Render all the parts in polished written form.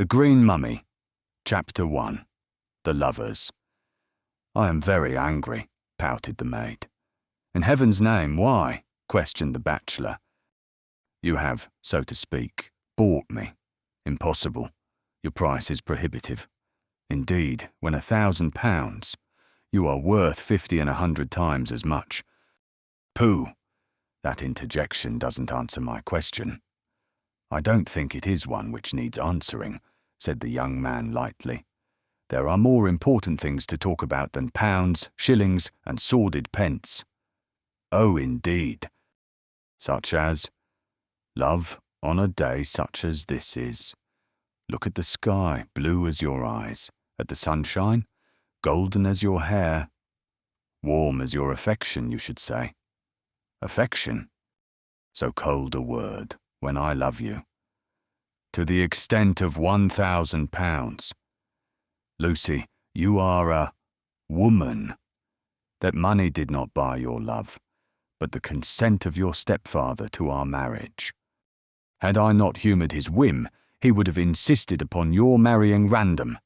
The Green Mummy, Chapter 1. The Lovers. I am very angry, pouted the maid. In heaven's name, why? Questioned the bachelor. You have, so to speak, bought me. Impossible. Your price is prohibitive. Indeed, when £1,000, you are worth 50 and 100 times as much. Pooh! That interjection doesn't answer my question. I don't think it is one which needs answering, said the young man lightly. There are more important things to talk about than pounds, shillings, and sordid pence. Oh, indeed. Such as love on a day such as this is. Look at the sky, blue as your eyes, at the sunshine, golden as your hair, warm as your affection, you should say. Affection? So cold a word, when I love you. To the extent of £1,000. Lucy, you are a woman. That money did not buy your love, but the consent of your stepfather to our marriage. Had I not humoured his whim, he would have insisted upon your marrying Random.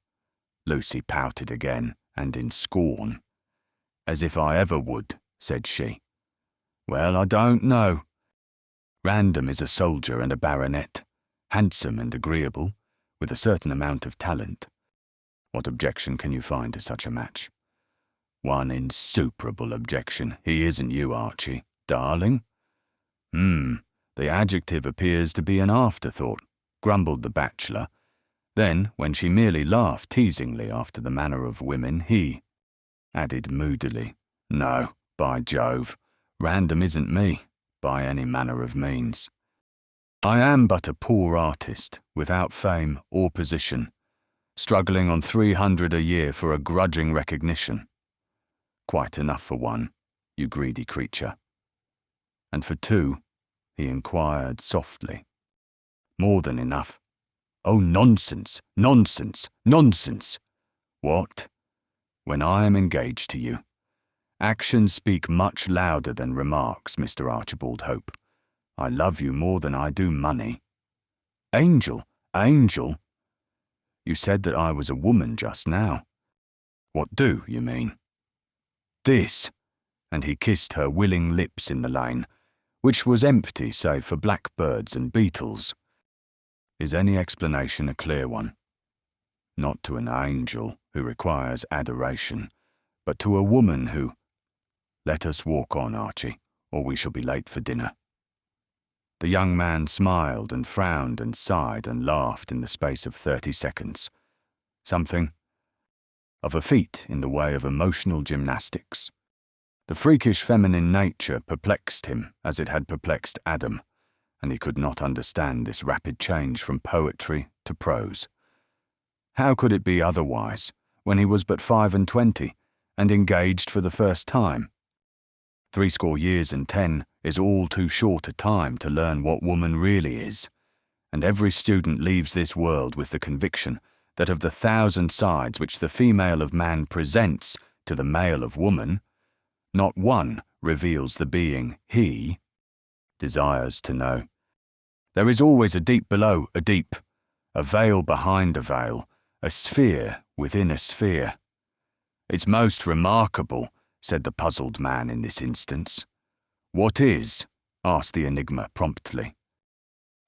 Lucy pouted again, and in scorn. As if I ever would, said she. Well, I don't know. Random is a soldier and a baronet, handsome and agreeable, with a certain amount of talent. What objection can you find to such a match? One insuperable objection. He isn't you, Archie. Darling? The adjective appears to be an afterthought, grumbled the bachelor. Then, when she merely laughed teasingly after the manner of women, he added moodily, No, by Jove, Random isn't me, by any manner of means. I am but a poor artist, without fame or position, struggling on 300 a year for a grudging recognition. Quite enough for one, you greedy creature. And for two? He inquired softly. More than enough. Oh, nonsense, nonsense, nonsense. What? When I am engaged to you. Actions speak much louder than remarks, Mr. Archibald Hope. I love you more than I do money. Angel, angel. You said that I was a woman just now. What do you mean? This, and he kissed her willing lips in the lane, which was empty save for blackbirds and beetles. Is any explanation a clear one? Not to an angel who requires adoration, but to a woman who— Let us walk on, Archie, or we shall be late for dinner. The young man smiled and frowned and sighed and laughed in the space of 30 seconds. Something of a feat in the way of emotional gymnastics. The freakish feminine nature perplexed him as it had perplexed Adam, and he could not understand this rapid change from poetry to prose. How could it be otherwise, when he was but 25 and engaged for the first time? 70 years and 10 is all too short a time to learn what woman really is, and every student leaves this world with the conviction that of the 1,000 sides which the female of man presents to the male of woman, not one reveals the being he desires to know. There is always a deep below a deep, a veil behind a veil, a sphere within a sphere. It's most remarkable, said the puzzled man in this instance. What is? Asked the enigma promptly.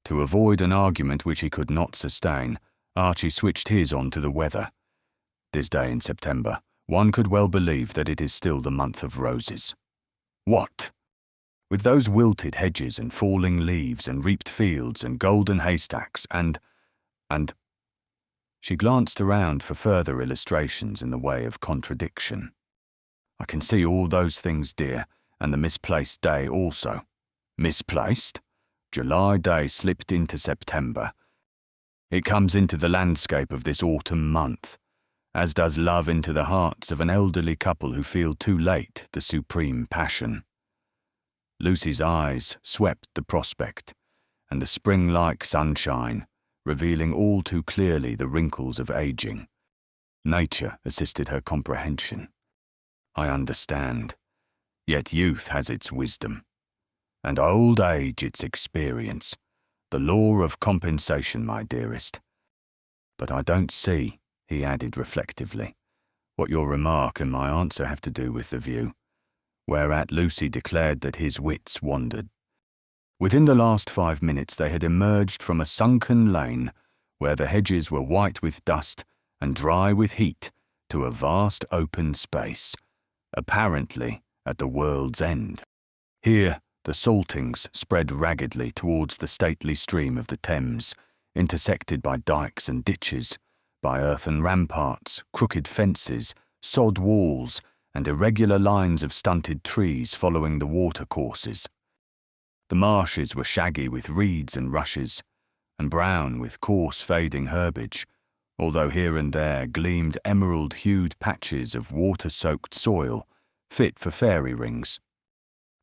To avoid an argument which he could not sustain, Archie switched his on to the weather. This day in September, one could well believe that it is still the month of roses. What? With those wilted hedges and falling leaves and reaped fields and golden haystacks and— She glanced around for further illustrations in the way of contradiction. I can see all those things, dear, and the misplaced day also. Misplaced? July day slipped into September. It comes into the landscape of this autumn month, as does love into the hearts of an elderly couple who feel too late the supreme passion. Lucy's eyes swept the prospect, and the spring-like sunshine, revealing all too clearly the wrinkles of aging. Nature assisted her comprehension. I understand, yet youth has its wisdom, and old age its experience, the law of compensation, my dearest. But I don't see," he added reflectively, "what your remark and my answer have to do with the view," whereat Lucy declared that his wits wandered. Within the last 5 minutes they had emerged from a sunken lane where the hedges were white with dust and dry with heat to a vast open space, apparently at the world's end. Here the saltings spread raggedly towards the stately stream of the Thames, intersected by dykes and ditches, by earthen ramparts, crooked fences, sod walls, and irregular lines of stunted trees following the watercourses. The marshes were shaggy with reeds and rushes, and brown with coarse fading herbage, although here and there gleamed emerald-hued patches of water-soaked soil, fit for fairy rings.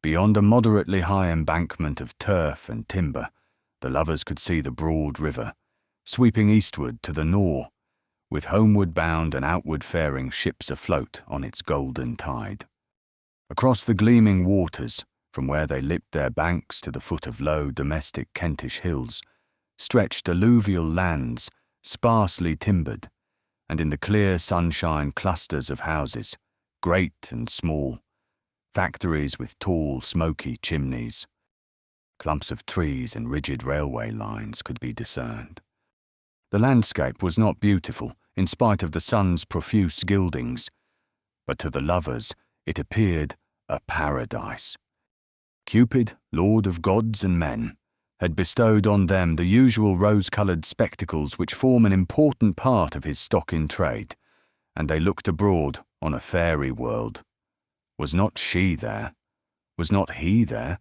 Beyond a moderately high embankment of turf and timber, the lovers could see the broad river, sweeping eastward to the Nore, with homeward-bound and outward-faring ships afloat on its golden tide. Across the gleaming waters, from where they lipped their banks to the foot of low domestic Kentish hills, stretched alluvial lands, sparsely timbered, and in the clear sunshine clusters of houses, great and small, factories with tall, smoky chimneys. Clumps of trees and rigid railway lines could be discerned. The landscape was not beautiful, in spite of the sun's profuse gildings, but to the lovers it appeared a paradise. Cupid, lord of gods and men, had bestowed on them the usual rose-coloured spectacles which form an important part of his stock in trade, and they looked abroad on a fairy world. Was not she there? Was not he there?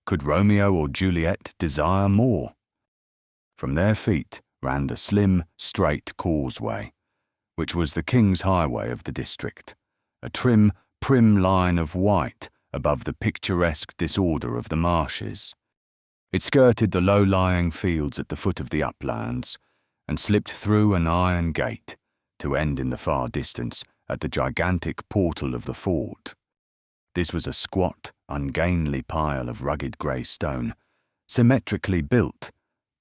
Could Romeo or Juliet desire more? From their feet ran the slim, straight causeway, which was the king's highway of the district, a trim, prim line of white above the picturesque disorder of the marshes. It skirted the low-lying fields at the foot of the uplands and slipped through an iron gate to end in the far distance at the gigantic portal of the fort. This was a squat, ungainly pile of rugged grey stone, symmetrically built,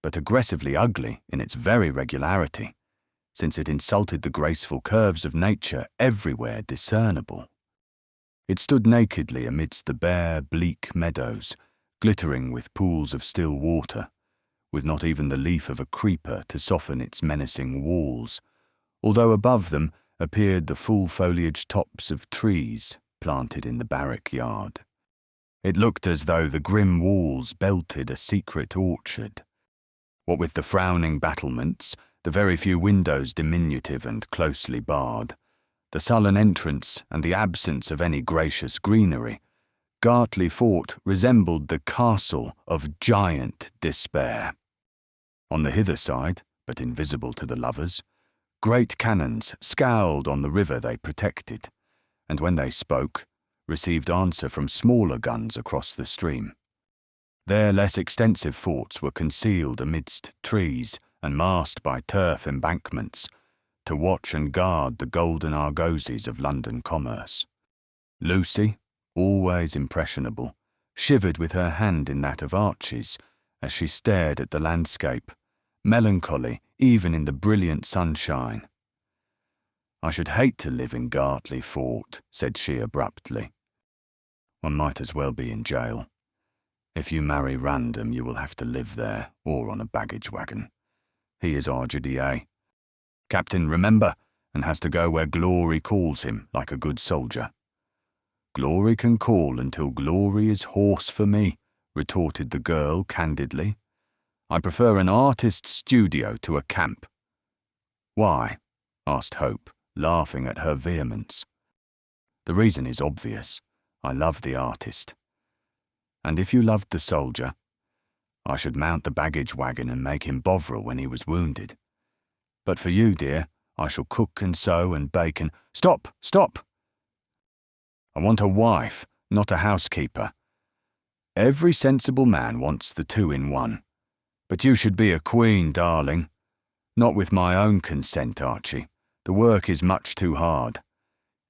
but aggressively ugly in its very regularity, since it insulted the graceful curves of nature everywhere discernible. It stood nakedly amidst the bare, bleak meadows, glittering with pools of still water, with not even the leaf of a creeper to soften its menacing walls, although above them appeared the full-foliaged tops of trees planted in the barrack yard. It looked as though the grim walls belted a secret orchard. What with the frowning battlements, the very few windows diminutive and closely barred, the sullen entrance and the absence of any gracious greenery, Gartley Fort resembled the castle of giant despair. On the hither side, but invisible to the lovers, great cannons scowled on the river they protected, and when they spoke, received answer from smaller guns across the stream. Their less extensive forts were concealed amidst trees and masked by turf embankments, to watch and guard the golden argosies of London commerce. Lucy, always impressionable, shivered with her hand in that of Archie's as she stared at the landscape, melancholy even in the brilliant sunshine. "I should hate to live in Gartley Fort," said she abruptly. "One might as well be in jail. If you marry Random, you will have to live there or on a baggage wagon. He is RGDA. Captain, remember, and has to go where glory calls him, like a good soldier." "Glory can call until glory is hoarse for me," retorted the girl candidly. "I prefer an artist's studio to a camp." "Why?" asked Hope, laughing at her vehemence. "The reason is obvious. I love the artist. And if you loved the soldier, I should mount the baggage wagon and make him Bovril when he was wounded. But for you, dear, I shall cook and sew and bake and— Stop! Stop! I want a wife, not a housekeeper. Every sensible man wants the two in one. But you should be a queen, darling. Not with my own consent, Archie. The work is much too hard.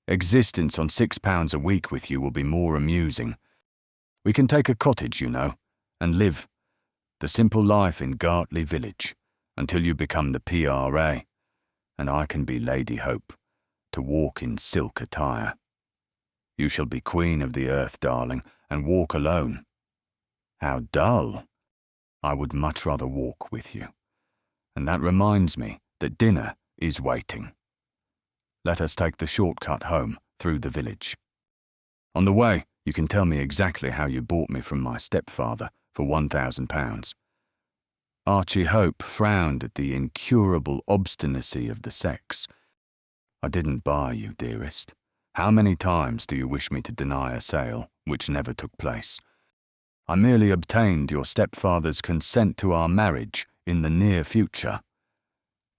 Existence on £6 a week with you will be more amusing. We can take a cottage, you know, and live the simple life in Gartley village until you become the PRA. and I can be Lady Hope, to walk in silk attire. You shall be queen of the earth, darling, and walk alone. How dull! I would much rather walk with you. And that reminds me that dinner is waiting. Let us take the shortcut home through the village. On the way, you can tell me exactly how you bought me from my stepfather for £1,000. Archie Hope frowned at the incurable obstinacy of the sex. I didn't buy you, dearest. How many times do you wish me to deny a sale which never took place? I merely obtained your stepfather's consent to our marriage in the near future.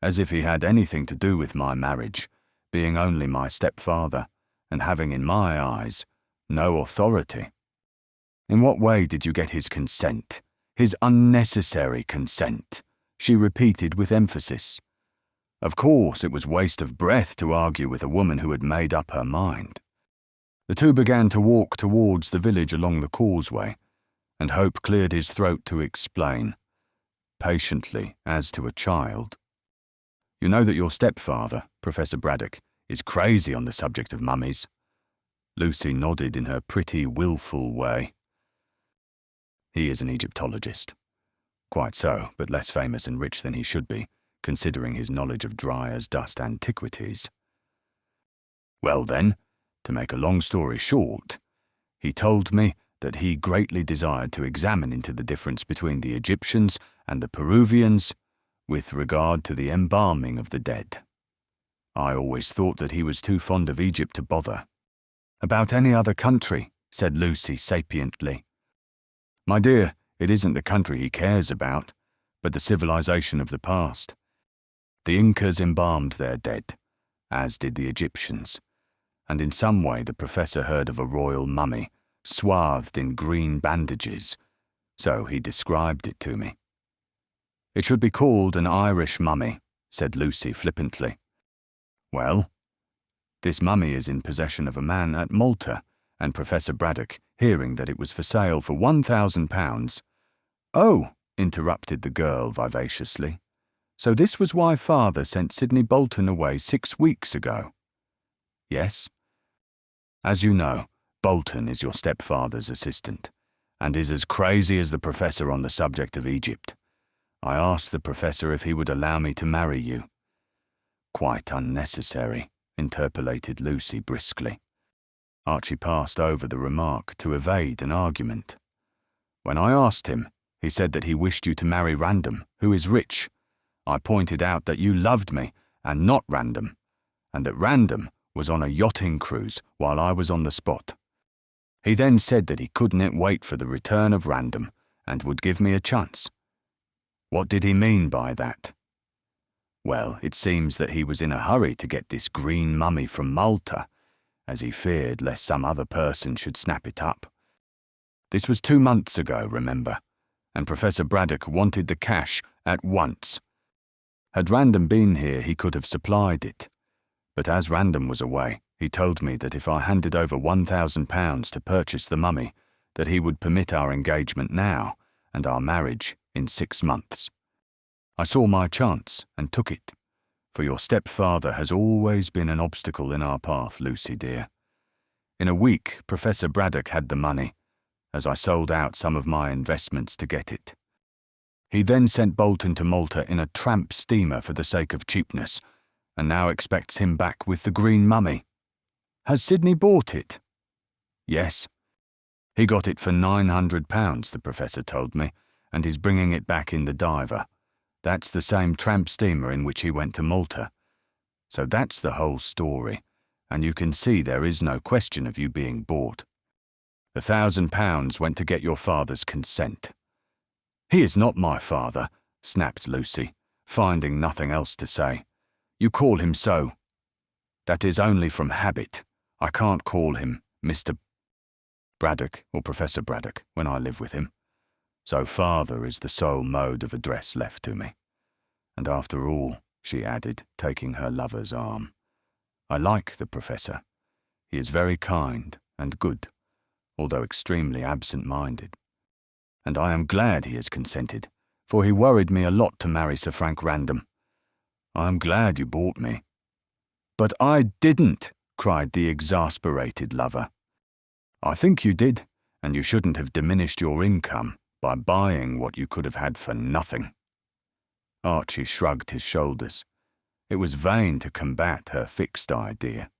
As if he had anything to do with my marriage, being only my stepfather, and having in my eyes no authority. In what way did you get his consent? His unnecessary consent, she repeated with emphasis. Of course, it was waste of breath to argue with a woman who had made up her mind. The two began to walk towards the village along the causeway, and Hope cleared his throat to explain, patiently as to a child. You know that your stepfather, Professor Braddock, is crazy on the subject of mummies. Lucy nodded in her pretty, wilful way. He is an Egyptologist. Quite so, but less famous and rich than he should be, considering his knowledge of dry-as-dust antiquities. Well then, to make a long story short, he told me that he greatly desired to examine into the difference between the Egyptians and the Peruvians with regard to the embalming of the dead. I always thought that he was too fond of Egypt to bother. About any other country, said Lucy sapiently. My dear, it isn't the country he cares about, but the civilization of the past. The Incas embalmed their dead, as did the Egyptians, and in some way the professor heard of a royal mummy, swathed in green bandages, so he described it to me. It should be called an Irish mummy, said Lucy flippantly. Well, this mummy is in possession of a man at Malta, and Professor Braddock, hearing that it was for sale for £1,000. Oh, interrupted the girl vivaciously. So this was why father sent Sidney Bolton away 6 weeks ago. Yes. As you know, Bolton is your stepfather's assistant, and is as crazy as the professor on the subject of Egypt. I asked the professor if he would allow me to marry you. Quite unnecessary, interpolated Lucy briskly. Archie passed over the remark to evade an argument. When I asked him, he said that he wished you to marry Random, who is rich. I pointed out that you loved me, and not Random, and that Random was on a yachting cruise while I was on the spot. He then said that he couldn't wait for the return of Random, and would give me a chance. What did he mean by that? Well, it seems that he was in a hurry to get this green mummy from Malta, as he feared lest some other person should snap it up. This was 2 months ago, remember, and Professor Braddock wanted the cash at once. Had Random been here, he could have supplied it, but as Random was away, he told me that if I handed over £1,000 to purchase the mummy, that he would permit our engagement now and our marriage in 6 months. I saw my chance and took it, for your stepfather has always been an obstacle in our path, Lucy dear. In a week, Professor Braddock had the money, as I sold out some of my investments to get it. He then sent Bolton to Malta in a tramp steamer for the sake of cheapness, and now expects him back with the green mummy. Has Sidney bought it? Yes. He got it for £900, the professor told me, and is bringing it back in the Diver. That's the same tramp steamer in which he went to Malta. So that's the whole story, and you can see there is no question of you being bought. The £1,000 went to get your father's consent. He is not my father, snapped Lucy, finding nothing else to say. You call him so. That is only from habit. I can't call him Mr. Braddock or Professor Braddock when I live with him. So father is the sole mode of address left to me. And after all, she added, taking her lover's arm, I like the professor. He is very kind and good, although extremely absent-minded. And I am glad he has consented, for he worried me a lot to marry Sir Frank Random. I'm glad you bought me." "But I didn't," cried the exasperated lover. "I think you did, and you shouldn't have diminished your income by buying what you could have had for nothing." Archie shrugged his shoulders. It was vain to combat her fixed idea.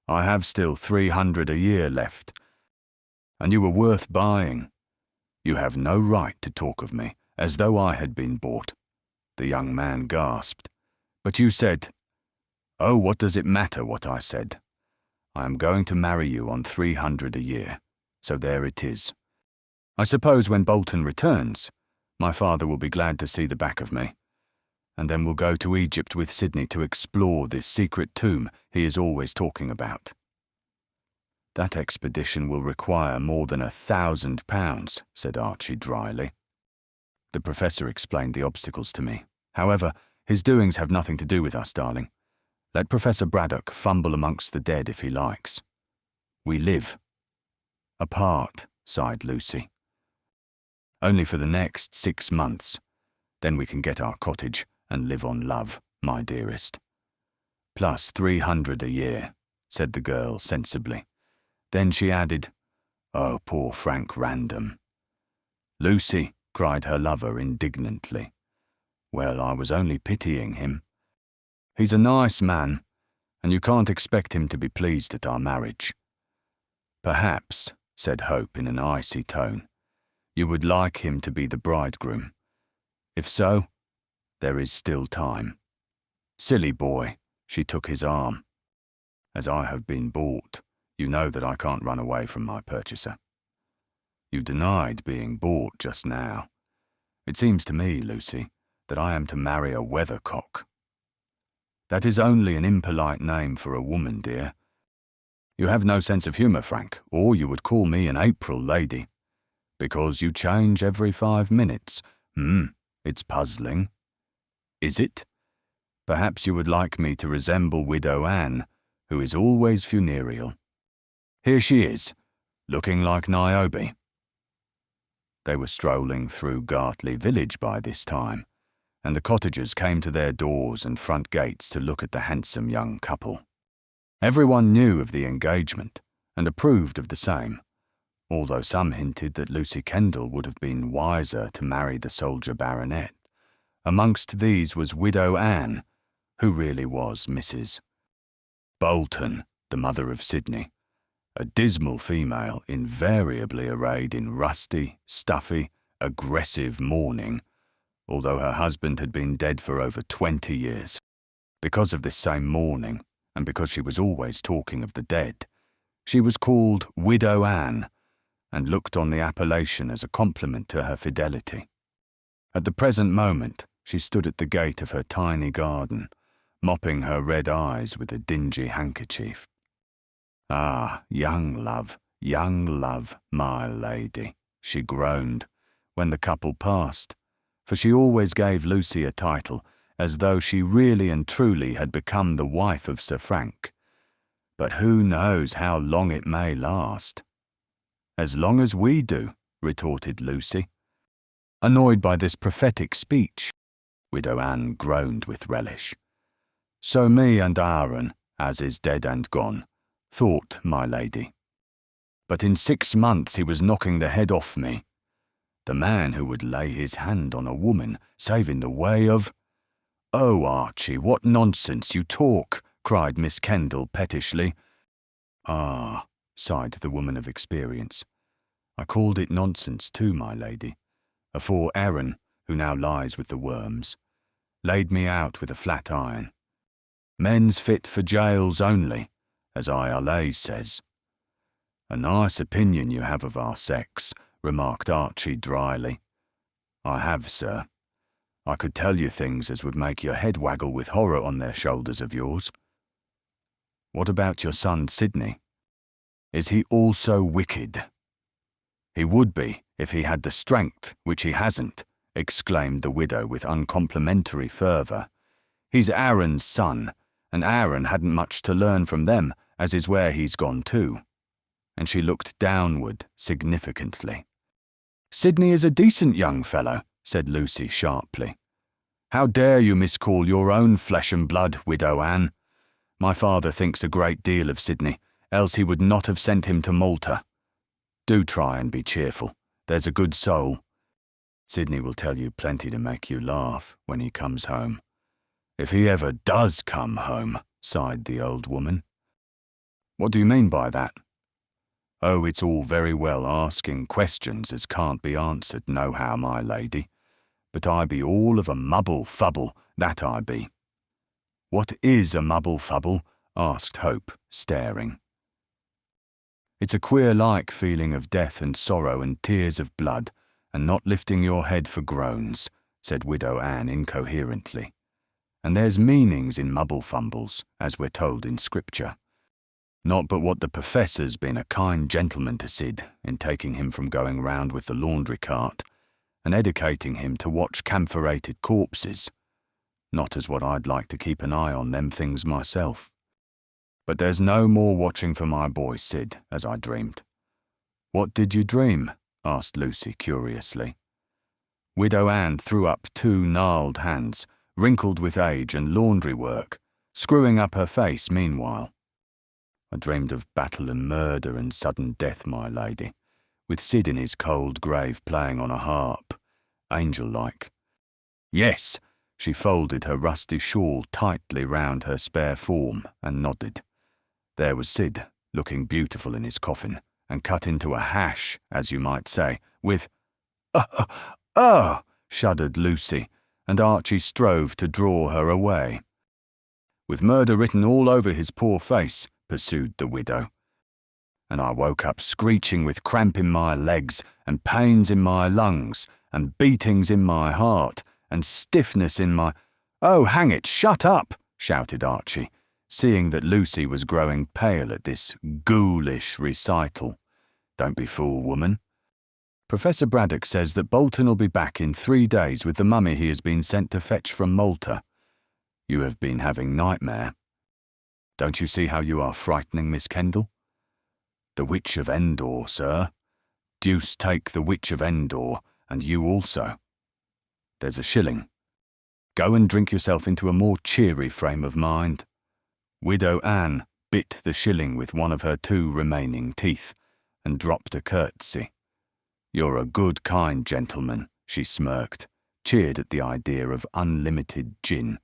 "I have still 300 a year left, and you were worth buying. You have no right to talk of me as though I had been bought." The young man gasped. "But you said—" "Oh, what does it matter what I said? I am going to marry you on 300 a year, so there it is. I suppose when Bolton returns, my father will be glad to see the back of me, and then we'll go to Egypt with Sydney to explore this secret tomb he is always talking about." "That expedition will require more than £1,000, said Archie dryly. The professor explained the obstacles to me. "However, his doings have nothing to do with us, darling. Let Professor Braddock fumble amongst the dead if he likes. We live." "Apart," sighed Lucy. "Only for the next 6 months. Then we can get our cottage and live on love, my dearest." "Plus 300 a year," said the girl sensibly. Then she added, "Oh, poor Frank Random." "Lucy," cried her lover indignantly. "Well, I was only pitying him. He's a nice man, and you can't expect him to be pleased at our marriage." "Perhaps," said Hope in an icy tone, "you would like him to be the bridegroom. If so, there is still time." "Silly boy," she took his arm. "As I have been bought, you know that I can't run away from my purchaser." "You denied being bought just now. It seems to me, Lucy, that I am to marry a weathercock." "That is only an impolite name for a woman, dear. You have no sense of humour, Frank, or you would call me an April lady. Because you change every 5 minutes. It's puzzling." "Is it? Perhaps you would like me to resemble Widow Anne, who is always funereal. Here she is, looking like Niobe." They were strolling through Gartley village by this time, and the cottagers came to their doors and front gates to look at the handsome young couple. Everyone knew of the engagement and approved of the same, although some hinted that Lucy Kendall would have been wiser to marry the soldier baronet. Amongst these was Widow Anne, who really was Mrs. Bolton, the mother of Sydney, a dismal female invariably arrayed in rusty, stuffy, aggressive mourning, although her husband had been dead for over 20 years. Because of this same mourning, and because she was always talking of the dead, she was called Widow Anne, and looked on the appellation as a compliment to her fidelity. At the present moment, she stood at the gate of her tiny garden, mopping her red eyes with a dingy handkerchief. "Ah, young love, my lady," she groaned, when the couple passed, for she always gave Lucy a title, as though she really and truly had become the wife of Sir Frank. "But who knows how long it may last?" "As long as we do," retorted Lucy. Annoyed by this prophetic speech, Widow Anne groaned with relish. "So me and Aaron, as is dead and gone, thought, my lady. But in 6 months he was knocking the head off me. The man who would lay his hand on a woman, save in the way of—" "Oh, Archie, what nonsense you talk," cried Miss Kendall pettishly. "Ah," sighed the woman of experience. "I called it nonsense too, my lady, afore Aaron, who now lies with the worms, laid me out with a flat iron. Men's fit for jails only, as ILA says." "A nice opinion you have of our sex," remarked Archie dryly. "I have, sir. I could tell you things as would make your head waggle with horror on their shoulders of yours." "What about your son Sydney? Is he also wicked?" "He would be if he had the strength, which he hasn't," exclaimed the widow with uncomplimentary fervour. "He's Aaron's son, and Aaron hadn't much to learn from them, as is where he's gone to." And she looked downward significantly. "Sydney is a decent young fellow," said Lucy sharply. How dare you miscall your own flesh and blood, Widow Anne? My father thinks a great deal of Sidney, else he would not have sent him to Malta. Do try and be cheerful. There's a good soul. Sidney will tell you plenty to make you laugh when he comes home. If he ever does come home, sighed the old woman. What do you mean by that? Oh, it's all very well asking questions as can't be answered, nohow, my lady. But I be all of a mubble-fubble, that I be. What is a mubble-fubble? Asked Hope, staring. It's a queer-like feeling of death and sorrow and tears of blood, and not lifting your head for groans, said Widow Anne incoherently. And there's meanings in mubble-fumbles, as we're told in Scripture. Not but what the Professor's been a kind gentleman to Sid in taking him from going round with the laundry cart, and educating him to watch camphorated corpses. Not as what I'd like to keep an eye on them things myself. But there's no more watching for my boy Sid, as I dreamed. What did you dream? Asked Lucy curiously. Widow Anne threw up two gnarled hands, wrinkled with age and laundry work, screwing up her face meanwhile. I dreamed of battle and murder and sudden death, my lady, with Sid in his cold grave playing on a harp, angel-like. Yes, she folded her rusty shawl tightly round her spare form and nodded. There was Sid, looking beautiful in his coffin, and cut into a hash, as you might say, with, shuddered Lucy, and Archie strove to draw her away. With murder written all over his poor face, pursued the widow. And I woke up screeching with cramp in my legs, and pains in my lungs, and beatings in my heart, and stiffness in my— Oh, hang it, shut up, shouted Archie, seeing that Lucy was growing pale at this ghoulish recital. Don't be fool, woman. Professor Braddock says that Bolton will be back in 3 days with the mummy he has been sent to fetch from Malta. You have been having nightmare. Don't you see how you are frightening Miss Kendall? The Witch of Endor, sir. Deuce take the Witch of Endor, and you also. There's a shilling. Go and drink yourself into a more cheery frame of mind. Widow Anne bit the shilling with one of her 2 remaining teeth, and dropped a curtsy. You're a good, kind gentleman, she smirked, cheered at the idea of unlimited gin.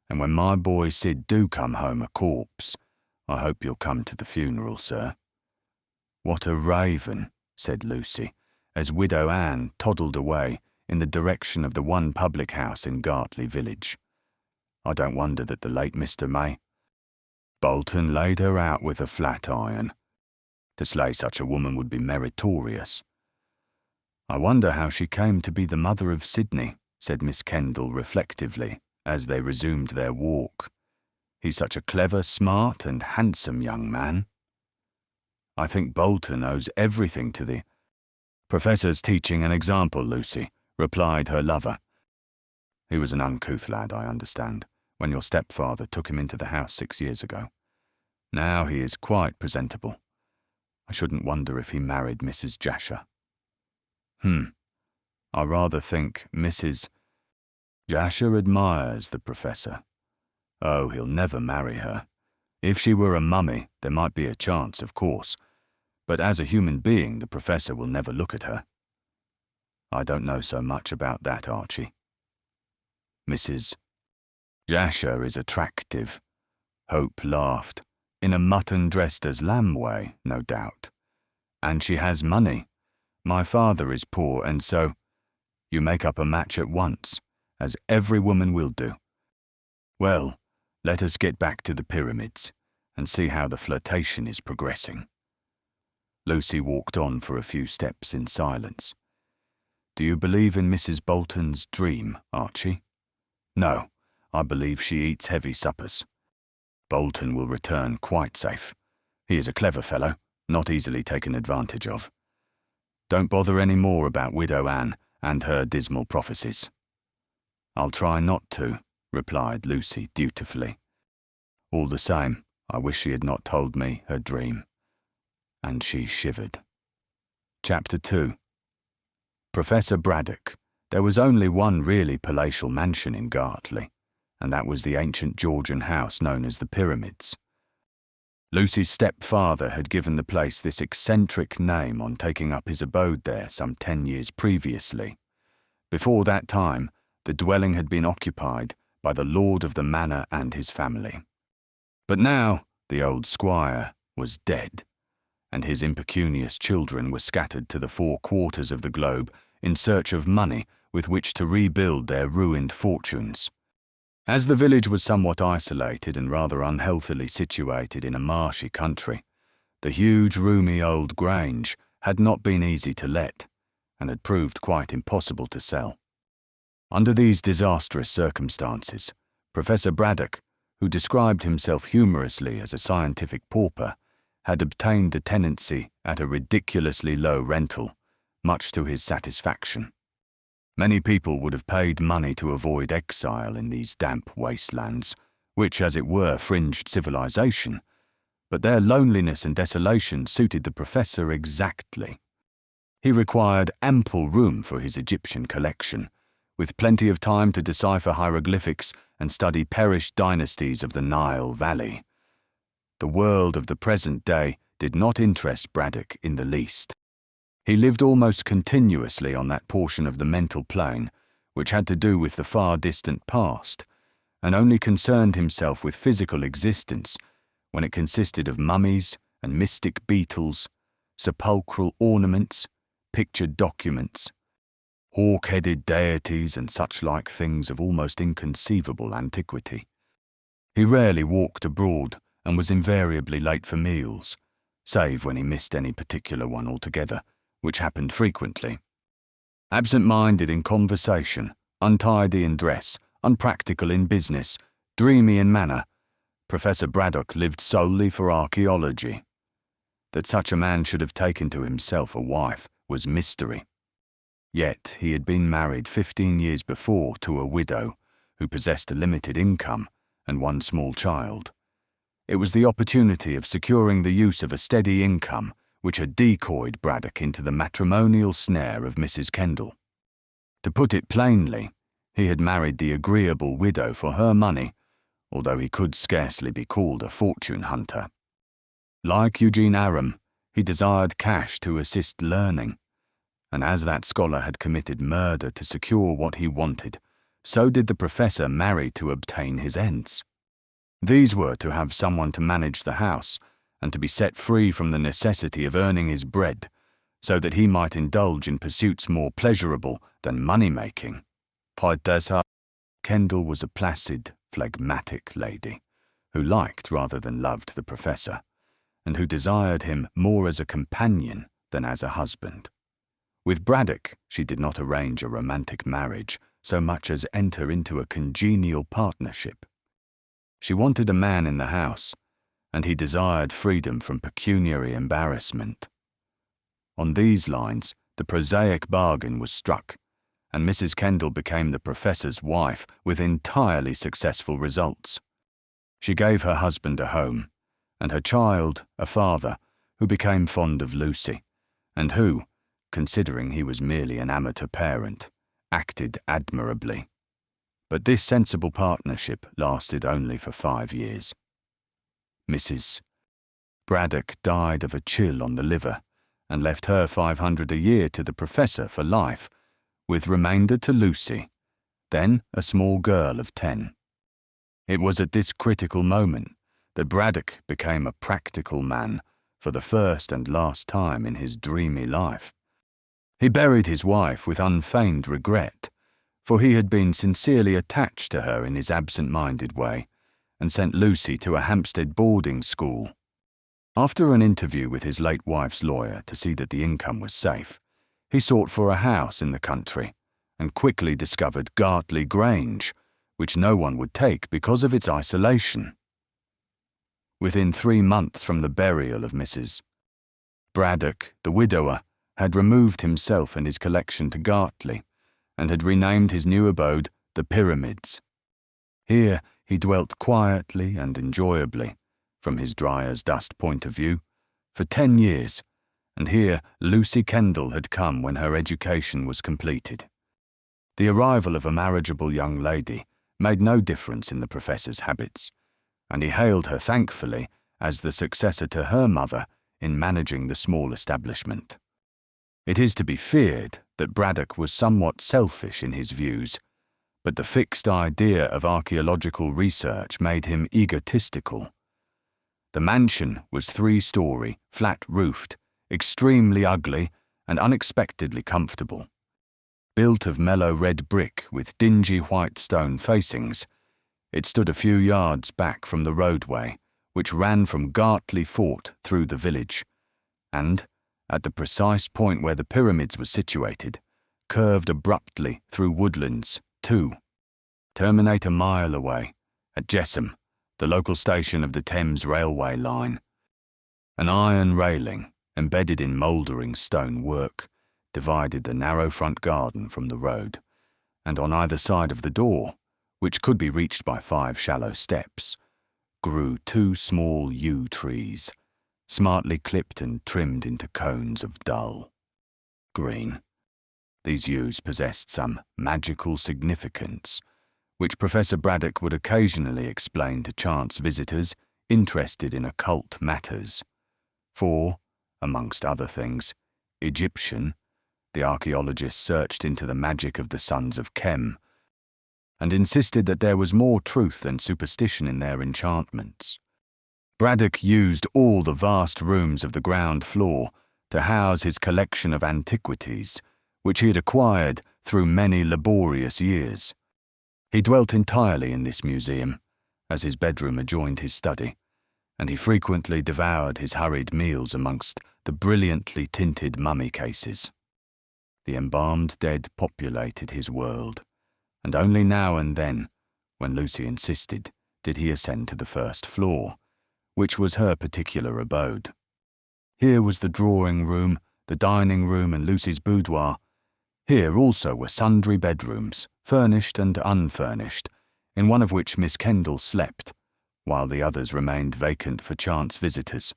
And when my boy Sid do come home a corpse, I hope you'll come to the funeral, sir. What a raven, said Lucy, as Widow Anne toddled away in the direction of the one public house in Gartley village. I don't wonder that the late Mr. May. Bolton laid her out with a flat iron. To slay such a woman would be meritorious. I wonder how she came to be the mother of Sidney, said Miss Kendall reflectively, as they resumed their walk. He's such a clever, smart, and handsome young man. I think Bolton owes everything to the Professor's teaching an example, Lucy, replied her lover. He was an uncouth lad, I understand, when your stepfather took him into the house 6 years ago. Now he is quite presentable. I shouldn't wonder if he married Mrs. Jasher. I rather think Mrs. Jasher admires the Professor. Oh, he'll never marry her. If she were a mummy, there might be a chance, of course, but as a human being, the Professor will never look at her. I don't know so much about that, Archie. Mrs. Jasher is attractive. Hope laughed, in a mutton-dressed as lamb way, no doubt. And she has money. My father is poor, and so you make up a match at once, as every woman will do. Well, let us get back to the pyramids and see how the flirtation is progressing. Lucy walked on for a few steps in silence. Do you believe in Mrs. Bolton's dream, Archie? No, I believe she eats heavy suppers. Bolton will return quite safe. He is a clever fellow, not easily taken advantage of. Don't bother any more about Widow Anne and her dismal prophecies. I'll try not to, replied Lucy dutifully. All the same, I wish she had not told me her dream. And she shivered. Chapter 2. Professor Braddock, There was only one really palatial mansion in Gartley, and that was the ancient Georgian house known as the Pyramids. Lucy's stepfather had given the place this eccentric name on taking up his abode there some 10 years previously. Before that time, the dwelling had been occupied by the lord of the manor and his family. But now the old squire was dead, and his impecunious children were scattered to the 4 quarters of the globe in search of money with which to rebuild their ruined fortunes. As the village was somewhat isolated and rather unhealthily situated in a marshy country, the huge, roomy old grange had not been easy to let, and had proved quite impossible to sell. Under these disastrous circumstances, Professor Braddock, who described himself humorously as a scientific pauper, had obtained the tenancy at a ridiculously low rental, much to his satisfaction. Many people would have paid money to avoid exile in these damp wastelands, which, as it were, fringed civilization, but their loneliness and desolation suited the professor exactly. He required ample room for his Egyptian collection, with plenty of time to decipher hieroglyphics and study perished dynasties of the Nile Valley. The world of the present day did not interest Braddock in the least. He lived almost continuously on that portion of the mental plane which had to do with the far distant past, and only concerned himself with physical existence when it consisted of mummies and mystic beetles, sepulchral ornaments, pictured documents, hawk-headed deities and such like things of almost inconceivable antiquity. He rarely walked abroad and was invariably late for meals, save when he missed any particular one altogether, which happened frequently. Absent-minded in conversation, untidy in dress, unpractical in business, dreamy in manner, Professor Braddock lived solely for archaeology. That such a man should have taken to himself a wife was mystery. Yet he had been married 15 years before to a widow who possessed a limited income and one small child. It was the opportunity of securing the use of a steady income which had decoyed Braddock into the matrimonial snare of Mrs. Kendall. To put it plainly, he had married the agreeable widow for her money, although he could scarcely be called a fortune hunter. Like Eugene Aram, he desired cash to assist learning, and as that scholar had committed murder to secure what he wanted, so did the professor marry to obtain his ends. These were to have someone to manage the house, and to be set free from the necessity of earning his bread, so that he might indulge in pursuits more pleasurable than money-making. Kendall was a placid, phlegmatic lady, who liked rather than loved the professor, and who desired him more as a companion than as a husband. With Braddock, she did not arrange a romantic marriage so much as enter into a congenial partnership. She wanted a man in the house, and he desired freedom from pecuniary embarrassment. On these lines, the prosaic bargain was struck, and Mrs. Kendall became the professor's wife with entirely successful results. She gave her husband a home, and her child a father who became fond of Lucy, and who, considering he was merely an amateur parent, acted admirably. But this sensible partnership lasted only for 5 years. Mrs. Braddock died of a chill on the liver and left her $500 a year to the professor for life, with remainder to Lucy, then a small girl of 10. It was at this critical moment that Braddock became a practical man for the first and last time in his dreamy life. He buried his wife with unfeigned regret, for he had been sincerely attached to her in his absent-minded way, and sent Lucy to a Hampstead boarding school. After an interview with his late wife's lawyer to see that the income was safe, he sought for a house in the country, and quickly discovered Gartley Grange, which no one would take because of its isolation. Within 3 months from the burial of Mrs. Braddock, the widower, had removed himself and his collection to Gartley, and had renamed his new abode the Pyramids. Here he dwelt quietly and enjoyably, from his dry-as-dust point of view, for 10 years, and here Lucy Kendall had come when her education was completed. The arrival of a marriageable young lady made no difference in the professor's habits, and he hailed her thankfully as the successor to her mother in managing the small establishment. It is to be feared that Braddock was somewhat selfish in his views, but the fixed idea of archaeological research made him egotistical. The mansion was 3-story, flat-roofed, extremely ugly and unexpectedly comfortable. Built of mellow red brick with dingy white stone facings, it stood a few yards back from the roadway, which ran from Gartley Fort through the village, and, at the precise point where the pyramids were situated, curved abruptly through woodlands to terminate a mile away, at Jessam, the local station of the Thames Railway line. An iron railing, embedded in mouldering stone work, divided the narrow front garden from the road, and on either side of the door, which could be reached by 5 shallow steps, grew 2 small yew trees, smartly clipped and trimmed into cones of dull green. These yews possessed some magical significance, which Professor Braddock would occasionally explain to chance visitors interested in occult matters. For, amongst other things, Egyptian, the archaeologist searched into the magic of the sons of Khem, and insisted that there was more truth than superstition in their enchantments. Braddock used all the vast rooms of the ground floor to house his collection of antiquities, which he had acquired through many laborious years. He dwelt entirely in this museum, as his bedroom adjoined his study, and he frequently devoured his hurried meals amongst the brilliantly tinted mummy cases. The embalmed dead populated his world, and only now and then, when Lucy insisted, did he ascend to the first floor, which was her particular abode. Here was the drawing room, the dining room, and Lucy's boudoir. Here also were sundry bedrooms, furnished and unfurnished, in one of which Miss Kendall slept, while the others remained vacant for chance visitors,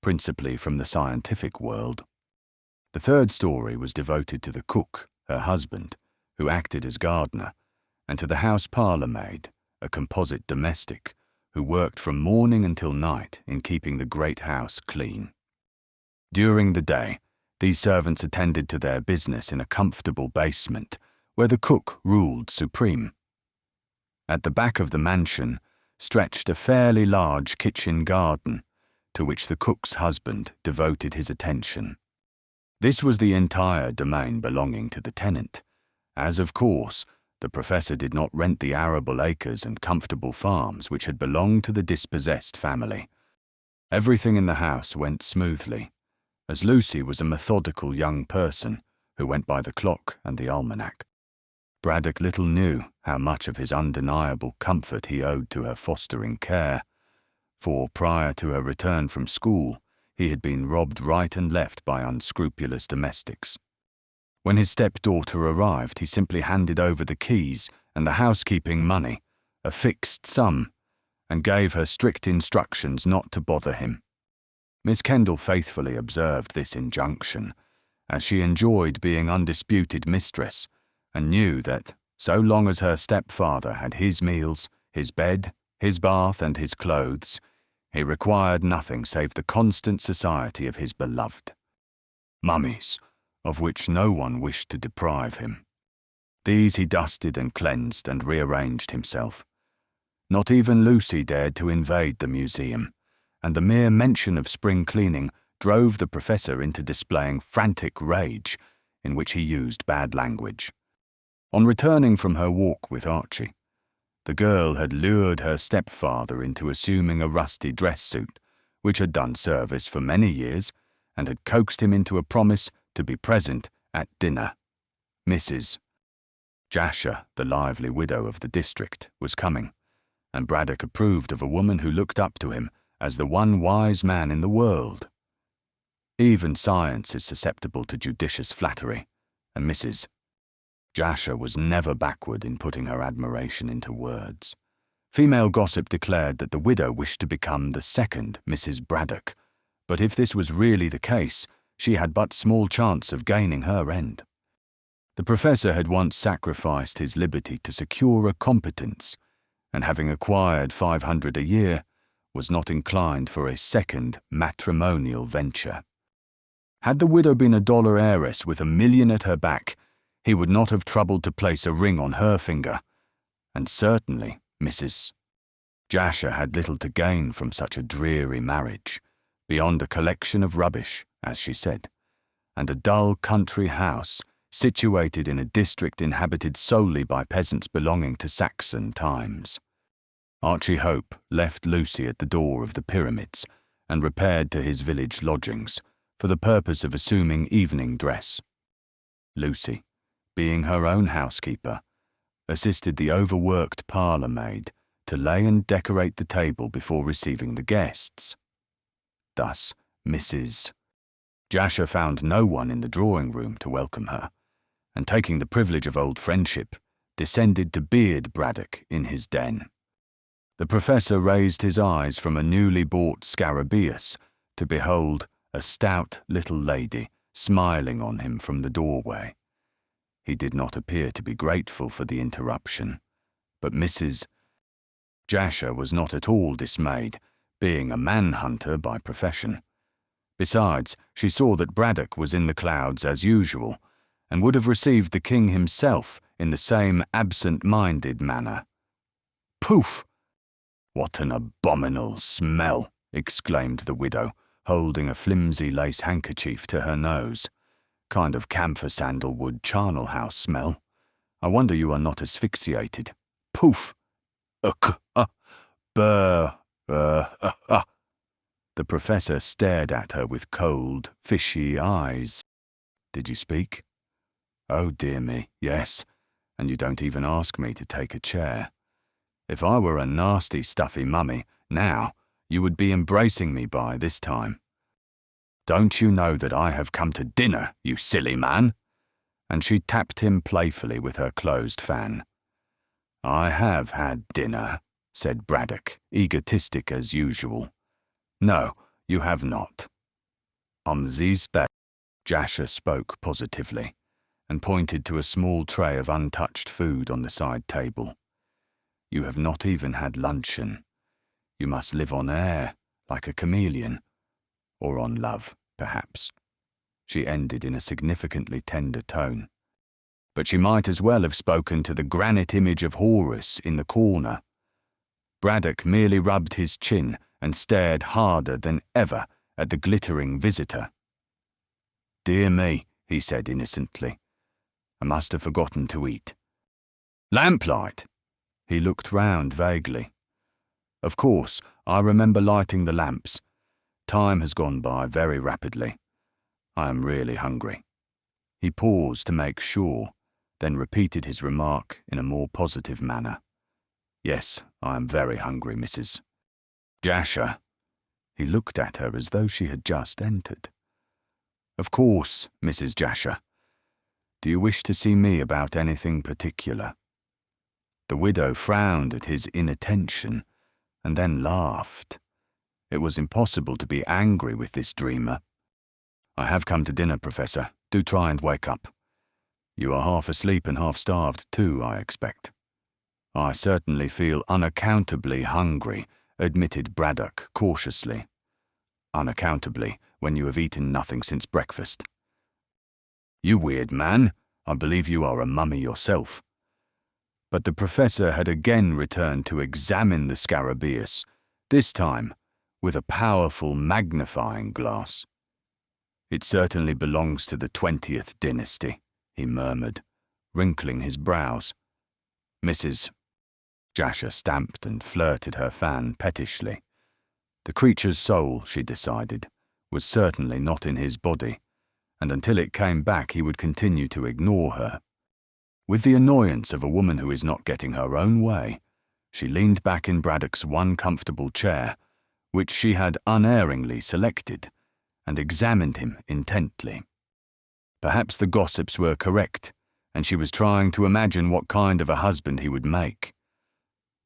principally from the scientific world. The 3rd story was devoted to the cook, her husband, who acted as gardener, and to the house parlour-maid, a composite domestic, who worked from morning until night in keeping the great house clean. During the day, these servants attended to their business in a comfortable basement, where the cook ruled supreme. At the back of the mansion stretched a fairly large kitchen garden, to which the cook's husband devoted his attention. This was the entire domain belonging to the tenant, as, of course, the professor did not rent the arable acres and comfortable farms which had belonged to the dispossessed family. Everything in the house went smoothly, as Lucy was a methodical young person who went by the clock and the almanac. Braddock little knew how much of his undeniable comfort he owed to her fostering care, for prior to her return from school, he had been robbed right and left by unscrupulous domestics. When his stepdaughter arrived, he simply handed over the keys and the housekeeping money, a fixed sum, and gave her strict instructions not to bother him. Miss Kendall faithfully observed this injunction, as she enjoyed being undisputed mistress, and knew that, so long as her stepfather had his meals, his bed, his bath, and his clothes, he required nothing save the constant society of his beloved mummies, of which no one wished to deprive him. These he dusted and cleansed and rearranged himself. Not even Lucy dared to invade the museum, and the mere mention of spring cleaning drove the professor into displaying frantic rage, in which he used bad language. On returning from her walk with Archie, the girl had lured her stepfather into assuming a rusty dress suit, which had done service for many years, and had coaxed him into a promise to be present at dinner. Mrs. Jasher, the lively widow of the district, was coming, and Braddock approved of a woman who looked up to him as the one wise man in the world. Even science is susceptible to judicious flattery, and Mrs. Jasher was never backward in putting her admiration into words. Female gossip declared that the widow wished to become the second Mrs. Braddock, but if this was really the case, she had but small chance of gaining her end. The professor had once sacrificed his liberty to secure a competence, and having acquired 500 a year, was not inclined for a second matrimonial venture. Had the widow been a dollar heiress with $1 million at her back, he would not have troubled to place a ring on her finger, and certainly Mrs. Jasher had little to gain from such a dreary marriage, beyond a collection of rubbish, as she said, and a dull country house situated in a district inhabited solely by peasants belonging to Saxon times. Archie Hope left Lucy at the door of the Pyramids and repaired to his village lodgings for the purpose of assuming evening dress. Lucy, being her own housekeeper, assisted the overworked parlour maid to lay and decorate the table before receiving the guests. Thus, Mrs. Jasher found no one in the drawing-room to welcome her, and taking the privilege of old friendship, descended to beard Braddock in his den. The professor raised his eyes from a newly bought scarabaeus to behold a stout little lady smiling on him from the doorway. He did not appear to be grateful for the interruption, but Mrs. Jasher was not at all dismayed, being a manhunter by profession. Besides, she saw that Braddock was in the clouds as usual, and would have received the king himself in the same absent-minded manner. "Poof! What an abominable smell!" exclaimed the widow, holding a flimsy lace handkerchief to her nose. "Kind of camphor sandalwood charnel house smell. I wonder you are not asphyxiated. Poof! Burr, The professor stared at her with cold, fishy eyes. "Did you speak?" "Oh dear me, yes, and you don't even ask me to take a chair. If I were a nasty, stuffy mummy, now, you would be embracing me by this time. Don't you know that I have come to dinner, you silly man?" And she tapped him playfully with her closed fan. "I have had dinner," said Braddock, egotistic as usual. "No, you have not." These days," Jasher spoke positively, and pointed to a small tray of untouched food on the side table. "You have not even had luncheon. You must live on air, like a chameleon. Or on love, perhaps." She ended in a significantly tender tone. But she might as well have spoken to the granite image of Horus in the corner. Braddock merely rubbed his chin and stared harder than ever at the glittering visitor. "Dear me," he said innocently. "I must have forgotten to eat. Lamplight!" He looked round vaguely. "Of course, I remember lighting the lamps. Time has gone by very rapidly. I am really hungry." He paused to make sure, then repeated his remark in a more positive manner. "Yes, I am very hungry, Mrs. Jasher." He looked at her as though she had just entered. "Of course, Mrs. Jasher. Do you wish to see me about anything particular?" The widow frowned at his inattention, and then laughed. It was impossible to be angry with this dreamer. "I have come to dinner, Professor. Do try and wake up. You are half asleep and half starved too, I expect." "I certainly feel unaccountably hungry," admitted Braddock cautiously. "Unaccountably, when you have eaten nothing since breakfast." "You weird man, I believe you are a mummy yourself." But the professor had again returned to examine the scarabaeus, this time with a powerful magnifying glass. "It certainly belongs to the 20th dynasty," he murmured, wrinkling his brows. Mrs. Jasher stamped and flirted her fan pettishly. The creature's soul, she decided, was certainly not in his body, and until it came back he would continue to ignore her. With the annoyance of a woman who is not getting her own way, she leaned back in Braddock's one comfortable chair, which she had unerringly selected, and examined him intently. Perhaps the gossips were correct, and she was trying to imagine what kind of a husband he would make.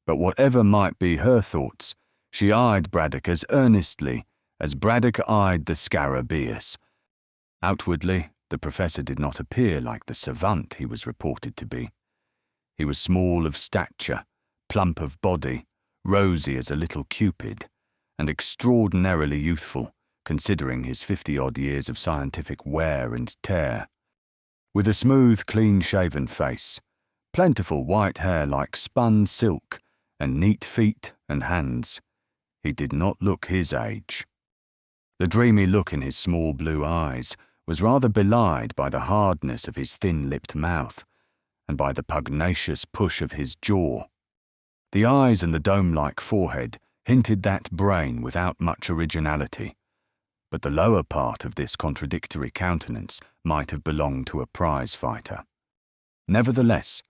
But whatever might be her thoughts, she eyed Braddock as earnestly as Braddock eyed the scarabaeus. Outwardly, The professor did not appear like the savant he was reported to be. He was small of stature, plump of body, rosy as a little cupid, and extraordinarily youthful, considering his 50-odd years of scientific wear and tear. With a smooth, clean-shaven face, plentiful white hair like spun silk, and neat feet and hands, he did not look his age. The dreamy look in his small blue eyes was rather belied by the hardness of his thin-lipped mouth and by the pugnacious push of his jaw. The eyes and the dome-like forehead hinted that brain without much originality, but the lower part of this contradictory countenance might have belonged to a prize fighter. Nevertheless,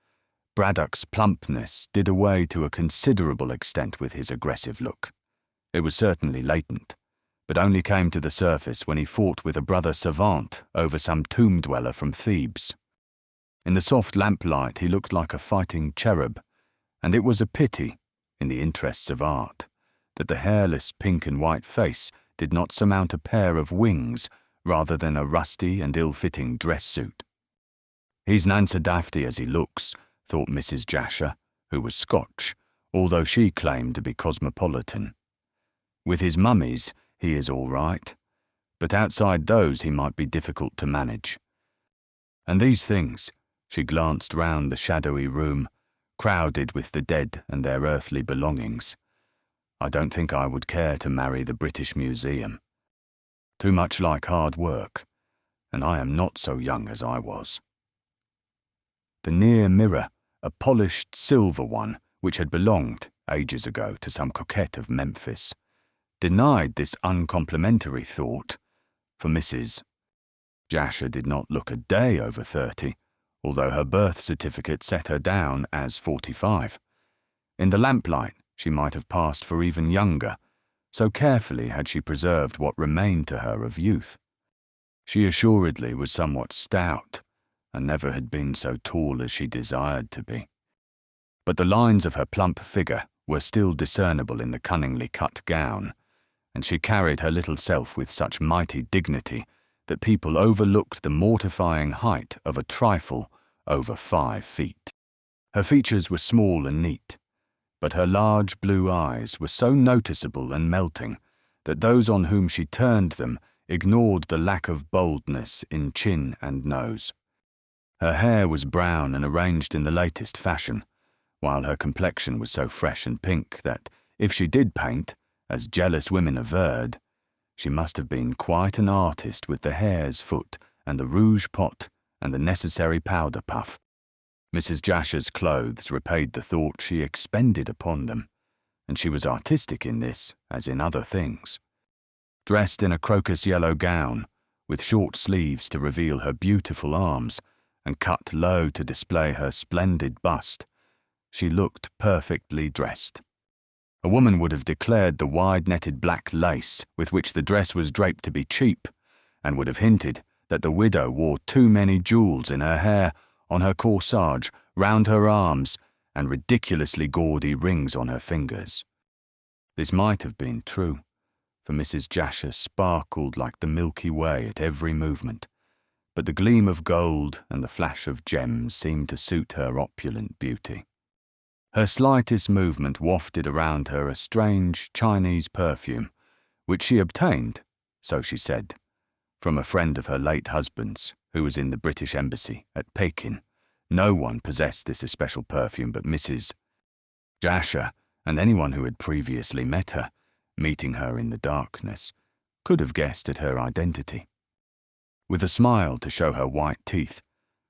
Braddock's plumpness did away to a considerable extent with his aggressive look. It was certainly latent, but only came to the surface when he fought with a brother savant over some tomb-dweller from Thebes. In the soft lamplight he looked like a fighting cherub, and it was a pity, in the interests of art, that the hairless pink and white face did not surmount a pair of wings rather than a rusty and ill-fitting dress suit. "He's none so dafty as he looks," thought Mrs. Jasher, who was Scotch, although she claimed to be cosmopolitan. "With his mummies, he is all right, but outside those he might be difficult to manage. And these things," she glanced round the shadowy room, crowded with the dead and their earthly belongings, "I don't think I would care to marry the British Museum. Too much like hard work, and I am not so young as I was." The near mirror, a polished silver one which had belonged, ages ago, to some coquette of Memphis, denied this uncomplimentary thought, for Mrs. Jasher did not look a day over 30, although her birth certificate set her down as 45. In the lamplight she might have passed for even younger, so carefully had she preserved what remained to her of youth. She assuredly was somewhat stout, and never had been so tall as she desired to be. But the lines of her plump figure were still discernible in the cunningly cut gown, and she carried her little self with such mighty dignity that people overlooked the mortifying height of a trifle over 5 feet. Her features were small and neat, but her large blue eyes were so noticeable and melting that those on whom she turned them ignored the lack of boldness in chin and nose. Her hair was brown and arranged in the latest fashion, while her complexion was so fresh and pink that, if she did paint, as jealous women averred, she must have been quite an artist with the hare's foot and the rouge pot and the necessary powder puff. Mrs. Jasher's clothes repaid the thought she expended upon them, and she was artistic in this as in other things. Dressed in a crocus-yellow gown, with short sleeves to reveal her beautiful arms, and cut low to display her splendid bust, she looked perfectly dressed. A woman would have declared the wide-netted black lace with which the dress was draped to be cheap, and would have hinted that the widow wore too many jewels in her hair, on her corsage, round her arms, and ridiculously gaudy rings on her fingers. This might have been true, for Mrs. Jasher sparkled like the Milky Way at every movement, but the gleam of gold and the flash of gems seemed to suit her opulent beauty. Her slightest movement wafted around her a strange Chinese perfume, which she obtained, so she said, from a friend of her late husband's, who was in the British Embassy at Pekin. No one possessed this especial perfume but Mrs. Jasher, and anyone who had previously met her, meeting her in the darkness, could have guessed at her identity. With a smile to show her white teeth,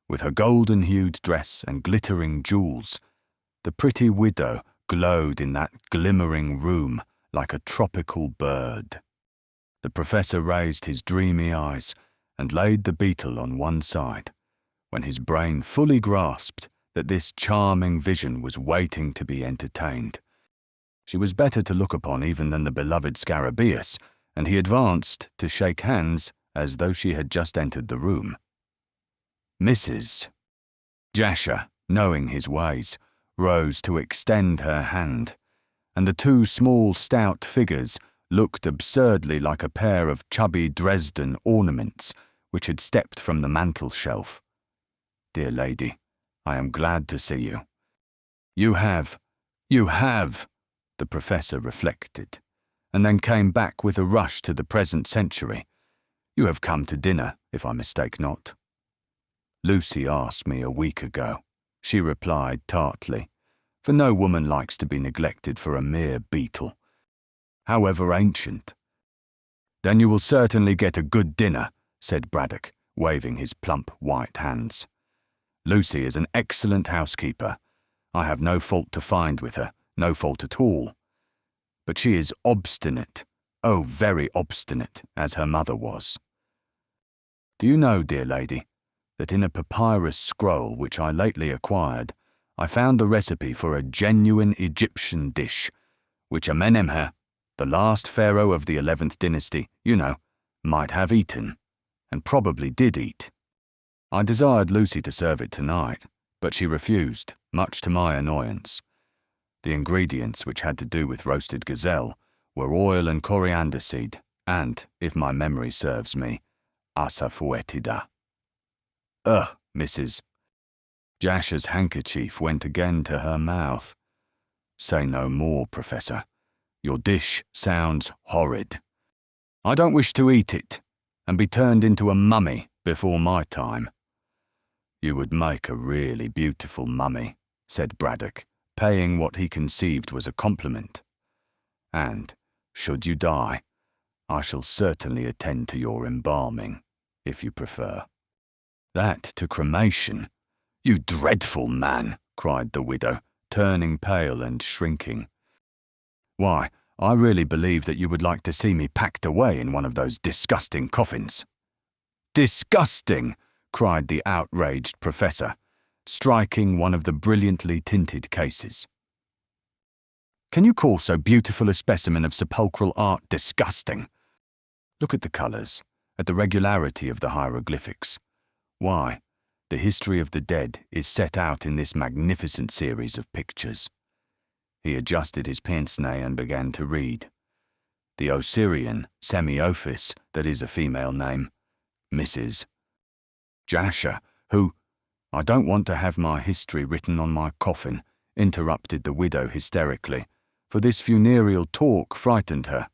with her golden-hued dress and glittering jewels, the pretty widow glowed in that glimmering room like a tropical bird. The professor raised his dreamy eyes and laid the beetle on one side, when his brain fully grasped that this charming vision was waiting to be entertained. She was better to look upon even than the beloved Scarabaeus, and he advanced to shake hands as though she had just entered the room. Mrs. Jasher, knowing his ways, rose to extend her hand, and the two small stout figures looked absurdly like a pair of chubby Dresden ornaments which had stepped from the mantel shelf. "Dear lady, I am glad to see you." You have, the professor reflected, and then came back with a rush to the present century. "You have come to dinner, if I mistake not." "Lucy asked me a week ago," she replied tartly, for no woman likes to be neglected for a mere beetle, however ancient. "Then you will certainly get a good dinner," said Braddock, waving his plump white hands. "Lucy is an excellent housekeeper. I have no fault to find with her, no fault at all. But she is obstinate, oh, very obstinate, as her mother was. Do you know, dear lady, that in a papyrus scroll which I lately acquired, I found the recipe for a genuine Egyptian dish, which Amenemhat, the last pharaoh of the 11th dynasty, might have eaten, and probably did eat. I desired Lucy to serve it tonight, but she refused, much to my annoyance. The ingredients, which had to do with roasted gazelle, were oil and coriander seed, and, if my memory serves me, asafoetida. Ugh, Mrs. Jasher's handkerchief went again to her mouth. Say no more, Professor. Your dish sounds horrid. I don't wish to eat it, and be turned into a mummy before my time. You would make a really beautiful mummy, said Braddock, paying what he conceived was a compliment. And, should you die, I shall certainly attend to your embalming, if you prefer. That to cremation? You dreadful man, cried the widow, turning pale and shrinking. Why, I really believe that you would like to see me packed away in one of those disgusting coffins. Disgusting! Cried the outraged professor, striking one of the brilliantly tinted cases. Can you call so beautiful a specimen of sepulchral art disgusting? Look at the colours, at the regularity of the hieroglyphics. Why, the history of the dead is set out in this magnificent series of pictures. He adjusted his pince-nez and began to read. The Osirian Semiophis, that is a female name, Mrs. Jasher, who, I don't want to have my history written on my coffin, interrupted the widow hysterically, for this funereal talk frightened her.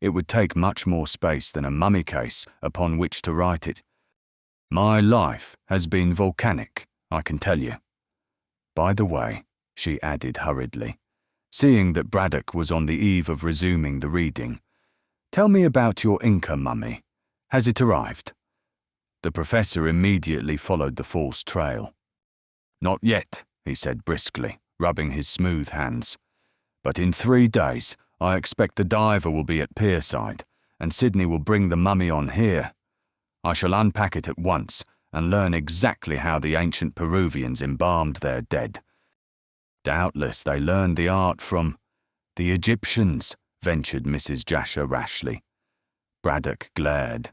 It would take much more space than a mummy case upon which to write it. My life has been volcanic, I can tell you. By the way, she added hurriedly, seeing that Braddock was on the eve of resuming the reading, tell me about your Inca mummy. Has it arrived? The professor immediately followed the false trail. Not yet, he said briskly, rubbing his smooth hands. But in 3 days, I expect the diver will be at Pierside, and Sydney will bring the mummy on here. I shall unpack it at once and learn exactly how the ancient Peruvians embalmed their dead. Doubtless they learned the art from the Egyptians, ventured Mrs. Jasher rashly. Braddock glared.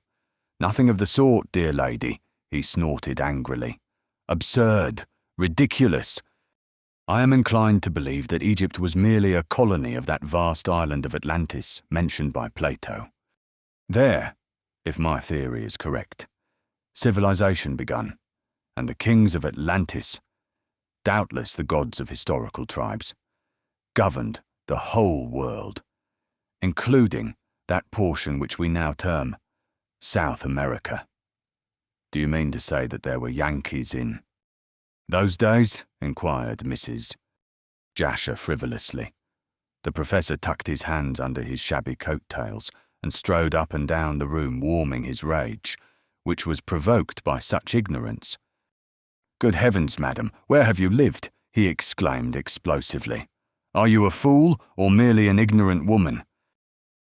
Nothing of the sort, dear lady, he snorted angrily. Absurd, ridiculous. I am inclined to believe that Egypt was merely a colony of that vast island of Atlantis mentioned by Plato. There, if my theory is correct, civilization begun, and the kings of Atlantis, doubtless the gods of historical tribes, governed the whole world, including that portion which we now term South America. Do you mean to say that there were Yankees in those days? Inquired Mrs. Jasher frivolously. The professor tucked his hands under his shabby coat-tails and strode up and down the room warming his rage, which was provoked by such ignorance. Good heavens, madam, where have you lived? He exclaimed explosively. Are you a fool or merely an ignorant woman?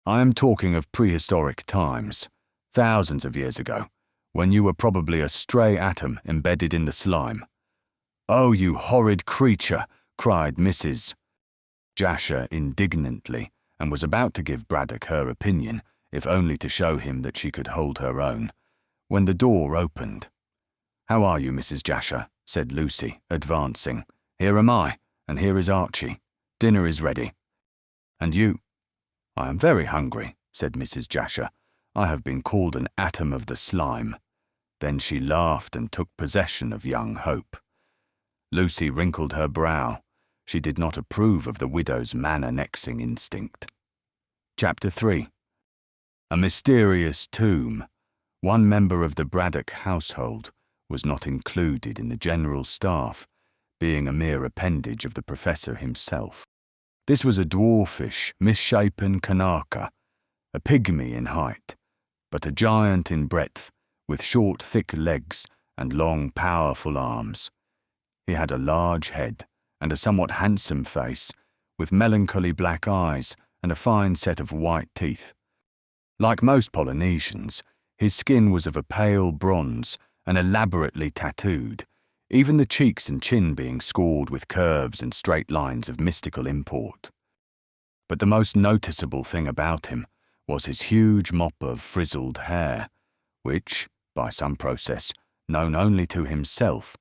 I am talking of prehistoric times, thousands of years ago, when you were probably a stray atom embedded in the slime. Oh, you horrid creature, cried Mrs. Jasher indignantly, and was about to give Braddock her opinion, if only to show him that she could hold her own, when the door opened. How are you, Mrs. Jasher? Said Lucy, advancing. Here am I, and here is Archie. Dinner is ready. And you? I am very hungry, said Mrs. Jasher. I have been called an atom of the slime." Then she laughed and took possession of young Hope. Lucy wrinkled her brow. She did not approve of the widow's man-annexing instinct. Chapter 3. A mysterious tomb. One member of the Braddock household was not included in the general staff, being a mere appendage of the professor himself. This was a dwarfish, misshapen Kanaka, a pygmy in height, but a giant in breadth, with short, thick legs and long, powerful arms. He had a large head and a somewhat handsome face, with melancholy black eyes and a fine set of white teeth. Like most Polynesians, his skin was of a pale bronze and elaborately tattooed, even the cheeks and chin being scored with curves and straight lines of mystical import. But the most noticeable thing about him was his huge mop of frizzled hair, which, by some process known only to himself,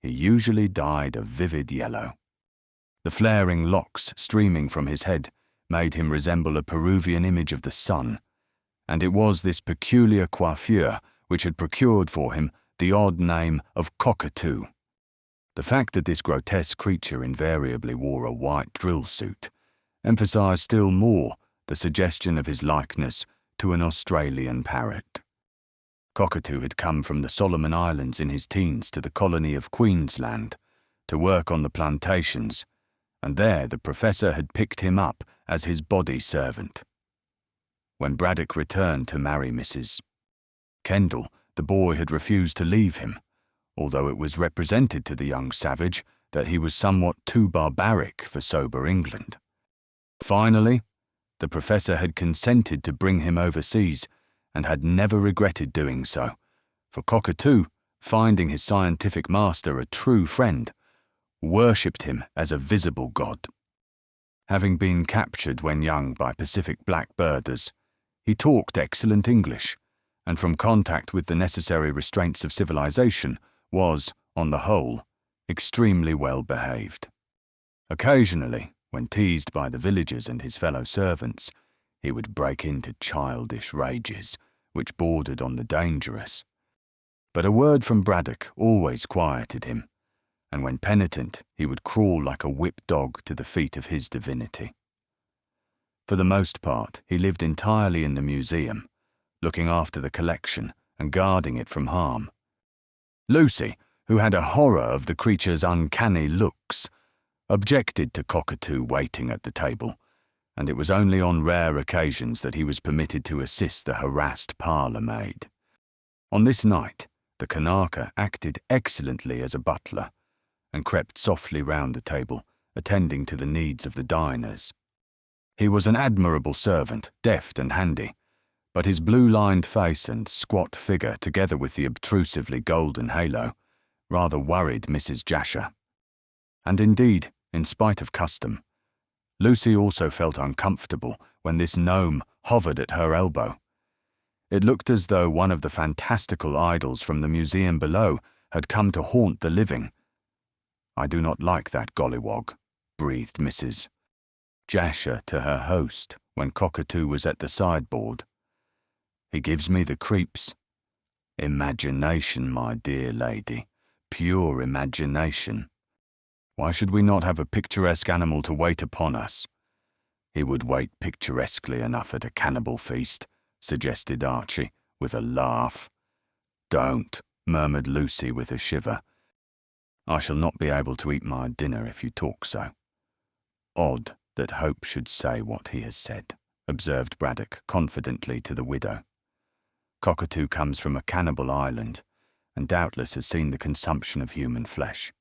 he usually dyed a vivid yellow. The flaring locks streaming from his head made him resemble a Peruvian image of the sun, and it was this peculiar coiffure which had procured for him the odd name of Cockatoo. The fact that this grotesque creature invariably wore a white drill suit emphasized still more the suggestion of his likeness to an Australian parrot. Cockatoo had come from the Solomon Islands in his teens to the colony of Queensland to work on the plantations, and there the professor had picked him up as his body servant. When Braddock returned to marry Mrs. Kendall, the boy had refused to leave him, although it was represented to the young savage that he was somewhat too barbaric for sober England. Finally, the professor had consented to bring him overseas and had never regretted doing so, for Cockatoo, finding his scientific master a true friend, worshipped him as a visible god. Having been captured when young by Pacific blackbirders, he talked excellent English, and from contact with the necessary restraints of civilization was, on the whole, extremely well behaved. Occasionally, when teased by the villagers and his fellow servants, he would break into childish rages, which bordered on the dangerous. But a word from Braddock always quieted him, and when penitent, he would crawl like a whipped dog to the feet of his divinity. For the most part, he lived entirely in the museum, looking after the collection and guarding it from harm. Lucy, who had a horror of the creature's uncanny looks, objected to Cockatoo waiting at the table, and it was only on rare occasions that he was permitted to assist the harassed parlour-maid. On this night, the Kanaka acted excellently as a butler, and crept softly round the table, attending to the needs of the diners. He was an admirable servant, deft and handy, but his blue-lined face and squat figure, together with the obtrusively golden halo, rather worried Mrs. Jasher. And indeed, in spite of custom, Lucy also felt uncomfortable when this gnome hovered at her elbow. It looked as though one of the fantastical idols from the museum below had come to haunt the living. "I do not like that gollywog," breathed Mrs. Jasher to her host when Cockatoo was at the sideboard. "He gives me the creeps." "Imagination, my dear lady, pure imagination. Why should we not have a picturesque animal to wait upon us?" "He would wait picturesquely enough at a cannibal feast," suggested Archie, with a laugh. "Don't," murmured Lucy with a shiver. "I shall not be able to eat my dinner if you talk so." "Odd that Hope should say what he has said," observed Braddock confidently to the widow. "Cockatoo comes from a cannibal island, and doubtless has seen the consumption of human flesh.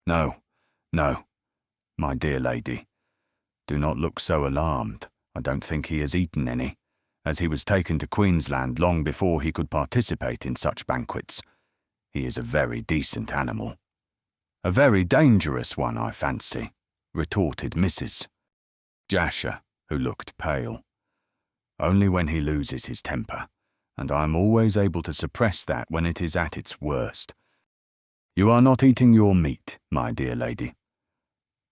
No, no, my dear lady, do not look so alarmed. I don't think he has eaten any, as he was taken to Queensland long before he could participate in such banquets. He is a very decent animal." "A very dangerous one, I fancy," retorted Mrs. Jasher, who looked pale. "Only when he loses his temper, and I am always able to suppress that when it is at its worst. You are not eating your meat, my dear lady.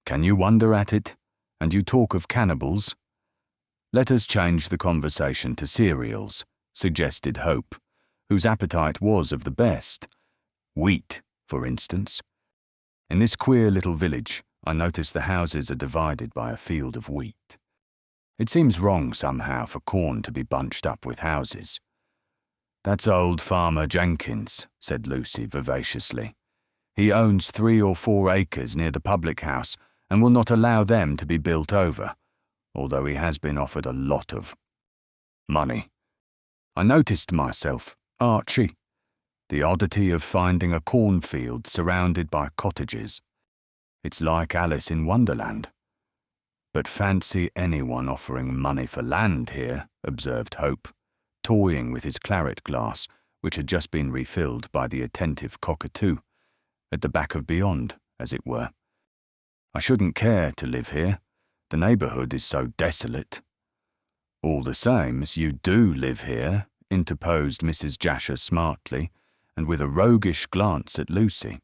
Can you wonder at it? And you talk of cannibals?" Let us change the conversation to cereals, suggested Hope, whose appetite was of the best. Wheat, for instance. In this queer little village, I notice the houses are divided by a field of wheat. It seems wrong somehow for corn to be bunched up with houses. That's old Farmer Jenkins, said Lucy vivaciously. He owns 3 or 4 acres near the public house and will not allow them to be built over, although he has been offered a lot of money. I noticed myself, Archie, the oddity of finding a cornfield surrounded by cottages. It's like Alice in Wonderland. But fancy anyone offering money for land here, observed Hope, toying with his claret glass, which had just been refilled by the attentive cockatoo, at the back of beyond, as it were. I shouldn't care to live here. The neighbourhood is so desolate. All the same, you do live here, interposed Mrs. Jasher smartly, and with a roguish glance at Lucy.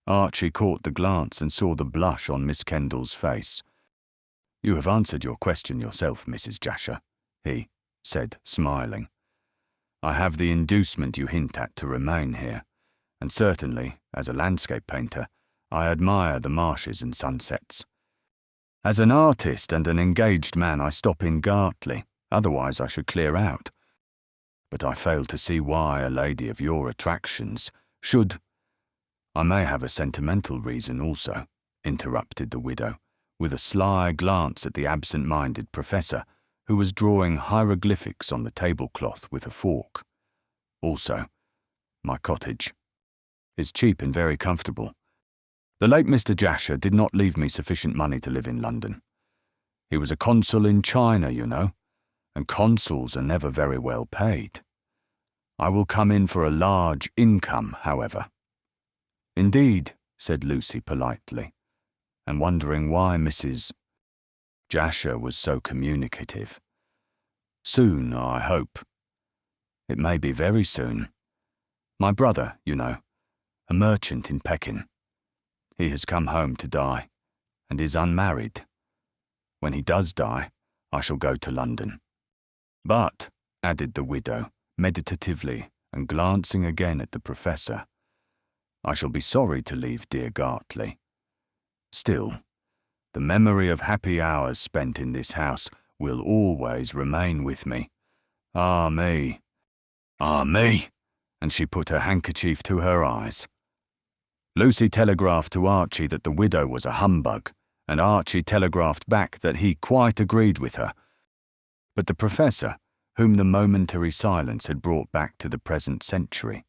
Archie caught the glance and saw the blush on Miss Kendall's face. You have answered your question yourself, Mrs. Jasher, he said, smiling. I have the inducement you hint at to remain here, and certainly, as a landscape painter, I admire the marshes and sunsets. As an artist and an engaged man, I stop in Gartley, otherwise I should clear out. But I fail to see why a lady of your attractions should— I may have a sentimental reason also, interrupted the widow, with a sly glance at the absent-minded professor, who was drawing hieroglyphics on the tablecloth with a fork. Also, my cottage is cheap and very comfortable. The late Mr. Jasher did not leave me sufficient money to live in London. He was a consul in China, you know, and consuls are never very well paid. I will come in for a large income, however. Indeed, said Lucy politely, and wondering why Mrs. Jasher was so communicative. Soon, I hope. It may be very soon. My brother, you know, a merchant in Pekin. He has come home to die, and is unmarried. When he does die, I shall go to London. But, added the widow, meditatively, and glancing again at the professor, I shall be sorry to leave dear Gartley. Still, the memory of happy hours spent in this house will always remain with me. Ah me! Ah me! And she put her handkerchief to her eyes. Lucy telegraphed to Archie that the widow was a humbug, and Archie telegraphed back that he quite agreed with her. But the professor, whom the momentary silence had brought back to the present century,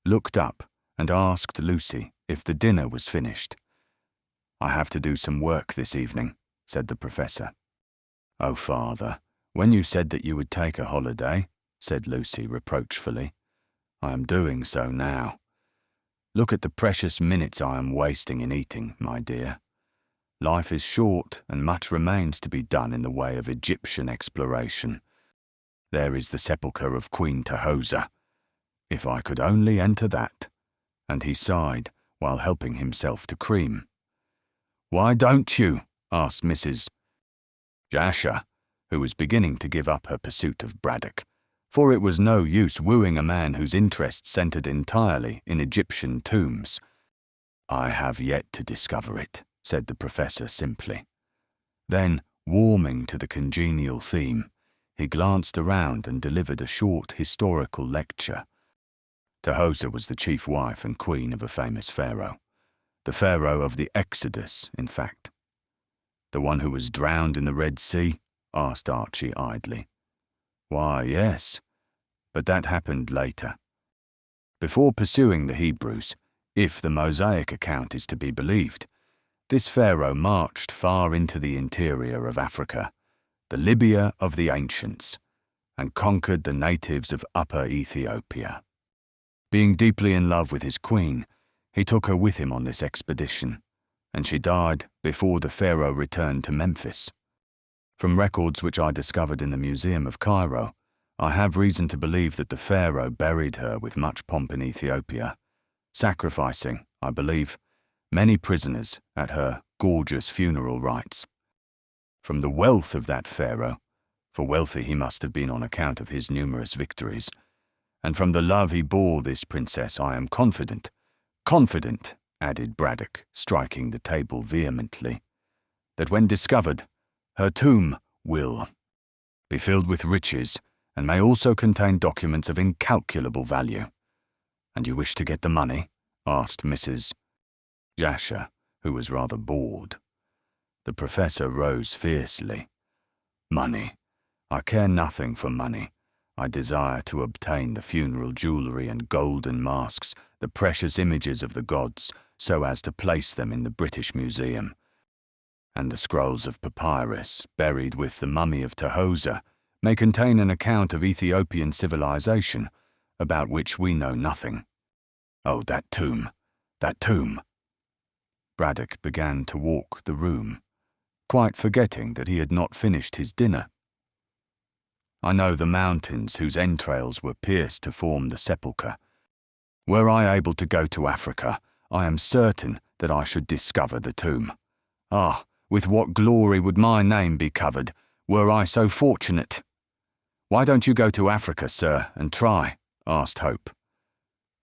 looked up and asked Lucy if the dinner was finished. I have to do some work this evening, said the professor. Oh, father, when you said that you would take a holiday, said Lucy reproachfully, I am doing so now. Look at the precious minutes I am wasting in eating, my dear. Life is short, and much remains to be done in the way of Egyptian exploration. There is the sepulchre of Queen Tahoser. If I could only enter that. And he sighed, while helping himself to cream. Why don't you? Asked Mrs. Jasher, who was beginning to give up her pursuit of Braddock, for it was no use wooing a man whose interests centred entirely in Egyptian tombs. I have yet to discover it, said the professor simply. Then, warming to the congenial theme, he glanced around and delivered a short historical lecture. Tahoser was the chief wife and queen of a famous pharaoh. The pharaoh of the Exodus, in fact. The one who was drowned in the Red Sea? Asked Archie idly. Why, yes, but that happened later. Before pursuing the Hebrews, if the Mosaic account is to be believed, this pharaoh marched far into the interior of Africa, the Libya of the ancients, and conquered the natives of Upper Ethiopia. Being deeply in love with his queen, he took her with him on this expedition, and she died before the pharaoh returned to Memphis. From records which I discovered in the Museum of Cairo, I have reason to believe that the pharaoh buried her with much pomp in Ethiopia, sacrificing, I believe, many prisoners at her gorgeous funeral rites. from the wealth of that pharaoh, for wealthy he must have been on account of his numerous victories, and from the love he bore this princess, I am confident, added Braddock, striking the table vehemently, that when discovered, her tomb will be filled with riches and may also contain documents of incalculable value. And you wish to get the money? Asked Mrs. Jasher, who was rather bored. The professor rose fiercely. Money. I care nothing for money. I desire to obtain the funeral jewellery and golden masks, the precious images of the gods, so as to place them in the British Museum. And the scrolls of papyrus, buried with the mummy of Tahoser, may contain an account of Ethiopian civilization, about which we know nothing. Oh, that tomb! That tomb! Braddock began to walk the room, quite forgetting that he had not finished his dinner. I know the mountains whose entrails were pierced to form the sepulchre. Were I able to go to Africa, I am certain that I should discover the tomb. Ah, with what glory would my name be covered, were I so fortunate! Why don't you go to Africa, sir, and try? Asked Hope.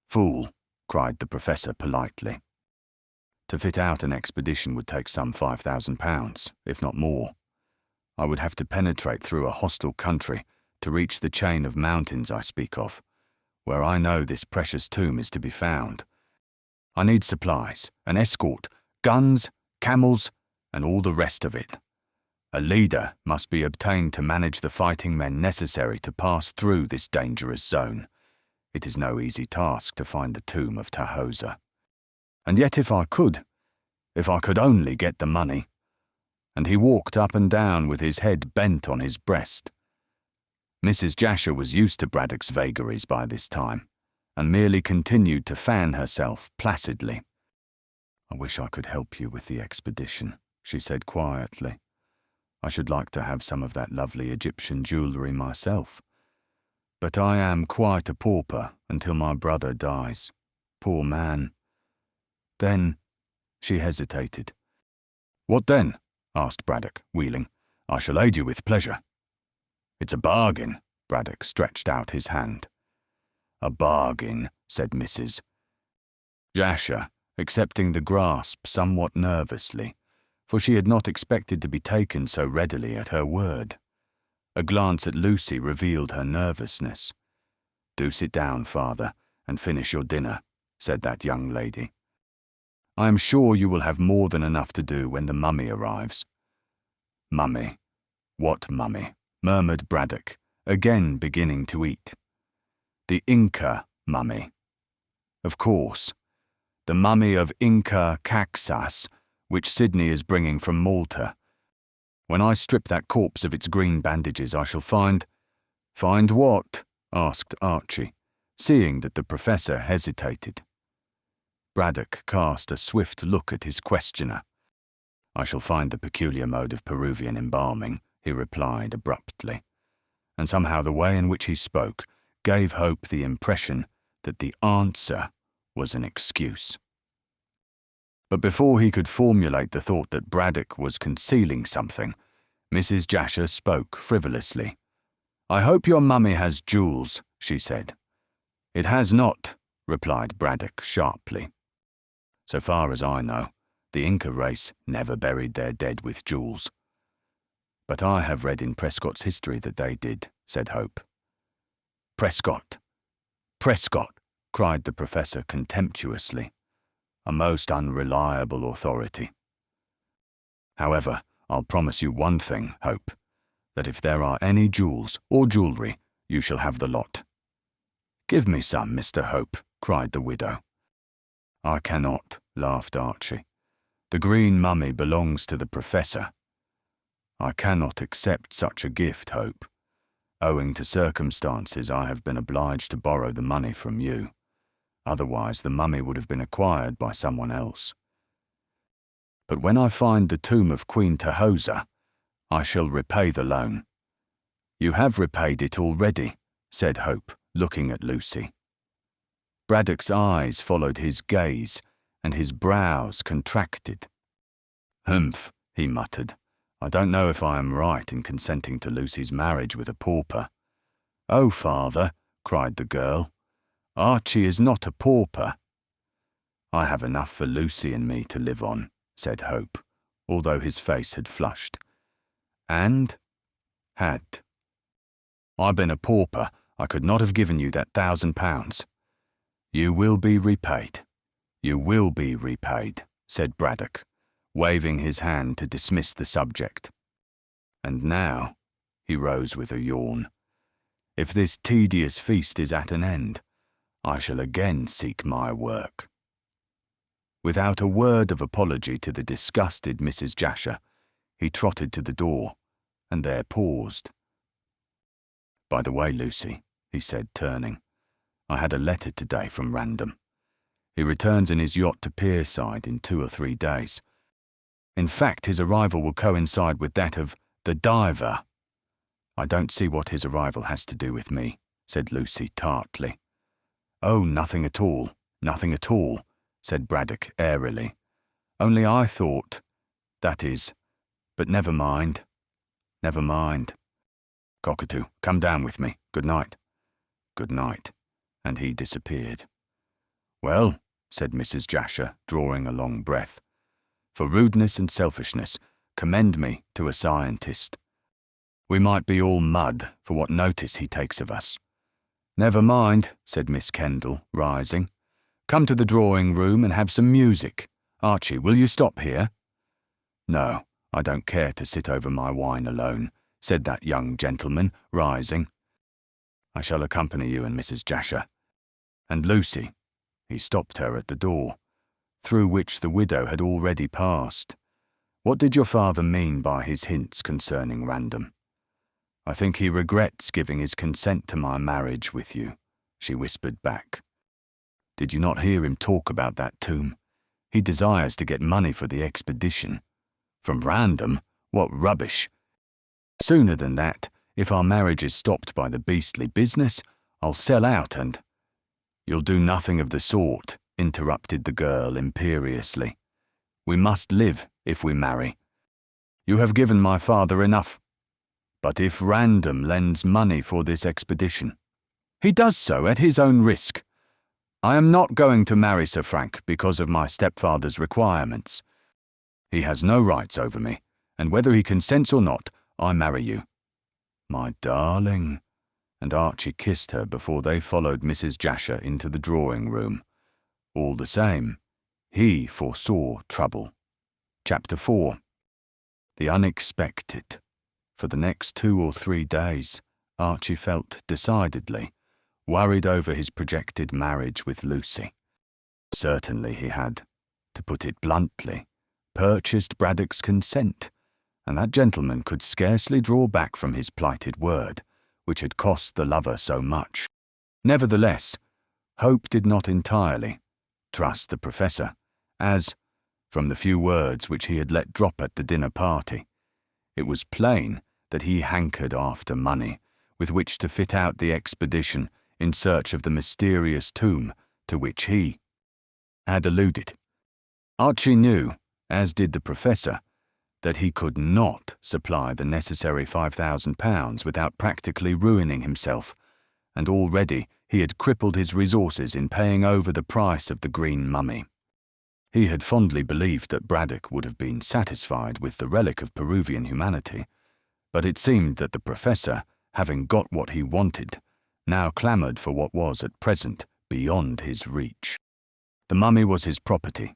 Fool, cried the professor politely. To fit out an expedition would take some £5,000, if not more. I would have to penetrate through a hostile country to reach the chain of mountains I speak of, where I know this precious tomb is to be found. I need supplies, an escort, guns, camels, and all the rest of it. A leader must be obtained to manage the fighting men necessary to pass through this dangerous zone. It is no easy task to find the tomb of Tahoser. And yet if I could only get the money. And he walked up and down with his head bent on his breast. Mrs. Jasher was used to Braddock's vagaries by this time, and merely continued to fan herself placidly. I wish I could help you with the expedition, she said quietly. I should like to have some of that lovely Egyptian jewellery myself. But I am quite a pauper until my brother dies. Poor man. Then, she hesitated. What then? Asked Braddock, wheeling. I shall aid you with pleasure. It's a bargain. Braddock stretched out his hand. A bargain, said Mrs. Jasher, accepting the grasp somewhat nervously, for she had not expected to be taken so readily at her word. A glance at Lucy revealed her nervousness. Do sit down, father, and finish your dinner, said that young lady. I am sure you will have more than enough to do when the mummy arrives. Mummy? What mummy? Murmured Braddock, again beginning to eat. The Inca mummy. Of course. The mummy of Inca Caxas, which Sydney is bringing from Malta. When I strip that corpse of its green bandages, I shall find— Find what? Asked Archie, seeing that the professor hesitated. Braddock cast a swift look at his questioner. I shall find the peculiar mode of Peruvian embalming, he replied abruptly, and somehow the way in which he spoke gave Hope the impression that the answer was an excuse. But before he could formulate the thought that Braddock was concealing something, Mrs. Jasher spoke frivolously. I hope your mummy has jewels, she said. It has not, replied Braddock sharply. So far as I know, the Inca race never buried their dead with jewels. But I have read in Prescott's history that they did, said Hope. Prescott! Prescott! Cried the professor contemptuously. A most unreliable authority. However, I'll promise you one thing, Hope, that if there are any jewels or jewellery, you shall have the lot. Give me some, Mr. Hope, cried the widow. I cannot, laughed Archie. The green mummy belongs to the professor. I cannot accept such a gift, Hope. Owing to circumstances, I have been obliged to borrow the money from you. Otherwise, the mummy would have been acquired by someone else. But when I find the tomb of Queen Tahoser, I shall repay the loan. You have repaid it already, said Hope, looking at Lucy. Braddock's eyes followed his gaze, and his brows contracted. Humph, he muttered. I don't know if I am right in consenting to Lucy's marriage with a pauper." "Oh, father," cried the girl, "Archie is not a pauper." "I have enough for Lucy and me to live on," said Hope, although his face had flushed. "And?" "Had. I been a pauper, I could not have given you that £1,000. "You will be repaid. You will be repaid," said Braddock, waving his hand to dismiss the subject. "And now," he rose with a yawn, "if this tedious feast is at an end, I shall again seek my work." Without a word of apology to the disgusted Mrs. Jasher, he trotted to the door, and there paused. "By the way, Lucy," he said, turning, "I had a letter today from Random. He returns in his yacht to Pierside in 2 or 3 days. In fact, his arrival will coincide with that of the diver." "I don't see what his arrival has to do with me," said Lucy tartly. "Oh, nothing at all, nothing at all," said Braddock airily. "Only I thought, that is, but never mind, never mind. Cockatoo, come down with me. Good night." "Good night," and he disappeared. "Well," said Mrs. Jasher, drawing a long breath, "for rudeness and selfishness, commend me to a scientist. We might be all mud for what notice he takes of us." "Never mind," said Miss Kendall, rising. "Come to the drawing-room and have some music. Archie, will you stop here?" "No, I don't care to sit over my wine alone," said that young gentleman, rising. "I shall accompany you and Mrs. Jasher. And Lucy," he stopped her at the door, through which the widow had already passed. "What did your father mean by his hints concerning Random?" "I think he regrets giving his consent to my marriage with you," she whispered back. "Did you not hear him talk about that tomb? He desires to get money for the expedition. From Random? What rubbish! Sooner than that, if our marriage is stopped by the beastly business, I'll sell out and—" "You'll do nothing of the sort," interrupted the girl imperiously. "We must live if we marry. You have given my father enough. But if Random lends money for this expedition, he does so at his own risk. I am not going to marry Sir Frank because of my stepfather's requirements. He has no rights over me, and whether he consents or not, I marry you." "My darling," and Archie kissed her before they followed Mrs. Jasher into the drawing-room. All the same, he foresaw trouble. Chapter 4. The unexpected. For the next 2 or 3 days, Archie felt decidedly worried over his projected marriage with Lucy. Certainly he had, to put it bluntly, purchased Braddock's consent, and that gentleman could scarcely draw back from his plighted word, which had cost the lover so much. Nevertheless, Hope did not entirely trust the professor, as, from the few words which he had let drop at the dinner party, it was plain that he hankered after money with which to fit out the expedition in search of the mysterious tomb to which he had alluded. Archie knew, as did the professor, that he could not supply the necessary £5,000 without practically ruining himself, and already he had crippled his resources in paying over the price of the green mummy. He had fondly believed that Braddock would have been satisfied with the relic of Peruvian humanity, but it seemed that the professor, having got what he wanted, now clamoured for what was at present beyond his reach. The mummy was his property,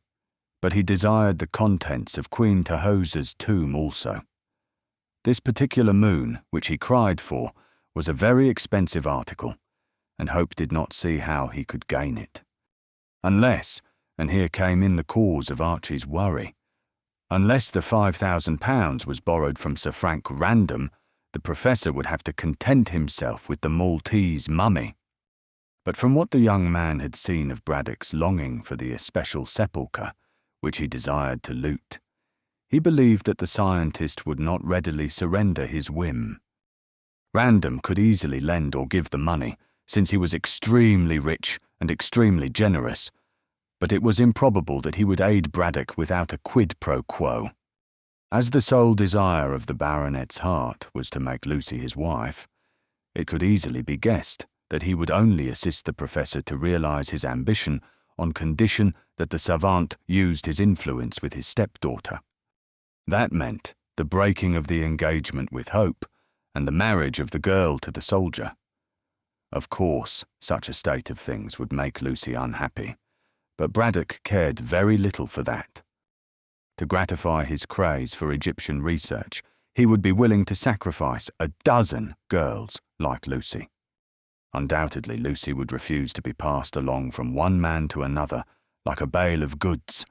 but he desired the contents of Queen Tahosa's tomb also. This particular moon, which he cried for, was a very expensive article, and Hope did not see how he could gain it. Unless, and here came in the cause of Archie's worry, unless the £5,000 was borrowed from Sir Frank Random, the professor would have to content himself with the Maltese mummy. But from what the young man had seen of Braddock's longing for the especial sepulchre, which he desired to loot, he believed that the scientist would not readily surrender his whim. Random could easily lend or give the money, since he was extremely rich and extremely generous, but it was improbable that he would aid Braddock without a quid pro quo. As the sole desire of the baronet's heart was to make Lucy his wife, it could easily be guessed that he would only assist the professor to realise his ambition on condition that the savant used his influence with his stepdaughter. That meant the breaking of the engagement with Hope and the marriage of the girl to the soldier. Of course, such a state of things would make Lucy unhappy, but Braddock cared very little for that. To gratify his craze for Egyptian research, he would be willing to sacrifice a dozen girls like Lucy. Undoubtedly, Lucy would refuse to be passed along from one man to another like a bale of goods,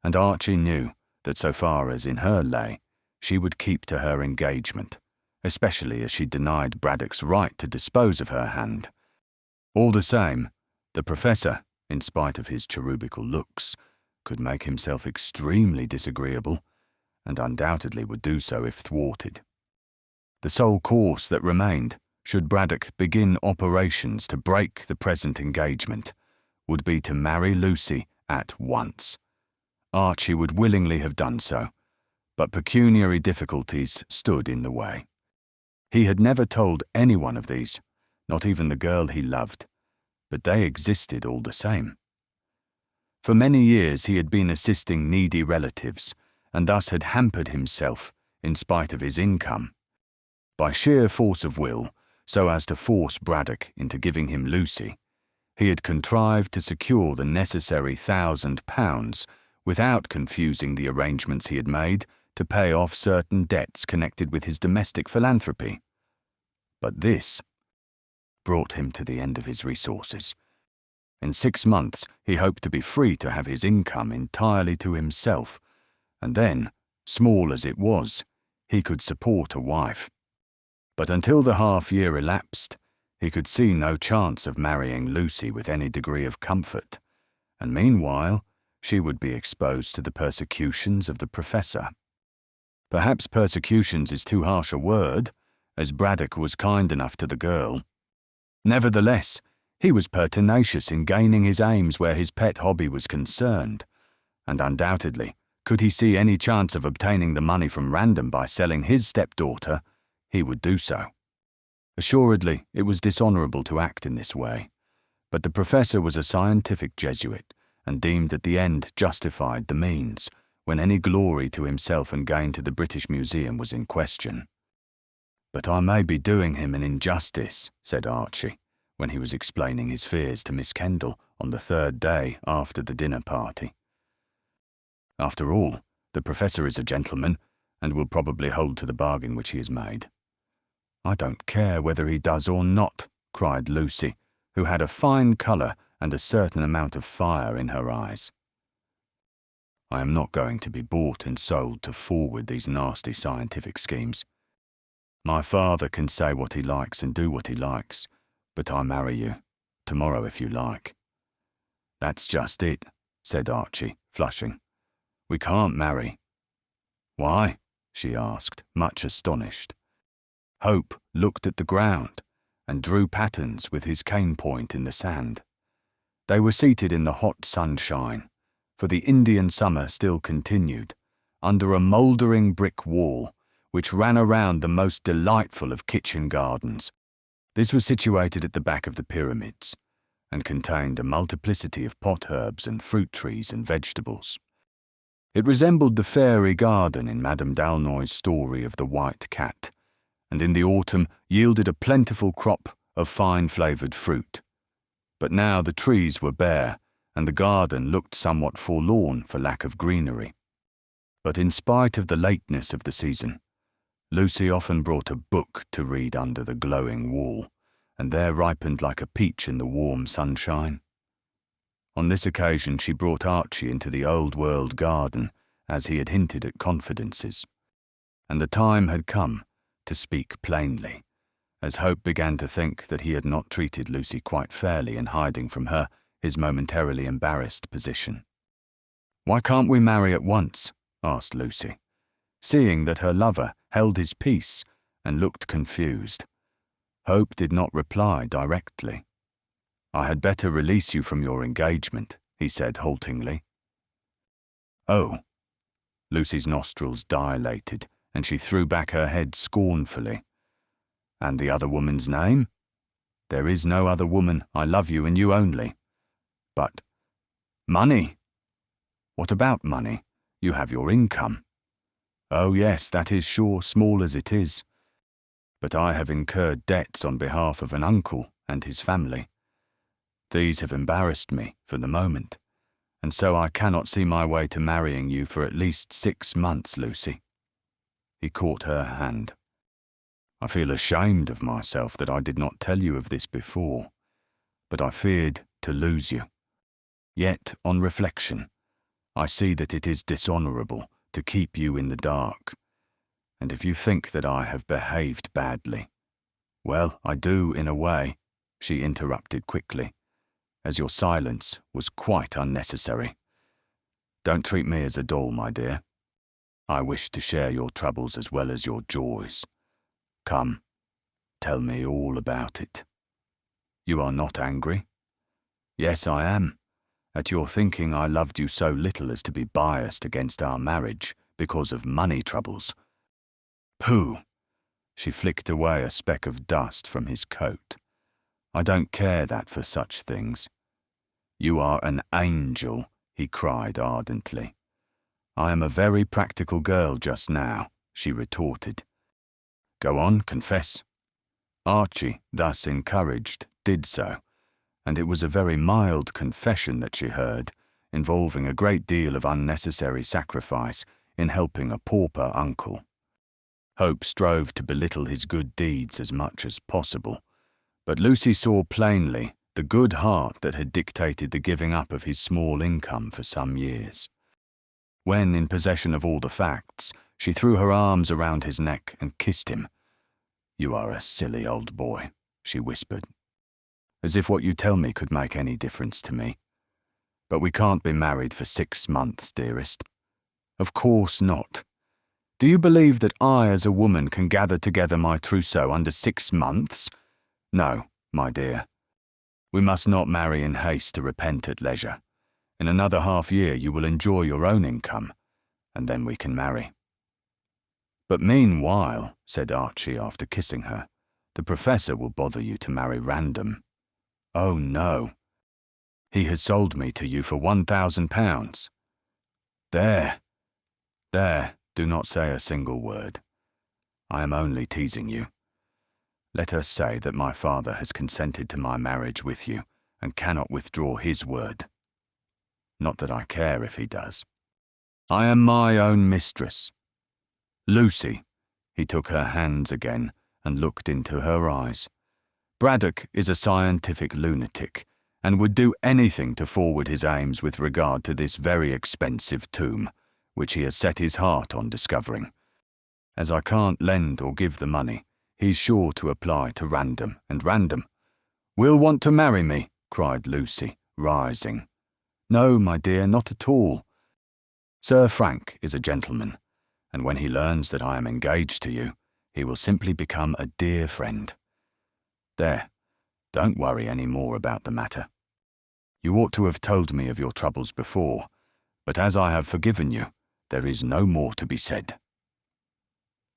and Archie knew that so far as in her lay, she would keep to her engagement, especially as she denied Braddock's right to dispose of her hand. All the same, the professor, in spite of his cherubical looks, could make himself extremely disagreeable, and undoubtedly would do so if thwarted. The sole course that remained, should Braddock begin operations to break the present engagement, would be to marry Lucy at once. Archie would willingly have done so, but pecuniary difficulties stood in the way. He had never told anyone of these, not even the girl he loved, but they existed all the same. For many years he had been assisting needy relatives, and thus had hampered himself in spite of his income. By sheer force of will, so as to force Braddock into giving him Lucy, he had contrived to secure the necessary £1,000 without confusing the arrangements he had made to pay off certain debts connected with his domestic philanthropy. But this brought him to the end of his resources. In 6 months, he hoped to be free to have his income entirely to himself, and then, small as it was, he could support a wife. But until the half-year elapsed, he could see no chance of marrying Lucy with any degree of comfort, and meanwhile she would be exposed to the persecutions of the professor. Perhaps persecutions is too harsh a word, as Braddock was kind enough to the girl. Nevertheless, he was pertinacious in gaining his aims where his pet hobby was concerned, and undoubtedly, could he see any chance of obtaining the money from random by selling his stepdaughter, he would do so. Assuredly, it was dishonourable to act in this way, but the professor was a scientific Jesuit and deemed that the end justified the means when any glory to himself and gain to the British Museum was in question. "But I may be doing him an injustice," said Archie, when he was explaining his fears to Miss Kendall on the 3rd day after the dinner party. "After all, the professor is a gentleman and will probably hold to the bargain which he has made." "I don't care whether he does or not," cried Lucy, who had a fine colour and a certain amount of fire in her eyes. "I am not going to be bought and sold to forward these nasty scientific schemes. My father can say what he likes and do what he likes, but I marry you, tomorrow if you like." "That's just it," said Archie, flushing. "We can't marry." "Why?" she asked, much astonished. Hope looked at the ground and drew patterns with his cane point in the sand. They were seated in the hot sunshine, for the Indian summer still continued, under a mouldering brick wall which ran around the most delightful of kitchen gardens. This was situated at the back of the pyramids, and contained a multiplicity of pot-herbs and fruit trees and vegetables. It resembled the fairy garden in Madame d'Aulnoy's story of the White Cat, and in the autumn yielded a plentiful crop of fine-flavoured fruit. But now the trees were bare, and the garden looked somewhat forlorn for lack of greenery. But in spite of the lateness of the season, Lucy often brought a book to read under the glowing wall, and there ripened like a peach in the warm sunshine. On this occasion she brought Archie into the old-world garden, as he had hinted at confidences, and the time had come to speak plainly, as Hope began to think that he had not treated Lucy quite fairly in hiding from her his momentarily embarrassed position. "Why can't we marry at once?" asked Lucy, seeing that her lover held his peace and looked confused. Hope did not reply directly. "I had better release you from your engagement," he said haltingly. "Oh, Lucy's nostrils dilated, and she threw back her head scornfully. And the other woman's name? There is no other woman. I love you and you only. But money? What about money? You have your income. Oh yes, that is sure, small as it is. But I have incurred debts on behalf of an uncle and his family. These have embarrassed me for the moment, and so I cannot see my way to marrying you for at least 6 months, Lucy. He caught her hand. I feel ashamed of myself that I did not tell you of this before, but I feared to lose you. Yet, on reflection, I see that it is dishonourable to keep you in the dark, and if you think that I have behaved badly, well, I do in a way, she interrupted quickly, as your silence was quite unnecessary. Don't treat me as a doll, my dear. I wish to share your troubles as well as your joys. Come, tell me all about it. You are not angry? Yes, I am, at your thinking I loved you so little as to be biased against our marriage because of money troubles. Pooh! She flicked away a speck of dust from his coat. I don't care that for such things. You are an angel, he cried ardently. I am a very practical girl just now, she retorted. Go on, confess. Archie, thus encouraged, did so, and it was a very mild confession that she heard, involving a great deal of unnecessary sacrifice in helping a pauper uncle. Hope strove to belittle his good deeds as much as possible, but Lucy saw plainly the good heart that had dictated the giving up of his small income for some years. When in possession of all the facts, she threw her arms around his neck and kissed him. You are a silly old boy, she whispered, as if what you tell me could make any difference to me. But we can't be married for 6 months, dearest. Of course not. Do you believe that I, as a woman, can gather together my trousseau under 6 months? No, my dear. We must not marry in haste to repent at leisure. In another half-year you will enjoy your own income, and then we can marry. But meanwhile, said Archie after kissing her, the professor will bother you to marry random. Oh no. He has sold me to you for £1,000. There. Do not say a single word. I am only teasing you. Let us say that my father has consented to my marriage with you and cannot withdraw his word. Not that I care if he does. I am my own mistress. Lucy, he took her hands again and looked into her eyes. Braddock is a scientific lunatic and would do anything to forward his aims with regard to this very expensive tomb, which he has set his heart on discovering. As I can't lend or give the money, he's sure to apply to random, and random will want to marry me, cried Lucy, rising. No, my dear, not at all. Sir Frank is a gentleman, and when he learns that I am engaged to you, he will simply become a dear friend. There, don't worry any more about the matter. You ought to have told me of your troubles before, but as I have forgiven you, there is no more to be said.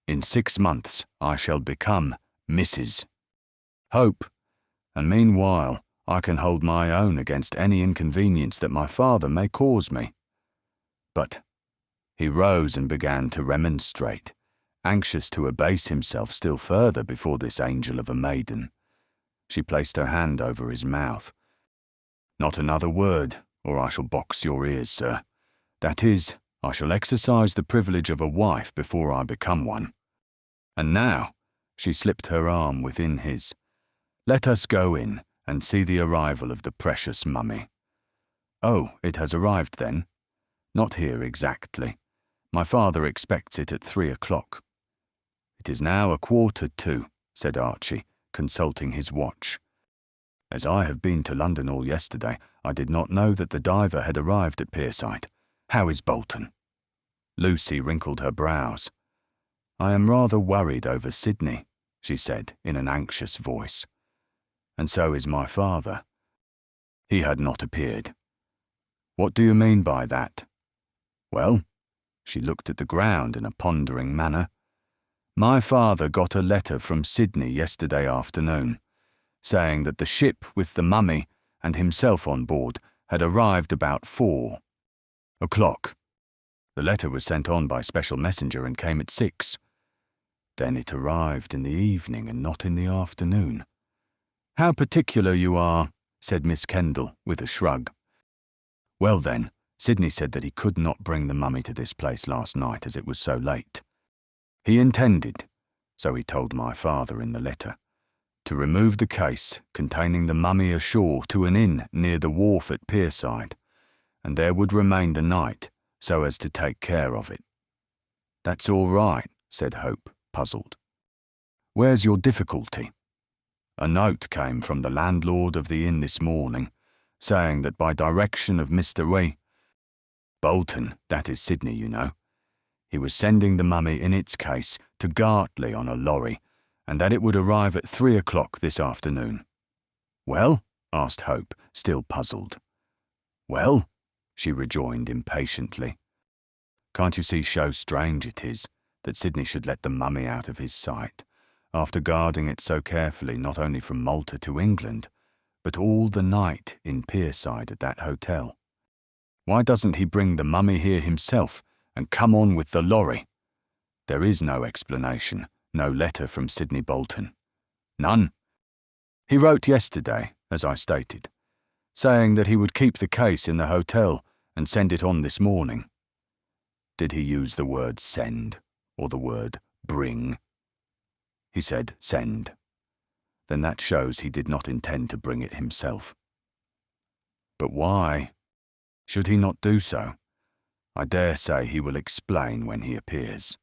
In 6 months I shall become Mrs. Hope, and meanwhile I can hold my own against any inconvenience that my father may cause me. But he rose and began to remonstrate, anxious to abase himself still further before this angel of a maiden. She placed her hand over his mouth. Not another word, or I shall box your ears, sir. That is, I shall exercise the privilege of a wife before I become one. And now, she slipped her arm within his. Let us go in and see the arrival of the precious mummy. Oh, it has arrived then? Not here exactly. My father expects it at 3 o'clock. It is now 1:45, said Archie, consulting his watch. As I have been to London all yesterday, I did not know that the diver had arrived at Pierside. How is Bolton? Lucy wrinkled her brows. I am rather worried over Sydney, she said in an anxious voice. And so is my father. He had not appeared. What do you mean by that? Well, She looked at the ground in a pondering manner. My father got a letter from Sydney yesterday afternoon, saying that the ship with the mummy and himself on board had arrived about 4 o'clock. The letter was sent on by special messenger and came at 6. Then it arrived in the evening and not in the afternoon. How particular you are, said Miss Kendall with a shrug. Well then, Sydney said that he could not bring the mummy to this place last night as it was so late. He intended, so he told my father in the letter, to remove the case containing the mummy ashore to an inn near the wharf at Pierside, and there would remain the night so as to take care of it. That's all right, said Hope, puzzled. Where's your difficulty? A note came from the landlord of the inn this morning, saying that by direction of Mr. Bolton, that is Sydney, you know, he was sending the mummy in its case to Gartley on a lorry, and that it would arrive at 3 o'clock this afternoon. Well? Asked Hope, still puzzled. Well? She rejoined impatiently. Can't you see how strange it is that Sydney should let the mummy out of his sight, after guarding it so carefully not only from Malta to England, but all the night in Pierside at that hotel? Why doesn't he bring the mummy here himself and come on with the lorry? There is no explanation, no letter from Sydney Bolton. None. He wrote yesterday, as I stated, saying that he would keep the case in the hotel and send it on this morning. Did he use the word send or the word bring? He said send. Then that shows he did not intend to bring it himself. But why? Should he not do so? I dare say he will explain when he appears.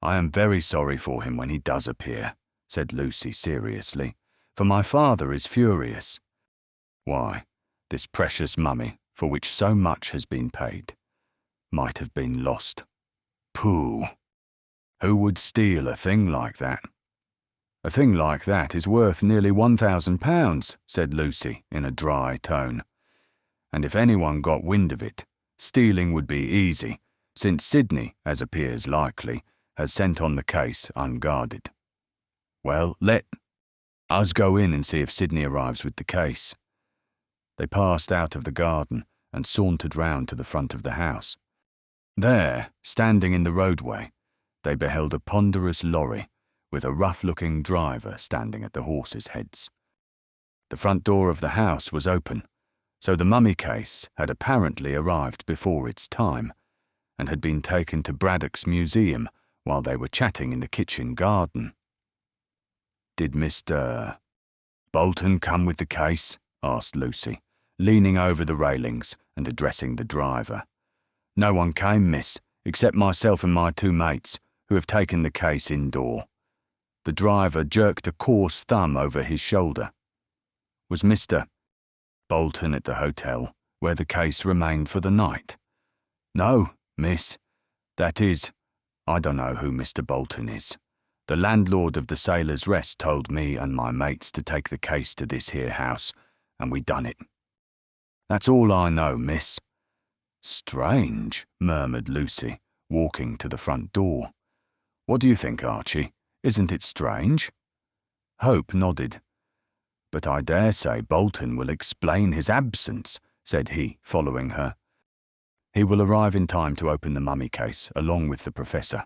I am very sorry for him when he does appear, said Lucy seriously, for my father is furious. Why, this precious mummy, for which so much has been paid, might have been lost. Pooh! Who would steal a thing like that? A thing like that is worth nearly £1,000, said Lucy in a dry tone. And if anyone got wind of it, stealing would be easy, since Sydney, as appears likely, has sent on the case unguarded. Well, let us go in and see if Sydney arrives with the case. They passed out of the garden and sauntered round to the front of the house. There, standing in the roadway, they beheld a ponderous lorry with a rough-looking driver standing at the horses' heads. The front door of the house was open, so the mummy case had apparently arrived before its time and had been taken to Braddock's museum while they were chatting in the kitchen garden. Did Mr. Bolton come with the case? Asked Lucy, leaning over the railings and addressing the driver. No one came, miss, except myself and my 2 mates, who have taken the case indoor. The driver jerked a coarse thumb over his shoulder. Was Mr. Bolton at the hotel, where the case remained for the night? No, miss. That is, I don't know who Mr. Bolton is. The landlord of the Sailor's Rest told me and my mates to take the case to this here house, and we done it. That's all I know, miss. Strange, murmured Lucy, walking to the front door. What do you think, Archie? Isn't it strange? Hope nodded. But I dare say Bolton will explain his absence, said he, following her. He will arrive in time to open the mummy case, along with the professor.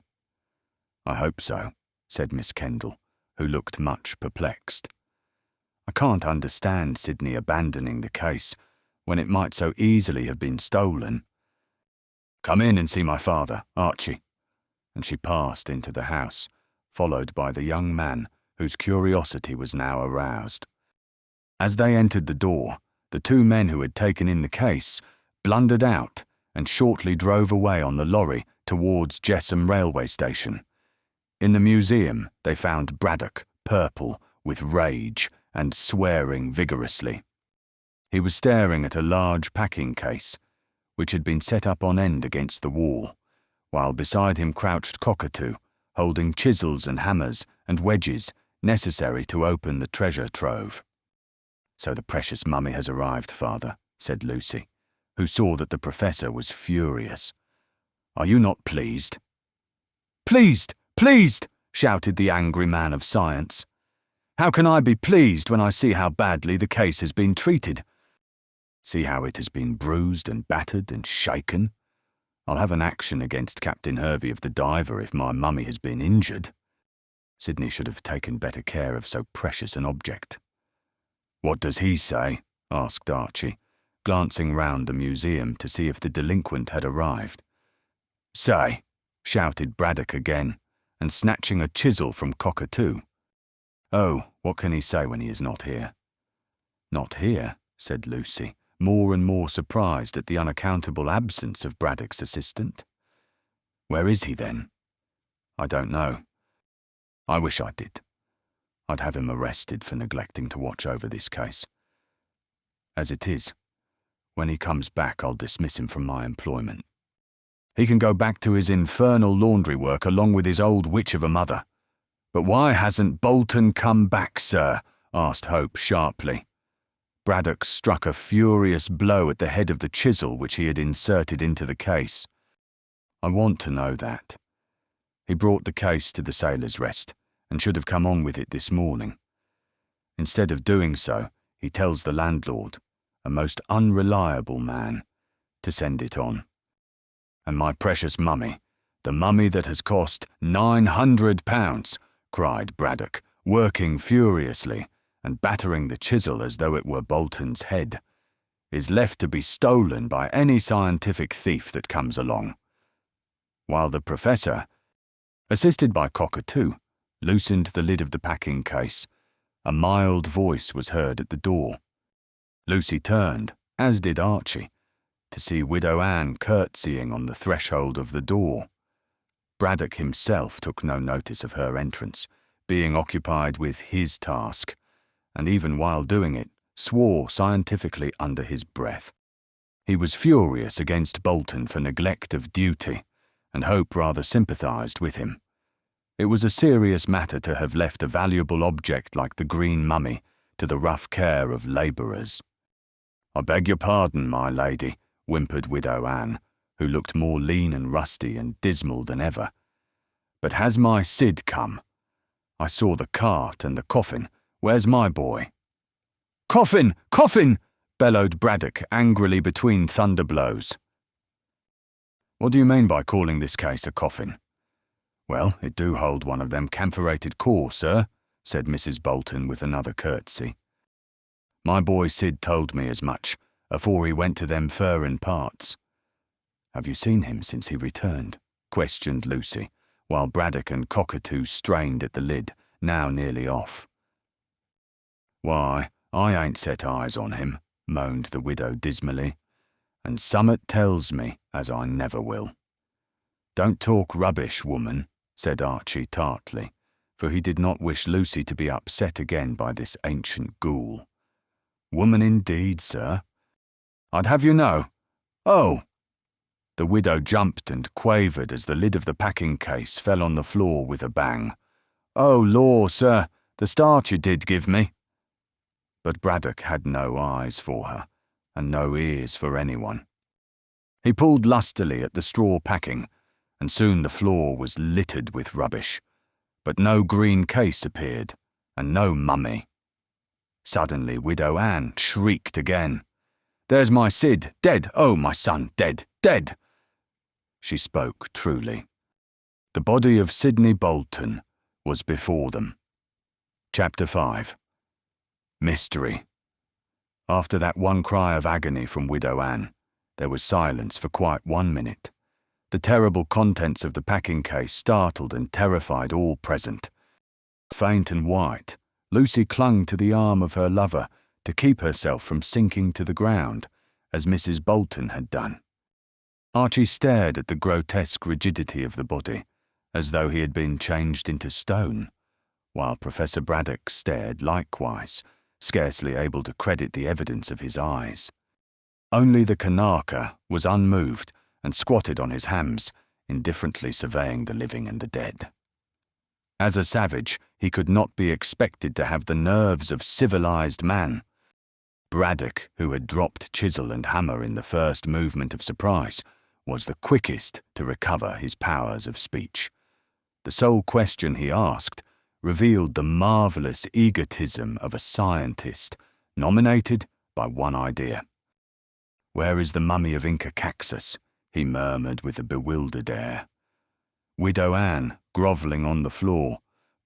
I hope so, said Miss Kendall, who looked much perplexed. I can't understand Sydney abandoning the case when it might so easily have been stolen. Come in and see my father, Archie. And she passed into the house, followed by the young man whose curiosity was now aroused. As they entered the door, the 2 men who had taken in the case blundered out and shortly drove away on the lorry towards Jessam railway station. In the museum, they found Braddock, purple with rage and swearing vigorously. He was staring at a large packing case, which had been set up on end against the wall, while beside him crouched Cockatoo, holding chisels and hammers and wedges necessary to open the treasure trove. So the precious mummy has arrived, father, said Lucy, who saw that the professor was furious. Are you not pleased?" "Pleased! Pleased!" shouted the angry man of science. "How can I be pleased when I see how badly the case has been treated? See how it has been bruised and battered and shaken? I'll have an action against Captain Hervey of the Diver if my mummy has been injured. Sidney should have taken better care of so precious an object." "What does he say?" asked Archie, glancing round the museum to see if the delinquent had arrived. "Say," shouted Braddock again, and snatching a chisel from Cockatoo. "Oh, what can he say when he is not here?" "Not here?" said Lucy, more and more surprised at the unaccountable absence of Braddock's assistant. "Where is he then?" "I don't know. I wish I did. I'd have him arrested for neglecting to watch over this case. As it is, when he comes back, I'll dismiss him from my employment. He can go back to his infernal laundry work along with his old witch of a mother." "But why hasn't Bolton come back, sir?" asked Hope sharply. Braddock struck a furious blow at the head of the chisel which he had inserted into the case. "I want to know that. He brought the case to the Sailors' Rest and should have come on with it this morning. Instead of doing so, he tells the landlord, a most unreliable man, to send it on. And my precious mummy, the mummy that has cost £900, cried Braddock, working furiously and battering the chisel as though it were Bolton's head, is left to be stolen by any scientific thief that comes along. While the Professor, assisted by Cockatoo, loosened the lid of the packing case, a mild voice was heard at the door. Lucy turned, as did Archie, to see Widow Anne curtsying on the threshold of the door. Braddock himself took no notice of her entrance, being occupied with his task, and even while doing it, swore scientifically under his breath. He was furious against Bolton for neglect of duty, and Hope rather sympathised with him. It was a serious matter to have left a valuable object like the green mummy to the rough care of labourers. "I beg your pardon, my lady," whimpered Widow Anne, who looked more lean and rusty and dismal than ever. "But has my Sid come? I saw the cart and the coffin. Where's my boy?" "Coffin! Coffin!" bellowed Braddock angrily between thunder blows. "What do you mean by calling this case a coffin?" "Well, it do hold one of them camphorated core, sir," said Mrs. Bolton with another curtsy. "My boy Sid told me as much, afore he went to them furrin parts." "Have you seen him since he returned?" questioned Lucy, while Braddock and Cockatoo strained at the lid, now nearly off. "Why, I ain't set eyes on him," moaned the widow dismally, "and summat tells me as I never will." "Don't talk rubbish, woman," said Archie tartly, for he did not wish Lucy to be upset again by this ancient ghoul. "Woman indeed, sir. I'd have you know. Oh!" The widow jumped and quavered as the lid of the packing case fell on the floor with a bang. "Oh, law, sir, the start you did give me." But Braddock had no eyes for her, and no ears for anyone. He pulled lustily at the straw packing, and soon the floor was littered with rubbish, but no green case appeared, and no mummy. Suddenly Widow Anne shrieked again. "There's my Sid, dead! Oh, my son, dead, dead!" She spoke truly. The body of Sidney Bolton was before them. Chapter 5. Mystery. After that one cry of agony from Widow Anne, there was silence for quite 1 minute. The terrible contents of the packing case startled and terrified all present. Faint and white, Lucy clung to the arm of her lover to keep herself from sinking to the ground, as Mrs. Bolton had done. Archie stared at the grotesque rigidity of the body, as though he had been changed into stone, while Professor Braddock stared likewise, scarcely able to credit the evidence of his eyes. Only the Kanaka was unmoved and squatted on his hams, indifferently surveying the living and the dead. As a savage, he could not be expected to have the nerves of civilized man. Braddock, who had dropped chisel and hammer in the first movement of surprise, was the quickest to recover his powers of speech. The sole question he asked revealed the marvellous egotism of a scientist nominated by one idea. "Where is the mummy of Inca Caxus?" he murmured with a bewildered air. Widow Anne, grovelling on the floor,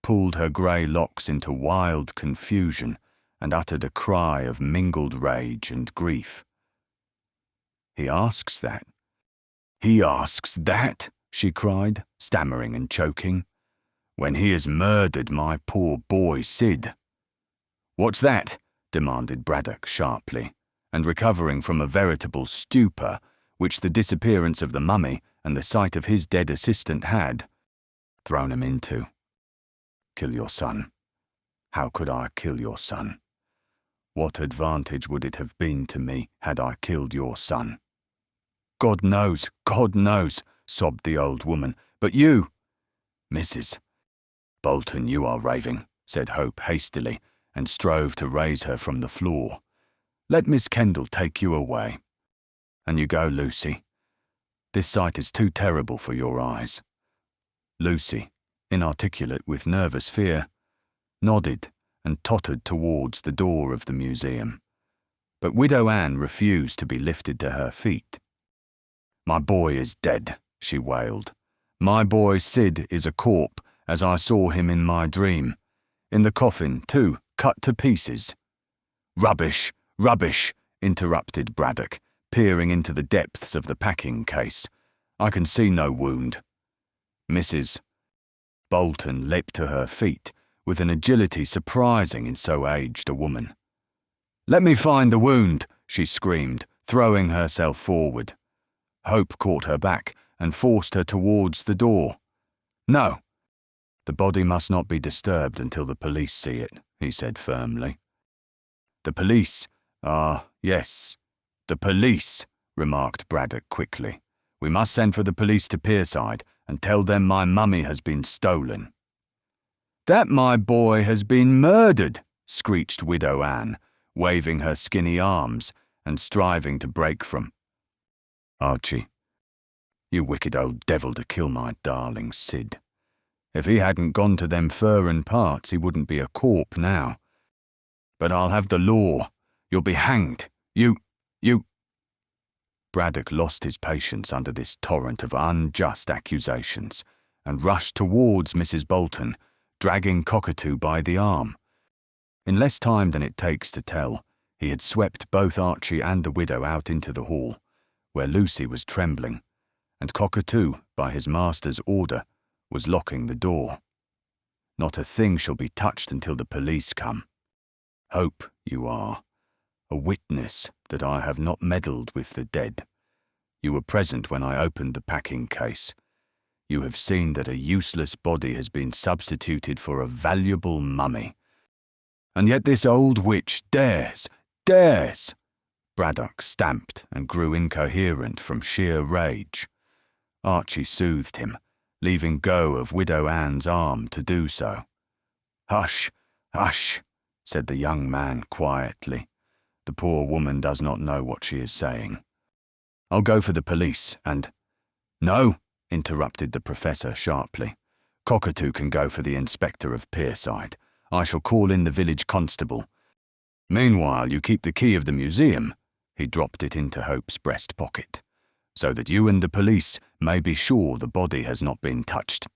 pulled her grey locks into wild confusion and uttered a cry of mingled rage and grief. "He asks that? He asks that?" she cried, stammering and choking. "When he has murdered my poor boy Sid." "What's that?" demanded Braddock sharply, and recovering from a veritable stupor which the disappearance of the mummy and the sight of his dead assistant had thrown him into. "Kill your son. How could I kill your son? What advantage would it have been to me had I killed your son?" God knows, sobbed the old woman. "But you—" "Mrs. Bolton, you are raving," said Hope hastily, and strove to raise her from the floor. "Let Miss Kendall take you away. And you go, Lucy. This sight is too terrible for your eyes." Lucy, inarticulate with nervous fear, nodded and tottered towards the door of the museum. But Widow Anne refused to be lifted to her feet. "My boy is dead," she wailed. "My boy Sid is a corpse as I saw him in my dream. In the coffin, too, cut to pieces." "Rubbish, rubbish," interrupted Braddock, peering into the depths of the packing case. "I can see no wound." Mrs. Bolton leapt to her feet with an agility surprising in so aged a woman. "Let me find the wound," she screamed, throwing herself forward. Hope caught her back and forced her towards the door. "No. The body must not be disturbed until the police see it," he said firmly. "The police? Ah, yes. The police," remarked Braddock quickly. "We must send for the police to Pierside and tell them my mummy has been stolen." "That my boy has been murdered," screeched Widow Anne, waving her skinny arms and striving to break from. "Archie, you wicked old devil to kill my darling Sid. If he hadn't gone to them furrin parts, he wouldn't be a corp now. But I'll have the law. You'll be hanged. You... Braddock lost his patience under this torrent of unjust accusations and rushed towards Mrs. Bolton, dragging Cockatoo by the arm. In less time than it takes to tell, he had swept both Archie and the widow out into the hall, where Lucy was trembling, and Cockatoo, by his master's order, was locking the door. "Not a thing shall be touched until the police come. Hope, you are a witness that I have not meddled with the dead. You were present when I opened the packing case. You have seen that a useless body has been substituted for a valuable mummy. And yet this old witch dares! Braddock stamped and grew incoherent from sheer rage. Archie soothed him, leaving go of Widow Anne's arm to do so. "Hush, hush," said the young man quietly. "The poor woman does not know what she is saying. I'll go for the police and—" "No," interrupted the professor sharply. "Cockatoo can go for the inspector of Pierside. I shall call in the village constable. Meanwhile, you keep the key of the museum," he dropped it into Hope's breast pocket, "so that you and the police may be sure the body has not been touched.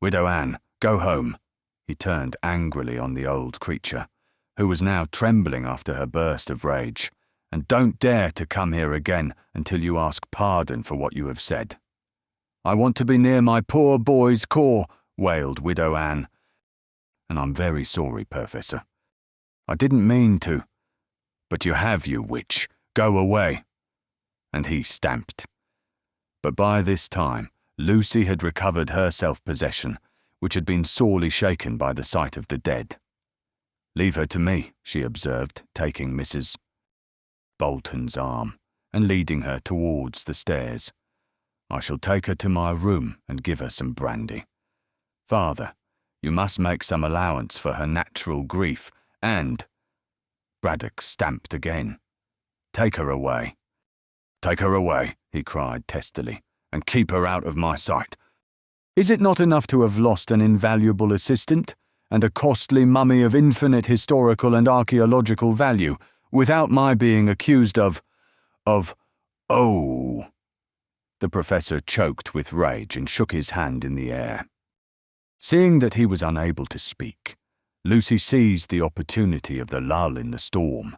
Widow Anne, go home." He turned angrily on the old creature, who was now trembling after her burst of rage, "and don't dare to come here again until you ask pardon for what you have said." "I want to be near my poor boy's core," wailed Widow Anne. "And I'm very sorry, Professor. I didn't mean to. But you have, you witch. Go away." And he stamped. But by this time, Lucy had recovered her self-possession, which had been sorely shaken by the sight of the dead. "Leave her to me," she observed, taking Mrs. Bolton's arm and leading her towards the stairs. "I shall take her to my room and give her some brandy. Father, you must make some allowance for her natural grief and—" Braddock stamped again. "Take her away. Take her away," he cried testily, "and keep her out of my sight. Is it not enough to have lost an invaluable assistant and a costly mummy of infinite historical and archaeological value without my being accused of... oh..." The professor choked with rage and shook his hand in the air. Seeing that he was unable to speak, Lucy seized the opportunity of the lull in the storm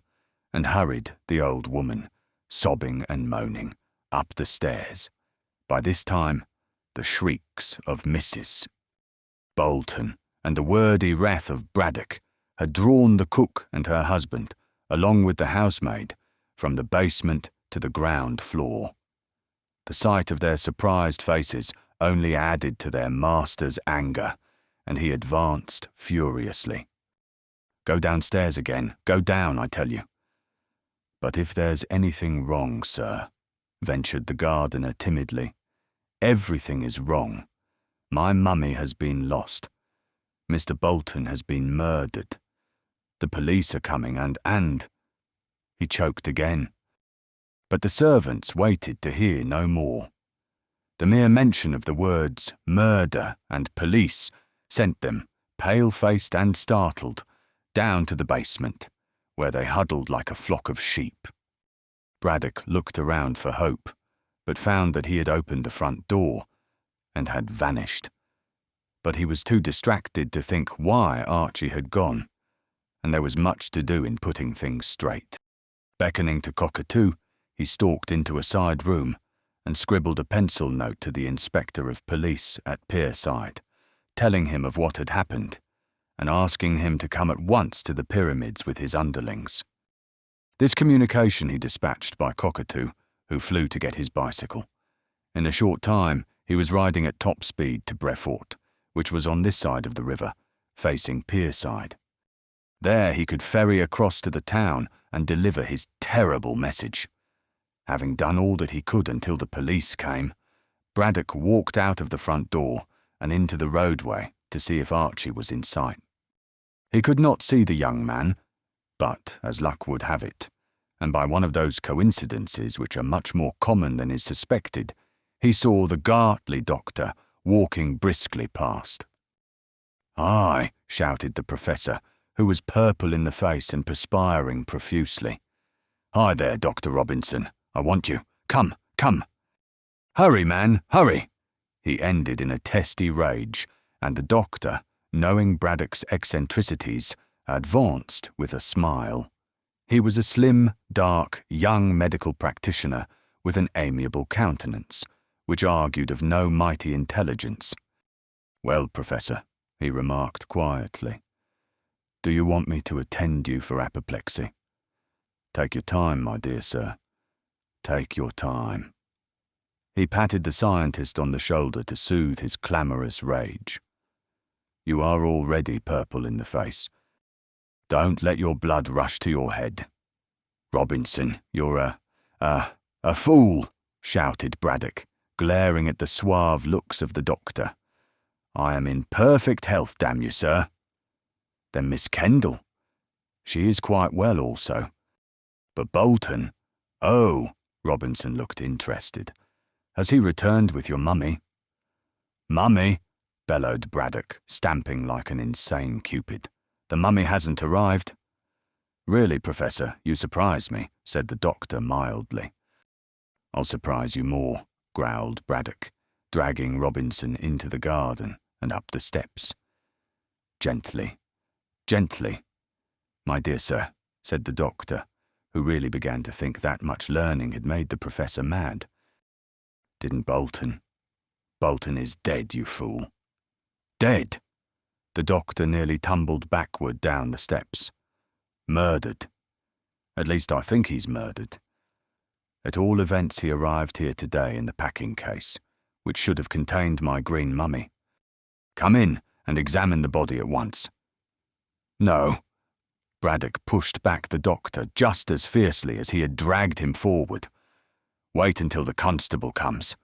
and hurried the old woman, sobbing and moaning, up the stairs. By this time, the shrieks of Mrs. Bolton and the wordy wrath of Braddock had drawn the cook and her husband, along with the housemaid, from the basement to the ground floor. The sight of their surprised faces only added to their master's anger, and he advanced furiously. "Go downstairs again. Go down, I tell you." "But if there's anything wrong, sir," ventured the gardener timidly. "Everything is wrong. My mummy has been lost. Mr. Bolton has been murdered. The police are coming and..." He choked again. But the servants waited to hear no more. The mere mention of the words murder and police sent them, pale-faced and startled, down to the basement, where they huddled like a flock of sheep. Braddock looked around for hope, but found that he had opened the front door and had vanished. But he was too distracted to think why Archie had gone, and there was much to do in putting things straight. Beckoning to Cockatoo, he stalked into a side room and scribbled a pencil note to the inspector of police at Pierside, telling him of what had happened and asking him to come at once to the pyramids with his underlings. This communication he dispatched by Cockatoo, who flew to get his bicycle. In a short time, he was riding at top speed to Brefort, which was on this side of the river, facing Pierside. There he could ferry across to the town and deliver his terrible message. Having done all that he could until the police came, Braddock walked out of the front door and into the roadway to see if Archie was in sight. He could not see the young man, but, as luck would have it, and by one of those coincidences which are much more common than is suspected, he saw the Gartley doctor walking briskly past. "Aye," shouted the professor, who was purple in the face and perspiring profusely. "Hi there, Dr. Robinson. I want you. Come, come. Hurry, man, hurry." He ended in a testy rage, and the doctor, knowing Braddock's eccentricities, advanced with a smile. He was a slim, dark, young medical practitioner with an amiable countenance, which argued of no mighty intelligence. "Well, Professor," he remarked quietly, "do you want me to attend you for apoplexy? Take your time, my dear sir. Take your time." He patted the scientist on the shoulder to soothe his clamorous rage. "You are already purple in the face. Don't let your blood rush to your head. Robinson, you're a fool," shouted Braddock, glaring at the suave looks of the doctor. "I am in perfect health, damn you, sir." "Then Miss Kendall? She is quite well also. But Bolton? Oh," Robinson looked interested. "Has he returned with your mummy?" "Mummy?" bellowed Braddock, stamping like an insane Cupid. "The mummy hasn't arrived." "Really, Professor, you surprise me," said the doctor mildly. "I'll surprise you more," growled Braddock, dragging Robinson into the garden and up the steps. "Gently, gently, my dear sir," said the doctor, who really began to think that much learning had made the professor mad. "Didn't Bolton? Bolton is dead, you fool." "Dead?" The doctor nearly tumbled backward down the steps. "Murdered. At least I think he's murdered. At all events, he arrived here today in the packing case, which should have contained my green mummy. Come in and examine the body at once." "No." Braddock pushed back the doctor just as fiercely as he had dragged him forward. "Wait until the constable comes.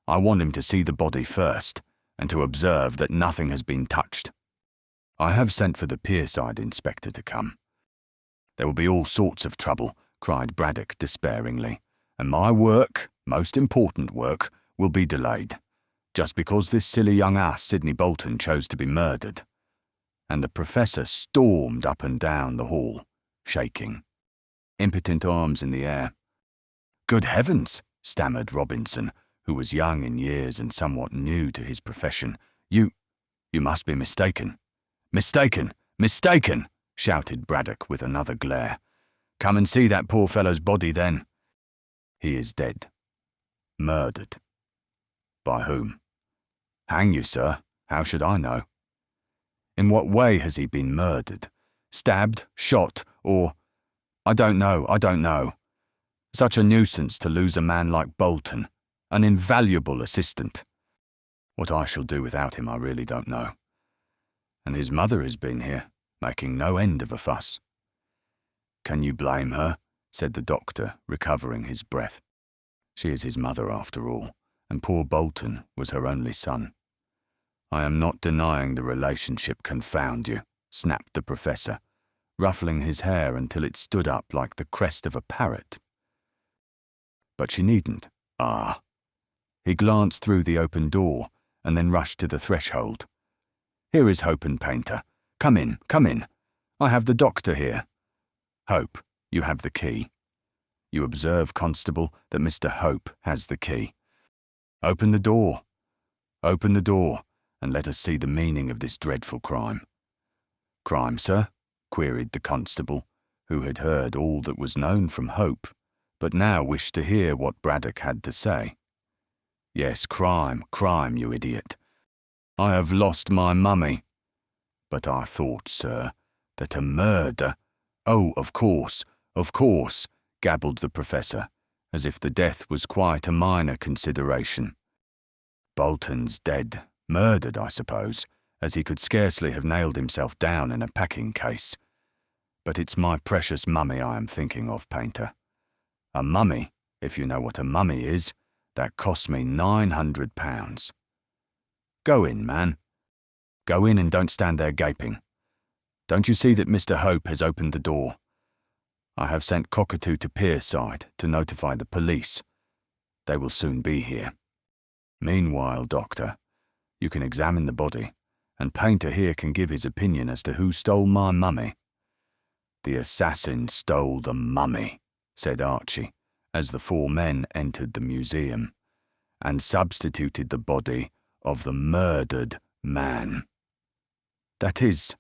I want him to see the body first, and to observe that nothing has been touched. I have sent for the Pierside inspector to come." "There will be all sorts of trouble," cried Braddock despairingly, "and my work..." most important work will be delayed, just because this silly young ass Sidney Bolton chose to be murdered." And the professor stormed up and down the hall, shaking, impotent arms in the air. "Good heavens," stammered Robinson, who was young in years and somewhat new to his profession. You must be mistaken." "Mistaken! Mistaken!" shouted Braddock with another glare. "Come and see that poor fellow's body, then. He is dead. Murdered. By whom?" "Hang you, sir. How should I know?" "In what way has he been murdered? Stabbed, shot, or—" I don't know. Such a nuisance to lose a man like Bolton, an invaluable assistant. What I shall do without him I really don't know. And his mother has been here, making no end of a fuss." "Can you blame her?" said the doctor, recovering his breath. "She is his mother after all, and poor Bolton was her only son." "I am not denying the relationship, confound you," snapped the professor, ruffling his hair until it stood up like the crest of a parrot. "But she needn't. Ah." He glanced through the open door and then rushed to the threshold. "Here is Hope and Painter. Come in, come in. I have the doctor here. Hope, you have the key. You observe, Constable, that Mr. Hope has the key. Open the door. Open the door, and let us see the meaning of this dreadful crime." "Crime, sir?" queried the constable, who had heard all that was known from Hope, but now wished to hear what Braddock had to say. "Yes, crime, you idiot. I have lost my mummy. But I thought, sir, that a murder—" "Oh, of course, gabbled the professor, as if the death was quite a minor consideration. "Bolton's dead, murdered, I suppose, as he could scarcely have nailed himself down in a packing case. But it's my precious mummy I am thinking of, Painter. A mummy, if you know what a mummy is, that cost me £900. Go in, man. Go in and don't stand there gaping. Don't you see that Mr. Hope has opened the door? I have sent Cockatoo to Pierside to notify the police. They will soon be here. Meanwhile, Doctor, you can examine the body, and Painter here can give his opinion as to who stole my mummy." "The assassin stole the mummy," said Archie, as the four men entered the museum, "and substituted the body of the murdered man." "That is—"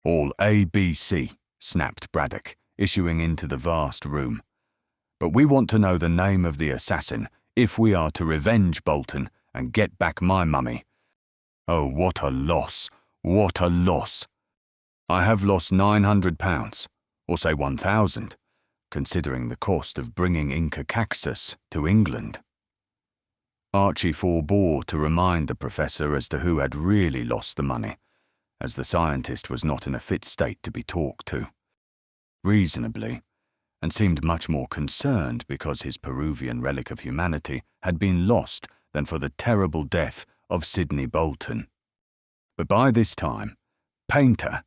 "All ABC," snapped Braddock, issuing into the vast room. "But we want to know the name of the assassin if we are to revenge Bolton and get back my mummy. Oh, what a loss, what a loss. I have lost £900, or say 1,000, considering the cost of bringing Inca Caxus to England." Archie forbore to remind the professor as to who had really lost the money, as the scientist was not in a fit state to be talked to. Reasonably, and seemed much more concerned because his Peruvian relic of humanity had been lost than for the terrible death of Sidney Bolton. But by this time, Painter,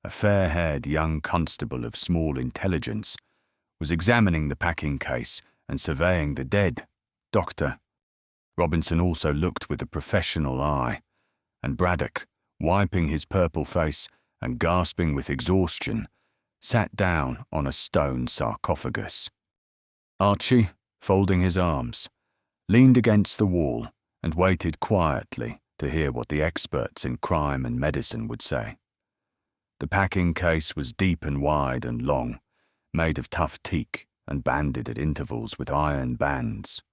a fair-haired young constable of small intelligence, was examining the packing case and surveying the dead doctor. Robinson also looked with a professional eye, and Braddock, wiping his purple face and gasping with exhaustion, sat down on a stone sarcophagus. Archie, folding his arms, leaned against the wall and waited quietly to hear what the experts in crime and medicine would say. The packing case was deep and wide and long, made of tough teak and banded at intervals with iron bands.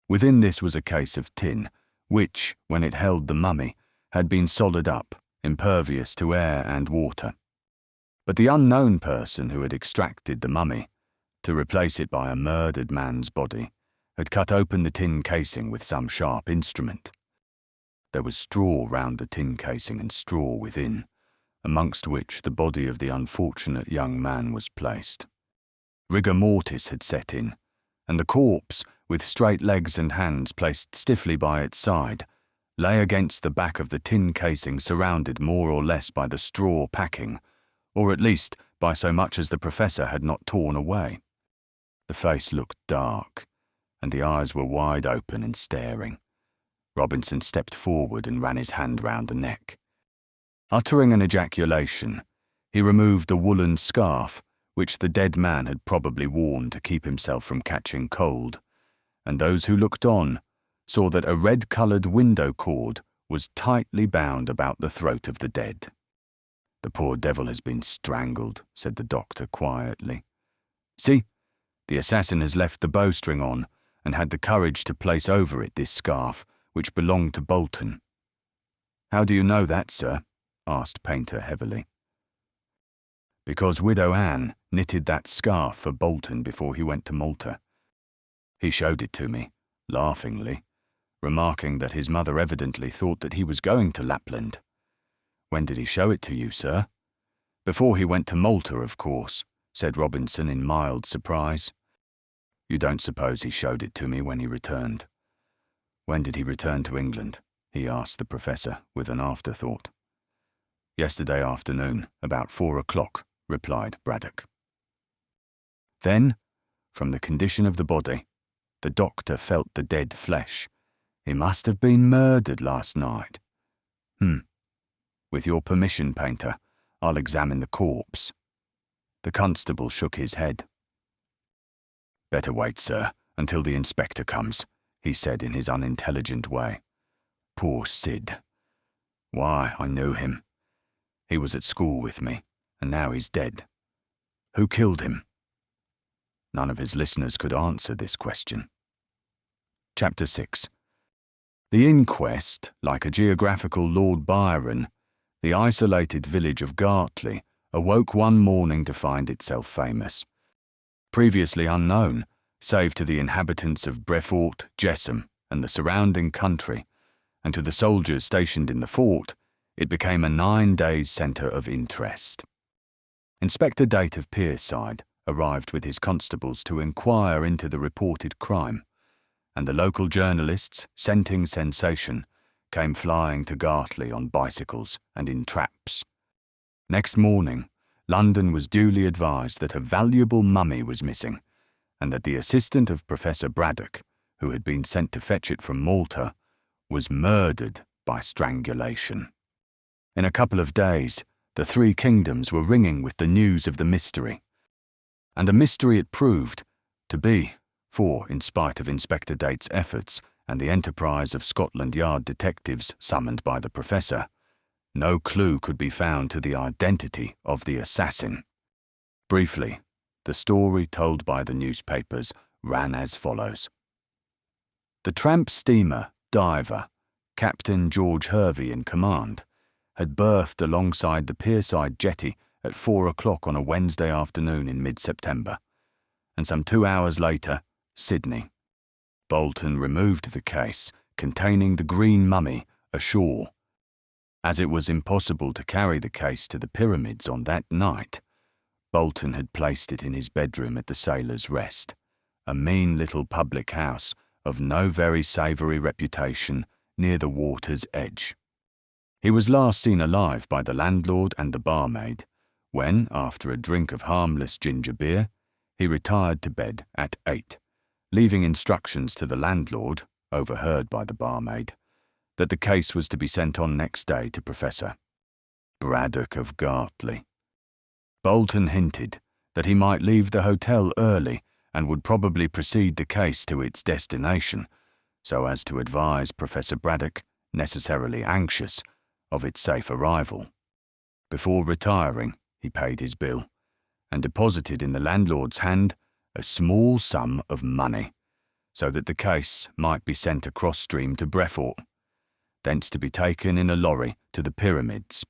Within this was a case of tin, which, when it held the mummy, had been soldered up, impervious to air and water. But the unknown person who had extracted the mummy, to replace it by a murdered man's body, had cut open the tin casing with some sharp instrument. There was straw round the tin casing and straw within, amongst which the body of the unfortunate young man was placed. Rigor mortis had set in, and the corpse, with straight legs and hands placed stiffly by its side, lay against the back of the tin casing, surrounded more or less by the straw packing, or at least by so much as the professor had not torn away. The face looked dark, and the eyes were wide open and staring. Robinson stepped forward and ran his hand round the neck. Uttering an ejaculation, he removed the woolen scarf which the dead man had probably worn to keep himself from catching cold, and those who looked on saw that a red-coloured window cord was tightly bound about the throat of the dead. "The poor devil has been strangled," said the doctor quietly. "See, the assassin has left the bowstring on and had the courage to place over it this scarf, which belonged to Bolton." "How do you know that, sir?" asked Painter heavily. "Because Widow Anne knitted that scarf for Bolton before he went to Malta. He showed it to me, laughingly, remarking that his mother evidently thought that he was going to Lapland." "When did he show it to you, sir?" "Before he went to Malta, of course," said Robinson in mild surprise. "You don't suppose he showed it to me when he returned?" "When did he return to England?" he asked the professor with an afterthought. "Yesterday afternoon, about 4 o'clock, replied Braddock. Then, from the condition of the body, the doctor felt the dead flesh. He must have been murdered last night. With your permission, Painter, I'll examine the corpse." The constable shook his head. "Better wait, sir, until the inspector comes," he said in his unintelligent way. "Poor Sid. Why, I knew him. He was at school with me, and now he's dead. Who killed him?" None of his listeners could answer this question. Chapter 6. The inquest, like a geographical Lord Byron, the isolated village of Gartley awoke one morning to find itself famous. Previously unknown, save to the inhabitants of Brefort, Jessam, and the surrounding country, and to the soldiers stationed in the fort, it became a 9-day centre of interest. Inspector Date of Pierside arrived with his constables to inquire into the reported crime, and the local journalists, scenting sensation, came flying to Gartley on bicycles and in traps. Next morning, London was duly advised that a valuable mummy was missing, and that the assistant of Professor Braddock, who had been sent to fetch it from Malta, was murdered by strangulation. In a couple of days, the 3 kingdoms were ringing with the news of the mystery. And a mystery it proved to be, for, in spite of Inspector Date's efforts and the enterprise of Scotland Yard detectives summoned by the professor, no clue could be found to the identity of the assassin. Briefly, the story told by the newspapers ran as follows. The tramp steamer Diver, Captain George Hervey in command, had berthed alongside the Pierside jetty at 4 o'clock on a Wednesday afternoon in mid-September, and some 2 hours later, Sydney. Bolton removed the case containing the green mummy ashore. As it was impossible to carry the case to the pyramids on that night, Bolton had placed it in his bedroom at the Sailor's Rest, a mean little public house of no very savoury reputation near the water's edge. He was last seen alive by the landlord and the barmaid, when, after a drink of harmless ginger beer, he retired to bed at 8, leaving instructions to the landlord, overheard by the barmaid, that the case was to be sent on next day to Professor Braddock of Gartley. Bolton hinted that he might leave the hotel early and would probably proceed the case to its destination, so as to advise Professor Braddock, necessarily anxious, of its safe arrival. Before retiring, he paid his bill, and deposited in the landlord's hand a small sum of money, so that the case might be sent across stream to Brefort, thence to be taken in a lorry to the pyramids.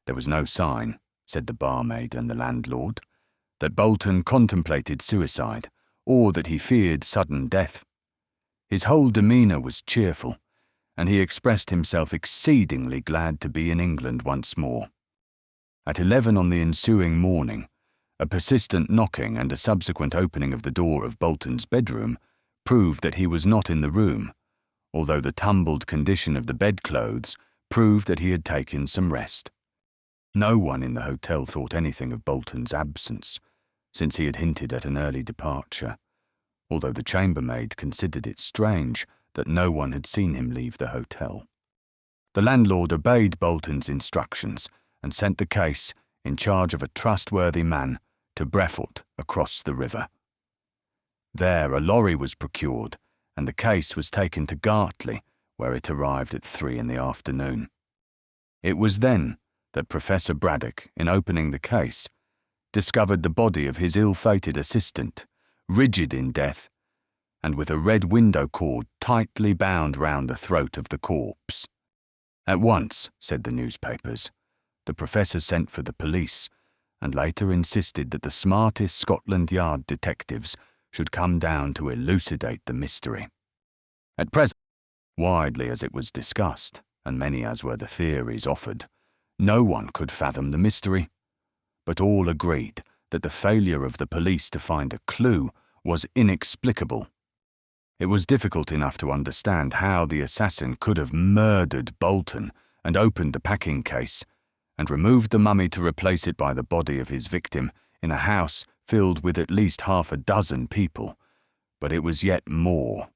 There was no sign, said the barmaid and the landlord, that Bolton contemplated suicide, or that he feared sudden death. His whole demeanour was cheerful, and he expressed himself exceedingly glad to be in England once more. At 11 on the ensuing morning, a persistent knocking and a subsequent opening of the door of Bolton's bedroom proved that he was not in the room, although the tumbled condition of the bedclothes proved that he had taken some rest. No one in the hotel thought anything of Bolton's absence, since he had hinted at an early departure. although the chambermaid considered it strange that no one had seen him leave the hotel. The landlord obeyed Bolton's instructions and sent the case, in charge of a trustworthy man, to Brefort across the river. There a lorry was procured, and the case was taken to Gartley, where it arrived at 3 in the afternoon. It was then that Professor Braddock, in opening the case, discovered the body of his ill-fated assistant, rigid in death, and with a red window cord tightly bound round the throat of the corpse. At once, said the newspapers, the professor sent for the police, and later insisted that the smartest Scotland Yard detectives should come down to elucidate the mystery. At present, widely as it was discussed, and many as were the theories offered, no one could fathom the mystery, but all agreed that the failure of the police to find a clue was inexplicable. It was difficult enough to understand how the assassin could have murdered Bolton and opened the packing case, and removed the mummy to replace it by the body of his victim in a house filled with at least 6 people, but it was yet more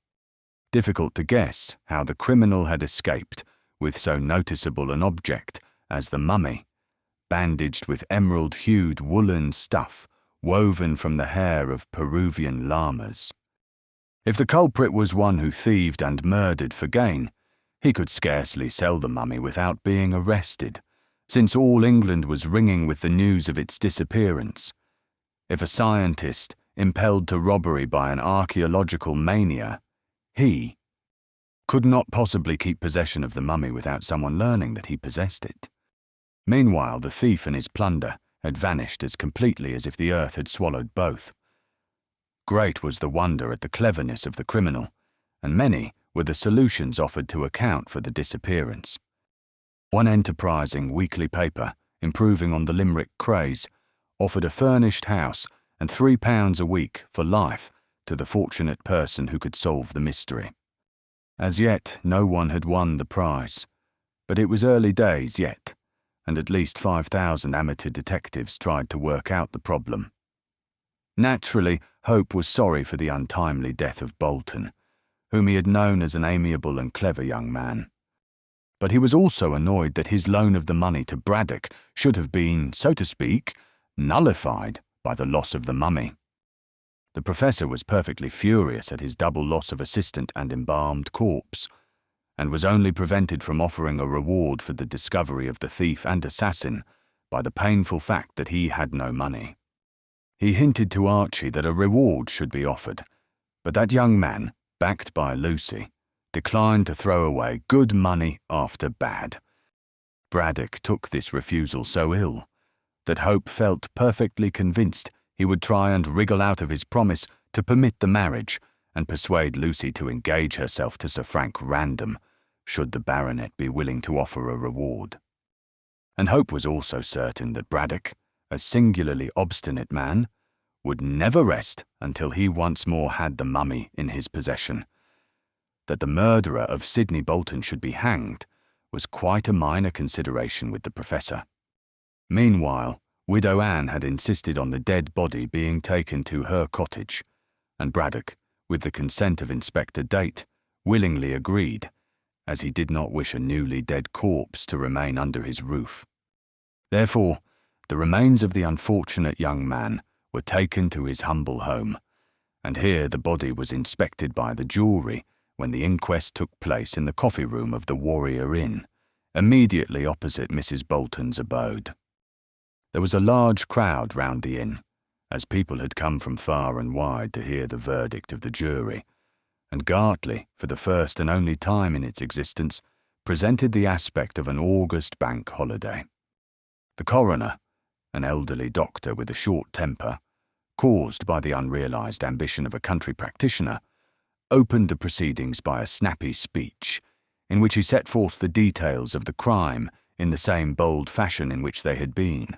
difficult to guess how the criminal had escaped with so noticeable an object as the mummy, bandaged with emerald-hued woolen stuff woven from the hair of Peruvian llamas. If the culprit was one who thieved and murdered for gain, he could scarcely sell the mummy without being arrested, since all England was ringing with the news of its disappearance. If a scientist, impelled to robbery by an archaeological mania, he could not possibly keep possession of the mummy without someone learning that he possessed it. Meanwhile, the thief and his plunder had vanished as completely as if the earth had swallowed both. Great was the wonder at the cleverness of the criminal, and many were the solutions offered to account for the disappearance. One enterprising weekly paper, improving on the Limerick craze, offered a furnished house and £3 a week for life to the fortunate person who could solve the mystery. As yet, no one had won the prize, but it was early days yet, and at least 5,000 amateur detectives tried to work out the problem. Naturally, Hope was sorry for the untimely death of Bolton, whom he had known as an amiable and clever young man. But he was also annoyed that his loan of the money to Braddock should have been, so to speak, nullified by the loss of the mummy. The professor was perfectly furious at his double loss of assistant and embalmed corpse, and was only prevented from offering a reward for the discovery of the thief and assassin by the painful fact that he had no money. He hinted to Archie that a reward should be offered, but that young man, backed by Lucy, declined to throw away good money after bad. Braddock took this refusal so ill that Hope felt perfectly convinced he would try and wriggle out of his promise to permit the marriage and persuade Lucy to engage herself to Sir Frank Random, should the baronet be willing to offer a reward. And Hope was also certain that Braddock, a singularly obstinate man, would never rest until he once more had the mummy in his possession. That the murderer of Sidney Bolton should be hanged was quite a minor consideration with the professor. Meanwhile, Widow Anne had insisted on the dead body being taken to her cottage, and Braddock, with the consent of Inspector Date, willingly agreed, as he did not wish a newly dead corpse to remain under his roof. Therefore, the remains of the unfortunate young man were taken to his humble home, and here the body was inspected by the jury when the inquest took place in the coffee room of the Warrior Inn, immediately opposite Mrs. Bolton's abode. There was a large crowd round the inn, as people had come from far and wide to hear the verdict of the jury, and Gartley, for the first and only time in its existence, presented the aspect of an August bank holiday. The coroner, an elderly doctor with a short temper, caused by the unrealised ambition of a country practitioner, opened the proceedings by a snappy speech, in which he set forth the details of the crime in the same bold fashion in which they had been,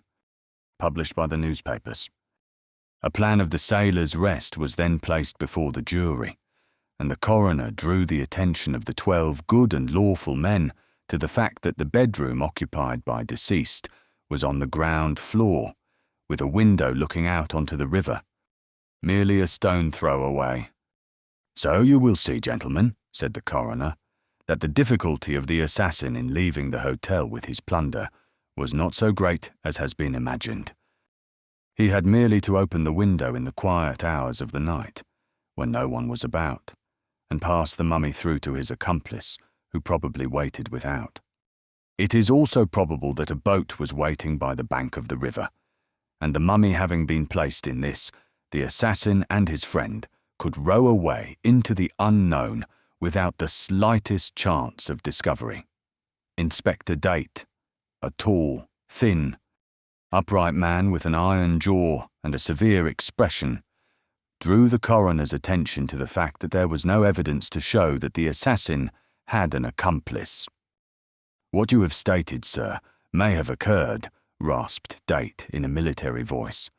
published by the newspapers. A plan of the sailor's rest was then placed before the jury, and the coroner drew the attention of the 12 good and lawful men to the fact that the bedroom occupied by deceased was on the ground floor, with a window looking out onto the river, merely a stone throw away, So you will see, gentlemen, said the coroner, that the difficulty of the assassin in leaving the hotel with his plunder was not so great as has been imagined. He had merely to open the window in the quiet hours of the night, when no one was about, and pass the mummy through to his accomplice, who probably waited without. It is also probable that a boat was waiting by the bank of the river, and the mummy having been placed in this, the assassin and his friend could row away into the unknown without the slightest chance of discovery. Inspector Date, a tall, thin, upright man with an iron jaw and a severe expression, drew the coroner's attention to the fact that there was no evidence to show that the assassin had an accomplice. What you have stated, sir, may have occurred, rasped Date in a military voice,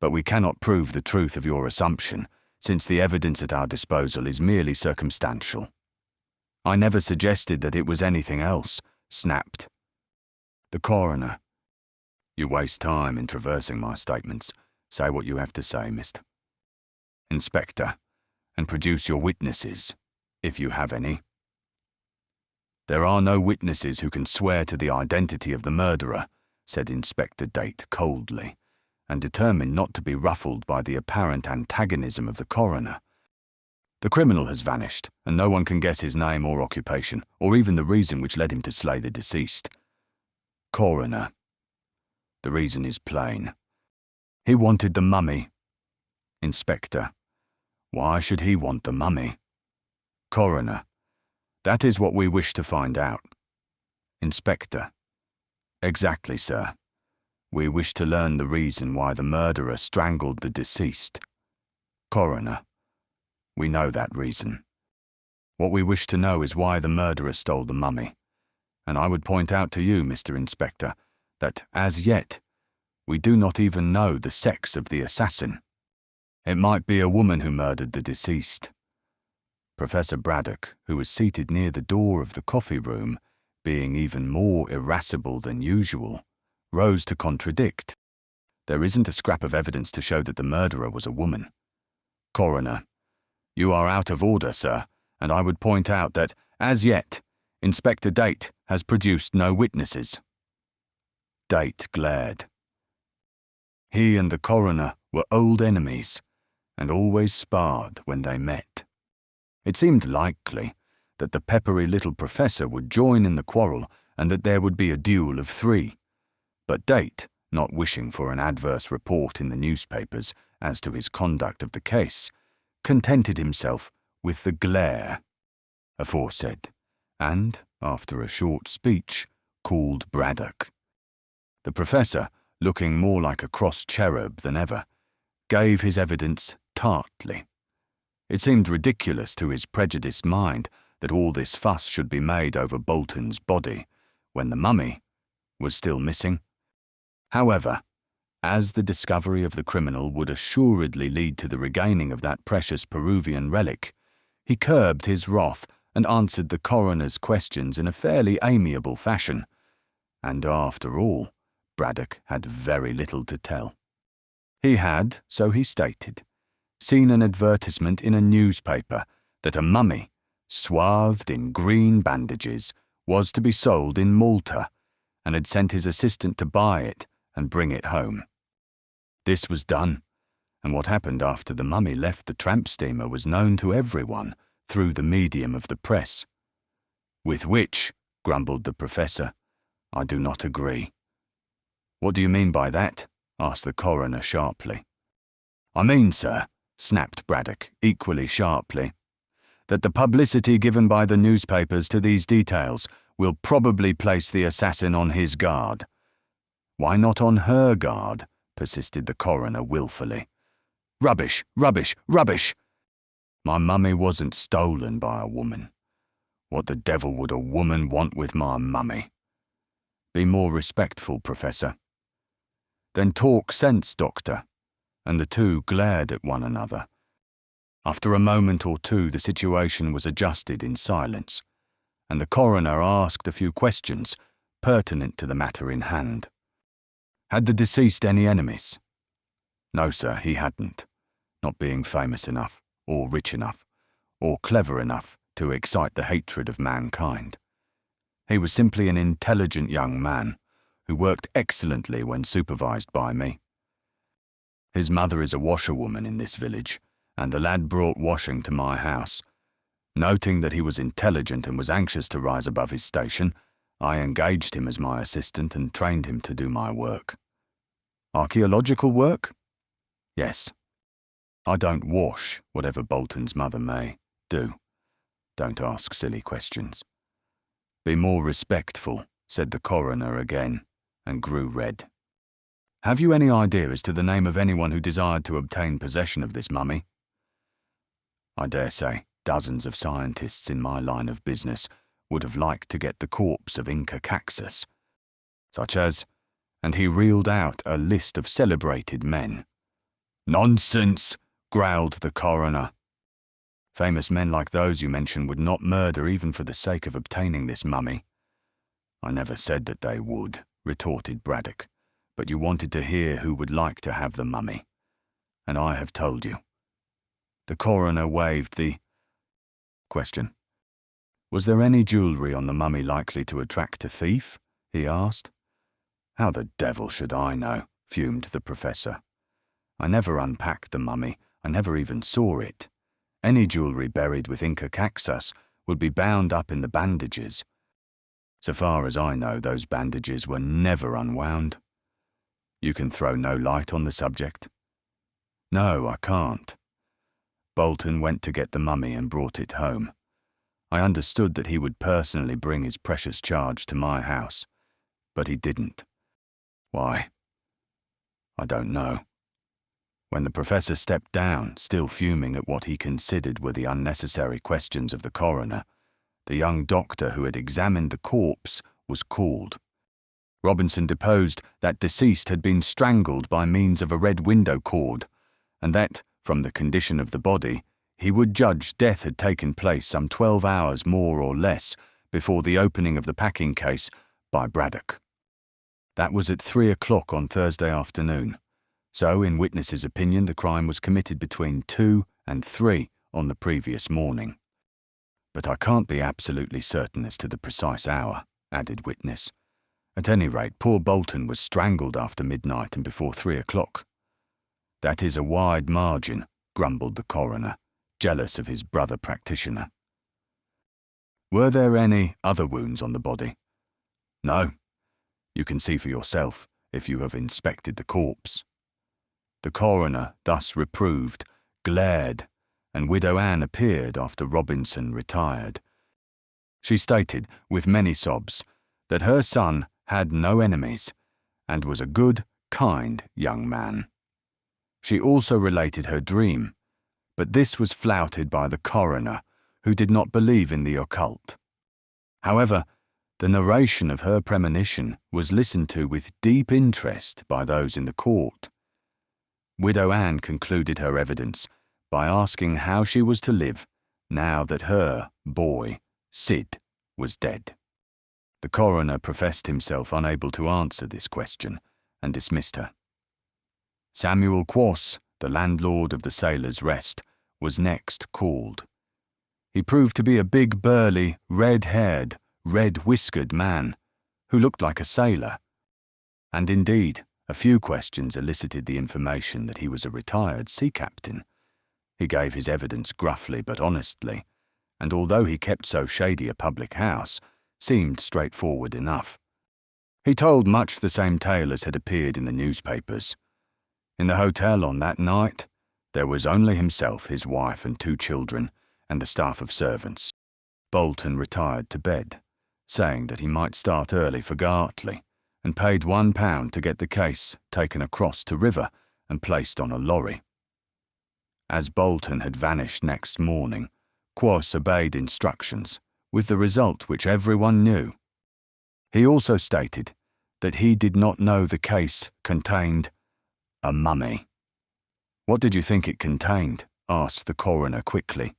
but we cannot prove the truth of your assumption, since the evidence at our disposal is merely circumstantial. I never suggested that it was anything else, snapped the coroner. You waste time in traversing my statements. Say what you have to say, Mr. Inspector, and produce your witnesses, if you have any. There are no witnesses who can swear to the identity of the murderer, said Inspector Date coldly, and determined not to be ruffled by the apparent antagonism of the coroner. The criminal has vanished, and no one can guess his name or occupation, or even the reason which led him to slay the deceased. Coroner. The reason is plain. He wanted the mummy. Inspector. Why should he want the mummy? Coroner. That is what we wish to find out. Inspector. Exactly, sir. We wish to learn the reason why the murderer strangled the deceased. Coroner. We know that reason. What we wish to know is why the murderer stole the mummy. And I would point out to you, Mr. Inspector, that, as yet, we do not even know the sex of the assassin. It might be a woman who murdered the deceased. Professor Braddock, who was seated near the door of the coffee room, being even more irascible than usual, rose to contradict. There isn't a scrap of evidence to show that the murderer was a woman. Coroner. You are out of order, sir, and I would point out that, as yet, Inspector Date has produced no witnesses. Date glared. He and the coroner were old enemies, and always sparred when they met. It seemed likely that the peppery little professor would join in the quarrel and that there would be a duel of three. But Date, not wishing for an adverse report in the newspapers as to his conduct of the case, contented himself with the glare aforesaid, and, after a short speech, called Braddock. The professor, looking more like a cross cherub than ever, gave his evidence tartly. It seemed ridiculous to his prejudiced mind that all this fuss should be made over Bolton's body, when the mummy was still missing. However, as the discovery of the criminal would assuredly lead to the regaining of that precious Peruvian relic, he curbed his wrath and answered the coroner's questions in a fairly amiable fashion. And after all, Braddock had very little to tell. He had, so he stated, seen an advertisement in a newspaper that a mummy, swathed in green bandages, was to be sold in Malta, and had sent his assistant to buy it and bring it home. This was done, and what happened after the mummy left the tramp steamer was known to everyone through the medium of the press. With which, grumbled the professor, I do not agree. What do you mean by that? Asked the coroner sharply. I mean, sir, snapped Braddock equally sharply, that the publicity given by the newspapers to these details will probably place the assassin on his guard. Why not on her guard? Persisted the coroner wilfully. Rubbish, rubbish, rubbish! My mummy wasn't stolen by a woman. What the devil would a woman want with my mummy? Be more respectful, Professor. Then talk sense, Doctor. And the two glared at one another. After a moment or two, the situation was adjusted in silence, and the coroner asked a few questions pertinent to the matter in hand. Had the deceased any enemies? No, sir, he hadn't, not being famous enough or rich enough, or clever enough to excite the hatred of mankind. He was simply an intelligent young man who worked excellently when supervised by me. His mother is a washerwoman in this village, and the lad brought washing to my house. Noting that he was intelligent and was anxious to rise above his station, I engaged him as my assistant and trained him to do my work. Archaeological work? Yes. I don't wash, whatever Bolton's mother may do. Don't ask silly questions. Be more respectful, said the coroner again, and grew red. Have you any idea as to the name of anyone who desired to obtain possession of this mummy? I dare say dozens of scientists in my line of business would have liked to get the corpse of Inca Caxus, such as, and he reeled out a list of celebrated men. Nonsense, growled the coroner. Famous men like those you mention would not murder even for the sake of obtaining this mummy. I never said that they would, retorted Braddock, but you wanted to hear who would like to have the mummy, and I have told you. The coroner waved the question. Was there any jewellery on the mummy likely to attract a thief? He asked. How the devil should I know? Fumed the professor. I never unpacked the mummy. I never even saw it. Any jewellery buried with Inca Caxus would be bound up in the bandages. So far as I know, those bandages were never unwound. You can throw no light on the subject? No, I can't. Bolton went to get the mummy and brought it home. I understood that he would personally bring his precious charge to my house, but he didn't. Why? I don't know. When the professor stepped down, still fuming at what he considered were the unnecessary questions of the coroner, the young doctor who had examined the corpse was called. Robinson deposed that deceased had been strangled by means of a red window cord, and that, from the condition of the body, he would judge death had taken place some 12 hours more or less before the opening of the packing case by Braddock. That was at 3 o'clock on Thursday afternoon. So, in witness's opinion, the crime was committed between 2 and 3 on the previous morning. But I can't be absolutely certain as to the precise hour, added witness. At any rate, poor Bolton was strangled after midnight and before 3 o'clock. That is a wide margin, grumbled the coroner, jealous of his brother practitioner. Were there any other wounds on the body? No. You can see for yourself if you have inspected the corpse. The coroner, thus reproved, glared, and Widow Anne appeared after Robinson retired. She stated, with many sobs, that her son had no enemies and was a good, kind young man. She also related her dream, but this was flouted by the coroner, who did not believe in the occult. However, the narration of her premonition was listened to with deep interest by those in the court. Widow Anne concluded her evidence by asking how she was to live now that her boy, Sid, was dead. The coroner professed himself unable to answer this question and dismissed her. Samuel Quoss, the landlord of the Sailor's Rest, was next called. He proved to be a big, burly, red-haired, red-whiskered man who looked like a sailor, and indeed, a few questions elicited the information that he was a retired sea captain. He gave his evidence gruffly but honestly, and although he kept so shady a public house, seemed straightforward enough. He told much the same tale as had appeared in the newspapers. In the hotel on that night, there was only himself, his wife and 2 children, and the staff of servants. Bolton retired to bed, saying that he might start early for Gartley, and paid £1 to get the case taken across to River and placed on a lorry. As Bolton had vanished next morning, Quoss obeyed instructions, with the result which everyone knew. He also stated that he did not know the case contained a mummy. What did you think it contained? Asked the coroner quickly.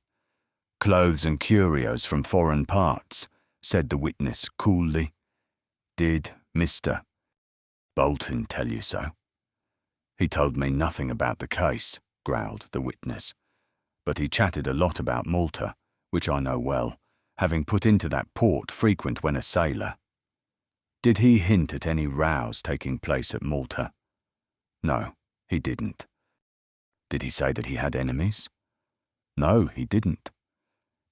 Clothes and curios from foreign parts, said the witness coolly. Did Mr. Bolton tell you so? He told me nothing about the case, growled the witness. but he chatted a lot about Malta, which I know well, having put into that port frequent when a sailor. Did he hint at any rows taking place at Malta? No, he didn't. Did he say that he had enemies? No, he didn't.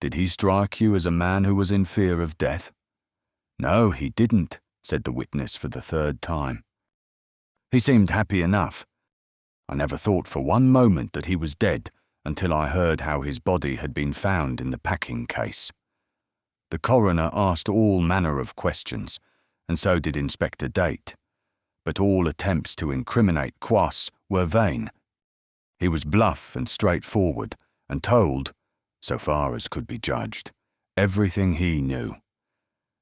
Did he strike you as a man who was in fear of death? No, he didn't, said the witness for the third time. He seemed happy enough. I never thought for one moment that he was dead until I heard how his body had been found in the packing case. The coroner asked all manner of questions, and so did Inspector Date, but all attempts to incriminate Quass were vain. He was bluff and straightforward, and told, so far as could be judged, everything he knew.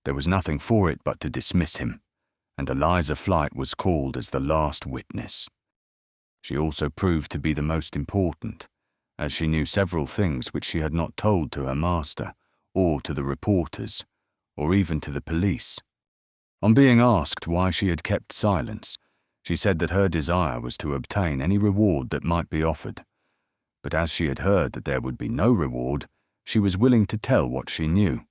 There was nothing for it but to dismiss him, and Eliza Flight was called as the last witness. She also proved to be the most important, as she knew several things which she had not told to her master, or to the reporters, or even to the police. On being asked why she had kept silence, she said that her desire was to obtain any reward that might be offered, but as she had heard that there would be no reward, she was willing to tell what she knew.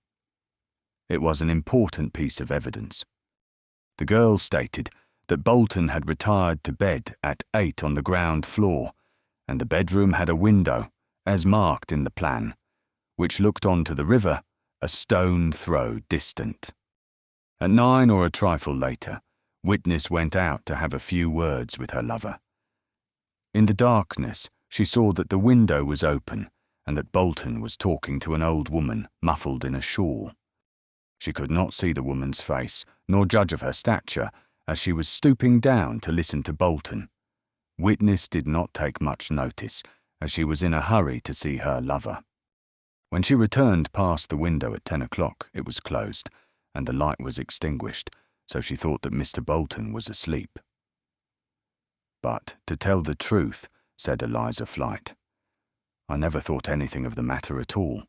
It was an important piece of evidence. The girl stated that Bolton had retired to bed at 8 on the ground floor, and the bedroom had a window, as marked in the plan, which looked onto the river, a stone throw distant. At 9 or a trifle later, witness went out to have a few words with her lover. In the darkness, she saw that the window was open and that Bolton was talking to an old woman muffled in a shawl. She could not see the woman's face, nor judge of her stature, as she was stooping down to listen to Bolton. Witness did not take much notice, as she was in a hurry to see her lover. When she returned past the window at 10 o'clock, it was closed, and the light was extinguished, so she thought that Mr. Bolton was asleep. But, to tell the truth, said Eliza Flight, I never thought anything of the matter at all.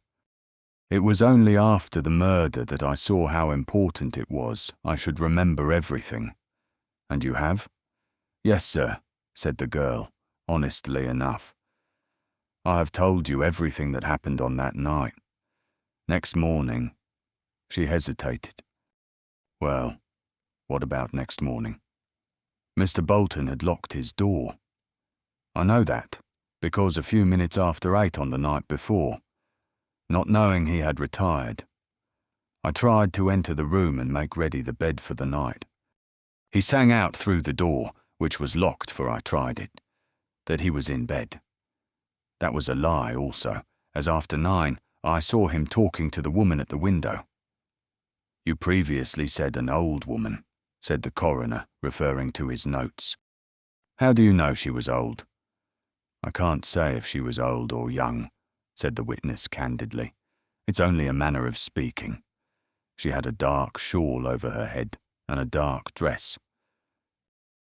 It was only after the murder that I saw how important it was I should remember everything. And you have? Yes, sir, said the girl, honestly enough. I have told you everything that happened on that night. Next morning, she hesitated. Well, what about next morning? Mr. Bolton had locked his door. I know that, because a few minutes after 8 on the night before, not knowing he had retired, I tried to enter the room and make ready the bed for the night. He sang out through the door, which was locked for I tried it, that he was in bed. That was a lie also, as after 9 I saw him talking to the woman at the window. You previously said an old woman, said the coroner, referring to his notes. How do you know she was old? I can't say if she was old or young, said the witness candidly. It's only a manner of speaking. She had a dark shawl over her head and a dark dress.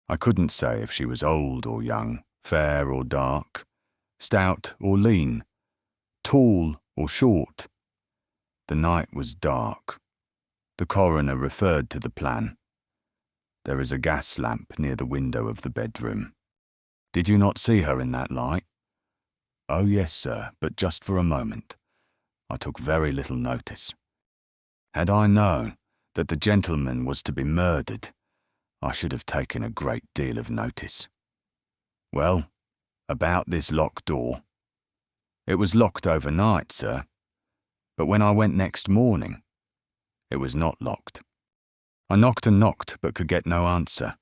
I couldn't say if she was old or young, fair or dark, stout or lean, tall or short. The night was dark. The coroner referred to the plan. There is a gas lamp near the window of the bedroom. Did you not see her in that light? Oh yes, sir, but just for a moment. I took very little notice. Had I known that the gentleman was to be murdered, I should have taken a great deal of notice. Well, about this locked door. It was locked overnight, sir, but when I went next morning, it was not locked. I knocked and knocked, but could get no answer.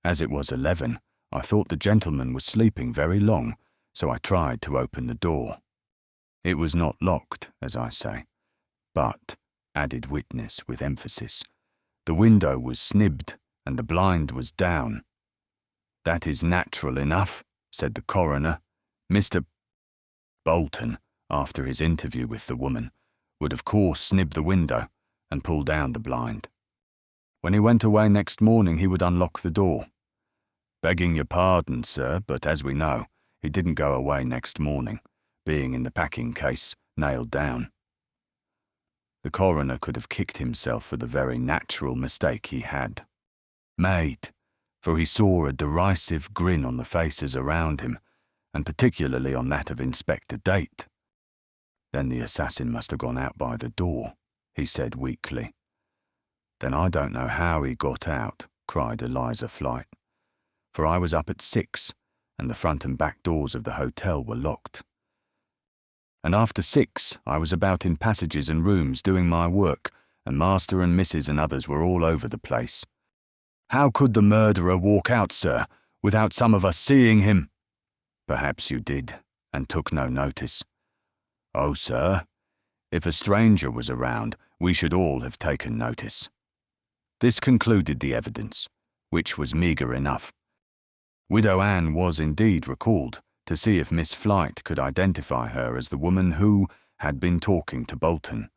As it was 11, I thought the gentleman was sleeping very long, so I tried to open the door. It was not locked, as I say, but, added witness with emphasis, the window was snibbed and the blind was down. That is natural enough, said the coroner. Mr. Bolton, after his interview with the woman, would of course snib the window and pull down the blind. When he went away next morning, he would unlock the door. Begging your pardon, sir, but as we know, he didn't go away next morning, being in the packing case, nailed down. The coroner could have kicked himself for the very natural mistake he had made, for he saw a derisive grin on the faces around him, and particularly on that of Inspector Date. Then the assassin must have gone out by the door, he said weakly. Then I don't know how he got out, cried Eliza Flight, for I was up at 6, and the front and back doors of the hotel were locked. And after 6, I was about in passages and rooms doing my work, and Master and Mrs. and others were all over the place. How could the murderer walk out, sir, without some of us seeing him? Perhaps you did, and took no notice. Oh, sir, if a stranger was around, we should all have taken notice. This concluded the evidence, which was meagre enough. Widow Anne was indeed recalled to see if Miss Flight could identify her as the woman who had been talking to Bolton,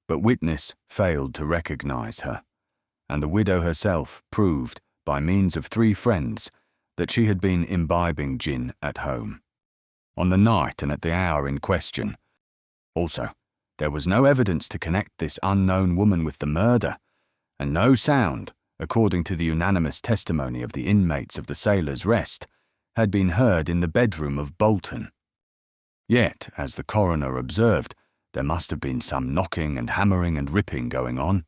but witness failed to recognise her, and the widow herself proved, by means of 3 friends, that she had been imbibing gin at home, on the night and at the hour in question. Also, there was no evidence to connect this unknown woman with the murder, and no sound, according to the unanimous testimony of the inmates of the Sailor's Rest, had been heard in the bedroom of Bolton. Yet, as the coroner observed, there must have been some knocking and hammering and ripping going on.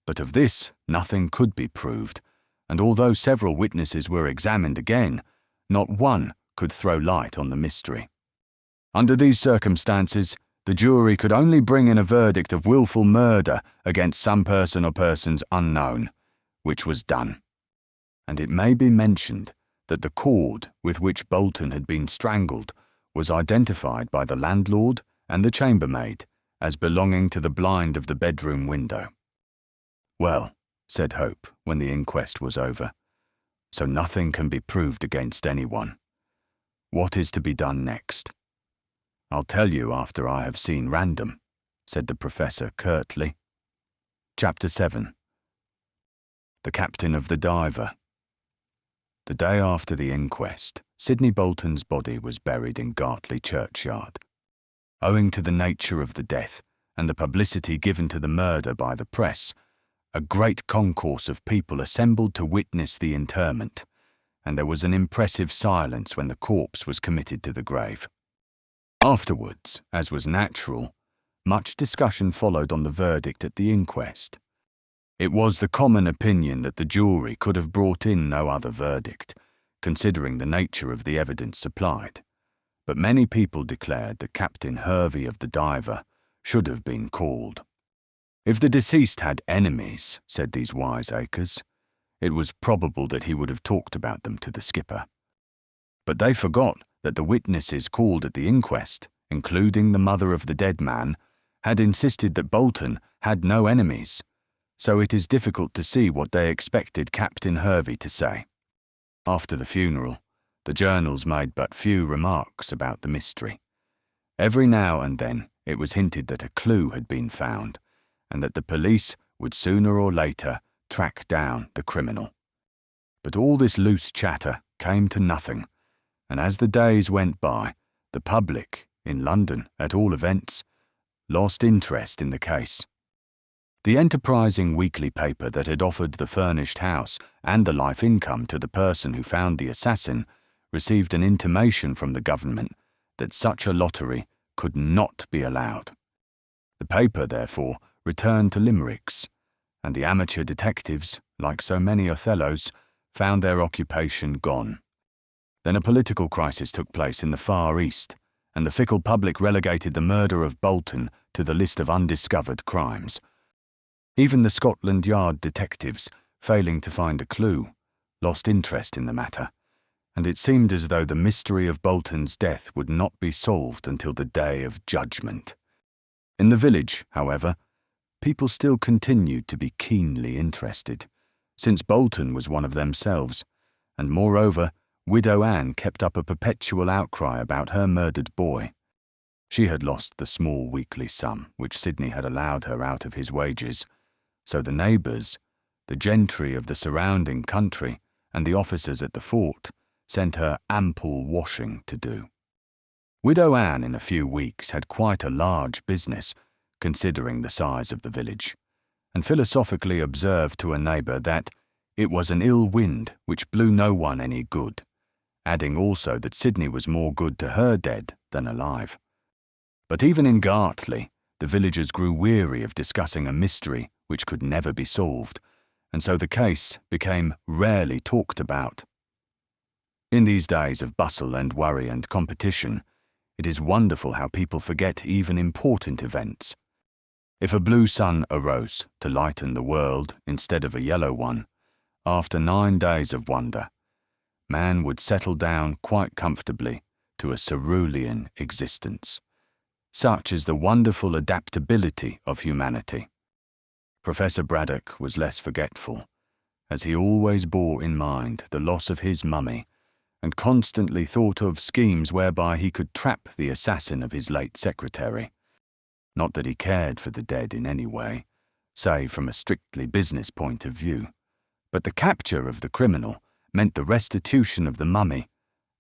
But of this nothing could be proved, and although several witnesses were examined again, not one could throw light on the mystery. Under these circumstances, the jury could only bring in a verdict of wilful murder against some person or persons unknown, which was done. And it may be mentioned that the cord with which Bolton had been strangled was identified by the landlord and the chambermaid as belonging to the blind of the bedroom window. Well, said Hope when the inquest was over, so nothing can be proved against anyone. What is to be done next? I'll tell you after I have seen Random, said the Professor curtly. Chapter 7. The Captain of the Diver. The day after the inquest, Sidney Bolton's body was buried in Gartley churchyard. Owing to the nature of the death and the publicity given to the murder by the press, a great concourse of people assembled to witness the interment, and there was an impressive silence when the corpse was committed to the grave. Afterwards, as was natural, much discussion followed on the verdict at the inquest. It was the common opinion that the jury could have brought in no other verdict, considering the nature of the evidence supplied, but many people declared that Captain Hervey of the Diver should have been called. If the deceased had enemies, said these wiseacres, it was probable that he would have talked about them to the skipper. But they forgot that the witnesses called at the inquest, including the mother of the dead man, had insisted that Bolton had no enemies, so it is difficult to see what they expected Captain Hervey to say. After the funeral, the journals made but few remarks about the mystery. Every now and then it was hinted that a clue had been found, and that the police would sooner or later track down the criminal. But all this loose chatter came to nothing, and as the days went by, the public, in London at all events, lost interest in the case. The enterprising weekly paper that had offered the furnished house and the life income to the person who found the assassin received an intimation from the government that such a lottery could not be allowed. The paper, therefore, returned to limericks, and the amateur detectives, like so many Othellos, found their occupation gone. Then a political crisis took place in the Far East, and the fickle public relegated the murder of Bolton to the list of undiscovered crimes. Even the Scotland Yard detectives, failing to find a clue, lost interest in the matter, and it seemed as though the mystery of Bolton's death would not be solved until the day of judgment. In the village, however, people still continued to be keenly interested, since Bolton was one of themselves, and moreover, Widow Anne kept up a perpetual outcry about her murdered boy. She had lost the small weekly sum which Sidney had allowed her out of his wages, so the neighbours, the gentry of the surrounding country, and the officers at the fort sent her ample washing to do. Widow Anne in a few weeks had quite a large business, considering the size of the village, and philosophically observed to a neighbour that it was an ill wind which blew no one any good, adding also that Sydney was more good to her dead than alive. But even in Gartley, the villagers grew weary of discussing a mystery which could never be solved, and so the case became rarely talked about. In these days of bustle and worry and competition, it is wonderful how people forget even important events. If a blue sun arose to lighten the world instead of a yellow one, after 9 days of wonder, man would settle down quite comfortably to a cerulean existence. Such is the wonderful adaptability of humanity. Professor Braddock was less forgetful, as he always bore in mind the loss of his mummy, and constantly thought of schemes whereby he could trap the assassin of his late secretary. Not that he cared for the dead in any way, save from a strictly business point of view, but the capture of the criminal meant the restitution of the mummy,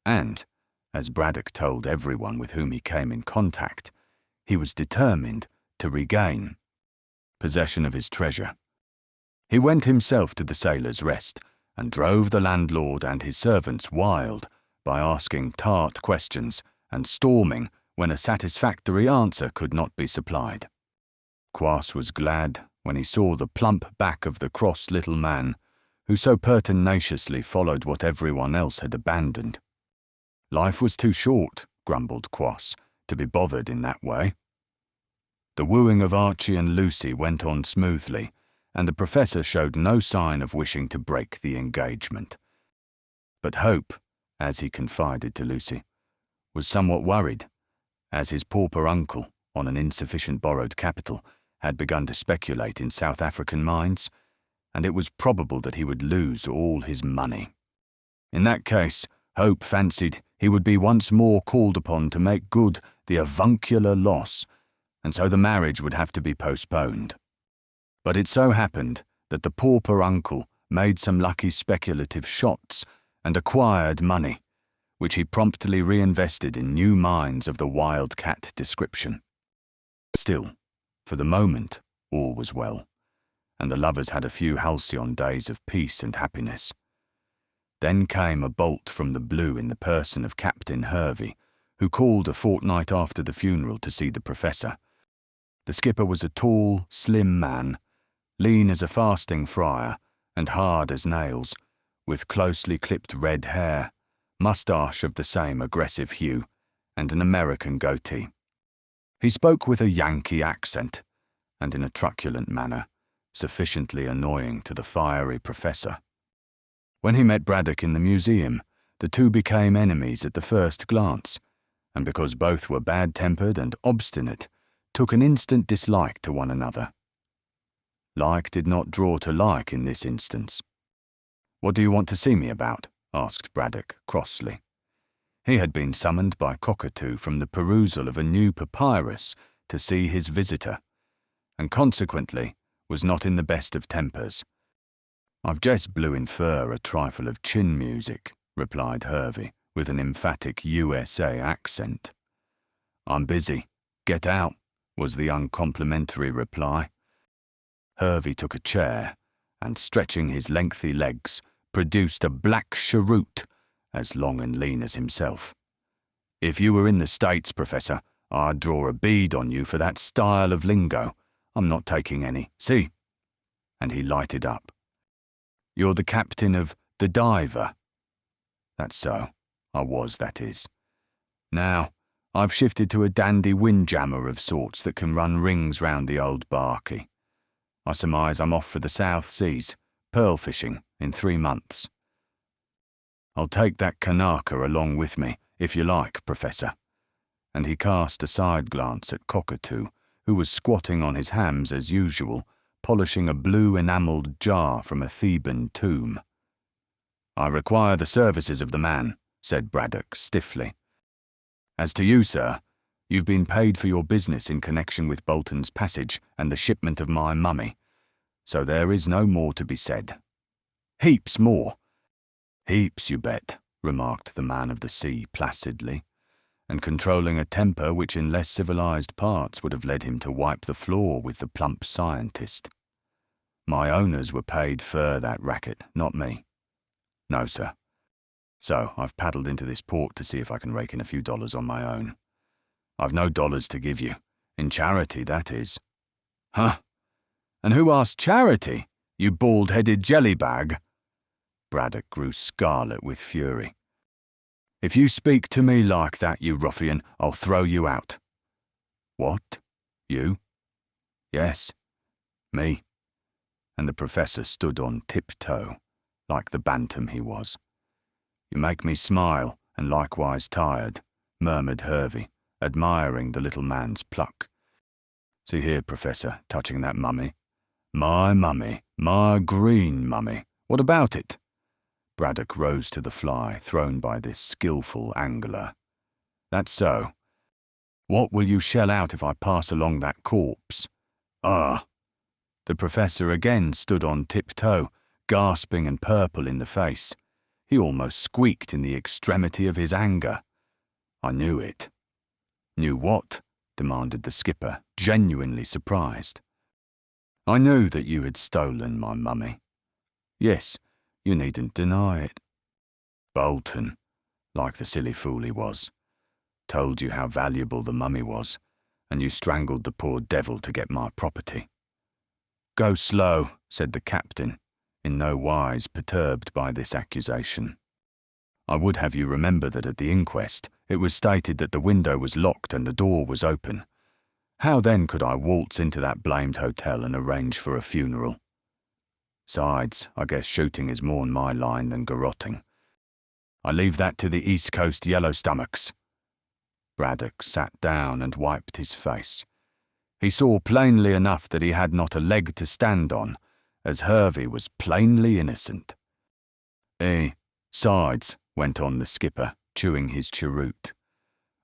and, as Braddock told everyone with whom he came in contact, he was determined to regain possession of his treasure. He went himself to the Sailor's Rest and drove the landlord and his servants wild by asking tart questions and storming when a satisfactory answer could not be supplied. Quoss was glad when he saw the plump back of the cross little man who so pertinaciously followed what everyone else had abandoned. Life was too short, grumbled Quoss, to be bothered in that way. The wooing of Archie and Lucy went on smoothly, and the professor showed no sign of wishing to break the engagement. But Hope, as he confided to Lucy, was somewhat worried, as his pauper uncle, on an insufficient borrowed capital, had begun to speculate in South African mines, and it was probable that he would lose all his money. In that case, Hope fancied he would be once more called upon to make good the avuncular loss, and so the marriage would have to be postponed. But it so happened that the pauper uncle made some lucky speculative shots and acquired money, which he promptly reinvested in new mines of the wildcat description. Still, for the moment, all was well, and the lovers had a few halcyon days of peace and happiness. Then came a bolt from the blue in the person of Captain Hervey, who called a fortnight after the funeral to see the professor. The skipper was a tall, slim man, lean as a fasting friar and hard as nails, with closely clipped red hair, moustache of the same aggressive hue, and an American goatee. He spoke with a Yankee accent, and in a truculent manner, sufficiently annoying to the fiery professor. When he met Braddock in the museum, the two became enemies at the first glance, and because both were bad-tempered and obstinate, took an instant dislike to one another. Like did not draw to like in this instance. "What do you want to see me about?" asked Braddock crossly. He had been summoned by Cockatoo from the perusal of a new papyrus to see his visitor, and consequently was not in the best of tempers. "I've just blew infer a trifle of chin music," replied Hervey, with an emphatic USA accent. "I'm busy. Get out," was the uncomplimentary reply. Hervey took a chair, and stretching his lengthy legs, produced a black cheroot, as long and lean as himself. "If you were in the States, Professor, I'd draw a bead on you for that style of lingo. I'm not taking any. See?" And he lighted up. "You're the captain of the Diver?" "That's so. I was, that is. Now, I've shifted to a dandy windjammer of sorts that can run rings round the old barky. I surmise I'm off for the South Seas, pearl fishing, in 3 months. I'll take that Kanaka along with me, if you like, Professor." And he cast a side glance at Cockatoo, who was squatting on his hams as usual, polishing a blue enamelled jar from a Theban tomb. "I require the services of the man," said Braddock stiffly. "As to you, sir, you've been paid for your business in connection with Bolton's Passage and the shipment of my mummy, so there is no more to be said." "Heaps more." "Heaps, you bet," remarked the man of the sea placidly, and controlling a temper which in less civilized parts would have led him to wipe the floor with the plump scientist. "My owners were paid for that racket, not me. No, sir. So I've paddled into this port to see if I can rake in a few dollars on my own. I've no dollars to give you. In charity, that is. Huh? And who asked charity, you bald-headed jellybag? Braddock grew scarlet with fury. If you speak to me like that, you ruffian, I'll throw you out. What? You? Yes, me. And the professor stood on tiptoe, like the bantam he was. You make me smile, and likewise tired, murmured Hervey, admiring the little man's pluck. See here, Professor, touching that mummy. My mummy, my green mummy. What about it? Braddock rose to the fly thrown by this skilful angler. That's so. What will you shell out if I pass along that corpse? Ah! The professor again stood on tiptoe, gasping and purple in the face. He almost squeaked in the extremity of his anger. I knew it. Knew what? Demanded the skipper, genuinely surprised. I knew that you had stolen my mummy. Yes, you needn't deny it. Bolton, like the silly fool he was, told you how valuable the mummy was, and you strangled the poor devil to get my property. Go slow, said the captain, in no wise perturbed by this accusation. I would have you remember that at the inquest it was stated that the window was locked and the door was open. How then could I waltz into that blamed hotel and arrange for a funeral? Sides, I guess shooting is more in my line than garrotting. I leave that to the East Coast yellow stomachs. Braddock sat down and wiped his face. He saw plainly enough that he had not a leg to stand on, as Hervey was plainly innocent. Sides, went on the skipper, chewing his cheroot.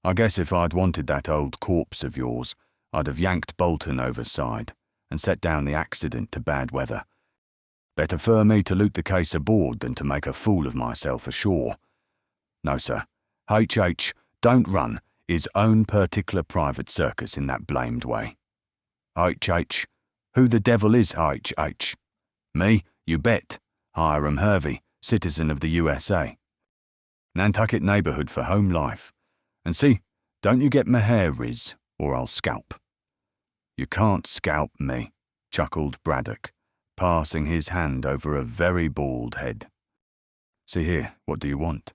I guess if I'd wanted that old corpse of yours, I'd have yanked Bolton overside and set down the accident to bad weather. Better for me to loot the case aboard than to make a fool of myself ashore. No, sir. H.H. don't run his own particular private circus in that blamed way. H.H. Who the devil is H.H.? Me, you bet. Hiram Hervey, citizen of the USA. Nantucket neighbourhood for home life. And see, don't you get my hair, Riz, or I'll scalp. You can't scalp me, chuckled Braddock, passing his hand over a very bald head. See here, what do you want?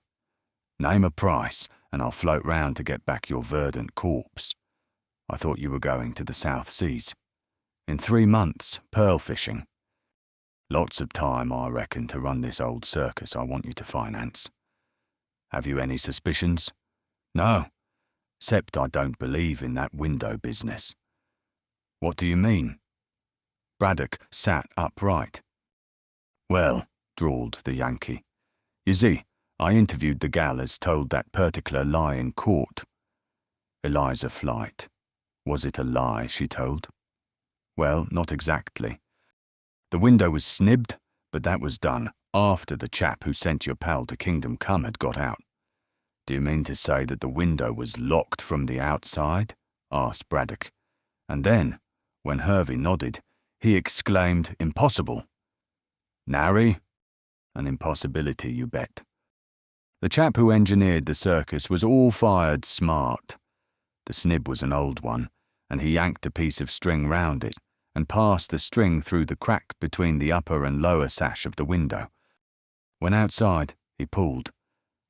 Name a price, and I'll float round to get back your verdant corpse. I thought you were going to the South Seas. In 3 months, pearl fishing. Lots of time, I reckon, to run this old circus I want you to finance. Have you any suspicions? No, except I don't believe in that window business. What do you mean? Braddock sat upright. Well, drawled the Yankee, you see, I interviewed the gal as told that particular lie in court. Eliza Flight. Was it a lie she told? Well, not exactly. The window was snibbed, but that was done after the chap who sent your pal to Kingdom Come had got out. Do you mean to say that the window was locked from the outside? Asked Braddock. And then, when Hervey nodded, he exclaimed, impossible. Nary? An impossibility, you bet. The chap who engineered the circus was all fired smart. The snib was an old one, and he yanked a piece of string round it and passed the string through the crack between the upper and lower sash of the window. When outside, he pulled,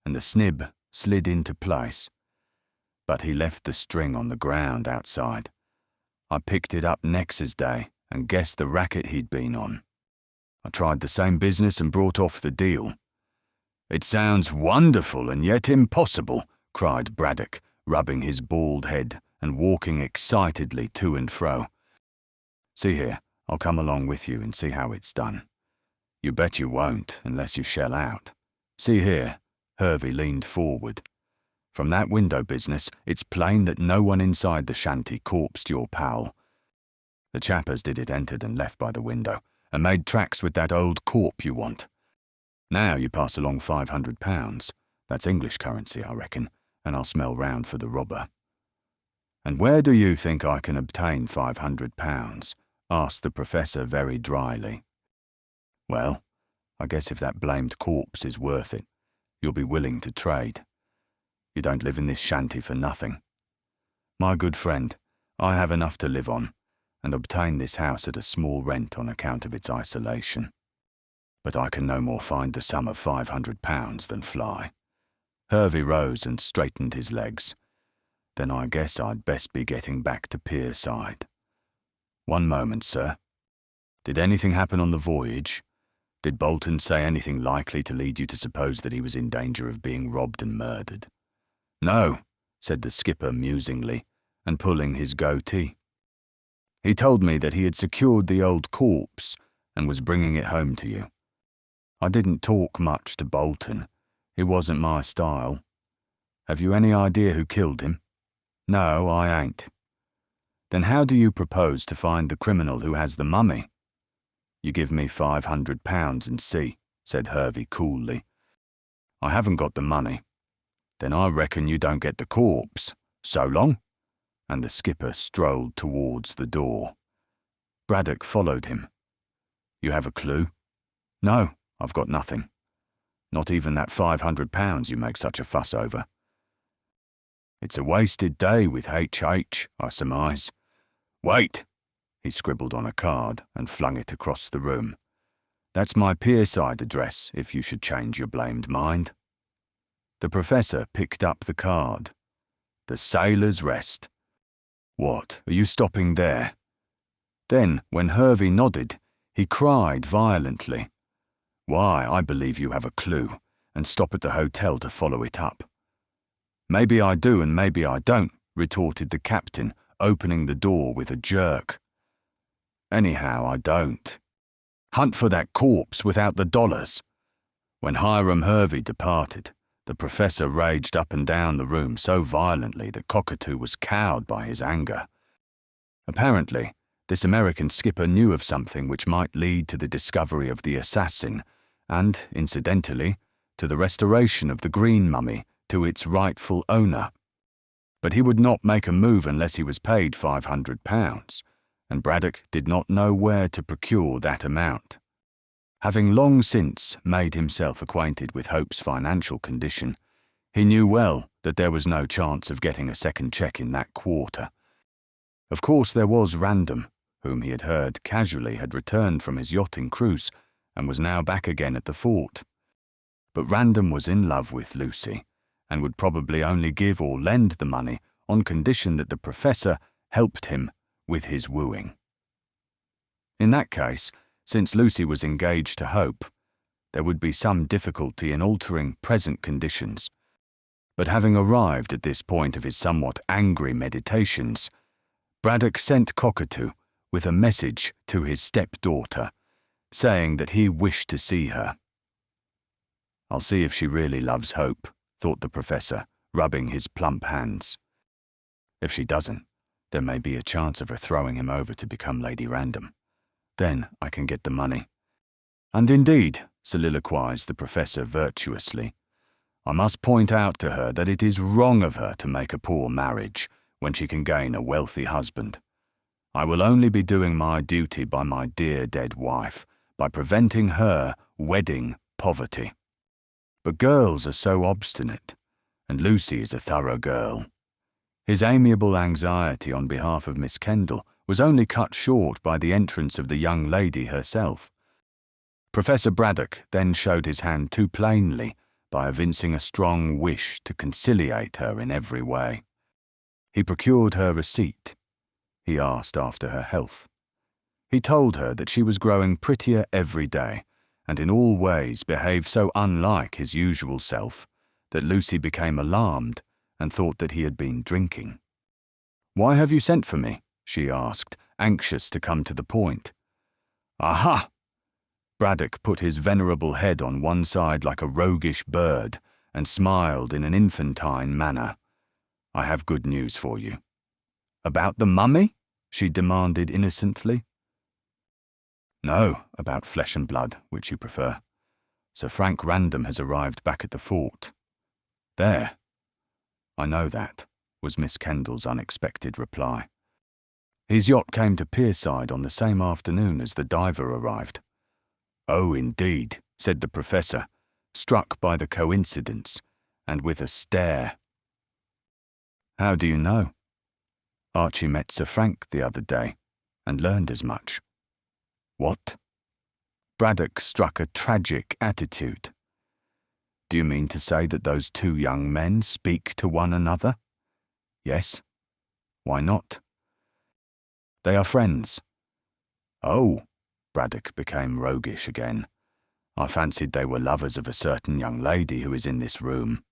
and the snib slid into place. But he left the string on the ground outside. I picked it up next day and guessed the racket he'd been on. I tried the same business and brought off the deal. It sounds wonderful and yet impossible, cried Braddock, rubbing his bald head and walking excitedly to and fro. See here, I'll come along with you and see how it's done. You bet you won't unless you shell out. See here, Hervey leaned forward. From that window business, it's plain that no one inside the shanty corpsed your pal. The chap as did it entered and left by the window, and made tracks with that old corp you want. Now you pass along £500. That's English currency, I reckon, and I'll smell round for the robber. And where do you think I can obtain £500? Asked the professor very dryly. Well, I guess if that blamed corpse is worth it, you'll be willing to trade. You don't live in this shanty for nothing. My good friend, I have enough to live on, and obtain this house at a small rent on account of its isolation. But I can no more find the sum of £500 than fly." Hervey rose and straightened his legs. "Then I guess I'd best be getting back to Pierside. One moment, sir. Did anything happen on the voyage? Did Bolton say anything likely to lead you to suppose that he was in danger of being robbed and murdered?" "No," said the skipper musingly, and pulling his goatee. "He told me that he had secured the old corpse and was bringing it home to you. I didn't talk much to Bolton. It wasn't my style. Have you any idea who killed him?" "No, I ain't." "Then how do you propose to find the criminal who has the mummy?" "You give me £500 and see," said Hervey coolly. "I haven't got the money." "Then I reckon you don't get the corpse. So long." And the skipper strolled towards the door. Braddock followed him. "You have a clue?" "No, I've got nothing. Not even that £500 you make such a fuss over." "It's a wasted day with H.H., I surmise. Wait!" He scribbled on a card and flung it across the room. "That's my Pierside address, if you should change your blamed mind." The professor picked up the card. "The Sailor's Rest. What, are you stopping there?" Then, when Hervey nodded, he cried violently, "Why, I believe you have a clue, and stop at the hotel to follow it up." "Maybe I do and maybe I don't," retorted the captain, opening the door with a jerk. "Anyhow, I don't. Hunt for that corpse without the dollars." When Hiram Hervey departed, the professor raged up and down the room so violently that Cockatoo was cowed by his anger. Apparently, this American skipper knew of something which might lead to the discovery of the assassin and, incidentally, to the restoration of the green mummy to its rightful owner. But he would not make a move unless he was paid £500, and Braddock did not know where to procure that amount. Having long since made himself acquainted with Hope's financial condition, he knew well that there was no chance of getting a second cheque in that quarter. Of course there was Random, whom he had heard casually had returned from his yachting cruise and was now back again at the fort. But Random was in love with Lucy, and would probably only give or lend the money on condition that the professor helped him with his wooing. In that case, since Lucy was engaged to Hope, there would be some difficulty in altering present conditions. But having arrived at this point of his somewhat angry meditations, Braddock sent Cockatoo with a message to his stepdaughter, saying that he wished to see her. "I'll see if she really loves Hope," thought the professor, rubbing his plump hands. "If she doesn't, there may be a chance of her throwing him over to become Lady Random. Then I can get the money." "And indeed," soliloquized the professor virtuously, "I must point out to her that it is wrong of her to make a poor marriage when she can gain a wealthy husband. I will only be doing my duty by my dear dead wife by preventing her wedding poverty. But girls are so obstinate, and Lucy is a thorough girl." His amiable anxiety on behalf of Miss Kendall was only cut short by the entrance of the young lady herself. Professor Braddock then showed his hand too plainly by evincing a strong wish to conciliate her in every way. He procured her a seat. He asked after her health. He told her that she was growing prettier every day, and in all ways behaved so unlike his usual self that Lucy became alarmed and thought that he had been drinking. "Why have you sent for me?" she asked, anxious to come to the point. "Aha!" Braddock put his venerable head on one side like a roguish bird and smiled in an infantine manner. "I have good news for you." "About the mummy?" she demanded innocently. "No, about flesh and blood, which you prefer. Sir Frank Random has arrived back at the fort." "There." "I know that," was Miss Kendall's unexpected reply. "His yacht came to Pierside on the same afternoon as the diver arrived." "Oh, indeed," said the professor, struck by the coincidence, and with a stare. "How do you know?" "Archie met Sir Frank the other day, and learned as much." "What?" Braddock struck a tragic attitude. "Do you mean to say that those two young men speak to one another?" "Yes." "Why not?" "They are friends." "Oh," Braddock became roguish again. "I fancied they were lovers of a certain young lady who is in this room."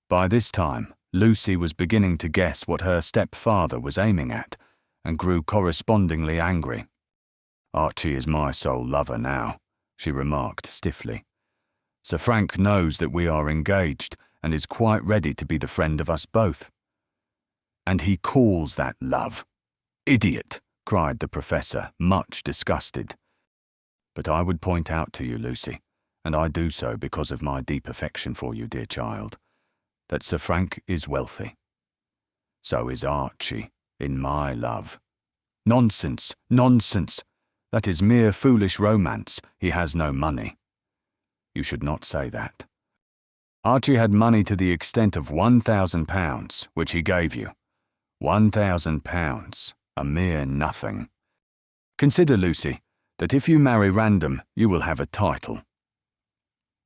By this time, Lucy was beginning to guess what her stepfather was aiming at, and grew correspondingly angry. "Archie is my sole lover now," she remarked stiffly. "Sir Frank knows that we are engaged, and is quite ready to be the friend of us both." "And he calls that love? Idiot!" cried the professor, much disgusted. "But I would point out to you, Lucy, and I do so because of my deep affection for you, dear child, that Sir Frank is wealthy. So is Archie, in my love." "Nonsense, nonsense! That is mere foolish romance. He has no money." "You should not say that. Archie had money to the extent of £1,000, which he gave you. £1,000, a mere nothing. Consider, Lucy, that if you marry random, you will have a title."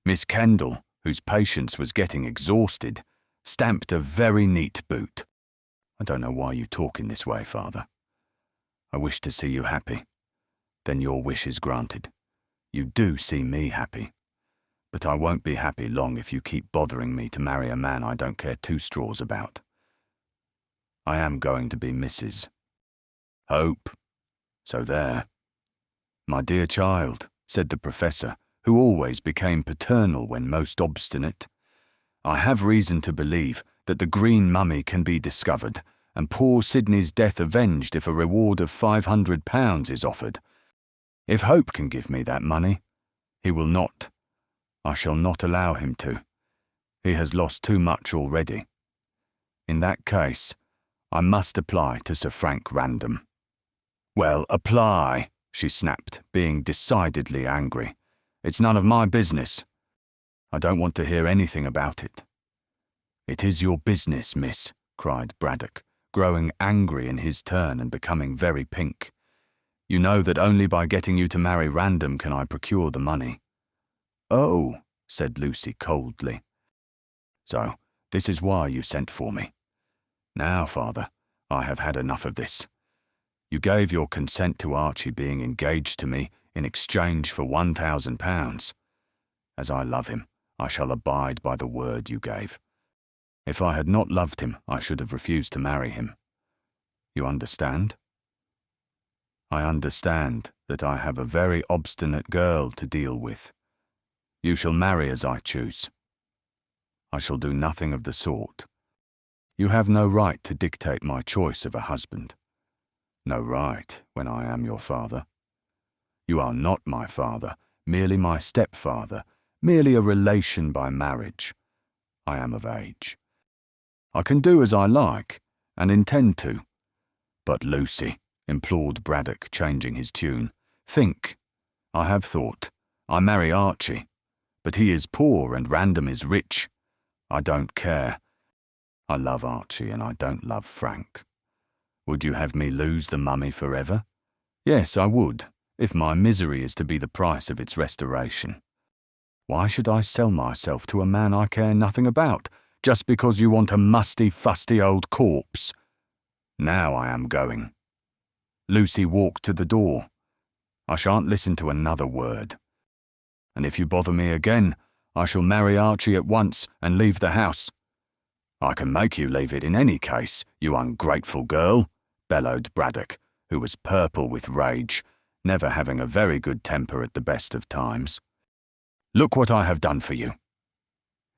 Miss Kendall, whose patience was getting exhausted, stamped a very neat boot. "I don't know why you talk in this way, Father. I wish to see you happy. Then your wish is granted. You do see me happy. But I won't be happy long if you keep bothering me to marry a man I don't care two straws about. I am going to be Mrs. Hope. So there." "My dear child," said the professor, who always became paternal when most obstinate, "I have reason to believe that the green mummy can be discovered, and poor Sidney's death avenged if a reward of £500 is offered. If Hope can give me that money, he will not. I shall not allow him to. He has lost too much already. In that case, I must apply to Sir Frank Random." "Well, apply," she snapped, being decidedly angry. "It's none of my business. I don't want to hear anything about it." "It is your business, miss," cried Braddock, growing angry in his turn and becoming very pink. "You know that only by getting you to marry Random can I procure the money." "Oh," said Lucy coldly. "So, this is why you sent for me. Now, Father, I have had enough of this. You gave your consent to Archie being engaged to me in exchange for £1,000. As I love him, I shall abide by the word you gave. If I had not loved him, I should have refused to marry him. You understand?" "I understand that I have a very obstinate girl to deal with. You shall marry as I choose." "I shall do nothing of the sort. You have no right to dictate my choice of a husband." "No right, when I am your father." "You are not my father, merely my stepfather, merely a relation by marriage. I am of age. I can do as I like, and intend to." "But Lucy," implored Braddock, changing his tune, "think." "I have thought. I marry Archie. But he is poor and Random is rich. I don't care. I love Archie and I don't love Frank. Would you have me lose the mummy forever? Yes, I would, if my misery is to be the price of its restoration. Why should I sell myself to a man I care nothing about, just because you want a musty, fusty old corpse? Now I am going." Lucy walked to the door. "I shan't listen to another word. And if you bother me again, I shall marry Archie at once and leave the house." "I can make you leave it in any case, you ungrateful girl," bellowed Braddock, who was purple with rage, never having a very good temper at the best of times. "Look what I have done for you."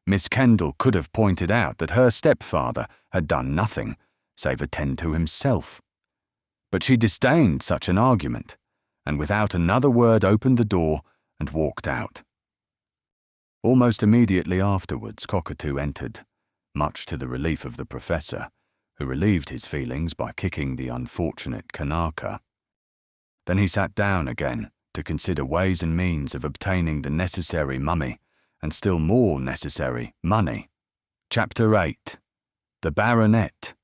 Miss Kendall could have pointed out that her stepfather had done nothing, save attend to himself. But she disdained such an argument, and without another word opened the door and walked out. Almost immediately afterwards Cockatoo entered, much to the relief of the professor, who relieved his feelings by kicking the unfortunate Kanaka. Then he sat down again to consider ways and means of obtaining the necessary mummy and still more necessary, money. Chapter 8. The Baronet.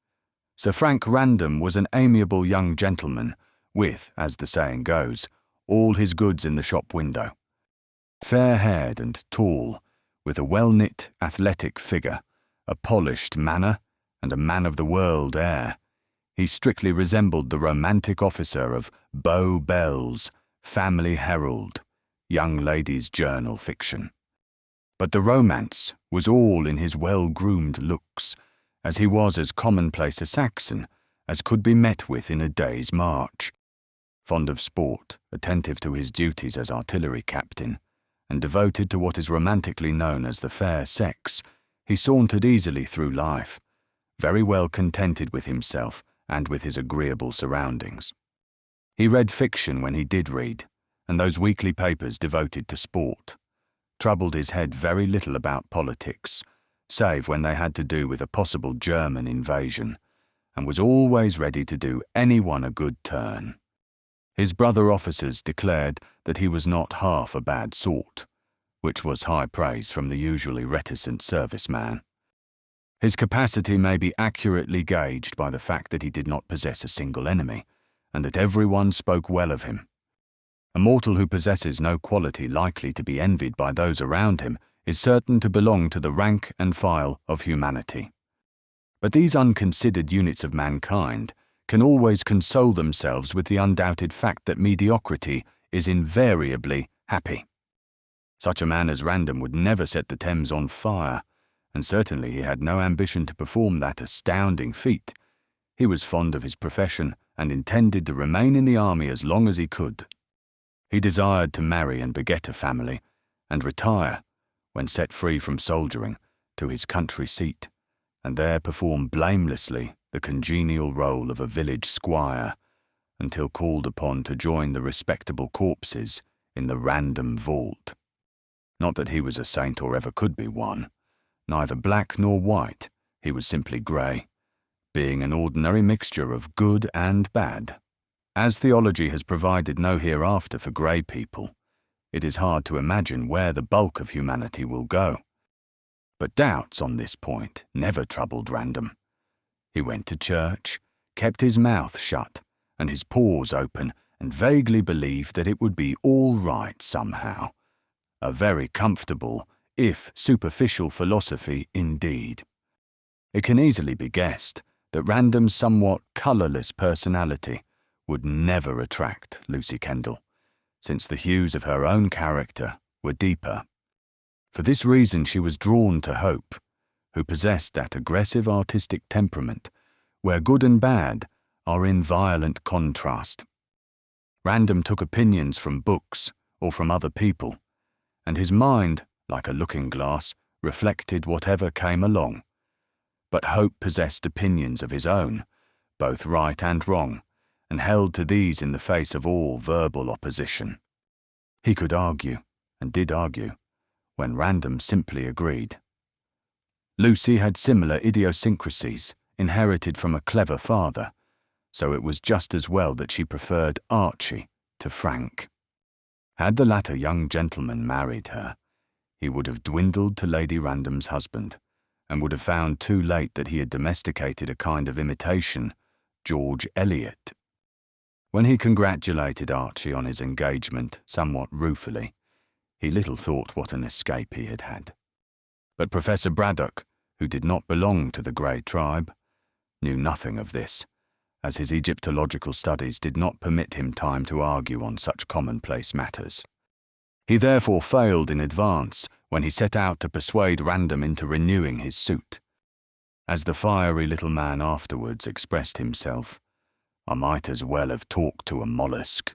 Sir Frank Random was an amiable young gentleman with, as the saying goes, all his goods in the shop window. Fair-haired and tall, with a well-knit, athletic figure, a polished manner, and a man-of-the-world air, he strictly resembled the romantic officer of Bow Bells, Family Herald, Young Ladies' Journal fiction. But the romance was all in his well-groomed looks, as he was as commonplace a Saxon as could be met with in a day's march. Fond of sport, attentive to his duties as artillery captain, and devoted to what is romantically known as the fair sex, he sauntered easily through life, very well contented with himself and with his agreeable surroundings. He read fiction when he did read, and those weekly papers devoted to sport, troubled his head very little about politics, save when they had to do with a possible German invasion, and was always ready to do anyone a good turn. His brother officers declared that he was not half a bad sort, which was high praise from the usually reticent serviceman. His capacity may be accurately gauged by the fact that he did not possess a single enemy, and that everyone spoke well of him. A mortal who possesses no quality likely to be envied by those around him is certain to belong to the rank and file of humanity. But these unconsidered units of mankind can always console themselves with the undoubted fact that mediocrity is invariably happy. Such a man as Random would never set the Thames on fire, and certainly he had no ambition to perform that astounding feat. He was fond of his profession and intended to remain in the army as long as he could. He desired to marry and beget a family, and retire, when set free from soldiering, to his country seat, and there perform blamelessly the congenial role of a village squire, until called upon to join the respectable corpses in the Random vault. Not that he was a saint or ever could be one. Neither black nor white, he was simply grey, being an ordinary mixture of good and bad. As theology has provided no hereafter for grey people, it is hard to imagine where the bulk of humanity will go. But doubts on this point never troubled Random. He went to church, kept his mouth shut and his pores open, and vaguely believed that it would be all right somehow. A very comfortable, if superficial philosophy indeed. It can easily be guessed that Random's somewhat colourless personality would never attract Lucy Kendall, since the hues of her own character were deeper. For this reason she was drawn to Hope, who possessed that aggressive artistic temperament where good and bad are in violent contrast. Random took opinions from books or from other people, and his mind, like a looking-glass, reflected whatever came along. But Hope possessed opinions of his own, both right and wrong, and held to these in the face of all verbal opposition. He could argue, and did argue, when Random simply agreed. Lucy had similar idiosyncrasies, inherited from a clever father, so it was just as well that she preferred Archie to Frank. Had the latter young gentleman married her, he would have dwindled to Lady Random's husband, and would have found too late that he had domesticated a kind of imitation, George Eliot. When he congratulated Archie on his engagement somewhat ruefully, he little thought what an escape he had had. But Professor Braddock, who did not belong to the Grey tribe, knew nothing of this, as his Egyptological studies did not permit him time to argue on such commonplace matters. He therefore failed in advance when he set out to persuade Random into renewing his suit. As the fiery little man afterwards expressed himself, "I might as well have talked to a mollusk,"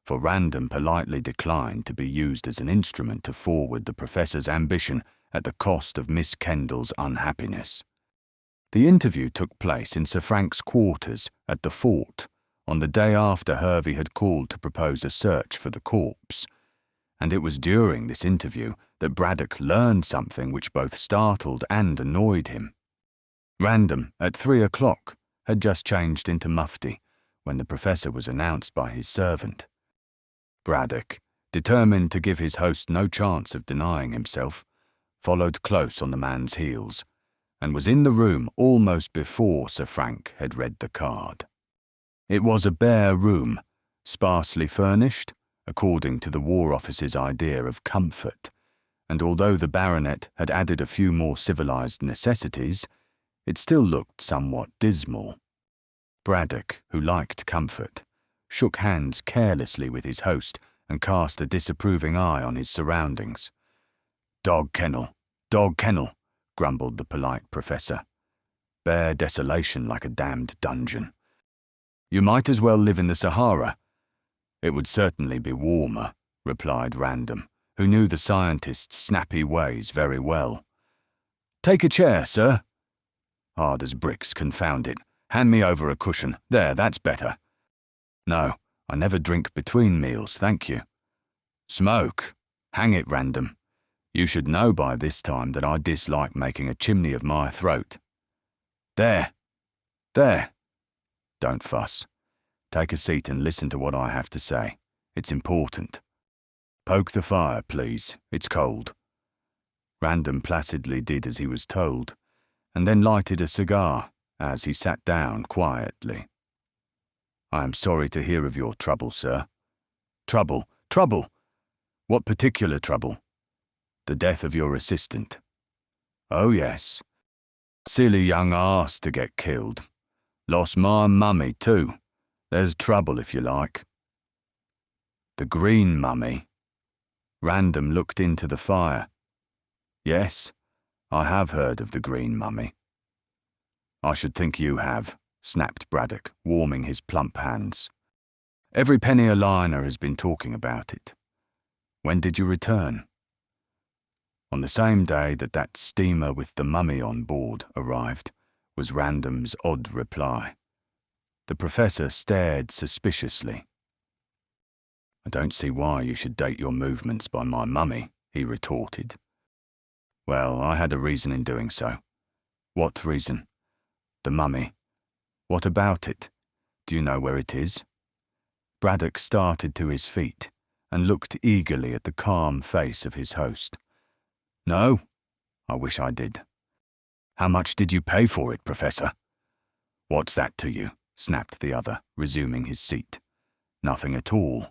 for Random politely declined to be used as an instrument to forward the Professor's ambition at the cost of Miss Kendall's unhappiness. The interview took place in Sir Frank's quarters at the fort on the day after Hervey had called to propose a search for the corpse, and it was during this interview that Braddock learned something which both startled and annoyed him. Random, at 3 o'clock, had just changed into mufti when the Professor was announced by his servant. Braddock, determined to give his host no chance of denying himself, followed close on the man's heels, and was in the room almost before Sir Frank had read the card. It was a bare room, sparsely furnished, according to the War Office's idea of comfort, and although the baronet had added a few more civilised necessities, it still looked somewhat dismal. Braddock, who liked comfort, shook hands carelessly with his host and cast a disapproving eye on his surroundings. Dog kennel, grumbled the polite professor. Bare desolation like a damned dungeon. You might as well live in the Sahara. It would certainly be warmer, replied Random, who knew the scientist's snappy ways very well. Take a chair, sir. Hard as bricks, confound it. Hand me over a cushion. There, that's better. No, I never drink between meals, thank you. Smoke? Hang it, Random. You should know by this time that I dislike making a chimney of my throat. There. Don't fuss. Take a seat and listen to what I have to say. It's important. Poke the fire, please. It's cold. Random placidly did as he was told, and then lighted a cigar as he sat down quietly. I am sorry to hear of your trouble, sir. Trouble? What particular trouble? The death of your assistant. Oh, yes. Silly young arse to get killed. Lost my mummy, too. There's trouble, if you like. The green mummy. Random looked into the fire. Yes, I have heard of the green mummy. I should think you have, snapped Braddock, warming his plump hands. Every penny a liner has been talking about it. When did you return? On the same day that steamer with the mummy on board arrived, was Random's odd reply. The professor stared suspiciously. I don't see why you should date your movements by my mummy, he retorted. Well, I had a reason in doing so. What reason? The mummy. What about it? Do you know where it is? Braddock started to his feet and looked eagerly at the calm face of his host. No, I wish I did. How much did you pay for it, Professor? What's that to you? Snapped the other, resuming his seat. Nothing at all,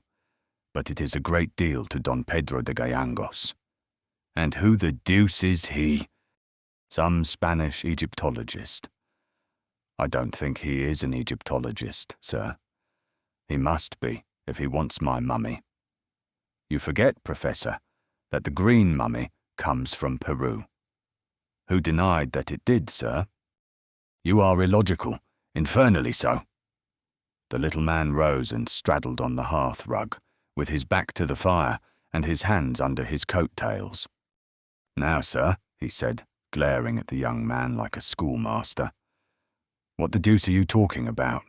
but it is a great deal to Don Pedro de Gallangos. And who the deuce is he? Some Spanish Egyptologist. I don't think he is an Egyptologist, sir. He must be, if he wants my mummy. You forget, Professor, that the green mummy comes from Peru. Who denied that it did, sir? You are illogical, infernally so. The little man rose and straddled on the hearth rug, with his back to the fire and his hands under his coat-tails. Now, sir, he said, glaring at the young man like a schoolmaster. What the deuce are you talking about?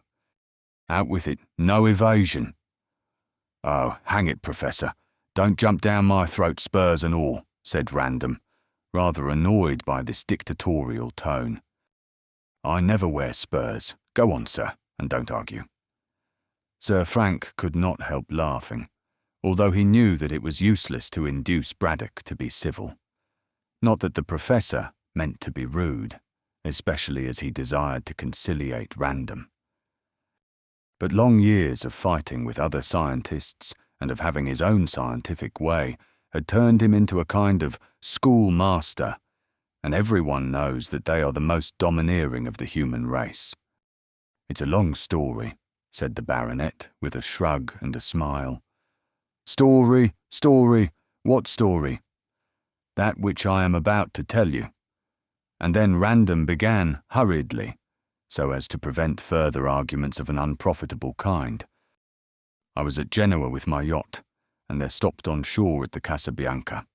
Out with it, no evasion. Oh, hang it, Professor. Don't jump down my throat, spurs and all, said Random, rather annoyed by this dictatorial tone. I never wear spurs. Go on, sir, and don't argue. Sir Frank could not help laughing, although he knew that it was useless to induce Braddock to be civil. Not that the professor meant to be rude, especially as he desired to conciliate Random. But long years of fighting with other scientists and of having his own scientific way had turned him into a kind of schoolmaster, and everyone knows that they are the most domineering of the human race. It's a long story, said the baronet with a shrug and a smile. Story, what story? That which I am about to tell you. And then Random began hurriedly, so as to prevent further arguments of an unprofitable kind. I was at Genoa with my yacht, and there stopped on shore at the Casa Bianca.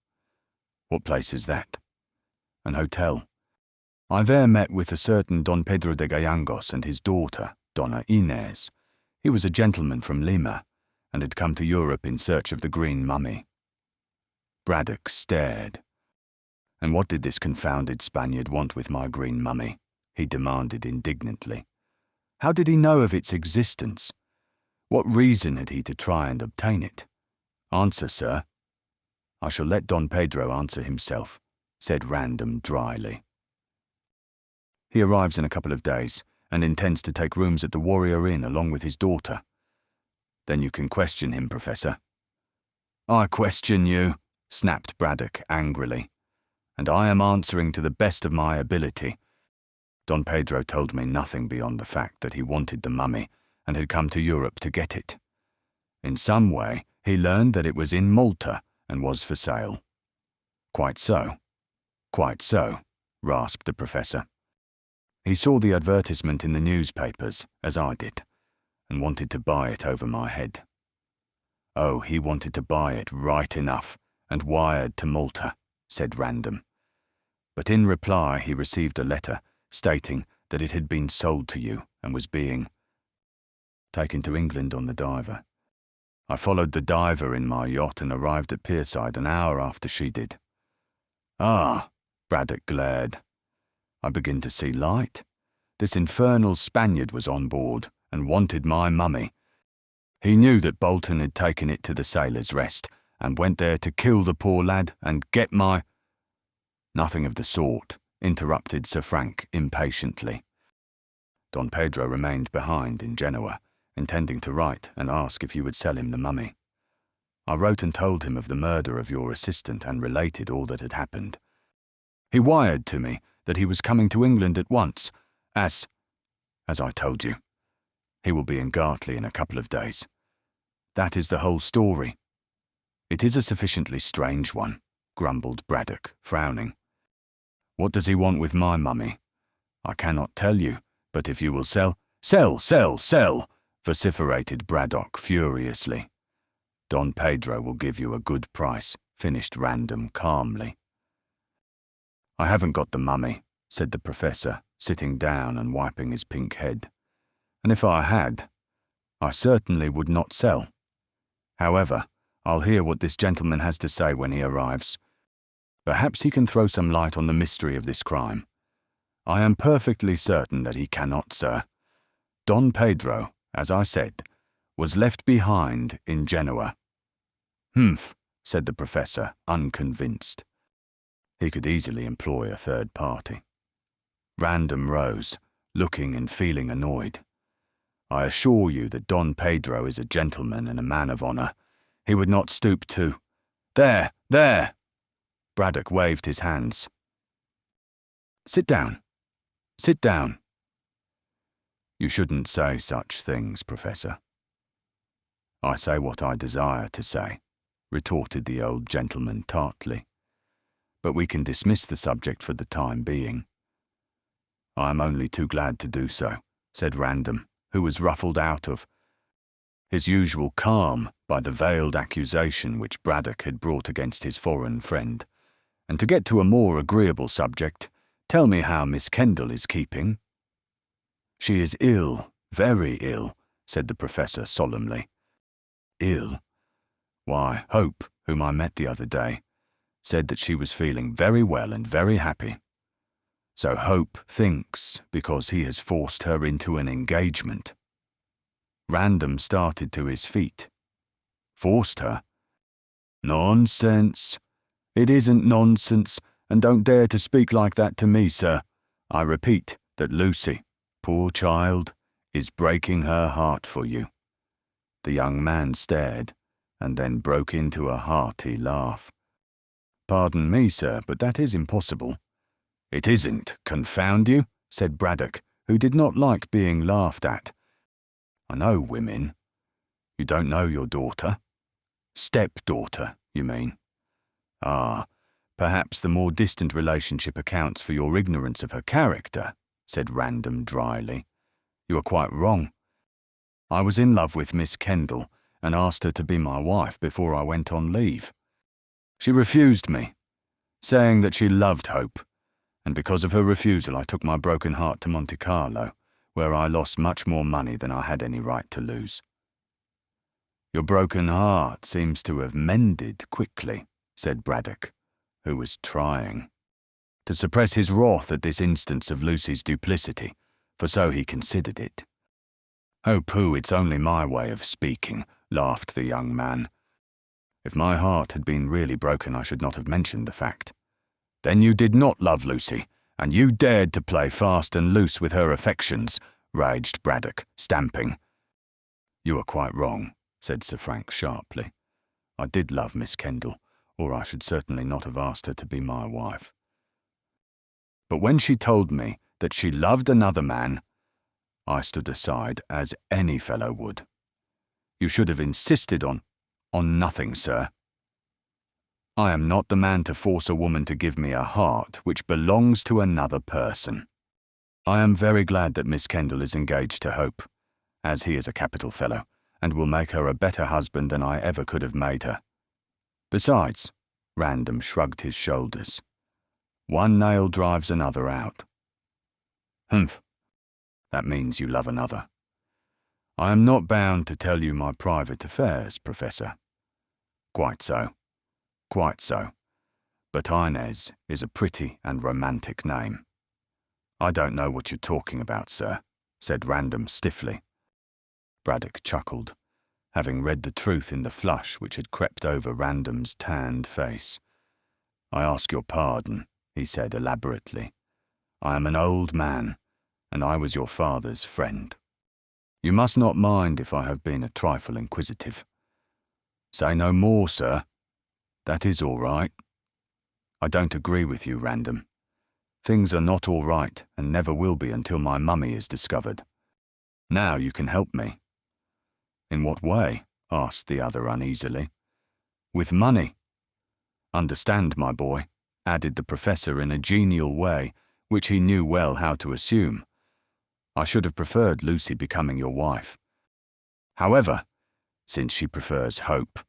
What place is that? An hotel. I there met with a certain Don Pedro de Gallangos and his daughter, Donna Inez. He was a gentleman from Lima, and had come to Europe in search of the green mummy. Braddock stared. And what did this confounded Spaniard want with my green mummy? He demanded indignantly. How did he know of its existence? What reason had he to try and obtain it? Answer, sir. I shall let Don Pedro answer himself. said Random dryly. He arrives in a couple of days and intends to take rooms at the Warrior Inn along with his daughter. Then you can question him, Professor. I question you, snapped Braddock angrily, and I am answering to the best of my ability. Don Pedro told me nothing beyond the fact that he wanted the mummy and had come to Europe to get it. In some way, he learned that it was in Malta and was for sale. Quite so, rasped the Professor. He saw the advertisement in the newspapers, as I did, and wanted to buy it over my head. Oh, he wanted to buy it right enough, and wired to Malta, said Random. But in reply he received a letter stating that it had been sold to you and was being taken to England on the Diver. I followed the Diver in my yacht and arrived at Pierside an hour after she did. Ah, Braddock glared. I begin to see light. This infernal Spaniard was on board and wanted my mummy. He knew that Bolton had taken it to the Sailor's Rest and went there to kill the poor lad and get my— Nothing of the sort, interrupted Sir Frank impatiently. Don Pedro remained behind in Genoa, intending to write and ask if you would sell him the mummy. I wrote and told him of the murder of your assistant and related all that had happened. He wired to me that he was coming to England at once, as I told you. He will be in Gartley in a couple of days. That is the whole story. It is a sufficiently strange one, grumbled Braddock, frowning. What does he want with my mummy? I cannot tell you, but if you will sell— Sell! Vociferated Braddock furiously. Don Pedro will give you a good price, finished Random calmly. I haven't got the mummy, said the Professor, sitting down and wiping his pink head. And if I had, I certainly would not sell. However, I'll hear what this gentleman has to say when he arrives. Perhaps he can throw some light on the mystery of this crime. I am perfectly certain that he cannot, sir. Don Pedro, as I said, was left behind in Genoa. Humph, said the Professor, unconvinced. He could easily employ a third party. Random rose, looking and feeling annoyed. I assure you that Don Pedro is a gentleman and a man of honour. He would not stoop to— There! Braddock waved his hands. Sit down. You shouldn't say such things, Professor. I say what I desire to say, retorted the old gentleman tartly. But we can dismiss the subject for the time being. I am only too glad to do so, said Random, who was ruffled out of his usual calm by the veiled accusation which Braddock had brought against his foreign friend. And to get to a more agreeable subject, tell me how Miss Kendall is keeping. She is ill, very ill, said the Professor solemnly. Ill? Why, Hope, whom I met the other day, said that she was feeling very well and very happy. So Hope thinks because he has forced her into an engagement. Random started to his feet. Forced her? Nonsense. It isn't nonsense, and don't dare to speak like that to me, sir. I repeat that Lucy, poor child, is breaking her heart for you. The young man stared, and then broke into a hearty laugh. Pardon me, sir, but that is impossible. It isn't, confound you, said Braddock, who did not like being laughed at. I know women. You don't know your daughter? Stepdaughter, you mean? Ah, perhaps the more distant relationship accounts for your ignorance of her character, said Random dryly. You are quite wrong. I was in love with Miss Kendall and asked her to be my wife before I went on leave. She refused me, saying that she loved Hope, and because of her refusal I took my broken heart to Monte Carlo, where I lost much more money than I had any right to lose. Your broken heart seems to have mended quickly, said Braddock, who was trying to suppress his wrath at this instance of Lucy's duplicity, for so he considered it. Oh, pooh, it's only my way of speaking, laughed the young man. If my heart had been really broken, I should not have mentioned the fact. Then you did not love Lucy, and you dared to play fast and loose with her affections, raged Braddock, stamping. You are quite wrong, said Sir Frank sharply. I did love Miss Kendall, or I should certainly not have asked her to be my wife. But when she told me that she loved another man, I stood aside as any fellow would. You should have insisted on nothing, sir. I am not the man to force a woman to give me a heart which belongs to another person. I am very glad that Miss Kendall is engaged to Hope, as he is a capital fellow, and will make her a better husband than I ever could have made her. Besides, Random shrugged his shoulders, one nail drives another out. Humph, that means you love another. I am not bound to tell you my private affairs, Professor. Quite so. Quite so. But Inez is a pretty and romantic name. I don't know what you're talking about, sir, said Random stiffly. Braddock chuckled, having read the truth in the flush which had crept over Random's tanned face. I ask your pardon, he said elaborately. I am an old man, and I was your father's friend. You must not mind if I have been a trifle inquisitive. Say no more, sir. That is all right. I don't agree with you, Random. Things are not all right and never will be until my mummy is discovered. Now you can help me. In what way? Asked the other uneasily. With money. Understand, my boy, added the Professor in a genial way, which he knew well how to assume. I should have preferred Lucy becoming your wife. However, since she prefers Hope,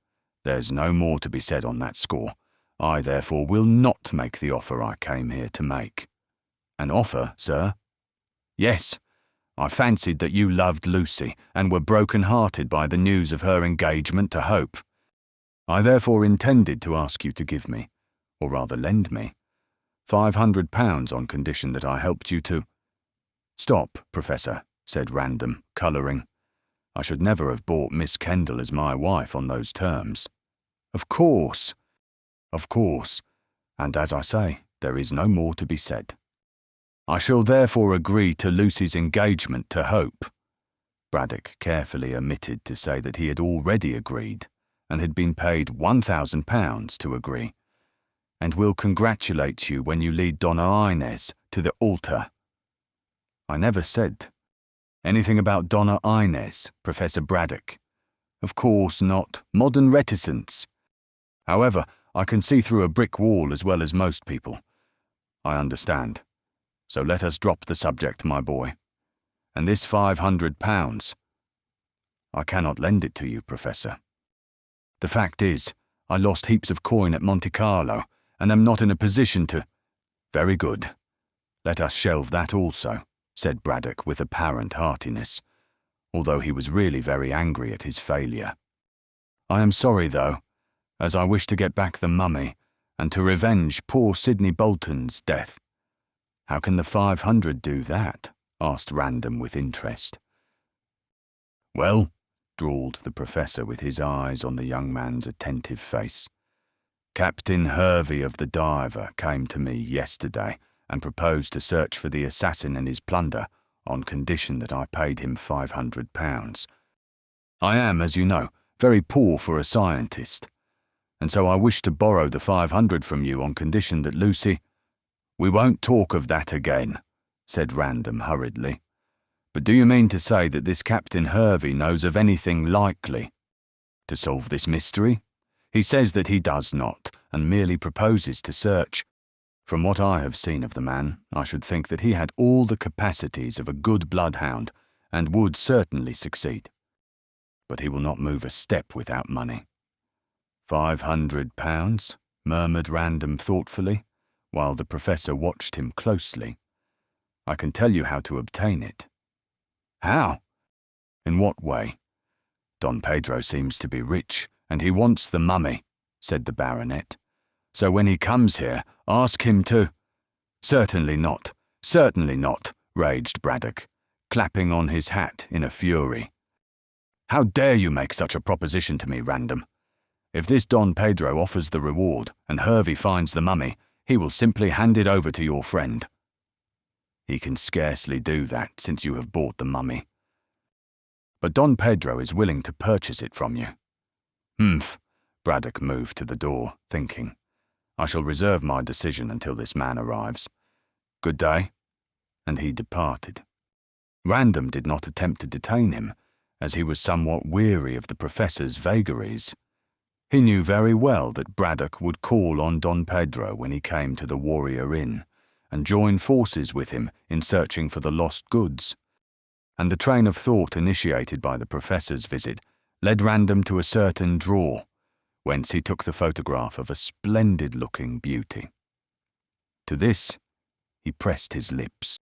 there's no more to be said on that score. I therefore will not make the offer I came here to make. An offer, sir? Yes. I fancied that you loved Lucy and were broken-hearted by the news of her engagement to Hope. I therefore intended to ask you to give me, or rather lend me, £500 on condition that I helped you to— Stop, Professor, said Random, colouring. I should never have bought Miss Kendall as my wife on those terms. Of course, and as I say, there is no more to be said. I shall therefore agree to Lucy's engagement to Hope. Braddock carefully omitted to say that he had already agreed, and had been paid £1,000 to agree, and will congratulate you when you lead Donna Inez to the altar. I never said anything about Donna Inez, Professor Braddock. Of course not. Modern reticence. However, I can see through a brick wall as well as most people. I understand. So let us drop the subject, my boy. And this £500, I cannot lend it to you, Professor. The fact is, I lost heaps of coin at Monte Carlo, and am not in a position to— Very good. Let us shelve that also, said Braddock with apparent heartiness, although he was really very angry at his failure. I am sorry, though, as I wish to get back the mummy, and to revenge poor Sidney Bolton's death. How can the 500 do that? Asked Random with interest. Well, drawled the Professor with his eyes on the young man's attentive face. Captain Hervey of the Diver came to me yesterday and proposed to search for the assassin and his plunder on condition that I paid him £500. I am, as you know, very poor for a scientist, and so I wish to borrow the 500 from you on condition that Lucy— We won't talk of that again, said Random hurriedly. But do you mean to say that this Captain Hervey knows of anything likely to solve this mystery? He says that he does not, and merely proposes to search. From what I have seen of the man, I should think that he had all the capacities of a good bloodhound, and would certainly succeed. But he will not move a step without money. £500, murmured Random thoughtfully, while the Professor watched him closely. I can tell you how to obtain it. How? In what way? Don Pedro seems to be rich, and he wants the mummy, said the baronet. So when he comes here, ask him to— Certainly not, raged Braddock, clapping on his hat in a fury. How dare you make such a proposition to me, Random? If this Don Pedro offers the reward, and Hervey finds the mummy, he will simply hand it over to your friend. He can scarcely do that since you have bought the mummy. But Don Pedro is willing to purchase it from you. Humph. Braddock moved to the door, thinking. I shall reserve my decision until this man arrives. Good day. And he departed. Random did not attempt to detain him, as he was somewhat weary of the professor's vagaries. He knew very well that Braddock would call on Don Pedro when he came to the Warrior Inn, and join forces with him in searching for the lost goods. And the train of thought initiated by the professor's visit led Random to a certain drawer, whence he took the photograph of a splendid-looking beauty. To this, he pressed his lips.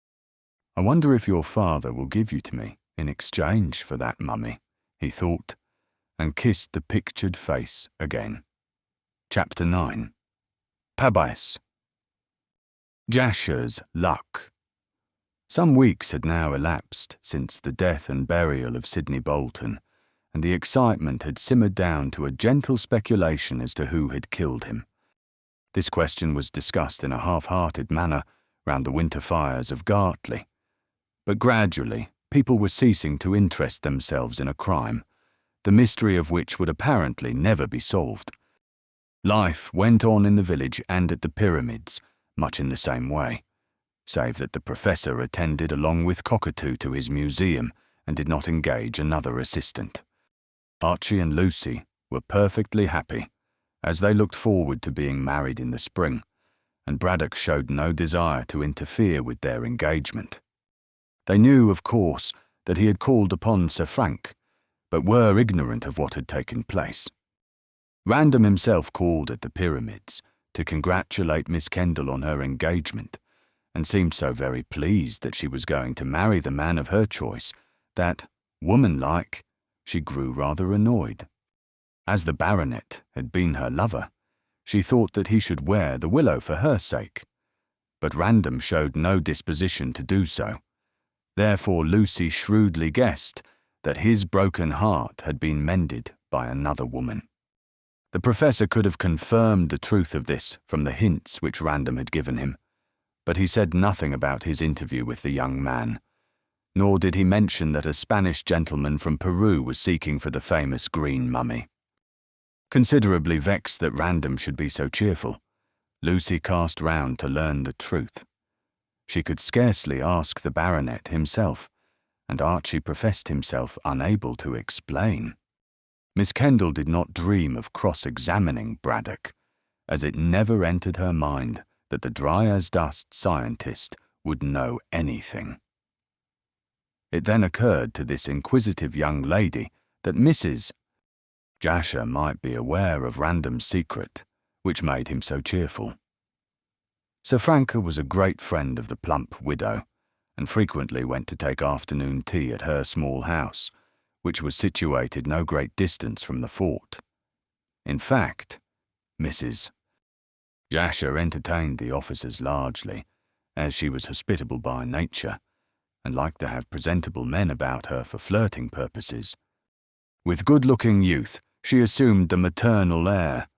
I wonder if your father will give you to me in exchange for that mummy, he thought, and kissed the pictured face again. Chapter 9. Pabais. Jasher's luck. Some weeks had now elapsed since the death and burial of Sidney Bolton, and the excitement had simmered down to a gentle speculation as to who had killed him. This question was discussed in a half-hearted manner round the winter fires of Gartley, but gradually people were ceasing to interest themselves in a crime, the mystery of which would apparently never be solved. Life went on in the village and at the pyramids, much in the same way, save that the professor attended along with Cockatoo to his museum and did not engage another assistant. Archie and Lucy were perfectly happy, as they looked forward to being married in the spring, and Braddock showed no desire to interfere with their engagement. They knew, of course, that he had called upon Sir Frank, but were ignorant of what had taken place. Random himself called at the pyramids to congratulate Miss Kendall on her engagement, and seemed so very pleased that she was going to marry the man of her choice that, woman-like, she grew rather annoyed. As the baronet had been her lover, she thought that he should wear the willow for her sake, but Random showed no disposition to do so. Therefore Lucy shrewdly guessed that his broken heart had been mended by another woman. The professor could have confirmed the truth of this from the hints which Random had given him, but he said nothing about his interview with the young man, nor did he mention that a Spanish gentleman from Peru was seeking for the famous green mummy. Considerably vexed that Random should be so cheerful, Lucy cast round to learn the truth. She could scarcely ask the baronet himself, and Archie professed himself unable to explain. Miss Kendall did not dream of cross-examining Braddock, as it never entered her mind that the dry-as-dust scientist would know anything. It then occurred to this inquisitive young lady that Mrs. Jasher might be aware of Random's secret, which made him so cheerful. Sir Frank was a great friend of the plump widow, and frequently went to take afternoon tea at her small house, which was situated no great distance from the fort. In fact, Mrs. Jasher entertained the officers largely, as she was hospitable by nature, and liked to have presentable men about her for flirting purposes. With good-looking youth, she assumed the maternal air,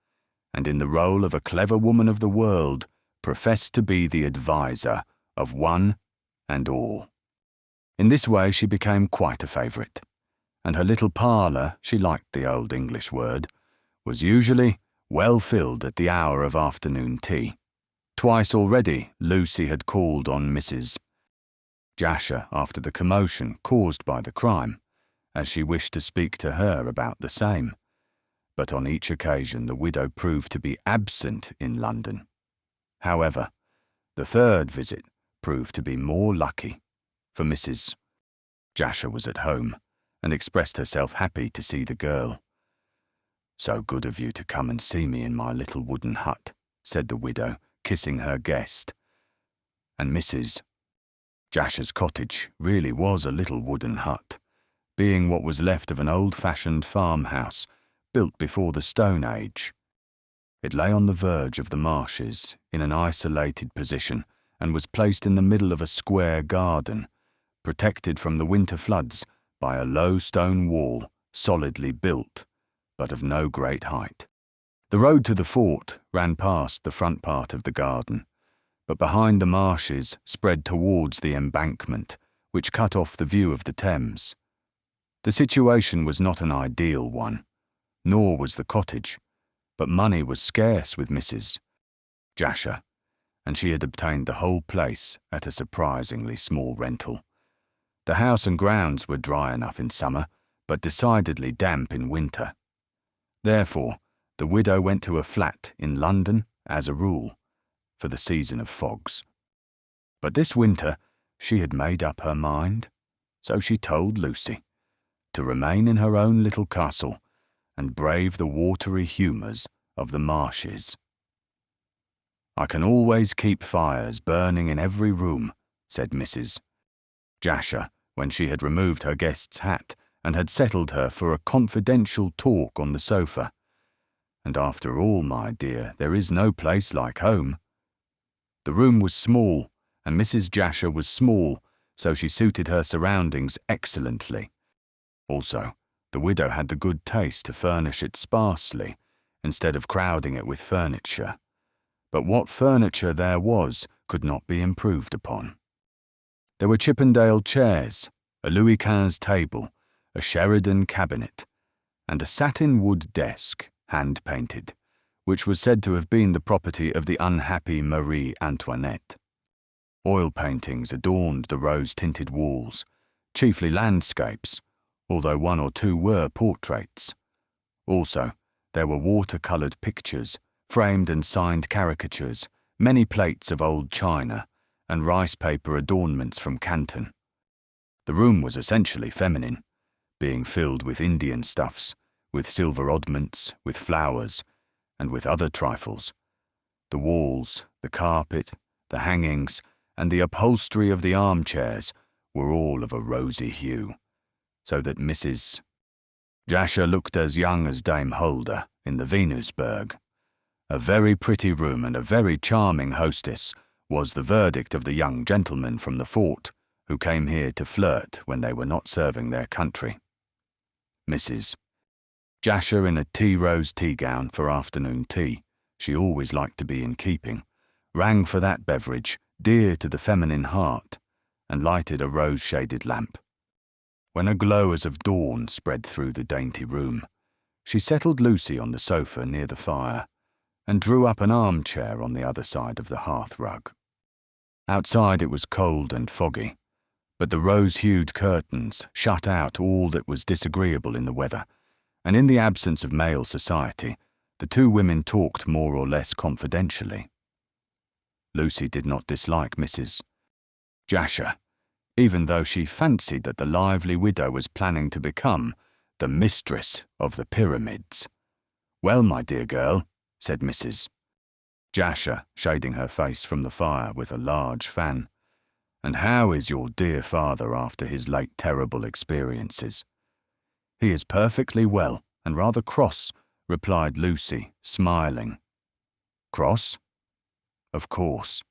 and in the role of a clever woman of the world, professed to be the adviser of one and all. In this way she became quite a favourite, and her little parlour, she liked the old English word, was usually well filled at the hour of afternoon tea. Twice already Lucy had called on Mrs. Jasher after the commotion caused by the crime, as she wished to speak to her about the same, but on each occasion the widow proved to be absent in London. However, the third visit proved to be more lucky, for Mrs. Jasher was at home, and expressed herself happy to see the girl. "So good of you to come and see me in my little wooden hut," said the widow, kissing her guest. And Mrs. Jasher's cottage really was a little wooden hut, being what was left of an old-fashioned farmhouse built before the Stone Age. It lay on the verge of the marshes, in an isolated position, and was placed in the middle of a square garden, protected from the winter floods by a low stone wall solidly built, but of no great height. The road to the fort ran past the front part of the garden, but behind the marshes spread towards the embankment, which cut off the view of the Thames. The situation was not an ideal one, nor was the cottage, but money was scarce with Mrs. Jasher, and she had obtained the whole place at a surprisingly small rental. The house and grounds were dry enough in summer, but decidedly damp in winter. Therefore, the widow went to a flat in London, as a rule, for the season of fogs. But this winter she had made up her mind, so she told Lucy, to remain in her own little castle and brave the watery humours of the marshes. "I can always keep fires burning in every room," said Mrs. Jasher, when she had removed her guest's hat and had settled her for a confidential talk on the sofa. "And after all, my dear, there is no place like home." The room was small, and Mrs. Jasher was small, so she suited her surroundings excellently. Also, the widow had the good taste to furnish it sparsely, instead of crowding it with furniture. But what furniture there was could not be improved upon. There were Chippendale chairs, a Louis XV table, a Sheridan cabinet, and a satin wood desk, hand-painted, which was said to have been the property of the unhappy Marie Antoinette. Oil paintings adorned the rose-tinted walls, chiefly landscapes, although one or two were portraits. Also, there were water-coloured pictures, framed and signed caricatures, many plates of old china, and rice-paper adornments from Canton. The room was essentially feminine, being filled with Indian stuffs, with silver oddments, with flowers, and with other trifles. The walls, the carpet, the hangings, and the upholstery of the armchairs were all of a rosy hue, so that Mrs. Jasher looked as young as Dame Holder in the Venusberg. A very pretty room and a very charming hostess was the verdict of the young gentlemen from the fort who came here to flirt when they were not serving their country. Mrs. Jasher in a tea-rose tea-gown for afternoon tea, she always liked to be in keeping, rang for that beverage, dear to the feminine heart, and lighted a rose-shaded lamp. When a glow as of dawn spread through the dainty room, she settled Lucy on the sofa near the fire, and drew up an armchair on the other side of the hearth-rug. Outside it was cold and foggy, but the rose-hued curtains shut out all that was disagreeable in the weather, and in the absence of male society, the two women talked more or less confidentially. Lucy did not dislike Mrs. Jasher, even though she fancied that the lively widow was planning to become the mistress of the pyramids. "Well, my dear girl," said Mrs. Jasher, shading her face from the fire with a large fan, "and how is your dear father after his late terrible experiences?" "He is perfectly well, and rather cross," replied Lucy, smiling. "Cross? Of course.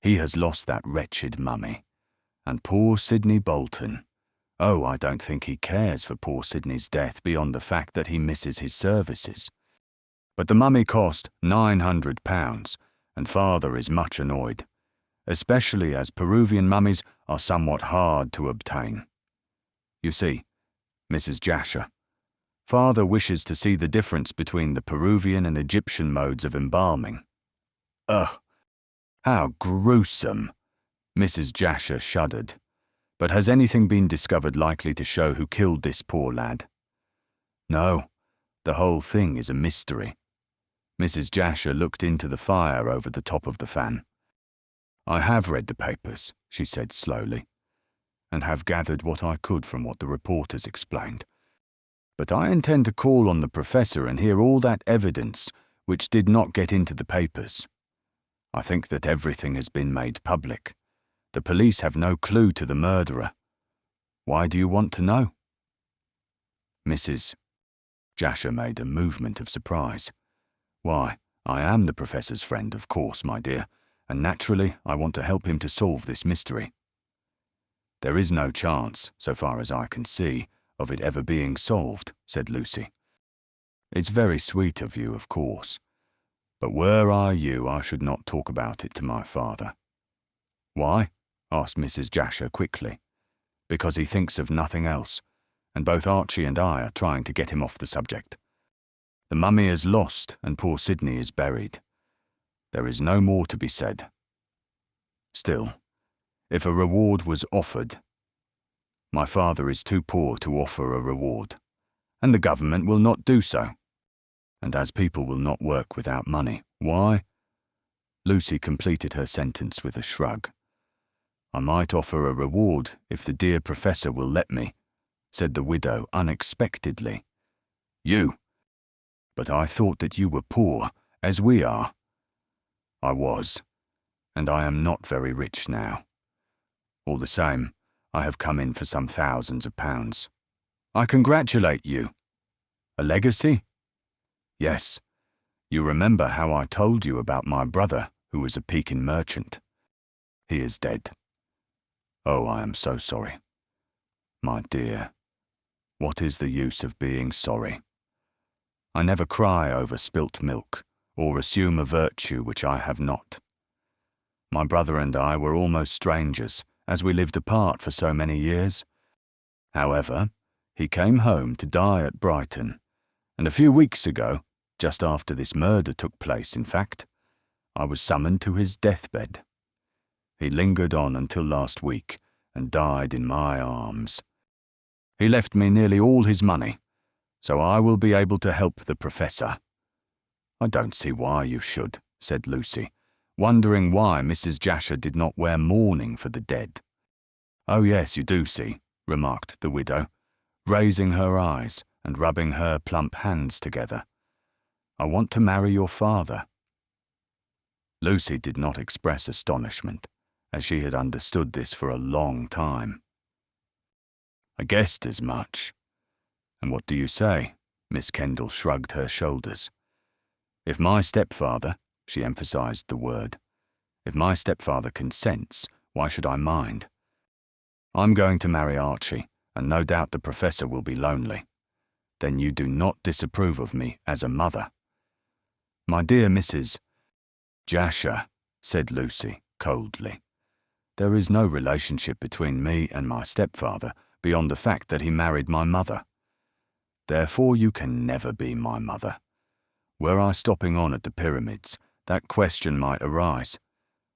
He has lost that wretched mummy. And poor Sidney Bolton. Oh, I don't think he cares for poor Sidney's death beyond the fact that he misses his services. But the mummy cost £900, and father is much annoyed, especially as Peruvian mummies are somewhat hard to obtain. You see, Mrs. Jasher, father wishes to see the difference between the Peruvian and Egyptian modes of embalming." "Ugh, how gruesome!" Mrs. Jasher shuddered. "But has anything been discovered likely to show who killed this poor lad?" "No, the whole thing is a mystery." Mrs. Jasher looked into the fire over the top of the fan. "I have read the papers," she said slowly, "and have gathered what I could from what the reporters explained. But I intend to call on the professor and hear all that evidence which did not get into the papers. I think that everything has been made public. The police have no clue to the murderer. Why do you want to know?" Mrs. Jasher made a movement of surprise. "Why, I am the professor's friend, of course, my dear, and naturally I want to help him to solve this mystery." "There is no chance, so far as I can see, of it ever being solved," said Lucy. It's very sweet of you, of course. But were I you, I should not talk about it to my father." "Why?" asked Mrs. Jasher quickly. "Because he thinks of nothing else, and both Archie and I are trying to get him off the subject. The mummy is lost and poor Sidney is buried. There is no more to be said. Still, if a reward was offered, my father is too poor to offer a reward, and the government will not do so. And as people will not work without money, why?" Lucy completed her sentence with a shrug. "I might offer a reward if the dear professor will let me," said the widow unexpectedly. "You? But I thought that you were poor, as we are." "I was, and I am not very rich now. All the same, I have come in for some thousands of pounds. I congratulate you. A legacy?" "Yes. You remember how I told you about my brother, who was a Pekin merchant. He is dead. Oh, I am so sorry. My dear, what is the use of being sorry? I never cry over spilt milk, or assume a virtue which I have not. My brother and I were almost strangers, as we lived apart for so many years. However, he came home to die at Brighton, and a few weeks ago, just after this murder took place, in fact, I was summoned to his deathbed. He lingered on until last week, and died in my arms. He left me nearly all his money, so I will be able to help the professor." "I don't see why you should," said Lucy, wondering why Mrs. Jasher did not wear mourning for the dead. "Oh yes, you do see," remarked the widow, raising her eyes and rubbing her plump hands together. "I want to marry your father." Lucy did not express astonishment, as she had understood this for a long time. "I guessed as much. And what do you say?" Miss Kendall shrugged her shoulders. "If my stepfather," she emphasized the word, "if my stepfather consents, why should I mind? I'm going to marry Archie, and no doubt the professor will be lonely. Then you do not disapprove of me as a mother." "My dear Mrs. Jasher," said Lucy coldly, "there is no relationship between me and my stepfather beyond the fact that he married my mother. Therefore you can never be my mother. Were I stopping on at the pyramids, that question might arise.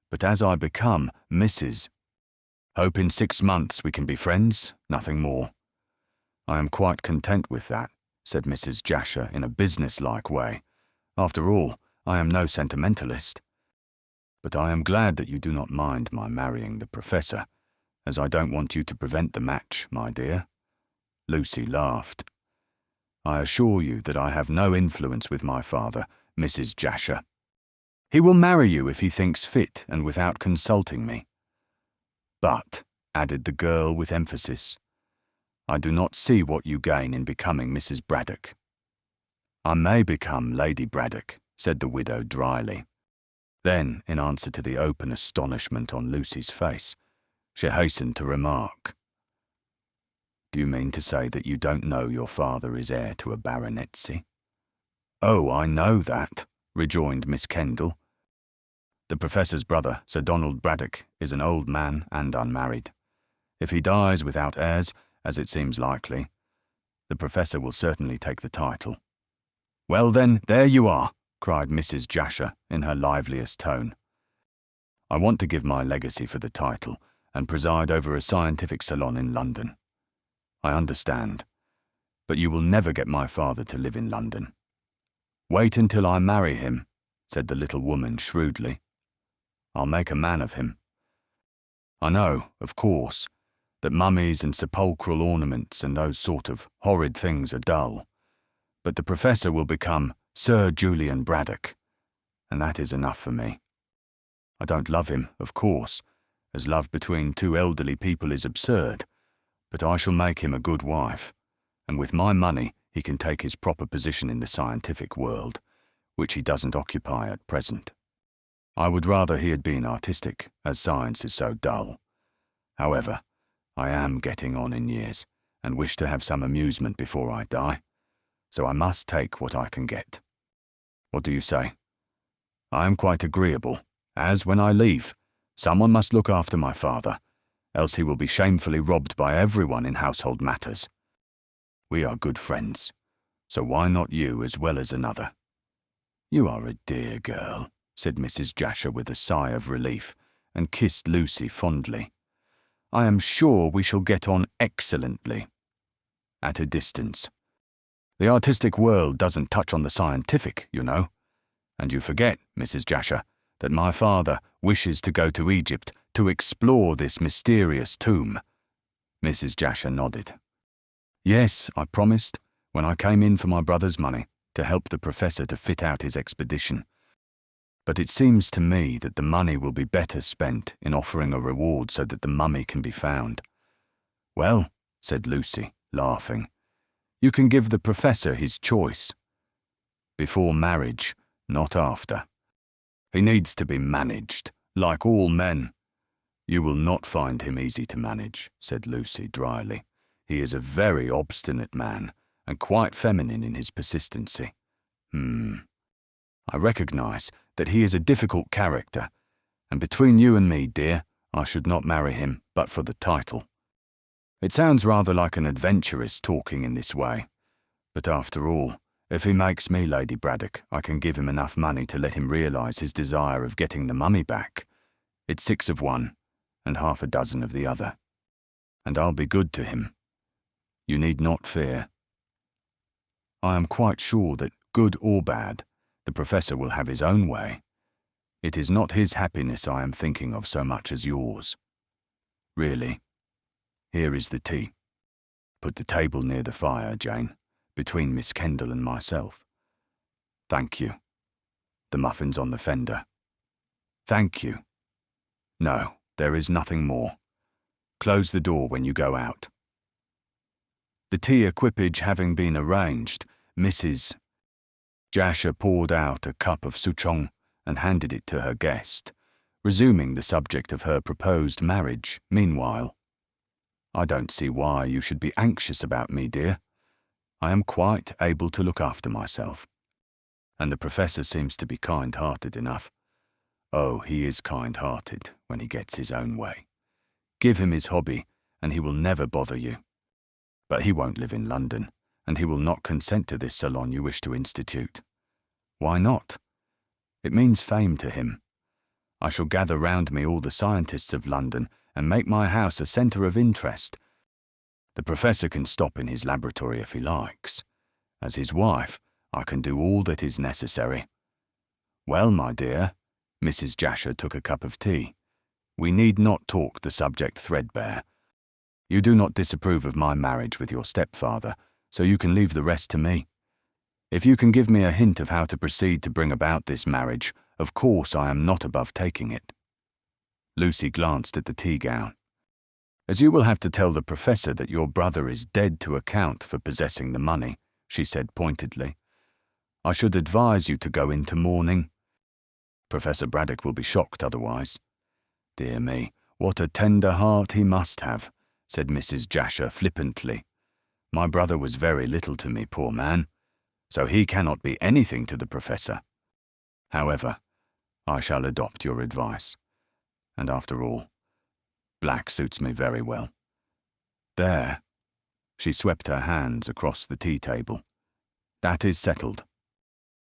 But as I become Mrs. Hope in 6 months we can be friends, nothing more." "I am quite content with that," said Mrs. Jasher in a business-like way. "After all, I am no sentimentalist. But I am glad that you do not mind my marrying the professor, as I don't want you to prevent the match, my dear." Lucy laughed. "I assure you that I have no influence with my father, Mrs. Jasher. He will marry you if he thinks fit and without consulting me. But," added the girl with emphasis, "I do not see what you gain in becoming Mrs. Braddock." "I may become Lady Braddock," said the widow dryly. Then, in answer to the open astonishment on Lucy's face, she hastened to remark, "Do you mean to say that you don't know your father is heir to a baronetcy?" "Oh, I know that," rejoined Miss Kendall. "The professor's brother, Sir Donald Braddock, is an old man and unmarried. If he dies without heirs, as it seems likely, the professor will certainly take the title." "Well then, there you are," cried Mrs. Jasher in her liveliest tone. "I want to give my legacy for the title and preside over a scientific salon in London. I understand, but you will never get my father to live in London." "Wait until I marry him," said the little woman shrewdly. "I'll make a man of him. I know, of course, that mummies and sepulchral ornaments and those sort of horrid things are dull, but the professor will become Sir Julian Braddock, and that is enough for me. I don't love him, of course, as love between two elderly people is absurd, but I shall make him a good wife, and with my money he can take his proper position in the scientific world, which he doesn't occupy at present. I would rather he had been artistic, as science is so dull. However, I am getting on in years, and wish to have some amusement before I die. so I must take what I can get. What do you say? I am quite agreeable, as when I leave, someone must look after my father, else he will be shamefully robbed by everyone in household matters. We are good friends, so why not you as well as another? You are a dear girl, said Mrs. Jasher with a sigh of relief, and kissed Lucy fondly. I am sure we shall get on excellently. At a distance. The artistic world doesn't touch on the scientific, you know. And you forget, Mrs. Jasher, that my father wishes to go to Egypt to explore this mysterious tomb. Mrs. Jasher nodded. Yes, I promised, when I came in for my brother's money, to help the professor to fit out his expedition. But it seems to me that the money will be better spent in offering a reward so that the mummy can be found. Well, said Lucy, laughing, you can give the professor his choice. Before marriage, not after. He needs to be managed, like all men. You will not find him easy to manage, said Lucy dryly. He is a very obstinate man, and quite feminine in his persistency. I recognise that he is a difficult character, and between you and me, dear, I should not marry him but for the title. It sounds rather like an adventuress talking in this way, but after all, if he makes me Lady Braddock, I can give him enough money to let him realise his desire of getting the mummy back. It's 6 of one, and half a dozen of the other. And I'll be good to him. You need not fear. I am quite sure that, good or bad, the professor will have his own way. It is not his happiness I am thinking of so much as yours. Really. Here is the tea. Put the table near the fire, Jane, between Miss Kendall and myself. Thank you. The muffins on the fender. Thank you. No, there is nothing more. Close the door when you go out. The tea equipage having been arranged, Mrs. Jasher poured out a cup of souchong and handed it to her guest, resuming the subject of her proposed marriage meanwhile. I don't see why you should be anxious about me, dear. I am quite able to look after myself. And the professor seems to be kind-hearted enough. Oh, he is kind-hearted when he gets his own way. Give him his hobby, and he will never bother you. But he won't live in London, and he will not consent to this salon you wish to institute. Why not? It means fame to him. I shall gather round me all the scientists of London and make my house a centre of interest. The professor can stop in his laboratory if he likes. As his wife, I can do all that is necessary. Well, my dear, Mrs. Jasher took a cup of tea. We need not talk the subject threadbare. You do not disapprove of my marriage with your stepfather, so you can leave the rest to me. If you can give me a hint of how to proceed to bring about this marriage, of course I am not above taking it. Lucy glanced at the tea-gown. As you will have to tell the professor that your brother is dead to account for possessing the money, she said pointedly, I should advise you to go into mourning. Professor Braddock will be shocked otherwise. Dear me, what a tender heart he must have, said Mrs. Jasher flippantly. My brother was very little to me, poor man, so he cannot be anything to the professor. However, I shall adopt your advice. And after all, black suits me very well. There. She swept her hands across the tea table. That is settled.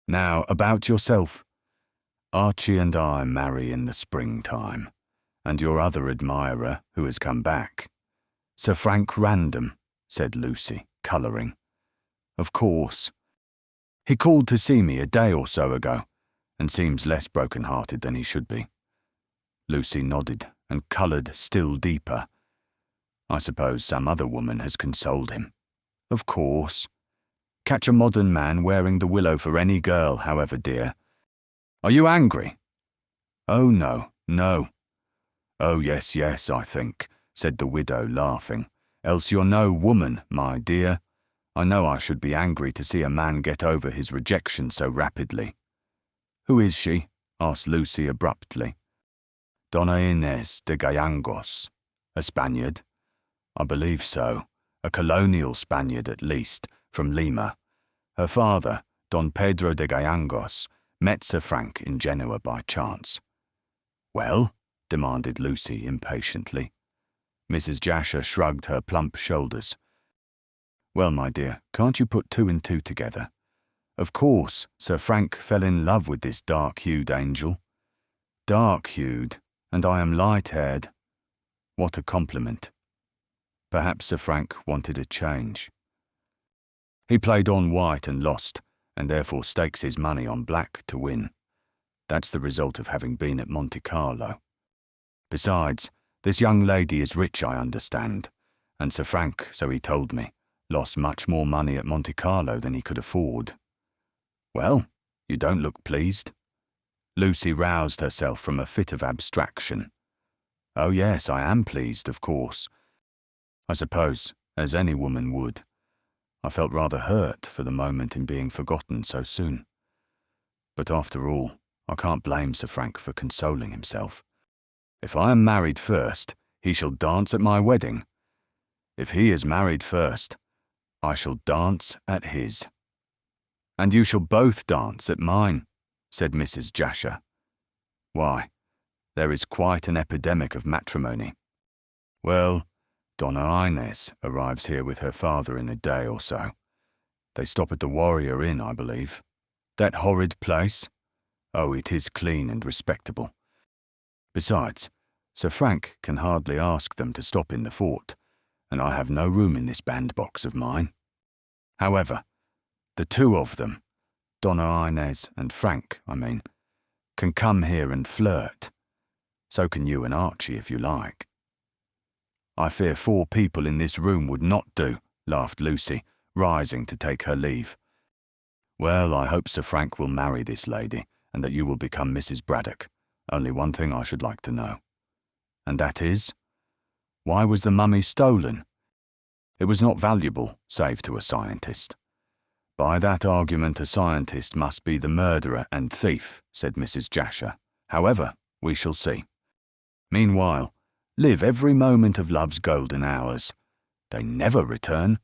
Now, about yourself. Archie and I marry in the springtime, and your other admirer, who has come back. Sir Frank Random, said Lucy, colouring. Of course. He called to see me a day or so ago, and seems less broken-hearted than he should be. Lucy nodded and coloured still deeper. I suppose some other woman has consoled him. Of course. Catch a modern man wearing the willow for any girl, however dear. Are you angry? Oh, no, no. Oh, yes, yes, I think, said the widow, laughing. Else you're no woman, my dear. I know I should be angry to see a man get over his rejection so rapidly. Who is she? Asked Lucy abruptly. Donna Inés de Gallangos. A Spaniard? I believe so. A colonial Spaniard at least, from Lima. Her father, Don Pedro de Gallangos, met Sir Frank in Genoa by chance. "Well?" demanded Lucy impatiently. Mrs. Jasher shrugged her plump shoulders. "Well, my dear, can't you put two and two together? Of course, Sir Frank fell in love with this dark-hued angel. Dark-hued, and I am light-haired. What a compliment. Perhaps Sir Frank wanted a change. He played on white and lost, and therefore stakes his money on black to win. That's the result of having been at Monte Carlo. Besides, this young lady is rich, I understand, and Sir Frank, so he told me, lost much more money at Monte Carlo than he could afford." "Well, you don't look pleased." Lucy roused herself from a fit of abstraction. "Oh yes, I am pleased, of course. I suppose, as any woman would. I felt rather hurt for the moment in being forgotten so soon. But after all, I can't blame Sir Frank for consoling himself. If I am married first, he shall dance at my wedding. If he is married first, I shall dance at his." "And you shall both dance at mine," said Mrs. Jasher. "Why, there is quite an epidemic of matrimony. Well, Donna Inez arrives here with her father in a day or so. They stop at the Warrior Inn, I believe. That horrid place? Oh, it is clean and respectable. Besides, Sir Frank can hardly ask them to stop in the fort, and I have no room in this bandbox of mine. However, the two of them, Donna Inez and Frank, can come here and flirt. So can you and Archie if you like." "I fear 4 people in this room would not do," laughed Lucy, rising to take her leave. "Well, I hope Sir Frank will marry this lady, and that you will become Mrs. Braddock. Only one thing I should like to know. And that is, why was the mummy stolen? It was not valuable, save to a scientist." "By that argument, a scientist must be the murderer and thief," said Mrs. Jasher. "However, we shall see. Meanwhile, live every moment of love's golden hours. They never return."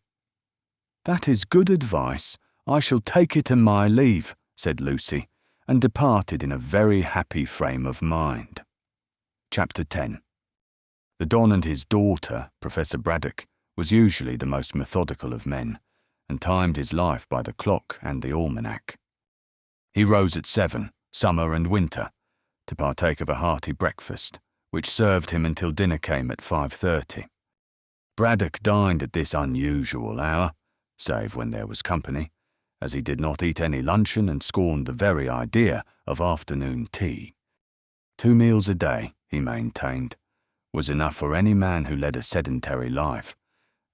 "That is good advice. I shall take it and my leave," said Lucy, and departed in a very happy frame of mind. Chapter 10. The Don and his daughter, Professor Braddock, was usually the most methodical of men, and timed his life by the clock and the almanac. He rose at 7, summer and winter, to partake of a hearty breakfast, which served him until dinner came at 5:30. Braddock dined at this unusual hour, save when there was company, as he did not eat any luncheon and scorned the very idea of afternoon tea. 2 meals a day, he maintained, was enough for any man who led a sedentary life,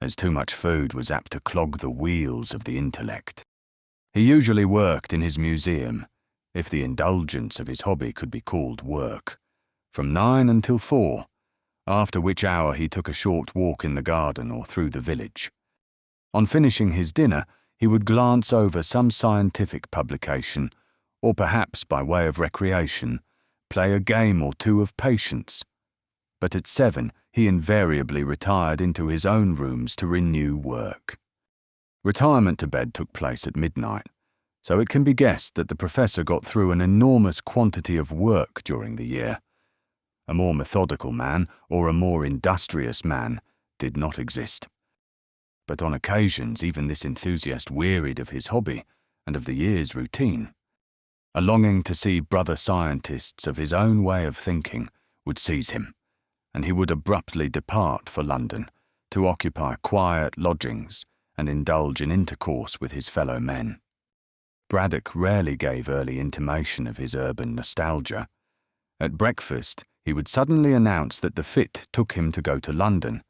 as too much food was apt to clog the wheels of the intellect. He usually worked in his museum, if the indulgence of his hobby could be called work, from 9 until 4, after which hour he took a short walk in the garden or through the village. On finishing his dinner, he would glance over some scientific publication, or perhaps by way of recreation, play a game or two of patience. But at 7, he invariably retired into his own rooms to renew work. Retirement to bed took place at midnight, so it can be guessed that the professor got through an enormous quantity of work during the year. A more methodical man, or a more industrious man, did not exist. But on occasions even this enthusiast wearied of his hobby and of the year's routine. A longing to see brother scientists of his own way of thinking would seize him, and he would abruptly depart for London to occupy quiet lodgings and indulge in intercourse with his fellow men. Braddock rarely gave early intimation of his urban nostalgia. At breakfast, he would suddenly announce that the fit took him to go to London,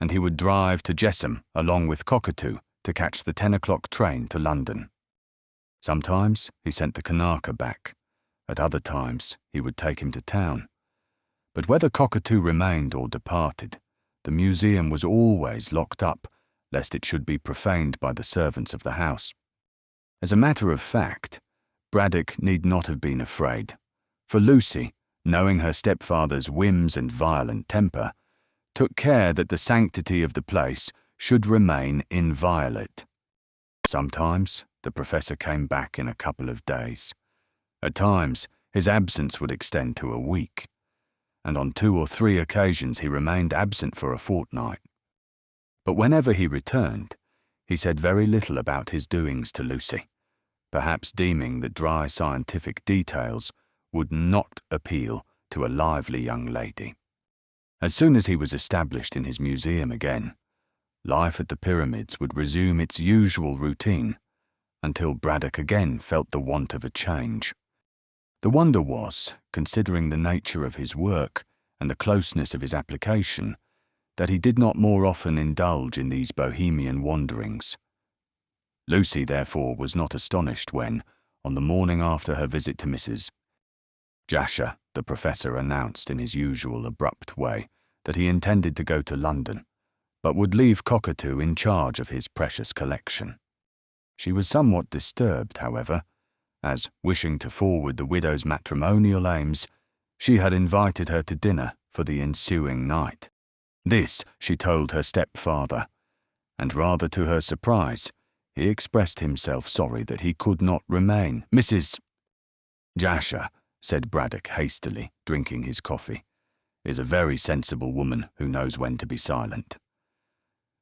and he would drive to Jessam along with Cockatoo to catch the 10 o'clock train to London. Sometimes he sent the Kanaka back. At other times he would take him to town. But whether Cockatoo remained or departed, the museum was always locked up, lest it should be profaned by the servants of the house. As a matter of fact, Braddock need not have been afraid, for Lucy, knowing her stepfather's whims and violent temper, took care that the sanctity of the place should remain inviolate. Sometimes, the professor came back in a couple of days. At times, his absence would extend to a week, and on 2 or 3 occasions he remained absent for a fortnight. But whenever he returned, he said very little about his doings to Lucy, perhaps deeming that dry scientific details would not appeal to a lively young lady. As soon as he was established in his museum again, life at the pyramids would resume its usual routine until Braddock again felt the want of a change. The wonder was, considering the nature of his work and the closeness of his application, that he did not more often indulge in these bohemian wanderings. Lucy, therefore, was not astonished when, on the morning after her visit to Mrs. Jasher, the professor announced in his usual abrupt way that he intended to go to London, but would leave Cockatoo in charge of his precious collection. She was somewhat disturbed, however, as, wishing to forward the widow's matrimonial aims, she had invited her to dinner for the ensuing night. This she told her stepfather, and rather to her surprise, he expressed himself sorry that he could not remain. Mrs. Jasher, said Braddock hastily, drinking his coffee, is a very sensible woman who knows when to be silent.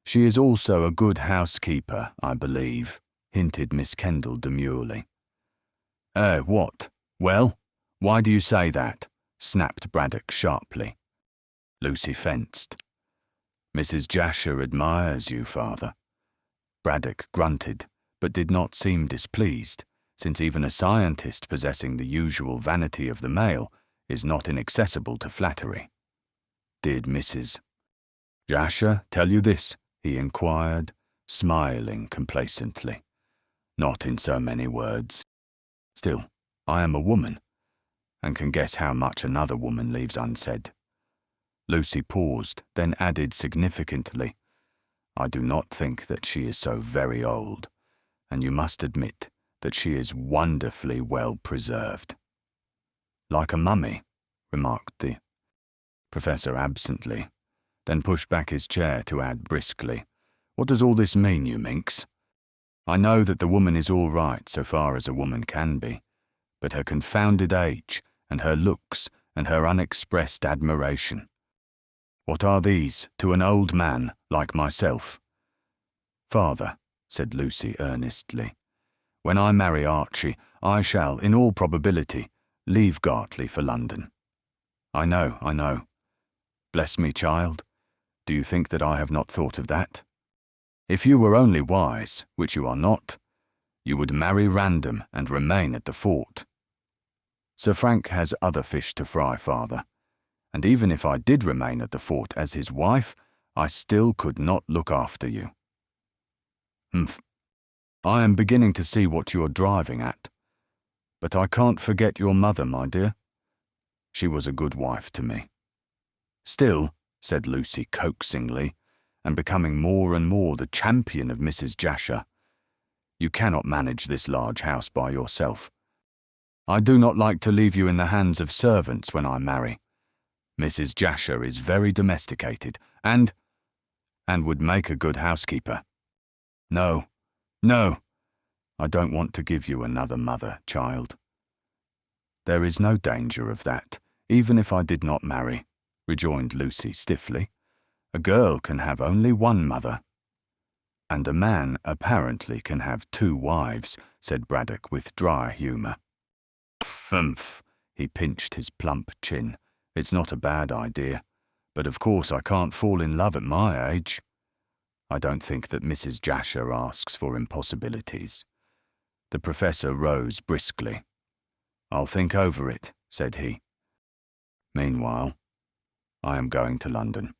She is also a good housekeeper, I believe, hinted Miss Kendall demurely. What? Well, why do you say that? Snapped Braddock sharply. Lucy fenced. Mrs. Jasher admires you, father. Braddock grunted, but did not seem displeased, since even a scientist possessing the usual vanity of the male is not inaccessible to flattery. Did Mrs. Jasher tell you this? He inquired, smiling complacently. Not in so many words. Still, I am a woman, and can guess how much another woman leaves unsaid. Lucy paused, then added significantly, I do not think that she is so very old, and you must admit that she is wonderfully well preserved. Like a mummy, remarked the professor absently, then pushed back his chair to add briskly, What does all this mean, you minx? I know that the woman is all right so far as a woman can be, but her confounded age, and her looks, and her unexpressed admiration. What are these to an old man like myself? Father, said Lucy earnestly, when I marry Archie, I shall, in all probability, leave Gartley for London. I know. Bless me, child, do you think that I have not thought of that? If you were only wise, which you are not, you would marry random and remain at the fort. Sir Frank has other fish to fry, father, and even if I did remain at the fort as his wife, I still could not look after you. Humph. I am beginning to see what you are driving at. But I can't forget your mother, my dear. She was a good wife to me. Still, said Lucy coaxingly, and becoming more and more the champion of Mrs. Jasher, you cannot manage this large house by yourself. I do not like to leave you in the hands of servants when I marry. Mrs. Jasher is very domesticated, and would make a good housekeeper. No, I don't want to give you another mother, child. There is no danger of that, even if I did not marry, rejoined Lucy stiffly. A girl can have only one mother. And a man apparently can have 2 wives, said Braddock with dry humour. Humph, he pinched his plump chin. It's not a bad idea, but of course I can't fall in love at my age. I don't think that Mrs. Jasher asks for impossibilities. The professor rose briskly. I'll think over it, said he. Meanwhile, I am going to London.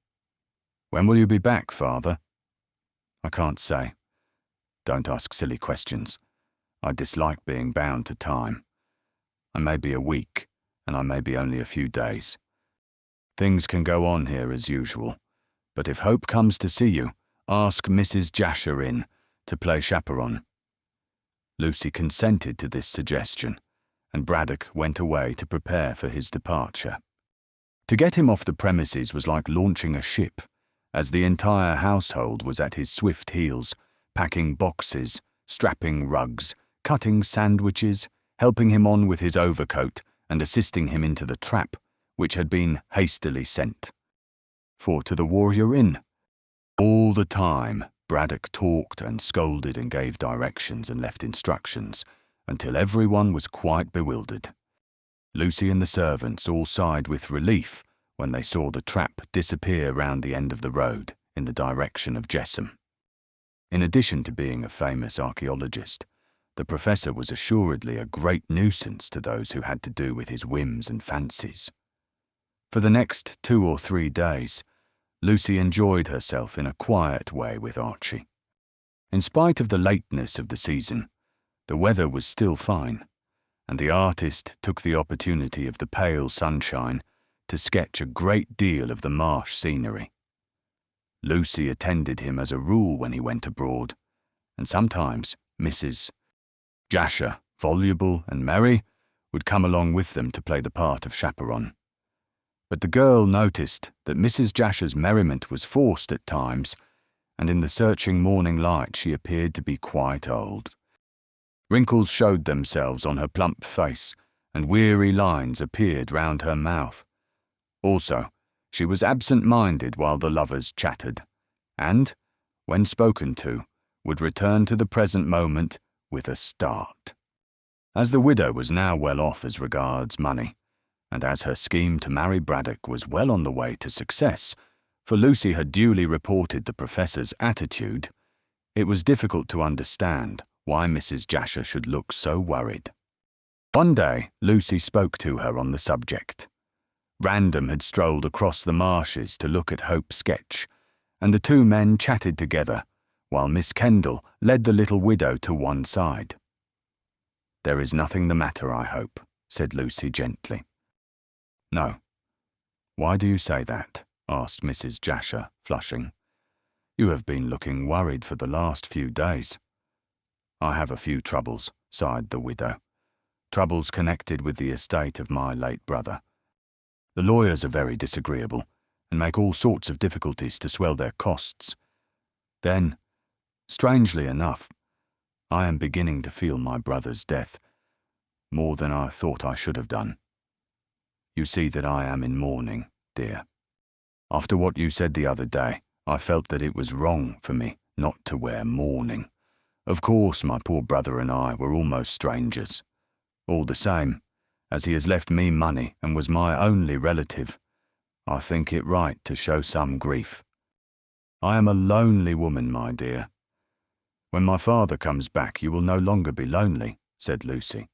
When will you be back, father? I can't say. Don't ask silly questions. I dislike being bound to time. I may be a week, and I may be only a few days. Things can go on here as usual, but if Hope comes to see you, ask Mrs. Jasher in to play chaperon. Lucy consented to this suggestion, and Braddock went away to prepare for his departure. To get him off the premises was like launching a ship, as the entire household was at his swift heels, packing boxes, strapping rugs, cutting sandwiches, helping him on with his overcoat, and assisting him into the trap, which had been hastily sent. For to the Warrior Inn. All the time, Braddock talked and scolded and gave directions and left instructions, until everyone was quite bewildered. Lucy and the servants all sighed with relief when they saw the trap disappear round the end of the road in the direction of Jessam. In addition to being a famous archaeologist, the professor was assuredly a great nuisance to those who had to do with his whims and fancies. For the next 2 or 3 days, Lucy enjoyed herself in a quiet way with Archie. In spite of the lateness of the season, the weather was still fine, and the artist took the opportunity of the pale sunshine to sketch a great deal of the marsh scenery. Lucy attended him as a rule when he went abroad, and sometimes Mrs. Jasher, voluble and merry, would come along with them to play the part of chaperone. But the girl noticed that Mrs. Jasher's merriment was forced at times, and in the searching morning light she appeared to be quite old. Wrinkles showed themselves on her plump face, and weary lines appeared round her mouth. Also, she was absent-minded while the lovers chattered, and, when spoken to, would return to the present moment with a start. As the widow was now well off as regards money, and as her scheme to marry Braddock was well on the way to success, for Lucy had duly reported the professor's attitude, it was difficult to understand why Mrs. Jasher should look so worried. One day, Lucy spoke to her on the subject. Random had strolled across the marshes to look at Hope's sketch, and the 2 men chatted together, while Miss Kendall led the little widow to one side. "There is nothing the matter, I hope," said Lucy gently. "No." "Why do you say that?" asked Mrs. Jasher, flushing. "You have been looking worried for the last few days." "I have a few troubles," sighed the widow. "Troubles connected with the estate of my late brother. The lawyers are very disagreeable, and make all sorts of difficulties to swell their costs. Then, strangely enough, I am beginning to feel my brother's death, more than I thought I should have done. You see that I am in mourning, dear. After what you said the other day, I felt that it was wrong for me not to wear mourning. Of course, my poor brother and I were almost strangers. All the same, as he has left me money and was my only relative, I think it right to show some grief. I am a lonely woman, my dear." "When my father comes back, you will no longer be lonely," said Lucy.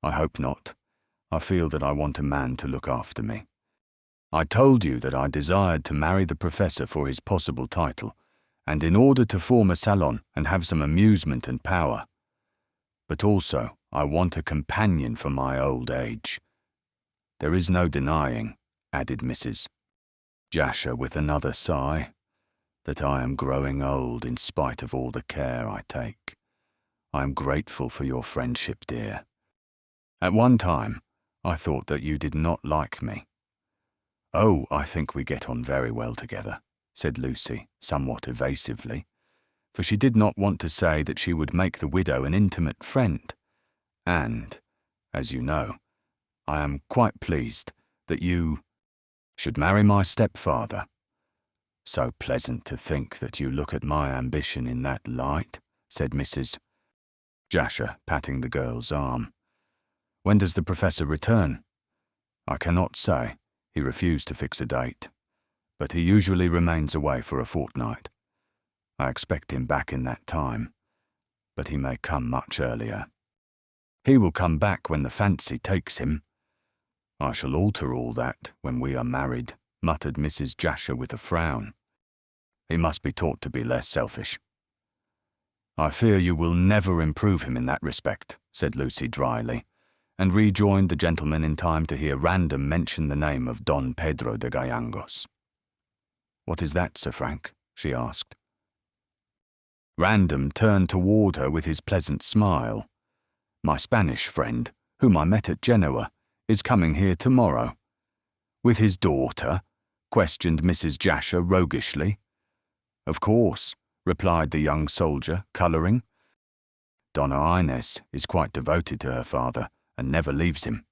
"I hope not. I feel that I want a man to look after me. I told you that I desired to marry the professor for his possible title, and in order to form a salon and have some amusement and power. But also, I want a companion for my old age. There is no denying," added Mrs. Jasher with another sigh, "that I am growing old in spite of all the care I take. I am grateful for your friendship, dear. At one time, I thought that you did not like me." "Oh, I think we get on very well together," said Lucy, somewhat evasively, for she did not want to say that she would make the widow an intimate friend. "And, as you know, I am quite pleased that you should marry my stepfather. So pleasant to think that you look at my ambition in that light," said Mrs. Jasher, patting the girl's arm. "When does the professor return?" "I cannot say. He refused to fix a date, but he usually remains away for a fortnight. I expect him back in that time, but he may come much earlier." "He will come back when the fancy takes him." "I shall alter all that when we are married," muttered Mrs. Jasher with a frown. "He must be taught to be less selfish." "I fear you will never improve him in that respect," said Lucy dryly, and rejoined the gentleman in time to hear Random mention the name of Don Pedro de Gallangos. "What is that, Sir Frank?" she asked. Random turned toward her with his pleasant smile. "My Spanish friend, whom I met at Genoa, is coming here tomorrow." "With his daughter?" questioned Mrs. Jasher roguishly. "Of course," replied the young soldier, colouring. Donna Inez is quite devoted to her father and never leaves him.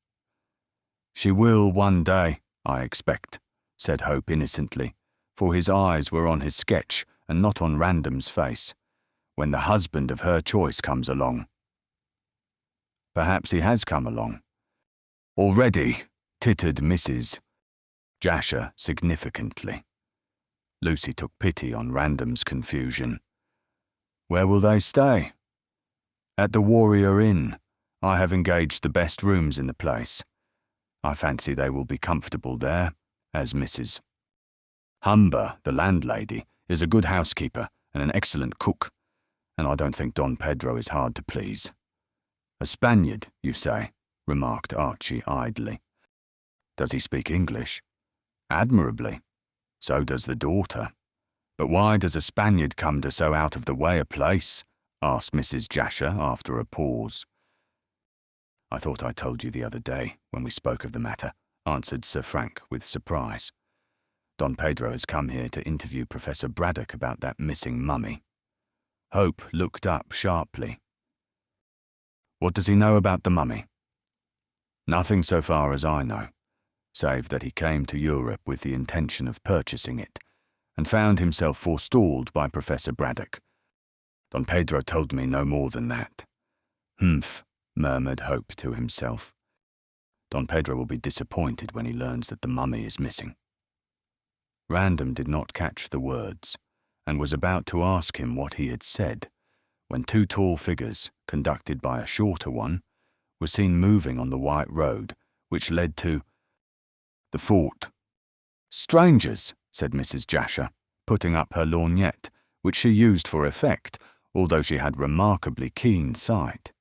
She will one day, I expect, said Hope innocently, for his eyes were on his sketch and not on Random's face, when the husband of her choice comes along. Perhaps he has come along. Already, tittered Mrs. Jasher significantly. Lucy took pity on Random's confusion. Where will they stay? At the Warrior Inn. I have engaged the best rooms in the place. I fancy they will be comfortable there, as Mrs. Humber, the landlady, is a good housekeeper and an excellent cook, and I don't think Don Pedro is hard to please. A Spaniard, you say? Remarked Archie idly. Does he speak English? Admirably. So does the daughter. But why does a Spaniard come to so out-of-the-way a place? Asked Mrs. Jasher after a pause. I thought I told you the other day, when we spoke of the matter, answered Sir Frank with surprise. Don Pedro has come here to interview Professor Braddock about that missing mummy. Hope looked up sharply. What does he know about the mummy? Nothing so far as I know, save that he came to Europe with the intention of purchasing it, and found himself forestalled by Professor Braddock. Don Pedro told me no more than that. Humph, murmured Hope to himself. Don Pedro will be disappointed when he learns that the mummy is missing. Random did not catch the words, and was about to ask him what he had said, when two tall figures, conducted by a shorter one, were seen moving on the white road, which led to the fort. Strangers, said Mrs. Jasher, putting up her lorgnette, which she used for effect, although she had remarkably keen sight.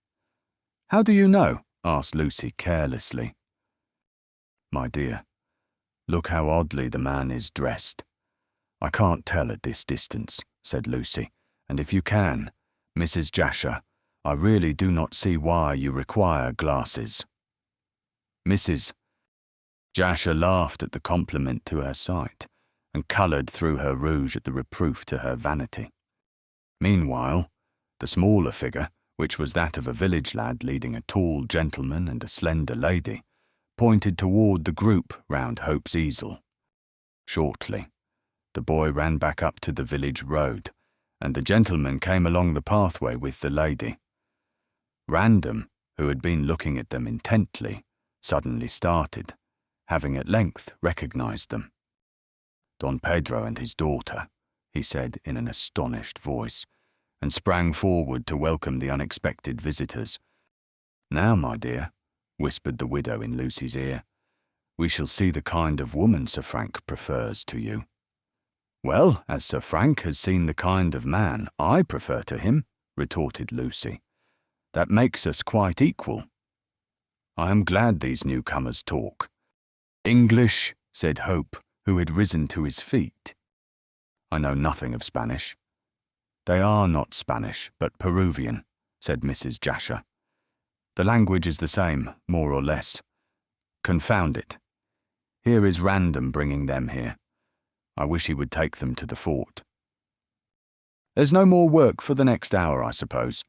How do you know? Asked Lucy carelessly. My dear, look how oddly the man is dressed. I can't tell at this distance, said Lucy, and if you can, Mrs. Jasher, I really do not see why you require glasses. Mrs. Jasher laughed at the compliment to her sight, and coloured through her rouge at the reproof to her vanity. Meanwhile, the smaller figure, which was that of a village lad leading a tall gentleman and a slender lady, pointed toward the group round Hope's easel. Shortly, the boy ran back up to the village road, and the gentleman came along the pathway with the lady. Random, who had been looking at them intently, suddenly started, having at length recognized them. Don Pedro and his daughter, he said in an astonished voice, and sprang forward to welcome the unexpected visitors. Now, my dear, whispered the widow in Lucy's ear, we shall see the kind of woman Sir Frank prefers to you. Well, as Sir Frank has seen the kind of man I prefer to him, retorted Lucy, that makes us quite equal. I am glad these newcomers talk. English, said Hope, who had risen to his feet. I know nothing of Spanish. They are not Spanish, but Peruvian, said Mrs. Jasher. The language is the same, more or less. Confound it. Here is Random bringing them here. I wish he would take them to the fort. There's no more work for the next hour, I suppose,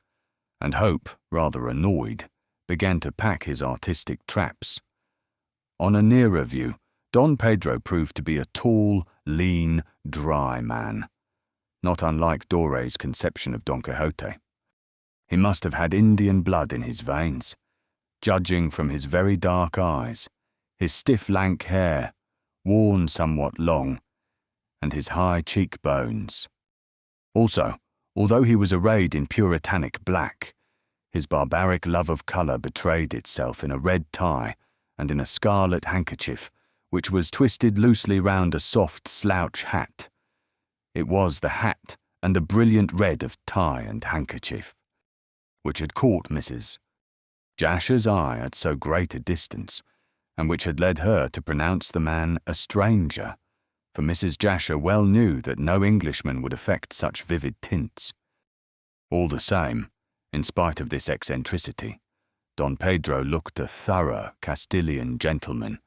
and Hope, rather annoyed, began to pack his artistic traps. On a nearer view, Don Pedro proved to be a tall, lean, dry man, not unlike Dore's conception of Don Quixote. He must have had Indian blood in his veins, judging from his very dark eyes, his stiff lank hair, worn somewhat long, and his high cheekbones. Also, although he was arrayed in puritanic black, his barbaric love of colour betrayed itself in a red tie and in a scarlet handkerchief, which was twisted loosely round a soft slouch hat. It was the hat and the brilliant red of tie and handkerchief, which had caught Mrs. Jasher's eye at so great a distance, and which had led her to pronounce the man a stranger, for Mrs. Jasher well knew that no Englishman would affect such vivid tints. All the same, in spite of this eccentricity, Don Pedro looked a thorough Castilian gentleman,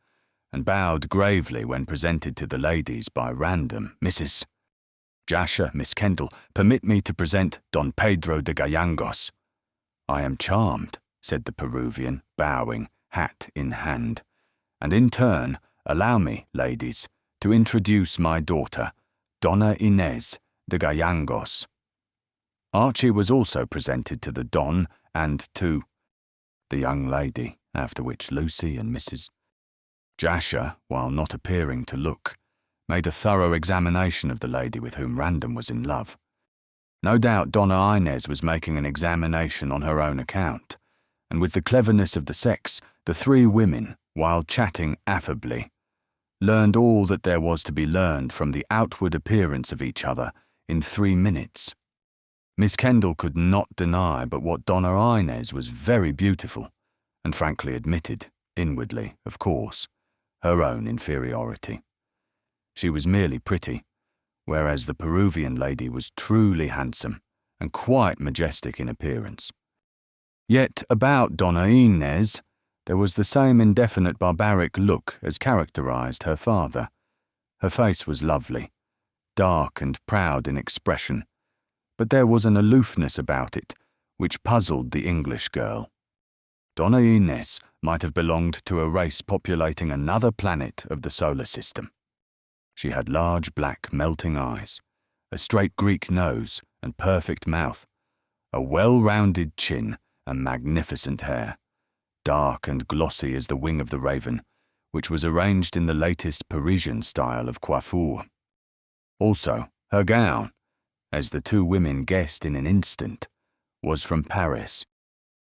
and bowed gravely when presented to the ladies by Random. Mrs. Jasher, Miss Kendall, permit me to present Don Pedro de Gallangos. I am charmed, said the Peruvian, bowing, hat in hand. And in turn, allow me, ladies, to introduce my daughter, Donna Inés de Gallangos. Archie was also presented to the Don and to the young lady, after which Lucy and Mrs. Jasher, while not appearing to look, made a thorough examination of the lady with whom Random was in love. No doubt Donna Inés was making an examination on her own account, and with the cleverness of the sex, the three women, while chatting affably, learned all that there was to be learned from the outward appearance of each other in 3 minutes. Miss Kendall could not deny but what Donna Inés was very beautiful, and frankly admitted, inwardly, of course, her own inferiority. She was merely pretty, whereas the Peruvian lady was truly handsome and quite majestic in appearance. Yet about Donna Inés there was the same indefinite barbaric look as characterized her father. Her face was lovely, dark and proud in expression, but there was an aloofness about it which puzzled the English girl. Donna Inés might have belonged to a race populating another planet of the solar system. She had large black melting eyes, a straight Greek nose and perfect mouth, a well-rounded chin and magnificent hair, dark and glossy as the wing of the raven, which was arranged in the latest Parisian style of coiffure. Also, her gown, as the two women guessed in an instant, was from Paris.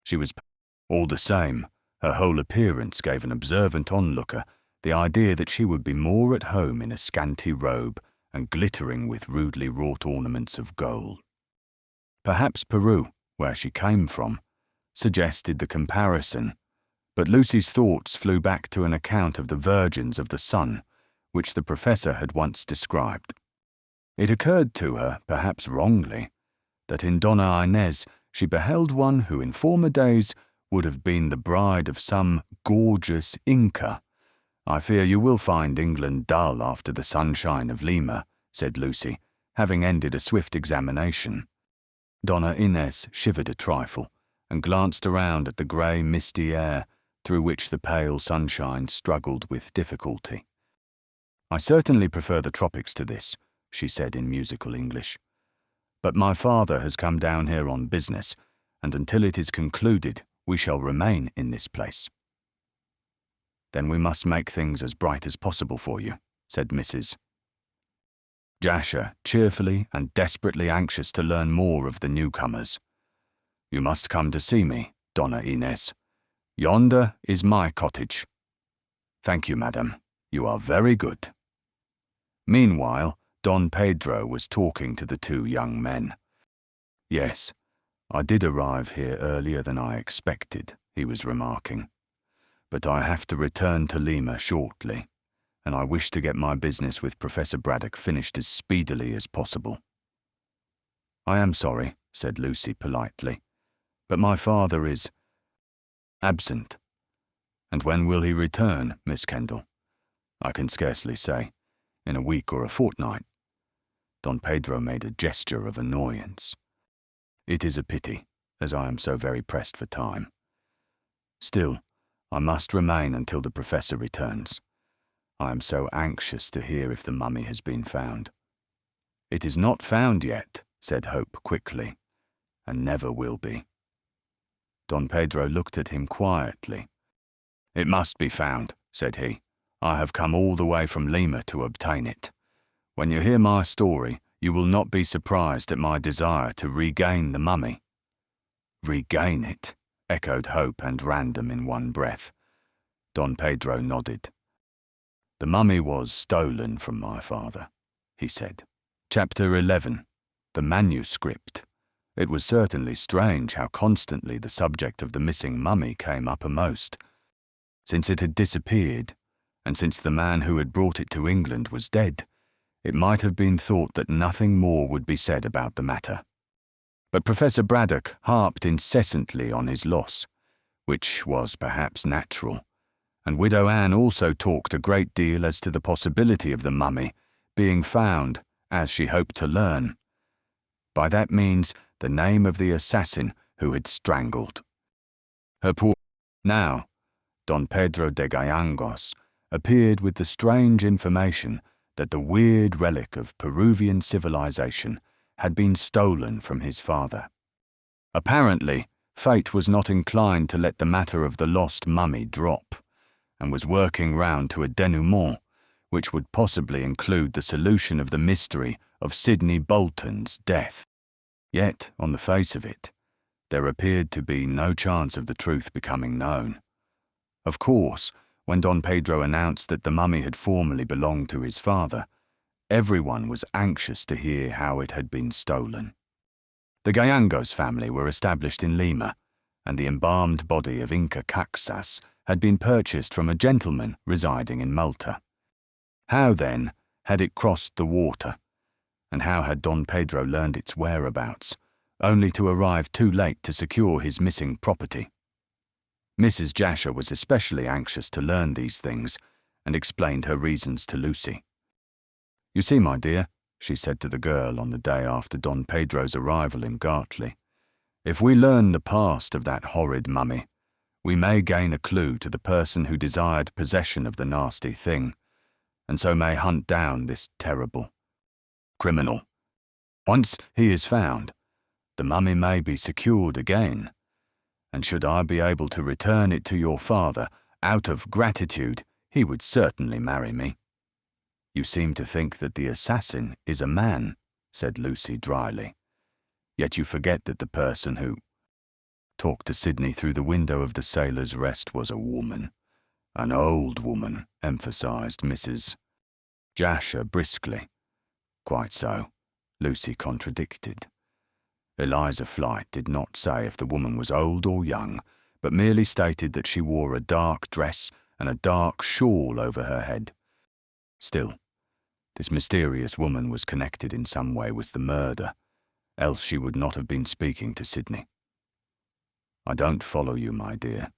She was all the same. Her whole appearance gave an observant onlooker the idea that she would be more at home in a scanty robe and glittering with rudely wrought ornaments of gold. Perhaps Peru, where she came from, suggested the comparison, but Lucy's thoughts flew back to an account of the virgins of the sun, which the professor had once described. It occurred to her, perhaps wrongly, that in Donna Inés she beheld one who in former days would have been the bride of some gorgeous Inca. I fear you will find England dull after the sunshine of Lima, said Lucy, having ended a swift examination. Donna Inés shivered a trifle and glanced around at the grey, misty air through which the pale sunshine struggled with difficulty. I certainly prefer the tropics to this, she said in musical English. But my father has come down here on business, and until it is concluded, we shall remain in this place. Then we must make things as bright as possible for you, said Mrs. Jasher, cheerfully and desperately anxious to learn more of the newcomers. You must come to see me, Donna Inés. Yonder is my cottage. Thank you, madam. You are very good. Meanwhile, Don Pedro was talking to the two young men. Yes, I did arrive here earlier than I expected, he was remarking. But I have to return to Lima shortly, and I wish to get my business with Professor Braddock finished as speedily as possible. I am sorry, said Lucy politely, but my father is absent. And when will he return, Miss Kendall? I can scarcely say. In a week or a fortnight. Don Pedro made a gesture of annoyance. It is a pity, as I am so very pressed for time. Still, I must remain until the professor returns. I am so anxious to hear if the mummy has been found. It is not found yet, said Hope quickly, and never will be. Don Pedro looked at him quietly. It must be found, said he. I have come all the way from Lima to obtain it. When you hear my story, you will not be surprised at my desire to regain the mummy. Regain it, echoed Hope and Random in one breath. Don Pedro nodded. The mummy was stolen from my father, he said. Chapter 11. The Manuscript. It was certainly strange how constantly the subject of the missing mummy came uppermost. Since it had disappeared, and since the man who had brought it to England was dead, it might have been thought that nothing more would be said about the matter. But Professor Braddock harped incessantly on his loss, which was perhaps natural, and Widow Anne also talked a great deal as to the possibility of the mummy being found, as she hoped to learn. By that means, the name of the assassin who had strangled. Her poor... Now, Don Pedro de Gallangos appeared with the strange information that the weird relic of Peruvian civilization had been stolen from his father. Apparently, fate was not inclined to let the matter of the lost mummy drop, and was working round to a denouement which would possibly include the solution of the mystery of Sidney Bolton's death. Yet, on the face of it, there appeared to be no chance of the truth becoming known. Of course, when Don Pedro announced that the mummy had formerly belonged to his father, everyone was anxious to hear how it had been stolen. The Gallangos family were established in Lima, and the embalmed body of Inca Caxas had been purchased from a gentleman residing in Malta. How, then, had it crossed the water, and how had Don Pedro learned its whereabouts, only to arrive too late to secure his missing property? Mrs. Jasher was especially anxious to learn these things, and explained her reasons to Lucy. "You see, my dear," she said to the girl on the day after Don Pedro's arrival in Gartley, "if we learn the past of that horrid mummy, we may gain a clue to the person who desired possession of the nasty thing, and so may hunt down this terrible criminal. Once he is found, the mummy may be secured again, and should I be able to return it to your father, out of gratitude, he would certainly marry me." "You seem to think that the assassin is a man," said Lucy dryly. "Yet you forget that the person who talked to Sidney through the window of the Sailor's Rest was a woman. An old woman," emphasized Mrs. Jasher briskly. "Quite so," Lucy contradicted. Eliza Flight did not say if the woman was old or young, but merely stated that she wore a dark dress and a dark shawl over her head. Still, this mysterious woman was connected in some way with the murder, else she would not have been speaking to Sidney. "I don't follow you, my dear.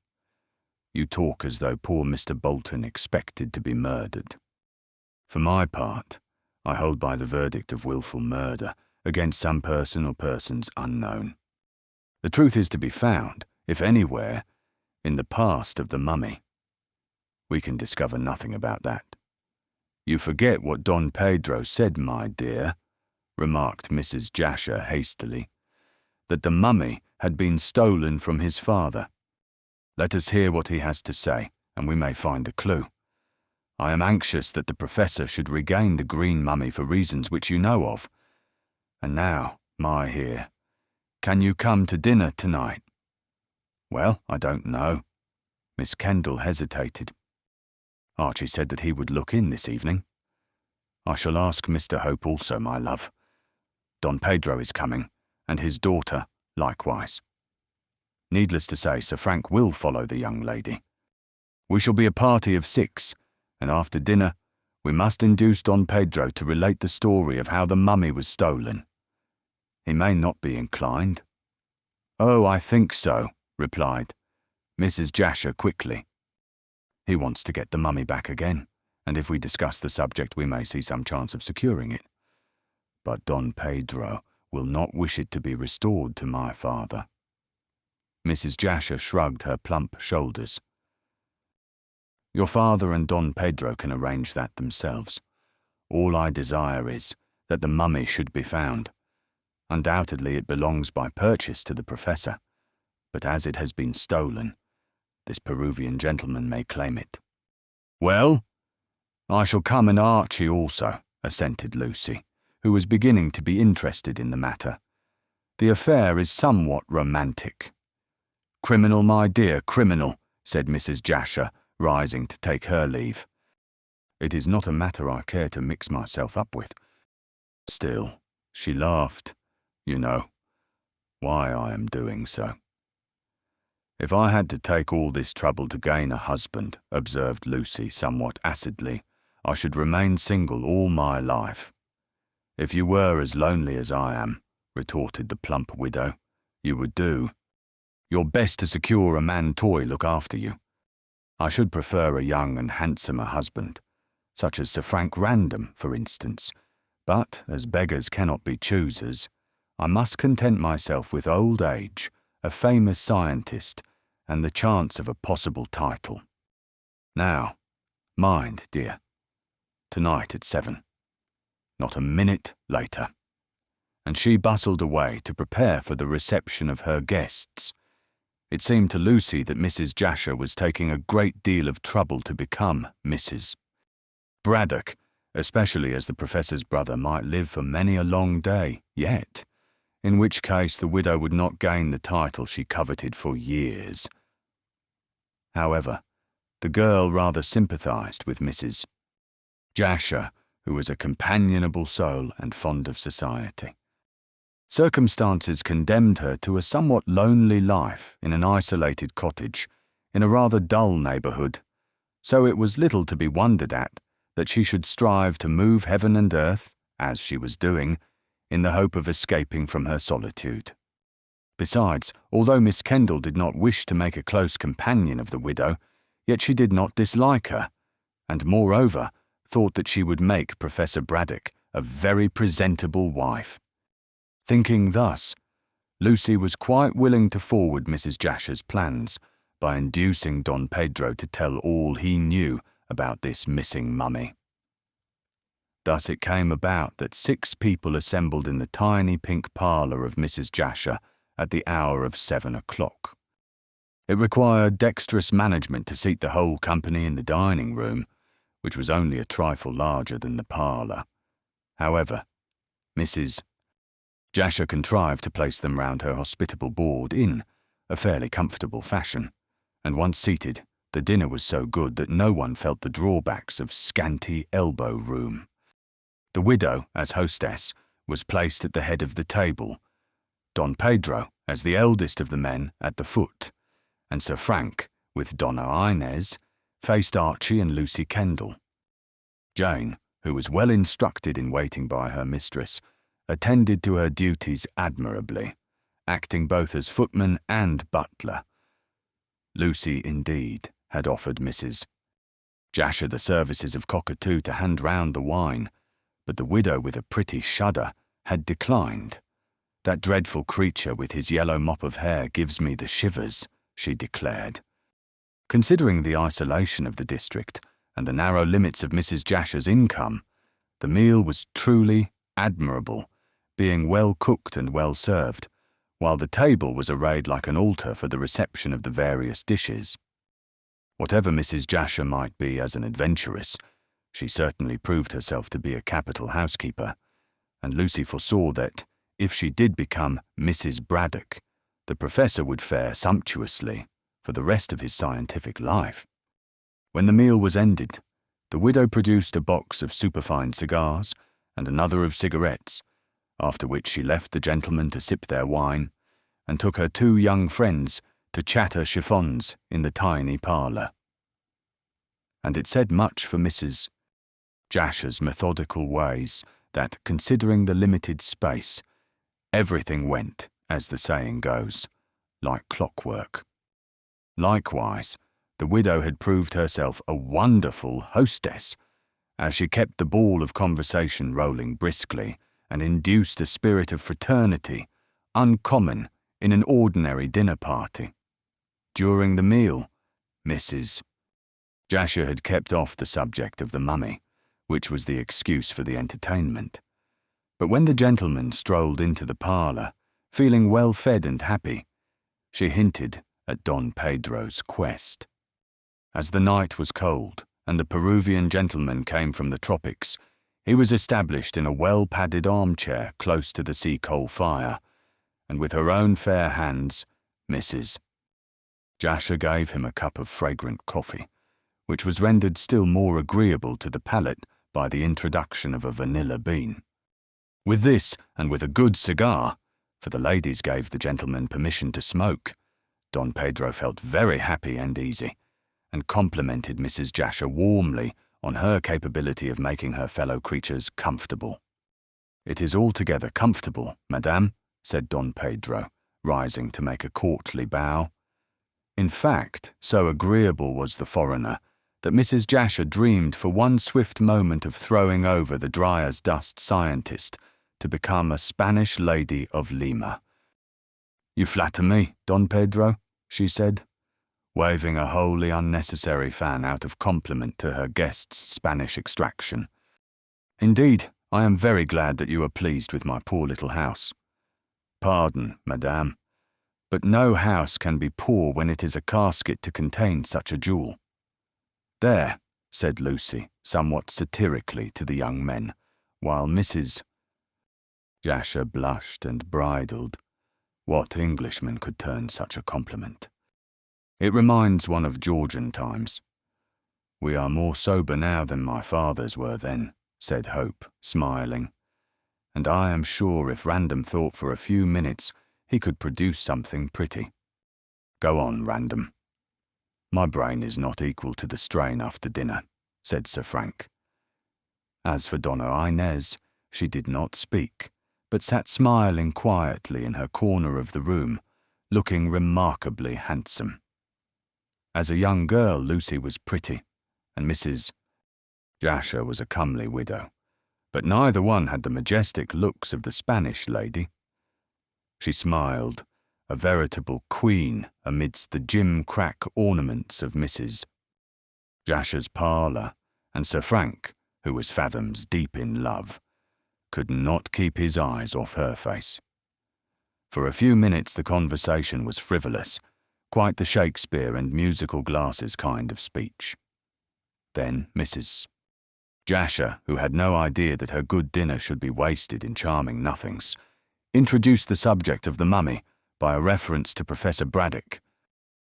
You talk as though poor Mr. Bolton expected to be murdered. For my part, I hold by the verdict of wilful murder against some person or persons unknown. The truth is to be found, if anywhere, in the past of the mummy. We can discover nothing about that." "You forget what Don Pedro said, my dear," remarked Mrs. Jasher hastily, "that the mummy had been stolen from his father. Let us hear what he has to say, and we may find a clue. I am anxious that the Professor should regain the green mummy for reasons which you know of. And now, my dear, can you come to dinner tonight?" "Well, I don't know." Miss Kendall hesitated. "Archie said that he would look in this evening." "I shall ask Mr. Hope also, my love. Don Pedro is coming, and his daughter likewise. Needless to say, Sir Frank will follow the young lady. We shall be a party of 6, and after dinner we must induce Don Pedro to relate the story of how the mummy was stolen. He may not be inclined." "Oh, I think so," replied Mrs. Jasher quickly. "He wants to get the mummy back again, and if we discuss the subject we may see some chance of securing it. But Don Pedro will not wish it to be restored to my father." Mrs. Jasher shrugged her plump shoulders. "Your father and Don Pedro can arrange that themselves. All I desire is that the mummy should be found. Undoubtedly it belongs by purchase to the Professor, but as it has been stolen, this Peruvian gentleman may claim it." "Well, I shall come, and Archie also," assented Lucy, who was beginning to be interested in the matter. "The affair is somewhat romantic." "Criminal, my dear, criminal," said Mrs. Jasher, rising to take her leave. "It is not a matter I care to mix myself up with. Still," she laughed, "you know why I am doing so." "If I had to take all this trouble to gain a husband," observed Lucy somewhat acidly, "I should remain single all my life." "If you were as lonely as I am," retorted the plump widow, "you would do your best to secure a man toy look after you. I should prefer a young and handsomer husband, such as Sir Frank Random, for instance, but as beggars cannot be choosers, I must content myself with old age a famous scientist, and the chance of a possible title. Now, mind, dear. Tonight at 7. Not a minute later. And she bustled away to prepare for the reception of her guests. It seemed to Lucy that Mrs. Jasher was taking a great deal of trouble to become Mrs. Braddock, especially as the Professor's brother might live for many a long day yet, in which case the widow would not gain the title she coveted for years. However, the girl rather sympathised with Mrs. Jasher, who was a companionable soul and fond of society. Circumstances condemned her to a somewhat lonely life in an isolated cottage in a rather dull neighbourhood, so it was little to be wondered at that she should strive to move heaven and earth, as she was doing, in the hope of escaping from her solitude. Besides, although Miss Kendall did not wish to make a close companion of the widow, yet she did not dislike her, and moreover thought that she would make Professor Braddock a very presentable wife. Thinking thus, Lucy was quite willing to forward Mrs. Jasher's plans by inducing Don Pedro to tell all he knew about this missing mummy. Thus it came about that 6 people assembled in the tiny pink parlour of Mrs. Jasher at the hour of 7 o'clock. It required dexterous management to seat the whole company in the dining room, which was only a trifle larger than the parlour. However, Mrs. Jasher contrived to place them round her hospitable board in a fairly comfortable fashion, and once seated, the dinner was so good that no one felt the drawbacks of scanty elbow room. The widow, as hostess, was placed at the head of the table, Don Pedro, as the eldest of the men, at the foot, and Sir Frank, with Donna Inez, faced Archie and Lucy Kendall. Jane, who was well instructed in waiting by her mistress, attended to her duties admirably, acting both as footman and butler. Lucy, indeed, had offered Mrs. Jasher the services of cockatoo to hand round the wine, but the widow, with a pretty shudder, had declined. "That dreadful creature with his yellow mop of hair gives me the shivers," she declared. Considering the isolation of the district and the narrow limits of Mrs. Jasher's income, the meal was truly admirable, being well cooked and well served, while the table was arrayed like an altar for the reception of the various dishes. Whatever Mrs. Jasher might be as an adventuress, she certainly proved herself to be a capital housekeeper, and Lucy foresaw that, if she did become Mrs. Braddock, the Professor would fare sumptuously for the rest of his scientific life. When the meal was ended, the widow produced a box of superfine cigars and another of cigarettes, after which she left the gentlemen to sip their wine, and took her 2 young friends to chatter chiffons in the tiny parlour. And it said much for Mrs. Jasher's methodical ways that, considering the limited space, everything went, as the saying goes, like clockwork. Likewise, the widow had proved herself a wonderful hostess, as she kept the ball of conversation rolling briskly and induced a spirit of fraternity uncommon in an ordinary dinner party. During the meal, Mrs. Jasher had kept off the subject of the mummy, which was the excuse for the entertainment. But when the gentlemen strolled into the parlour, feeling well fed and happy, she hinted at Don Pedro's quest. As the night was cold and the Peruvian gentleman came from the tropics, he was established in a well-padded armchair close to the sea-coal fire, and with her own fair hands, Mrs. Jasher gave him a cup of fragrant coffee, which was rendered still more agreeable to the palate by the introduction of a vanilla bean. With this, and with a good cigar, for the ladies gave the gentlemen permission to smoke, Don Pedro felt very happy and easy, and complimented Mrs. Jasher warmly on her capability of making her fellow creatures comfortable. "It is altogether comfortable, madame," said Don Pedro, rising to make a courtly bow. In fact, so agreeable was the foreigner that Mrs. Jasher dreamed for one swift moment of throwing over the dry-as-dust scientist to become a Spanish lady of Lima. You flatter me, Don Pedro, she said, waving a wholly unnecessary fan out of compliment to her guest's Spanish extraction. Indeed, I am very glad that you are pleased with my poor little house. Pardon, madame, but no house can be poor when it is a casket to contain such a jewel. There, said Lucy, somewhat satirically to the young men, while Mrs. Jasher blushed and bridled. What Englishman could turn such a compliment? It reminds one of Georgian times. We are more sober now than my fathers were then, said Hope, smiling. And I am sure if Random thought for a few minutes, he could produce something pretty. Go on, Random. My brain is not equal to the strain after dinner, said Sir Frank. As for Donna Inez, she did not speak, but sat smiling quietly in her corner of the room, looking remarkably handsome. As a young girl, Lucy was pretty, and Mrs. Jasher was a comely widow, but neither one had the majestic looks of the Spanish lady. She smiled, a veritable queen amidst the gim-crack ornaments of Mrs. Jasher's parlour, and Sir Frank, who was fathoms deep in love, could not keep his eyes off her face. For a few minutes the conversation was frivolous, quite the Shakespeare and musical glasses kind of speech. Then Mrs. Jasher, who had no idea that her good dinner should be wasted in charming nothings, introduced the subject of the mummy by a reference to Professor Braddock.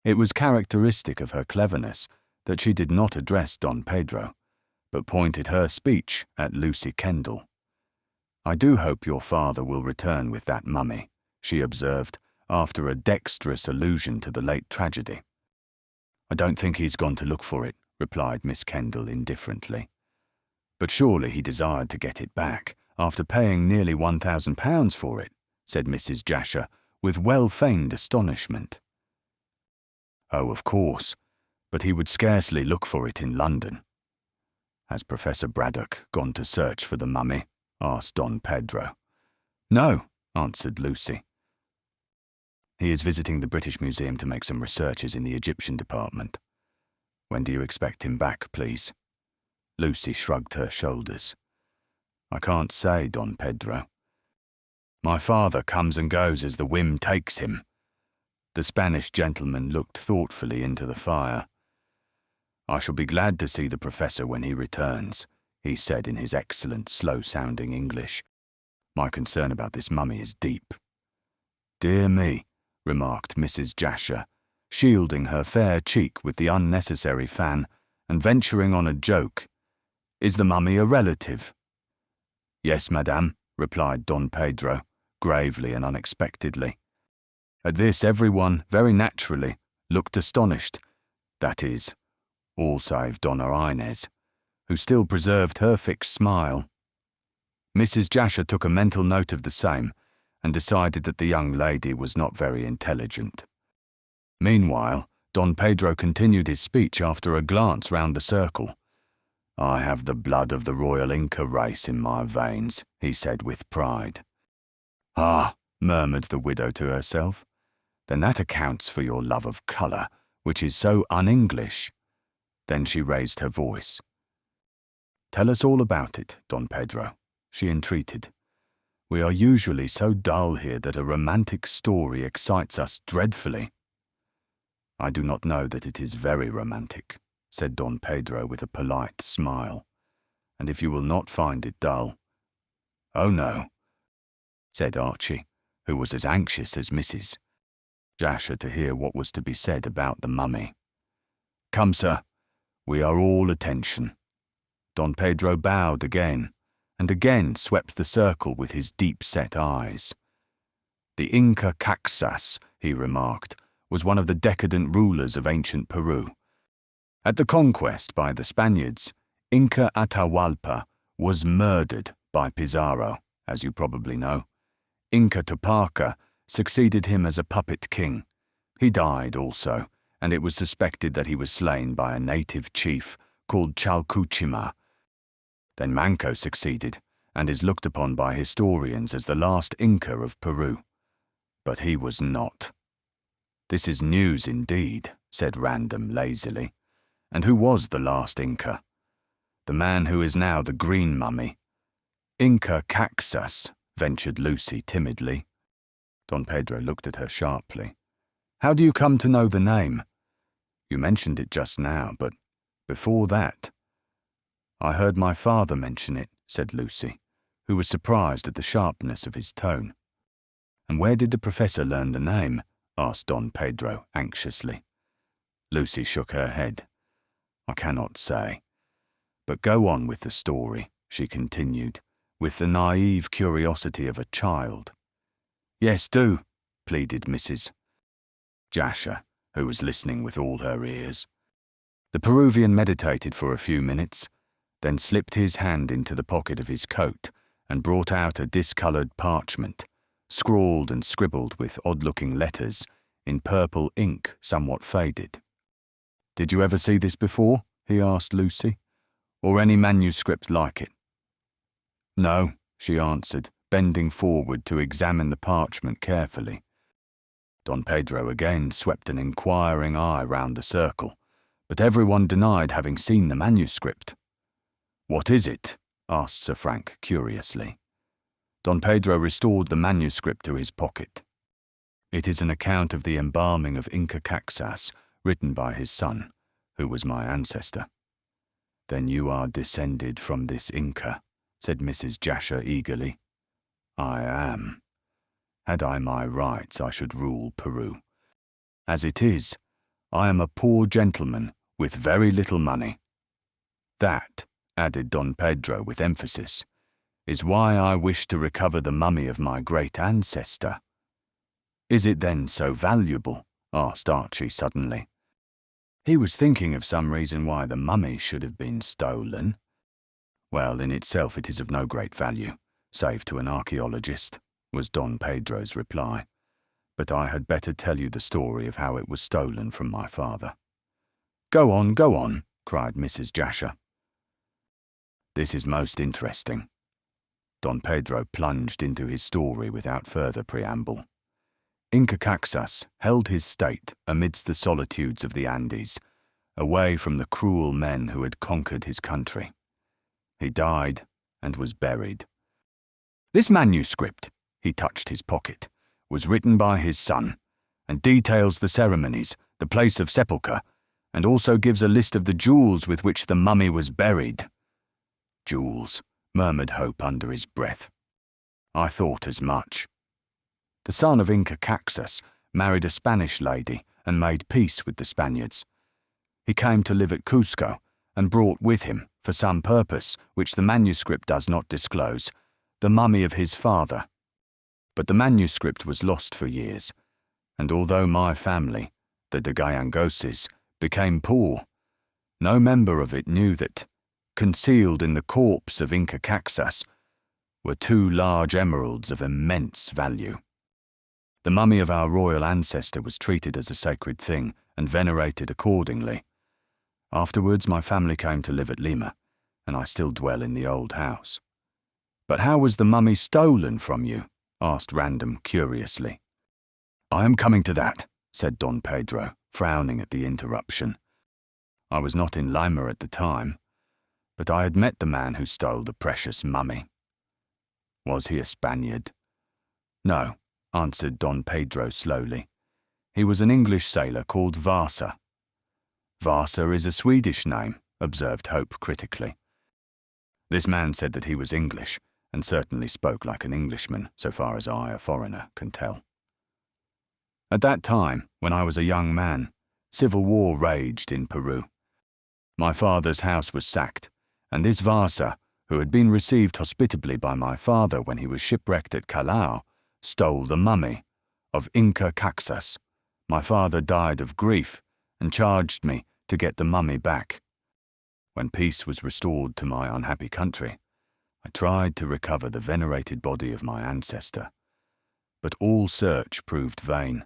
It was characteristic of her cleverness that she did not address Don Pedro, but pointed her speech at Lucy Kendall. I do hope your father will return with that mummy, she observed, after a dexterous allusion to the late tragedy. I don't think he's gone to look for it, replied Miss Kendall indifferently. But surely he desired to get it back, after paying nearly £1,000 for it, said Mrs. Jasher, with well-feigned astonishment. Oh, of course, but he would scarcely look for it in London. Has Professor Braddock gone to search for the mummy? Asked Don Pedro. No, answered Lucy. He is visiting the British Museum to make some researches in the Egyptian department. When do you expect him back, please? Lucy shrugged her shoulders. I can't say, Don Pedro. My father comes and goes as the whim takes him. The Spanish gentleman looked thoughtfully into the fire. I shall be glad to see the professor when he returns, he said in his excellent, slow-sounding English. My concern about this mummy is deep. Dear me, remarked Mrs. Jasher, shielding her fair cheek with the unnecessary fan and venturing on a joke. Is the mummy a relative? Yes, madame, replied Don Pedro, gravely and unexpectedly. At this everyone, very naturally, looked astonished, that is, all save Donna Inez, who still preserved her fixed smile. Mrs. Jasher took a mental note of the same and decided that the young lady was not very intelligent. Meanwhile, Don Pedro continued his speech after a glance round the circle. I have the blood of the royal Inca race in my veins, he said with pride. Ah, murmured the widow to herself, then that accounts for your love of colour, which is so un-English. Then she raised her voice. Tell us all about it, Don Pedro, she entreated. We are usually so dull here that a romantic story excites us dreadfully. I do not know that it is very romantic, said Don Pedro with a polite smile, and if you will not find it dull. Oh no, said Archie, who was as anxious as Mrs. Jasher to hear what was to be said about the mummy. Come, sir, we are all attention. Don Pedro bowed again, and again swept the circle with his deep-set eyes. The Inca Caxas, he remarked, was one of the decadent rulers of ancient Peru. At the conquest by the Spaniards, Inca Atahualpa was murdered by Pizarro, as you probably know. Inca Tupac succeeded him as a puppet king. He died also, and it was suspected that he was slain by a native chief called Chalcuchima. Then Manco succeeded, and is looked upon by historians as the last Inca of Peru. But he was not. "This is news indeed," said Random lazily. "And who was the last Inca?" "The man who is now the green mummy." "Inca Caxus," ventured Lucy timidly. Don Pedro looked at her sharply. "How do you come to know the name?" "You mentioned it just now, but before that—" "I heard my father mention it," said Lucy, who was surprised at the sharpness of his tone. "And where did the professor learn the name?" asked Don Pedro anxiously. Lucy shook her head. "I cannot say. But go on with the story," she continued, with the naive curiosity of a child. "Yes, do," pleaded Mrs. Jasher, who was listening with all her ears. The Peruvian meditated for a few minutes, then slipped his hand into the pocket of his coat and brought out a discoloured parchment, scrawled and scribbled with odd-looking letters in purple ink somewhat faded. "Did you ever see this before?" he asked Lucy. "Or any manuscript like it?" "No," she answered, bending forward to examine the parchment carefully. Don Pedro again swept an inquiring eye round the circle, but everyone denied having seen the manuscript. "What is it?" asked Sir Frank curiously. Don Pedro restored the manuscript to his pocket. "It is an account of the embalming of Inca Caxus, written by his son, who was my ancestor." "Then you are descended from this Inca," said Mrs. Jasher eagerly. "I am. Had I my rights, I should rule Peru. As it is, I am a poor gentleman with very little money. That," added Don Pedro with emphasis, "is why I wish to recover the mummy of my great ancestor." "Is it then so valuable?" asked Archie suddenly. He was thinking of some reason why the mummy should have been stolen. "Well, in itself it is of no great value, save to an archaeologist," was Don Pedro's reply. "But I had better tell you the story of how it was stolen from my father." Go on," cried Mrs. Jasher. "This is most interesting." Don Pedro plunged into his story without further preamble. Inca Caxus held his state amidst the solitudes of the Andes, away from the cruel men who had conquered his country. He died and was buried. This manuscript, he touched his pocket, was written by his son, and details the ceremonies, the place of sepulchre, and also gives a list of the jewels with which the mummy was buried. "Jewels," murmured Hope under his breath. "I thought as much." The son of Inca Caxus married a Spanish lady and made peace with the Spaniards. He came to live at Cusco and brought with him, for some purpose which the manuscript does not disclose, the mummy of his father. But the manuscript was lost for years, and although my family, the de Gayangoses, became poor, no member of it knew that, concealed in the corpse of Inca Caxus, were 2 large emeralds of immense value. The mummy of our royal ancestor was treated as a sacred thing and venerated accordingly. Afterwards, my family came to live at Lima, and I still dwell in the old house. "But how was the mummy stolen from you?" asked Random curiously. "I am coming to that," said Don Pedro, frowning at the interruption. "I was not in Lima at the time, but I had met the man who stole the precious mummy." "Was he a Spaniard?" "No," answered Don Pedro slowly. "He was an English sailor called Vasa." "Vasa is a Swedish name," observed Hope critically. "This man said that he was English, and certainly spoke like an Englishman, so far as I, a foreigner, can tell. At that time, when I was a young man, civil war raged in Peru. My father's house was sacked, and this Vasa, who had been received hospitably by my father when he was shipwrecked at Callao, stole the mummy of Inca Caxus. My father died of grief and charged me to get the mummy back. When peace was restored to my unhappy country, I tried to recover the venerated body of my ancestor, but all search proved vain,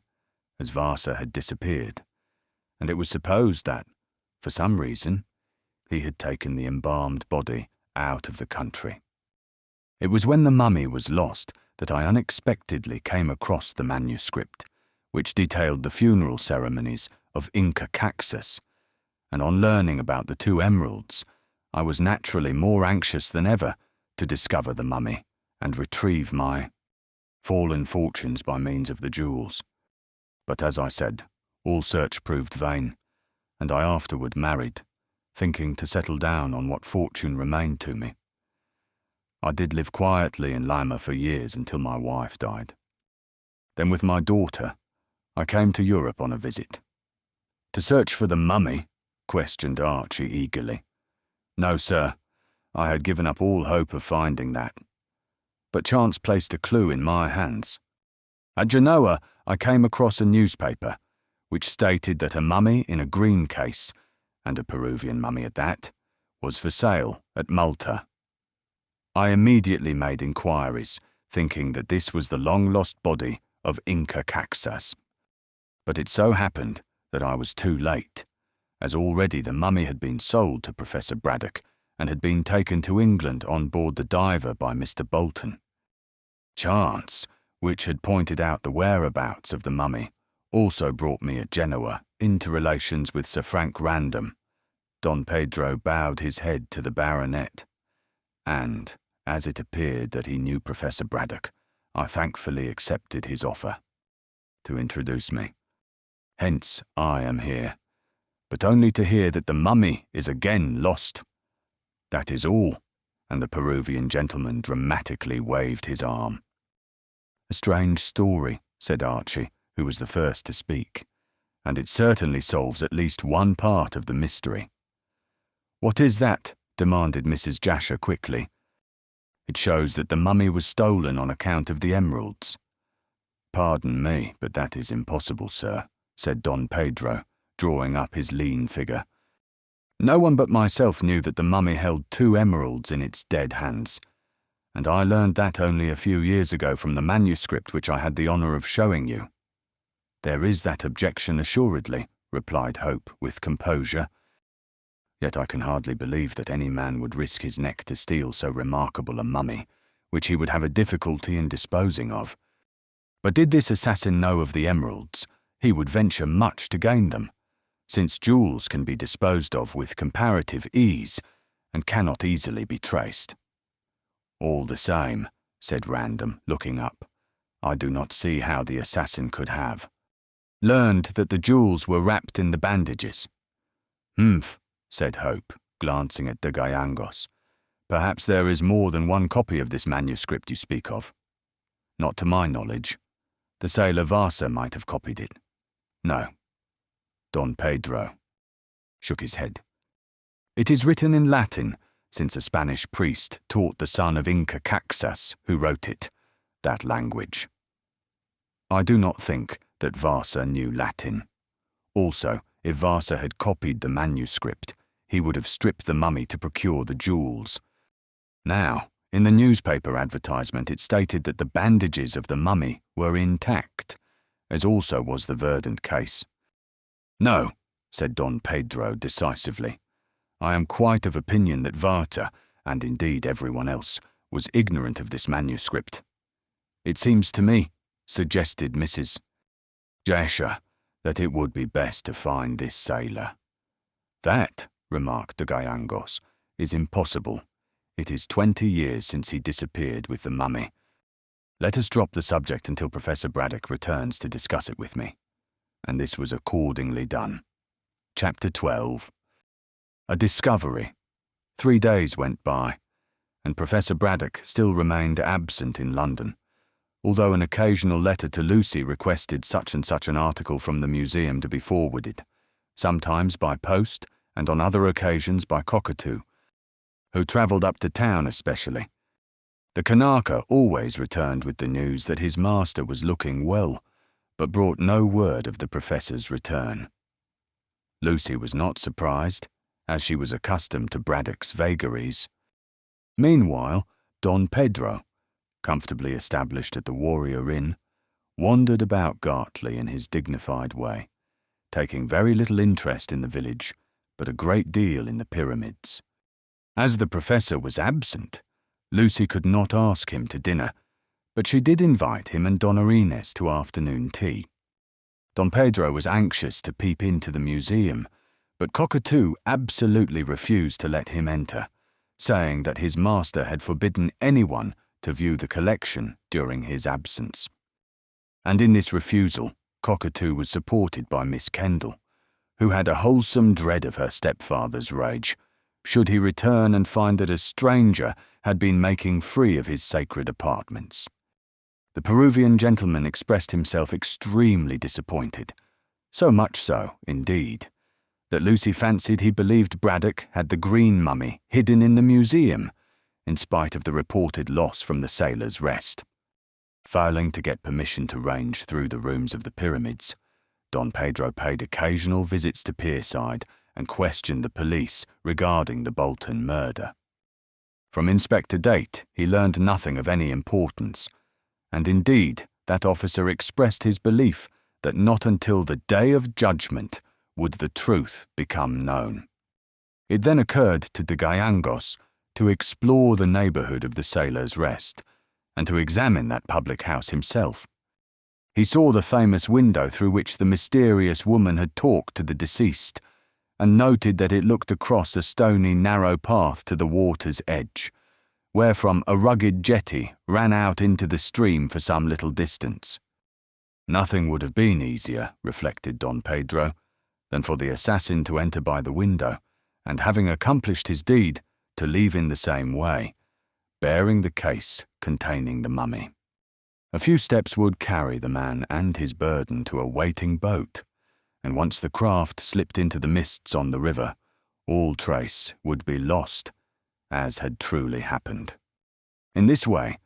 as Vasa had disappeared, and it was supposed that, for some reason, he had taken the embalmed body out of the country. It was when the mummy was lost that I unexpectedly came across the manuscript, which detailed the funeral ceremonies of Inca Caxus, and on learning about the 2 emeralds, I was naturally more anxious than ever to discover the mummy and retrieve my fallen fortunes by means of the jewels. But as I said, all search proved vain, and I afterward married, thinking to settle down on what fortune remained to me. I did live quietly in Lima for years until my wife died. Then with my daughter, I came to Europe on a visit. To search for the mummy? Questioned Archie eagerly. No, sir. I had given up all hope of finding that. But chance placed a clue in my hands. At Genoa, I came across a newspaper, which stated that a mummy in a green case, and a Peruvian mummy at that, was for sale at Malta. I immediately made inquiries, thinking that this was the long-lost body of Inca Caxus. But it so happened that I was too late, as already the mummy had been sold to Professor Braddock and had been taken to England on board the Diver by Mr. Bolton. Chance, which had pointed out the whereabouts of the mummy, also brought me at Genoa into relations with Sir Frank Random. Don Pedro bowed his head to the baronet, and, as it appeared that he knew Professor Braddock, I thankfully accepted his offer to introduce me. Hence I am here, but only to hear that the mummy is again lost. That is all, and the Peruvian gentleman dramatically waved his arm. A strange story, said Archie, who was the first to speak, and it certainly solves at least one part of the mystery. What is that? Demanded Mrs. Jasher quickly. It shows that the mummy was stolen on account of the emeralds. Pardon me, but that is impossible, sir, said Don Pedro, drawing up his lean figure. No one but myself knew that the mummy held 2 emeralds in its dead hands, and I learned that only a few years ago from the manuscript which I had the honour of showing you. There is that objection assuredly, replied Hope with composure. Yet I can hardly believe that any man would risk his neck to steal so remarkable a mummy, which he would have a difficulty in disposing of. But did this assassin know of the emeralds, he would venture much to gain them, since jewels can be disposed of with comparative ease and cannot easily be traced. All the same, said Random, looking up, I do not see how the assassin could have learned that the jewels were wrapped in the bandages. Humph, said Hope, glancing at de Gallegos. Perhaps there is more than one copy of this manuscript you speak of. Not to my knowledge. The sailor Vasa might have copied it. No. Don Pedro shook his head. It is written in Latin, since a Spanish priest taught the son of Inca Caxus, who wrote it, that language. I do not think that Vasa knew Latin. Also, if Vasa had copied the manuscript, he would have stripped the mummy to procure the jewels. Now, in the newspaper advertisement it stated that the bandages of the mummy were intact, as also was the Verdant case. No, said Don Pedro decisively. I am quite of opinion that Varta, and indeed everyone else, was ignorant of this manuscript. It seems to me, suggested Mrs. Jasher, that it would be best to find this sailor. That, remarked de Gallegos, is impossible. It is 20 years since he disappeared with the mummy. Let us drop the subject until Professor Braddock returns to discuss it with me. And this was accordingly done. Chapter 12. A discovery. 3 days went by, and Professor Braddock still remained absent in London, although an occasional letter to Lucy requested such and such an article from the museum to be forwarded, sometimes by post and on other occasions by Cockatoo, who travelled up to town especially. The Kanaka always returned with the news that his master was looking well, but brought no word of the professor's return. Lucy was not surprised, as she was accustomed to Braddock's vagaries. Meanwhile, Don Pedro, comfortably established at the Warrior Inn, wandered about Gartley in his dignified way, taking very little interest in the village, but a great deal in the pyramids. As the professor was absent, Lucy could not ask him to dinner, but she did invite him and Donna Inés to afternoon tea. Don Pedro was anxious to peep into the museum, but Cockatoo absolutely refused to let him enter, saying that his master had forbidden anyone to view the collection during his absence. And in this refusal, Cockatoo was supported by Miss Kendall, who had a wholesome dread of her stepfather's rage, should he return and find that a stranger had been making free of his sacred apartments. The Peruvian gentleman expressed himself extremely disappointed, so much so, indeed, that Lucy fancied he believed Braddock had the green mummy hidden in the museum, in spite of the reported loss from the Sailor's Rest. Failing to get permission to range through the rooms of the pyramids, Don Pedro paid occasional visits to Pierside and questioned the police regarding the Bolton murder. From Inspector Date, he learned nothing of any importance, and indeed that officer expressed his belief that not until the Day of Judgment would the truth become known. It then occurred to de Gallegos to explore the neighbourhood of the Sailor's Rest and to examine that public house himself. He saw the famous window through which the mysterious woman had talked to the deceased, and noted that it looked across a stony, narrow path to the water's edge, wherefrom a rugged jetty ran out into the stream for some little distance. Nothing would have been easier, reflected Don Pedro, than for the assassin to enter by the window, and having accomplished his deed, to leave in the same way, bearing the case containing the mummy. A few steps would carry the man and his burden to a waiting boat, and once the craft slipped into the mists on the river, all trace would be lost, as had truly happened. In this way,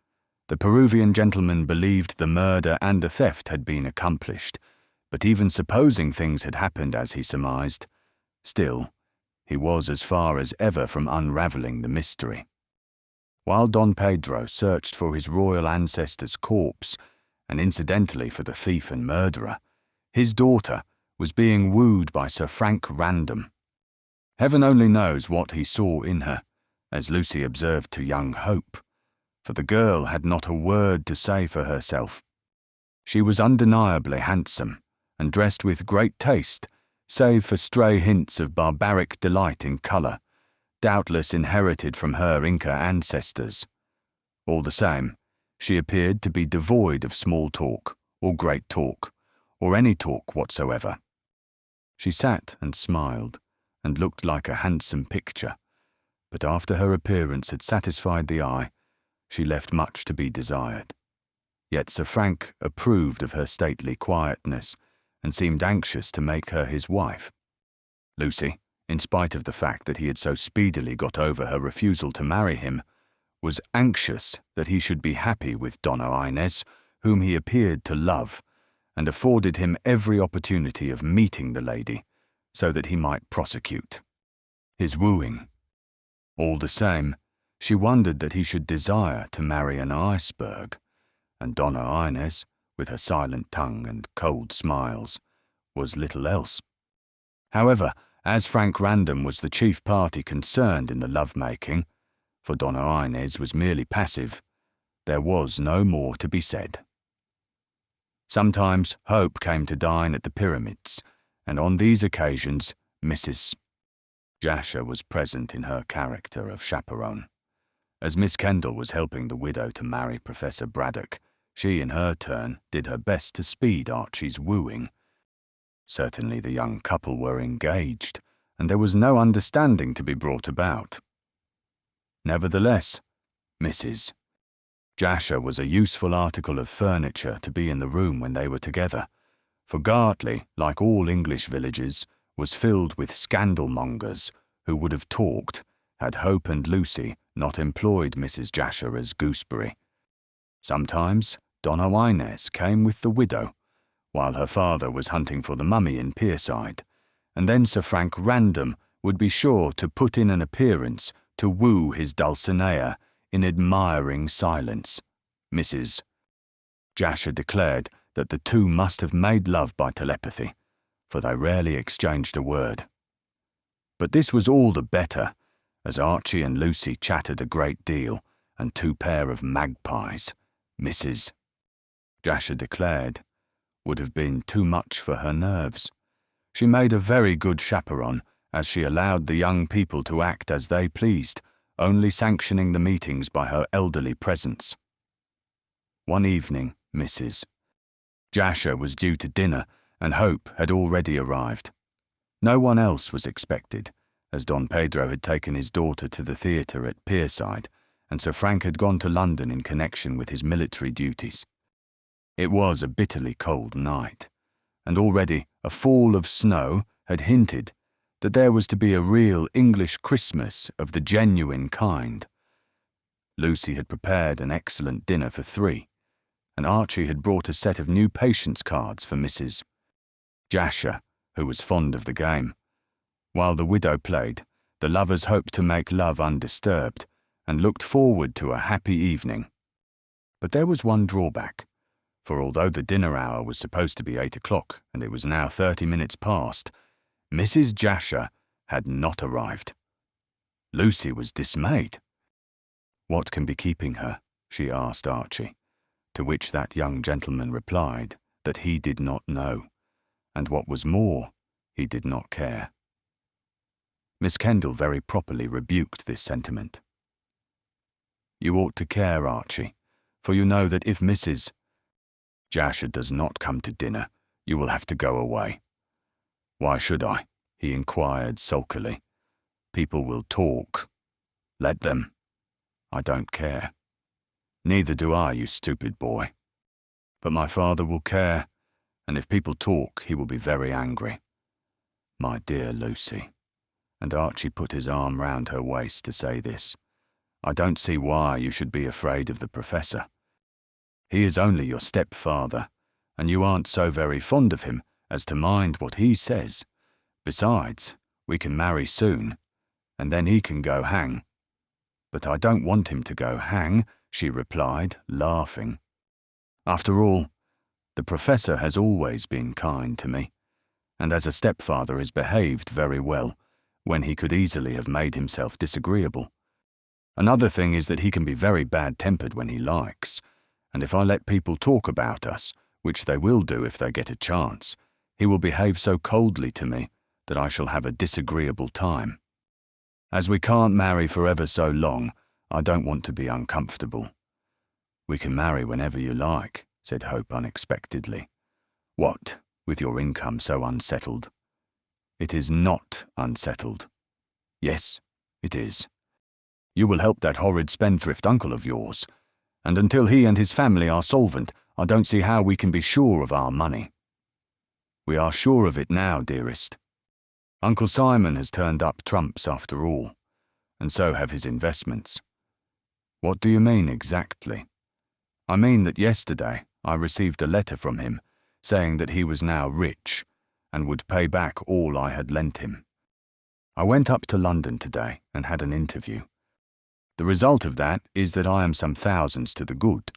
the Peruvian gentleman believed the murder and the theft had been accomplished, but even supposing things had happened as he surmised, still, he was as far as ever from unravelling the mystery. While Don Pedro searched for his royal ancestor's corpse, and incidentally for the thief and murderer, his daughter was being wooed by Sir Frank Random. Heaven only knows what he saw in her, as Lucy observed to young Hope, for the girl had not a word to say for herself. She was undeniably handsome, and dressed with great taste, save for stray hints of barbaric delight in colour, doubtless inherited from her Inca ancestors. All the same, she appeared to be devoid of small talk, or great talk, or any talk whatsoever. She sat and smiled, and looked like a handsome picture, but after her appearance had satisfied the eye, she left much to be desired. Yet Sir Frank approved of her stately quietness, and seemed anxious to make her his wife. Lucy, in spite of the fact that he had so speedily got over her refusal to marry him, was anxious that he should be happy with Donna Inés, whom he appeared to love, and afforded him every opportunity of meeting the lady, so that he might prosecute his wooing. All the same, she wondered that he should desire to marry an iceberg, and Donna Inés, with her silent tongue and cold smiles, was little else. However, as Frank Random was the chief party concerned in the love-making, for Donna Inés was merely passive, there was no more to be said. Sometimes Hope came to dine at the pyramids, and on these occasions Mrs. Jasher was present in her character of chaperone. As Miss Kendall was helping the widow to marry Professor Braddock, she in her turn did her best to speed Archie's wooing. Certainly the young couple were engaged, and there was no understanding to be brought about. Nevertheless, Mrs. Jasher was a useful article of furniture to be in the room when they were together, for Gartley, like all English villages, was filled with scandal-mongers who would have talked had Hope and Lucy not employed Mrs. Jasher as gooseberry. Sometimes Donna Inés came with the widow, while her father was hunting for the mummy in Pierside, and then Sir Frank Random would be sure to put in an appearance to woo his Dulcinea in admiring silence. Mrs. Jasher declared that the two must have made love by telepathy, for they rarely exchanged a word. But this was all the better, as Archie and Lucy chattered a great deal, and two pair of magpies, Mrs. Jasher declared, would have been too much for her nerves. She made a very good chaperone, as she allowed the young people to act as they pleased, only sanctioning the meetings by her elderly presence. One evening, Mrs. Jasher was due to dinner, and Hope had already arrived. No one else was expected, as Don Pedro had taken his daughter to the theatre at Pierside, and Sir Frank had gone to London in connection with his military duties. It was a bitterly cold night, and already a fall of snow had hinted that there was to be a real English Christmas of the genuine kind. Lucy had prepared an excellent dinner for 3, and Archie had brought a set of new patience cards for Mrs. Jasher, who was fond of the game. While the widow played, the lovers hoped to make love undisturbed, and looked forward to a happy evening. But there was one drawback, for although the dinner hour was supposed to be 8 o'clock, and it was now 30 minutes past, Mrs. Jasher had not arrived. Lucy was dismayed. "What can be keeping her?" she asked Archie, to which that young gentleman replied that he did not know, and what was more, he did not care. Miss Kendall very properly rebuked this sentiment. "You ought to care, Archie, for you know that if Mrs. Jasher does not come to dinner, you will have to go away." "Why should I?" he inquired sulkily. "People will talk. Let them. I don't care." "Neither do I, you stupid boy. But my father will care, and if people talk, he will be very angry." "My dear Lucy," and Archie put his arm round her waist to say this, "I don't see why you should be afraid of the Professor. He is only your stepfather, and you aren't so very fond of him as to mind what he says. Besides, we can marry soon, and then he can go hang." "But I don't want him to go hang," she replied, laughing. "After all, the Professor has always been kind to me, and as a stepfather has behaved very well, when he could easily have made himself disagreeable. Another thing is that he can be very bad-tempered when he likes, and if I let people talk about us, which they will do if they get a chance, he will behave so coldly to me that I shall have a disagreeable time. As we can't marry for ever so long, I don't want to be uncomfortable." "We can marry whenever you like," said Hope unexpectedly. "What, with your income so unsettled?" "It is not unsettled." "Yes, it is. You will help that horrid spendthrift uncle of yours, and until he and his family are solvent, I don't see how we can be sure of our money." "We are sure of it now, dearest. Uncle Simon has turned up trumps after all, and so have his investments." "What do you mean exactly?" "I mean that yesterday I received a letter from him saying that he was now rich and would pay back all I had lent him. I went up to London today and had an interview. The result of that is that I am some thousands to the good,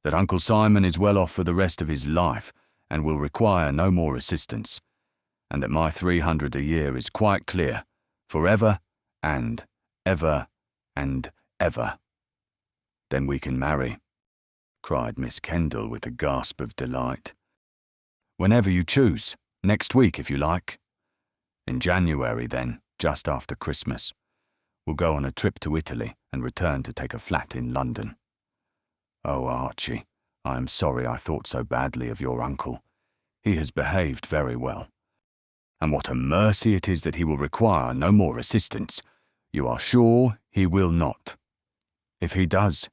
that Uncle Simon is well off for the rest of his life and will require no more assistance, and that my 300 a year is quite clear, forever and ever and ever." "Then we can marry," cried Miss Kendall with a gasp of delight. "Whenever you choose, next week if you like." "In January then, just after Christmas. We'll go on a trip to Italy and return to take a flat in London." "Oh, Archie, I am sorry I thought so badly of your uncle. He has behaved very well. And what a mercy it is that he will require no more assistance. You are sure he will not?" "If he does,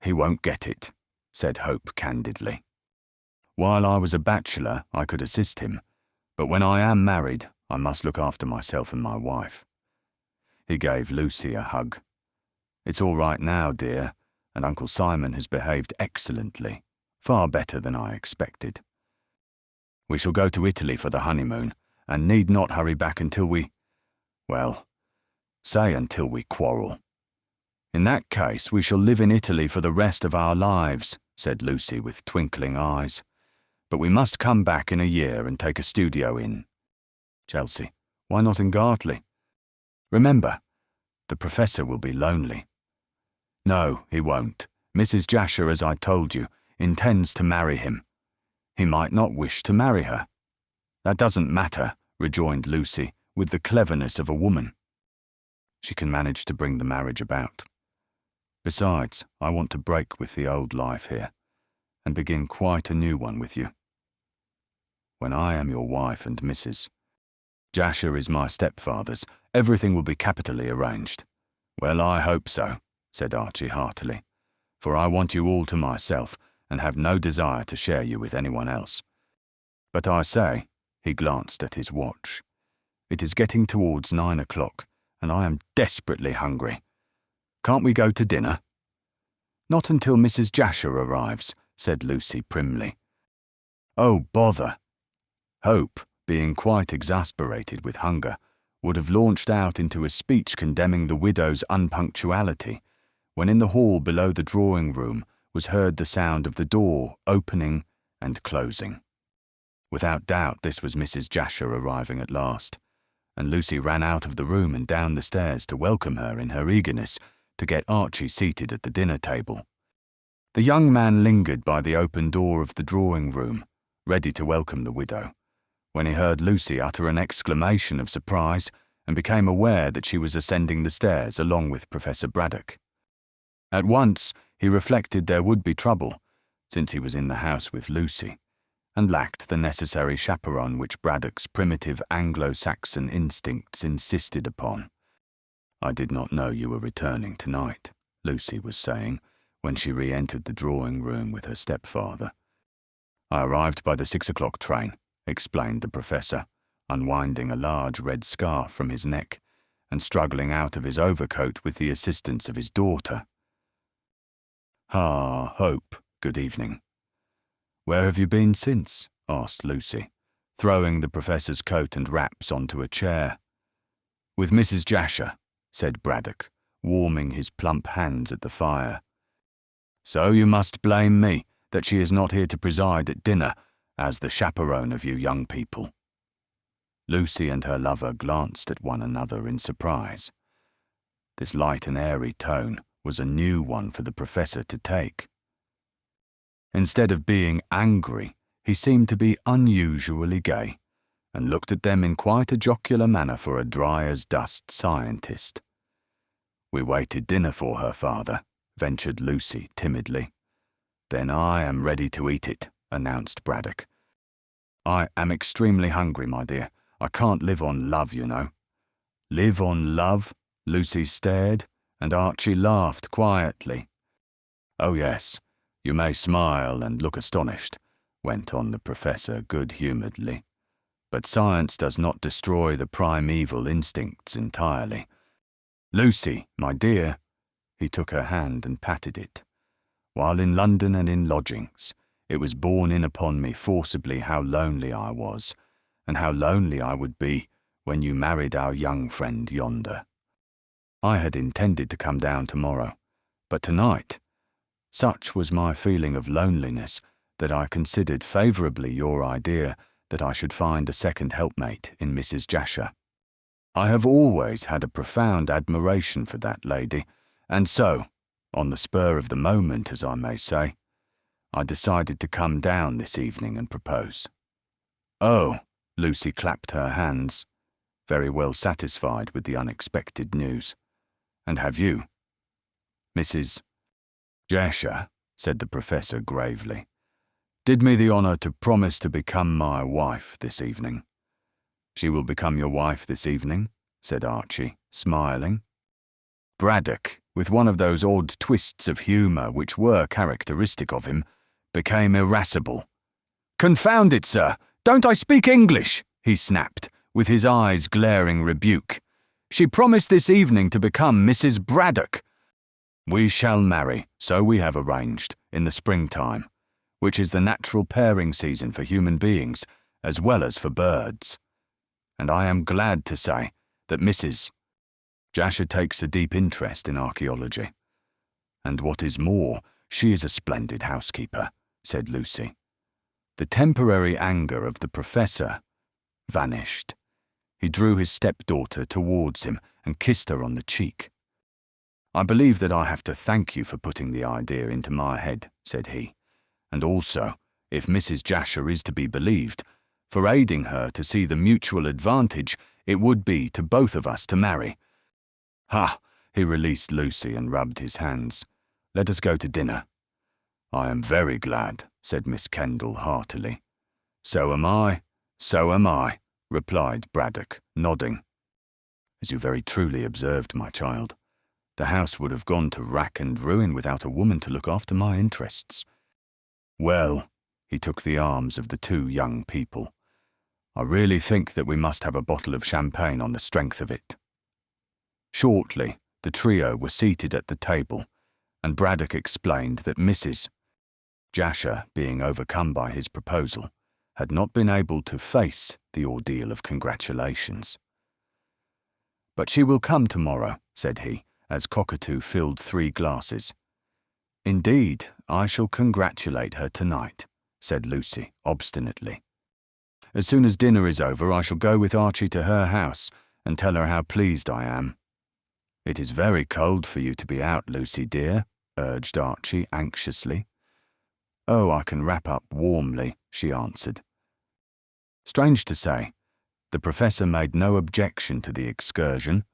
he won't get it," said Hope candidly. "While I was a bachelor, I could assist him, but when I am married, I must look after myself and my wife." He gave Lucy a hug. "It's all right now, dear, and Uncle Simon has behaved excellently, far better than I expected. We shall go to Italy for the honeymoon, and need not hurry back until say until we quarrel." "In that case, we shall live in Italy for the rest of our lives," said Lucy with twinkling eyes. "But we must come back in a year and take a studio in Chelsea. Why not in Gartley? Remember, the Professor will be lonely." "No, he won't, Mrs. Jasher, as I told you, intends to marry him. He might not wish to marry her. That doesn't matter, rejoined Lucy, with the cleverness of a woman. She can manage to bring the marriage about. Besides, I want to break with the old life here and begin quite a new one with you. When I am your wife and Mrs. Jasher is my stepfather's, everything will be capitally arranged. Well, I hope so, said Archie heartily, for I want you all to myself and have no desire to share you with anyone else. But I say, he glanced at his watch, it is getting towards 9 o'clock, and I am desperately hungry. Can't we go to dinner? Not until Mrs. Jasher arrives, said Lucy primly. Oh, bother. Hope, being quite exasperated with hunger, would have launched out into a speech condemning the widow's unpunctuality, when in the hall below the drawing-room was heard the sound of the door opening and closing. Without doubt this was Mrs. Jasher arriving at last, and Lucy ran out of the room and down the stairs to welcome her in her eagerness to get Archie seated at the dinner table. The young man lingered by the open door of the drawing-room, ready to welcome the widow, when he heard Lucy utter an exclamation of surprise and became aware that she was ascending the stairs along with Professor Braddock. At once he reflected there would be trouble, since he was in the house with Lucy, and lacked the necessary chaperone which Braddock's primitive Anglo-Saxon instincts insisted upon. I did not know you were returning tonight, Lucy was saying, when she re-entered the drawing-room with her stepfather. I arrived by the 6 o'clock train, explained the professor, unwinding a large red scarf from his neck and struggling out of his overcoat with the assistance of his daughter. Ah, Hope, good evening. Where have you been since? Asked Lucy, throwing the professor's coat and wraps onto a chair. With Mrs. Jasher, said Braddock, warming his plump hands at the fire. So you must blame me that she is not here to preside at dinner as the chaperone of you young people. Lucy and her lover glanced at one another in surprise. This light and airy tone was a new one for the professor to take. Instead of being angry, he seemed to be unusually gay, and looked at them in quite a jocular manner for a dry-as-dust scientist. We waited dinner for her, father, ventured Lucy timidly. Then I am ready to eat it, announced Braddock. I am extremely hungry, my dear. I can't live on love, you know. Live on love? Lucy stared, and Archie laughed quietly. Oh yes, you may smile and look astonished, went on the professor good-humouredly. But science does not destroy the primeval instincts entirely. Lucy, my dear, he took her hand and patted it. While in London and in lodgings, it was borne in upon me forcibly how lonely I was, and how lonely I would be when you married our young friend yonder. I had intended to come down tomorrow, but tonight, such was my feeling of loneliness that I considered favourably your idea that I should find a second helpmate in Mrs. Jasher. I have always had a profound admiration for that lady, and so, on the spur of the moment, as I may say, I decided to come down this evening and propose. Oh, Lucy clapped her hands, very well satisfied with the unexpected news. And have you? Mrs. Jasher, said the professor gravely, did me the honour to promise to become my wife this evening. She will become your wife this evening, said Archie, smiling. Braddock, with one of those odd twists of humour which were characteristic of him, became irascible. Confound it, sir! Don't I speak English? He snapped, with his eyes glaring rebuke. She promised this evening to become Mrs. Braddock. We shall marry, so we have arranged, in the springtime, which is the natural pairing season for human beings, as well as for birds. And I am glad to say that Mrs. Jasher takes a deep interest in archaeology. And what is more, she is a splendid housekeeper, said Lucy. The temporary anger of the professor vanished. He drew his stepdaughter towards him and kissed her on the cheek. "I believe that I have to thank you for putting the idea into my head," said he, "and also, if Mrs. Jasher is to be believed, for aiding her to see the mutual advantage it would be to both of us to marry. Ha!" He released Lucy and rubbed his hands. "Let us go to dinner." "I am very glad," said Miss Kendall heartily. "So am I, so am I," replied Braddock, nodding. "As you very truly observed, my child, the house would have gone to rack and ruin without a woman to look after my interests. Well," he took the arms of the two young people, "I really think that we must have a bottle of champagne on the strength of it." Shortly, the trio were seated at the table, and Braddock explained that Mrs. Jasher, being overcome by his proposal, had not been able to face the ordeal of congratulations. "But she will come tomorrow," said he, as Cockatoo filled 3 glasses. "Indeed, I shall congratulate her tonight," said Lucy obstinately. "As soon as dinner is over, I shall go with Archie to her house and tell her how pleased I am." "It is very cold for you to be out, Lucy dear," urged Archie anxiously. "Oh, I can wrap up warmly," she answered. Strange to say, the Professor made no objection to the excursion,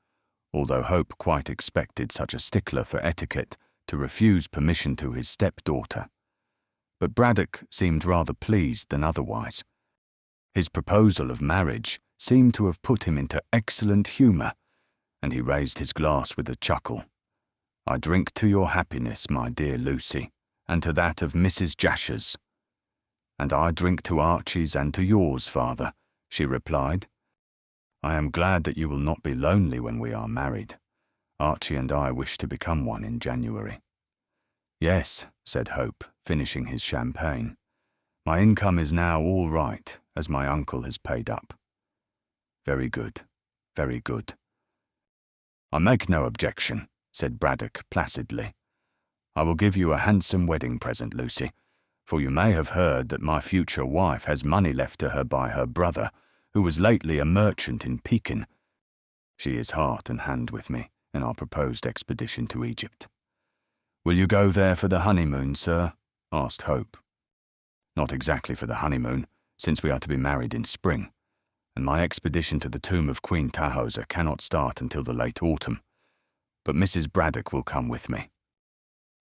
although Hope quite expected such a stickler for etiquette to refuse permission to his stepdaughter. But Braddock seemed rather pleased than otherwise. His proposal of marriage seemed to have put him into excellent humour, and he raised his glass with a chuckle. "I drink to your happiness, my dear Lucy, and to that of Mrs. Jasher's." "And I drink to Archie's and to yours, father," she replied. "I am glad that you will not be lonely when we are married. Archie and I wish to become one in January." "Yes," said Hope, finishing his champagne. "My income is now all right, as my uncle has paid up." "Very good, very good." "I make no objection," said Braddock placidly. "I will give you a handsome wedding present, Lucy, for you may have heard that my future wife has money left to her by her brother, who was lately a merchant in Pekin. She is heart and hand with me in our proposed expedition to Egypt." "Will you go there for the honeymoon, sir?" asked Hope. "Not exactly for the honeymoon, since we are to be married in spring, and my expedition to the tomb of Queen Tahoser cannot start until the late autumn. But Mrs. Braddock will come with me."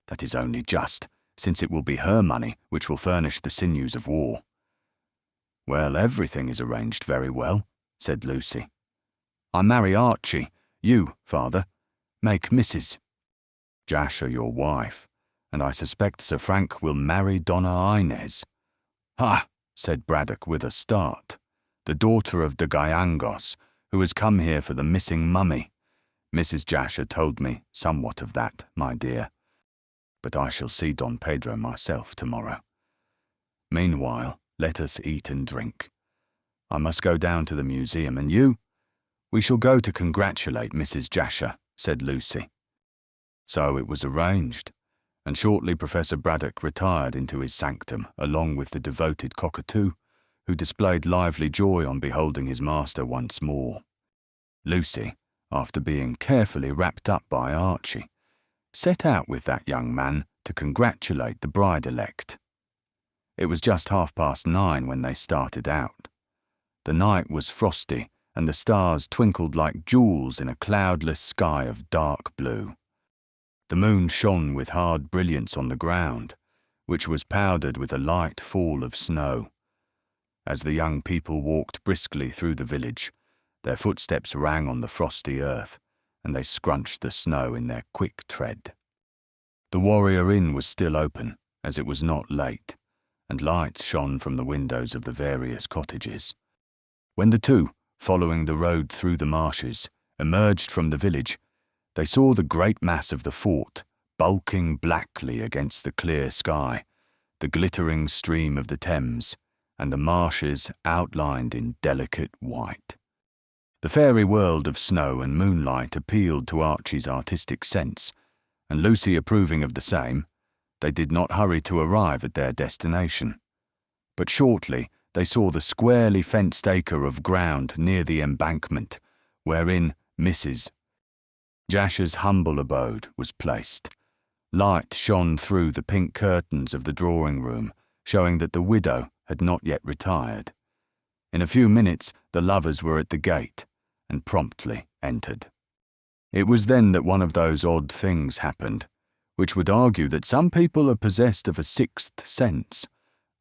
"That is only just, since it will be her money which will furnish the sinews of war." "Well, everything is arranged very well," said Lucy. "I marry Archie. You, father, make Mrs. Jasher your wife, and I suspect Sir Frank will marry Donna Inez." "Ha!" said Braddock with a start. "The daughter of de Gayangos, who has come here for the missing mummy. Mrs. Jasher told me somewhat of that, my dear. But I shall see Don Pedro myself tomorrow. Meanwhile, let us eat and drink. I must go down to the museum, and you?" "We shall go to congratulate Mrs. Jasher," said Lucy. So it was arranged, and shortly Professor Braddock retired into his sanctum along with the devoted Cockatoo, who displayed lively joy on beholding his master once more. Lucy, after being carefully wrapped up by Archie, set out with that young man to congratulate the bride-elect. It was just 9:30 when they started out. The night was frosty, and the stars twinkled like jewels in a cloudless sky of dark blue. The moon shone with hard brilliance on the ground, which was powdered with a light fall of snow. As the young people walked briskly through the village, their footsteps rang on the frosty earth, and they scrunched the snow in their quick tread. The Warrior Inn was still open, as it was not late, and lights shone from the windows of the various cottages. When the two, following the road through the marshes, emerged from the village, they saw the great mass of the fort bulking blackly against the clear sky, the glittering stream of the Thames, and the marshes outlined in delicate white. The fairy world of snow and moonlight appealed to Archie's artistic sense, and Lucy approving of the same, they did not hurry to arrive at their destination. But shortly they saw the squarely fenced acre of ground near the embankment, wherein Mrs. Jasher's humble abode was placed. Light shone through the pink curtains of the drawing room, showing that the widow had not yet retired. In a few minutes, the lovers were at the gate, and promptly entered. It was then that one of those odd things happened, which would argue that some people are possessed of a sixth sense.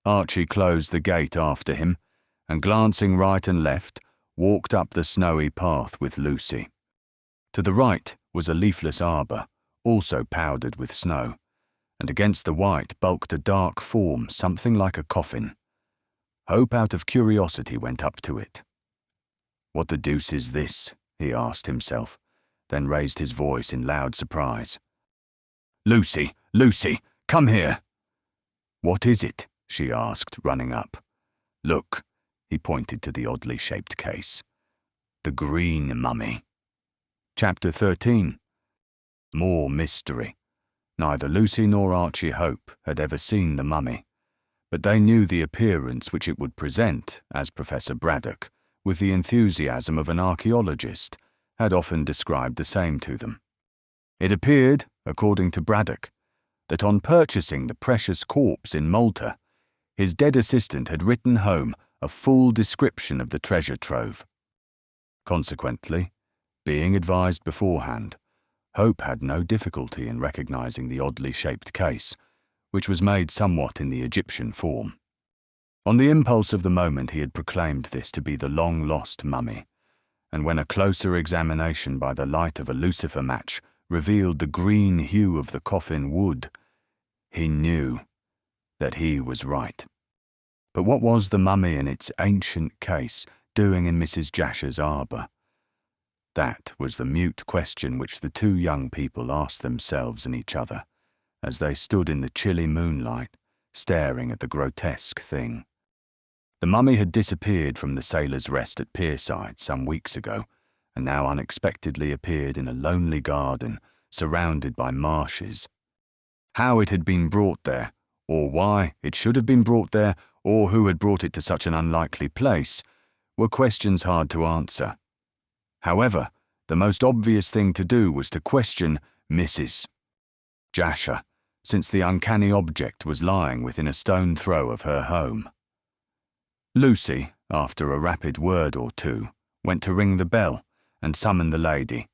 Archie closed the gate after him, and glancing right and left, walked up the snowy path with Lucy. To the right was a leafless arbour, also powdered with snow, and against the white bulked a dark form, something like a coffin. Hope out of curiosity went up to it. "What the deuce is this?" he asked himself, then raised his voice in loud surprise. "Lucy, Lucy, come here!" "What is it?" she asked, running up. "Look," he pointed to the oddly shaped case. "The green mummy." Chapter 13. More mystery. Neither Lucy nor Archie Hope had ever seen the mummy, but they knew the appearance which it would present, as Professor Braddock, with the enthusiasm of an archaeologist, had often described the same to them. It appeared, according to Braddock, that on purchasing the precious corpse in Malta, his dead assistant had written home a full description of the treasure trove. Consequently, being advised beforehand, Hope had no difficulty in recognizing the oddly shaped case, which was made somewhat in the Egyptian form. On the impulse of the moment he had proclaimed this to be the long-lost mummy, and when a closer examination by the light of a lucifer match revealed the green hue of the coffin wood, he knew that he was right. But what was the mummy in its ancient case doing in Mrs. Jasher's arbour? That was the mute question which the two young people asked themselves and each other, as they stood in the chilly moonlight, staring at the grotesque thing. The mummy had disappeared from the Sailor's Rest at Pierside some weeks ago, and now unexpectedly appeared in a lonely garden, surrounded by marshes. How it had been brought there, or why it should have been brought there, or who had brought it to such an unlikely place, were questions hard to answer. However, the most obvious thing to do was to question Mrs. Jasher, since the uncanny object was lying within a stone throw of her home. Lucy, after a rapid word or two, went to ring the bell and summon the lady,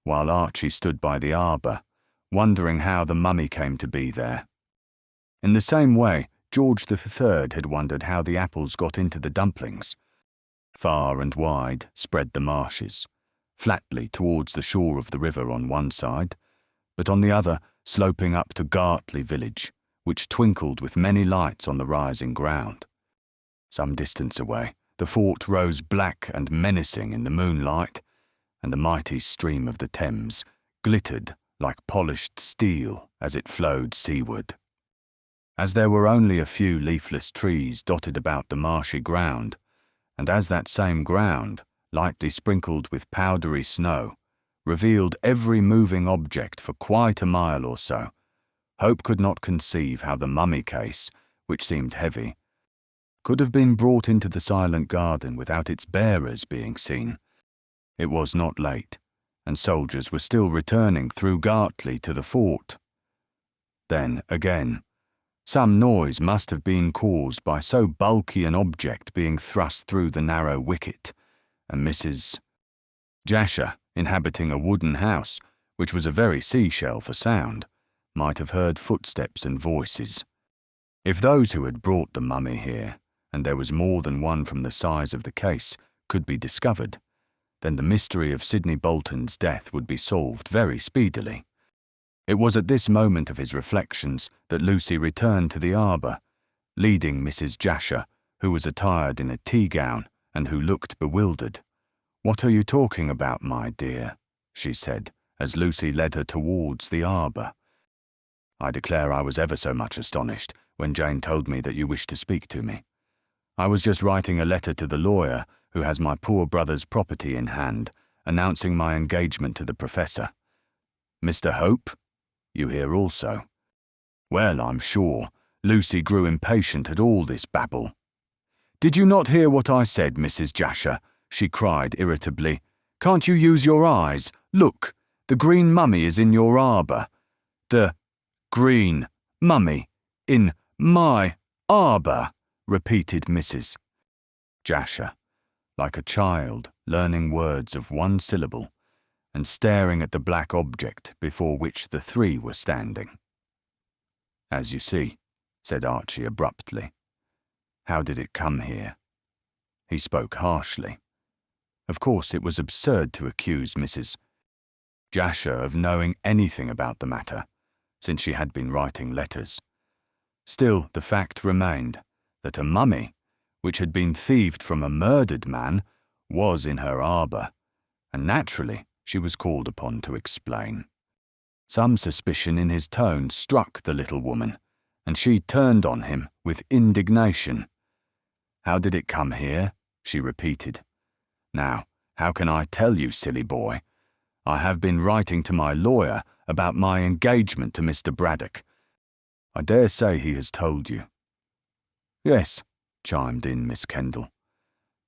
while Archie stood by the arbour, wondering how the mummy came to be there. In the same way, George III had wondered how the apples got into the dumplings. Far and wide spread the marshes, flatly towards the shore of the river on one side, but on the other sloping up to Gartley village, which twinkled with many lights on the rising ground. Some distance away, the fort rose black and menacing in the moonlight, and the mighty stream of the Thames glittered like polished steel as it flowed seaward. As there were only a few leafless trees dotted about the marshy ground, and as that same ground, lightly sprinkled with powdery snow, revealed every moving object for quite a mile or so, Hope could not conceive how the mummy case, which seemed heavy, could have been brought into the silent garden without its bearers being seen. It was not late, and soldiers were still returning through Gartley to the fort. Then, again, some noise must have been caused by so bulky an object being thrust through the narrow wicket, and Mrs. Jasher, inhabiting a wooden house, which was a very seashell for sound, might have heard footsteps and voices. If those who had brought the mummy here, and there was more than one from the size of the case, could be discovered, then the mystery of Sidney Bolton's death would be solved very speedily. It was at this moment of his reflections that Lucy returned to the arbour, leading Mrs. Jasher, who was attired in a tea-gown and who looked bewildered. "What are you talking about, my dear?" she said, as Lucy led her towards the arbour. "I declare I was ever so much astonished when Jane told me that you wished to speak to me. I was just writing a letter to the lawyer who has my poor brother's property in hand, announcing my engagement to the Professor. Mr. Hope? You here also? Well, I'm sure." Lucy grew impatient at all this babble. "Did you not hear what I said, Mrs. Jasher?" she cried irritably. "Can't you use your eyes? Look, The green mummy is in your arbour. The green mummy in my arbour, repeated Mrs. Jasher, like a child learning words of one syllable and staring at the black object before which the three were standing. As you see, said Archie abruptly. How did it come here? He spoke harshly. Of course, it was absurd to accuse Mrs. Jasher of knowing anything about the matter, since she had been writing letters. Still, the fact remained that a mummy, which had been thieved from a murdered man, was in her arbour, and naturally she was called upon to explain. Some suspicion in his tone struck the little woman, and she turned on him with indignation. How did it come here? She repeated. Now, how can I tell you, silly boy? I have been writing to my lawyer about my engagement to Mr. Braddock. I dare say he has told you. Yes, chimed in Miss Kendall.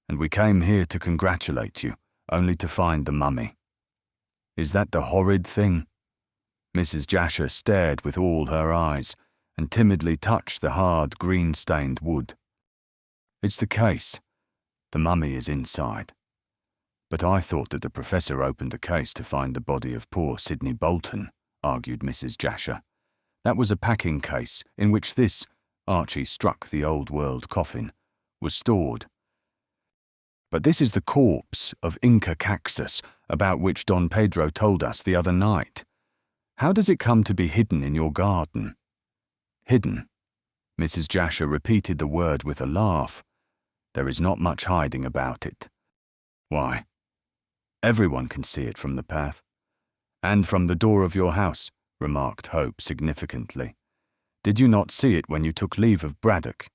And we came here to congratulate you, only to find the mummy. Is that the horrid thing? Mrs. Jasher stared with all her eyes and timidly touched the hard green-stained wood. It's the case. The mummy is inside. But I thought that the professor opened the case to find the body of poor Sidney Bolton, argued Mrs. Jasher. That was a packing case in which this, Archie struck the old-world coffin, was stored. But this is the corpse of Inca Caxus, about which Don Pedro told us the other night. How does it come to be hidden in your garden? Hidden? Mrs. Jasher repeated the word with a laugh. There is not much hiding about it. Why? Everyone can see it from the path. And from the door of your house, remarked Hope significantly. Did you not see it when you took leave of Braddock?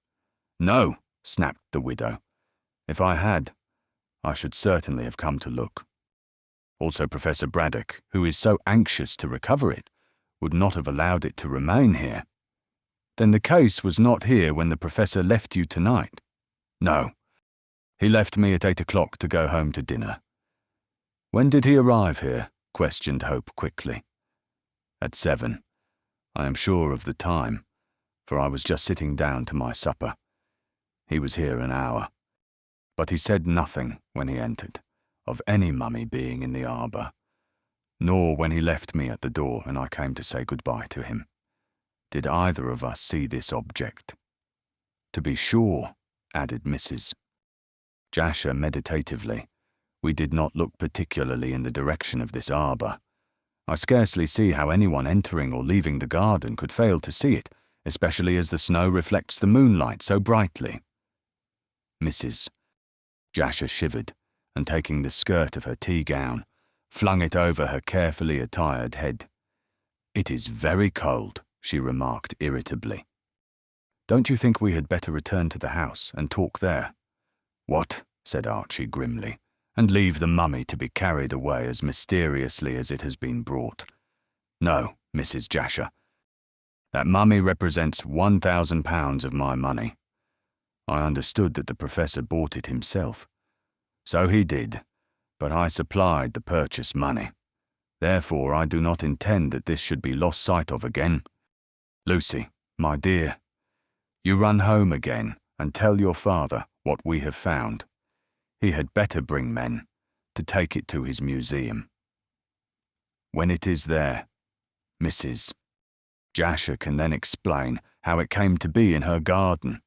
No, snapped the widow. If I had, I should certainly have come to look. Also Professor Braddock, who is so anxious to recover it, would not have allowed it to remain here. Then the case was not here when the professor left you tonight? No. He left me at 8 o'clock to go home to dinner. When did he arrive here? Questioned Hope quickly. At 7. I am sure of the time, for I was just sitting down to my supper. He was here an hour. But he said nothing when he entered, of any mummy being in the arbour, nor when he left me at the door and I came to say goodbye to him. Did either of us see this object? To be sure, added Mrs. Jasher meditatively, we did not look particularly in the direction of this arbour. I scarcely see how anyone entering or leaving the garden could fail to see it, especially as the snow reflects the moonlight so brightly. Mrs. Jasher shivered, and taking the skirt of her tea gown, flung it over her carefully attired head. It is very cold, she remarked irritably. Don't you think we had better return to the house and talk there? What? Said Archie grimly, and leave the mummy to be carried away as mysteriously as it has been brought. No, Mrs. Jasher. That mummy represents £1,000 of my money. I understood that the professor bought it himself. So he did, but I supplied the purchase money. Therefore, I do not intend that this should be lost sight of again. Lucy, my dear, you run home again and tell your father what we have found. He had better bring men to take it to his museum. When it is there, Mrs. Jasher can then explain how it came to be in her garden.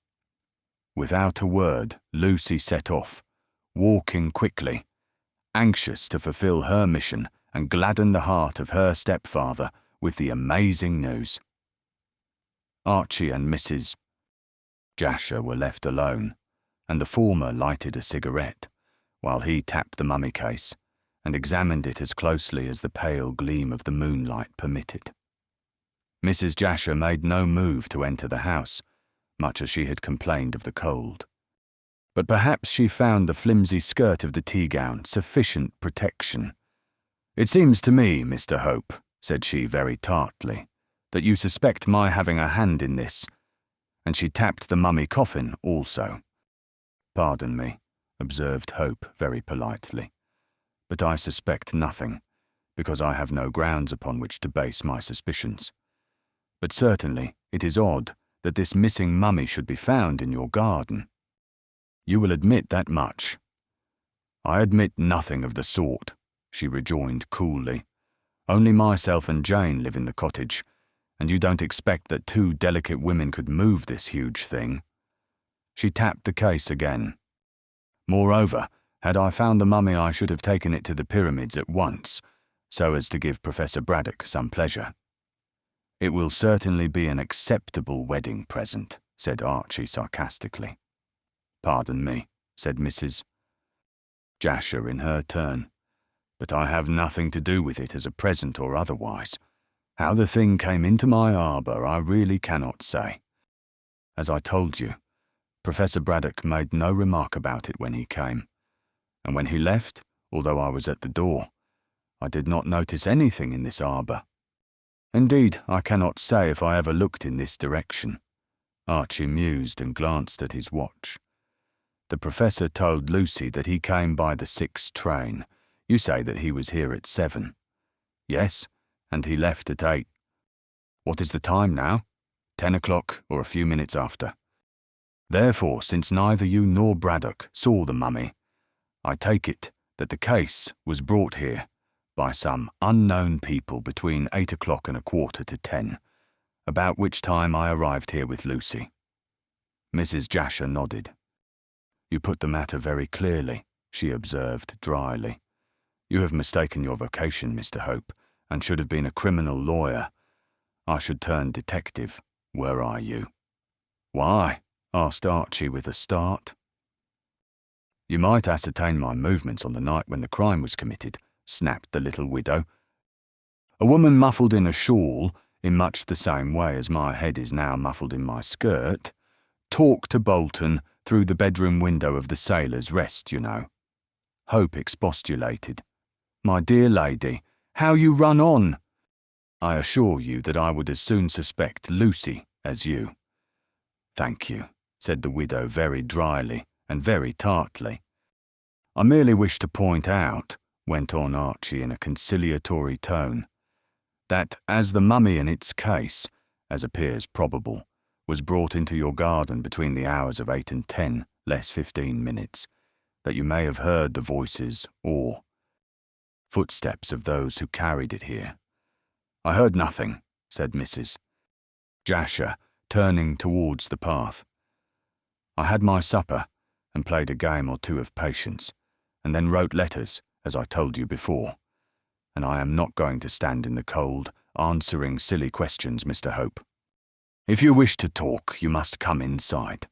Without a word, Lucy set off, walking quickly, anxious to fulfill her mission and gladden the heart of her stepfather with the amazing news. Archie and Mrs. Jasher were left alone, and the former lighted a cigarette, while he tapped the mummy case and examined it as closely as the pale gleam of the moonlight permitted. Mrs. Jasher made no move to enter the house, much as she had complained of the cold. But perhaps she found the flimsy skirt of the tea-gown sufficient protection. It seems to me, Mr. Hope, said she very tartly, that you suspect my having a hand in this, and she tapped the mummy coffin also. Pardon me, observed Hope very politely, but I suspect nothing, because I have no grounds upon which to base my suspicions. But certainly it is odd that this missing mummy should be found in your garden. You will admit that much." "I admit nothing of the sort," she rejoined coolly. "Only myself and Jane live in the cottage, and you don't expect that two delicate women could move this huge thing." She tapped the case again. "Moreover, had I found the mummy, I should have taken it to the pyramids at once, so as to give Professor Braddock some pleasure." "It will certainly be an acceptable wedding present," said Archie sarcastically. "Pardon me," said Mrs. Jasher in her turn, "but I have nothing to do with it as a present or otherwise. How the thing came into my arbour I really cannot say. As I told you, Professor Braddock made no remark about it when he came, and when he left, although I was at the door, I did not notice anything in this arbour. Indeed, I cannot say if I ever looked in this direction." Archie mused and glanced at his watch. "The Professor told Lucy that he came by the 6 train. You say that he was here at 7. "Yes, and he left at 8. What is the time now? 10 o'clock or a few minutes after. Therefore, since neither you nor Braddock saw the mummy, I take it that the case was brought here by some unknown people between 8 o'clock and 9:45, about which time I arrived here with Lucy." Mrs. Jasher nodded. "You put the matter very clearly," she observed dryly. "You have mistaken your vocation, Mr. Hope, and should have been a criminal lawyer. I should turn detective, were I you." "Why?" asked Archie with a start. "You might ascertain my movements on the night when the crime was committed," snapped the little widow. "A woman muffled in a shawl, in much the same way as my head is now muffled in my skirt, talked to Bolton through the bedroom window of the Sailor's Rest, you know." Hope expostulated. "My dear lady, how you run on! I assure you that I would as soon suspect Lucy as you." "Thank you," said the widow very dryly and very tartly. "I merely wish to point out," went on Archie in a conciliatory tone, "that as the mummy in its case, as appears probable, was brought into your garden between the hours of 8 and 10, less 15 minutes, that you may have heard the voices or footsteps of those who carried it here." "I heard nothing," said Mrs. Jasher, turning towards the path. "I had my supper and played a game or two of patience, and then wrote letters, as I told you before, and I am not going to stand in the cold answering silly questions, Mr. Hope. If you wish to talk, you must come inside."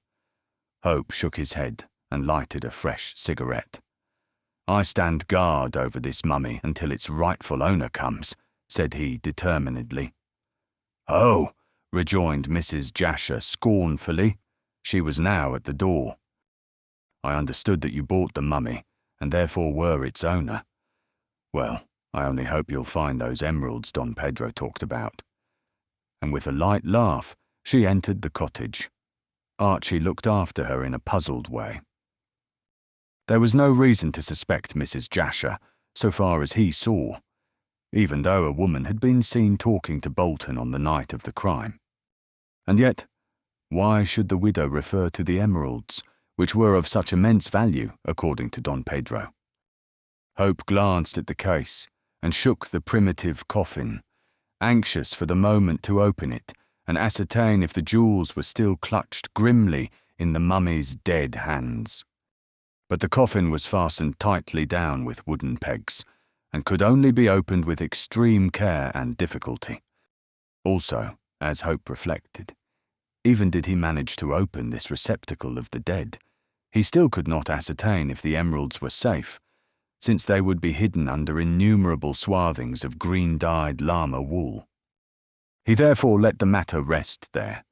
Hope shook his head and lighted a fresh cigarette. "I stand guard over this mummy until its rightful owner comes," said he determinedly. "Oh," rejoined Mrs. Jasher scornfully. She was now at the door. "I understood that you bought the mummy, and therefore were its owner. Well, I only hope you'll find those emeralds Don Pedro talked about." And with a light laugh, she entered the cottage. Archie looked after her in a puzzled way. There was no reason to suspect Mrs. Jasher, so far as he saw, even though a woman had been seen talking to Bolton on the night of the crime. And yet, why should the widow refer to the emeralds, which were of such immense value, according to Don Pedro? Hope glanced at the case and shook the primitive coffin, anxious for the moment to open it and ascertain if the jewels were still clutched grimly in the mummy's dead hands. But the coffin was fastened tightly down with wooden pegs, and could only be opened with extreme care and difficulty. Also, as Hope reflected, even did he manage to open this receptacle of the dead, he still could not ascertain if the emeralds were safe, since they would be hidden under innumerable swathings of green-dyed llama wool. He therefore let the matter rest there,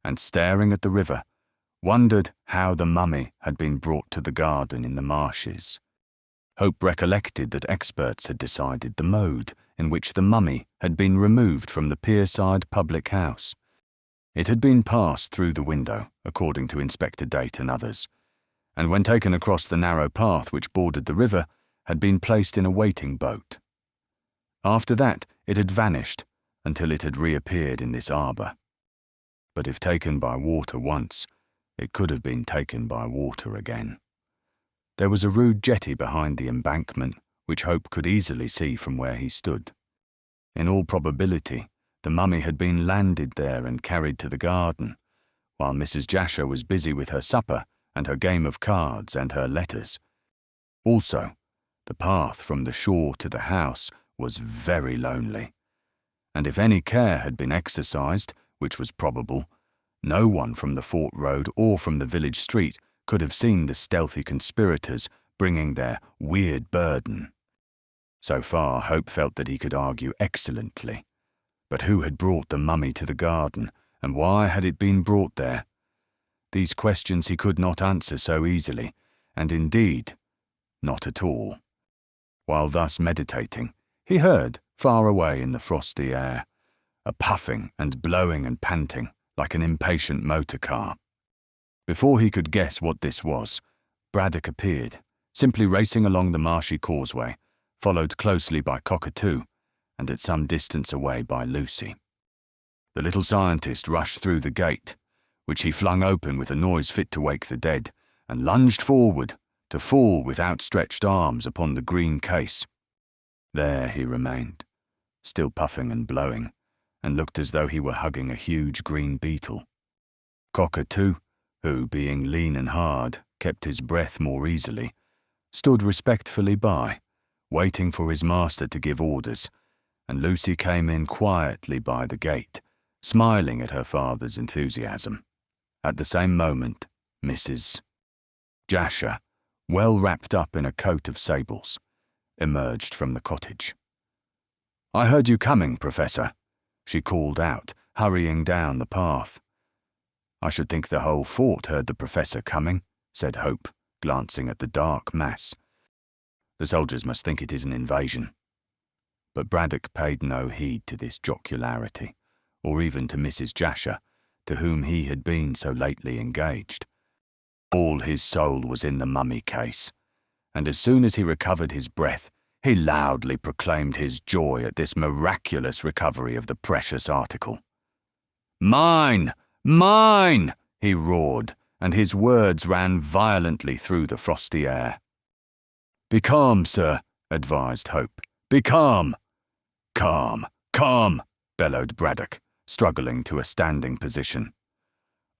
and staring at the river, wondered how the mummy had been brought to the garden in the marshes. Hope recollected that experts had decided the mode in which the mummy had been removed from the pierside public house. It had been passed through the window, according to Inspector Date and others, and when taken across the narrow path which bordered the river, had been placed in a waiting boat. After that, it had vanished until it had reappeared in this arbour. But if taken by water once, it could have been taken by water again. There was a rude jetty behind the embankment, which Hope could easily see from where he stood. In all probability, the mummy had been landed there and carried to the garden, while Mrs. Jasher was busy with her supper and her game of cards and her letters. Also, the path from the shore to the house was very lonely, and if any care had been exercised, which was probable, no one from the fort road or from the village street could have seen the stealthy conspirators bringing their weird burden. So far, Hope felt that he could argue excellently. But who had brought the mummy to the garden, and why had it been brought there? These questions he could not answer so easily, and indeed, not at all. While thus meditating, he heard, far away in the frosty air, a puffing and blowing and panting like an impatient motor car. Before he could guess what this was, Braddock appeared, simply racing along the marshy causeway, followed closely by Cockatoo, and at some distance away by Lucy. The little scientist rushed through the gate, which he flung open with a noise fit to wake the dead, and lunged forward, to fall with outstretched arms upon the green case. There he remained, still puffing and blowing, and looked as though he were hugging a huge green beetle. Cockatoo, who, being lean and hard, kept his breath more easily, stood respectfully by, waiting for his master to give orders, and Lucy came in quietly by the gate, smiling at her father's enthusiasm. At the same moment, Mrs. Jasher, well wrapped up in a coat of sables, emerged from the cottage. "I heard you coming, Professor," she called out, hurrying down the path. "I should think the whole fort heard the Professor coming," said Hope, glancing at the dark mass. "The soldiers must think it is an invasion." But Braddock paid no heed to this jocularity, or even to Mrs. Jasher, to whom he had been so lately engaged. All his soul was in the mummy case, and as soon as he recovered his breath, he loudly proclaimed his joy at this miraculous recovery of the precious article. "Mine! Mine!" he roared, and his words ran violently through the frosty air. "Be calm, sir," advised Hope. "Be calm." "Calm, calm," bellowed Braddock, struggling to a standing position.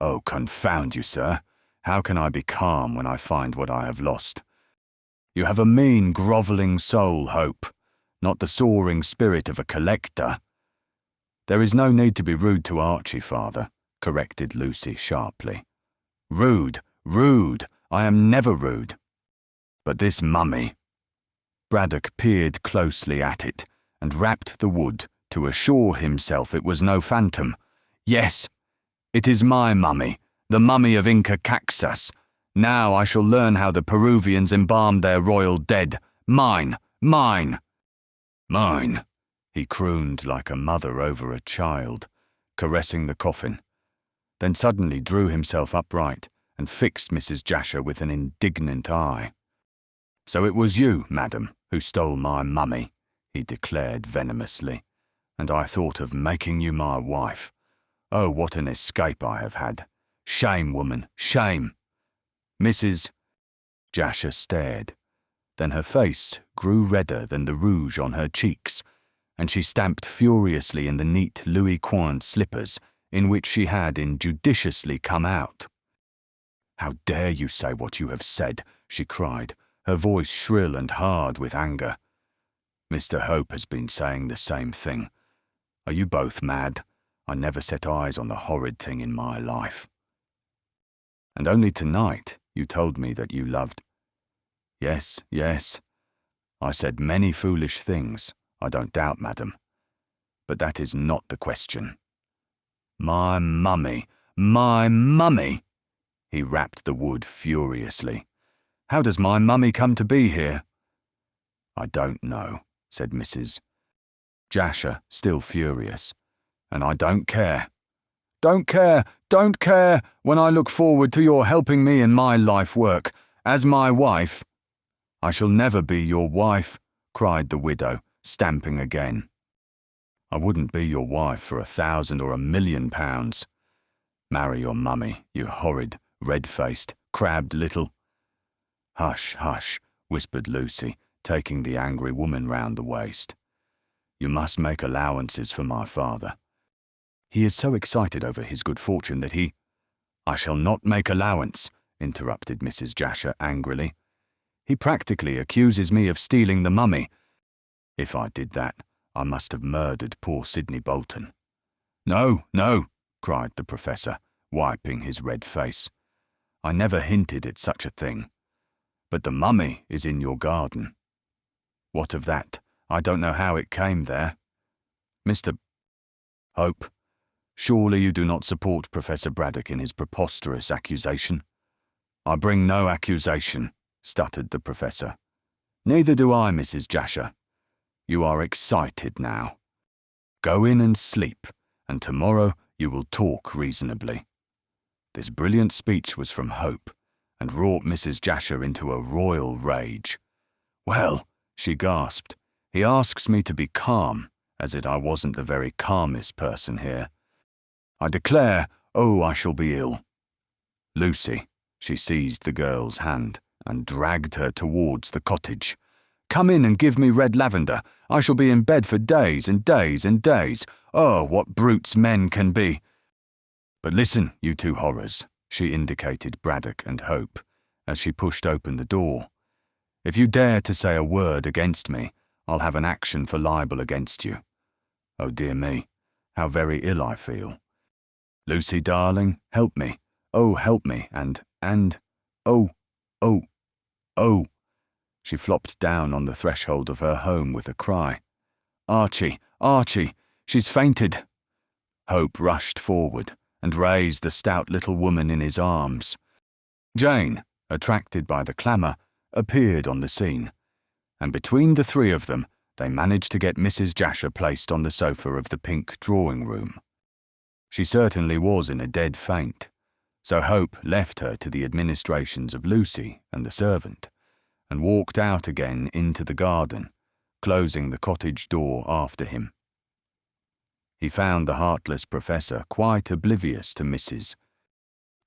"Oh, confound you, sir. How can I be calm when I find what I have lost? You have a mean, grovelling soul, Hope, not the soaring spirit of a collector." "There is no need to be rude to Archie, father," corrected Lucy sharply. "Rude, rude. I am never rude. But this mummy—" Braddock peered closely at it and rapped the wood to assure himself it was no phantom. "Yes, it is my mummy, the mummy of Inca Caxus. Now I shall learn how the Peruvians embalmed their royal dead. Mine, mine." "Mine," he crooned like a mother over a child, caressing the coffin, then suddenly drew himself upright and fixed Mrs. Jasher with an indignant eye. "So it was you, madam, who stole my mummy," he declared venomously, "and I thought of making you my wife. Oh, what an escape I have had. Shame, woman, shame." Mrs. Jasher stared. Then her face grew redder than the rouge on her cheeks, and she stamped furiously in the neat Louis Quint slippers in which she had injudiciously come out. "How dare you say what you have said?" she cried, her voice shrill and hard with anger. "Mr. Hope has been saying the same thing. Are you both mad? I never set eyes on the horrid thing in my life." "And only tonight you told me that you loved—" "Yes, yes. I said many foolish things, I don't doubt, madam. But that is not the question. My mummy, my mummy!" He rapped the wood furiously. "How does my mummy come to be here?" "I don't know," said Mrs. Jasher, still furious. "And I don't care. Don't care, when I look forward to your helping me in my life work, as my wife." "I shall never be your wife," cried the widow, stamping again. I wouldn't be your wife for 1,000 or £1,000,000. Marry your mummy, you horrid, red-faced, crabbed little— Hush, hush, whispered Lucy, taking the angry woman round the waist. You must make allowances for my father. He is so excited over his good fortune that he— I shall not make allowance, interrupted Mrs. Jasher angrily. He practically accuses me of stealing the mummy. If I did that, I must have murdered poor Sidney Bolton. No, no, cried the Professor, wiping his red face. I never hinted at such a thing. But the mummy is in your garden. What of that? I don't know how it came there. Mr. Hope, surely you do not support Professor Braddock in his preposterous accusation? I bring no accusation, stuttered the Professor. Neither do I, Mrs. Jasher. You are excited now. Go in and sleep, and tomorrow you will talk reasonably. This brilliant speech was from Hope, and wrought Mrs. Jasher into a royal rage. Well, she gasped, he asks me to be calm, as if I wasn't the very calmest person here. I declare, I shall be ill. Lucy, she seized the girl's hand and dragged her towards the cottage. Come in and give me red lavender. I shall be in bed for days and days and days. Oh, what brutes men can be. But listen, you two horrors, she indicated Braddock and Hope, as she pushed open the door. If you dare to say a word against me, I'll have an action for libel against you. Oh dear me, how very ill I feel. Lucy, darling, help me. Oh, help me, and, oh. She flopped down on the threshold of her home with a cry. Archie, Archie, she's fainted. Hope rushed forward and raised the stout little woman in his arms. Jane, attracted by the clamour, appeared on the scene, and between the three of them, they managed to get Mrs. Jasher placed on the sofa of the pink drawing-room. She certainly was in a dead faint, so Hope left her to the administrations of Lucy and the servant, and walked out again into the garden, closing the cottage door after him. He found the heartless Professor quite oblivious to Mrs.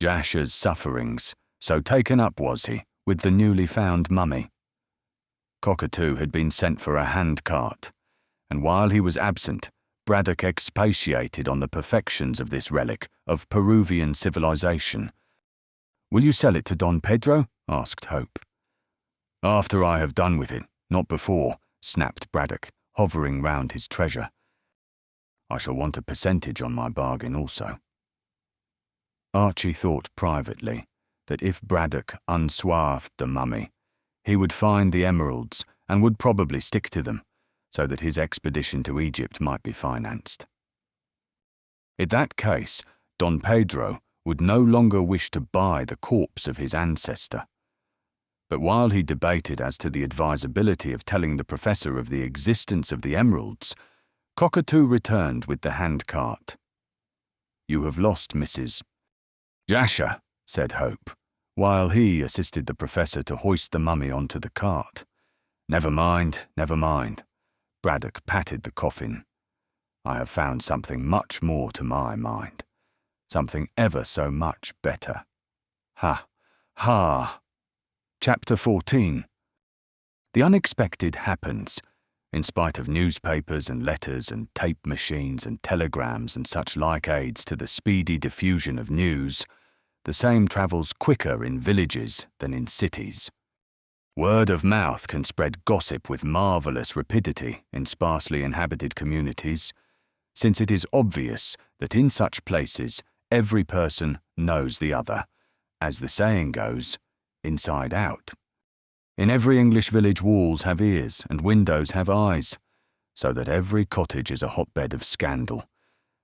Jasher's sufferings, so taken up was he with the newly found mummy. Cockatoo had been sent for a hand-cart, and while he was absent, Braddock expatiated on the perfections of this relic of Peruvian civilization. Will you sell it to Don Pedro? Asked Hope. After I have done with it, not before, snapped Braddock, hovering round his treasure. I shall want a percentage on my bargain also. Archie thought privately that if Braddock unswathed the mummy, he would find the emeralds and would probably stick to them, so that his expedition to Egypt might be financed. In that case, Don Pedro would no longer wish to buy the corpse of his ancestor. But while he debated as to the advisability of telling the Professor of the existence of the emeralds, Cockatoo returned with the hand-cart. You have lost Mrs. Jasher, said Hope, while he assisted the Professor to hoist the mummy onto the cart. Never mind, never mind. Braddock patted the coffin. I have found something much more to my mind. Something ever so much better. Ha, ha. Chapter 14. The unexpected happens. In spite of newspapers and letters and tape machines and telegrams and such like aids to the speedy diffusion of news, the same travels quicker in villages than in cities. Word of mouth can spread gossip with marvellous rapidity in sparsely inhabited communities, since it is obvious that in such places every person knows the other, as the saying goes, inside out. In every English village walls have ears and windows have eyes, so that every cottage is a hotbed of scandal,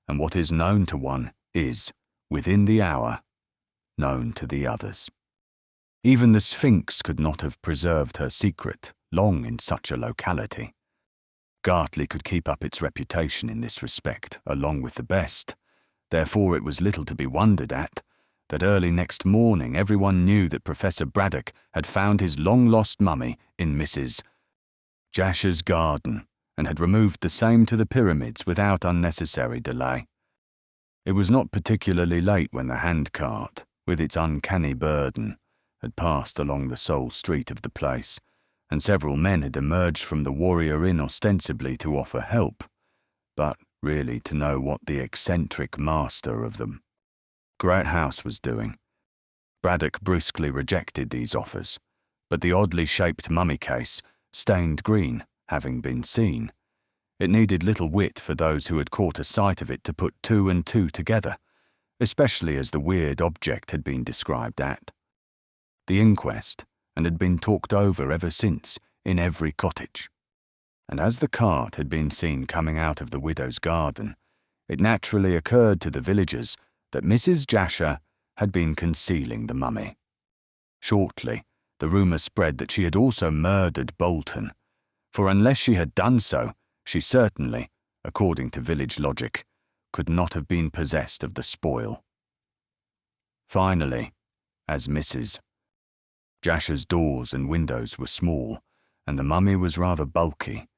and what is known to one is, within the hour, known to the others. Even the Sphinx could not have preserved her secret long in such a locality. Gartley could keep up its reputation in this respect along with the best, therefore it was little to be wondered at that early next morning everyone knew that Professor Braddock had found his long-lost mummy in Mrs. Jasher's garden, and had removed the same to the pyramids without unnecessary delay. It was not particularly late when the handcart, with its uncanny burden, had passed along the sole street of the place, and several men had emerged from the Warrior Inn ostensibly to offer help, but really to know what the eccentric master of the great house was doing. Braddock brusquely rejected these offers, but the oddly shaped mummy case, stained green, having been seen, it needed little wit for those who had caught a sight of it to put two and two together, especially as the weird object had been described at the inquest and had been talked over ever since in every cottage. And as the cart had been seen coming out of the widow's garden, it naturally occurred to the villagers that Mrs. Jasher had been concealing the mummy. Shortly, the rumour spread that she had also murdered Bolton, for unless she had done so, she certainly, according to village logic, could not have been possessed of the spoil. Finally, as Mrs. Jasher's doors and windows were small, and the mummy was rather bulky,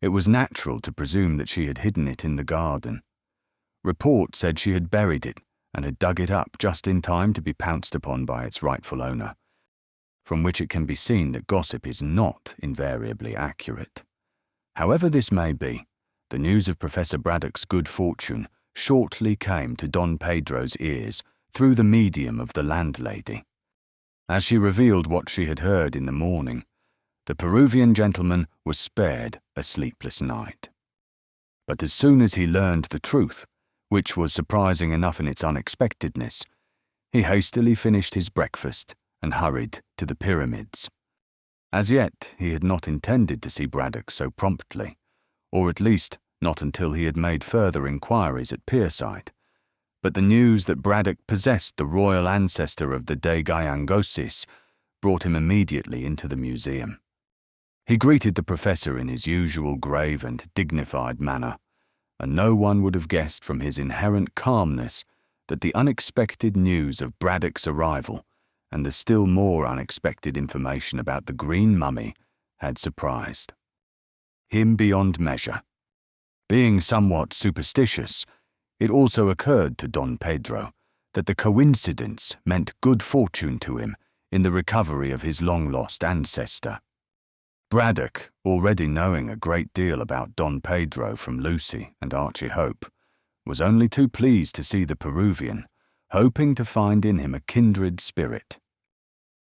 it was natural to presume that she had hidden it in the garden. Report said she had buried it and had dug it up just in time to be pounced upon by its rightful owner, from which it can be seen that gossip is not invariably accurate. However this may be, the news of Professor Braddock's good fortune shortly came to Don Pedro's ears through the medium of the landlady. As she revealed what she had heard in the morning, the Peruvian gentleman was spared a sleepless night. But as soon as he learned the truth, which was surprising enough in its unexpectedness, he hastily finished his breakfast and hurried to the pyramids. As yet, he had not intended to see Braddock so promptly, or at least not until he had made further inquiries at Pierside, but the news that Braddock possessed the royal ancestor of the De Gallangosis brought him immediately into the museum. He greeted the professor in his usual grave and dignified manner, and no one would have guessed from his inherent calmness that the unexpected news of Braddock's arrival and the still more unexpected information about the green mummy had surprised him beyond measure. Being somewhat superstitious, it also occurred to Don Pedro that the coincidence meant good fortune to him in the recovery of his long-lost ancestor. Braddock, already knowing a great deal about Don Pedro from Lucy and Archie Hope, was only too pleased to see the Peruvian, hoping to find in him a kindred spirit.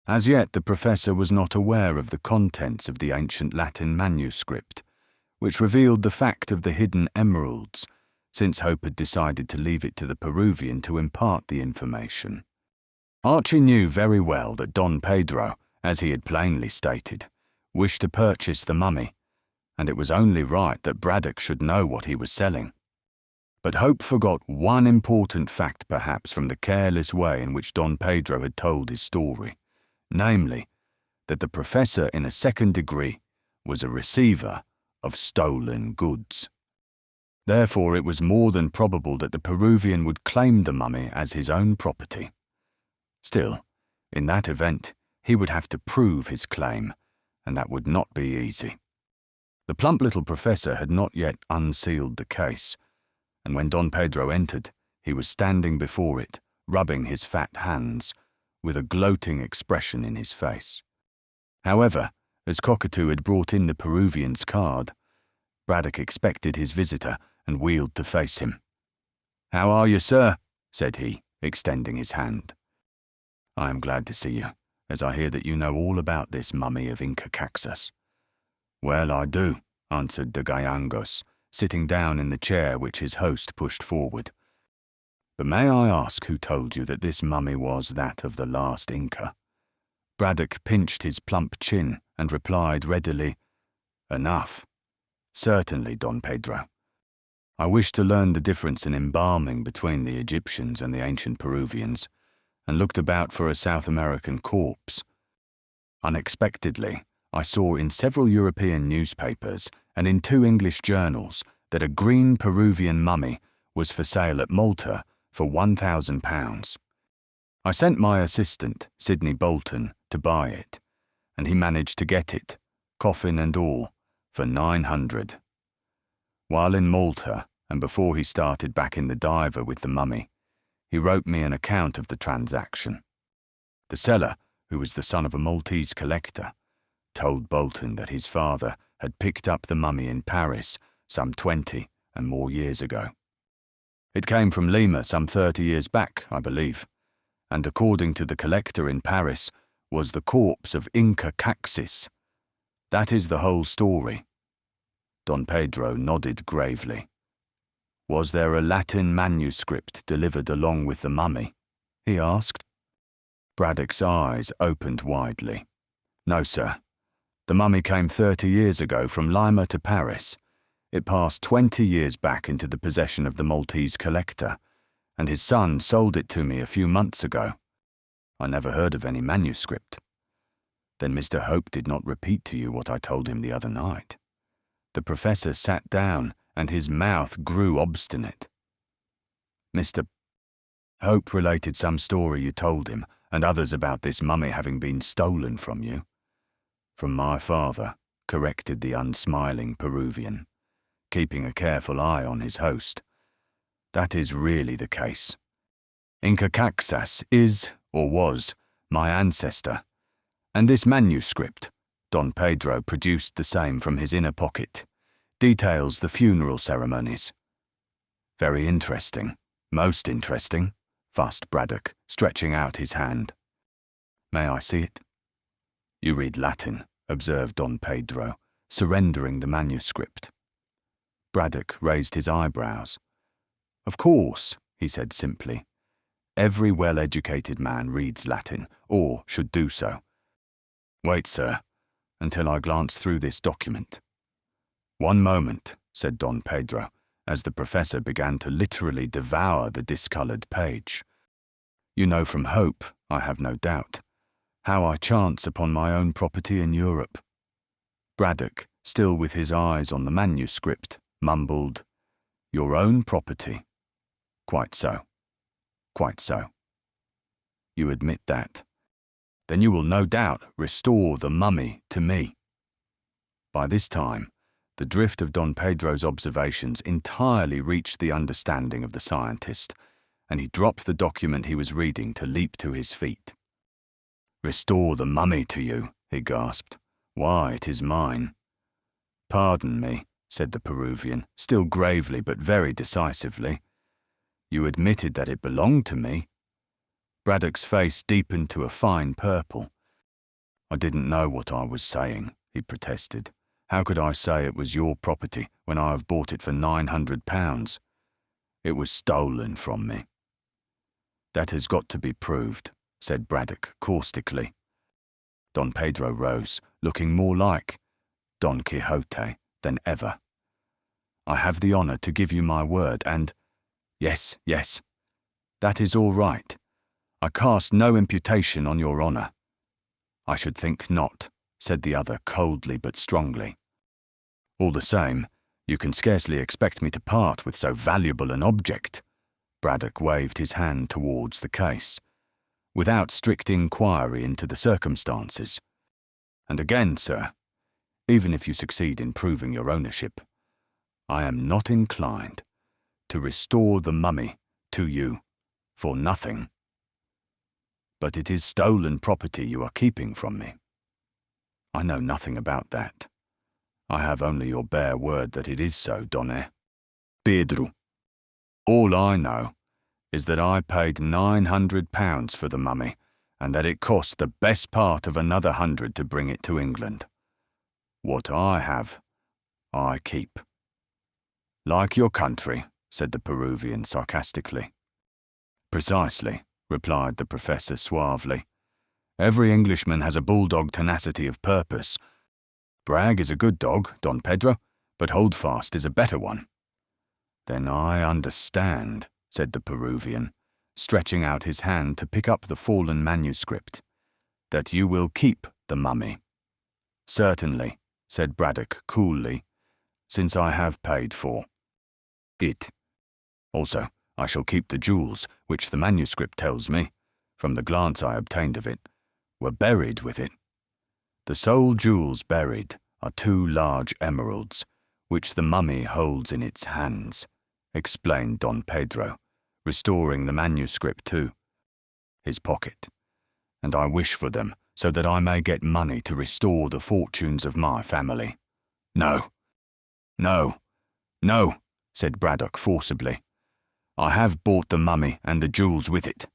As yet the professor was not aware of the contents of the ancient Latin manuscript, which revealed the fact of the hidden emeralds, since Hope had decided to leave it to the Peruvian to impart the information. Archie knew very well that Don Pedro, as he had plainly stated, wished to purchase the mummy, and it was only right that Braddock should know what he was selling. But Hope forgot one important fact perhaps from the careless way in which Don Pedro had told his story, namely, that the professor in a second degree was a receiver of stolen goods. Therefore it was more than probable that the Peruvian would claim the mummy as his own property. Still, in that event, he would have to prove his claim, and that would not be easy. The plump little professor had not yet unsealed the case, and when Don Pedro entered, he was standing before it, rubbing his fat hands, with a gloating expression in his face. However, as Cockatoo had brought in the Peruvian's card, Braddock expected his visitor and wheeled to face him. "How are you, sir?" said he, extending his hand. "I am glad to see you, as I hear that you know all about this mummy of Inca Caxus." "Well, I do," answered de Gallangos, sitting down in the chair which his host pushed forward. "But may I ask who told you that this mummy was that of the last Inca?" Braddock pinched his plump chin and replied readily, "Enough. Certainly, Don Pedro. I wish to learn the difference in embalming between the Egyptians and the ancient Peruvians, and looked about for a South American corpse. Unexpectedly, I saw in several European newspapers and in 2 English journals that a green Peruvian mummy was for sale at Malta for £1,000. I sent my assistant, Sidney Bolton, to buy it, and he managed to get it, coffin and all, for 900. While in Malta, and before he started back in the diver with the mummy, he wrote me an account of the transaction. The seller, who was the son of a Maltese collector, told Bolton that his father had picked up the mummy in Paris some 20 and more years ago. It came from Lima some 30 years back, I believe, and according to the collector in Paris, was the corpse of Inca Caxis. That is the whole story. Don Pedro nodded gravely. Was there a Latin manuscript delivered along with the mummy? He asked. Braddock's eyes opened widely. No, sir. The mummy came 30 years ago from Lima to Paris. It passed 20 years back into the possession of the Maltese collector, and his son sold it to me a few months ago. I never heard of any manuscript. Then Mr. Hope did not repeat to you what I told him the other night. The professor sat down, and his mouth grew obstinate. Mr. Hope related some story you told him, and others about this mummy having been stolen from you. From my father, corrected the unsmiling Peruvian, keeping a careful eye on his host. That is really the case. Inca Caxas is, or was, my ancestor, and this manuscript, Don Pedro produced the same from his inner pocket, details the funeral ceremonies. Very interesting, most interesting, fussed Braddock, stretching out his hand. May I see it? You read Latin, observed Don Pedro, surrendering the manuscript. Braddock raised his eyebrows. Of course, he said simply. Every well-educated man reads Latin, or should do so. Wait, sir, until I glance through this document. One moment, said Don Pedro, as the professor began to literally devour the discoloured page. You know from Hope, I have no doubt, how I chance upon my own property in Europe. Braddock, still with his eyes on the manuscript, mumbled, Your own property. Quite so. Quite so. You admit that. Then you will no doubt restore the mummy to me. By this time, the drift of Don Pedro's observations entirely reached the understanding of the scientist, and he dropped the document he was reading to leap to his feet. Restore the mummy to you, he gasped. Why, it is mine. Pardon me, said the Peruvian, still gravely but very decisively. You admitted that it belonged to me. Braddock's face deepened to a fine purple. I didn't know what I was saying, he protested. How could I say it was your property when I have bought it for £900? It was stolen from me. That has got to be proved, said Braddock caustically. Don Pedro rose, looking more like Don Quixote than ever. I have the honour to give you my word and— Yes, yes, that is all right. I cast no imputation on your honour. I should think not, said the other coldly but strongly. All the same, you can scarcely expect me to part with so valuable an object. Braddock waved his hand towards the case, without strict inquiry into the circumstances. And again, sir, even if you succeed in proving your ownership, I am not inclined to restore the mummy to you for nothing. But it is stolen property you are keeping from me. I know nothing about that. I have only your bare word that it is so, Don Pedro. All I know is that I paid £900 for the mummy, and that it cost the best part of another 100 to bring it to England. What I have, I keep. Like your country, said the Peruvian sarcastically. Precisely, replied the professor suavely. Every Englishman has a bulldog tenacity of purpose. Bragg is a good dog, Don Pedro, but Holdfast is a better one. Then I understand, said the Peruvian, stretching out his hand to pick up the fallen manuscript, that you will keep the mummy. Certainly, said Braddock coolly, since I have paid for it. Also, I shall keep the jewels, which the manuscript tells me, from the glance I obtained of it, were buried with it. The sole jewels buried are 2 large emeralds, which the mummy holds in its hands," explained Don Pedro, restoring the manuscript to his pocket. "And I wish for them so that I may get money to restore the fortunes of my family." "No, no, no," said Braddock forcibly. "I have bought the mummy and the jewels with it.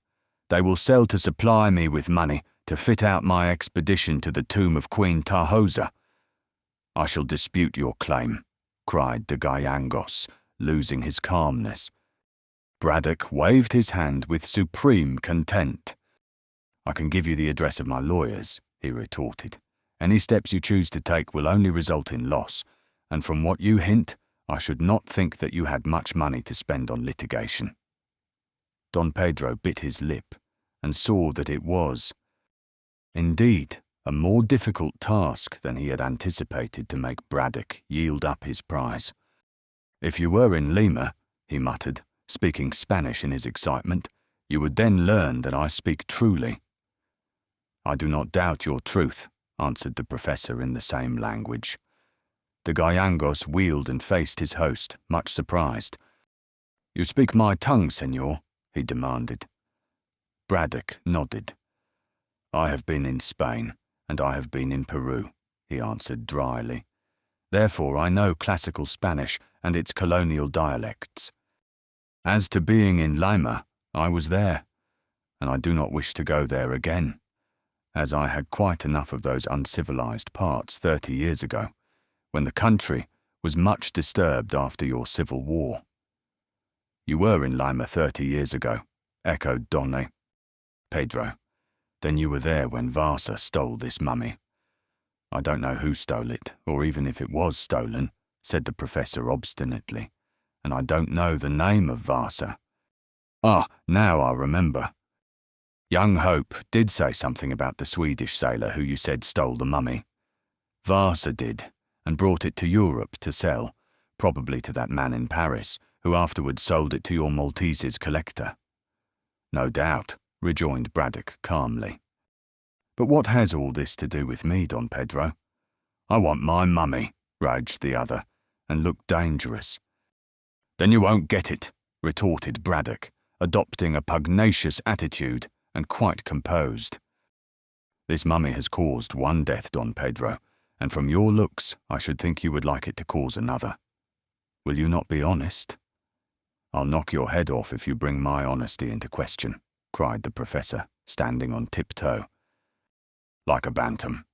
They will sell to supply me with money to fit out my expedition to the tomb of Queen Tahosa." "I shall dispute your claim," cried the Gayangos, losing his calmness. Braddock waved his hand with supreme contempt. "I can give you the address of my lawyers," he retorted. "Any steps you choose to take will only result in loss, and from what you hint, I should not think that you had much money to spend on litigation." Don Pedro bit his lip and saw that it was, indeed, a more difficult task than he had anticipated to make Braddock yield up his prize. "If you were in Lima," he muttered, speaking Spanish in his excitement, "you would then learn that I speak truly." "I do not doubt your truth," answered the professor in the same language. The Gayangos wheeled and faced his host, much surprised. "You speak my tongue, senor?" he demanded. Braddock nodded. "I have been in Spain, and I have been in Peru," he answered dryly. "Therefore I know classical Spanish and its colonial dialects. As to being in Lima, I was there, and I do not wish to go there again, as I had quite enough of those uncivilized parts 30 years ago, when the country was much disturbed after your civil war." "You were in Lima 30 years ago," echoed Don Pedro. "Then you were there when Vasa stole this mummy." "I don't know who stole it, or even if it was stolen," said the professor obstinately, "and I don't know the name of Vasa. Ah, now I remember. Young Hope did say something about the Swedish sailor who you said stole the mummy. Vasa did, and brought it to Europe to sell, probably to that man in Paris, who afterwards sold it to your Maltese's collector." "No doubt," rejoined Braddock calmly. "But what has all this to do with me, Don Pedro?" "I want my mummy," raged the other, and looked dangerous. "Then you won't get it," retorted Braddock, adopting a pugnacious attitude and quite composed. "This mummy has caused one death, Don Pedro, and from your looks I should think you would like it to cause another. Will you not be honest?" "I'll knock your head off if you bring my honesty into question," cried the professor, standing on tiptoe. "Like a bantam.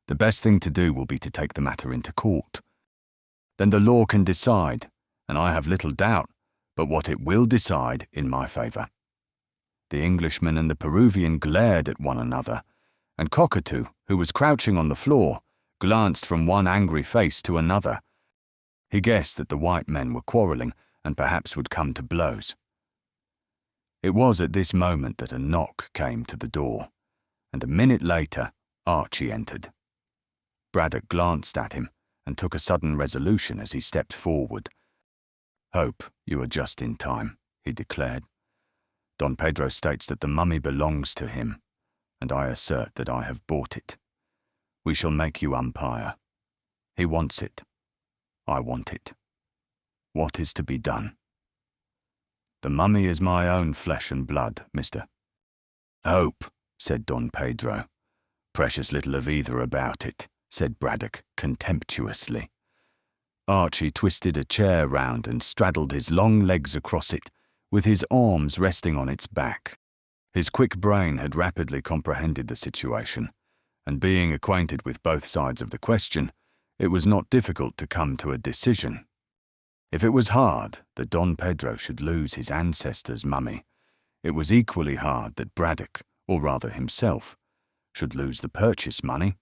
The best thing to do will be to take the matter into court. Then the law can decide, and I have little doubt but what it will decide in my favour." The Englishman and the Peruvian glared at one another, and Cockatoo, who was crouching on the floor, glanced from one angry face to another. He guessed that the white men were quarrelling and perhaps would come to blows. It was at this moment that a knock came to the door, and a minute later Archie entered. Braddock glanced at him and took a sudden resolution as he stepped forward. "Hope, you are just in time," he declared. "Don Pedro states that the mummy belongs to him, and I assert that I have bought it. We shall make you umpire. He wants it. I want it. What is to be done?" "The mummy is my own flesh and blood, Mr. Hope," said Don Pedro. "Precious little of either about it," said Braddock contemptuously. Archie twisted a chair round and straddled his long legs across it, with his arms resting on its back. His quick brain had rapidly comprehended the situation, and being acquainted with both sides of the question, it was not difficult to come to a decision. If it was hard that Don Pedro should lose his ancestor's mummy, it was equally hard that Braddock, or rather himself, should lose the purchase money,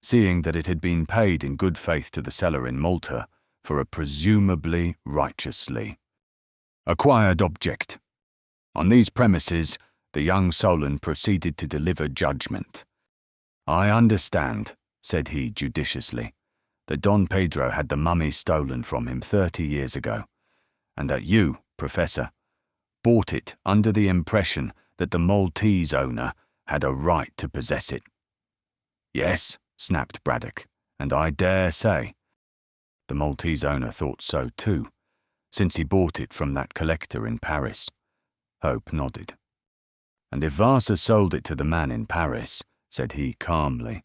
seeing that it had been paid in good faith to the seller in Malta for a presumably righteously acquired object. On these premises, the young Solon proceeded to deliver judgment. "I understand," said he judiciously, "that Don Pedro had the mummy stolen from him 30 years ago, and that you, Professor, bought it under the impression that the Maltese owner had a right to possess it." "Yes," snapped Braddock, "and I dare say." The Maltese owner thought so too, since he bought it from that collector in Paris. Hope nodded. And if Vasa sold it to the man in Paris, said he calmly,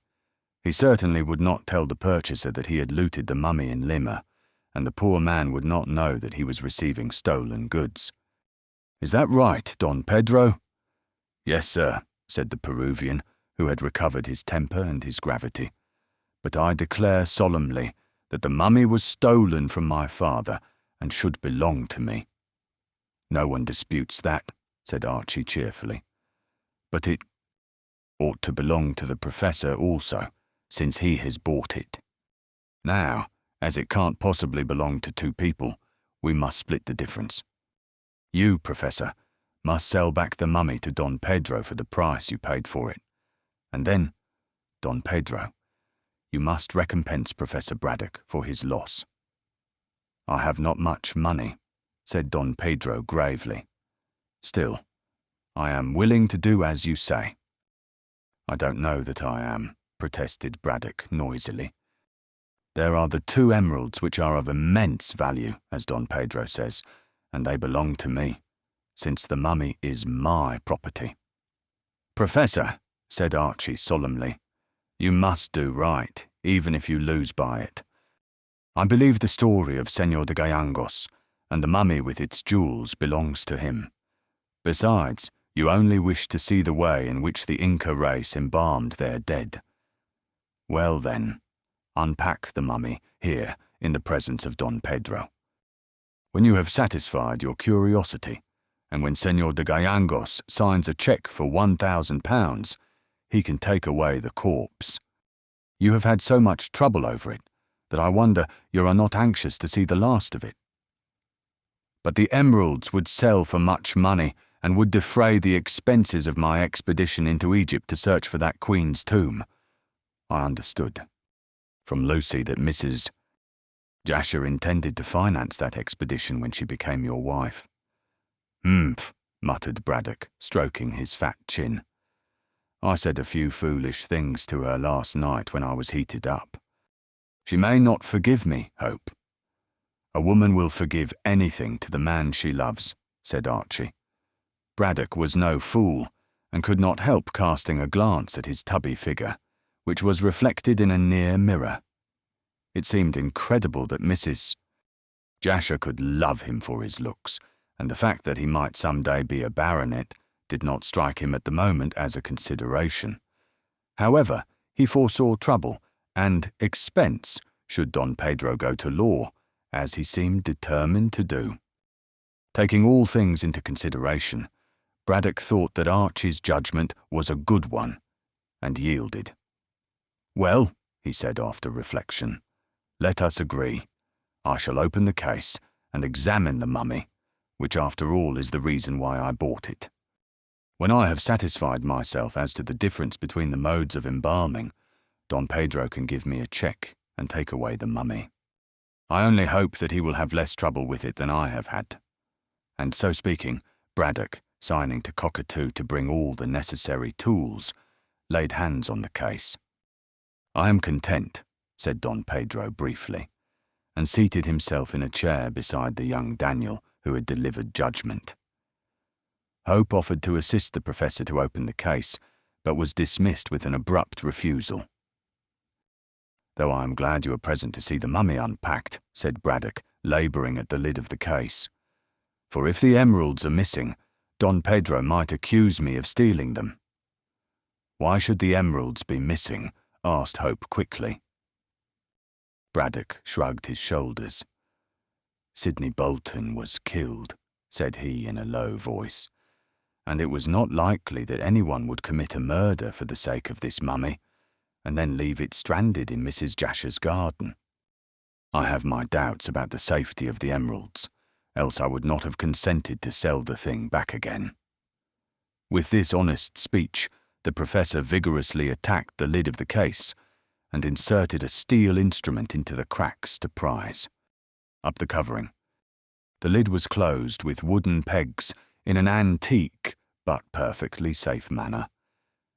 he certainly would not tell the purchaser that he had looted the mummy in Lima, and the poor man would not know that he was receiving stolen goods. Is that right, Don Pedro? Yes, sir, said the Peruvian, who had recovered his temper and his gravity. But I declare solemnly that the mummy was stolen from my father and should belong to me. No one disputes that, said Archie cheerfully. But it ought to belong to the professor also, since he has bought it. Now, as it can't possibly belong to two people, we must split the difference. You, Professor, must sell back the mummy to Don Pedro for the price you paid for it. And then, Don Pedro, you must recompense Professor Braddock for his loss. I have not much money, said Don Pedro gravely. Still, I am willing to do as you say. I don't know that I am, protested Braddock noisily. There are the 2 emeralds which are of immense value, as Don Pedro says, and they belong to me, since the mummy is my property. Professor, said Archie solemnly, you must do right, even if you lose by it. I believe the story of Señor de Gallangos, and the mummy with its jewels belongs to him. Besides, you only wish to see the way in which the Inca race embalmed their dead. Well then, unpack the mummy here in the presence of Don Pedro. When you have satisfied your curiosity, and when Señor de Gallangos signs a cheque for £1,000, he can take away the corpse. You have had so much trouble over it that I wonder you are not anxious to see the last of it. But the emeralds would sell for much money and would defray the expenses of my expedition into Egypt to search for that queen's tomb. I understood from Lucy that Mrs. Jasher intended to finance that expedition when she became your wife. Humph, muttered Braddock, stroking his fat chin. I said a few foolish things to her last night when I was heated up. She may not forgive me, Hope. A woman will forgive anything to the man she loves, said Archie. Braddock was no fool, and could not help casting a glance at his tubby figure, which was reflected in a near mirror. It seemed incredible that Mrs. Jasher could love him for his looks, and the fact that he might some day be a baronet did not strike him at the moment as a consideration. However, he foresaw trouble and expense should Don Pedro go to law, as he seemed determined to do. Taking all things into consideration, Braddock thought that Archie's judgment was a good one, and yielded. Well, he said after reflection, let us agree. I shall open the case and examine the mummy, which after all is the reason why I bought it. When I have satisfied myself as to the difference between the modes of embalming, Don Pedro can give me a cheque and take away the mummy. I only hope that he will have less trouble with it than I have had. And so speaking, Braddock, signing to Cockatoo to bring all the necessary tools, laid hands on the case. I am content, said Don Pedro briefly, and seated himself in a chair beside the young Daniel who had delivered judgment. Hope offered to assist the professor to open the case, but was dismissed with an abrupt refusal. Though I am glad you are present to see the mummy unpacked, said Braddock, labouring at the lid of the case. For if the emeralds are missing, Don Pedro might accuse me of stealing them. Why should the emeralds be missing? Asked Hope quickly. Braddock shrugged his shoulders. Sidney Bolton was killed, said he in a low voice, and it was not likely that anyone would commit a murder for the sake of this mummy, and then leave it stranded in Mrs. Jasher's garden. I have my doubts about the safety of the emeralds, else I would not have consented to sell the thing back again. With this honest speech, the professor vigorously attacked the lid of the case and inserted a steel instrument into the cracks to prise up the covering. The lid was closed with wooden pegs in an antique but perfectly safe manner,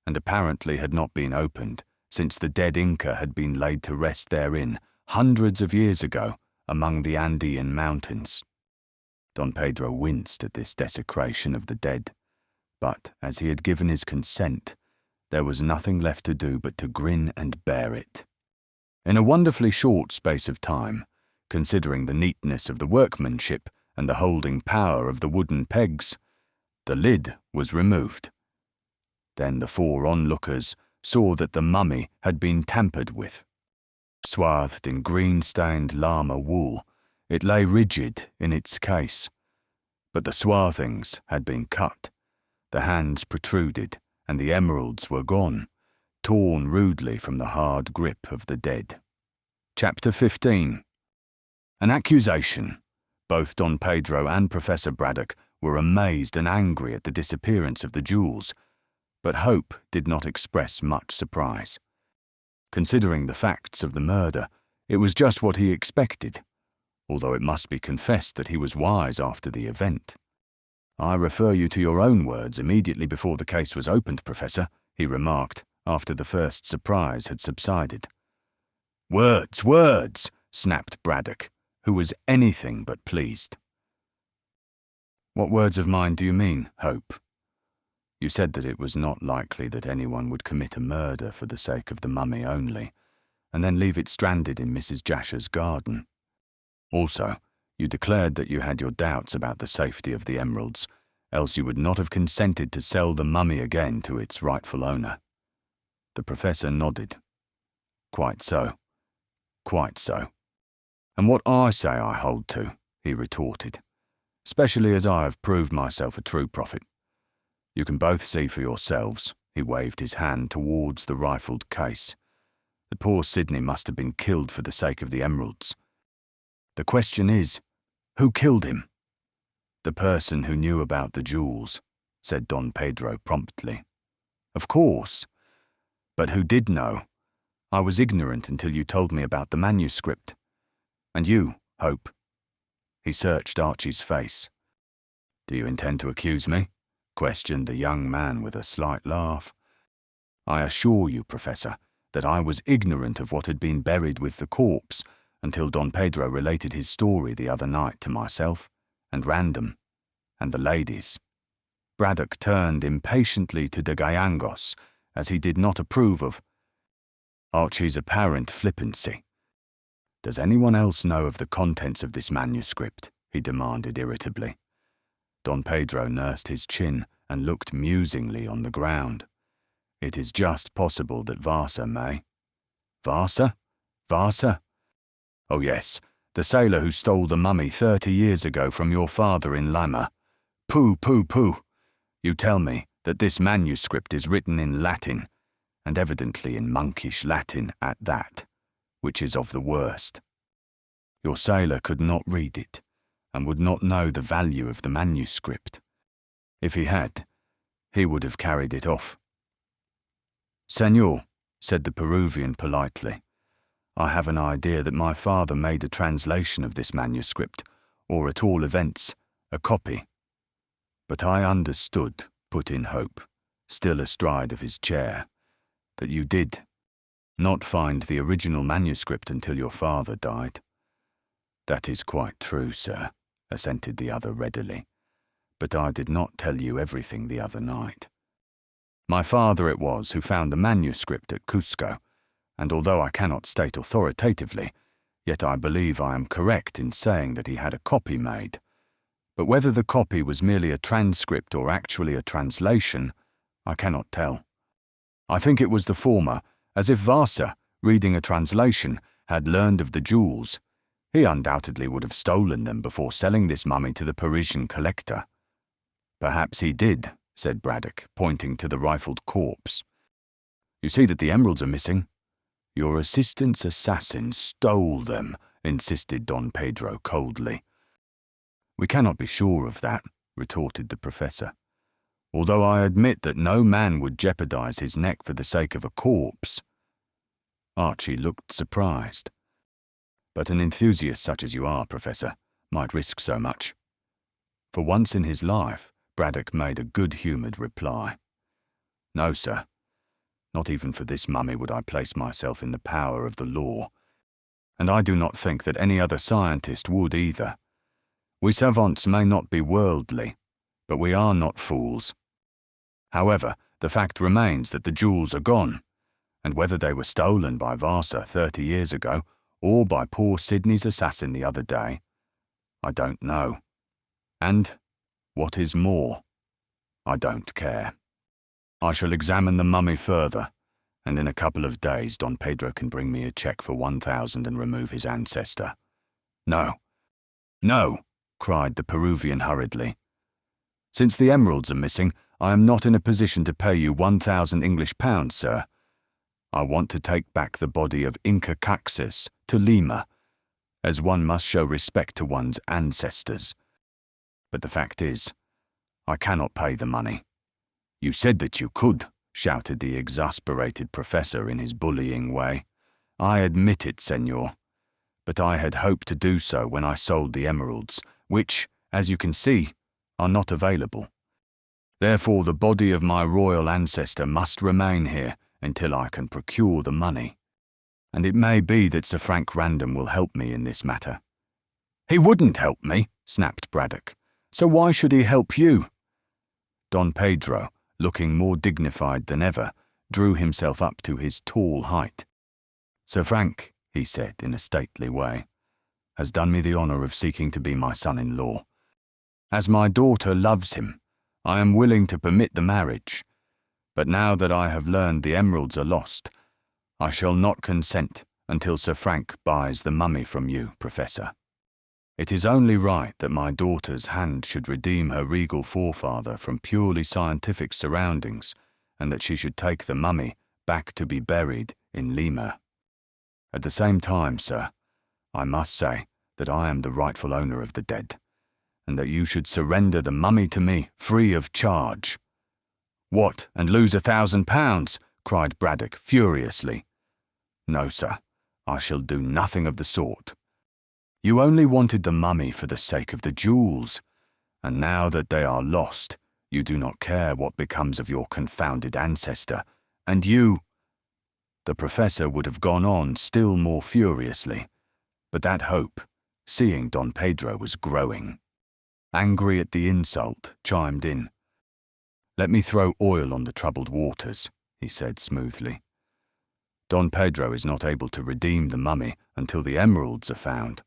and apparently had not been opened since the dead Inca had been laid to rest therein hundreds of years ago among the Andean mountains. Don Pedro winced at this desecration of the dead, but as he had given his consent, there was nothing left to do but to grin and bear it. In a wonderfully short space of time, considering the neatness of the workmanship and the holding power of the wooden pegs, the lid was removed. Then the 4 onlookers saw that the mummy had been tampered with. Swathed in green-stained llama wool, it lay rigid in its case. But the swathings had been cut, the hands protruded, and the emeralds were gone, torn rudely from the hard grip of the dead. Chapter 15. An accusation. Both Don Pedro and Professor Braddock were amazed and angry at the disappearance of the jewels, but Hope did not express much surprise. Considering the facts of the murder, it was just what he expected, although it must be confessed that he was wise after the event. "I refer you to your own words immediately before the case was opened, Professor," he remarked, after the first surprise had subsided. "Words, words!" snapped Braddock, who was anything but pleased. "What words of mine do you mean, Hope? You said that it was not likely that anyone would commit a murder for the sake of the mummy only, and then leave it stranded in Mrs. Jasher's garden. Also, you declared that you had your doubts about the safety of the emeralds, else you would not have consented to sell the mummy again to its rightful owner." The professor nodded. "Quite so. Quite so. And what I say I hold to," he retorted, "especially as I have proved myself a true prophet. You can both see for yourselves," he waved his hand towards the rifled case. "The poor Sidney must have been killed for the sake of the emeralds. The question is, who killed him?" "The person who knew about the jewels," said Don Pedro promptly. "Of course. But who did know? I was ignorant until you told me about the manuscript. And you, Hope?" He searched Archie's face. "Do you intend to accuse me?" questioned the young man with a slight laugh. "I assure you, Professor, that I was ignorant of what had been buried with the corpse until Don Pedro related his story the other night to myself, and Random, and the ladies." Braddock turned impatiently to de Gallangos, as he did not approve of Archie's apparent flippancy. "Does anyone else know of the contents of this manuscript?" he demanded irritably. Don Pedro nursed his chin and looked musingly on the ground. "It is just possible that Vasa may." "Vasa? Vasa? Oh yes, the sailor who stole the mummy 30 years ago from your father in Lima. Pooh, pooh, pooh! You tell me that this manuscript is written in Latin, and evidently in monkish Latin at that, which is of the worst. Your sailor could not read it, and would not know the value of the manuscript. If he had, he would have carried it off." "Senor," said the Peruvian politely, "I have an idea that my father made a translation of this manuscript, or at all events, a copy." "But I understood," put in Hope, still astride of his chair, "that you did not find the original manuscript until your father died." "That is quite true, sir," assented the other readily, "but I did not tell you everything the other night. My father it was who found the manuscript at Cusco, and although I cannot state authoritatively, yet I believe I am correct in saying that he had a copy made. But whether the copy was merely a transcript or actually a translation, I cannot tell. I think it was the former, as if Vasa, reading a translation, had learned of the jewels. He undoubtedly would have stolen them before selling this mummy to the Parisian collector." "Perhaps he did," said Braddock, pointing to the rifled corpse. "You see that the emeralds are missing?" "Your assistant's assassin stole them," insisted Don Pedro coldly. "We cannot be sure of that," retorted the professor. "Although I admit that no man would jeopardize his neck for the sake of a corpse." Archie looked surprised. "But an enthusiast such as you are, Professor, might risk so much." For once in his life, Braddock made a good-humoured reply. "No, sir. Not even for this mummy would I place myself in the power of the law. and I do not think that any other scientist would either. We savants may not be worldly, but we are not fools. However, the fact remains that the jewels are gone, and whether they were stolen by Varsa 30 years ago or by poor Sydney's assassin the other day, I don't know. And, what is more, I don't care. I shall examine the mummy further, and in a couple of days Don Pedro can bring me a cheque for 1,000 and remove his ancestor. No, no, cried the Peruvian hurriedly. Since the emeralds are missing, I am not in a position to pay you 1,000 English pounds, sir. I want to take back the body of Inca Caxis to Lima, as one must show respect to one's ancestors. But the fact is, I cannot pay the money. You said that you could, shouted the exasperated professor in his bullying way. I admit it, senor, but I had hoped to do so when I sold the emeralds, which, as you can see, are not available. Therefore the body of my royal ancestor must remain here until I can procure the money. And it may be that Sir Frank Random will help me in this matter. He wouldn't help me, snapped Braddock. So why should he help you? Don Pedro, looking more dignified than ever, drew himself up to his tall height. Sir Frank, he said in a stately way, has done me the honour of seeking to be my son-in-law. As my daughter loves him, I am willing to permit the marriage, but now that I have learned the emeralds are lost, I shall not consent until Sir Frank buys the mummy from you, Professor. It is only right that my daughter's hand should redeem her regal forefather from purely scientific surroundings, and that she should take the mummy back to be buried in Lima. At the same time, sir, I must say that I am the rightful owner of the dead, and that you should surrender the mummy to me free of charge. What, and lose £1,000? Cried Braddock furiously. No, sir, I shall do nothing of the sort. You only wanted the mummy for the sake of the jewels, and now that they are lost, you do not care what becomes of your confounded ancestor, and you— The professor would have gone on still more furiously, but that hope, seeing Don Pedro was growing. Angry at the insult, chimed in. Let me throw oil on the troubled waters, he said smoothly. Don Pedro is not able to redeem the mummy until the emeralds are found.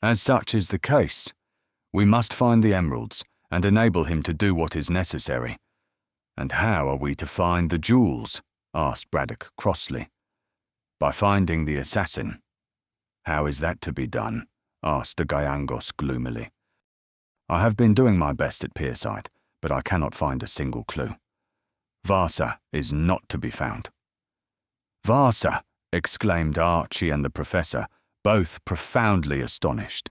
As such is the case, we must find the emeralds and enable him to do what is necessary. And how are we to find the jewels? Asked Braddock crossly. By finding the assassin. How is that to be done? Asked de Gallangos gloomily. I have been doing my best at Pierside, but I cannot find a single clue. Varsa is not to be found. Varsa! Exclaimed Archie and the professor, both profoundly astonished.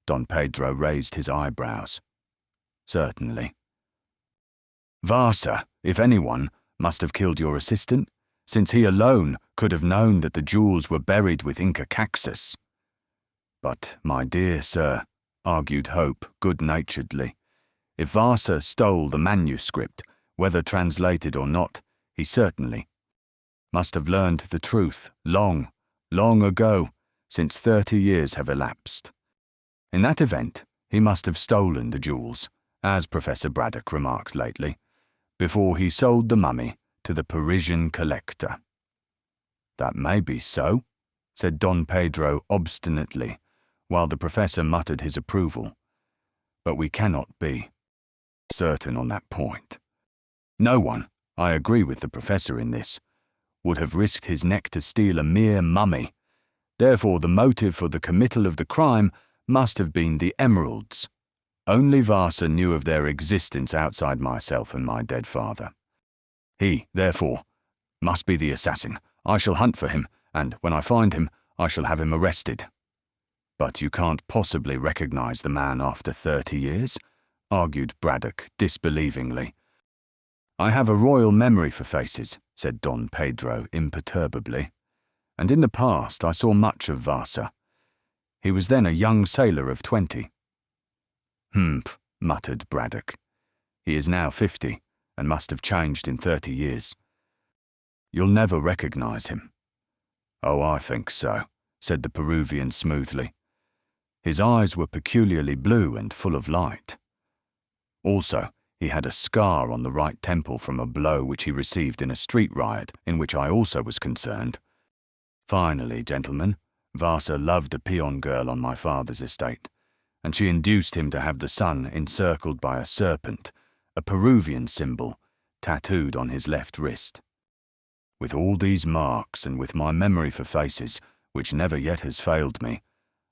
Don Pedro raised his eyebrows. Certainly. Varsa, if anyone, must have killed your assistant, since he alone could have known that the jewels were buried with Inca Caxis. But, my dear sir, argued Hope good-naturedly, if Varsa stole the manuscript, whether translated or not, he certainly must have learned the truth long, long ago, since 30 years have elapsed. In that event, he must have stolen the jewels, as Professor Braddock remarked lately, before he sold the mummy to the Parisian collector. That may be so, said Don Pedro obstinately, while the professor muttered his approval. But we cannot be certain on that point. No one, I agree with the professor in this, would have risked his neck to steal a mere mummy. Therefore the motive for the committal of the crime must have been the emeralds. Only Varsa knew of their existence outside myself and my dead father. He, therefore, must be the assassin. I shall hunt for him, and when I find him, I shall have him arrested. But you can't possibly recognize the man after 30 years, argued Braddock disbelievingly. I have a royal memory for faces, said Don Pedro imperturbably, and in the past I saw much of Varsa. He was then a young sailor of 20. Humph, muttered Braddock. He is now 50, and must have changed in 30 years. You'll never recognize him. Oh, I think so, said the Peruvian smoothly. His eyes were peculiarly blue and full of light. Also, he had a scar on the right temple from a blow which he received in a street riot in which I also was concerned. Finally, gentlemen, Vasa loved a peon girl on my father's estate, and she induced him to have the sun encircled by a serpent, a Peruvian symbol, tattooed on his left wrist. With all these marks and with my memory for faces, which never yet has failed me,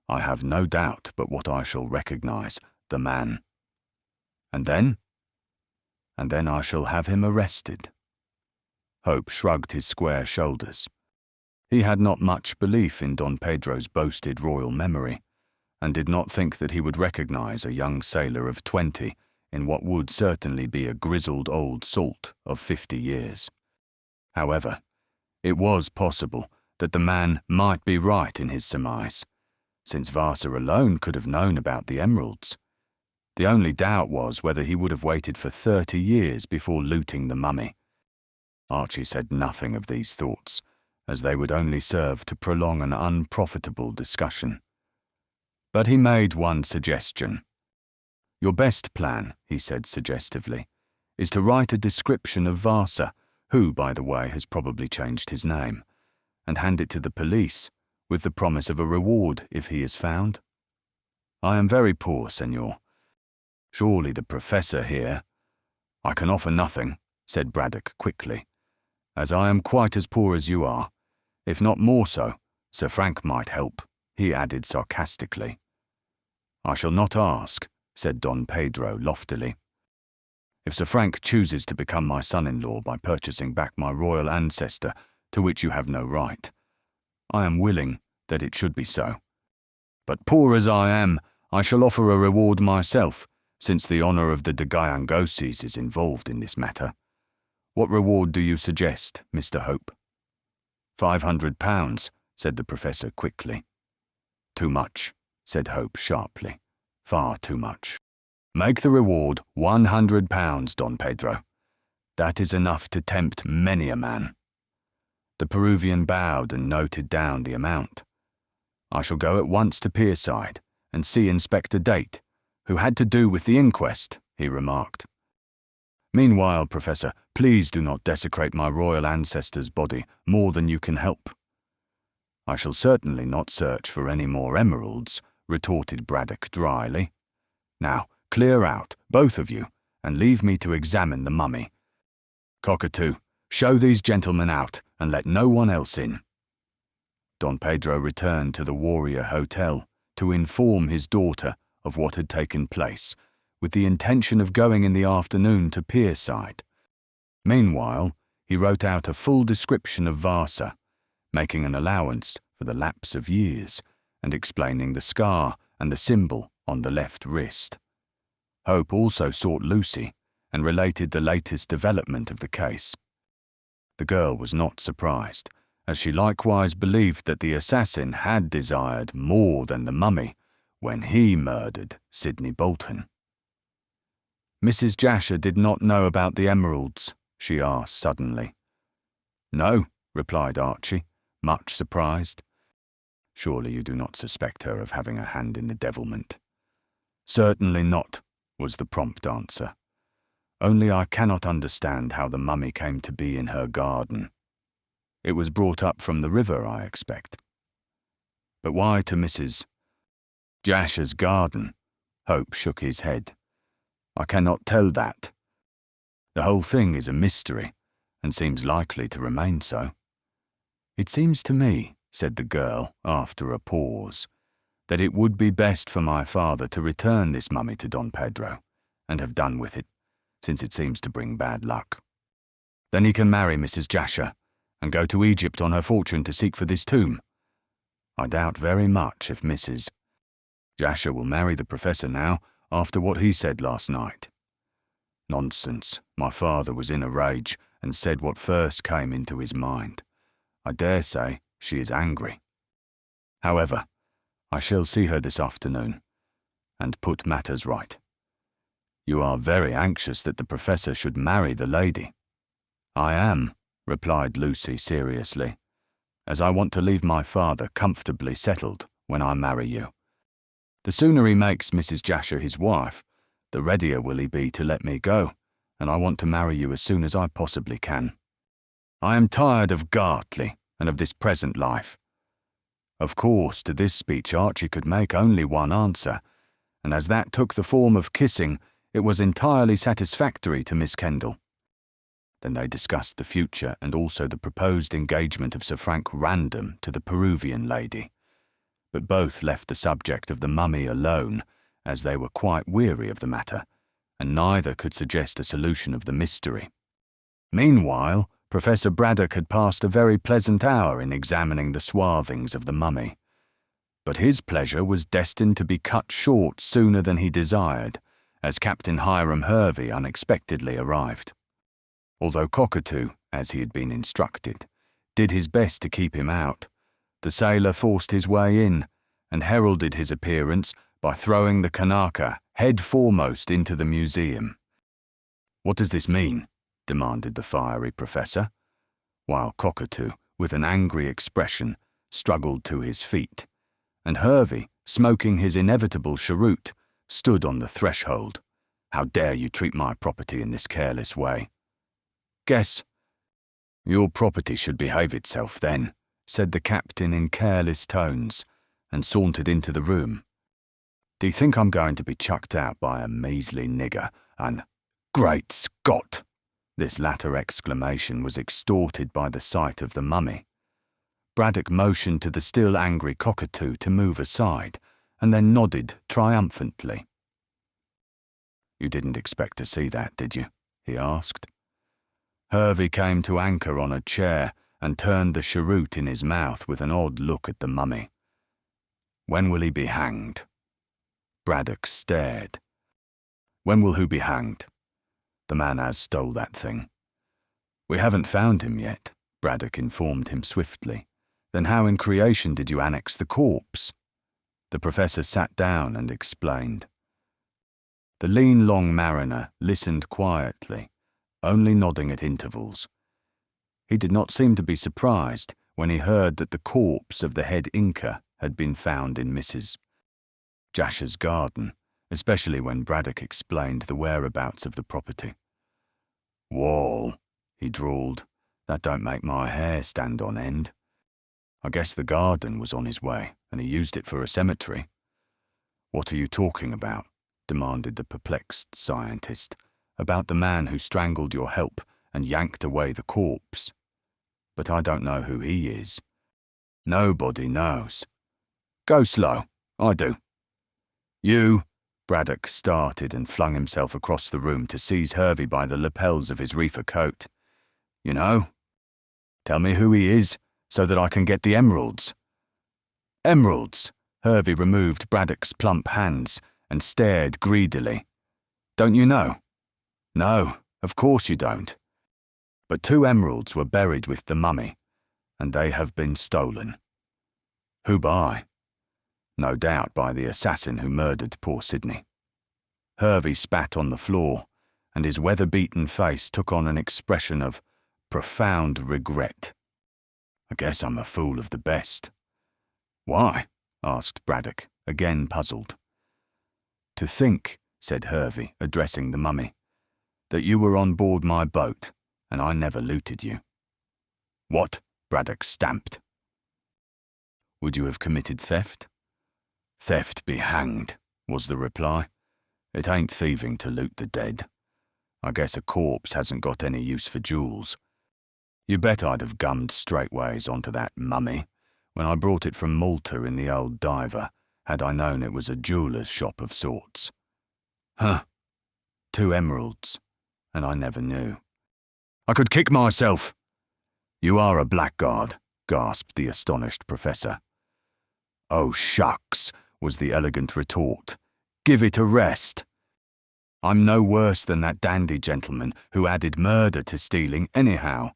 I have no doubt but what I shall recognize the man. And then? And then I shall have him arrested. Hope shrugged his square shoulders. He had not much belief in Don Pedro's boasted royal memory, and did not think that he would recognize a young sailor of 20 in what would certainly be a grizzled old salt of 50 years. However, it was possible that the man might be right in his surmise, since Vasa alone could have known about the emeralds. The only doubt was whether he would have waited for 30 years before looting the mummy. Archie said nothing of these thoughts, as they would only serve to prolong an unprofitable discussion. But he made one suggestion. Your best plan, he said suggestively, is to write a description of Vasa, who, by the way, has probably changed his name, and hand it to the police, with the promise of a reward if he is found. I am very poor, senor. Surely the professor here— I can offer nothing, said Braddock quickly, as I am quite as poor as you are, if not more so. Sir Frank might help, he added sarcastically. I shall not ask, said Don Pedro loftily. If Sir Frank chooses to become my son-in-law by purchasing back my royal ancestor, to which you have no right, I am willing that it should be so. But poor as I am, I shall offer a reward myself, since the honour of the de Gayangoses is involved in this matter. What reward do you suggest, Mr. Hope? £500, said the professor quickly. Too much, said Hope sharply. Far too much. Make the reward £100, Don Pedro. That is enough to tempt many a man. The Peruvian bowed and noted down the amount. I shall go at once to Pierside and see Inspector Date, who had to do with the inquest, he remarked. Meanwhile, Professor, please do not desecrate my royal ancestor's body more than you can help. I shall certainly not search for any more emeralds, retorted Braddock dryly. Now, clear out, both of you, and leave me to examine the mummy. Cockatoo, show these gentlemen out and let no one else in. Don Pedro returned to the Warrior Hotel to inform his daughter of what had taken place, with the intention of going in the afternoon to Pierside. Meanwhile, he wrote out a full description of Vasa, making an allowance for the lapse of years, and explaining the scar and the symbol on the left wrist. Hope also sought Lucy and related the latest development of the case. The girl was not surprised, as she likewise believed that the assassin had desired more than the mummy when he murdered Sidney Bolton. Mrs. Jasher did not know about the emeralds, she asked suddenly. No, replied Archie, much surprised. Surely you do not suspect her of having a hand in the devilment. Certainly not, was the prompt answer. Only I cannot understand how the mummy came to be in her garden. It was brought up from the river, I expect. But why to Mrs. Jasher's garden? Hope shook his head. I cannot tell that. The whole thing is a mystery, and seems likely to remain so. It seems to me, said the girl after a pause, that it would be best for my father to return this mummy to Don Pedro, and have done with it, since it seems to bring bad luck. Then he can marry Mrs. Jasher, and go to Egypt on her fortune to seek for this tomb. I doubt very much if Mrs. Jasher will marry the professor now, after what he said last night. Nonsense, my father was in a rage, and said what first came into his mind. I dare say she is angry. However, I shall see her this afternoon, and put matters right. You are very anxious that the professor should marry the lady. I am, replied Lucy seriously, as I want to leave my father comfortably settled when I marry you. The sooner he makes Mrs. Jasher his wife, the readier will he be to let me go, and I want to marry you as soon as I possibly can. I am tired of Gartley and of this present life." Of course, to this speech Archie could make only one answer, and as that took the form of kissing, it was entirely satisfactory to Miss Kendall. Then they discussed the future and also the proposed engagement of Sir Frank Random to the Peruvian lady, but both left the subject of the mummy alone, as they were quite weary of the matter, and neither could suggest a solution of the mystery. Meanwhile, Professor Braddock had passed a very pleasant hour in examining the swathings of the mummy, but his pleasure was destined to be cut short sooner than he desired, as Captain Hiram Hervey unexpectedly arrived. Although Cockatoo, as he had been instructed, did his best to keep him out, the sailor forced his way in and heralded his appearance by throwing the Kanaka head foremost into the museum. "What does this mean?" demanded the fiery professor, while Cockatoo, with an angry expression, struggled to his feet, and Hervey, smoking his inevitable cheroot, stood on the threshold. "How dare you treat my property in this careless way?" "Guess." "Your property should behave itself then," said the captain in careless tones, and sauntered into the room. "Do you think I'm going to be chucked out by a measly nigger, and Great Scott!" This latter exclamation was extorted by the sight of the mummy. Braddock motioned to the still angry Cockatoo to move aside, and then nodded triumphantly. "You didn't expect to see that, did you?" he asked. Hervey came to anchor on a chair and turned the cheroot in his mouth with an odd look at the mummy. "When will he be hanged?" Braddock stared. "When will who be hanged?" "The man as stole that thing." "We haven't found him yet," Braddock informed him swiftly. "Then how in creation did you annex the corpse?" The professor sat down and explained. The lean long mariner listened quietly, only nodding at intervals. He did not seem to be surprised when he heard that the corpse of the head Inca had been found in Mrs. Jasher's garden, especially when Braddock explained the whereabouts of the property. "Wall," he drawled, "that don't make my hair stand on end. I guess the garden was on his way, and he used it for a cemetery." "What are you talking about?" demanded the perplexed scientist. "About the man who strangled your help and yanked away the corpse. But I don't know who he is." "Nobody knows." "Go slow. I do." "You," Braddock started and flung himself across the room to seize Hervey by the lapels of his reefer coat. "You know? Tell me who he is, so that I can get the emeralds." "Emeralds?" Hervey removed Braddock's plump hands and stared greedily. "Don't you know?" "No, of course you don't. But 2 emeralds were buried with the mummy, and they have been stolen." "Who by?" "No doubt by the assassin who murdered poor Sidney." Hervey spat on the floor, and his weather-beaten face took on an expression of profound regret. "I guess I'm a fool of the best." "Why?" asked Braddock, again puzzled. "To think," said Hervey, addressing the mummy, "that you were on board my boat, and I never looted you." "What?" Braddock stamped. "Would you have committed theft?" "Theft be hanged," was the reply. "It ain't thieving to loot the dead. I guess a corpse hasn't got any use for jewels. You bet I'd have gummed straightways onto that mummy when I brought it from Malta in the old diver, had I known it was a jeweller's shop of sorts. Huh. 2 emeralds, and I never knew. I could kick myself." "You are a blackguard," gasped the astonished professor. "Oh, shucks," was the elegant retort. "Give it a rest. I'm no worse than that dandy gentleman who added murder to stealing anyhow."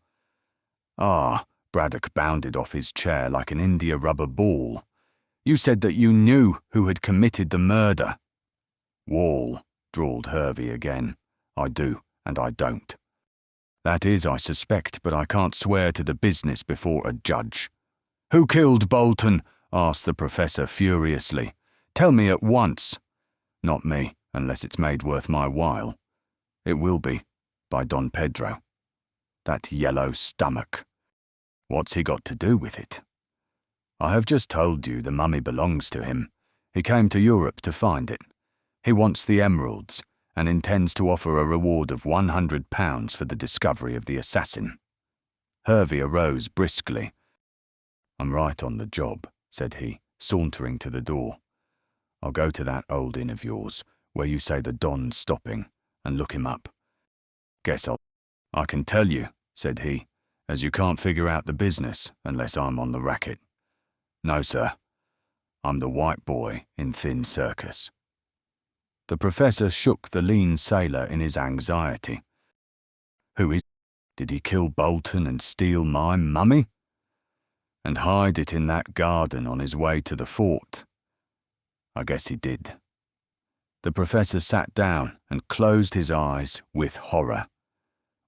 "Ah," Braddock bounded off his chair like an India-rubber ball. "You said that you knew who had committed the murder." "Wall," drawled Hervey again. "I do, and I don't. That is, I suspect, but I can't swear to the business before a judge." "Who killed Bolton?" asked the professor furiously. "Tell me at once." "Not me, unless it's made worth my while." "It will be, by Don Pedro. That yellow stomach. What's he got to do with it?" "I have just told you the mummy belongs to him. He came to Europe to find it. He wants the emeralds and intends to offer a reward of £100 for the discovery of the assassin." Hervey arose briskly. "I'm right on the job," said he, sauntering to the door. "I'll go to that old inn of yours, where you say the Don's stopping, and look him up. I can tell you," said he, "as you can't figure out the business unless I'm on the racket. No, sir. I'm the white boy in thin circus." The professor shook the lean sailor in his anxiety. "Who is? Did he kill Bolton and steal my mummy? And hide it in that garden on his way to the fort?" "I guess he did." The professor sat down and closed his eyes with horror.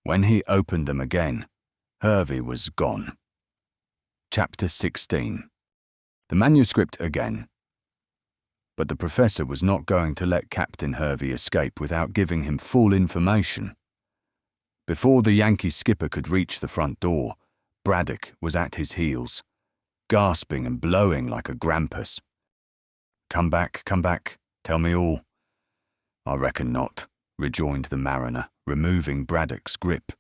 When he opened them again, Hervey was gone. Chapter 16. The manuscript again. But the professor was not going to let Captain Hervey escape without giving him full information. Before the Yankee skipper could reach the front door, Braddock was at his heels, gasping and blowing like a grampus. Come back, tell me all." "I reckon not," rejoined the mariner, removing Braddock's grip.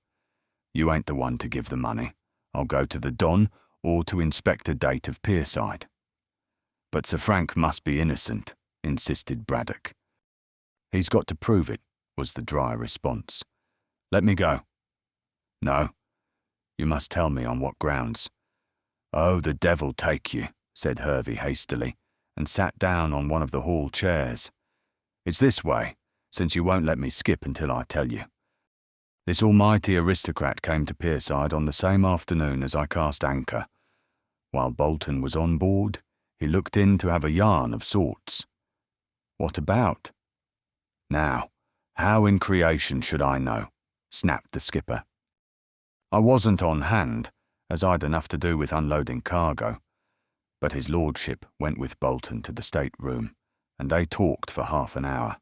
"You ain't the one to give the money. I'll go to the Don or to Inspector Date of Pierside." "But Sir Frank must be innocent," insisted Braddock. "He's got to prove it," was the dry response. "Let me go." "No. You must tell me on what grounds." "Oh, the devil take you," said Hervey hastily, and sat down on one of the hall chairs. "It's this way, since you won't let me skip until I tell you. This almighty aristocrat came to Pierside on the same afternoon as I cast anchor. While Bolton was on board, he looked in to have a yarn of sorts." "What about?" "Now, how in creation should I know?" snapped the skipper. "I wasn't on hand, as I'd enough to do with unloading cargo. But his lordship went with Bolton to the stateroom, and they talked for half an hour.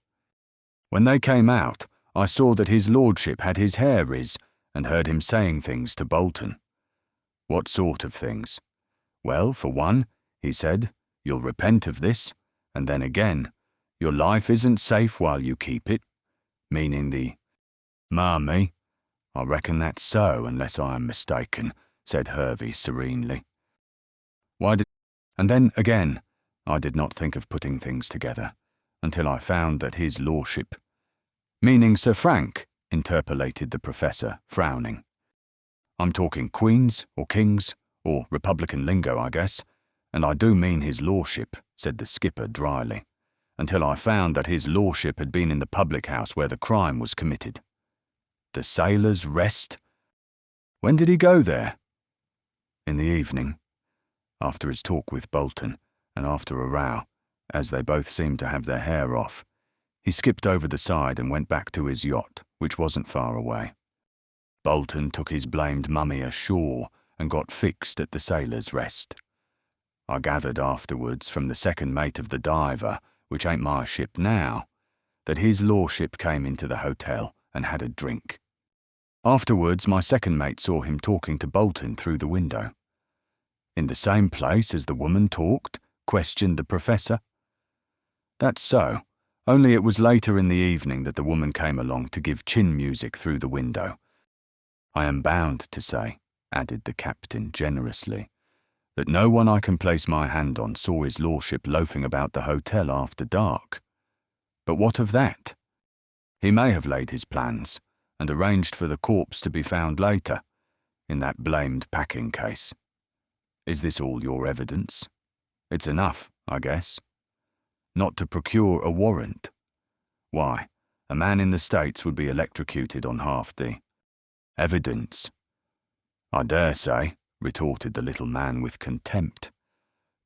When they came out, I saw that his lordship had his hair riz and heard him saying things to Bolton." "What sort of things?" "Well, for one, he said, 'You'll repent of this,' and then again, 'Your life isn't safe while you keep it,' meaning the mummy." "I reckon that's so, unless I am mistaken," said Hervey serenely. And then again, I did not think of putting things together, until I found that his lordship—" "Meaning Sir Frank?" interpolated the professor, frowning. "I'm talking queens, or kings, or republican lingo, I guess, and I do mean his lordship," said the skipper dryly, "until I found that his lordship had been in the public house where the crime was committed." "The Sailor's Rest? When did he go there?" "In the evening, after his talk with Bolton, and after a row, as they both seemed to have their hair off. He skipped over the side and went back to his yacht, which wasn't far away. Bolton took his blamed mummy ashore and got fixed at the Sailor's Rest. I gathered afterwards from the second mate of the Diver, which ain't my ship now, that his lordship came into the hotel and had a drink. Afterwards, my second mate saw him talking to Bolton through the window." "In the same place as the woman talked?" questioned the professor. "That's so, only it was later in the evening that the woman came along to give chin music through the window. I am bound to say," added the captain generously, "that no one I can place my hand on saw his lordship loafing about the hotel after dark. But what of that? He may have laid his plans and arranged for the corpse to be found later, in that blamed packing case. Is this all your evidence? It's enough, I guess. Not to procure a warrant? Why, a man in the States would be electrocuted on half the evidence." "I dare say," retorted the little man with contempt.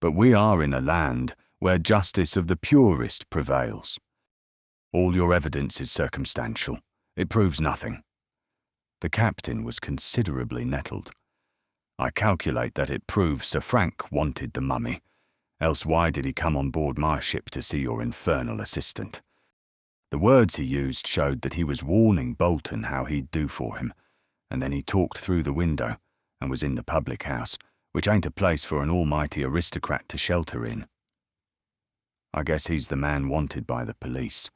"But we are in a land where justice of the purest prevails. All your evidence is circumstantial. It proves nothing." The captain was considerably nettled. I calculate that it proves Sir Frank wanted the mummy, else why did he come on board my ship to see your infernal assistant? The words he used showed that he was warning Bolton how he'd do for him, and then he talked through the window and was in the public house, which ain't a place for an almighty aristocrat to shelter in. I guess he's the man wanted by the police.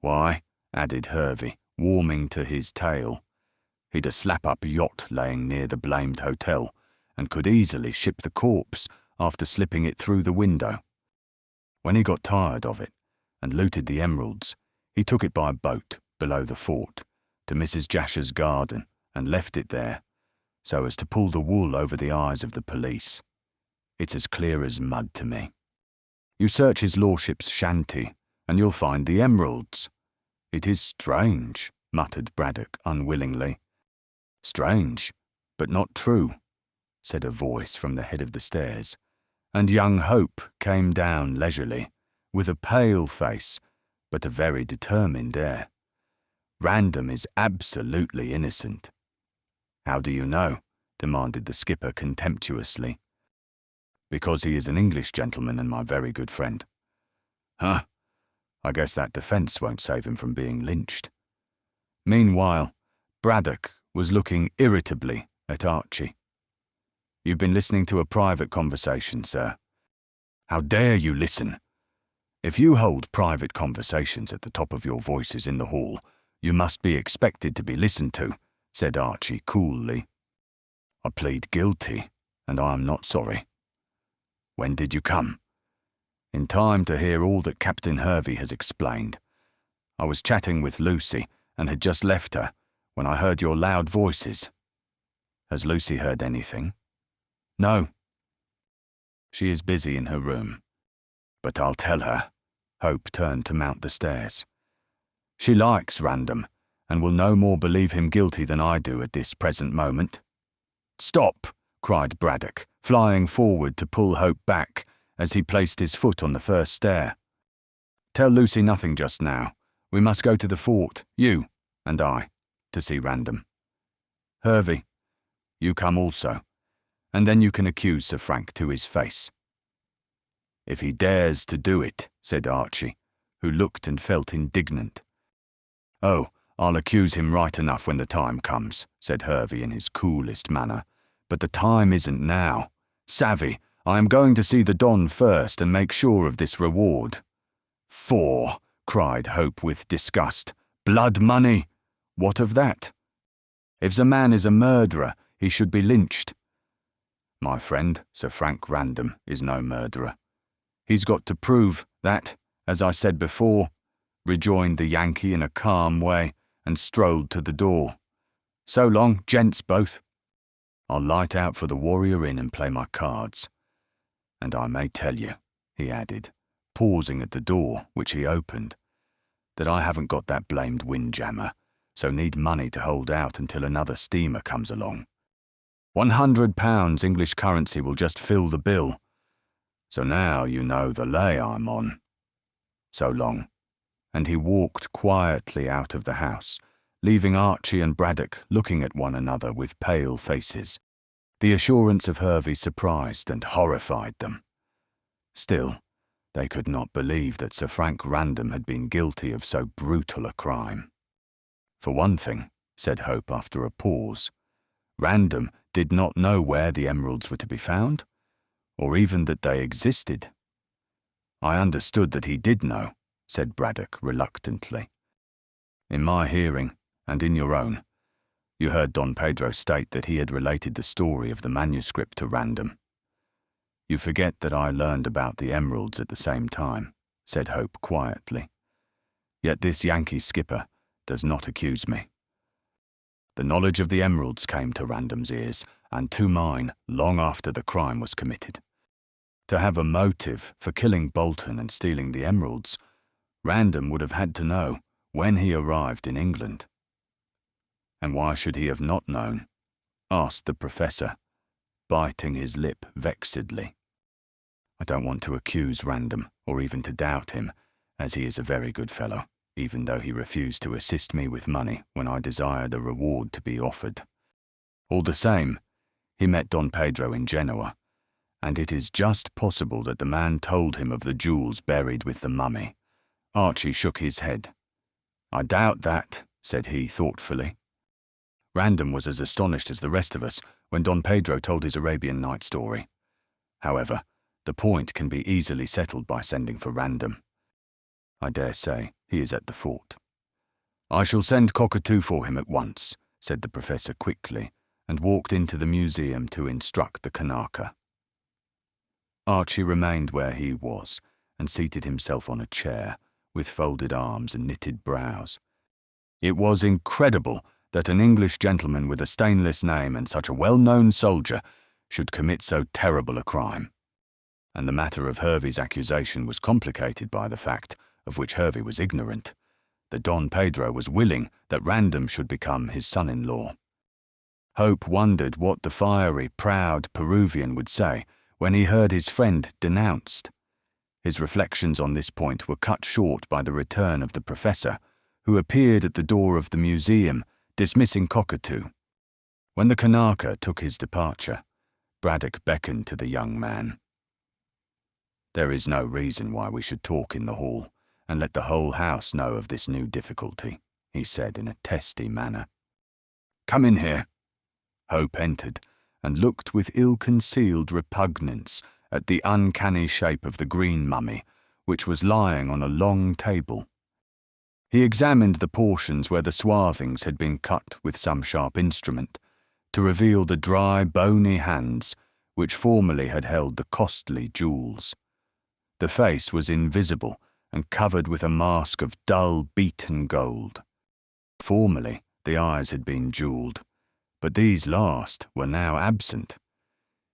Why, added Hervey, warming to his tale, he'd a slap-up yacht laying near the blamed hotel, and could easily ship the corpse after slipping it through the window. When he got tired of it, and looted the emeralds, he took it by boat below the fort to Mrs. Jasher's garden and left it there, so as to pull the wool over the eyes of the police. It's as clear as mud to me. You search his lordship's shanty, and you'll find the emeralds. It is strange, muttered Braddock unwillingly. Strange, but not true, said a voice from the head of the stairs, and young Hope came down leisurely, with a pale face, but a very determined air. Random is absolutely innocent. How do you know? Demanded the skipper contemptuously. Because he is an English gentleman and my very good friend. Huh, I guess that defence won't save him from being lynched. Meanwhile, Braddock was looking irritably at Archie. You've been listening to a private conversation, sir. How dare you listen? If you hold private conversations at the top of your voices in the hall, you must be expected to be listened to, said Archie coolly. I plead guilty, and I am not sorry. When did you come? In time to hear all that Captain Hervey has explained. I was chatting with Lucy, and had just left her, when I heard your loud voices. Has Lucy heard anything? No. She is busy in her room. But I'll tell her. Hope turned to mount the stairs. She likes Random, and will no more believe him guilty than I do at this present moment. Stop, cried Braddock, flying forward to pull Hope back as he placed his foot on the first stair. Tell Lucy nothing just now. We must go to the fort, you and I, to see Random. Hervey, you come also, and then you can accuse Sir Frank to his face. If he dares to do it, said Archie, who looked and felt indignant. Oh, I'll accuse him right enough when the time comes, said Hervey in his coolest manner. But the time isn't now. Savvy, I am going to see the Don first and make sure of this reward. For, cried Hope with disgust, blood money! What of that? If the man is a murderer, he should be lynched. My friend, Sir Frank Random, is no murderer. He's got to prove that, as I said before, rejoined the Yankee in a calm way and strolled to the door. So long, gents both. I'll light out for the Warrior Inn and play my cards. And I may tell you, he added, pausing at the door, which he opened, that I haven't got that blamed windjammer, so need money to hold out until another steamer comes along. £100 English currency will just fill the bill. So now you know the lay I'm on. So long. And he walked quietly out of the house, leaving Archie and Braddock looking at one another with pale faces. The assurance of Hervey surprised and horrified them. Still, they could not believe that Sir Frank Random had been guilty of so brutal a crime. For one thing, said Hope after a pause, Random did not know where the emeralds were to be found, or even that they existed. I understood that he did know, said Braddock reluctantly. In my hearing, and in your own, you heard Don Pedro state that he had related the story of the manuscript to Random. You forget that I learned about the emeralds at the same time, said Hope quietly. Yet this Yankee skipper does not accuse me. The knowledge of the emeralds came to Random's ears, and to mine long after the crime was committed. To have a motive for killing Bolton and stealing the emeralds, Random would have had to know when he arrived in England. And why should he have not known? Asked the professor, biting his lip vexedly. I don't want to accuse Random, or even to doubt him, as he is a very good fellow, even though he refused to assist me with money when I desired a reward to be offered. All the same, He met Don Pedro in Genoa, and it is just possible that the man told him of the jewels buried with the mummy. Archie shook his head. I doubt that, said he thoughtfully. Random was as astonished as the rest of us when Don Pedro told his Arabian Night story. However, the point can be easily settled by sending for Random. I dare say he is at the fort. I shall send Cockatoo for him at once, said the professor quickly, and walked into the museum to instruct the Kanaka. Archie remained where he was and seated himself on a chair, with folded arms and knitted brows. It was incredible that an English gentleman with a stainless name and such a well-known soldier should commit so terrible a crime. And the matter of Hervey's accusation was complicated by the fact, of which Hervey was ignorant, that Don Pedro was willing that Random should become his son-in-law. Hope wondered what the fiery, proud Peruvian would say when he heard his friend denounced. His reflections on this point were cut short by the return of the professor, who appeared at the door of the museum, dismissing Cockatoo. When the Kanaka took his departure, Braddock beckoned to the young man. There is no reason why we should talk in the hall and let the whole house know of this new difficulty, he said in a testy manner. Come in here. Hope entered and looked with ill-concealed repugnance at the uncanny shape of the green mummy, which was lying on a long table. He examined the portions where the swathings had been cut with some sharp instrument, to reveal the dry, bony hands which formerly had held the costly jewels. The face was invisible and covered with a mask of dull, beaten gold. Formerly, the eyes had been jewelled, but these last were now absent.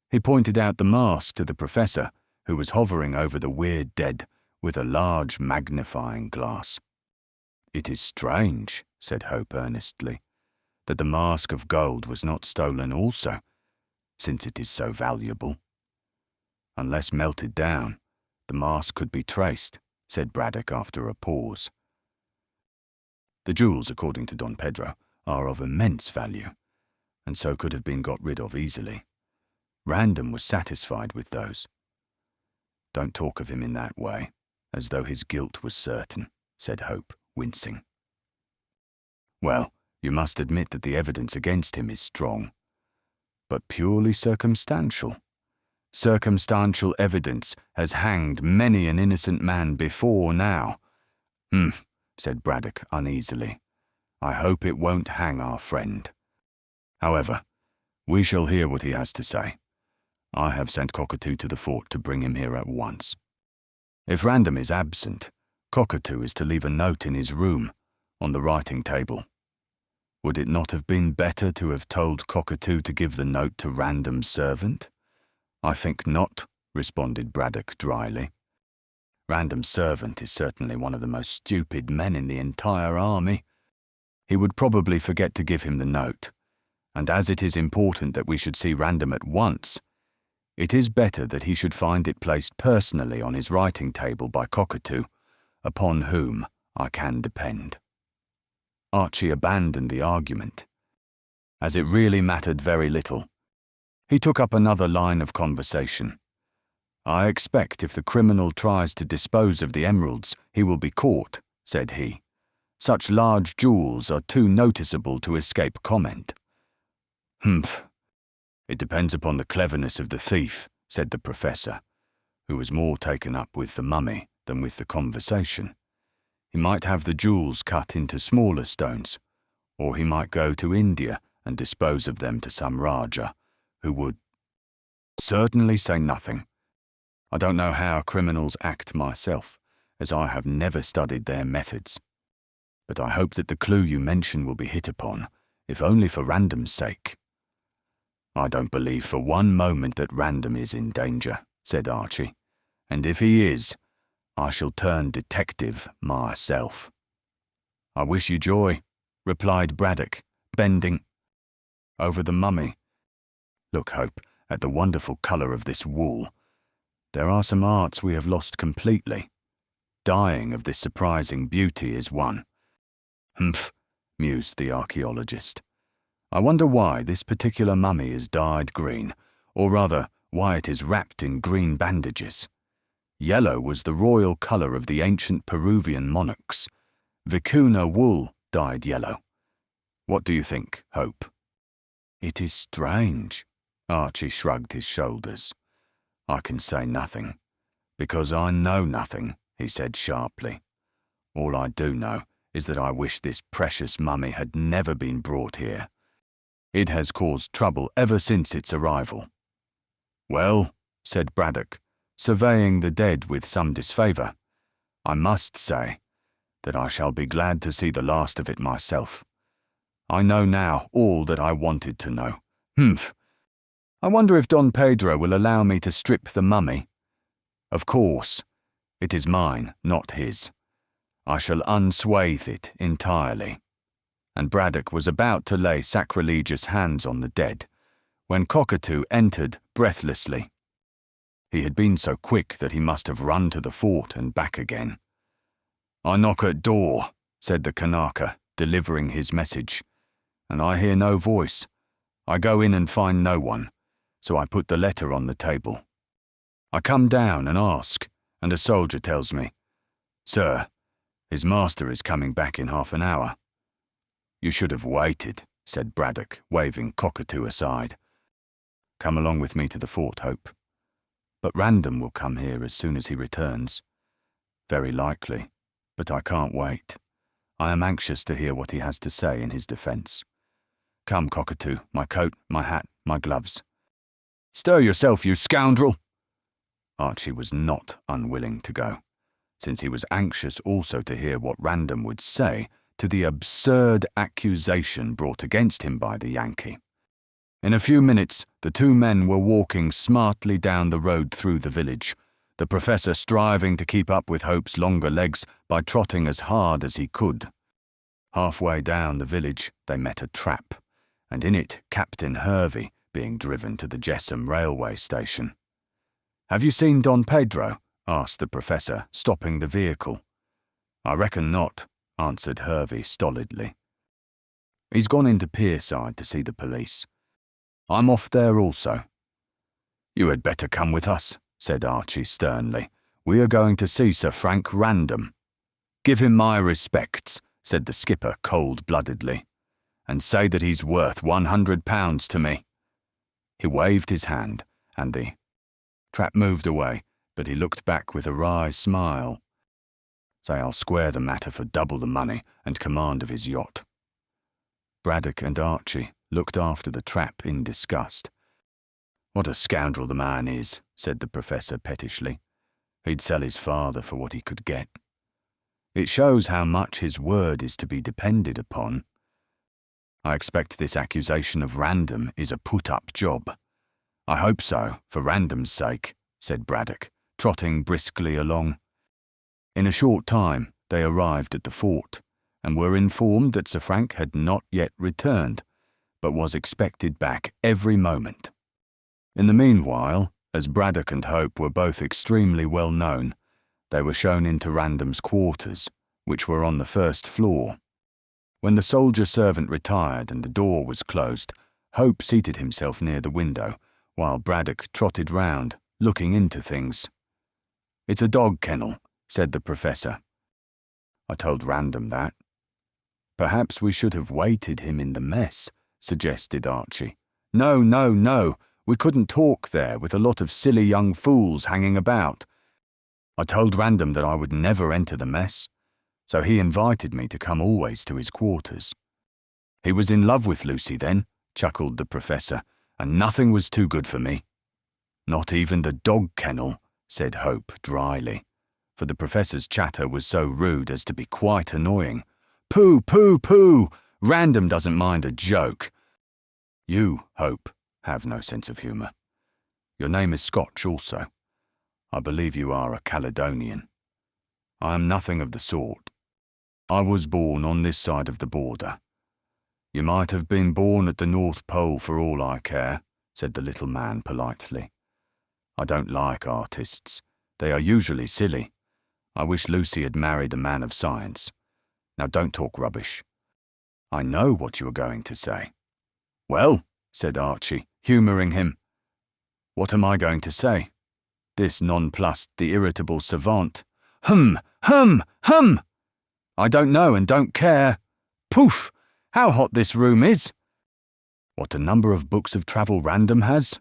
He pointed out the mask to the professor, who was hovering over the weird dead with a large magnifying glass. It is strange, said Hope earnestly, that the mask of gold was not stolen also, since it is so valuable. Unless melted down, the mask could be traced, said Braddock after a pause. The jewels, according to Don Pedro, are of immense value, and so could have been got rid of easily. Random was satisfied with those. Don't talk of him in that way, as though his guilt was certain, said Hope, wincing. Well, you must admit that the evidence against him is strong, but purely circumstantial. Circumstantial evidence has hanged many an innocent man before now. Said Braddock uneasily. I hope it won't hang our friend. However, we shall hear what he has to say. I have sent Cockatoo to the fort to bring him here at once. If Random is absent, Cockatoo is to leave a note in his room, on the writing table. Would it not have been better to have told Cockatoo to give the note to Random's servant? I think not, responded Braddock dryly. Random's servant is certainly one of the most stupid men in the entire army. He would probably forget to give him the note, and as it is important that we should see Random at once, it is better that he should find it placed personally on his writing table by Cockatoo, upon whom I can depend. Archie abandoned the argument, as it really mattered very little. He took up another line of conversation. I expect if the criminal tries to dispose of the emeralds, he will be caught, said he. Such large jewels are too noticeable to escape comment. Humph. It depends upon the cleverness of the thief, said the professor, who was more taken up with the mummy than with the conversation. He might have the jewels cut into smaller stones, or he might go to India and dispose of them to some Raja, who would certainly say nothing. I don't know how criminals act myself, as I have never studied their methods. But I hope that the clue you mention will be hit upon, if only for Random's sake. I don't believe for one moment that Random is in danger, said Archie, and if he is, I shall turn detective myself. I wish you joy, replied Braddock, bending over the mummy. Look, Hope, at the wonderful colour of this wool. There are some arts we have lost completely. Dyeing of this surprising beauty is one. Humph, mused the archaeologist. I wonder why this particular mummy is dyed green, or rather, why it is wrapped in green bandages. Yellow was the royal colour of the ancient Peruvian monarchs. Vicuna wool dyed yellow. What do you think, Hope? It is strange. Archie shrugged his shoulders. I can say nothing, because I know nothing, he said sharply. All I do know is that I wish this precious mummy had never been brought here. It has caused trouble ever since its arrival. Well, said Braddock, surveying the dead with some disfavour, I must say that I shall be glad to see the last of it myself. I know now all that I wanted to know. Humph. I wonder if Don Pedro will allow me to strip the mummy. Of course. It is mine, not his. I shall unswathe it entirely. And Braddock was about to lay sacrilegious hands on the dead, when Cockatoo entered breathlessly. He had been so quick that he must have run to the fort and back again. I knock at door, said the Kanaka, delivering his message, and I hear no voice. I go in and find no one, so I put the letter on the table. I come down and ask, and a soldier tells me, Sir, his master is coming back in half an hour. You should have waited, said Braddock, waving Cockatoo aside. Come along with me to the fort, Hope. But Random will come here as soon as he returns. Very likely, but I can't wait. I am anxious to hear what he has to say in his defence. Come, Cockatoo, my coat, my hat, my gloves. Stir yourself, you scoundrel! Archie was not unwilling to go, since he was anxious also to hear what Random would say to the absurd accusation brought against him by the Yankee. In a few minutes, the two men were walking smartly down the road through the village, the professor striving to keep up with Hope's longer legs by trotting as hard as he could. Halfway down the village, they met a trap, and in it Captain Hervey being driven to the Jessam railway station. Have you seen Don Pedro? Asked the professor, stopping the vehicle. I reckon not, answered Hervey stolidly. He's gone into Pierside to see the police. I'm off there also. You had better come with us, said Archie sternly. We are going to see Sir Frank Random. Give him my respects, said the skipper cold-bloodedly, and say that he's worth £100 to me. He waved his hand, and the trap moved away, but he looked back with a wry smile. Say I'll square the matter for double the money and command of his yacht. Braddock and Archie looked after the trap in disgust. What a scoundrel the man is, said the professor pettishly. He'd sell his father for what he could get. It shows how much his word is to be depended upon. I expect this accusation of Random is a put-up job. I hope so, for Random's sake, said Braddock, trotting briskly along. In a short time they arrived at the fort, and were informed that Sir Frank had not yet returned, but was expected back every moment. In the meanwhile, as Braddock and Hope were both extremely well known, they were shown into Random's quarters, which were on the first floor. When the soldier servant retired and the door was closed, Hope seated himself near the window, while Braddock trotted round, looking into things. It's a dog kennel, said the professor. I told Random that. Perhaps we should have waited him in the mess, suggested Archie. No, no, no, we couldn't talk there with a lot of silly young fools hanging about. I told Random that I would never enter the mess, so he invited me to come always to his quarters. He was in love with Lucy then, chuckled the professor, and nothing was too good for me. Not even the dog kennel, said Hope dryly, for the professor's chatter was so rude as to be quite annoying. Pooh, pooh, pooh! Random doesn't mind a joke. You, Hope, have no sense of humour. Your name is Scotch also. I believe you are a Caledonian. I am nothing of the sort. I was born on this side of the border. You might have been born at the North Pole for all I care, said the little man politely. I don't like artists. They are usually silly. I wish Lucy had married a man of science. Now don't talk rubbish. I know what you are going to say. Well, said Archie, humouring him. What am I going to say? This nonplussed the irritable savant. Hum! I don't know and don't care. Poof! How hot this room is! What a number of books of travel Random has!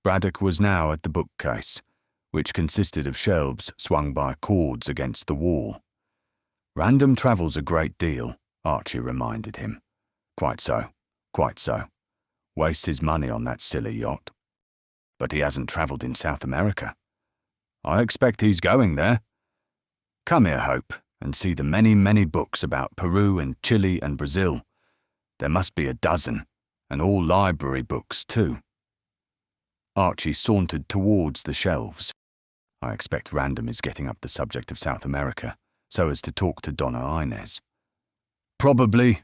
Braddock was now at the bookcase, which consisted of shelves swung by cords against the wall. Random travels a great deal, Archie reminded him. Quite so. Wastes his money on that silly yacht. But he hasn't travelled in South America. I expect he's going there. Come here, Hope, and see the many, many books about Peru and Chile and Brazil. There must be a dozen, and all library books too. Archie sauntered towards the shelves. I expect Random is getting up the subject of South America, so as to talk to Donna Inez. Probably,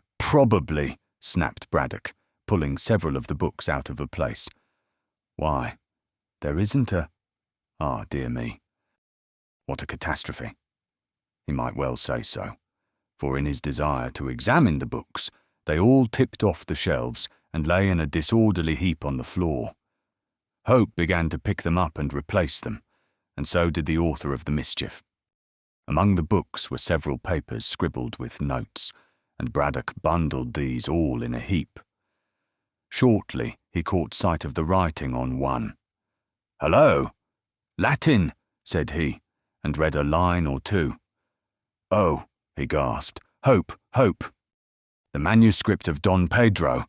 snapped Braddock, pulling several of the books out of a place. Why, there isn't a... Ah, dear me. What a catastrophe. He might well say so, for in his desire to examine the books, they all tipped off the shelves and lay in a disorderly heap on the floor. Hope began to pick them up and replace them, and so did the author of the mischief. Among the books were several papers scribbled with notes, and Braddock bundled these all in a heap. Shortly, he caught sight of the writing on one. "Hello! Latin," said he, and read a line or two. "Oh," he gasped, Hope! The manuscript of Don Pedro."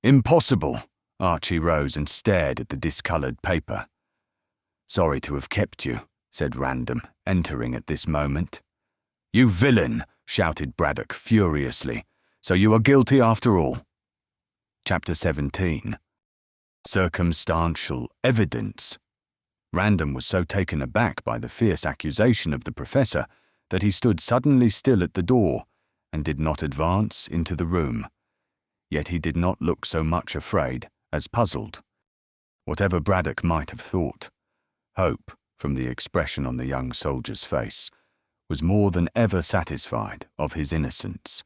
"Impossible!" Archie rose and stared at the discoloured paper. "Sorry to have kept you," said Random, entering at this moment. "You villain!" shouted Braddock furiously. "So you are guilty after all." Chapter 17. Circumstantial evidence. Random was so taken aback by the fierce accusation of the professor that he stood suddenly still at the door and did not advance into the room. Yet he did not look so much afraid as puzzled. Whatever Braddock might have thought, Hope, from the expression on the young soldier's face, was more than ever satisfied of his innocence.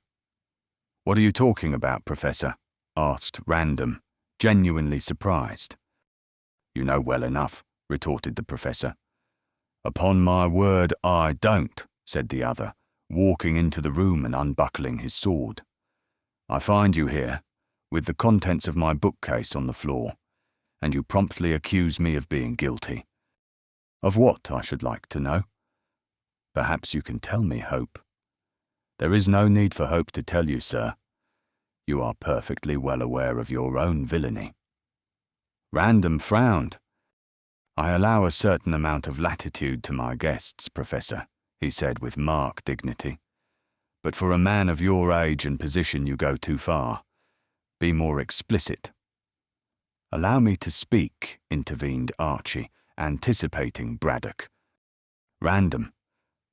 "What are you talking about, Professor?" asked Random, genuinely surprised. "You know well enough," retorted the professor. "Upon my word, I don't," said the other, walking into the room and unbuckling his sword. "I find you here, with the contents of my bookcase on the floor, and you promptly accuse me of being guilty. Of what, I should like to know? Perhaps you can tell me, Hope." "There is no need for Hope to tell you, sir. You are perfectly well aware of your own villainy." Random frowned. "I allow a certain amount of latitude to my guests, Professor," he said with marked dignity. "But for a man of your age and position you go too far. Be more explicit." "Allow me to speak," intervened Archie, anticipating Braddock. "Random,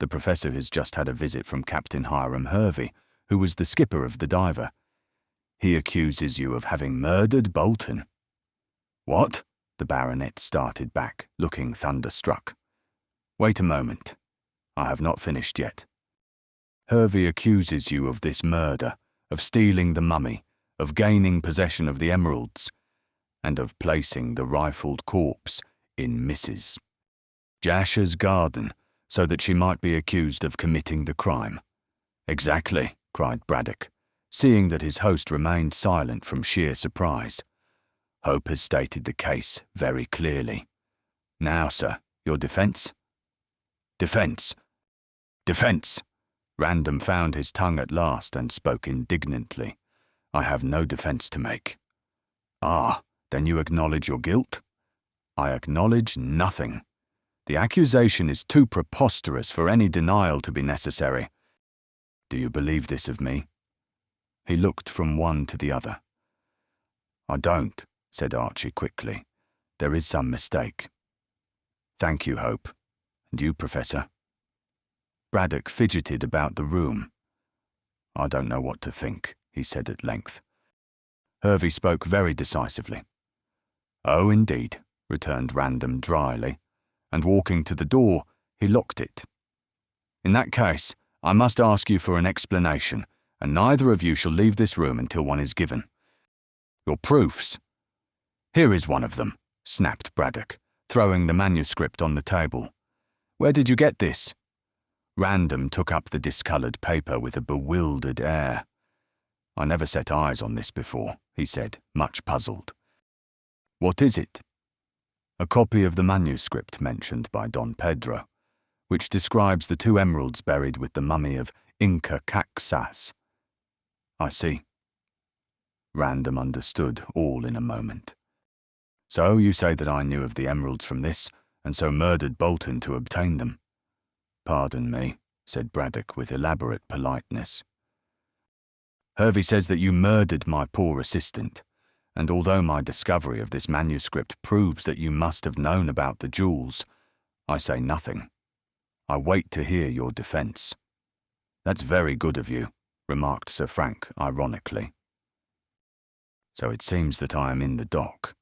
the professor has just had a visit from Captain Hiram Hervey, who was the skipper of the diver. He accuses you of having murdered Bolton." "What?" The baronet started back, looking thunderstruck. "Wait a moment. I have not finished yet. Hervey accuses you of this murder, of stealing the mummy, of gaining possession of the emeralds, and of placing the rifled corpse in Mrs. Jasher's garden so that she might be accused of committing the crime." "Exactly," cried Braddock, seeing that his host remained silent from sheer surprise. "Hope has stated the case very clearly. Now, sir, your defence?" Defence! Random found his tongue at last and spoke indignantly. "I have no defence to make." "Ah, then you acknowledge your guilt?" "I acknowledge nothing. The accusation is too preposterous for any denial to be necessary. Do you believe this of me?" He looked from one to the other. "I don't," said Archie quickly. "There is some mistake." "Thank you, Hope. And you, Professor?" Braddock fidgeted about the room. "I don't know what to think," he said at length. Hervey spoke very decisively. "Oh, indeed," returned Random dryly, and walking to the door, he locked it. "In that case, I must ask you for an explanation, and neither of you shall leave this room until one is given. Your proofs? Here is one of them, snapped Braddock, throwing the manuscript on the table. Where did you get this? Random took up the discoloured paper with a bewildered air. I never set eyes on this before, he said, much puzzled. What is it? A copy of the manuscript mentioned by Don Pedro, which describes the 2 emeralds buried with the mummy of Inca Caxas. I see. Random understood all in a moment. So you say that I knew of the emeralds from this, and so murdered Bolton to obtain them? Pardon me, said Braddock with elaborate politeness. Hervey says that you murdered my poor assistant, and although my discovery of this manuscript proves that you must have known about the jewels, I say nothing. I wait to hear your defence. That's very good of you, remarked Sir Frank ironically. So it seems that I am in the dock.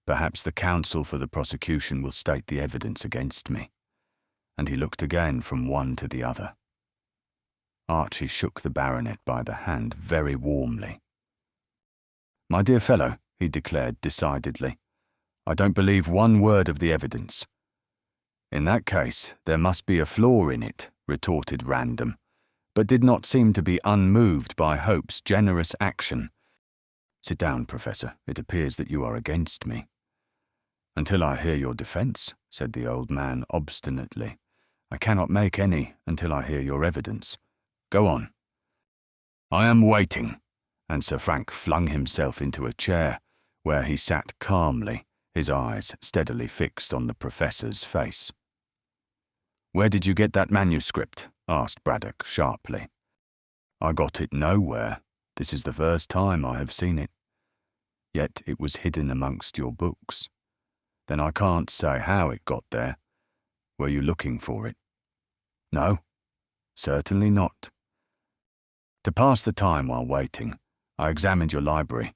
Perhaps the counsel for the prosecution will state the evidence against me. And he looked again from one to the other. Archie shook the baronet by the hand very warmly. My dear fellow, he declared decidedly, I don't believe one word of the evidence. In that case, there must be a flaw in it, retorted Random, but did not seem to be unmoved by Hope's generous action. Sit down, Professor. It appears that you are against me. Until I hear your defence, said the old man obstinately. I cannot make any until I hear your evidence. Go on. I am waiting, and Sir Frank flung himself into a chair, where he sat calmly, his eyes steadily fixed on the Professor's face. Where did you get that manuscript? Asked Braddock sharply. I got it nowhere. This is the first time I have seen it. Yet it was hidden amongst your books. Then I can't say how it got there. Were you looking for it? No, certainly not. To pass the time while waiting, I examined your library,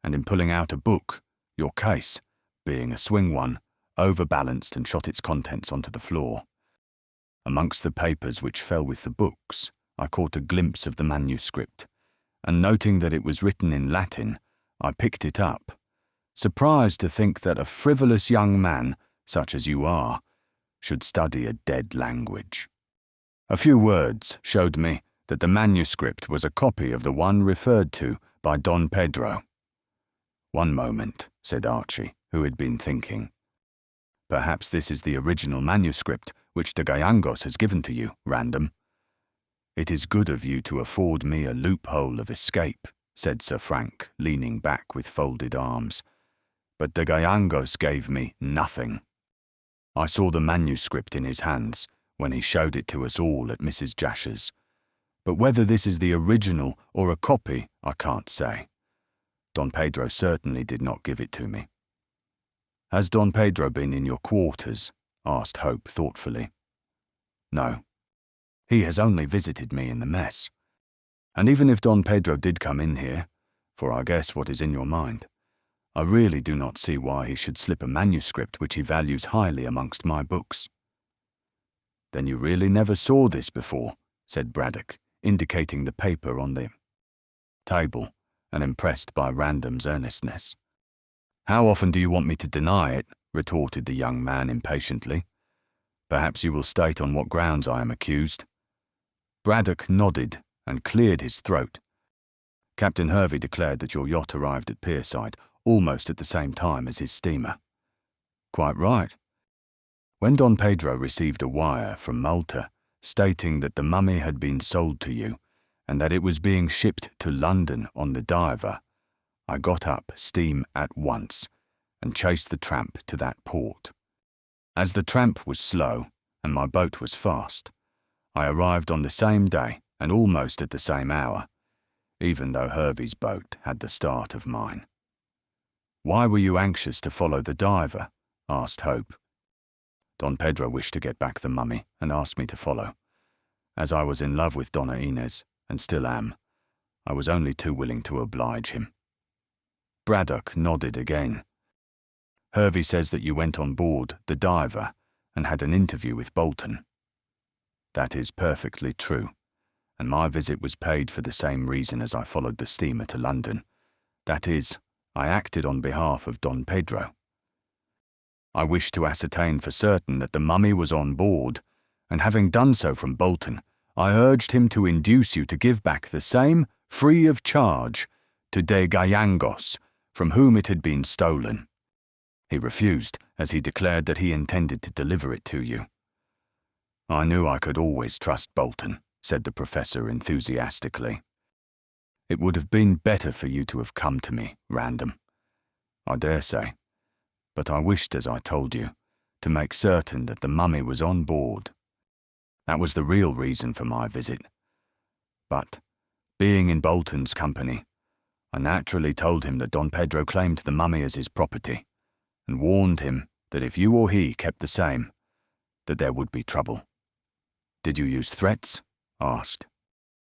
and in pulling out a book, your case, being a swing one, overbalanced and shot its contents onto the floor. Amongst the papers which fell with the books, I caught a glimpse of the manuscript, and noting that it was written in Latin, I picked it up, surprised to think that a frivolous young man, such as you are, should study a dead language. A few words showed me that the manuscript was a copy of the one referred to by Don Pedro. One moment, said Archie, who had been thinking. Perhaps this is the original manuscript which de Gallangos has given to you, Random. It is good of you to afford me a loophole of escape, said Sir Frank, leaning back with folded arms. But de Gallangos gave me nothing. I saw the manuscript in his hands when he showed it to us all at Mrs. Jasher's. But whether this is the original or a copy, I can't say. Don Pedro certainly did not give it to me. Has Don Pedro been in your quarters? Asked Hope thoughtfully. No. He has only visited me in the mess. And even if Don Pedro did come in here, for I guess what is in your mind, I really do not see why he should slip a manuscript which he values highly amongst my books. Then you really never saw this before, said Braddock, indicating the paper on the table, and impressed by Random's earnestness. How often do you want me to deny it? Retorted the young man impatiently. Perhaps you will state on what grounds I am accused. Braddock nodded and cleared his throat. Captain Hervey declared that your yacht arrived at Pierside almost at the same time as his steamer. Quite right. When Don Pedro received a wire from Malta stating that the mummy had been sold to you and that it was being shipped to London on the Diver, I got up steam at once and chased the tramp to that port. As the tramp was slow and my boat was fast, I arrived on the same day and almost at the same hour, even though Hervey's boat had the start of mine. Why were you anxious to follow the Diver? Asked Hope. Don Pedro wished to get back the mummy and asked me to follow. As I was in love with Donna Inez, and still am, I was only too willing to oblige him. Braddock nodded again. Hervey says that you went on board the Diver and had an interview with Bolton. That is perfectly true, and my visit was paid for the same reason as I followed the steamer to London. That is, I acted on behalf of Don Pedro. I wished to ascertain for certain that the mummy was on board, and having done so from Bolton, I urged him to induce you to give back the same free of charge to de Gallangos, from whom it had been stolen. He refused, as he declared that he intended to deliver it to you. I knew I could always trust Bolton, said the professor enthusiastically. It would have been better for you to have come to me, Random. I dare say. But I wished, as I told you, to make certain that the mummy was on board. That was the real reason for my visit. But, being in Bolton's company, I naturally told him that Don Pedro claimed the mummy as his property, and warned him that if you or he kept the same, that there would be trouble. Did you use threats? Asked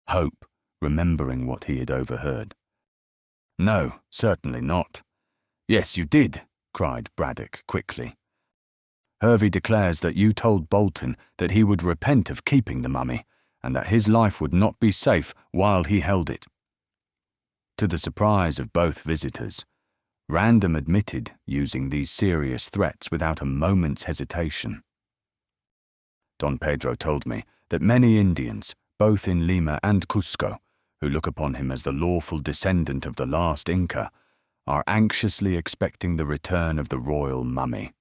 Hope, remembering what he had overheard. No, certainly not. Yes, you did, cried Braddock quickly. Hervey declares that you told Bolton that he would repent of keeping the mummy, and that his life would not be safe while he held it. To the surprise of both visitors, Random admitted using these serious threats without a moment's hesitation. Don Pedro told me that many Indians, both in Lima and Cusco, who look upon him as the lawful descendant of the last Inca, are anxiously expecting the return of the royal mummy.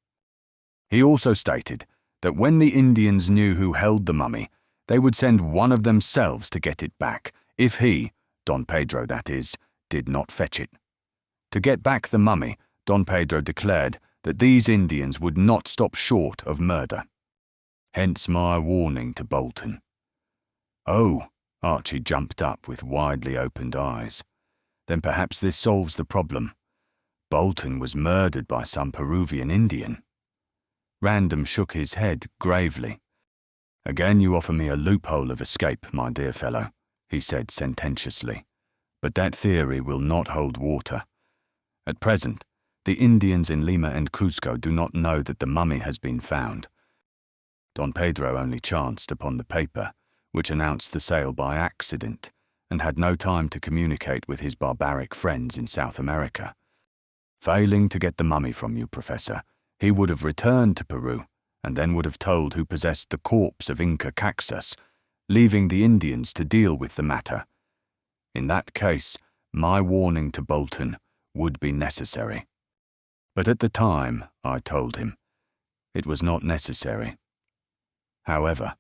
He also stated that when the Indians knew who held the mummy, they would send one of themselves to get it back, if he, Don Pedro that is, did not fetch it. To get back the mummy, Don Pedro declared that these Indians would not stop short of murder. Hence my warning to Bolton. Oh, Archie jumped up with widely opened eyes. Then perhaps this solves the problem. Bolton was murdered by some Peruvian Indian. Random shook his head gravely. Again you offer me a loophole of escape, my dear fellow, he said sententiously. But that theory will not hold water. At present, the Indians in Lima and Cusco do not know that the mummy has been found. Don Pedro only chanced upon the paper, which announced the sale by accident, and had no time to communicate with his barbaric friends in South America. Failing to get the mummy from you, Professor, he would have returned to Peru, and then would have told who possessed the corpse of Inca Caxus, leaving the Indians to deal with the matter. In that case, my warning to Bolton would be necessary. But at the time, I told him, it was not necessary. However,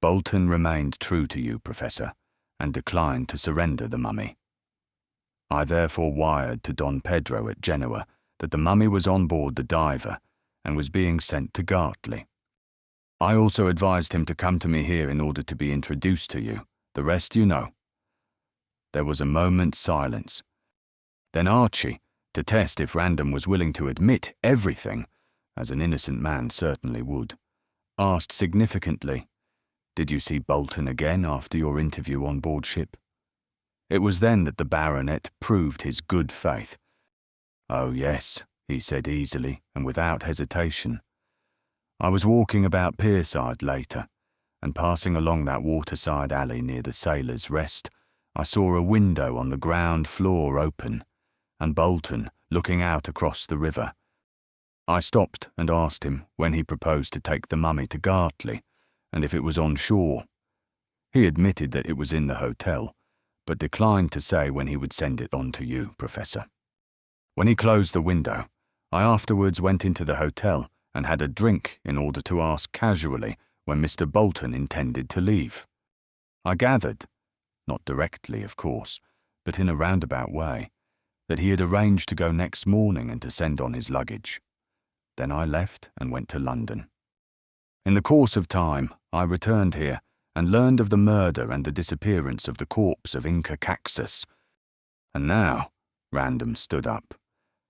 Bolton remained true to you, Professor, and declined to surrender the mummy. I therefore wired to Don Pedro at Genoa that the mummy was on board the diver and was being sent to Gartley. I also advised him to come to me here in order to be introduced to you. The rest you know. There was a moment's silence. Then Archie, to test if Random was willing to admit everything, as an innocent man certainly would, asked significantly, "Did you see Bolton again after your interview on board ship?" It was then that the baronet proved his good faith. "Oh yes," he said easily and without hesitation. "I was walking about Pierside later, and passing along that waterside alley near the Sailor's Rest, I saw a window on the ground floor open, and Bolton looking out across the river. I stopped and asked him when he proposed to take the mummy to Gartley, and if it was on shore. He admitted that it was in the hotel, but declined to say when he would send it on to you, Professor. When he closed the window, I afterwards went into the hotel and had a drink in order to ask casually when Mr. Bolton intended to leave. I gathered, not directly of course, but in a roundabout way, that he had arranged to go next morning and to send on his luggage. Then I left and went to London. In the course of time, I returned here and learned of the murder and the disappearance of the corpse of Inca Caxus. And now," Random stood up,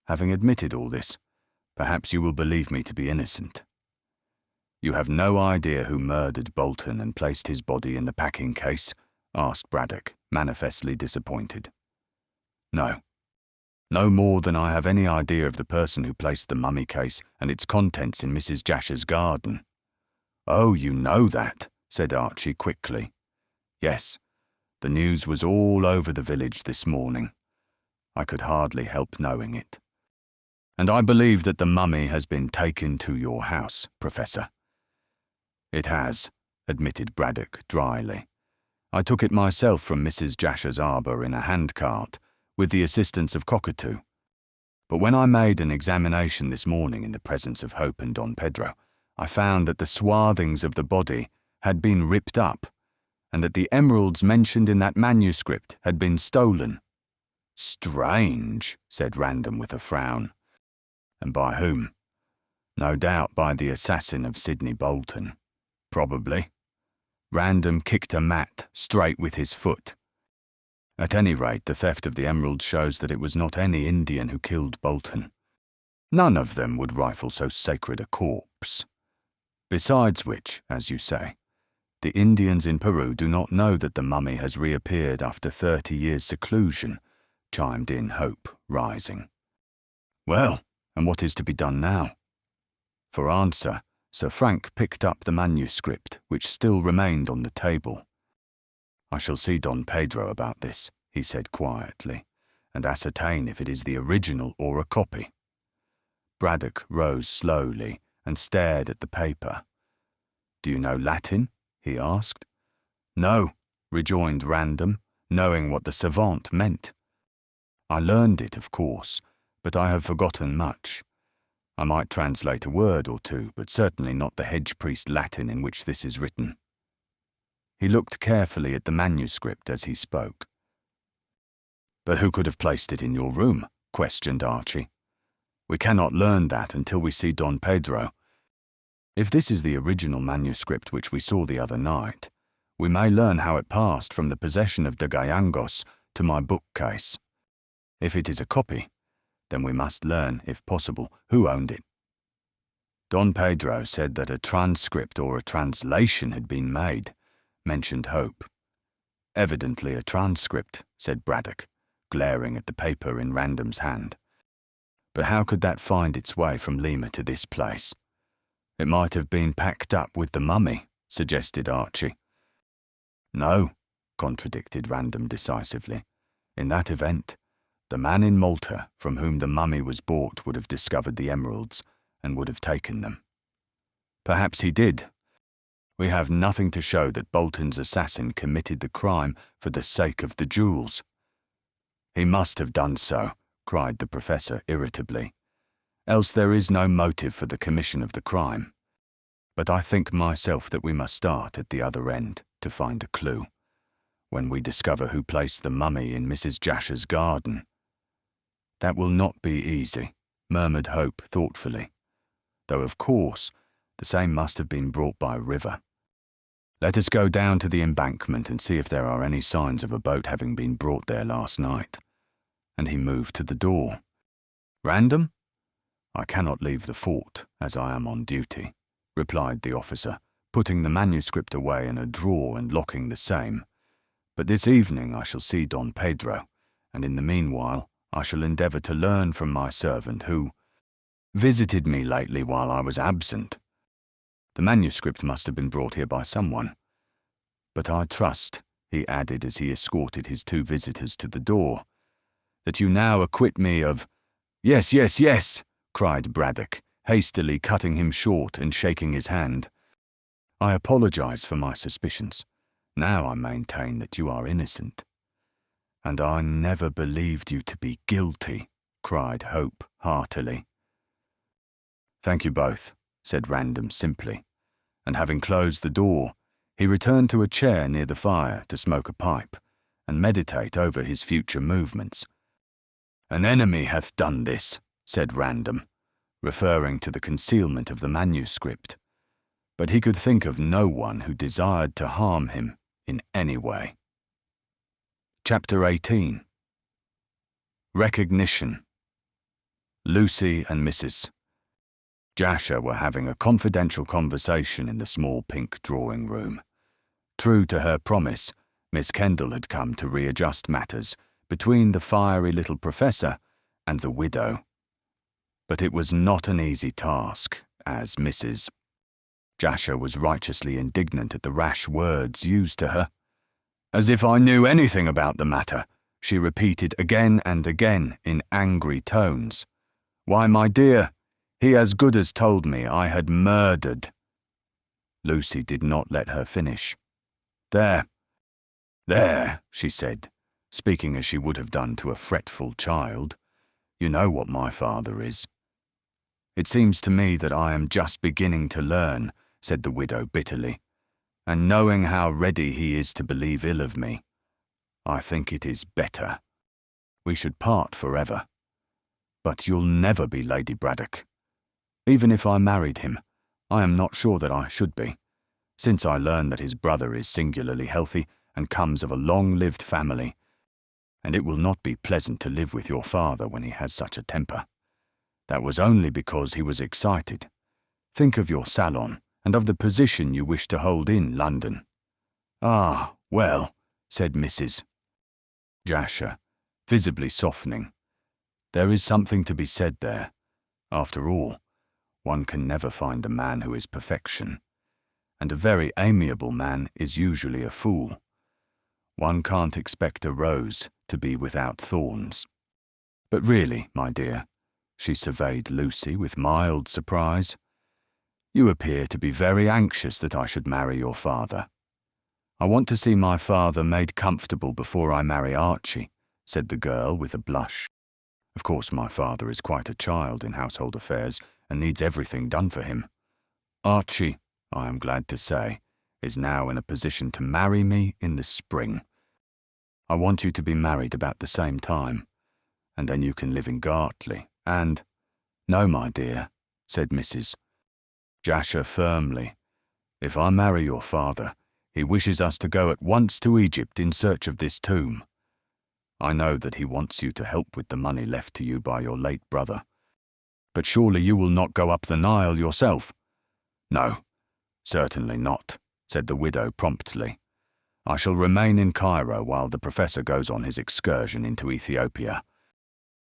"having admitted all this, perhaps you will believe me to be innocent." "You have no idea who murdered Bolton and placed his body in the packing case?" asked Braddock, manifestly disappointed. "No. No more than I have any idea of the person who placed the mummy case and its contents in Mrs. Jasher's garden." "Oh, you know that," said Archie quickly. "Yes, the news was all over the village this morning. I could hardly help knowing it. And I believe that the mummy has been taken to your house, Professor. It has, admitted Braddock dryly. I took it myself from Mrs. Jasher's arbour in a handcart, with the assistance of Cockatoo. But when I made an examination this morning in the presence of Hope and Don Pedro, I found that the swathings of the body had been ripped up, and that the emeralds mentioned in that manuscript had been stolen. Strange, said Random with a frown. And by whom? No doubt by the assassin of Sidney Bolton. Probably. Random kicked a mat straight with his foot. At any rate, the theft of the emeralds shows that it was not any Indian who killed Bolton. None of them would rifle so sacred a corpse. Besides which, as you say, the Indians in Peru do not know that the mummy has reappeared after 30 years' seclusion, chimed in Hope, rising. Well, and what is to be done now? For answer, Sir Frank picked up the manuscript, which still remained on the table. I shall see Don Pedro about this, he said quietly, and ascertain if it is the original or a copy. Braddock rose slowly and stared at the paper. Do you know Latin? He asked. No, rejoined Random, knowing what the savant meant. I learned it, of course, but I have forgotten much. I might translate a word or two, but certainly not the hedge priest Latin in which this is written. He looked carefully at the manuscript as he spoke. But who could have placed it in your room? Questioned Archie. We cannot learn that until we see Don Pedro. If this is the original manuscript which we saw the other night, we may learn how it passed from the possession of de Gallangos to my bookcase. If it is a copy, then we must learn, if possible, who owned it. Don Pedro said that a transcript or a translation had been made, mentioned Hope. Evidently a transcript, said Braddock, glaring at the paper in Random's hand. But how could that find its way from Lima to this place? It might have been packed up with the mummy, suggested Archie. No, contradicted Random decisively. In that event, the man in Malta from whom the mummy was bought would have discovered the emeralds and would have taken them. Perhaps he did. We have nothing to show that Bolton's assassin committed the crime for the sake of the jewels. He must have done so, cried the Professor irritably. Else there is no motive for the commission of the crime. But I think myself that we must start at the other end to find a clue, when we discover who placed the mummy in Mrs. Jasher's garden. That will not be easy, murmured Hope thoughtfully, though of course the same must have been brought by river. Let us go down to the embankment and see if there are any signs of a boat having been brought there last night. And he moved to the door. Random? I cannot leave the fort, as I am on duty, replied the officer, putting the manuscript away in a drawer and locking the same. But this evening I shall see Don Pedro, and in the meanwhile I shall endeavour to learn from my servant who visited me lately while I was absent. The manuscript must have been brought here by someone. But I trust, he added as he escorted his two visitors to the door, that you now acquit me of— Yes, yes, yes, cried Braddock, hastily cutting him short and shaking his hand. I apologise for my suspicions. Now I maintain that you are innocent. And I never believed you to be guilty, cried Hope heartily. Thank you both, said Random simply, and having closed the door, he returned to a chair near the fire to smoke a pipe and meditate over his future movements. An enemy hath done this, said Random, referring to the concealment of the manuscript, but he could think of no one who desired to harm him in any way. Chapter 18. Recognition. Lucy and Mrs. Jasher were having a confidential conversation in the small pink drawing room. True to her promise, Miss Kendall had come to readjust matters between the fiery little professor and the widow. But it was not an easy task, as Mrs. Jasher was righteously indignant at the rash words used to her. As if I knew anything about the matter, she repeated again and again in angry tones. "Why, my dear, he as good as told me I had murdered." Lucy did not let her finish. There, she said, speaking as she would have done to a fretful child. "You know what my father is." "It seems to me that I am just beginning to learn," said the widow bitterly, "and knowing how ready he is to believe ill of me, I think it is better. We should part forever. But you'll never be Lady Braddock. Even if I married him, I am not sure that I should be, since I learn that his brother is singularly healthy and comes of a long-lived family, and it will not be pleasant to live with your father when he has such a temper. That was only because he was excited. Think of your salon and of the position you wish to hold in London." "Ah, well," said Mrs. Jasher, visibly softening. "There is something to be said there. After all, one can never find a man who is perfection, and a very amiable man is usually a fool. One can't expect a rose to be without thorns. But really, my dear," she surveyed Lucy with mild surprise, "you appear to be very anxious that I should marry your father." "I want to see my father made comfortable before I marry Archie," said the girl with a blush. "Of course my father is quite a child in household affairs and needs everything done for him. Archie, I am glad to say, is now in a position to marry me in the spring. I want you to be married about the same time, and then you can live in Gartley, and—" "No, my dear," said Mrs. Jasher firmly. "If I marry your father, he wishes us to go at once to Egypt in search of this tomb. I know that he wants you to help with the money left to you by your late brother. But surely you will not go up the Nile yourself?" "No, certainly not," said the widow promptly. "I shall remain in Cairo while the professor goes on his excursion into Ethiopia.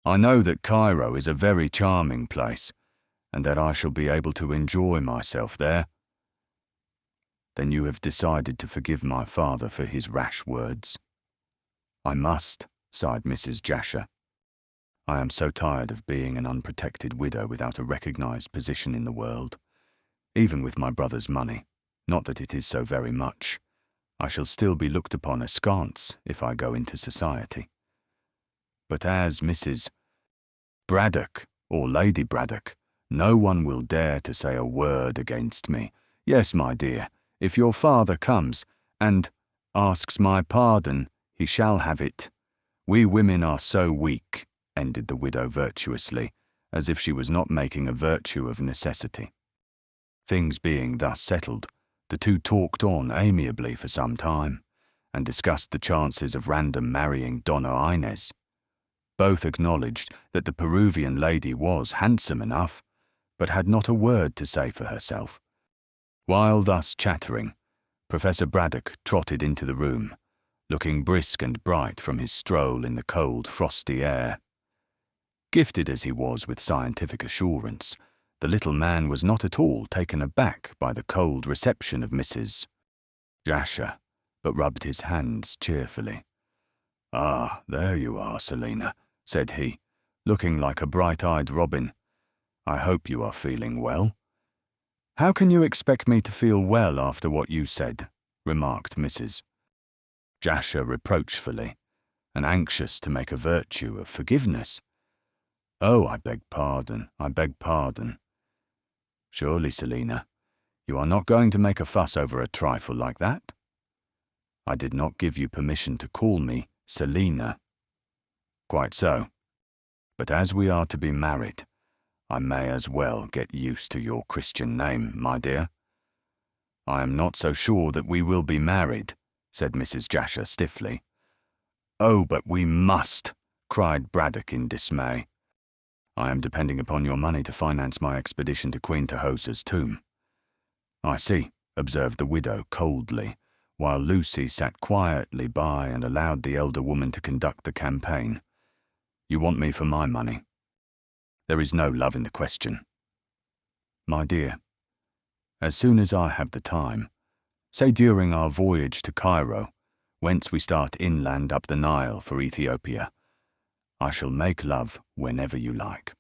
I know that Cairo is a very charming place, and that I shall be able to enjoy myself there." "Then you have decided to forgive my father for his rash words?" "I must," sighed Mrs. Jasher. "I am so tired of being an unprotected widow without a recognized position in the world. Even with my brother's money, not that it is so very much, I shall still be looked upon askance if I go into society. But as Mrs. Braddock or Lady Braddock, no one will dare to say a word against me. Yes, my dear, if your father comes and asks my pardon, he shall have it. We women are so weak," ended the widow virtuously, as if she was not making a virtue of necessity. Things being thus settled, the two talked on amiably for some time, and discussed the chances of random marrying Donna Inez. Both acknowledged that the Peruvian lady was handsome enough, but had not a word to say for herself. While thus chattering, Professor Braddock trotted into the room, looking brisk and bright from his stroll in the cold, frosty air. Gifted as he was with scientific assurance, the little man was not at all taken aback by the cold reception of Mrs. Jasher, but rubbed his hands cheerfully. "Ah, there you are, Selina," said he, looking like a bright-eyed robin. "I hope you are feeling well." "How can you expect me to feel well after what you said?" remarked Mrs. Jasher reproachfully, and anxious to make a virtue of forgiveness. "Oh, I beg pardon. Surely, Selina, you are not going to make a fuss over a trifle like that? I did not give you permission to call me Selina." "Quite so. But as we are to be married, I may as well get used to your Christian name, my dear." "I am not so sure that we will be married," said Mrs. Jasher stiffly. "Oh, but we must," cried Braddock in dismay. "I am depending upon your money to finance my expedition to Queen Tahosa's tomb." "I see," observed the widow coldly, while Lucy sat quietly by and allowed the elder woman to conduct the campaign. "You want me for my money. There is no love in the question." "My dear, as soon as I have the time, say during our voyage to Cairo, whence we start inland up the Nile for Ethiopia. I shall make love whenever you like.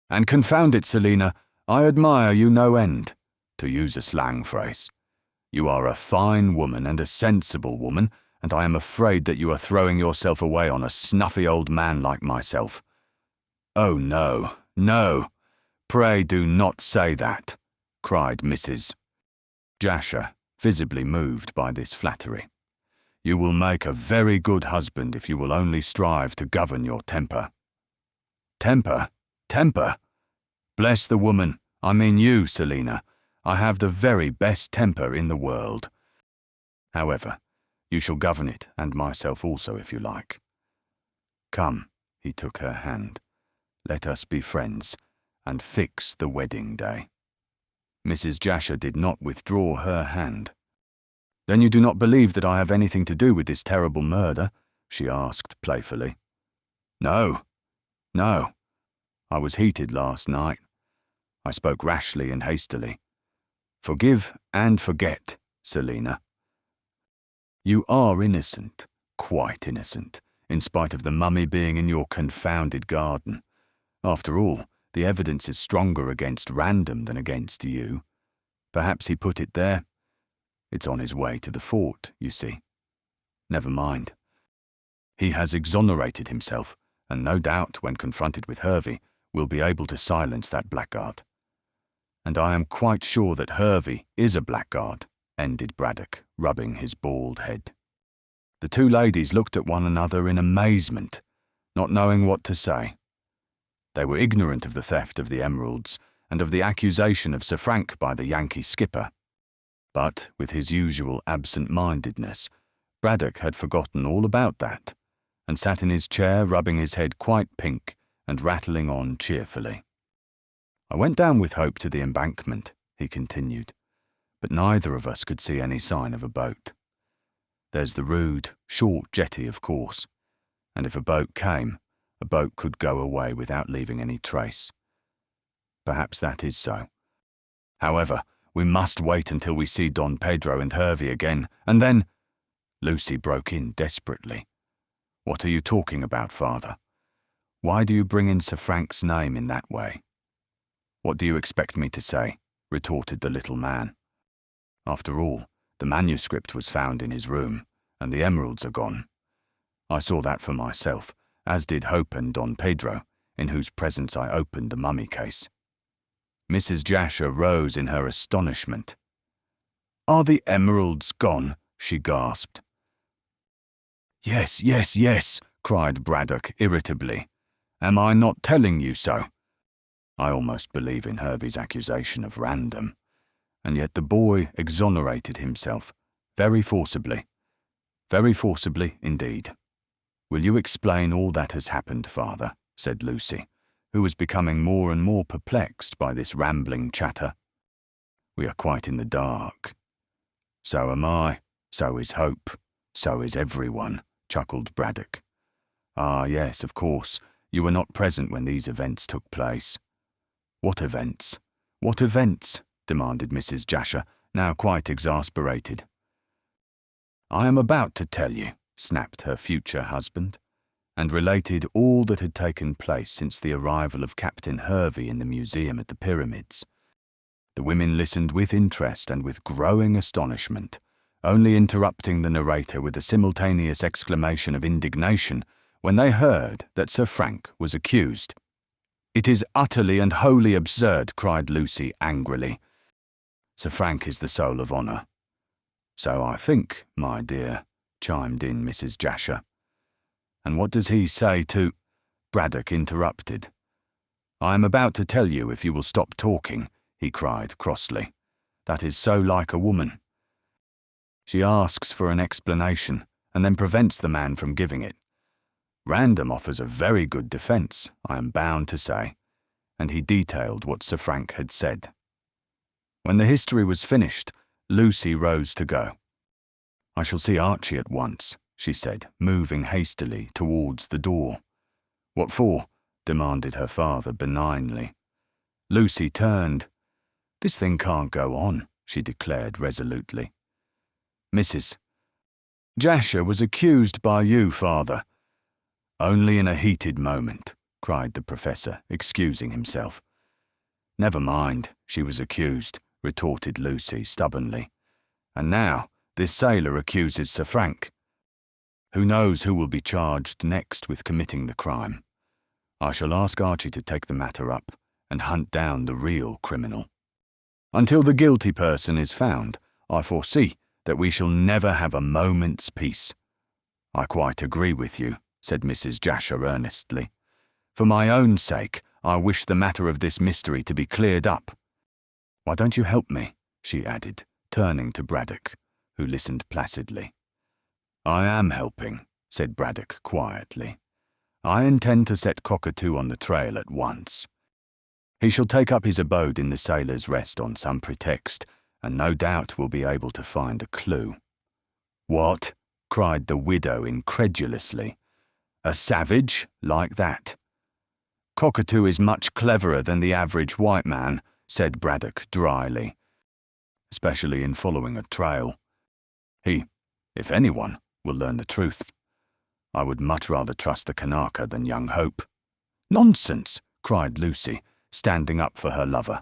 And confound it, Selina, I admire you no end, to use a slang phrase. You are a fine woman and a sensible woman, and I am afraid that you are throwing yourself away on a snuffy old man like myself. Oh, no, no, pray do not say that, cried Mrs. Jasher, visibly moved by this flattery. You will make a very good husband if you will only strive to govern your temper. Temper? Temper? Bless the woman, I mean you, Selina. I have the very best temper in the world. However, you shall govern it, and myself also, if you like. Come, he took her hand. Let us be friends, and fix the wedding day. Mrs. Jasher did not withdraw her hand. Then you do not believe that I have anything to do with this terrible murder? She asked playfully. No, no. I was heated last night. I spoke rashly and hastily. Forgive and forget, Selina. You are innocent, quite innocent, in spite of the mummy being in your confounded garden. After all, the evidence is stronger against Random than against you. Perhaps he put it there. It's on his way to the fort, you see. Never mind. He has exonerated himself, and no doubt, when confronted with Hervey, will be able to silence that blackguard. And I am quite sure that Hervey is a blackguard, ended Braddock, rubbing his bald head. The two ladies looked at one another in amazement, not knowing what to say. They were ignorant of the theft of the emeralds and of the accusation of Sir Frank by the Yankee skipper. But, with his usual absent-mindedness, Braddock had forgotten all about that, and sat in his chair rubbing his head quite pink and rattling on cheerfully. I went down with Hope to the embankment, he continued, but neither of us could see any sign of a boat. There's the rude, short jetty, of course, and if a boat came, a boat could go away without leaving any trace. Perhaps that is so. However, we must wait until we see Don Pedro and Hervey again, and then— Lucy broke in desperately. What are you talking about, father? Why do you bring in Sir Frank's name in that way? What do you expect me to say? Retorted the little man. After all, the manuscript was found in his room, and the emeralds are gone. I saw that for myself, as did Hope and Don Pedro, in whose presence I opened the mummy case. Mrs. Jasher rose in her astonishment. Are the emeralds gone? She gasped. Yes, yes, yes, cried Braddock irritably. Am I not telling you so? I almost believe in Hervey's accusation of Random, and yet the boy exonerated himself, very forcibly indeed. Will you explain all that has happened, father? Said Lucy, who was becoming more and more perplexed by this rambling chatter. We are quite in the dark. So am I, so is Hope, so is everyone, chuckled Braddock. Ah, yes, of course, you were not present when these events took place. What events? What events? Demanded Mrs. Jasher, now quite exasperated. I am about to tell you, snapped her future husband, and related all that had taken place since the arrival of Captain Hervey in the museum at the pyramids. The women listened with interest and with growing astonishment, only interrupting the narrator with a simultaneous exclamation of indignation when they heard that Sir Frank was accused. It is utterly and wholly absurd, cried Lucy angrily. Sir Frank is the soul of honour. So I think, my dear, chimed in Mrs. Jasher. And what does he say to— Braddock interrupted. I am about to tell you if you will stop talking, he cried crossly. That is so like a woman. She asks for an explanation and then prevents the man from giving it. Random offers a very good defence, I am bound to say, and he detailed what Sir Frank had said. When the history was finished, Lucy rose to go. I shall see Archie at once, she said, moving hastily towards the door. What for? Demanded her father benignly. Lucy turned. This thing can't go on, she declared resolutely. Mrs. Jasher was accused by you, father." "Only in a heated moment," cried the professor, excusing himself. "Never mind, she was accused," retorted Lucy stubbornly. "And now this sailor accuses Sir Frank. Who knows who will be charged next with committing the crime? I shall ask Archie to take the matter up and hunt down the real criminal. Until the guilty person is found, I foresee that we shall never have a moment's peace." "I quite agree with you," said Mrs. Jasher earnestly. "For my own sake, I wish the matter of this mystery to be cleared up. Why don't you help me?" she added, turning to Braddock, who listened placidly. "I am helping," said Braddock quietly. "I intend to set Cockatoo on the trail at once. He shall take up his abode in the Sailor's Rest on some pretext, and no doubt will be able to find a clue." "What?" cried the widow incredulously. "A savage like that?" "Cockatoo is much cleverer than the average white man," said Braddock dryly, "especially in following a trail. He, if anyone, will learn the truth. I would much rather trust the Kanaka than young Hope." "Nonsense!" cried Lucy, standing up for her lover.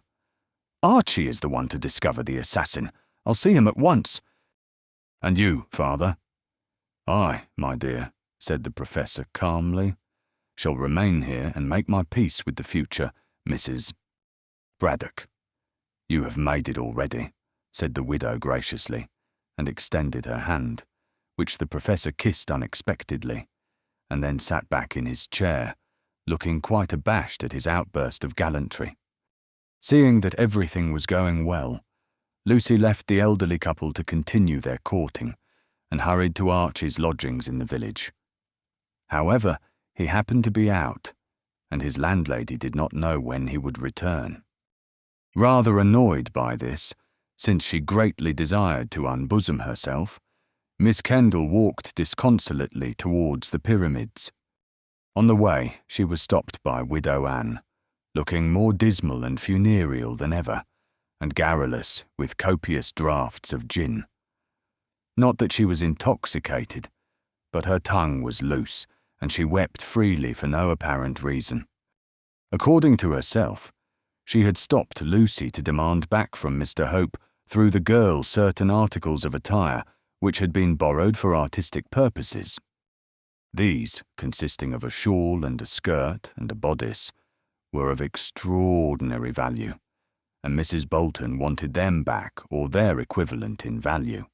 "Archie is the one to discover the assassin. I'll see him at once." "And you, father?" "I, my dear," said the professor calmly, "shall remain here and make my peace with the future Mrs. Braddock." "You have made it already," said the widow graciously, and extended her hand, which the professor kissed unexpectedly, and then sat back in his chair, looking quite abashed at his outburst of gallantry. Seeing that everything was going well, Lucy left the elderly couple to continue their courting, and hurried to Archie's lodgings in the village. However, he happened to be out, and his landlady did not know when he would return. Rather annoyed by this, since she greatly desired to unbosom herself, Miss Kendall walked disconsolately towards the pyramids. On the way, she was stopped by Widow Anne, looking more dismal and funereal than ever, and garrulous with copious draughts of gin. Not that she was intoxicated, but her tongue was loose, and she wept freely for no apparent reason. According to herself, she had stopped Lucy to demand back from Mr. Hope through the girl certain articles of attire which had been borrowed for artistic purposes. These, consisting of a shawl and a skirt and a bodice, were of extraordinary value, and Mrs. Bolton wanted them back or their equivalent in value.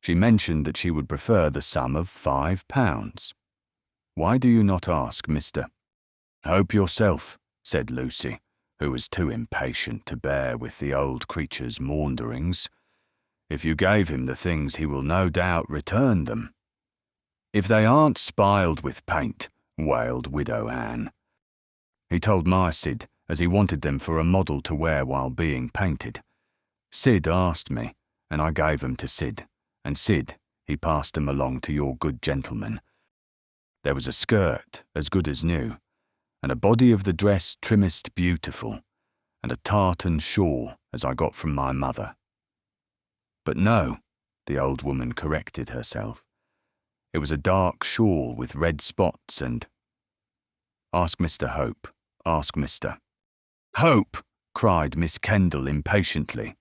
She mentioned that she would prefer the sum of £5. "Why do you not ask Mr. Hope yourself?" said Lucy, who was too impatient to bear with the old creature's maunderings. "If you gave him the things, he will no doubt return them." "If they aren't spiled with paint," wailed Widow Anne. "He told my Sid as he wanted them for a model to wear while being painted. Sid asked me, and I gave them to Sid, and Sid, he passed them along to your good gentleman. There was a skirt as good as new, and a body of the dress trimmest beautiful, and a tartan shawl as I got from my mother." "But no," the old woman corrected herself. "It was a dark shawl with red spots and—" "Ask Mr. Hope. Ask Mr. "Hope!" cried Miss Kendall impatiently.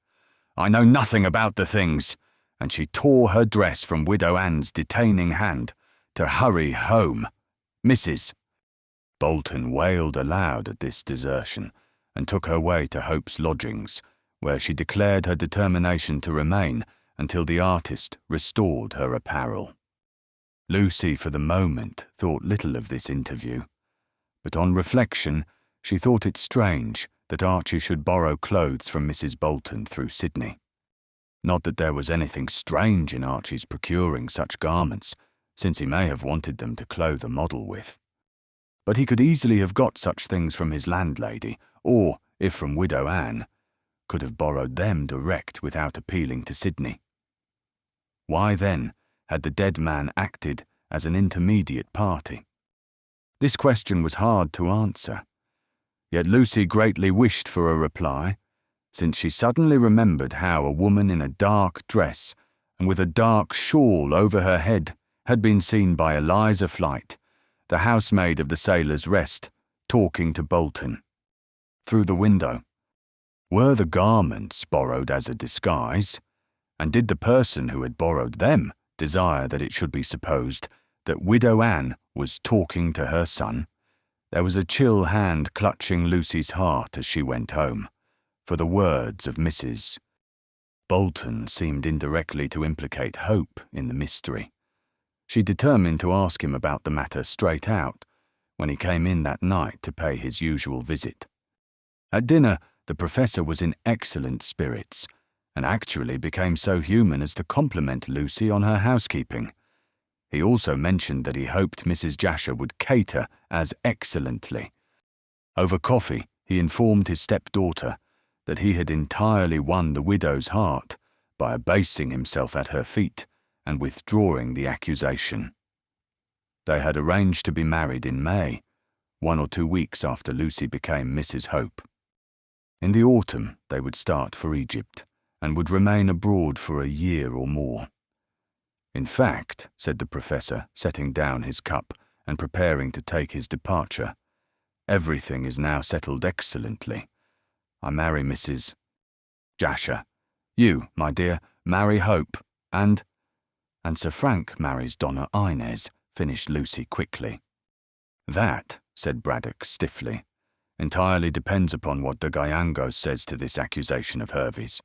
"I know nothing about the things," and she tore her dress from Widow Anne's detaining hand to hurry home. "Mrs. Bolton wailed aloud at this desertion and took her way to Hope's lodgings, where she declared her determination to remain until the artist restored her apparel. Lucy, for the moment, thought little of this interview, but on reflection, she thought it strange that Archie should borrow clothes from Mrs. Bolton through Sydney. Not that there was anything strange in Archie's procuring such garments, since he may have wanted them to clothe a model with. But he could easily have got such things from his landlady, or, if from Widow Anne, could have borrowed them direct without appealing to Sydney. Why, then, had the dead man acted as an intermediate party? This question was hard to answer, yet Lucy greatly wished for a reply, since she suddenly remembered how a woman in a dark dress and with a dark shawl over her head, had been seen by Eliza Flight, the housemaid of the Sailor's Rest, talking to Bolton. Through the window. Were the garments borrowed as a disguise? And did the person who had borrowed them desire that it should be supposed that Widow Anne was talking to her son? There was a chill hand clutching Lucy's heart as she went home, for the words of Mrs. Bolton seemed indirectly to implicate Hope in the mystery. She determined to ask him about the matter straight out when he came in that night to pay his usual visit. At dinner, the Professor was in excellent spirits, and actually became so human as to compliment Lucy on her housekeeping. He also mentioned that he hoped Mrs. Jasher would cater as excellently. Over coffee, he informed his stepdaughter that he had entirely won the widow's heart by abasing himself at her feet and withdrawing the accusation. They had arranged to be married in May, 1 or 2 weeks after Lucy became Mrs. Hope. In the autumn, they would start for Egypt, and would remain abroad for a year or more. In fact, said the Professor, setting down his cup and preparing to take his departure, everything is now settled excellently. I marry Mrs. Jasher. You, my dear, marry Hope, and Sir Frank marries Donna Inez, finished Lucy quickly. That, said Braddock stiffly, entirely depends upon what de Gallegos says to this accusation of Hervey's.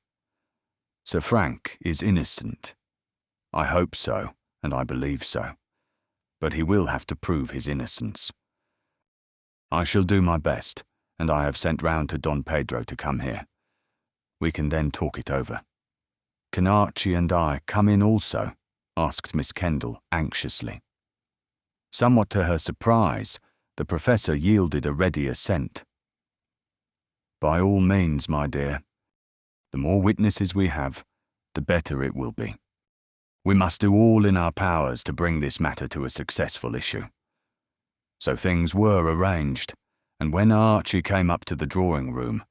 Sir Frank is innocent. I hope so, and I believe so. But he will have to prove his innocence. I shall do my best, and I have sent round to Don Pedro to come here. We can then talk it over. Can Archie and I come in also? Asked Miss Kendall anxiously. Somewhat to her surprise, the Professor yielded a ready assent. By all means, my dear. The more witnesses we have, the better it will be. We must do all in our powers to bring this matter to a successful issue. So things were arranged, and when Archie came up to the drawing-room,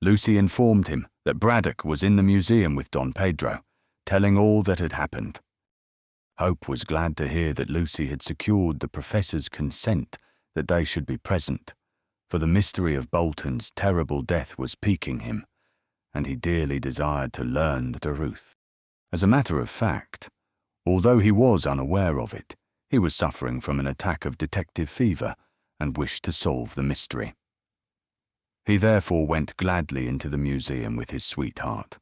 Lucy informed him that Braddock was in the museum with Don Pedro, telling all that had happened. Hope was glad to hear that Lucy had secured the Professor's consent that they should be present, for the mystery of Bolton's terrible death was piquing him, and he dearly desired to learn the truth. As a matter of fact, although he was unaware of it, he was suffering from an attack of detective fever and wished to solve the mystery. He therefore went gladly into the museum with his sweetheart.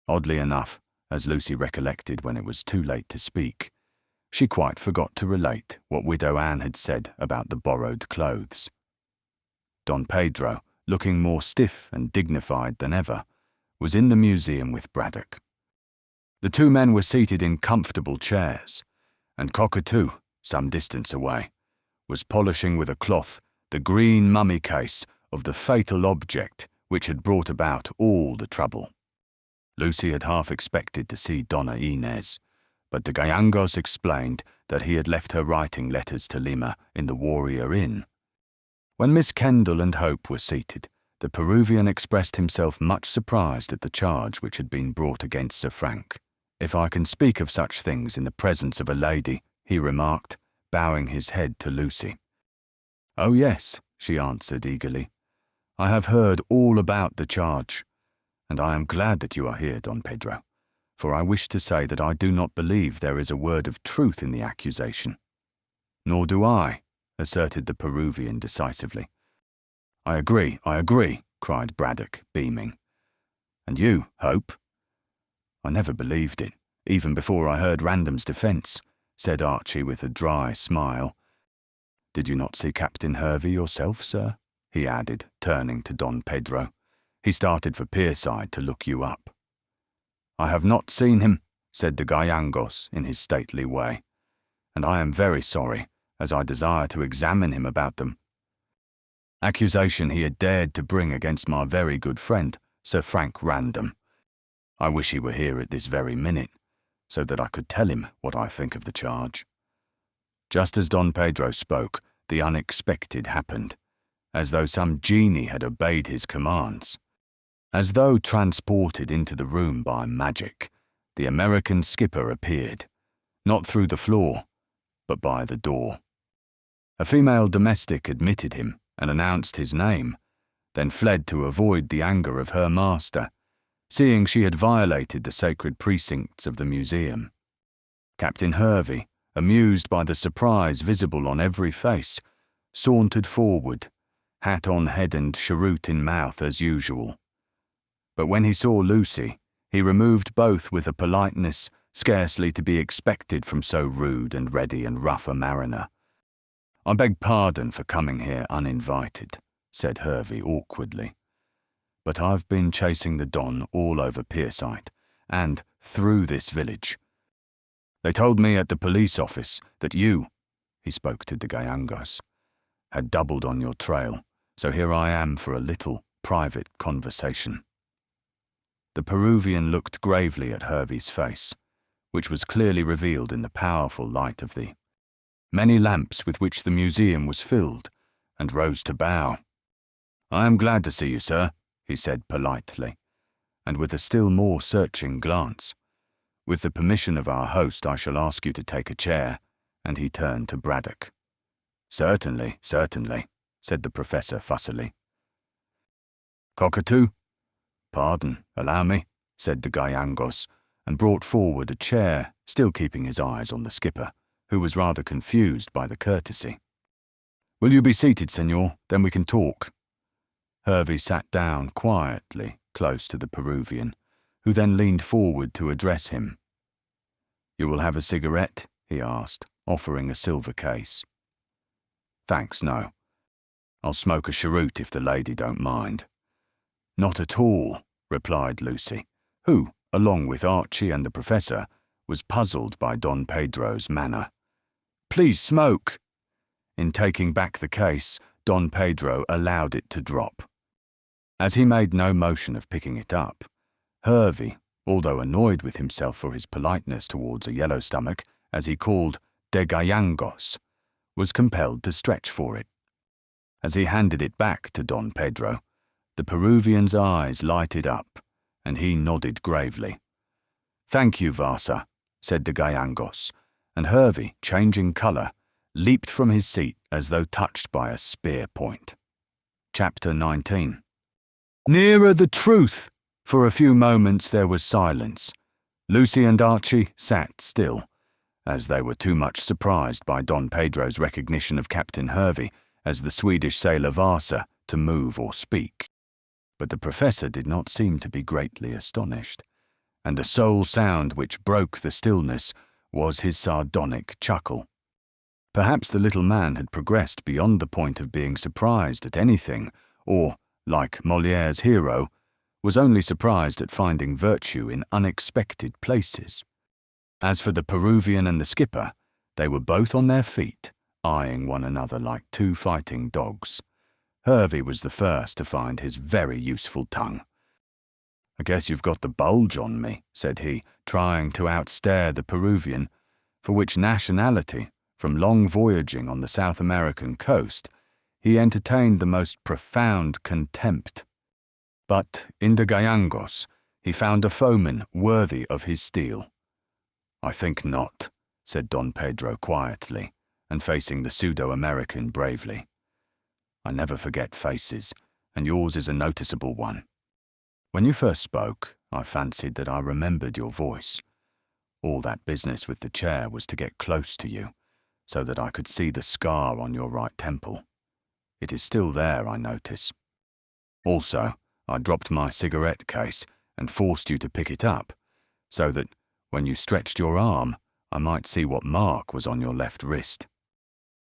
Oddly enough, as Lucy recollected when it was too late to speak, she quite forgot to relate what Widow Anne had said about the borrowed clothes. Don Pedro, looking more stiff and dignified than ever, was in the museum with Braddock. The two men were seated in comfortable chairs, and Cockatoo, some distance away, was polishing with a cloth the green mummy case of the fatal object which had brought about all the trouble. Lucy had half expected to see Donna Inez, but de Gallegos explained that he had left her writing letters to Lima in the Warrior Inn. When Miss Kendall and Hope were seated, the Peruvian expressed himself much surprised at the charge which had been brought against Sir Frank. If I can speak of such things in the presence of a lady, he remarked, bowing his head to Lucy. Oh yes, she answered eagerly. I have heard all about the charge, and I am glad that you are here, Don Pedro, for I wish to say that I do not believe there is a word of truth in the accusation. Nor do I, asserted the Peruvian decisively. I agree, cried Braddock, beaming. And you, Hope? I never believed it, even before I heard Random's defence, said Archie with a dry smile. Did you not see Captain Hervey yourself, sir? He added, turning to Don Pedro. He started for Pierside to look you up. I have not seen him, said de Gallegos in his stately way, and I am very sorry, as I desire to examine him about them. Accusation he had dared to bring against my very good friend, Sir Frank Random. I wish he were here at this very minute, so that I could tell him what I think of the charge. Just as Don Pedro spoke, the unexpected happened, as though some genie had obeyed his commands. As though transported into the room by magic, the American skipper appeared, not through the floor, but by the door. A female domestic admitted him and announced his name, then fled to avoid the anger of her master, seeing she had violated the sacred precincts of the museum. Captain Hervey, amused by the surprise visible on every face, sauntered forward, hat on head and cheroot in mouth as usual. But when he saw Lucy, he removed both with a politeness scarcely to be expected from so rude and ready and rough a mariner. "I beg pardon for coming here uninvited," said Hervey awkwardly, "but I've been chasing the Don all over Pierside and through this village. They told me at the police office that you," he spoke to de Gallegos, "had doubled on your trail, so here I am for a little private conversation." The Peruvian looked gravely at Hervey's face, which was clearly revealed in the powerful light of the many lamps with which the museum was filled, and rose to bow. "I am glad to see you, sir," he said politely, and with a still more searching glance. "With the permission of our host, I shall ask you to take a chair," and he turned to Braddock. "Certainly, certainly," said the professor fussily. "Cockatoo?" "Pardon, allow me," said de Gallegos, and brought forward a chair, still keeping his eyes on the skipper, who was rather confused by the courtesy. "Will you be seated, senor? Then we can talk." Hervey sat down quietly, close to the Peruvian, who then leaned forward to address him. "You will have a cigarette?" he asked, offering a silver case. "Thanks, no. I'll smoke a cheroot if the lady don't mind." "Not at all," replied Lucy, who, along with Archie and the professor, was puzzled by Don Pedro's manner. "Please smoke." In taking back the case, Don Pedro allowed it to drop. As he made no motion of picking it up, Hervey, although annoyed with himself for his politeness towards a yellow stomach, as he called de Gallegos, was compelled to stretch for it. As he handed it back to Don Pedro, the Peruvian's eyes lighted up, and he nodded gravely. "Thank you, Vasa," said de Gallegos, and Hervey, changing colour, leaped from his seat as though touched by a spear point. Chapter 19. Nearer the truth! For a few moments there was silence. Lucy and Archie sat still, as they were too much surprised by Don Pedro's recognition of Captain Hervey as the Swedish sailor Vasa to move or speak. But the professor did not seem to be greatly astonished, and the sole sound which broke the stillness was his sardonic chuckle. Perhaps the little man had progressed beyond the point of being surprised at anything, or, like Molière's hero, was only surprised at finding virtue in unexpected places. As for the Peruvian and the skipper, they were both on their feet, eyeing one another like two fighting dogs. Hervey was the first to find his very useful tongue. "I guess you've got the bulge on me," said he, trying to outstare the Peruvian, for which nationality, from long voyaging on the South American coast, he entertained the most profound contempt. But in de Gallegos he found a foeman worthy of his steel. "I think not," said Don Pedro quietly, and facing the pseudo-American bravely. "I never forget faces, and yours is a noticeable one. When you first spoke, I fancied that I remembered your voice. All that business with the chair was to get close to you, so that I could see the scar on your right temple. It is still there, I notice. Also, I dropped my cigarette case and forced you to pick it up, so that, when you stretched your arm, I might see what mark was on your left wrist.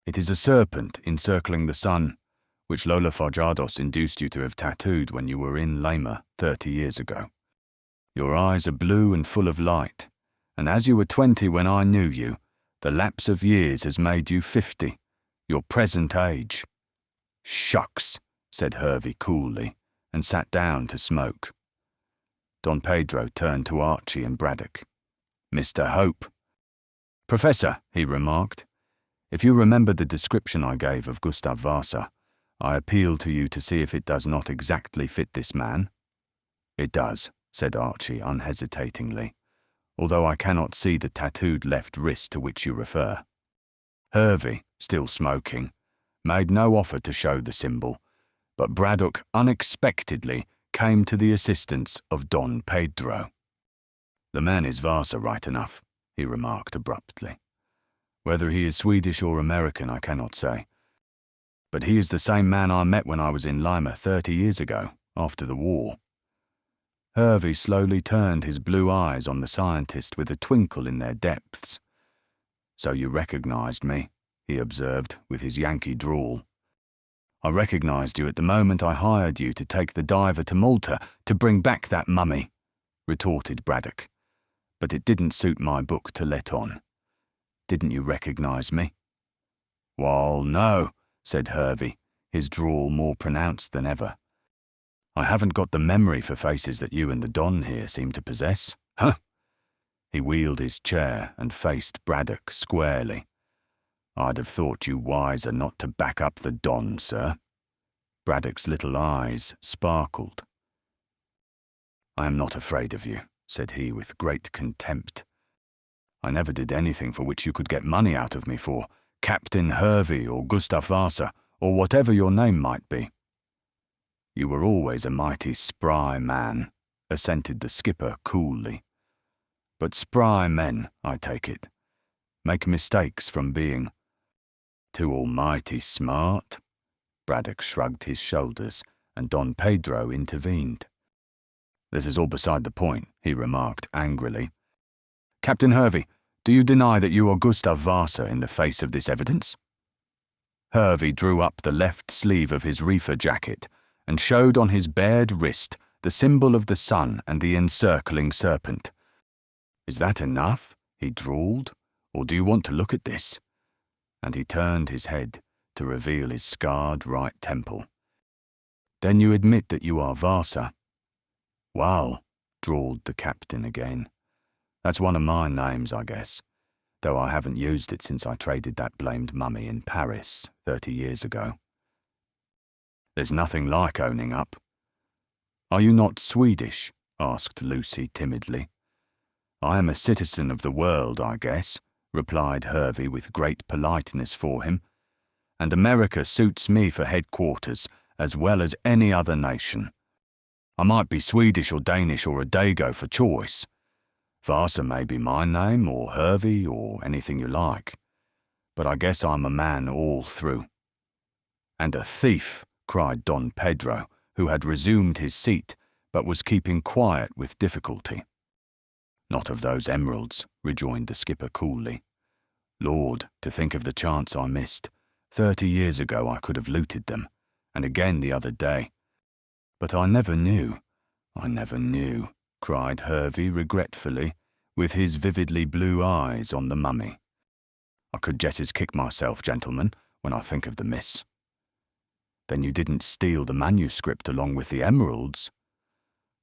It is a serpent encircling the sun, which Lola Farjados induced you to have tattooed when you were in Lima 30 years ago. Your eyes are blue and full of light, and as you were 20 when I knew you, the lapse of years has made you 50, your present age." "Shucks," said Hervey coolly, and sat down to smoke. Don Pedro turned to Archie and Braddock. "Mr. Hope." "Professor," he remarked, "if you remember the description I gave of Gustav Vasa, I appeal to you to see if it does not exactly fit this man." "It does," said Archie unhesitatingly, although I cannot see the tattooed left wrist to which you refer. Hervey, still smoking, made no offer to show the symbol, but Braddock unexpectedly came to the assistance of Don Pedro. "The man is Vasa right enough," he remarked abruptly. "Whether he is Swedish or American I cannot say. But he is the same man I met when I was in Lima 30 years ago, after the war." Hervey slowly turned his blue eyes on the scientist with a twinkle in their depths. "So you recognized me," he observed with his Yankee drawl. "I recognized you at the moment I hired you to take the diver to Malta to bring back that mummy," retorted Braddock. "But it didn't suit my book to let on. Didn't you recognize me?" "Wall, no," said Hervey, his drawl more pronounced than ever. "I haven't got the memory for faces that you and the Don here seem to possess. Huh?" He wheeled his chair and faced Braddock squarely. "I'd have thought you wiser not to back up the Don, sir." Braddock's little eyes sparkled. "I am not afraid of you," said he with great contempt. "I never did anything for which you could get money out of me for, Captain Hervey or Gustav Vasa, or whatever your name might be." "You were always a mighty spry man," assented the skipper coolly. "But spry men, I take it, make mistakes from being too almighty smart." Braddock shrugged his shoulders, and Don Pedro intervened. "This is all beside the point," he remarked angrily. "Captain Hervey, do you deny that you are Gustav Vasa in the face of this evidence?" Hervey drew up the left sleeve of his reefer jacket and showed on his bared wrist the symbol of the sun and the encircling serpent. "Is that enough?" he drawled. "Or do you want to look at this?" And he turned his head to reveal his scarred right temple. "Then you admit that you are Vasa?" "Well," drawled the captain again, "that's one of my names, I guess, though I haven't used it since I traded that blamed mummy in Paris 30 years ago. There's nothing like owning up." "Are you not Swedish?" asked Lucy timidly. "I am a citizen of the world, I guess," replied Hervey with great politeness for him, "and America suits me for headquarters as well as any other nation. I might be Swedish or Danish or a Dago for choice. Vasa may be my name, or Hervey, or anything you like. But I guess I'm a man all through." "And a thief," cried Don Pedro, who had resumed his seat, but was keeping quiet with difficulty. "Not of those emeralds," rejoined the skipper coolly. "Lord, to think of the chance I missed. 30 years ago I could have looted them, and again the other day. But I never knew, cried Hervey regretfully, with his vividly blue eyes on the mummy. "I could just as kick myself, gentlemen, when I think of the miss." "Then you didn't steal the manuscript along with the emeralds?"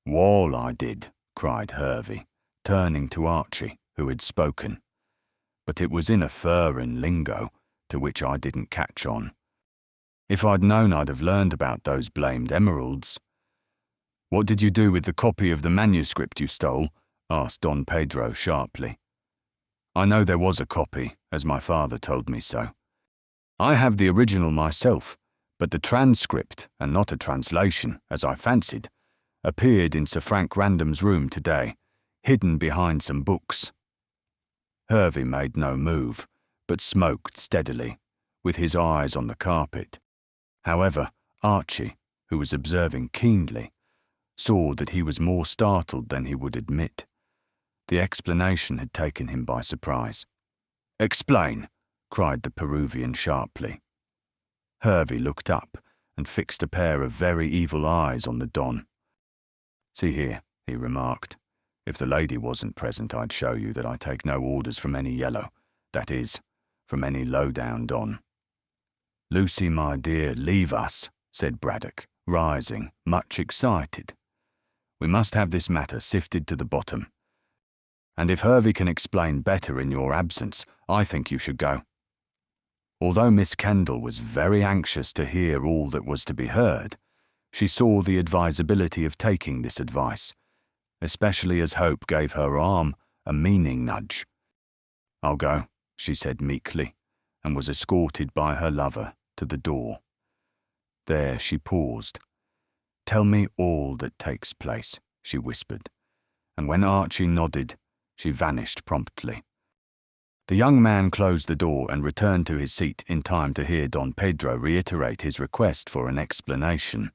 "Wall, I did," cried Hervey, turning to Archie, who had spoken. "But it was in a furrin lingo, to which I didn't catch on. If I'd known I'd have learned about those blamed emeralds." "What did you do with the copy of the manuscript you stole?" asked Don Pedro sharply. "I know there was a copy, as my father told me so. I have the original myself, but the transcript, and not a translation, as I fancied, appeared in Sir Frank Random's room today, hidden behind some books." Hervey made no move, but smoked steadily, with his eyes on the carpet. However, Archie, who was observing keenly, saw that he was more startled than he would admit. The explanation had taken him by surprise. "Explain," cried the Peruvian sharply. Hervey looked up and fixed a pair of very evil eyes on the Don. "See here," he remarked. "If the lady wasn't present, I'd show you that I take no orders from any yellow, that is, from any low-down Don." "Lucy, my dear, leave us," said Braddock, rising, much excited. "We must have this matter sifted to the bottom. And if Hervey can explain better in your absence, I think you should go." Although Miss Kendall was very anxious to hear all that was to be heard, she saw the advisability of taking this advice, especially as Hope gave her arm a meaning nudge. "I'll go," she said meekly, and was escorted by her lover to the door. There she paused. "Tell me all that takes place," she whispered, and when Archie nodded, she vanished promptly. The young man closed the door and returned to his seat in time to hear Don Pedro reiterate his request for an explanation.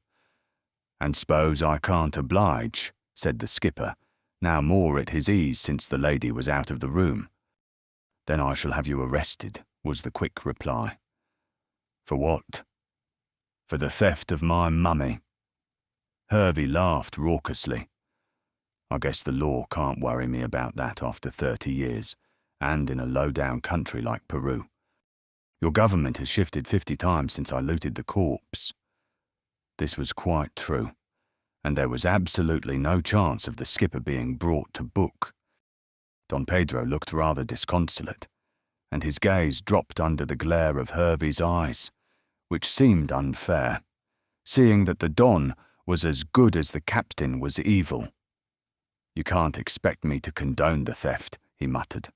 "And s'pose I can't oblige," said the skipper, now more at his ease since the lady was out of the room. "Then I shall have you arrested," was the quick reply. "For what?" "For the theft of my mummy." Hervey laughed raucously. "I guess the law can't worry me about that after 30 years, and in a low-down country like Peru. Your government has shifted 50 times since I looted the corpse." This was quite true, and there was absolutely no chance of the skipper being brought to book. Don Pedro looked rather disconsolate, and his gaze dropped under the glare of Hervey's eyes, which seemed unfair, seeing that the Don was as good as the captain was evil. "You can't expect me to condone the theft," he muttered.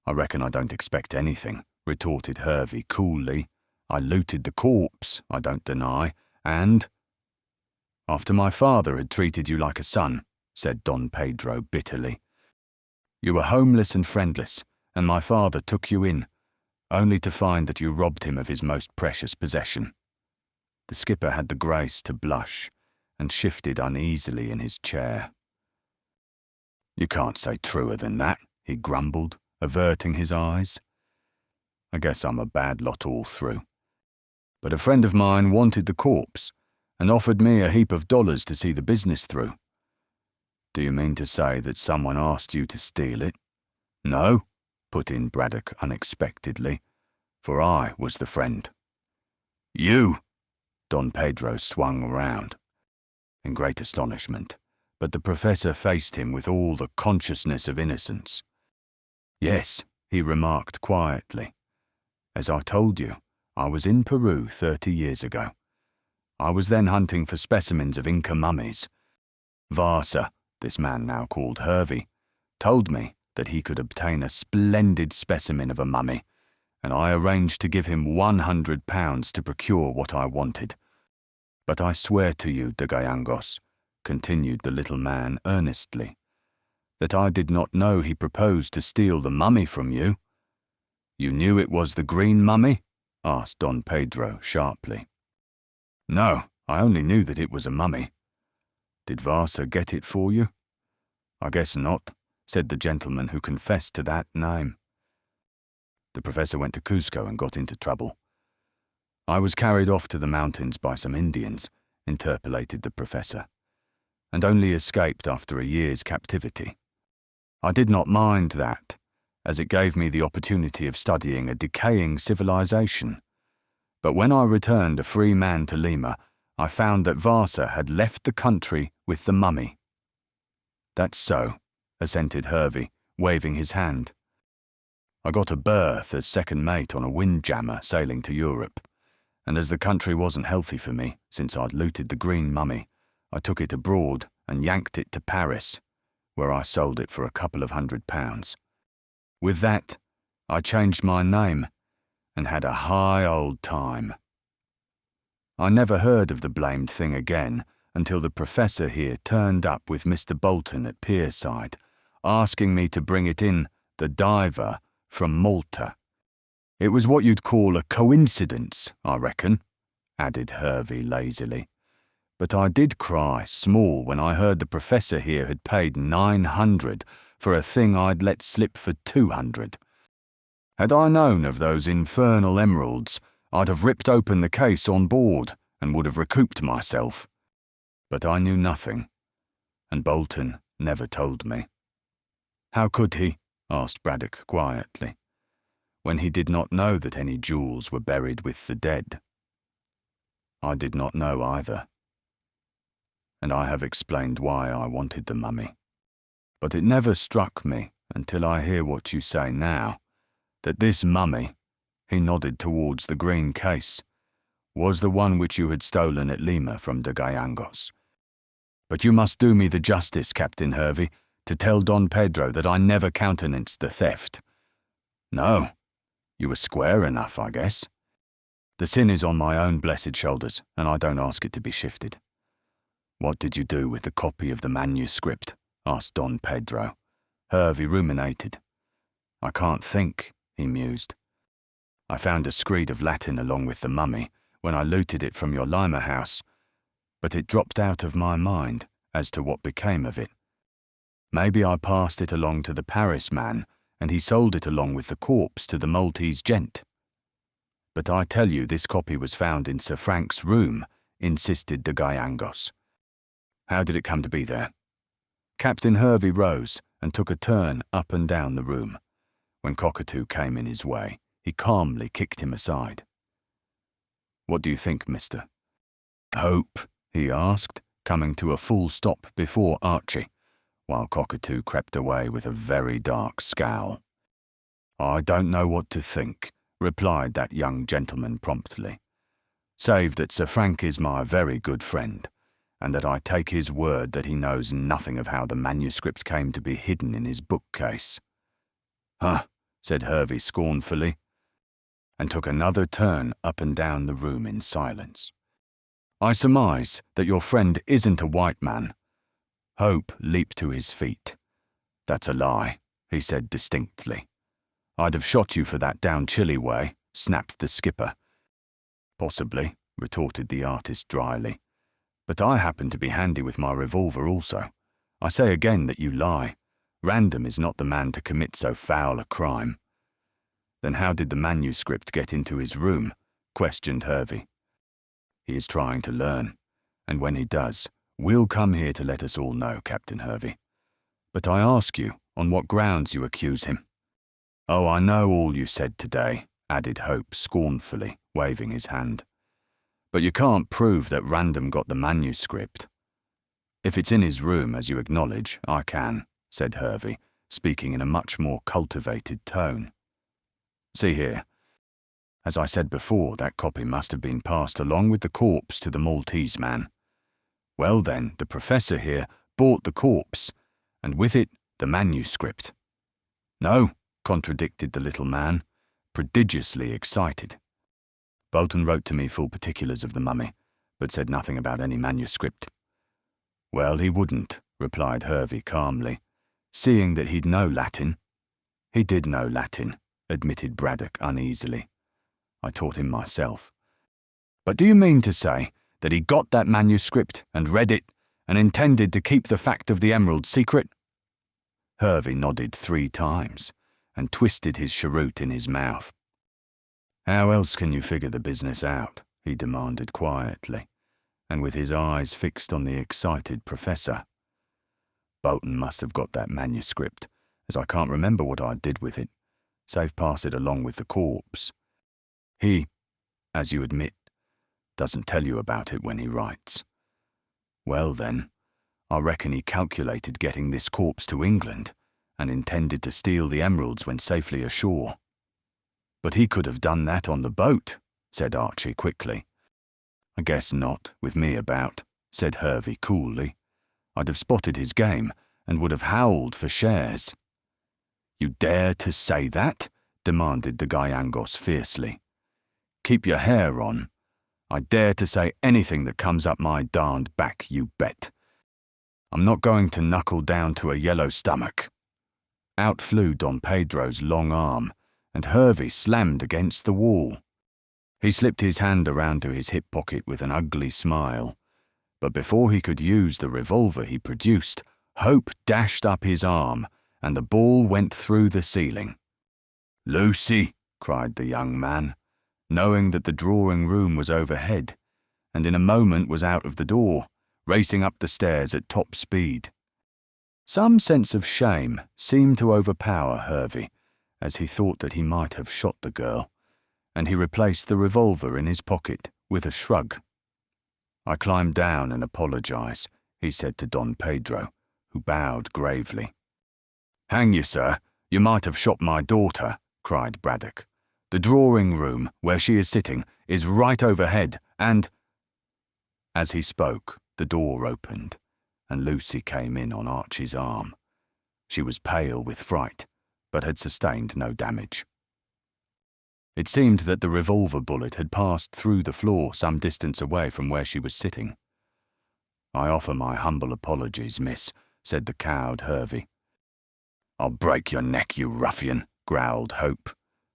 "I reckon I don't expect anything," retorted Hervey coolly. "I looted the corpse, I don't deny, and—" "After my father had treated you like a son," said Don Pedro bitterly. "You were homeless and friendless, and my father took you in, only to find that you robbed him of his most precious possession." The skipper had the grace to blush and shifted uneasily in his chair. "You can't say truer than that," he grumbled, averting his eyes. "I guess I'm a bad lot all through. But a friend of mine wanted the corpse and offered me a heap of dollars to see the business through." "Do you mean to say that someone asked you to steal it?" "No," put in Braddock unexpectedly, "for I was the friend." "You!" Don Pedro swung round in great astonishment, but the professor faced him with all the consciousness of innocence. "Yes," he remarked quietly. "As I told you, I was in Peru 30 years ago. I was then hunting for specimens of Inca mummies. Varsa, this man now called Hervey, told me that he could obtain a splendid specimen of a mummy, and I arranged to give him £100 to procure what I wanted. But I swear to you, de Gallangos," continued the little man earnestly, "that I did not know he proposed to steal the mummy from you." "You knew it was the green mummy?" asked Don Pedro sharply. "No, I only knew that it was a mummy." "Did Varsa get it for you?" "I guess not," said the gentleman who confessed to that name. "The professor went to Cusco and got into trouble." "I was carried off to the mountains by some Indians," interpolated the professor, "and only escaped after a year's captivity. I did not mind that, as it gave me the opportunity of studying a decaying civilization. But when I returned a free man to Lima, I found that Varsa had left the country with the mummy." "That's so," assented Hervey, waving his hand. "I got a berth as second mate on a windjammer sailing to Europe, and as the country wasn't healthy for me since I'd looted the green mummy, I took it abroad and yanked it to Paris, where I sold it for a couple of £100. With that, I changed my name and had a high old time. I never heard of the blamed thing again until the professor here turned up with Mr. Bolton at Pierside, asking me to bring it in the diver from Malta. It was what you'd call a coincidence, I reckon," added Hervey lazily. "But I did cry small when I heard the professor here had paid 900 for a thing I'd let slip for 200. Had I known of those infernal emeralds, I'd have ripped open the case on board and would have recouped myself. But I knew nothing, and Bolton never told me." "How could he?" asked Braddock quietly, "when he did not know that any jewels were buried with the dead?" "I did not know either, and I have explained why I wanted the mummy. But it never struck me until I hear what you say now, that this mummy," he nodded towards the green case, "was the one which you had stolen at Lima from de Gallangos. But you must do me the justice, Captain Hervey, to tell Don Pedro that I never countenanced the theft. No, you were square enough, I guess. The sin is on my own blessed shoulders, and I don't ask it to be shifted. What did you do with the copy of the manuscript? Asked Don Pedro. Hervey ruminated. I can't think, he mused. I found a screed of Latin along with the mummy when I looted it from your Lima house, but it dropped out of my mind as to what became of it. Maybe I passed it along to the Paris man, and he sold it along with the corpse to the Maltese gent. But I tell you this copy was found in Sir Frank's room, insisted de Gallegos. How did it come to be there? Captain Hervey rose and took a turn up and down the room. When Cockatoo came in his way, he calmly kicked him aside. What do you think, mister? Hope, he asked, coming to a full stop before Archie, while Cockatoo crept away with a very dark scowl. I don't know what to think, replied that young gentleman promptly, save that Sir Frank is my very good friend, and that I take his word that he knows nothing of how the manuscript came to be hidden in his bookcase. Huh, said Hervey scornfully, and took another turn up and down the room in silence. I surmise that your friend isn't a white man. Hope leaped to his feet. That's a lie, he said distinctly. I'd have shot you for that down Chile way, snapped the skipper. Possibly, retorted the artist dryly. But I happen to be handy with my revolver also. I say again that you lie. Random is not the man to commit so foul a crime. Then how did the manuscript get into his room? Questioned Hervey. He is trying to learn, and when he does, we'll come here to let us all know, Captain Hervey. But I ask you, on what grounds you accuse him? Oh, I know all you said today, added Hope scornfully, waving his hand. But you can't prove that Random got the manuscript. If it's in his room, as you acknowledge, I can, said Hervey, speaking in a much more cultivated tone. See here. As I said before, that copy must have been passed along with the corpse to the Maltese man. Well then, the professor here bought the corpse, and with it the manuscript. No, contradicted the little man, prodigiously excited. Bolton wrote to me full particulars of the mummy, but said nothing about any manuscript. Well, he wouldn't, replied Hervey calmly, seeing that he'd know Latin. He did know Latin, admitted Braddock uneasily. I taught him myself. But do you mean to say that he got that manuscript and read it and intended to keep the fact of the emerald secret? Hervey nodded 3 times and twisted his cheroot in his mouth. How else can you figure the business out? He demanded quietly, and with his eyes fixed on the excited professor. Bolton must have got that manuscript, as I can't remember what I did with it, save pass it along with the corpse. He, as you admit, doesn't tell you about it when he writes. Well then, I reckon he calculated getting this corpse to England and intended to steal the emeralds when safely ashore. But he could have done that on the boat, said Archie quickly. I guess not, with me about, said Hervey coolly. I'd have spotted his game and would have howled for shares. You dare to say that? Demanded de Gallegos fiercely. Keep your hair on. I dare to say anything that comes up my darned back, you bet. I'm not going to knuckle down to a yellow stomach. Out flew Don Pedro's long arm, and Hervey slammed against the wall. He slipped his hand around to his hip pocket with an ugly smile, but before he could use the revolver he produced, Hope dashed up his arm, and the ball went through the ceiling. Lucy, cried the young man, knowing that the drawing-room was overhead, and in a moment was out of the door, racing up the stairs at top speed. Some sense of shame seemed to overpower Hervey, as he thought that he might have shot the girl, and he replaced the revolver in his pocket with a shrug. I climbed down and apologise, he said to Don Pedro, who bowed gravely. Hang you, sir, you might have shot my daughter, cried Braddock. The drawing-room, where she is sitting, is right overhead, and— As he spoke, the door opened, and Lucy came in on Archie's arm, She was pale with fright, but had sustained no damage. It seemed that the revolver bullet had passed through the floor some distance away from where she was sitting. "I offer my humble apologies, miss," said the cowed Hervey. "I'll break your neck, you ruffian," growled Hope,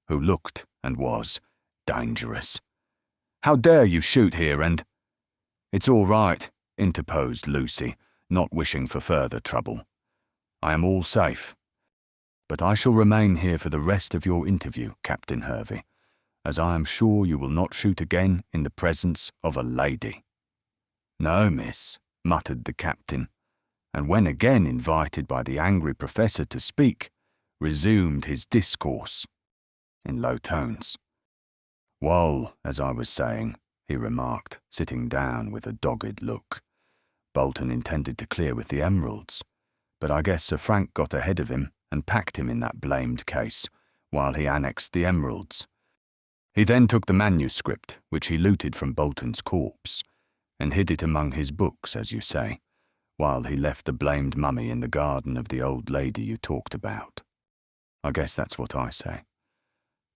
who looked, and was, dangerous. "How dare you shoot here and—" "It's all right," interposed Lucy, not wishing for further trouble. "I am all safe. But I shall remain here for the rest of your interview, Captain Hervey, as I am sure you will not shoot again in the presence of a lady." "No, miss," muttered the captain, and when again invited by the angry professor to speak, resumed his discourse in low tones. "Well, as I was saying," he remarked, sitting down with a dogged look, "Bolton intended to clear with the emeralds, but I guess Sir Frank got ahead of him and packed him in that blamed case while he annexed the emeralds. He then took the manuscript, which he looted from Bolton's corpse, and hid it among his books, as you say, while he left the blamed mummy in the garden of the old lady you talked about. I guess that's what I say."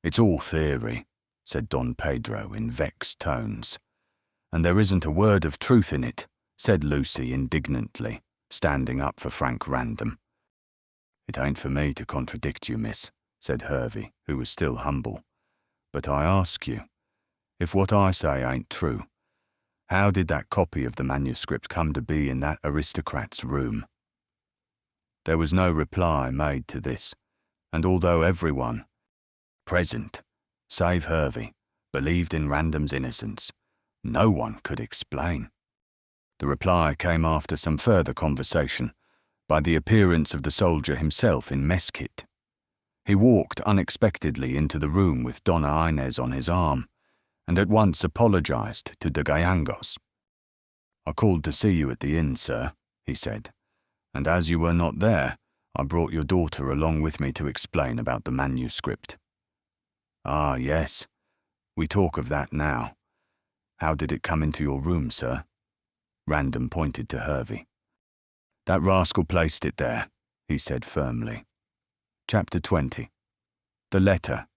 "It's all theory," said Don Pedro in vexed tones. "And there isn't a word of truth in it," said Lucy indignantly, standing up for Frank Random. "It ain't for me to contradict you, miss," said Hervey, who was still humble. "But I ask you, if what I say ain't true, how did that copy of the manuscript come to be in that aristocrat's room?" There was no reply made to this, and although everyone present, save Hervey, believed in Random's innocence, no one could explain. The reply came after some further conversation, by the appearance of the soldier himself in mess kit. He walked unexpectedly into the room with Donna Inez on his arm, and at once apologized to de Gallegos. "I called to see you at the inn, sir," he said, "and as you were not there, I brought your daughter along with me to explain about the manuscript." "Ah, yes. We talk of that now. How did it come into your room, sir?" Random pointed to Hervey. "That rascal placed it there," he said firmly. Chapter 20. The letter.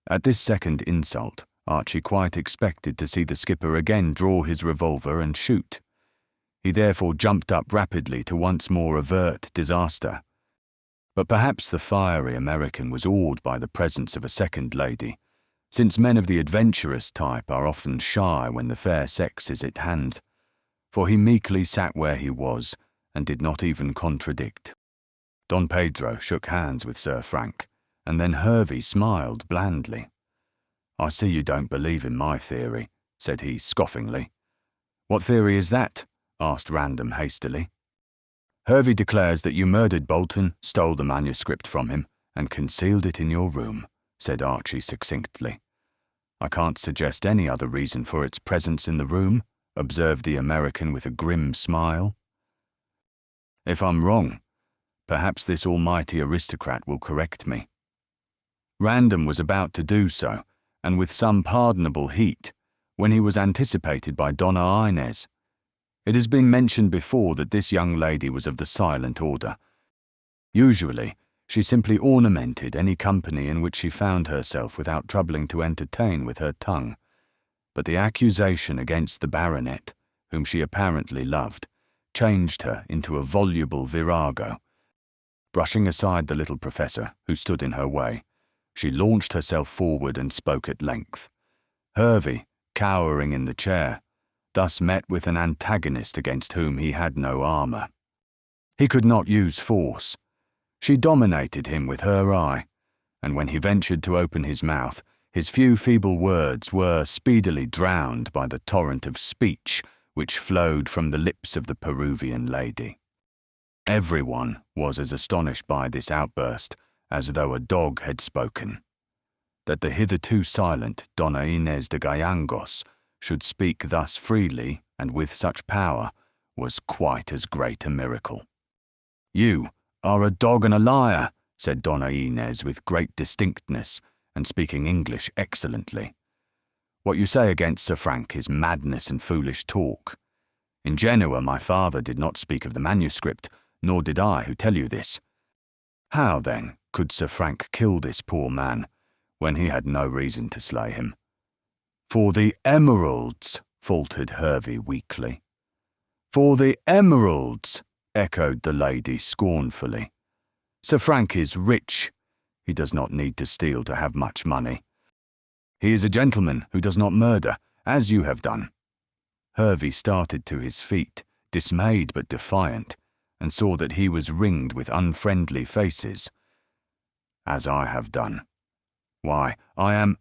At this second insult, Archie quite expected to see the skipper again draw his revolver and shoot. He therefore jumped up rapidly to once more avert disaster. But perhaps the fiery American was awed by the presence of a second lady, since men of the adventurous type are often shy when the fair sex is at hand, for he meekly sat where he was and did not even contradict. Don Pedro shook hands with Sir Frank, and then Hervey smiled blandly. "I see you don't believe in my theory," said he scoffingly. "What theory is that?" asked Random hastily. "Hervey declares that you murdered Bolton, stole the manuscript from him, and concealed it in your room," said Archie succinctly. "I can't suggest any other reason for its presence in the room," observed the American with a grim smile. "If I'm wrong, perhaps this almighty aristocrat will correct me." Random was about to do so, and with some pardonable heat, when he was anticipated by Donna Inez. It has been mentioned before that this young lady was of the silent order. Usually, she simply ornamented any company in which she found herself without troubling to entertain with her tongue. But the accusation against the baronet, whom she apparently loved, changed her into a voluble virago. Brushing aside the little professor, who stood in her way, she launched herself forward and spoke at length. Hervey, cowering in the chair, thus met with an antagonist against whom he had no armour. He could not use force. She dominated him with her eye, and when he ventured to open his mouth, his few feeble words were speedily drowned by the torrent of speech which flowed from the lips of the Peruvian lady. Everyone was as astonished by this outburst as though a dog had spoken. That the hitherto silent Donna Inez de Gallegos should speak thus freely and with such power was quite as great a miracle. "You are a dog and a liar," said Donna Inez with great distinctness and speaking English excellently. "What you say against Sir Frank is madness and foolish talk. In Genoa my father did not speak of the manuscript, nor did I who tell you this. How, then, could Sir Frank kill this poor man when he had no reason to slay him? For the emeralds, faltered Hervey weakly. For the emeralds, echoed the lady scornfully. Sir Frank is rich. He does not need to steal to have much money. He is a gentleman who does not murder, as you have done. Hervey started to his feet, dismayed but defiant, and saw that he was ringed with unfriendly faces. As I have done. Why, I am—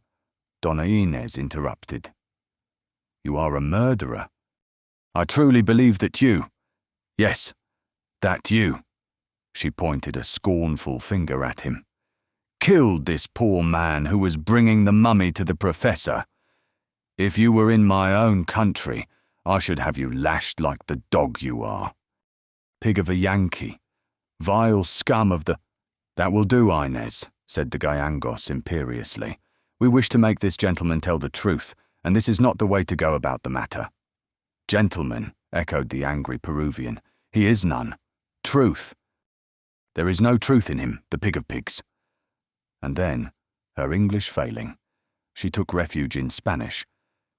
Donna Inez interrupted. You are a murderer. I truly believe that you— Yes, that you— she pointed a scornful finger at him— killed this poor man who was bringing the mummy to the professor. If you were in my own country, I should have you lashed like the dog you are. Pig of a Yankee, vile scum of the— That will do, Inez, said the Gayangos imperiously. We wish to make this gentleman tell the truth, and this is not the way to go about the matter. Gentleman, echoed the angry Peruvian. He is none. Truth. There is no truth in him, the pig of pigs. And then, her English failing, she took refuge in Spanish,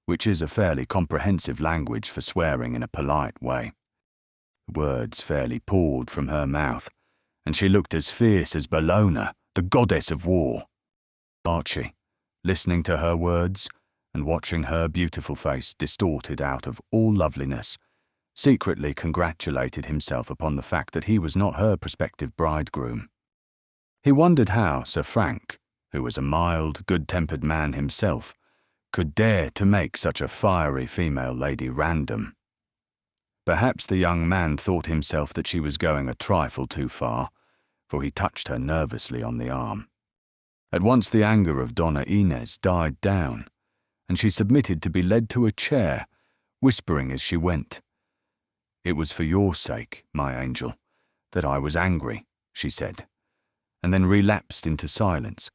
which is a fairly comprehensive language for swearing in a polite way. The words fairly poured from her mouth, and she looked as fierce as Bellona, the goddess of war. Archie, listening to her words and watching her beautiful face distorted out of all loveliness, secretly congratulated himself upon the fact that he was not her prospective bridegroom. He wondered how Sir Frank, who was a mild, good-tempered man himself, could dare to make such a fiery female lady random. Perhaps the young man thought himself that she was going a trifle too far, for he touched her nervously on the arm. At once the anger of Donna Inez died down, and she submitted to be led to a chair, whispering as she went. It was for your sake, my angel, that I was angry, she said, and then relapsed into silence,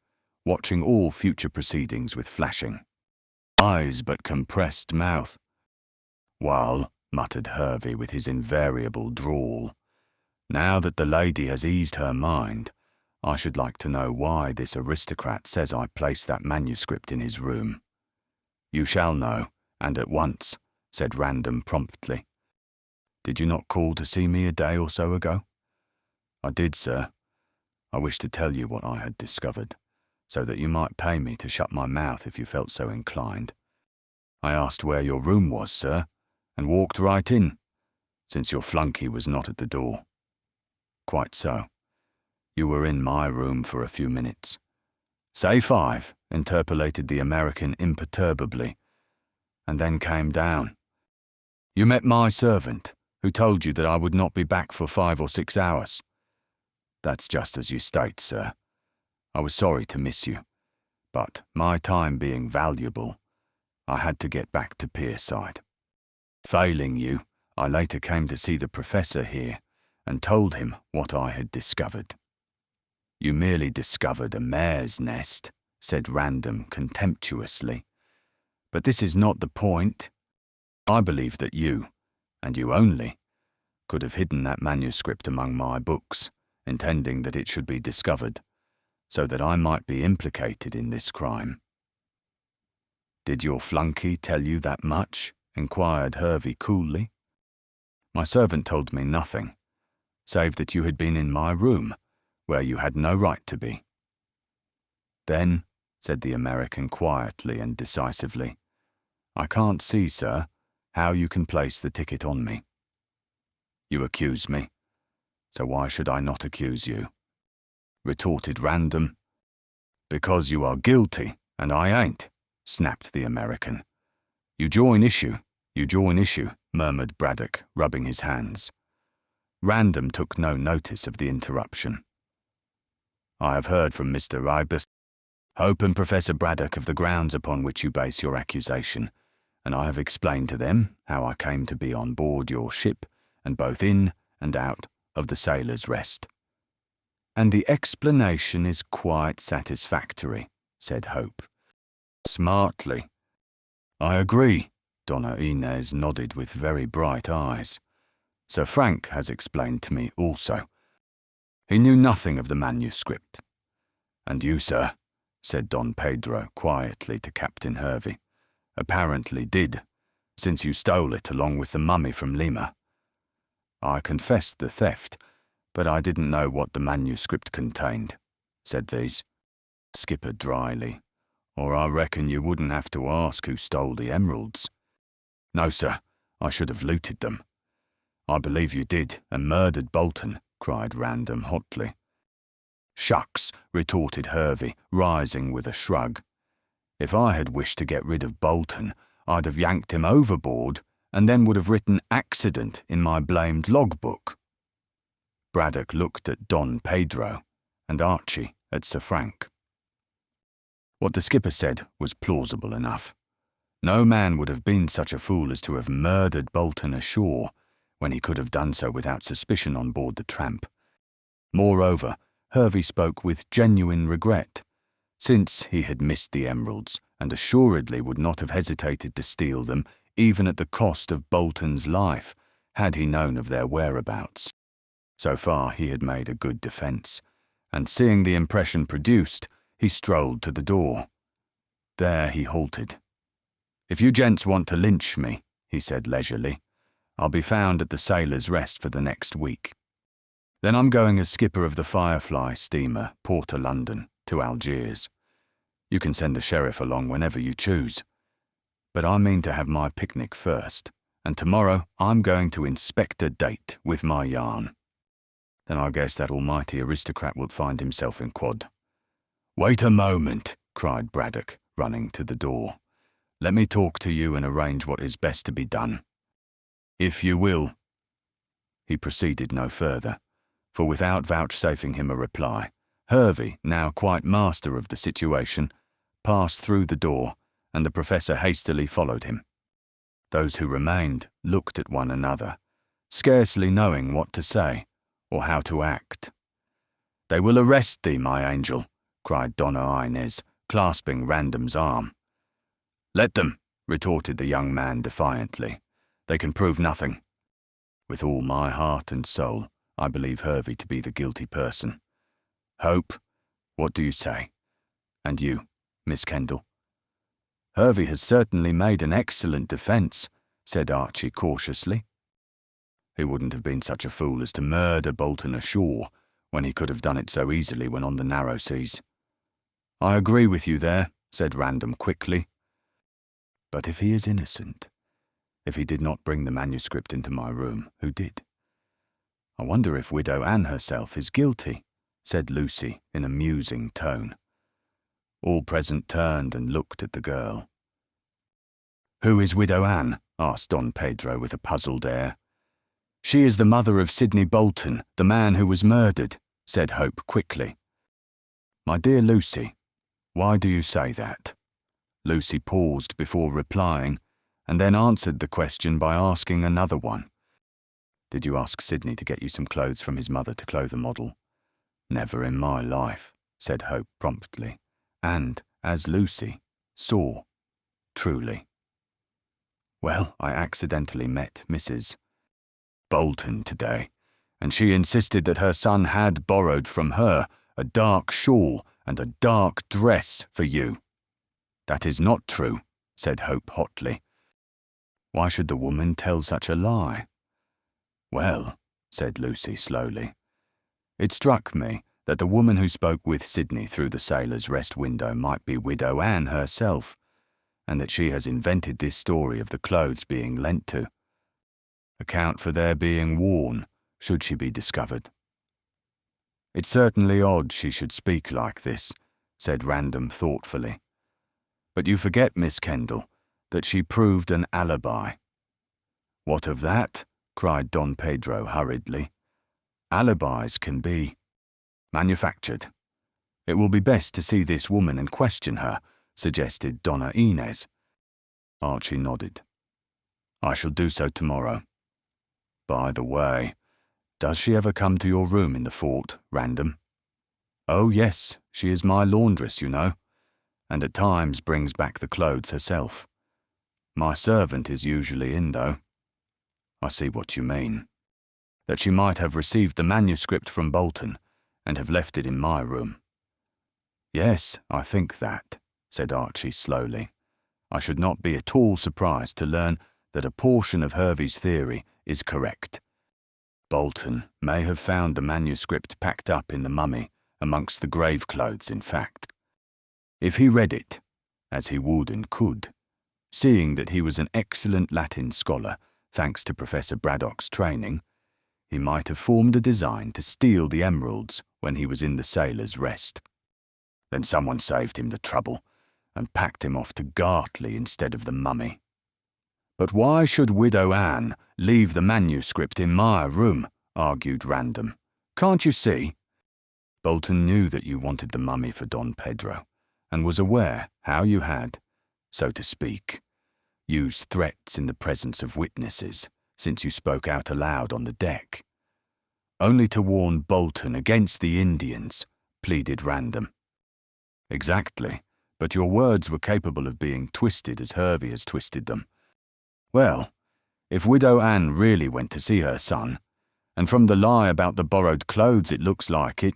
watching all future proceedings with flashing eyes but compressed mouth. Well, muttered Hervey with his invariable drawl, now that the lady has eased her mind, I should like to know why this aristocrat says I placed that manuscript in his room. You shall know, and at once, said Random promptly. Did you not call to see me a day or so ago? I did, sir. I wished to tell you what I had discovered, so that you might pay me to shut my mouth if you felt so inclined. I asked where your room was, sir, and walked right in, since your flunky was not at the door. Quite so. You were in my room for a few minutes. Say 5, interpolated the American imperturbably, and then came down. You met my servant, who told you that I would not be back for 5 or 6 hours. That's just as you state, sir. I was sorry to miss you, but my time being valuable, I had to get back to Pierside. Failing you, I later came to see the professor here and told him what I had discovered. You merely discovered a mare's nest, said Random contemptuously. But this is not the point. I believe that you, and you only, could have hidden that manuscript among my books, intending that it should be discovered, so that I might be implicated in this crime. Did your flunky tell you that much? Inquired Hervey coolly. My servant told me nothing, save that you had been in my room, where you had no right to be. Then, said the American quietly and decisively, I can't see, sir, how you can place the ticket on me. You accuse me, so why should I not accuse you? Retorted Random. Because you are guilty, and I ain't, snapped the American. You join issue, murmured Braddock, rubbing his hands. Random took no notice of the interruption. I have heard from Mr. Ibis, Hope and Professor Braddock of the grounds upon which you base your accusation, and I have explained to them how I came to be on board your ship and both in and out of the Sailor's Rest. And the explanation is quite satisfactory, said Hope. Smartly. I agree, Donna Inez nodded with very bright eyes. Sir Frank has explained to me also. He knew nothing of the manuscript. And you, sir, said Don Pedro quietly to Captain Hervey, apparently did, since you stole it along with the mummy from Lima. I confessed the theft, but I didn't know what the manuscript contained, said these. Skipper dryly, or I reckon you wouldn't have to ask who stole the emeralds. No, sir, I should have looted them. I believe you did, and murdered Bolton, cried Random hotly. Shucks, retorted Hervey, rising with a shrug. If I had wished to get rid of Bolton, I'd have yanked him overboard and then would have written accident in my blamed logbook. Braddock looked at Don Pedro and Archie at Sir Frank. What the skipper said was plausible enough. No man would have been such a fool as to have murdered Bolton ashore when he could have done so without suspicion on board the tramp. Moreover, Hervey spoke with genuine regret, since he had missed the emeralds and assuredly would not have hesitated to steal them even at the cost of Bolton's life had he known of their whereabouts. So far he had made a good defence, and seeing the impression produced, he strolled to the door. There he halted. If you gents want to lynch me, he said leisurely, I'll be found at the Sailor's Rest for the next week. Then I'm going as skipper of the Firefly steamer, Port of London, to Algiers. You can send the sheriff along whenever you choose. But I mean to have my picnic first, and tomorrow I'm going to inspect a date with my yarn. Then I guess that almighty aristocrat will find himself in quod. Wait a moment, cried Braddock, running to the door. Let me talk to you and arrange what is best to be done. If you will. He proceeded no further, for without vouchsafing him a reply, Hervey, now quite master of the situation, passed through the door, and the professor hastily followed him. Those who remained looked at one another, scarcely knowing what to say or how to act. They will arrest thee, my angel, cried Donna Inez, clasping Random's arm. Let them, retorted the young man defiantly. They can prove nothing. With all my heart and soul, I believe Hervey to be the guilty person. Hope, what do you say? And you, Miss Kendall? Hervey has certainly made an excellent defence, said Archie cautiously. He wouldn't have been such a fool as to murder Bolton ashore when he could have done it so easily when on the narrow seas. I agree with you there, said Random quickly. But if he is innocent, if he did not bring the manuscript into my room, who did? I wonder if Widow Anne herself is guilty, said Lucy in a musing tone. All present turned and looked at the girl. Who is Widow Anne? Asked Don Pedro with a puzzled air. She is the mother of Sidney Bolton, the man who was murdered, said Hope quickly. My dear Lucy, why do you say that? Lucy paused before replying, and then answered the question by asking another one. Did you ask Sidney to get you some clothes from his mother to clothe a model? Never in my life, said Hope promptly, and, as Lucy, saw, truly. Well, I accidentally met Mrs. Bolton today, and she insisted that her son had borrowed from her a dark shawl and a dark dress for you. That is not true, said Hope hotly. Why should the woman tell such a lie? Well, said Lucy slowly, it struck me that the woman who spoke with Sidney through the Sailor's Rest window might be Widow Anne herself, and that she has invented this story of the clothes being lent to account for their being worn, should she be discovered. It's certainly odd she should speak like this, said Random thoughtfully. But you forget, Miss Kendall, that she proved an alibi. What of that? Cried Don Pedro hurriedly. Alibis can be manufactured. It will be best to see this woman and question her, suggested Donna Inez. Archie nodded. I shall do so tomorrow. By the way, does she ever come to your room in the fort, Random? Oh, yes, she is my laundress, you know, and at times brings back the clothes herself. My servant is usually in, though. I see what you mean. That she might have received the manuscript from Bolton, and have left it in my room." "Yes, I think that," said Archie slowly. "I should not be at all surprised to learn that a portion of Hervey's theory is correct. Bolton may have found the manuscript packed up in the mummy, amongst the grave clothes, in fact. If he read it, as he would and could, seeing that he was an excellent Latin scholar, thanks to Professor Braddock's training, he might have formed a design to steal the emeralds when he was in the Sailor's Rest. Then someone saved him the trouble and packed him off to Gartley instead of the mummy. But why should Widow Anne leave the manuscript in my room?" argued Random. "Can't you see? Bolton knew that you wanted the mummy for Don Pedro, and was aware how you had, so to speak, used threats in the presence of witnesses, since you spoke out aloud on the deck. Only to warn Bolton against the Indians," pleaded Random. "Exactly, but your words were capable of being twisted as Hervey has twisted them. Well, if Widow Anne really went to see her son, and from the lie about the borrowed clothes it looks like it,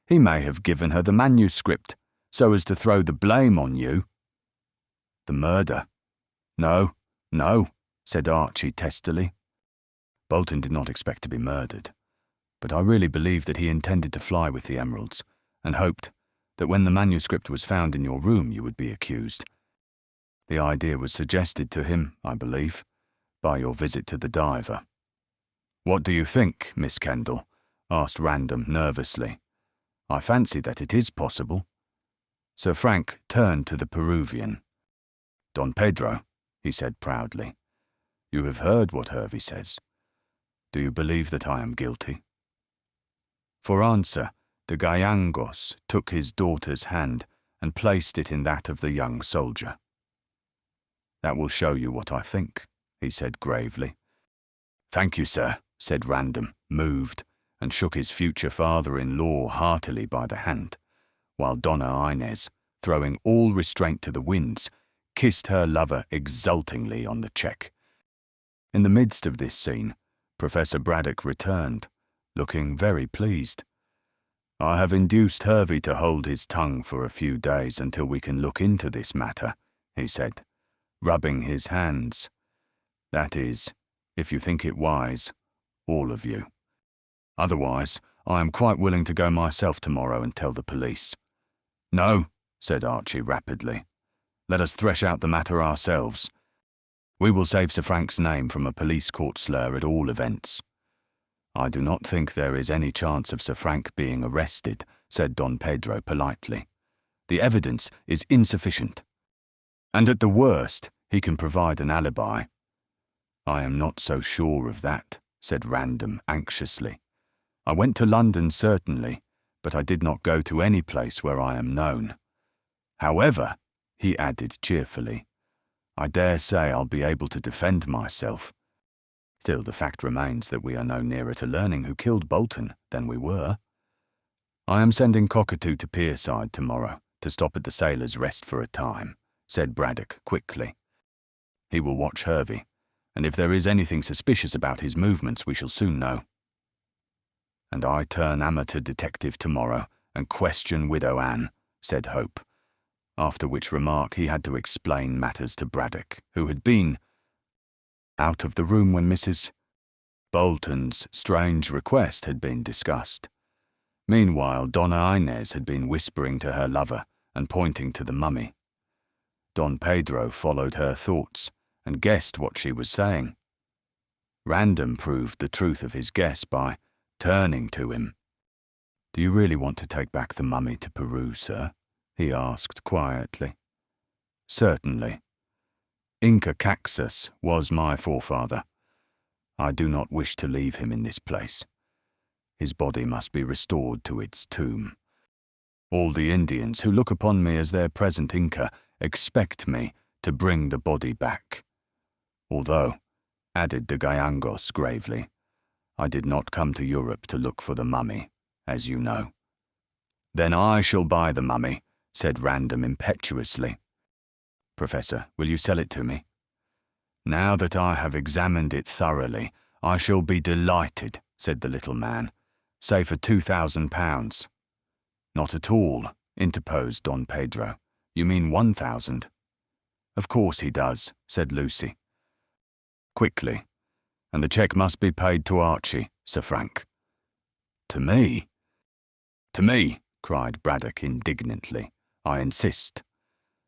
he may have given her the manuscript so as to throw the blame on you." "The murder? No, no," said Archie testily. "Bolton did not expect to be murdered, but I really believe that he intended to fly with the emeralds, and hoped that when the manuscript was found in your room you would be accused. The idea was suggested to him, I believe, by your visit to the diver." "What do you think, Miss Kendall?" asked Random nervously. "I fancy that it is possible." Sir Frank turned to the Peruvian. "Don Pedro," he said proudly, "you have heard what Hervey says. Do you believe that I am guilty?" For answer, de Gallangos took his daughter's hand and placed it in that of the young soldier. "That will show you what I think," he said gravely. "Thank you, sir," said Random, moved, and shook his future father-in-law heartily by the hand, while Donna Inez, throwing all restraint to the winds, kissed her lover exultingly on the cheek. In the midst of this scene, Professor Braddock returned, looking very pleased. "I have induced Hervey to hold his tongue for a few days until we can look into this matter," he said, rubbing his hands. "That is, if you think it wise, all of you. Otherwise, I am quite willing to go myself tomorrow and tell the police." "No," said Archie rapidly. "Let us thresh out the matter ourselves. We will save Sir Frank's name from a police court slur at all events." "I do not think there is any chance of Sir Frank being arrested," said Don Pedro politely. "The evidence is insufficient. And at the worst, he can provide an alibi." "I am not so sure of that," said Random anxiously. "I went to London certainly, but I did not go to any place where I am known. However," he added cheerfully, "I dare say I'll be able to defend myself. Still, the fact remains that we are no nearer to learning who killed Bolton than we were. I am sending Cockatoo to Pierside tomorrow to stop at the Sailor's Rest for a time," said Braddock quickly. "He will watch Hervey, and if there is anything suspicious about his movements we shall soon know." "And I turn amateur detective tomorrow and question Widow Anne," said Hope, after which remark he had to explain matters to Braddock, who had been out of the room when Mrs. Bolton's strange request had been discussed. Meanwhile, Donna Inez had been whispering to her lover and pointing to the mummy. Don Pedro followed her thoughts and guessed what she was saying. Random proved the truth of his guess by turning to him. "Do you really want to take back the mummy to Peru, sir?" he asked quietly. "Certainly. Inca Caxus was my forefather. I do not wish to leave him in this place. His body must be restored to its tomb. All the Indians who look upon me as their present Inca expect me to bring the body back. Although," added de Gallangos gravely, "I did not come to Europe to look for the mummy, as you know." "Then I shall buy the mummy," said Random impetuously. "Professor, will you sell it to me?" "Now that I have examined it thoroughly, I shall be delighted," said the little man, say for £2,000. Not at all, interposed Don Pedro. You mean 1,000. Of course he does, said Lucy. Quickly, and the cheque must be paid to Archie, Sir Frank. To me? To me, cried Braddock indignantly. I insist.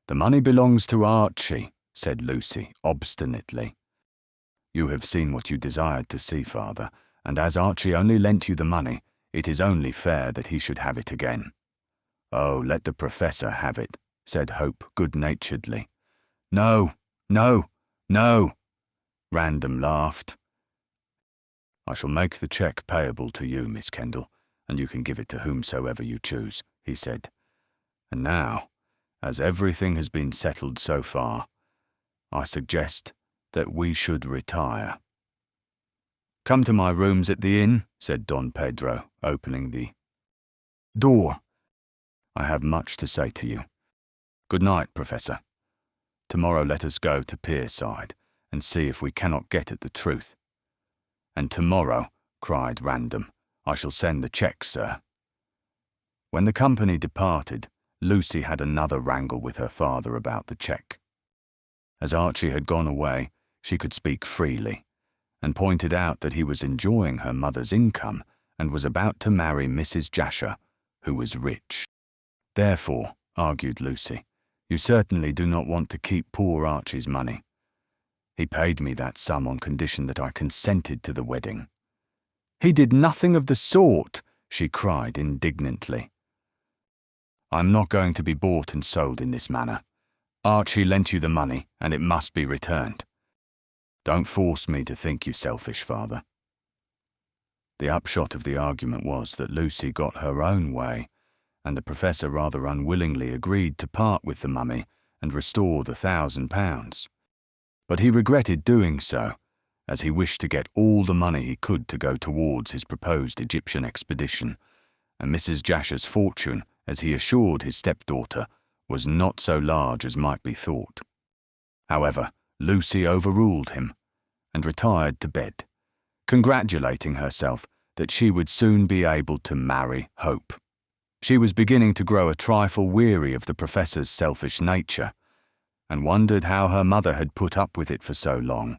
The money belongs to Archie, said Lucy obstinately. You have seen what you desired to see, father, and as Archie only lent you the money, it is only fair that he should have it again. Oh, let the Professor have it, said Hope good-naturedly. No, no, no. Random laughed. I shall make the cheque payable to you, Miss Kendall, and you can give it to whomsoever you choose, he said. And now, as everything has been settled so far, I suggest that we should retire. Come to my rooms at the inn, said Don Pedro, opening the door. I have much to say to you. Good night, Professor. Tomorrow let us go to Pierside and see if we cannot get at the truth. And tomorrow, cried Random, I shall send the cheque, sir. When the company departed, Lucy had another wrangle with her father about the cheque. As Archie had gone away, she could speak freely, and pointed out that he was enjoying her mother's income and was about to marry Mrs. Jasher, who was rich. Therefore, argued Lucy, you certainly do not want to keep poor Archie's money. He paid me that sum on condition that I consented to the wedding. He did nothing of the sort, she cried indignantly. I am not going to be bought and sold in this manner. Archie lent you the money, and it must be returned. Don't force me to think you selfish, father. The upshot of the argument was that Lucy got her own way, and the Professor rather unwillingly agreed to part with the mummy and restore the £1,000. But he regretted doing so, as he wished to get all the money he could to go towards his proposed Egyptian expedition, and Mrs. Jasher's fortune, as he assured his stepdaughter, was not so large as might be thought. However, Lucy overruled him, and retired to bed, congratulating herself that she would soon be able to marry Hope. She was beginning to grow a trifle weary of the Professor's selfish nature, and wondered how her mother had put up with it for so long.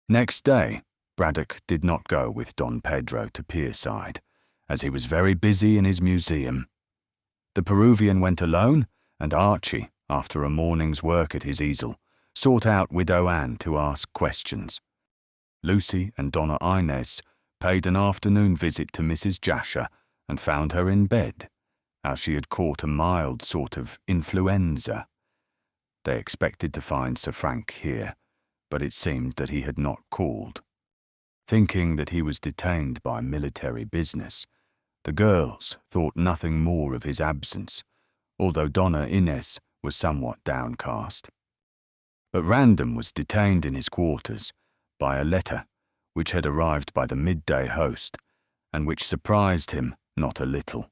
Next day, Braddock did not go with Don Pedro to Pierside, as he was very busy in his museum. The Peruvian went alone, and Archie, after a morning's work at his easel, sought out Widow Anne to ask questions. Lucy and Donna Inez paid an afternoon visit to Mrs. Jasher and found her in bed, as she had caught a mild sort of influenza. They expected to find Sir Frank here, but it seemed that he had not called. Thinking that he was detained by military business, the girls thought nothing more of his absence, although Donna Inez was somewhat downcast. But Random was detained in his quarters by a letter which had arrived by the midday post, and which surprised him not a little.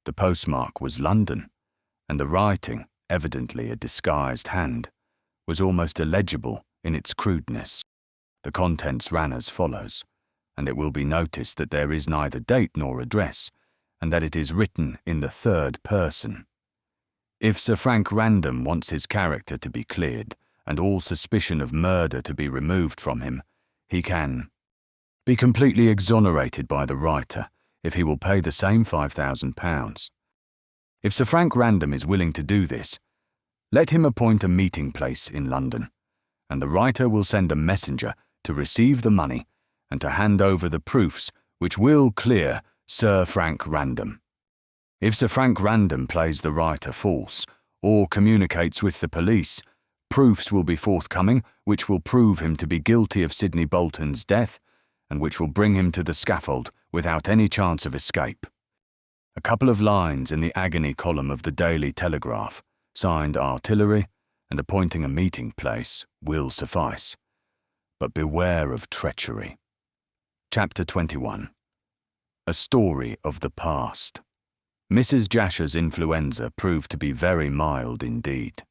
The postmark was London, and the writing, evidently a disguised hand, was almost illegible in its crudeness. The contents ran as follows, and it will be noticed that there is neither date nor address, and that it is written in the third person. If Sir Frank Random wants his character to be cleared, and all suspicion of murder to be removed from him, he can be completely exonerated by the writer if he will pay the same £5,000. If Sir Frank Random is willing to do this, let him appoint a meeting place in London, and the writer will send a messenger to receive the money and to hand over the proofs which will clear Sir Frank Random. If Sir Frank Random plays the writer false or communicates with the police, proofs will be forthcoming which will prove him to be guilty of Sidney Bolton's death and which will bring him to the scaffold without any chance of escape. A couple of lines in the agony column of the Daily Telegraph, signed artillery and appointing a meeting place, will suffice. But beware of treachery. Chapter 21. A Story of the Past. Mrs. Jasher's influenza proved to be very mild indeed.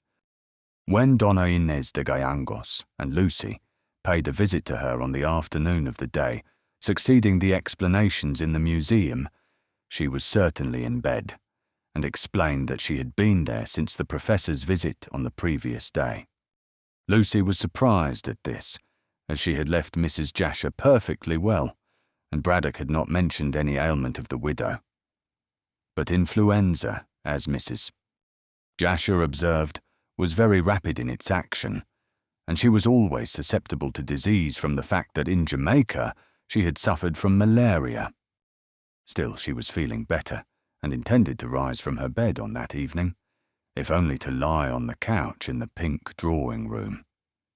When Donna Inez de Gallangos and Lucy paid a visit to her on the afternoon of the day Succeeding the explanations in the museum, she was certainly in bed, and explained that she had been there since the professor's visit on the previous day. Lucy was surprised at this, as she had left Mrs. Jasher perfectly well, and Braddock had not mentioned any ailment of the widow. But influenza, as Mrs. Jasher observed, was very rapid in its action, and she was always susceptible to disease from the fact that in Jamaica she had suffered from malaria. Still, she was feeling better, and intended to rise from her bed on that evening, if only to lie on the couch in the pink drawing-room.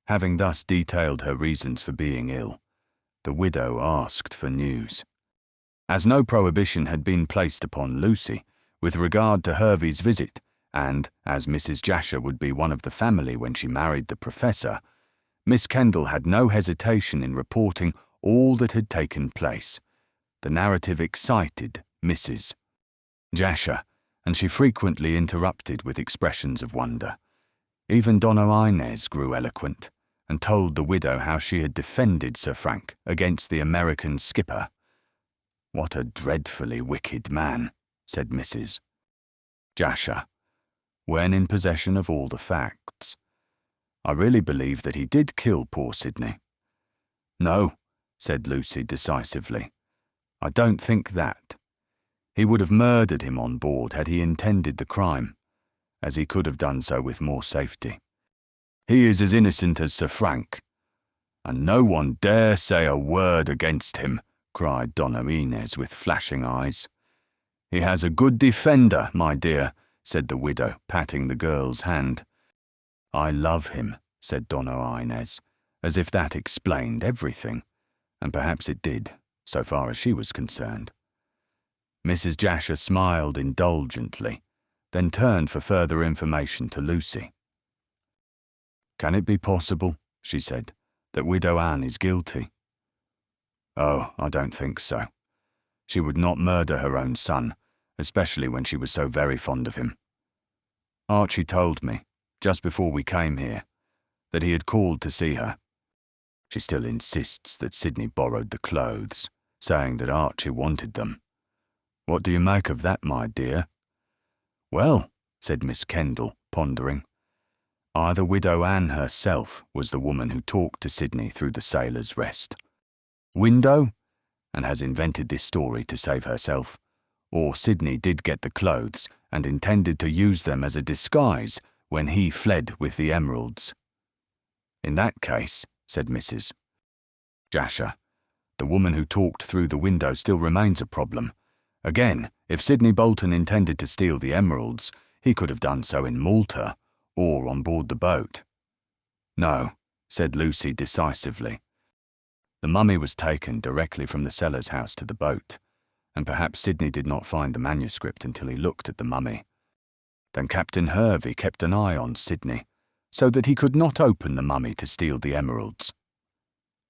Having thus detailed her reasons for being ill, the widow asked for news. As no prohibition had been placed upon Lucy with regard to Hervey's visit, and as Mrs. Jasher would be one of the family when she married the professor, Miss Kendall had no hesitation in reporting all that had taken place. The narrative excited Mrs. Jasher, and she frequently interrupted with expressions of wonder. Even Donna Inez grew eloquent, and told the widow how she had defended Sir Frank against the American skipper. "What a dreadfully wicked man," said Mrs. Jasher, when in possession of all the facts. "I really believe that he did kill poor Sidney." "No," said Lucy decisively. "I don't think that. He would have murdered him on board had he intended the crime, as he could have done so with more safety. He is as innocent as Sir Frank, and no one dare say a word against him," cried Donna Inez with flashing eyes. "He has a good defender, my dear," said the widow, patting the girl's hand. "I love him," said Donna Inez, as if that explained everything, and perhaps it did, so far as she was concerned. Mrs. Jasher smiled indulgently, then turned for further information to Lucy. "Can it be possible," she said, "that Widow Anne is guilty?" "Oh, I don't think so. She would not murder her own son, especially when she was so very fond of him. Archie told me, just before we came here, that he had called to see her. She still insists that Sidney borrowed the clothes, saying that Archie wanted them. What do you make of that, my dear?" "Well," said Miss Kendall, pondering, "either Widow Anne herself was the woman who talked to Sidney through the Sailor's Rest window, and has invented this story to save herself, or Sidney did get the clothes and intended to use them as a disguise when he fled with the emeralds." "In that case," said Mrs. Jasher, "the woman who talked through the window still remains a problem. Again, if Sidney Bolton intended to steal the emeralds, he could have done so in Malta, or on board the boat." "No," said Lucy decisively. "The mummy was taken directly from the seller's house to the boat, and perhaps Sidney did not find the manuscript until he looked at the mummy. Then Captain Hervey kept an eye on Sidney, so that he could not open the mummy to steal the emeralds.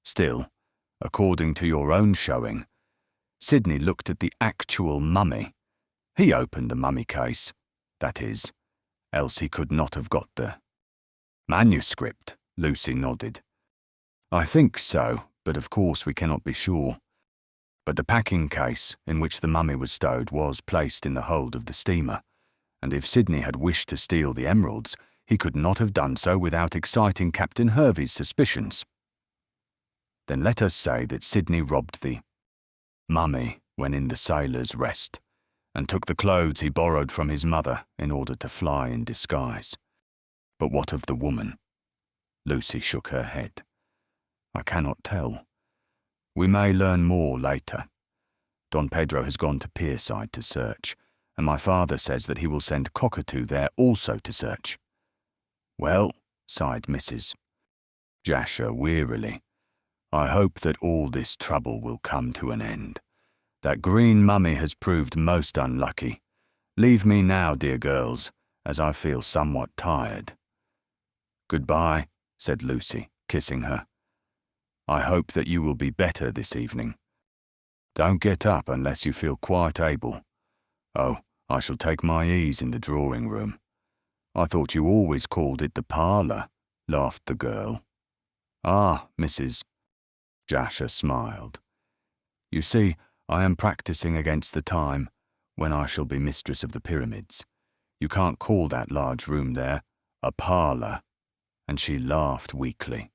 Still, according to your own showing, Sidney looked at the actual mummy. He opened the mummy case, that is, else he could not have got the manuscript," Lucy nodded. "I think so, but of course we cannot be sure. But the packing case in which the mummy was stowed was placed in the hold of the steamer, and if Sidney had wished to steal the emeralds, he could not have done so without exciting Captain Hervey's suspicions. Then let us say that Sidney robbed the mummy when in the Sailor's Rest, and took the clothes he borrowed from his mother in order to fly in disguise. But what of the woman?" Lucy shook her head. "I cannot tell. We may learn more later. Don Pedro has gone to Pierside to search, and my father says that he will send Cockatoo there also to search." "Well," sighed Mrs. Jasher wearily, "I hope that all this trouble will come to an end. That green mummy has proved most unlucky. Leave me now, dear girls, as I feel somewhat tired." "Goodbye," said Lucy, kissing her. "I hope that you will be better this evening. Don't get up unless you feel quite able. Oh, I shall take my ease in the drawing-room. I thought you always called it the parlour," laughed the girl. "Ah, Mrs. Jasher smiled. You see, I am practicing against the time when I shall be mistress of the pyramids. You can't call that large room there a parlour." And she laughed weakly.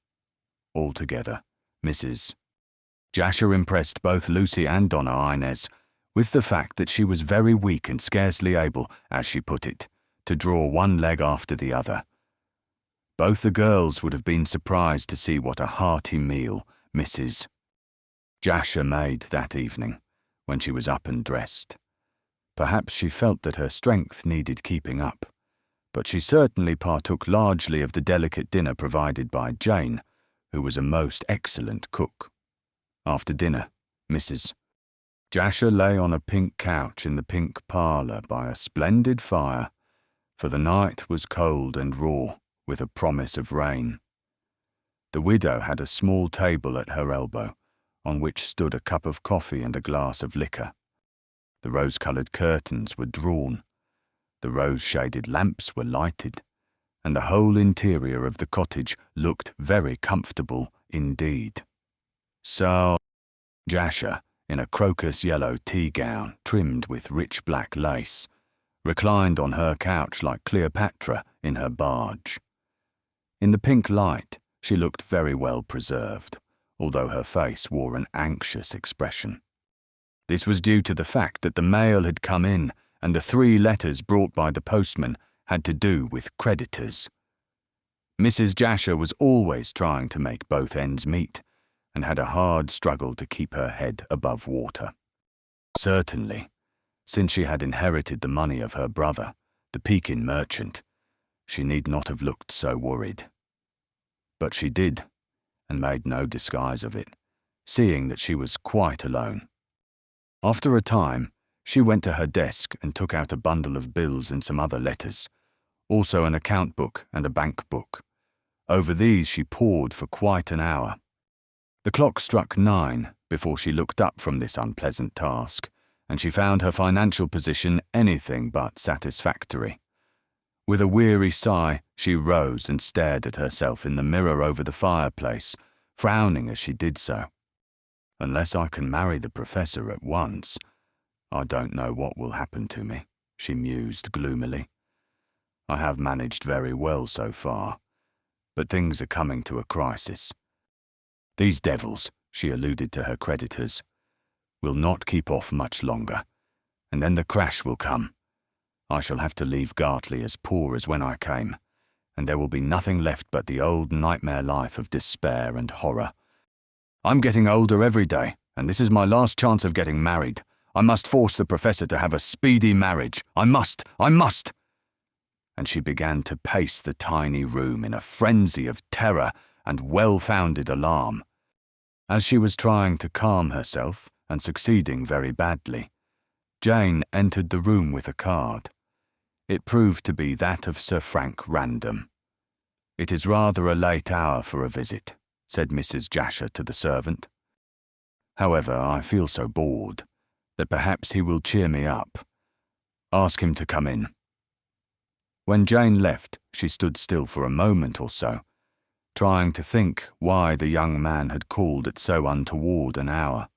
Altogether, Mrs. Jasher impressed both Lucy and Donna Inez with the fact that she was very weak and scarcely able, as she put it, to draw one leg after the other. Both the girls would have been surprised to see what a hearty meal Mrs. Jasher made that evening, when she was up and dressed. Perhaps she felt that her strength needed keeping up, but she certainly partook largely of the delicate dinner provided by Jane, who was a most excellent cook. After dinner, Mrs. Jasher lay on a pink couch in the pink parlour by a splendid fire, for the night was cold and raw, with a promise of rain. The widow had a small table at her elbow, on which stood a cup of coffee and a glass of liquor. The rose-coloured curtains were drawn, the rose-shaded lamps were lighted, and the whole interior of the cottage looked very comfortable indeed. So, Jasher, in a crocus-yellow tea-gown trimmed with rich black lace, reclined on her couch like Cleopatra in her barge. In the pink light, she looked very well preserved, although her face wore an anxious expression. This was due to the fact that the mail had come in, and the 3 letters brought by the postman had to do with creditors. Mrs. Jasher was always trying to make both ends meet, and had a hard struggle to keep her head above water. Certainly, since she had inherited the money of her brother, the Pekin merchant, she need not have looked so worried. But she did, and made no disguise of it, seeing that she was quite alone. After a time, she went to her desk and took out a bundle of bills and some other letters, also an account book and a bank book. Over these she pored for quite an hour. The clock struck 9 before she looked up from this unpleasant task, and she found her financial position anything but satisfactory. With a weary sigh, she rose and stared at herself in the mirror over the fireplace, frowning as she did so. "Unless I can marry the professor at once, I don't know what will happen to me," she mused gloomily. "I have managed very well so far, but things are coming to a crisis. These devils," she alluded to her creditors, "will not keep off much longer, and then the crash will come. I shall have to leave Gartley as poor as when I came, and there will be nothing left but the old nightmare life of despair and horror. I'm getting older every day, and this is my last chance of getting married. I must force the professor to have a speedy marriage. I must! And she began to pace the tiny room in a frenzy of terror and well-founded alarm. As she was trying to calm herself, and succeeding very badly, Jane entered the room with a card. It proved to be that of Sir Frank Random. "It is rather a late hour for a visit," said Mrs. Jasher to the servant. "However, I feel so bored that perhaps he will cheer me up. Ask him to come in." When Jane left, she stood still for a moment or so, trying to think why the young man had called at so untoward an hour.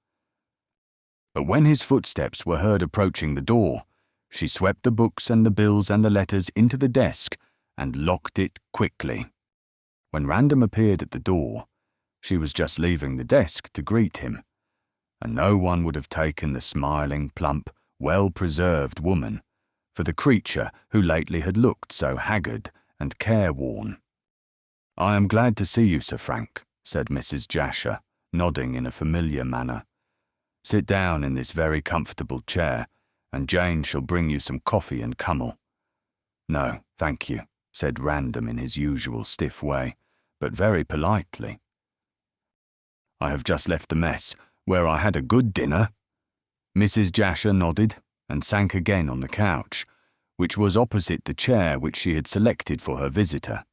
But when his footsteps were heard approaching the door, she swept the books and the bills and the letters into the desk and locked it quickly. When Random appeared at the door, she was just leaving the desk to greet him, and no one would have taken the smiling, plump, well-preserved woman for the creature who lately had looked so haggard and careworn. "I am glad to see you, Sir Frank," said Mrs. Jasher, nodding in a familiar manner. "Sit down in this very comfortable chair, and Jane shall bring you some coffee and kummel." "No, thank you," said Random in his usual stiff way, but very politely. "I have just left the mess, where I had a good dinner." Mrs. Jasher nodded and sank again on the couch, which was opposite the chair which she had selected for her visitor.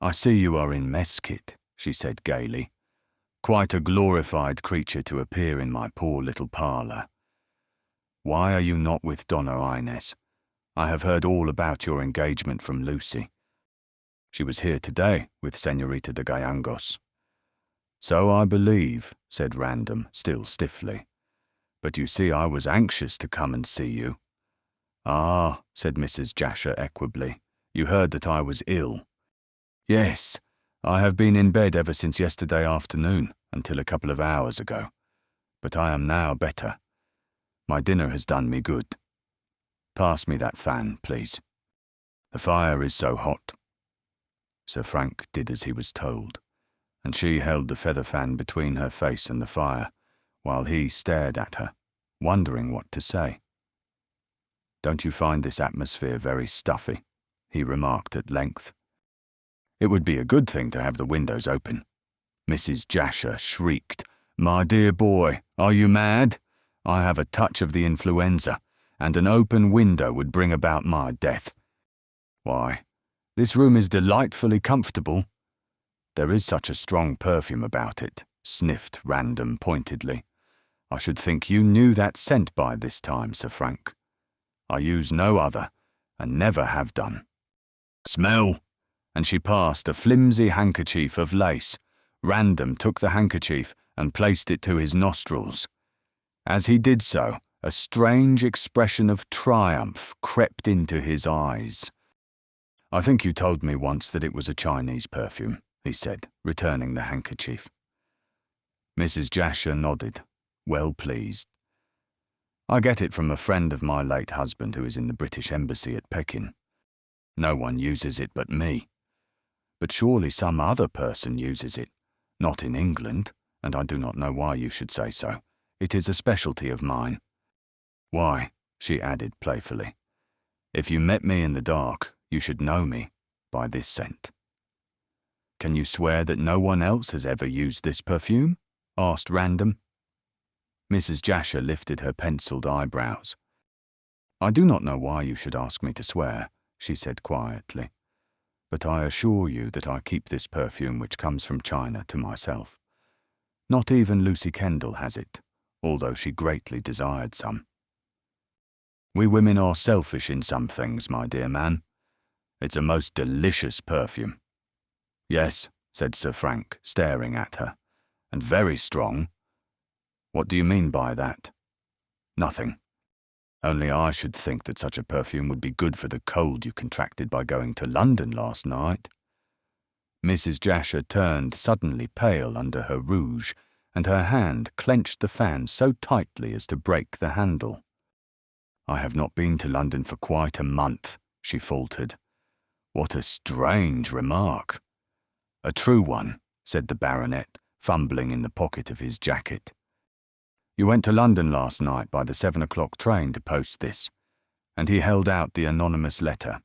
"I see you are in mess kit," she said gaily. "Quite a glorified creature to appear in my poor little parlour. Why are you not with Donna Inez? I have heard all about your engagement from Lucy. She was here today with Señorita de Gallangos." "So I believe," said Random, still stiffly. But you see, I was anxious to come and see you." "Ah," said Mrs. Jasher equably, "you heard that I was ill." "Yes, I have been in bed ever since yesterday afternoon, until a couple of hours ago. But I am now better. My dinner has done me good. Pass me that fan, please. The fire is so hot." Sir Frank did as he was told, and she held the feather fan between her face and the fire, while he stared at her, wondering what to say. "Don't you find this atmosphere very stuffy?" he remarked at length. "It would be a good thing to have the windows open." Mrs. Jasher shrieked. "My dear boy, are you mad? I have a touch of the influenza, and an open window would bring about my death. Why, this room is delightfully comfortable." "There is such a strong perfume about it," sniffed Random pointedly. "I should think you knew that scent by this time, Sir Frank. I use no other, and never have done. Smell!" And she passed a flimsy handkerchief of lace. Random took the handkerchief and placed it to his nostrils. As he did so, a strange expression of triumph crept into his eyes. "I think you told me once that it was a Chinese perfume," he said, returning the handkerchief. Mrs. Jasher nodded, well pleased. "I get it from a friend of my late husband who is in the British Embassy at Pekin. No one uses it but me. But surely some other person uses it. Not in England, and I do not know why you should say so. It is a specialty of mine. Why," she added playfully, "if you met me in the dark, you should know me by this scent." "Can you swear that no one else has ever used this perfume?" asked Random. Mrs. Jasher lifted her penciled eyebrows. "I do not know why you should ask me to swear," she said quietly, "but I assure you that I keep this perfume which comes from China to myself. Not even Lucy Kendall has it, although she greatly desired some. We women are selfish in some things, my dear man. It's a most delicious perfume." "Yes," said Sir Frank, staring at her, "and very strong." "What do you mean by that?" "Nothing. Only I should think that such a perfume would be good for the cold you contracted by going to London last night." Mrs. Jasher turned suddenly pale under her rouge, and her hand clenched the fan so tightly as to break the handle. "I have not been to London for quite a month," she faltered. "What a strange remark." "A true one," said the baronet, fumbling in the pocket of his jacket. "You went to London last night by the 7 o'clock train to post this," and he held out the anonymous letter.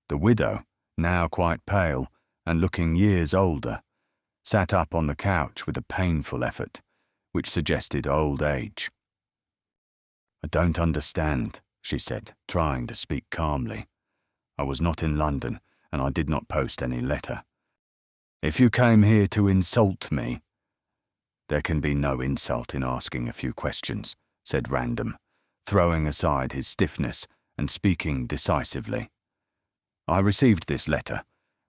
The widow, now quite pale and looking years older, sat up on the couch with a painful effort, which suggested old age. "I don't understand," she said, trying to speak calmly. "I was not in London, and I did not post any letter. If you came here to insult me—" "There can be no insult in asking a few questions," said Random, throwing aside his stiffness and speaking decisively. "I received this letter,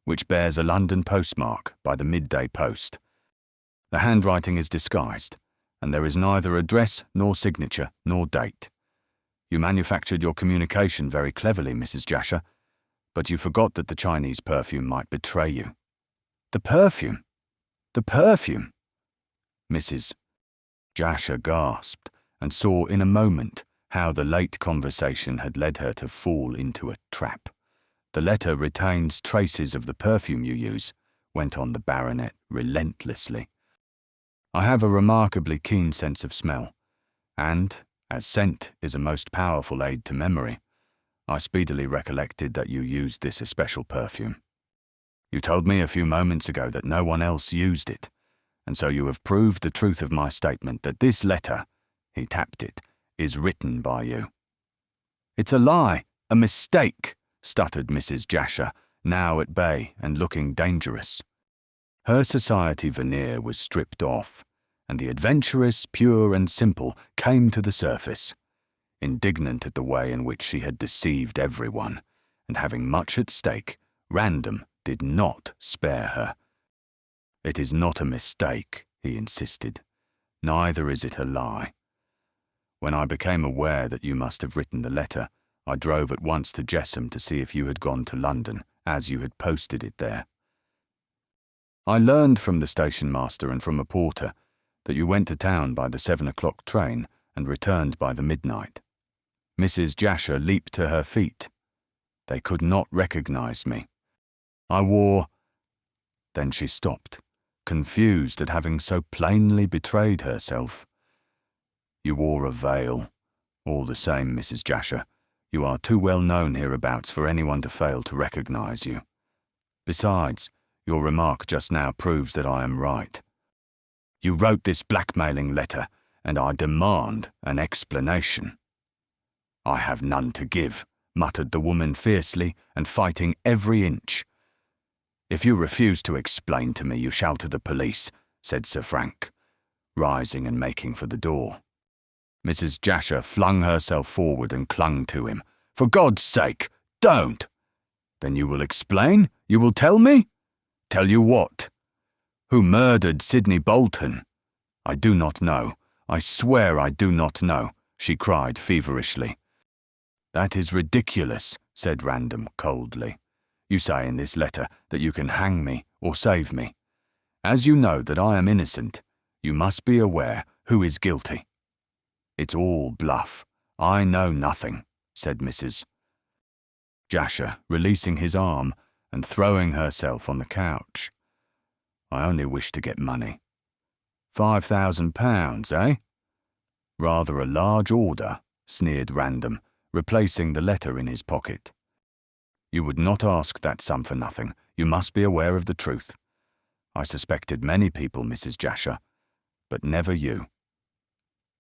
which bears a London postmark by the midday post. The handwriting is disguised, and there is neither address nor signature nor date. You manufactured your communication very cleverly, Mrs. Jasher, but you forgot that the Chinese perfume might betray you." "The perfume? The perfume?" Mrs. Jasher gasped, and saw in a moment how the late conversation had led her to fall into a trap. "The letter retains traces of the perfume you use," went on the baronet relentlessly. "I have a remarkably keen sense of smell, and, as scent is a most powerful aid to memory, I speedily recollected that you used this especial perfume. You told me a few moments ago that no one else used it, and so you have proved the truth of my statement that this letter," he tapped it, "is written by you." "It's a lie, a mistake," stuttered Mrs. Jasher, now at bay and looking dangerous. Her society veneer was stripped off, and the adventuress, pure and simple, came to the surface. Indignant at the way in which she had deceived everyone, and having much at stake, Random did not spare her. "It is not a mistake," he insisted. "Neither is it a lie. When I became aware that you must have written the letter, I drove at once to Jessam to see if you had gone to London, as you had posted it there. I learned from the station master and from a porter that you went to town by the 7 o'clock train and returned by the midnight. Mrs. Jasher leaped to her feet. They could not recognize me. I wore... Then she stopped, confused at having so plainly betrayed herself. You wore a veil. All the same, Mrs. Jasher, you are too well known hereabouts for anyone to fail to recognize you. Besides, your remark just now proves that I am right. You wrote this blackmailing letter, and I demand an explanation. I have none to give, muttered the woman fiercely and fighting every inch. If you refuse to explain to me, you shall to the police, said Sir Frank, rising and making for the door. Mrs. Jasher flung herself forward and clung to him. For God's sake, don't! Then you will explain? You will tell me? Tell you what? Who murdered Sidney Bolton? I do not know. I swear I do not know, she cried feverishly. That is ridiculous, said Random coldly. You say in this letter that you can hang me or save me. As you know that I am innocent, you must be aware who is guilty. It's all bluff. I know nothing, said Mrs. Jasher, releasing his arm and throwing herself on the couch. I only wish to get money. £5,000, eh? Rather a large order, sneered Random, replacing the letter in his pocket. You would not ask that sum for nothing. You must be aware of the truth. I suspected many people, Mrs. Jasher, but never you.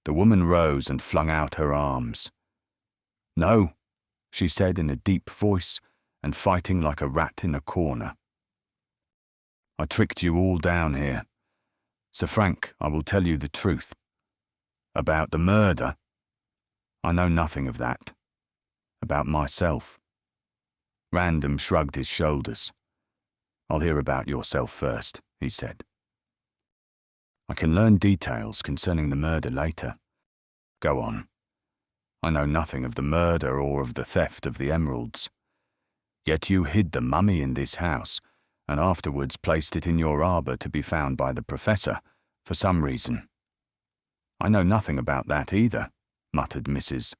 The woman rose and flung out her arms. No, she said in a deep voice and fighting like a rat in a corner. I tricked you all down here. Sir Frank, I will tell you the truth. About the murder? I know nothing of that. About myself. Random shrugged his shoulders. I'll hear about yourself first, he said. I can learn details concerning the murder later. Go on. I know nothing of the murder or of the theft of the emeralds. Yet you hid the mummy in this house, and afterwards placed it in your arbour to be found by the professor, for some reason. I know nothing about that either, muttered Mrs.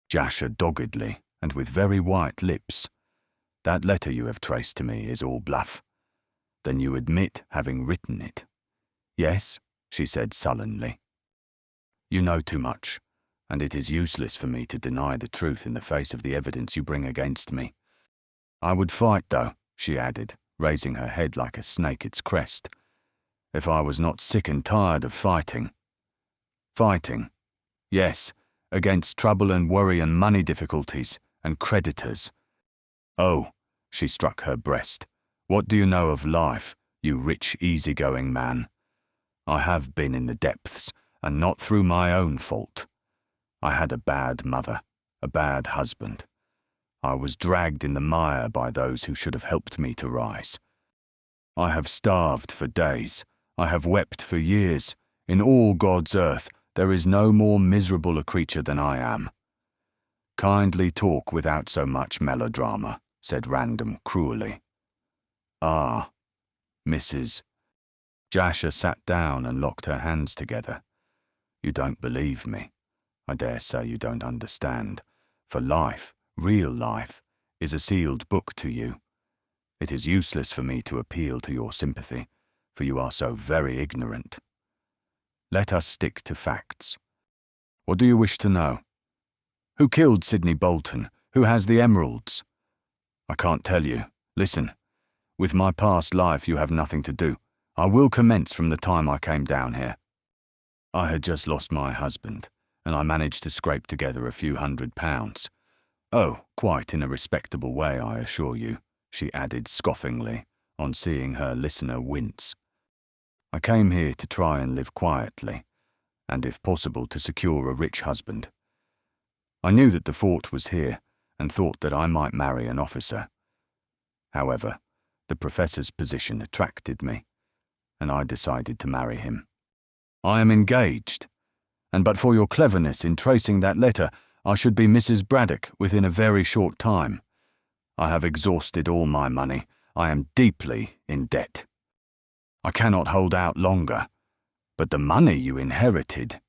Jasher doggedly, and with very white lips. That letter you have traced to me is all bluff. Then you admit having written it. Yes, she said sullenly. You know too much, and it is useless for me to deny the truth in the face of the evidence you bring against me. I would fight, though, she added, raising her head like a snake its crest, if I was not sick and tired of fighting. Fighting, yes, against trouble and worry and money difficulties and creditors. Oh, she struck her breast, what do you know of life, you rich, easy-going man? I have been in the depths, and not through my own fault. I had a bad mother, a bad husband. I was dragged in the mire by those who should have helped me to rise. I have starved for days. I have wept for years. In all God's earth, there is no more miserable a creature than I am. Kindly talk without so much melodrama, said Random cruelly. Ah, Mrs. Jasher sat down and locked her hands together. You don't believe me. I dare say you don't understand. For life, real life, is a sealed book to you. It is useless for me to appeal to your sympathy, for you are so very ignorant. Let us stick to facts. What do you wish to know? Who killed Sidney Bolton? Who has the emeralds? I can't tell you. Listen. With my past life you have nothing to do. I will commence from the time I came down here. I had just lost my husband, and I managed to scrape together a few £100. Oh, quite in a respectable way, I assure you, she added scoffingly, on seeing her listener wince. I came here to try and live quietly, and if possible to secure a rich husband. I knew that the fort was here, and thought that I might marry an officer. However, the professor's position attracted me, and I decided to marry him. I am engaged. and but for your cleverness in tracing that letter, I should be Mrs. Braddock within a very short time. I have exhausted all my money. I am deeply in debt. I cannot hold out longer. But the money you inherited,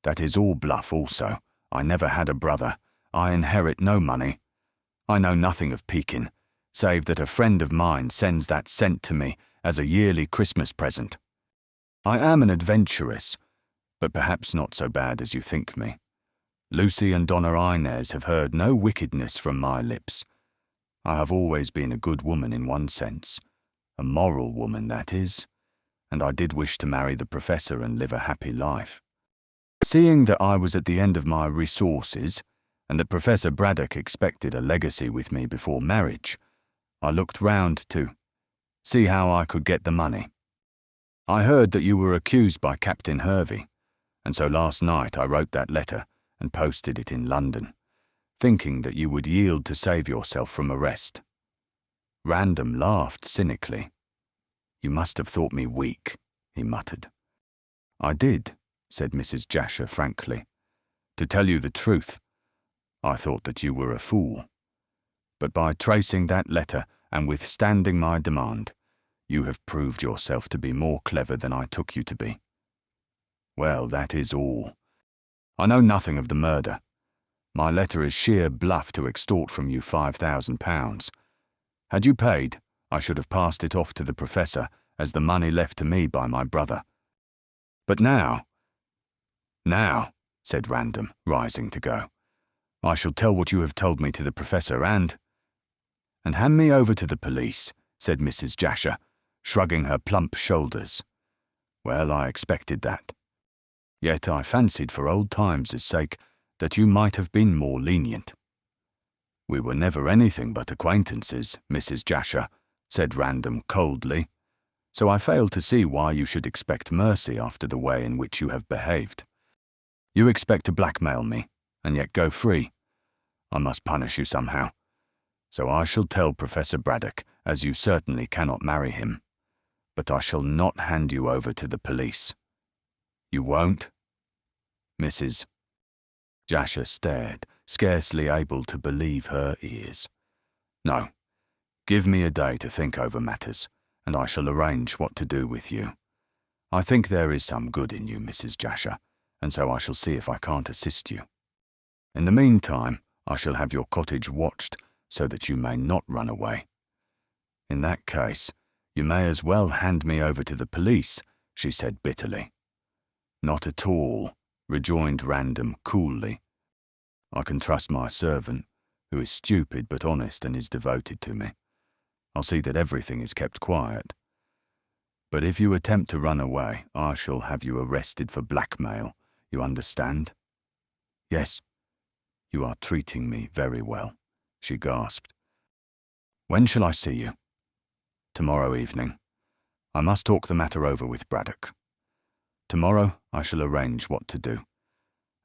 that is all bluff also. I never had a brother. I inherit no money. I know nothing of Pekin, save that a friend of mine sends that cent to me as a yearly Christmas present. I am an adventuress, but perhaps not so bad as you think me. Lucy and Donna Inez have heard no wickedness from my lips. I have always been a good woman in one sense, a moral woman, that is, and I did wish to marry the professor and live a happy life. Seeing that I was at the end of my resources, and that Professor Braddock expected a legacy with me before marriage, I looked round to see how I could get the money. I heard that you were accused by Captain Hervey, and so last night I wrote that letter and posted it in London, thinking that you would yield to save yourself from arrest. Random laughed cynically. You must have thought me weak, he muttered. I did, said Mrs. Jasher frankly. To tell you the truth, I thought that you were a fool. But by tracing that letter and withstanding my demand, you have proved yourself to be more clever than I took you to be. Well, that is all. I know nothing of the murder. My letter is sheer bluff to extort from you £5,000. Had you paid, I should have passed it off to the professor as the money left to me by my brother. But now, said Random, rising to go, I shall tell what you have told me to the professor and hand me over to the police, said Mrs. Jasher, shrugging her plump shoulders. Well, I expected that. Yet I fancied for old times' sake that you might have been more lenient. We were never anything but acquaintances, Mrs. Jasher, said Random coldly, so I fail to see why you should expect mercy after the way in which you have behaved. You expect to blackmail me, and yet go free. I must punish you somehow. So I shall tell Professor Braddock, as you certainly cannot marry him. But I shall not hand you over to the police. You won't? Mrs. Jasher stared, scarcely able to believe her ears. No. Give me a day to think over matters, and I shall arrange what to do with you. I think there is some good in you, Mrs. Jasher, and so I shall see if I can't assist you. In the meantime, I shall have your cottage watched so that you may not run away. In that case, you may as well hand me over to the police, she said bitterly. Not at all, rejoined Random coolly. I can trust my servant, who is stupid but honest and is devoted to me. I'll see that everything is kept quiet. But if you attempt to run away, I shall have you arrested for blackmail, you understand? Yes, you are treating me very well, she gasped. When shall I see you? Tomorrow evening. I must talk the matter over with Braddock. Tomorrow I shall arrange what to do,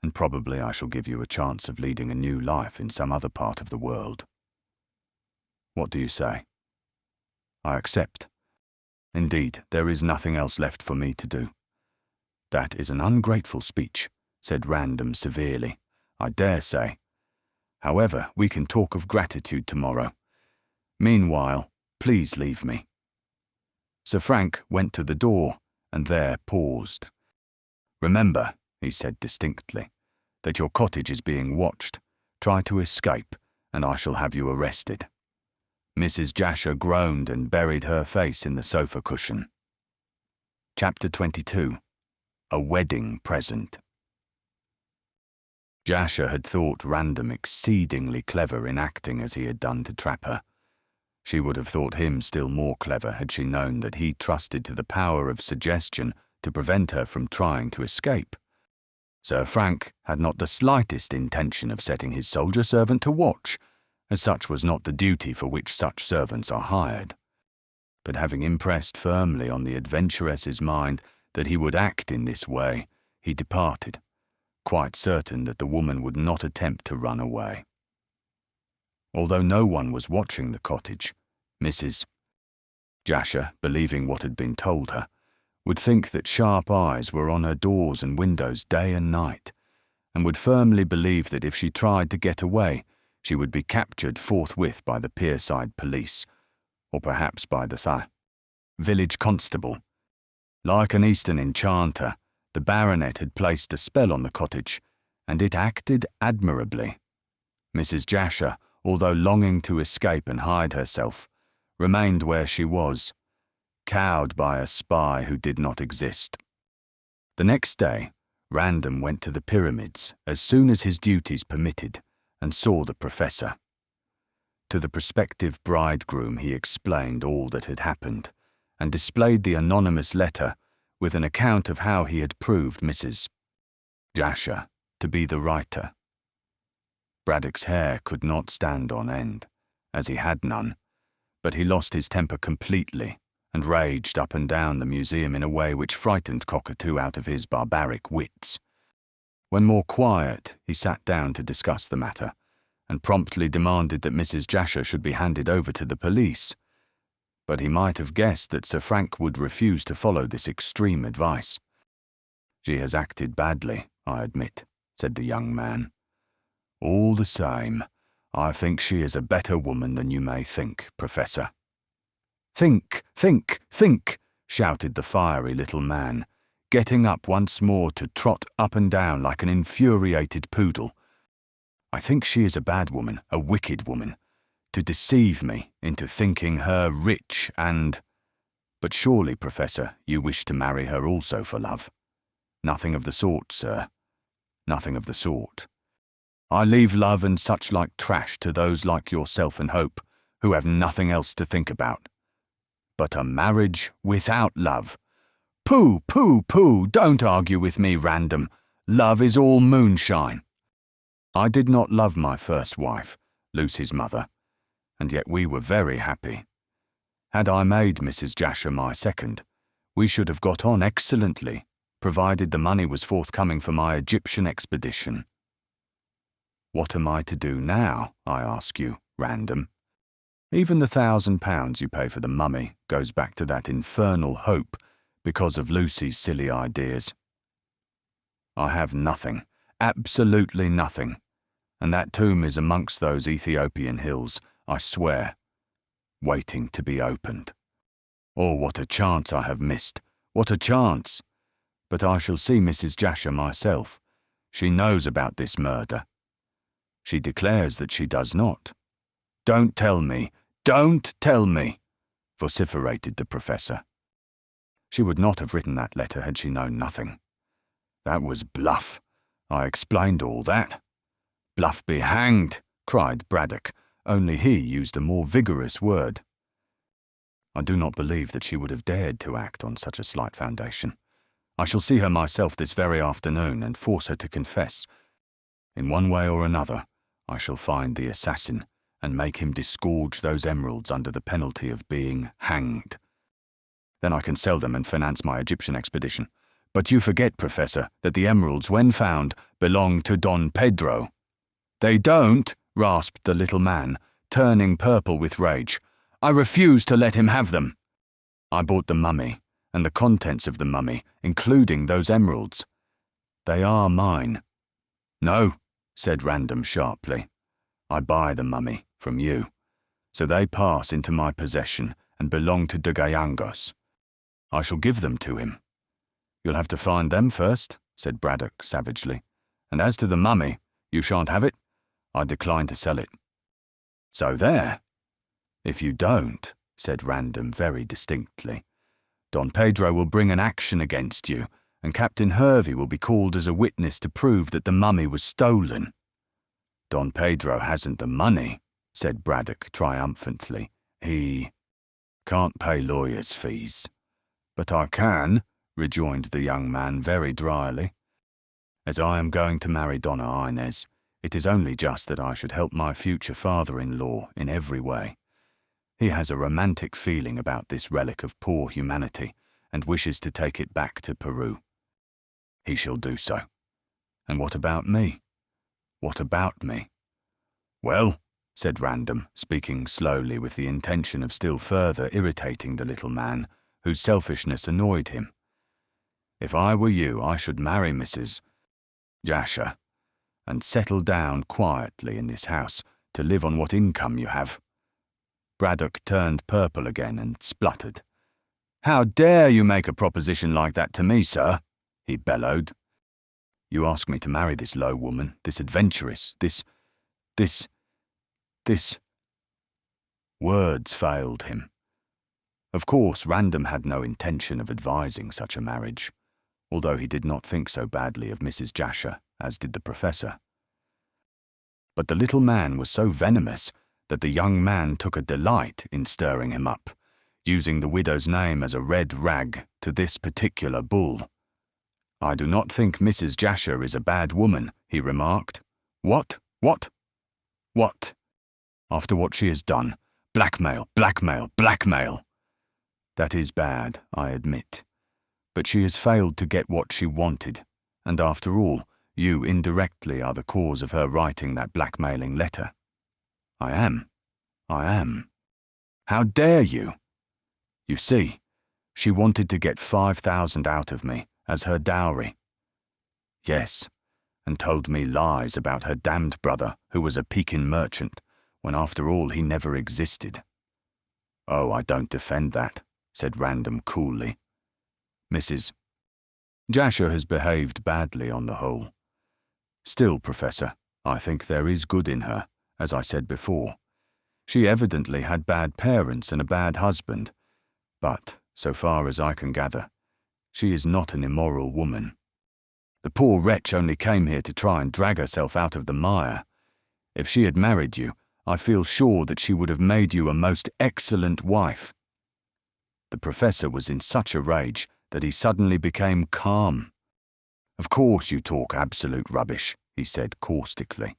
and probably I shall give you a chance of leading a new life in some other part of the world. What do you say? I accept. Indeed, there is nothing else left for me to do. That is an ungrateful speech, said Random severely. I dare say. However, we can talk of gratitude tomorrow. Meanwhile, please leave me. Sir Frank went to the door, and there paused. Remember, he said distinctly, that your cottage is being watched. Try to escape, and I shall have you arrested. Mrs. Jasher groaned and buried her face in the sofa cushion. Chapter 22. A Wedding Present. Jasher had thought Random exceedingly clever in acting as he had done to trap her. She would have thought him still more clever had she known that he trusted to the power of suggestion to prevent her from trying to escape. Sir Frank had not the slightest intention of setting his soldier servant to watch, as such was not the duty for which such servants are hired. But having impressed firmly on the adventuress's mind that he would act in this way, he departed, quite certain that the woman would not attempt to run away. Although no one was watching the cottage, Mrs. Jasher, believing what had been told her, would think that sharp eyes were on her doors and windows day and night, and would firmly believe that if she tried to get away, she would be captured forthwith by the pierside police, or perhaps by the village constable. Like an Eastern enchanter, the baronet had placed a spell on the cottage, and it acted admirably. Mrs. Jasher, although longing to escape and hide herself, remained where she was, cowed by a spy who did not exist. The next day, Random went to the pyramids as soon as his duties permitted and saw the professor. To the prospective bridegroom he explained all that had happened and displayed the anonymous letter with an account of how he had proved Mrs. Jasher to be the writer. Braddock's hair could not stand on end, as he had none, but he lost his temper completely and raged up and down the museum in a way which frightened Cockatoo out of his barbaric wits. When more quiet, he sat down to discuss the matter, and promptly demanded that Mrs. Jasher should be handed over to the police. But he might have guessed that Sir Frank would refuse to follow this extreme advice. "She has acted badly, I admit," said the young man. "All the same, I think she is a better woman than you may think, Professor." "Think, think, think," shouted the fiery little man, getting up once more to trot up and down like an infuriated poodle. "I think she is a bad woman, a wicked woman, to deceive me into thinking her rich and— But surely, Professor, you wish to marry her also for love?" "Nothing of the sort, sir. Nothing of the sort. I leave love and such like trash to those like yourself and Hope, who have nothing else to think about. But a marriage without love— Pooh, pooh, pooh, don't argue with me, Random. Love is all moonshine. I did not love my first wife, Lucy's mother, and yet we were very happy. Had I made Mrs. Jasher my second, we should have got on excellently, provided the money was forthcoming for my Egyptian expedition. What am I to do now, I ask you, Random? Even the £1,000 you pay for the mummy goes back to that infernal Hope because of Lucy's silly ideas. I have nothing, absolutely nothing, and that tomb is amongst those Ethiopian hills, I swear, waiting to be opened. Oh, what a chance I have missed, what a chance! But I shall see Mrs. Jasher myself. She knows about this murder. She declares that she does not. Don't tell me, vociferated the professor. She would not have written that letter had she known nothing. That was bluff. I explained all that. Bluff be hanged, cried Braddock, only he used a more vigorous word. I do not believe that she would have dared to act on such a slight foundation. I shall see her myself this very afternoon and force her to confess. In one way or another, I shall find the assassin and make him disgorge those emeralds under the penalty of being hanged. Then I can sell them and finance my Egyptian expedition. But you forget, Professor, that the emeralds, when found, belong to Don Pedro. They don't, rasped the little man, turning purple with rage. I refuse to let him have them. I bought the mummy, and the contents of the mummy, including those emeralds. They are mine. No, said Random sharply. I buy the mummy from you, so they pass into my possession and belong to de Gayangos. I shall give them to him. You'll have to find them first, said Braddock savagely. And as to the mummy, you shan't have it. I decline to sell it. So there. If you don't, said Random very distinctly, Don Pedro will bring an action against you, and Captain Hervey will be called as a witness to prove that the mummy was stolen. Don Pedro hasn't the money, said Braddock triumphantly. He can't pay lawyers' fees. But I can, rejoined the young man very dryly. As I am going to marry Donna Inez, it is only just that I should help my future father-in-law in every way. He has a romantic feeling about this relic of poor humanity and wishes to take it back to Peru. He shall do so. And what about me? What about me? Well, said Random, speaking slowly with the intention of still further irritating the little man, whose selfishness annoyed him, If I were you, I should marry Mrs. Jasher and settle down quietly in this house to live on what income you have." Braddock turned purple again and spluttered. "How dare you make a proposition like that to me, sir?" he bellowed. "You ask me to marry this low woman, this adventuress, this... Words failed him. Of course, Random had no intention of advising such a marriage, although he did not think so badly of Mrs. Jasher as did the Professor. But the little man was so venomous that the young man took a delight in stirring him up, using the widow's name as a red rag to this particular bull. "I do not think Mrs. Jasher is a bad woman," he remarked. What? After what she has done. Blackmail, blackmail, blackmail. That is bad, I admit. But she has failed to get what she wanted, and after all, you indirectly are the cause of her writing that blackmailing letter." I am. "How dare you?" "You see, she wanted to get 5,000 out of me as her dowry." "Yes, and told me lies about her damned brother who was a Pekin merchant, when after all he never existed." "Oh, I don't defend that," said Random coolly. "Mrs. Jasher has behaved badly on the whole. Still, Professor, I think there is good in her, as I said before. She evidently had bad parents and a bad husband, but, so far as I can gather, she is not an immoral woman. The poor wretch only came here to try and drag herself out of the mire. If she had married you, I feel sure that she would have made you a most excellent wife." The Professor was in such a rage that he suddenly became calm. "Of course you talk absolute rubbish," he said caustically.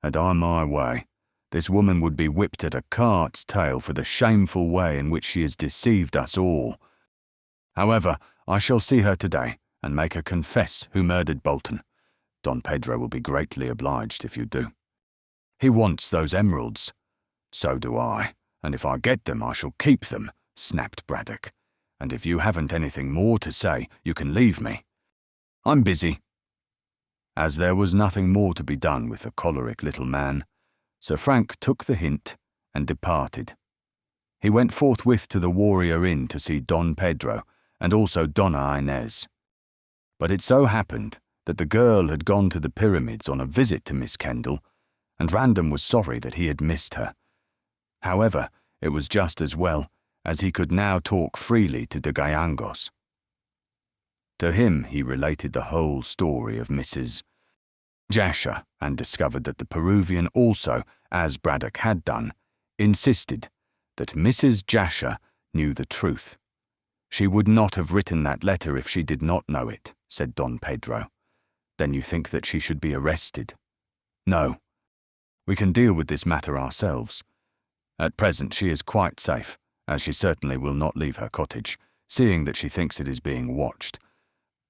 "Had I my way, this woman would be whipped at a cart's tail for the shameful way in which she has deceived us all. However, I shall see her today and make her confess who murdered Bolton. Don Pedro will be greatly obliged if you do." "He wants those emeralds." "So do I, and if I get them I shall keep them," snapped Braddock. "And if you haven't anything more to say, you can leave me. I'm busy." As there was nothing more to be done with the choleric little man, Sir Frank took the hint and departed. He went forthwith to the Warrior Inn to see Don Pedro and also Donna Inez. But it so happened that the girl had gone to the pyramids on a visit to Miss Kendall, and Random was sorry that he had missed her. However, it was just as well, as he could now talk freely to de Gallangos. To him he related the whole story of Mrs. Jasher and discovered that the Peruvian also, as Braddock had done, insisted that Mrs. Jasher knew the truth. "She would not have written that letter if she did not know it," said Don Pedro. "Then you think that she should be arrested?" "No. We can deal with this matter ourselves. At present she is quite safe, as she certainly will not leave her cottage, seeing that she thinks it is being watched.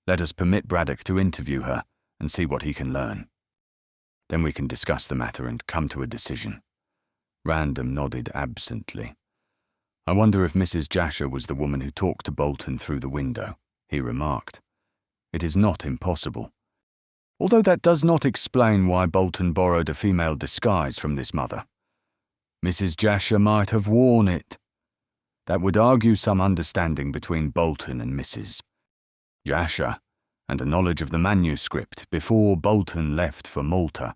Let us permit Braddock to interview her and see what he can learn. Then we can discuss the matter and come to a decision." Random nodded absently. "I wonder if Mrs. Jasher was the woman who talked to Bolton through the window," he remarked. "It is not impossible. Although that does not explain why Bolton borrowed a female disguise from this mother. Mrs. Jasher might have worn it. That would argue some understanding between Bolton and Mrs. Jasher, and a knowledge of the manuscript before Bolton left for Malta.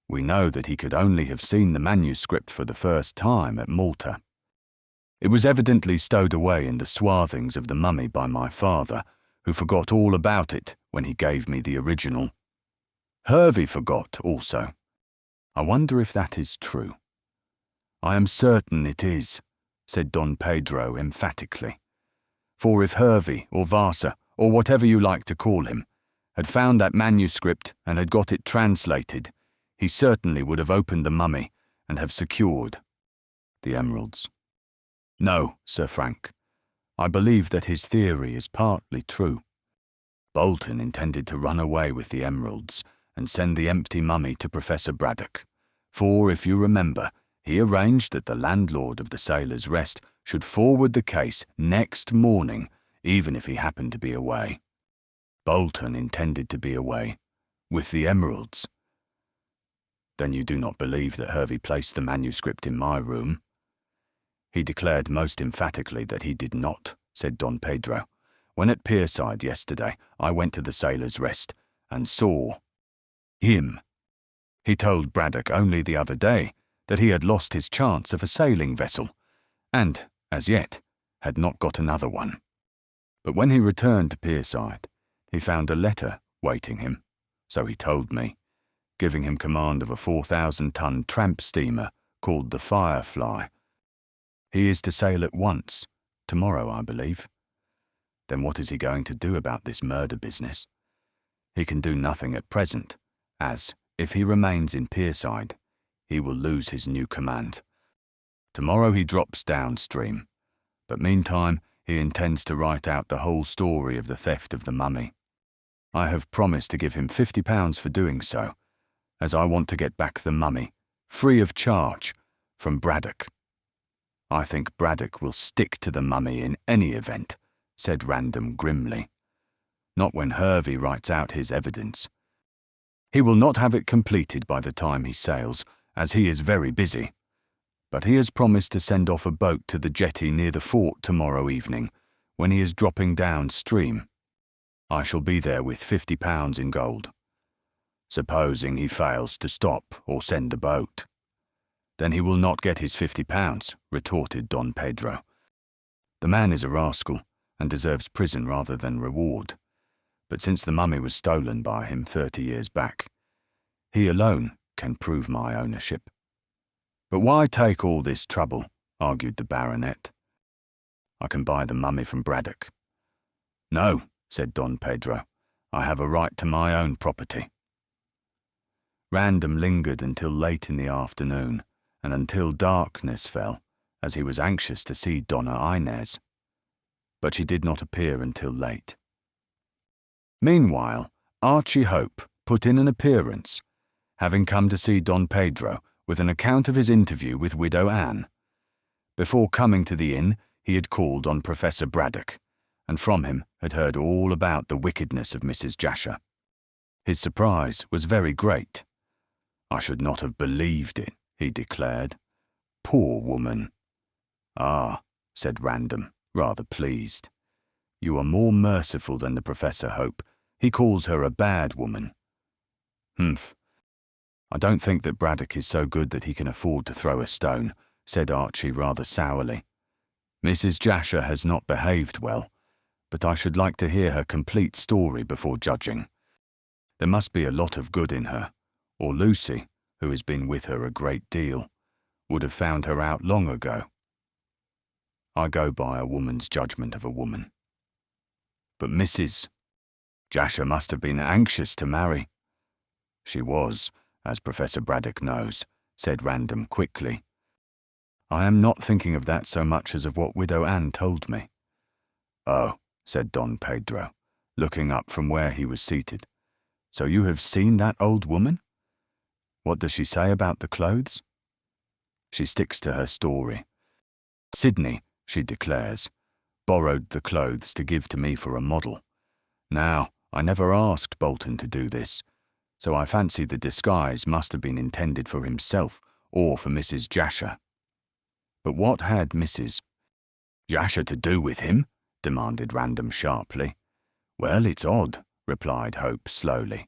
We know that he could only have seen the manuscript for the first time at Malta. It was evidently stowed away in the swathings of the mummy by my father, who forgot all about it when he gave me the original. Hervey forgot also. I wonder if that is true." "I am certain it is," said Don Pedro emphatically. "For if Hervey or Vasa, or whatever you like to call him, had found that manuscript and had got it translated, he certainly would have opened the mummy and have secured the emeralds. No, Sir Frank, I believe that his theory is partly true. Bolton intended to run away with the emeralds and send the empty mummy to Professor Braddock, for, if you remember, he arranged that the landlord of the Sailor's Rest should forward the case next morning, even if he happened to be away. Bolton intended to be away, with the emeralds. Then you do not believe that Hervey placed the manuscript in my room? He declared most emphatically that he did not, said Don Pedro. When at Pierside yesterday, I went to the Sailor's Rest and saw him. He told Braddock only the other day that he had lost his chance of a sailing vessel, and, as yet, had not got another one. But when he returned to Pierside, he found a letter waiting him, so he told me, giving him command of a 4,000-ton tramp steamer called the Firefly. He is to sail at once, tomorrow, I believe. Then what is he going to do about this murder business? He can do nothing at present, as, if he remains in Pierside, he will lose his new command. Tomorrow he drops downstream, but meantime he intends to write out the whole story of the theft of the mummy. I have promised to give him £50 for doing so, as I want to get back the mummy, free of charge, from Braddock. I think Braddock will stick to the mummy in any event, said Random grimly. Not when Hervey writes out his evidence. He will not have it completed by the time he sails, as he is very busy. But he has promised to send off a boat to the jetty near the fort tomorrow evening, when he is dropping downstream. I shall be there with £50 in gold. Supposing he fails to stop or send the boat. Then he will not get his £50, retorted Don Pedro. The man is a rascal, and deserves prison rather than reward. But since the mummy was stolen by him 30 years back, he alone can prove my ownership. But why take all this trouble, argued the baronet. I can buy the mummy from Braddock. No, said Don Pedro, I have a right to my own property. Random lingered until late in the afternoon, and until darkness fell, as he was anxious to see Donna Inez. But she did not appear until late. Meanwhile, Archie Hope put in an appearance, having come to see Don Pedro with an account of his interview with Widow Anne. Before coming to the inn, he had called on Professor Braddock, and from him had heard all about the wickedness of Mrs. Jasher. His surprise was very great. I should not have believed it, he declared. Poor woman. Ah, said Random, rather pleased. You are more merciful than the Professor, Hope. He calls her a bad woman. Humph. I don't think that Braddock is so good that he can afford to throw a stone, said Archie rather sourly. Mrs. Jasher has not behaved well, but I should like to hear her complete story before judging. There must be a lot of good in her, or Lucy, who has been with her a great deal, would have found her out long ago. I go by a woman's judgment of a woman. But Mrs. Jasher must have been anxious to marry. She was, as Professor Braddock knows, said Random quickly. I am not thinking of that so much as of what Widow Anne told me. Oh, said Don Pedro, looking up from where he was seated. So you have seen that old woman? What does she say about the clothes? She sticks to her story. Sydney, she declares, borrowed the clothes to give to me for a model. Now, I never asked Bolton to do this, so I fancy the disguise must have been intended for himself or for Mrs. Jasher. But what had Mrs. Jasher to do with him? Demanded Random sharply. Well, it's odd, replied Hope slowly.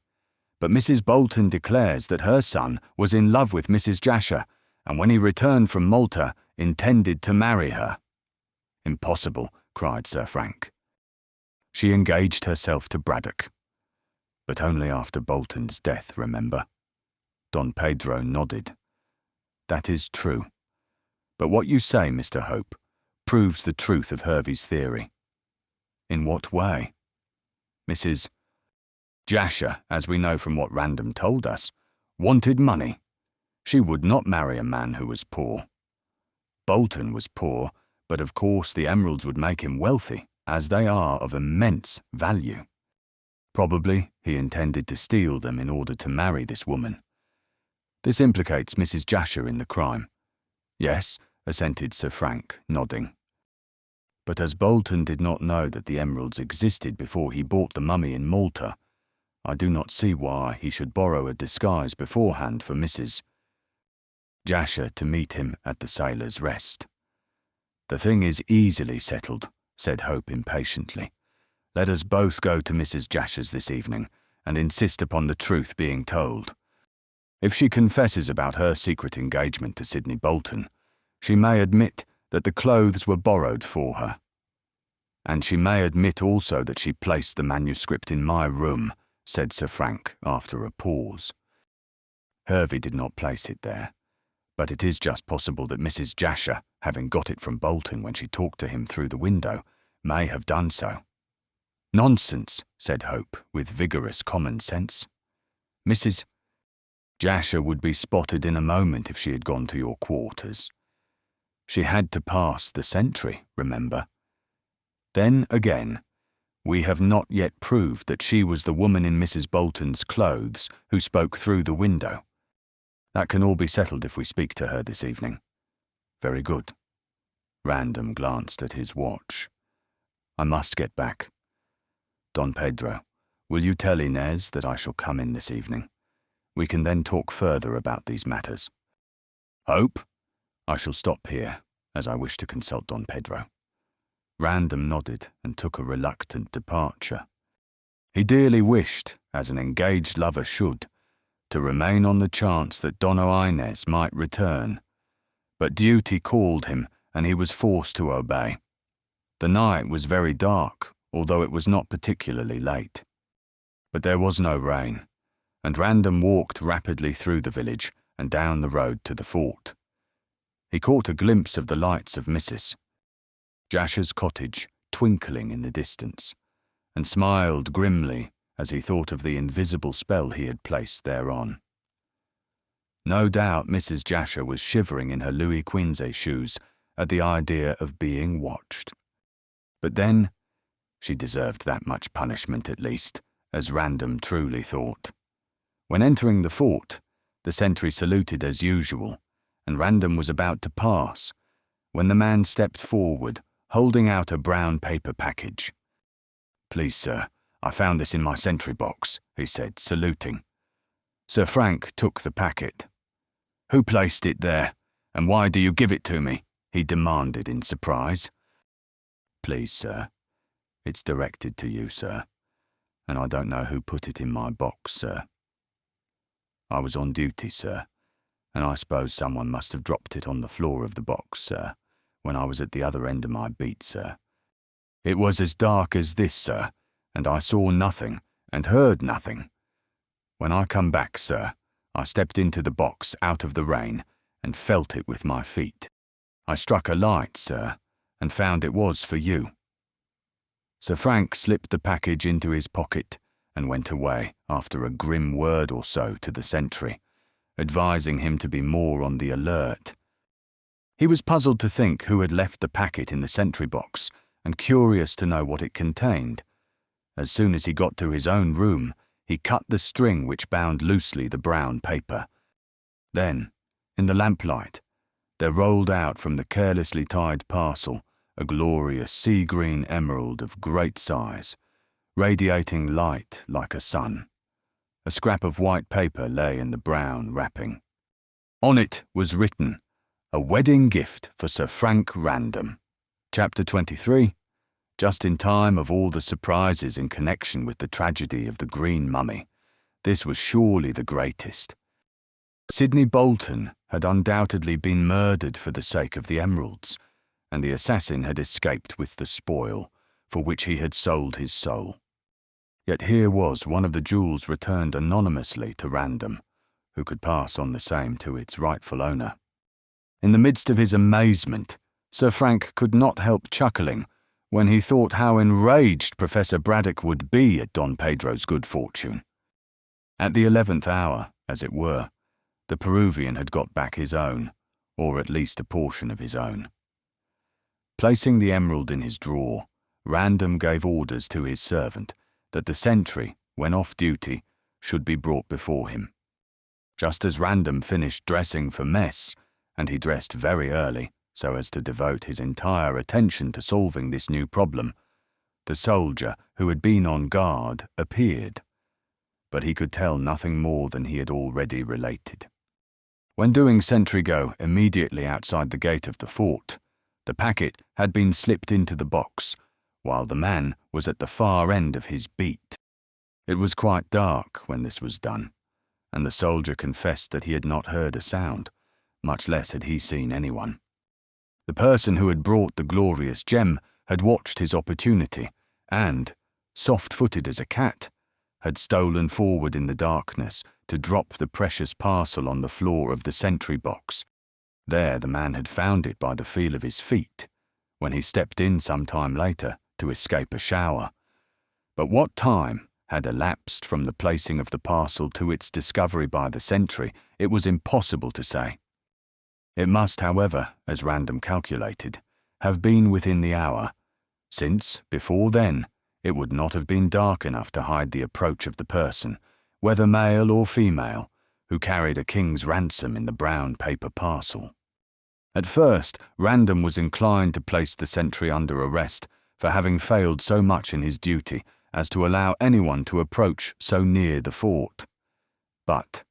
But Mrs. Bolton declares that her son was in love with Mrs. Jasher, and when he returned from Malta, intended to marry her. Impossible, cried Sir Frank. She engaged herself to Braddock. But only after Bolton's death, remember. Don Pedro nodded. That is true. But what you say, Mr. Hope, proves the truth of Hervey's theory. In what way? Mrs. Jasher, as we know from what Random told us, wanted money. She would not marry a man who was poor. Bolton was poor, but of course the emeralds would make him wealthy, as they are of immense value. Probably he intended to steal them in order to marry this woman. This implicates Mrs. Jasher in the crime. Yes, assented Sir Frank, nodding. But as Bolton did not know that the emeralds existed before he bought the mummy in Malta, I do not see why he should borrow a disguise beforehand for Mrs. Jasher to meet him at the Sailor's Rest. The thing is easily settled, said Hope impatiently. Let us both go to Mrs. Jasher's this evening and insist upon the truth being told. If she confesses about her secret engagement to Sidney Bolton, she may admit that the clothes were borrowed for her. And she may admit also that she placed the manuscript in my room, said Sir Frank after a pause. Hervey did not place it there, but it is just possible that Mrs. Jasher, having got it from Bolton when she talked to him through the window, may have done so. Nonsense, said Hope, with vigorous common sense. Mrs. Jasher would be spotted in a moment if she had gone to your quarters. She had to pass the sentry, remember. Then again, we have not yet proved that she was the woman in Mrs. Bolton's clothes who spoke through the window. That can all be settled if we speak to her this evening. Very good. Random glanced at his watch. I must get back. Don Pedro, will you tell Inez that I shall come in this evening? We can then talk further about these matters. Hope? I shall stop here, as I wish to consult Don Pedro. Random nodded and took a reluctant departure. He dearly wished, as an engaged lover should, to remain on the chance that Donna Inez might return, but duty called him and he was forced to obey. The night was very dark, although it was not particularly late. But there was no rain, and Random walked rapidly through the village and down the road to the fort. He caught a glimpse of the lights of Mrs. Jasher's cottage twinkling in the distance, and smiled grimly as he thought of the invisible spell he had placed thereon. No doubt Mrs. Jasher was shivering in her Louis Quinze shoes at the idea of being watched. But then, she deserved that much punishment at least, as Random truly thought. When entering the fort, the sentry saluted as usual, and Random was about to pass, when the man stepped forward, holding out a brown paper package. Please, sir, I found this in my sentry box, he said, saluting. Sir Frank took the packet. Who placed it there, and why do you give it to me? He demanded in surprise. Please, sir, it's directed to you, sir, and I don't know who put it in my box, sir. I was on duty, sir, and I suppose someone must have dropped it on the floor of the box, sir, when I was at the other end of my beat, sir. It was as dark as this, sir, and I saw nothing and heard nothing. When I come back, sir, I stepped into the box out of the rain and felt it with my feet. I struck a light, sir, and found it was for you. Sir Frank slipped the package into his pocket and went away after a grim word or so to the sentry, advising him to be more on the alert. He was puzzled to think who had left the packet in the sentry box and curious to know what it contained. As soon as he got to his own room, he cut the string which bound loosely the brown paper. Then, in the lamplight, there rolled out from the carelessly tied parcel a glorious sea-green emerald of great size, radiating light like a sun. A scrap of white paper lay in the brown wrapping. On it was written, "A wedding gift for Sir Frank Random." Chapter 23. Just in time of all the surprises in connection with the tragedy of the Green Mummy, this was surely the greatest. Sidney Bolton had undoubtedly been murdered for the sake of the emeralds, and the assassin had escaped with the spoil, for which he had sold his soul. Yet here was one of the jewels returned anonymously to Random, who could pass on the same to its rightful owner. In the midst of his amazement, Sir Frank could not help chuckling when he thought how enraged Professor Braddock would be at Don Pedro's good fortune. At the 11th hour, as it were, the Peruvian had got back his own, or at least a portion of his own. Placing the emerald in his drawer, Random gave orders to his servant that the sentry, when off duty, should be brought before him. Just as Random finished dressing for mess, and he dressed very early, so as to devote his entire attention to solving this new problem, the soldier who had been on guard appeared, but he could tell nothing more than he had already related. When doing sentry-go immediately outside the gate of the fort, the packet had been slipped into the box, while the man was at the far end of his beat. It was quite dark when this was done, and the soldier confessed that he had not heard a sound, much less had he seen anyone. The person who had brought the glorious gem had watched his opportunity and, soft-footed as a cat, had stolen forward in the darkness to drop the precious parcel on the floor of the sentry box. There the man had found it by the feel of his feet, when he stepped in some time later to escape a shower. But what time had elapsed from the placing of the parcel to its discovery by the sentry, it was impossible to say. It must, however, as Random calculated, have been within the hour, since, before then, it would not have been dark enough to hide the approach of the person, whether male or female, who carried a king's ransom in the brown paper parcel. At first, Random was inclined to place the sentry under arrest for having failed so much in his duty as to allow anyone to approach so near the fort. But,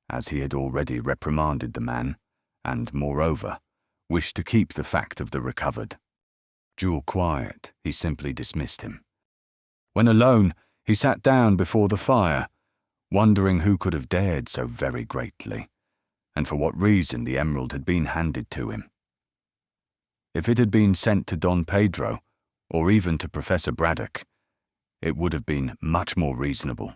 as he had already reprimanded the man, and, moreover, wished to keep the fact of the recovered jewel quiet, he simply dismissed him. When alone, he sat down before the fire, wondering who could have dared so very greatly, and for what reason the emerald had been handed to him. If it had been sent to Don Pedro, or even to Professor Braddock, it would have been much more reasonable.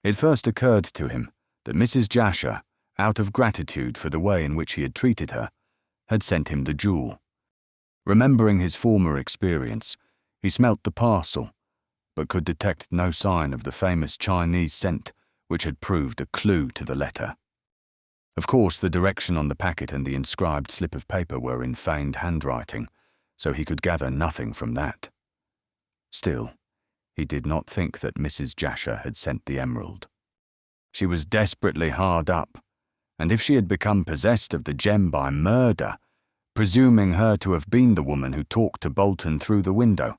It first occurred to him that Mrs. Jasher, out of gratitude for the way in which he had treated her, had sent him the jewel. Remembering his former experience, he smelt the parcel, but could detect no sign of the famous Chinese scent which had proved a clue to the letter. Of course, the direction on the packet and the inscribed slip of paper were in feigned handwriting, so he could gather nothing from that. Still, he did not think that Mrs. Jasher had sent the emerald. She was desperately hard up, and if she had become possessed of the gem by murder, presuming her to have been the woman who talked to Bolton through the window,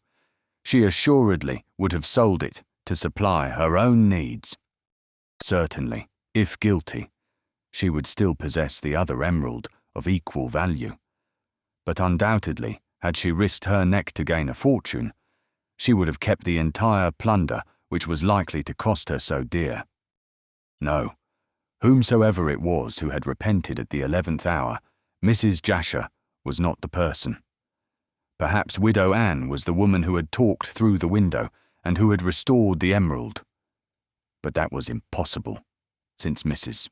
she assuredly would have sold it to supply her own needs. Certainly, if guilty, she would still possess the other emerald of equal value. But undoubtedly, had she risked her neck to gain a fortune, she would have kept the entire plunder which was likely to cost her so dear. No, whomsoever it was who had repented at the 11th hour, Mrs. Jasher was not the person. Perhaps Widow Anne was the woman who had talked through the window and who had restored the emerald. But that was impossible, since Mrs.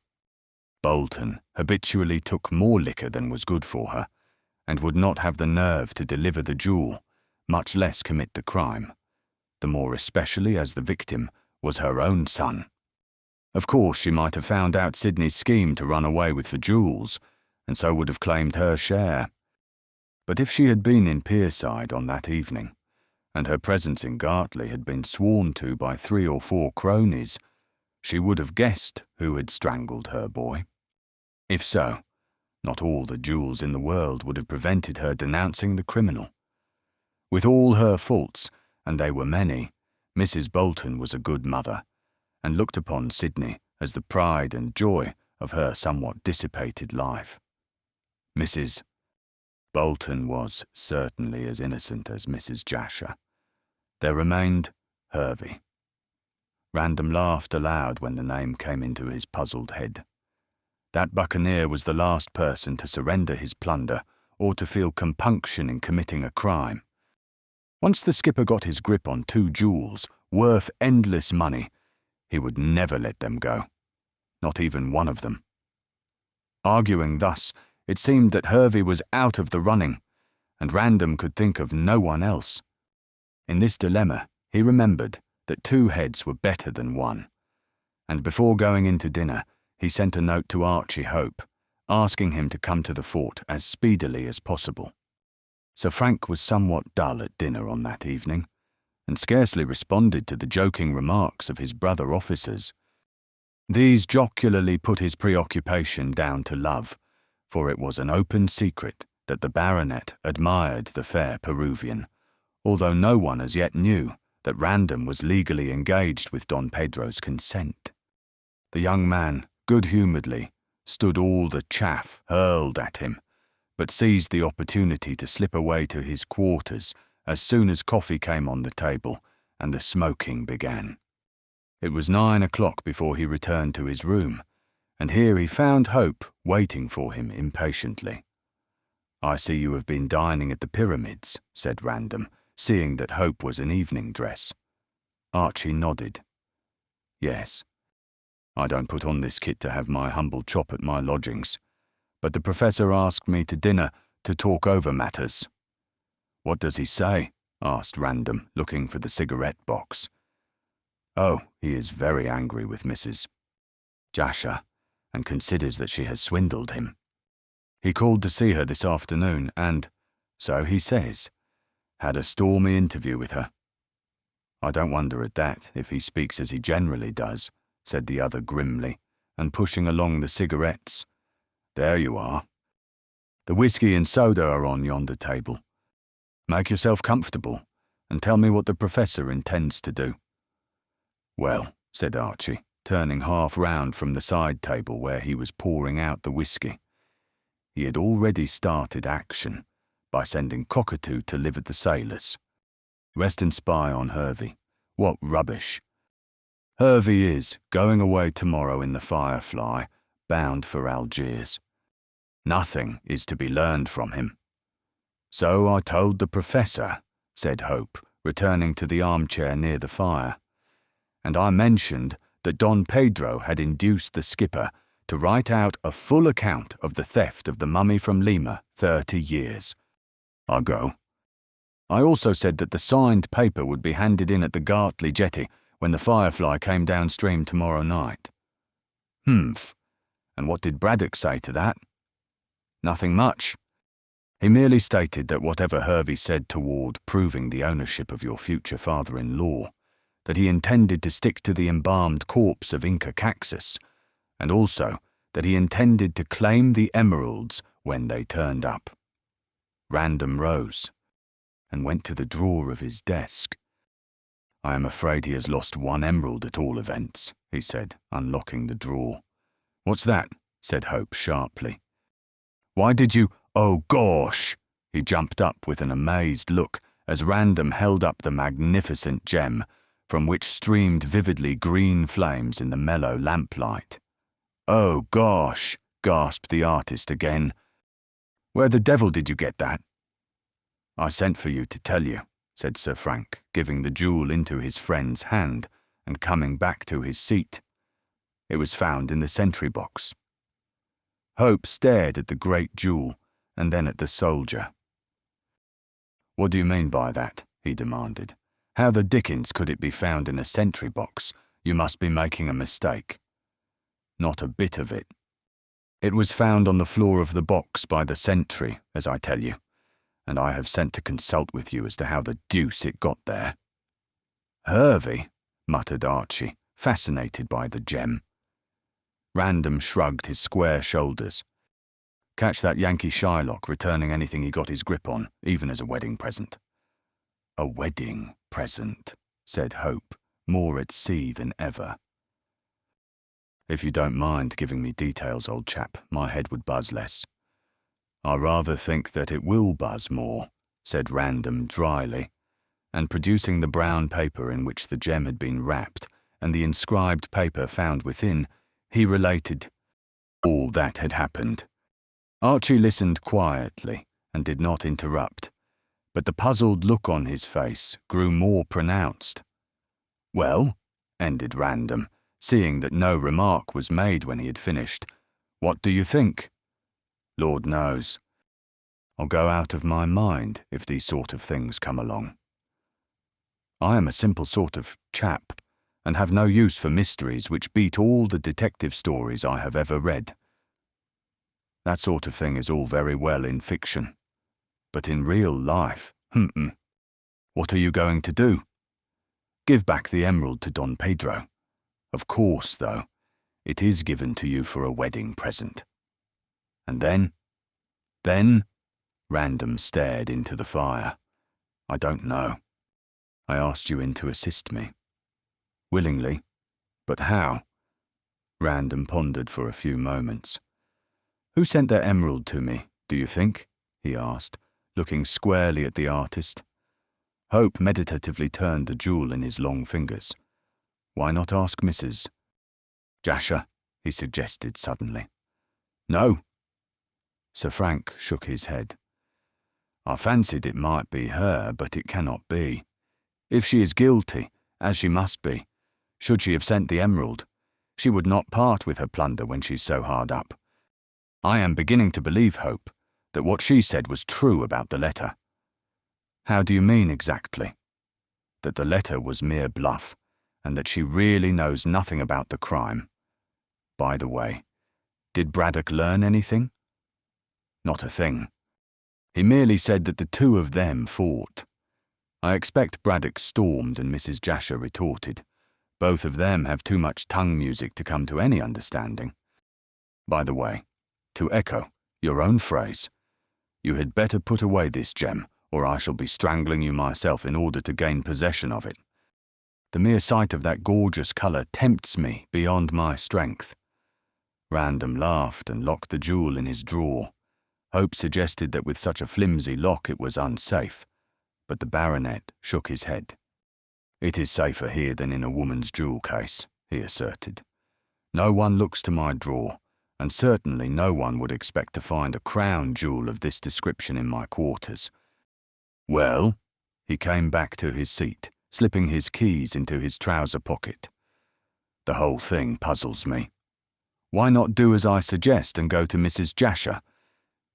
Bolton habitually took more liquor than was good for her, and would not have the nerve to deliver the jewel, much less commit the crime, the more especially as the victim was her own son. Of course, she might have found out Sidney's scheme to run away with the jewels, and so would have claimed her share. But if she had been in Pierside on that evening, and her presence in Gartley had been sworn to by 3 or 4 cronies, she would have guessed who had strangled her boy. If so, not all the jewels in the world would have prevented her denouncing the criminal. With all her faults, and they were many, Mrs. Bolton was a good mother, and looked upon Sidney as the pride and joy of her somewhat dissipated life. Mrs. Bolton was certainly as innocent as Mrs. Jasher. There remained Hervey. Random laughed aloud when the name came into his puzzled head. That buccaneer was the last person to surrender his plunder or to feel compunction in committing a crime. Once the skipper got his grip on 2 jewels, worth endless money, he would never let them go, not even one of them. Arguing thus, it seemed that Hervey was out of the running, and Random could think of no one else. In this dilemma, he remembered that 2 heads were better than 1, and before going into dinner, he sent a note to Archie Hope, asking him to come to the fort as speedily as possible. Sir Frank was somewhat dull at dinner on that evening, and scarcely responded to the joking remarks of his brother officers. These jocularly put his preoccupation down to love, for it was an open secret that the baronet admired the fair Peruvian, although no one as yet knew that Random was legally engaged with Don Pedro's consent. The young man, good-humouredly, stood all the chaff hurled at him, but seized the opportunity to slip away to his quarters as soon as coffee came on the table and the smoking began. It was 9 o'clock before he returned to his room, and here he found Hope waiting for him impatiently. "I see you have been dining at the Pyramids," said Random, seeing that Hope was in evening dress. Archie nodded. "Yes. I don't put on this kit to have my humble chop at my lodgings, but the Professor asked me to dinner to talk over matters." "What does he say?" asked Random, looking for the cigarette box. "Oh, he is very angry with Mrs. Jasher, and considers that she has swindled him. He called to see her this afternoon and, so he says, had a stormy interview with her." "I don't wonder at that, if he speaks as he generally does," said the other grimly, and pushing along the cigarettes. "There you are. The whiskey and soda are on yonder table. Make yourself comfortable, and tell me what the Professor intends to do." "Well," said Archie, turning half round from the side table where he was pouring out the whiskey. He had already started action by sending Cockatoo to live at the Sailors. "Rest and spy on Hervey. What rubbish! Hervey is going away tomorrow in the Firefly, bound for Algiers. Nothing is to be learned from him." "So I told the Professor," said Hope, returning to the armchair near the fire. "And I mentioned that Don Pedro had induced the skipper to write out a full account of the theft of the mummy from Lima 30 years ago. I also said that the signed paper would be handed in at the Gartley jetty when the Firefly came downstream tomorrow night." "Humph. And what did Braddock say to that?" "Nothing much. He merely stated that whatever Hervey said toward proving the ownership of your future father-in-law, that he intended to stick to the embalmed corpse of Inca Caxus, and also that he intended to claim the emeralds when they turned up." Random rose and went to the drawer of his desk. "I am afraid he has lost one emerald at all events," he said, unlocking the drawer. "What's that?" said Hope sharply. "Why did you— Oh, gosh!" He jumped up with an amazed look as Random held up the magnificent gem, from which streamed vividly green flames in the mellow lamplight. "Oh, gosh!" gasped the artist again. "Where the devil did you get that?" "I sent for you to tell you," said Sir Frank, giving the jewel into his friend's hand and coming back to his seat. "It was found in the sentry box." Hope stared at the great jewel and then at the soldier. "What do you mean by that?" he demanded. "How the dickens could it be found in a sentry box? You must be making a mistake." "Not a bit of it. It was found on the floor of the box by the sentry, as I tell you, and I have sent to consult with you as to how the deuce it got there." "Hervey," muttered Archie, fascinated by the gem. Random shrugged his square shoulders. "Catch that Yankee Shylock returning anything he got his grip on, even as a wedding present." "A wedding present," said Hope, more at sea than ever. "If you don't mind giving me details, old chap, my head would buzz less." "I rather think that it will buzz more," said Random dryly, and producing the brown paper in which the gem had been wrapped and the inscribed paper found within, he related all that had happened. Archie listened quietly and did not interrupt, but the puzzled look on his face grew more pronounced. "Well," ended Random, seeing that no remark was made when he had finished, "what do you think?" "Lord knows. I'll go out of my mind if these sort of things come along. I am a simple sort of chap, and have no use for mysteries which beat all the detective stories I have ever read. That sort of thing is all very well in fiction, but in real life, what are you going to do? Give back the emerald to Don Pedro. Of course, though, it is given to you for a wedding present. And then? Random stared into the fire. I don't know. I asked you in to assist me. Willingly. But how? Random pondered for a few moments. Who sent their emerald to me, do you think? He asked, looking squarely at the artist. Hope meditatively turned the jewel in his long fingers. Why not ask Mrs. Jasher, he suggested suddenly. No. Sir Frank shook his head. I fancied it might be her, but it cannot be. If she is guilty, as she must be, should she have sent the emerald, she would not part with her plunder when she's so hard up. I am beginning to believe, Hope, that what she said was true about the letter. How do you mean exactly? That the letter was mere bluff, and that she really knows nothing about the crime. By the way, did Braddock learn anything? Not a thing. He merely said that the two of them fought. I expect Braddock stormed and Mrs. Jasher retorted. Both of them have too much tongue music to come to any understanding. By the way, to echo your own phrase, you had better put away this gem, or I shall be strangling you myself in order to gain possession of it. The mere sight of that gorgeous colour tempts me beyond my strength. Random laughed and locked the jewel in his drawer. Hope suggested that with such a flimsy lock it was unsafe, but the baronet shook his head. It is safer here than in a woman's jewel case, he asserted. No one looks to my drawer, and certainly no one would expect to find a crown jewel of this description in my quarters. Well, he came back to his seat, slipping his keys into his trouser pocket. The whole thing puzzles me. Why not do as I suggest and go to Mrs. Jasher?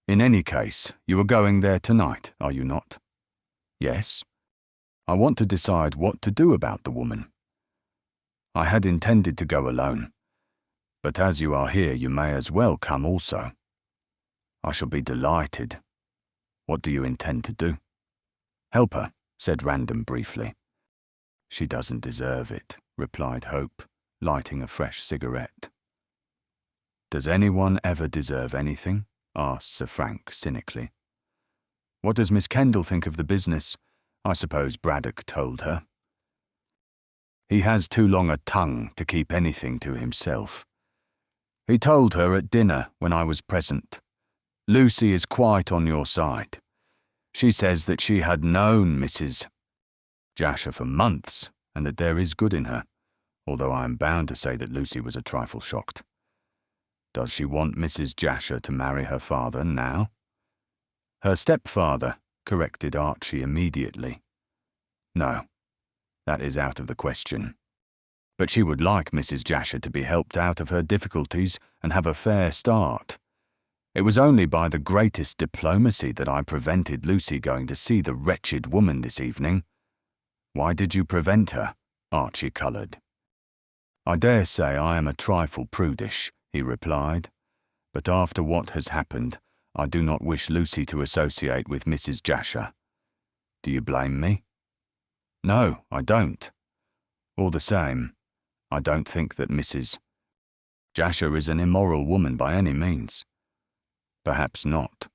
In any case, you are going there tonight, are you not? Yes. I want to decide what to do about the woman. I had intended to go alone, but as you are here, you may as well come also. I shall be delighted. What do you intend to do? Help her, said Random briefly. She doesn't deserve it, replied Hope, lighting a fresh cigarette. Does anyone ever deserve anything? Asked Sir Frank cynically. What does Miss Kendall think of the business? I suppose Braddock told her. He has too long a tongue to keep anything to himself. He told her at dinner when I was present. Lucy is quite on your side. She says that she had known Mrs. Jasher for months and that there is good in her, although I am bound to say that Lucy was a trifle shocked. Does she want Mrs. Jasher to marry her father now? Her stepfather, corrected Archie immediately. No, that is out of the question. But she would like Mrs. Jasher to be helped out of her difficulties and have a fair start. It was only by the greatest diplomacy that I prevented Lucy going to see the wretched woman this evening. Why did you prevent her? Archie coloured. I dare say I am a trifle prudish, he replied, but after what has happened, I do not wish Lucy to associate with Mrs. Jasher. Do you blame me? No, I don't. All the same, I don't think that Mrs. Jasher is an immoral woman by any means. Perhaps not.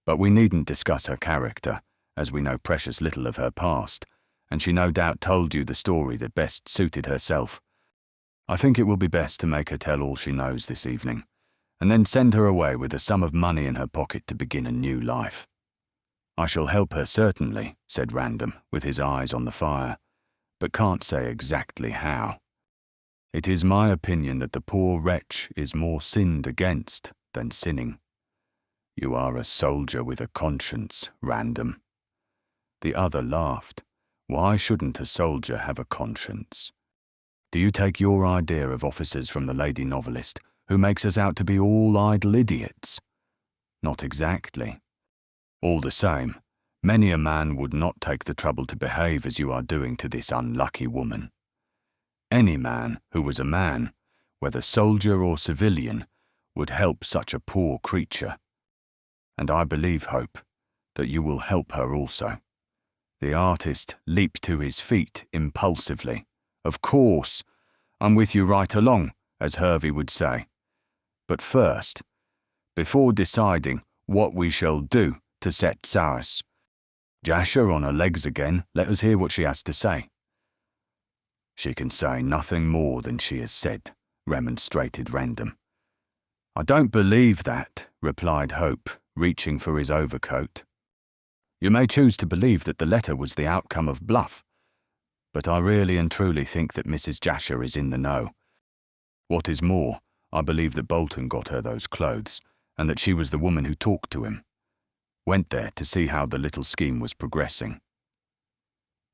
But we needn't discuss her character, as we know precious little of her past, and she no doubt told you the story that best suited herself. I think it will be best to make her tell all she knows this evening, and then send her away with a sum of money in her pocket to begin a new life. I shall help her certainly, said Random, with his eyes on the fire, but can't say exactly how. It is my opinion that the poor wretch is more sinned against than sinning. You are a soldier with a conscience, Random. The other laughed. Why shouldn't a soldier have a conscience? Do you take your idea of officers from the lady novelist, who makes us out to be all idle idiots? Not exactly. All the same, many a man would not take the trouble to behave as you are doing to this unlucky woman. Any man who was a man, whether soldier or civilian, would help such a poor creature. And I believe, Hope, that you will help her also. The artist leaped to his feet impulsively. Of course, I'm with you right along, as Hervey would say. But first, before deciding what we shall do to set sours. Jasher on her legs again, let us hear what she has to say. She can say nothing more than she has said, remonstrated Random. I don't believe that, replied Hope, reaching for his overcoat. You may choose to believe that the letter was the outcome of bluff, but I really and truly think that Mrs. Jasher is in the know. What is more, I believe that Bolton got her those clothes, and that she was the woman who talked to him. Went there to see how the little scheme was progressing.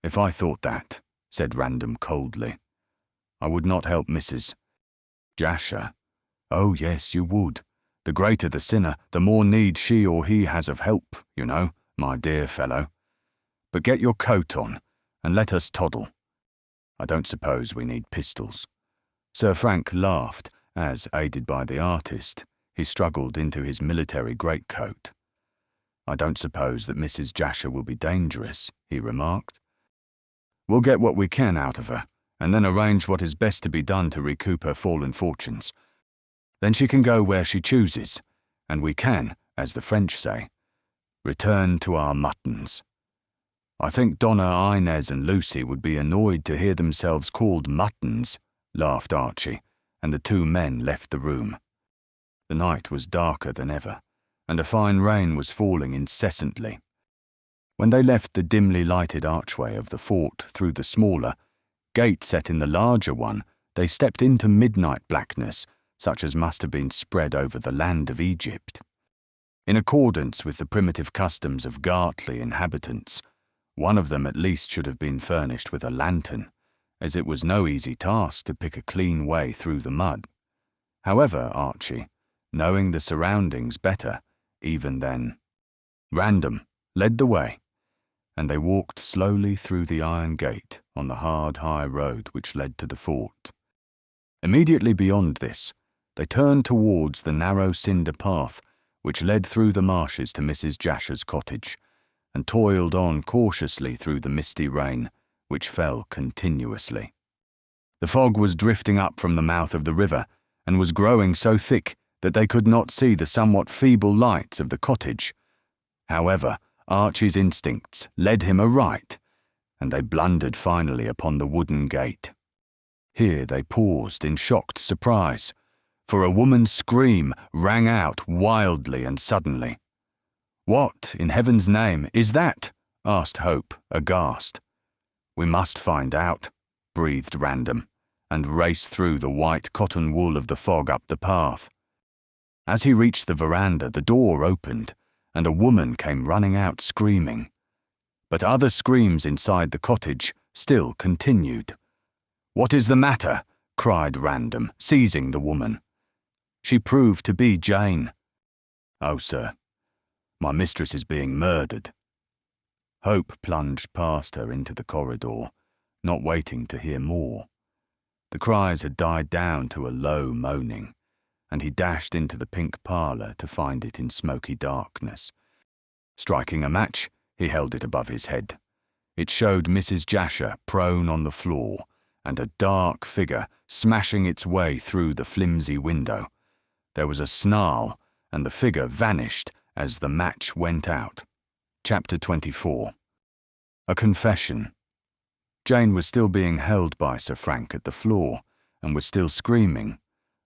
If I thought that, said Random coldly, I would not help Mrs. Jasher. Oh yes, you would. The greater the sinner, the more need she or he has of help, you know, my dear fellow. But get your coat on, and let us toddle. I don't suppose we need pistols. Sir Frank laughed as, aided by the artist, he struggled into his military greatcoat. I don't suppose that Mrs. Jasher will be dangerous, he remarked. We'll get what we can out of her, and then arrange what is best to be done to recoup her fallen fortunes. Then she can go where she chooses, and we can, as the French say, return to our muttons. I think Donna Inez and Lucy would be annoyed to hear themselves called muttons, laughed Archie, and the two men left the room. The night was darker than ever, and a fine rain was falling incessantly. When they left the dimly lighted archway of the fort through the smaller, gate set in the larger one, they stepped into midnight blackness, such as must have been spread over the land of Egypt. In accordance with the primitive customs of Gartley inhabitants, one of them at least should have been furnished with a lantern, as it was no easy task to pick a clean way through the mud. However, Archie, knowing the surroundings better, even then, Random led the way, and they walked slowly through the iron gate on the hard high road which led to the fort. Immediately beyond this, they turned towards the narrow cinder path which led through the marshes to Mrs. Jasher's cottage, and toiled on cautiously through the misty rain, which fell continuously. The fog was drifting up from the mouth of the river, and was growing so thick that they could not see the somewhat feeble lights of the cottage. However, Archie's instincts led him aright, and they blundered finally upon the wooden gate. Here they paused in shocked surprise, for a woman's scream rang out wildly and suddenly. "What, in heaven's name, is that?" asked Hope, aghast. "We must find out," breathed Random, and raced through the white cotton wool of the fog up the path. As he reached the veranda, the door opened, and a woman came running out screaming. But other screams inside the cottage still continued. "What is the matter?" cried Random, seizing the woman. She proved to be Jane. "Oh, sir, my mistress is being murdered." Hope plunged past her into the corridor, not waiting to hear more. The cries had died down to a low moaning, and he dashed into the pink parlour to find it in smoky darkness. Striking a match, he held it above his head. It showed Mrs. Jasher prone on the floor, and a dark figure smashing its way through the flimsy window. There was a snarl, and the figure vanished as the match went out. Chapter 24. A confession. Jane was still being held by Sir Frank at the floor, and was still screaming,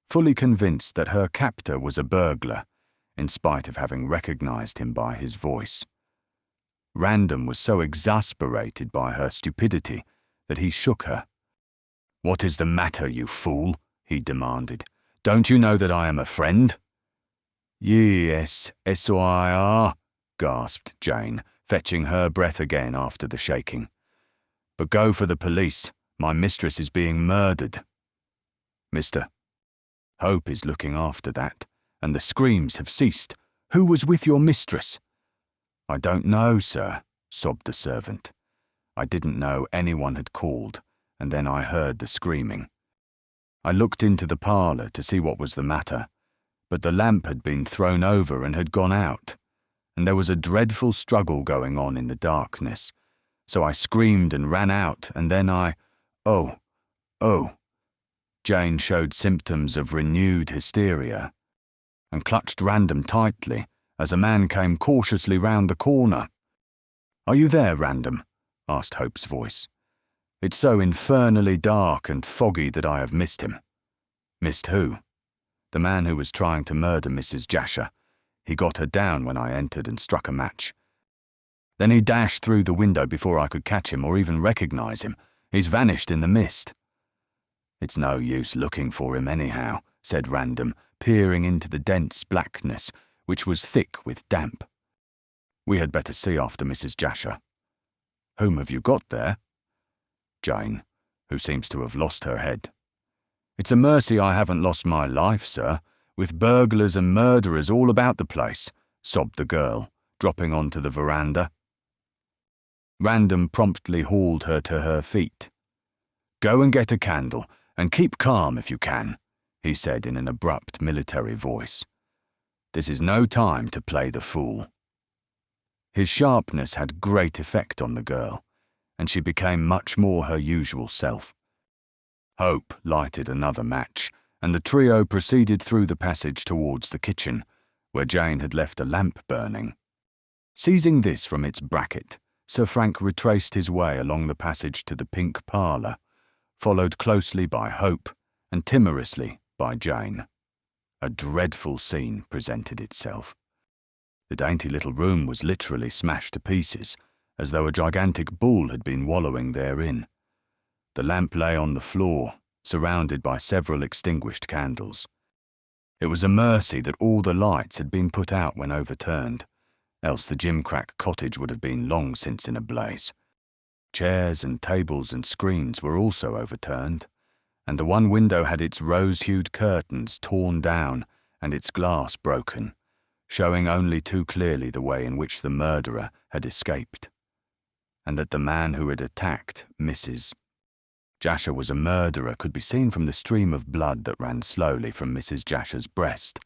fully convinced that her captor was a burglar, in spite of having recognized him by his voice. Random was so exasperated by her stupidity that he shook her. "What is the matter, you fool?" he demanded. "Don't you know that I am a friend?" "Yes, S-O-I-R," gasped Jane, fetching her breath again after the shaking. "But go for the police. My mistress is being murdered." "Mister, Hope is looking after that, and the screams have ceased. Who was with your mistress?" "I don't know, sir," sobbed the servant. "I didn't know anyone had called, and then I heard the screaming. I looked into the parlour to see what was the matter, but the lamp had been thrown over and had gone out, and there was a dreadful struggle going on in the darkness. So I screamed and ran out, and then Oh. Jane showed symptoms of renewed hysteria, and clutched Random tightly, as a man came cautiously round the corner. "Are you there, Random?" asked Hope's voice. "It's so infernally dark and foggy that I have missed him." "Missed who?" "The man who was trying to murder Mrs. Jasher. He got her down when I entered and struck a match. Then he dashed through the window before I could catch him or even recognise him. He's vanished in the mist." "It's no use looking for him anyhow," said Random, peering into the dense blackness, which was thick with damp. "We had better see after Mrs. Jasher." "Whom have you got there?" "Jane, who seems to have lost her head." "It's a mercy I haven't lost my life, sir, with burglars and murderers all about the place," sobbed the girl, dropping onto the veranda. Random promptly hauled her to her feet. "Go and get a candle, and keep calm if you can," he said in an abrupt military voice. "This is no time to play the fool." His sharpness had great effect on the girl, and she became much more her usual self. Hope lighted another match, and the trio proceeded through the passage towards the kitchen, where Jane had left a lamp burning. Seizing this from its bracket, Sir Frank retraced his way along the passage to the pink parlour, followed closely by Hope and timorously by Jane. A dreadful scene presented itself. The dainty little room was literally smashed to pieces, as though a gigantic bull had been wallowing therein. The lamp lay on the floor, surrounded by several extinguished candles. It was a mercy that all the lights had been put out when overturned, else the gimcrack cottage would have been long since in a blaze. Chairs and tables and screens were also overturned, and the one window had its rose-hued curtains torn down and its glass broken, showing only too clearly the way in which the murderer had escaped, and that the man who had attacked Mrs. Jasher was a murderer could be seen from the stream of blood that ran slowly from Mrs. Jasher's breast.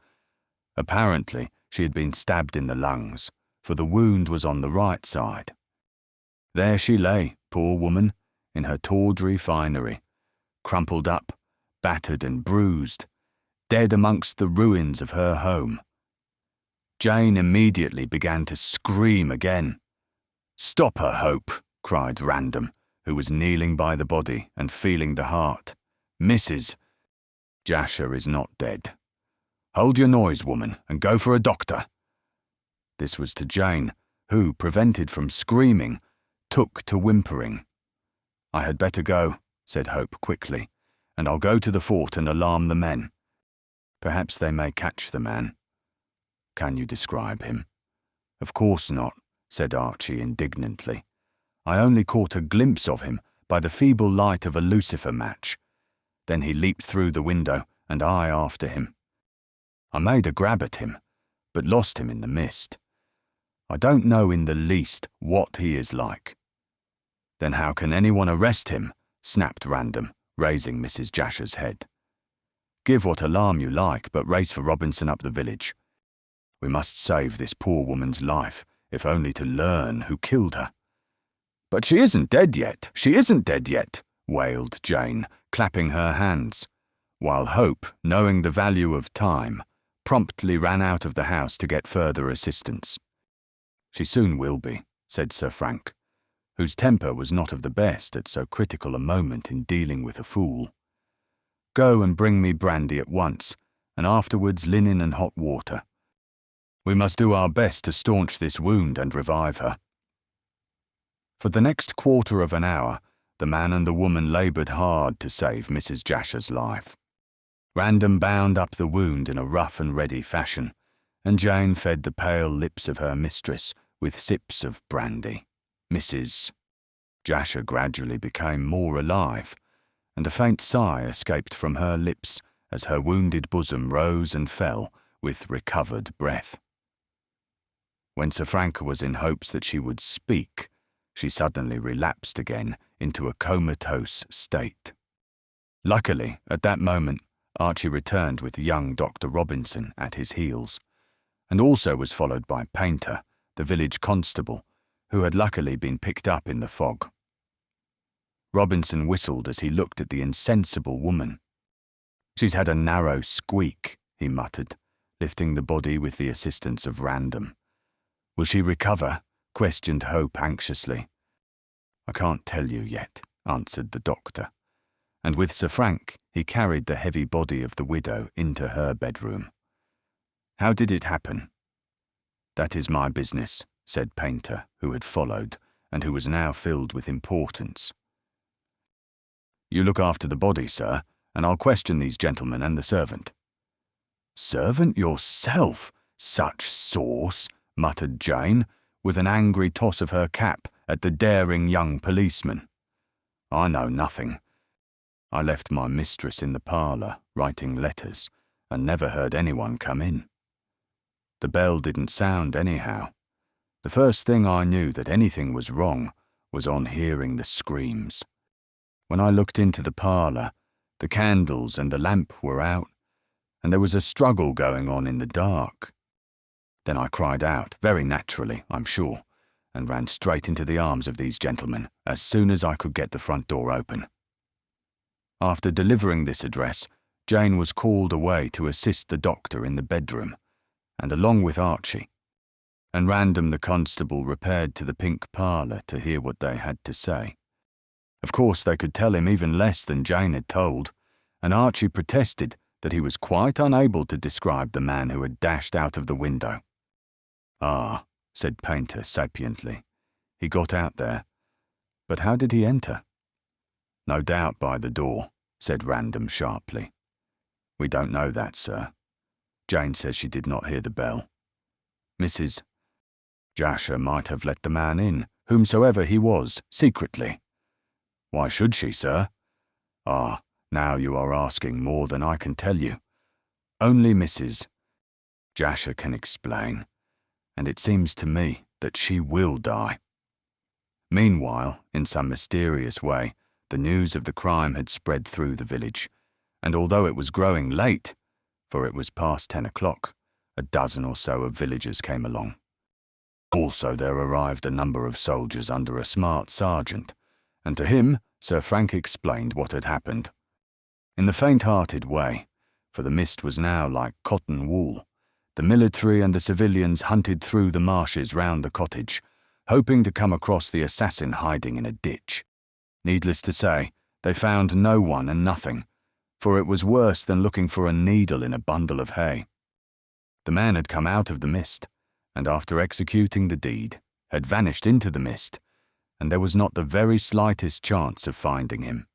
Apparently, she had been stabbed in the lungs, for the wound was on the right side. There she lay, poor woman, in her tawdry finery, crumpled up, battered and bruised, dead amongst the ruins of her home. Jane immediately began to scream again. "Stop her, Hope," cried Random, who was kneeling by the body and feeling the heart. "Mrs. Jasher is not dead. Hold your noise, woman, and go for a doctor." This was to Jane, who, prevented from screaming, took to whimpering. "I had better go," said Hope quickly, "and I'll go to the fort and alarm the men. Perhaps they may catch the man." "Can you describe him?" "Of course not," said Archie indignantly. "I only caught a glimpse of him by the feeble light of a lucifer match. Then he leaped through the window, and I after him. I made a grab at him, but lost him in the mist. I don't know in the least what he is like." "Then how can anyone arrest him?" snapped Random, raising Mrs. Jasher's head. "Give what alarm you like, but race for Robinson up the village. We must save this poor woman's life, if only to learn who killed her." "But she isn't dead yet, she isn't dead yet," wailed Jane, clapping her hands, while Hope, knowing the value of time, promptly ran out of the house to get further assistance. "She soon will be," said Sir Frank, whose temper was not of the best at so critical a moment in dealing with a fool. "Go and bring me brandy at once, and afterwards linen and hot water. We must do our best to staunch this wound and revive her." For the next quarter of an hour, the man and the woman laboured hard to save Mrs. Jasher's life. Random bound up the wound in a rough and ready fashion, and Jane fed the pale lips of her mistress with sips of brandy. Mrs. Jasher gradually became more alive, and a faint sigh escaped from her lips as her wounded bosom rose and fell with recovered breath. When Sir Frank was in hopes that she would speak, she suddenly relapsed again into a comatose state. Luckily, at that moment, Archie returned with young Dr. Robinson at his heels, and also was followed by Painter, the village constable, who had luckily been picked up in the fog. Robinson whistled as he looked at the insensible woman. "She's had a narrow squeak," he muttered, lifting the body with the assistance of Random. "Will she recover?" questioned Hope anxiously. "I can't tell you yet," answered the doctor, and with Sir Frank he carried the heavy body of the widow into her bedroom. "How did it happen?" "That is my business," said Painter, who had followed, and who was now filled with importance. "You look after the body, sir, and I'll question these gentlemen and the servant." "Servant yourself? Such sauce," muttered Jane, with an angry toss of her cap at the daring young policeman. "I know nothing. I left my mistress in the parlour, writing letters, and never heard anyone come in. The bell didn't sound anyhow. The first thing I knew that anything was wrong was on hearing the screams. When I looked into the parlour, the candles and the lamp were out, and there was a struggle going on in the dark. Then I cried out, very naturally, I'm sure, and ran straight into the arms of these gentlemen as soon as I could get the front door open." After delivering this address, Jane was called away to assist the doctor in the bedroom, and along with Archie, and Random the constable repaired to the pink parlour to hear what they had to say. Of course they could tell him even less than Jane had told, and Archie protested that he was quite unable to describe the man who had dashed out of the window. "Ah," said Painter sapiently, "he got out there. But how did he enter?" "No doubt by the door," said Random sharply. "We don't know that, sir. Jane says she did not hear the bell. Mrs. Jasher might have let the man in, whomsoever he was, secretly." "Why should she, sir?" "Ah, now you are asking more than I can tell you. Only Mrs. Jasher can explain, and it seems to me that she will die." Meanwhile, in some mysterious way, the news of the crime had spread through the village, and although it was growing late, for it was past 10 o'clock, a dozen or so of villagers came along. Also there arrived a number of soldiers under a smart sergeant, and to him Sir Frank explained what had happened. In the faint-hearted way, for the mist was now like cotton wool, the military and the civilians hunted through the marshes round the cottage, hoping to come across the assassin hiding in a ditch. Needless to say, they found no one and nothing, for it was worse than looking for a needle in a bundle of hay. The man had come out of the mist, and after executing the deed, had vanished into the mist, and there was not the very slightest chance of finding him.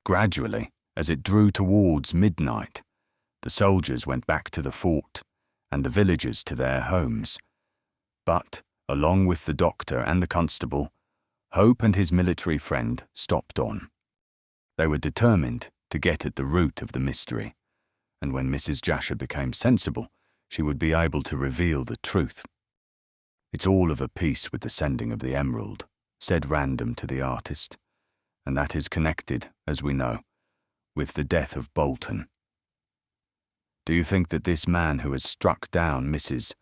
Gradually, as it drew towards midnight, the soldiers went back to the fort, and the villagers to their homes. But, along with the doctor and the constable, Hope and his military friend stopped on. They were determined to get at the root of the mystery, and when Mrs. Jasher became sensible, she would be able to reveal the truth. "It's all of a piece with the sending of the emerald," said Random to the artist, "and that is connected, as we know, with the death of Bolton. Do you think that this man who has struck down Mrs.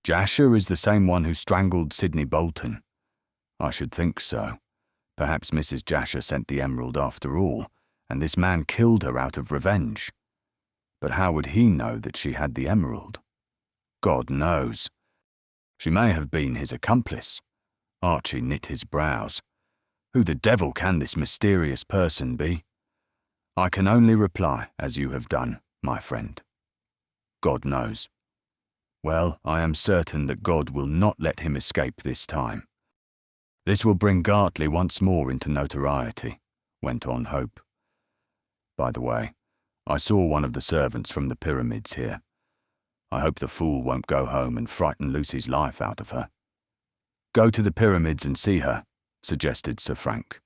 Jasher is the same one who strangled Sidney Bolton?" "I should think so. Perhaps Mrs. Jasher sent the emerald after all, and this man killed her out of revenge. But how would he know that she had the emerald?" "God knows. She may have been his accomplice." Archie knit his brows. "Who the devil can this mysterious person be?" "I can only reply as you have done, my friend. God knows. Well, I am certain that God will not let him escape this time. This will bring Gartley once more into notoriety," went on Hope. "By the way, I saw one of the servants from the pyramids here. I hope the fool won't go home and frighten Lucy's life out of her." "Go to the pyramids and see her," suggested Sir Frank.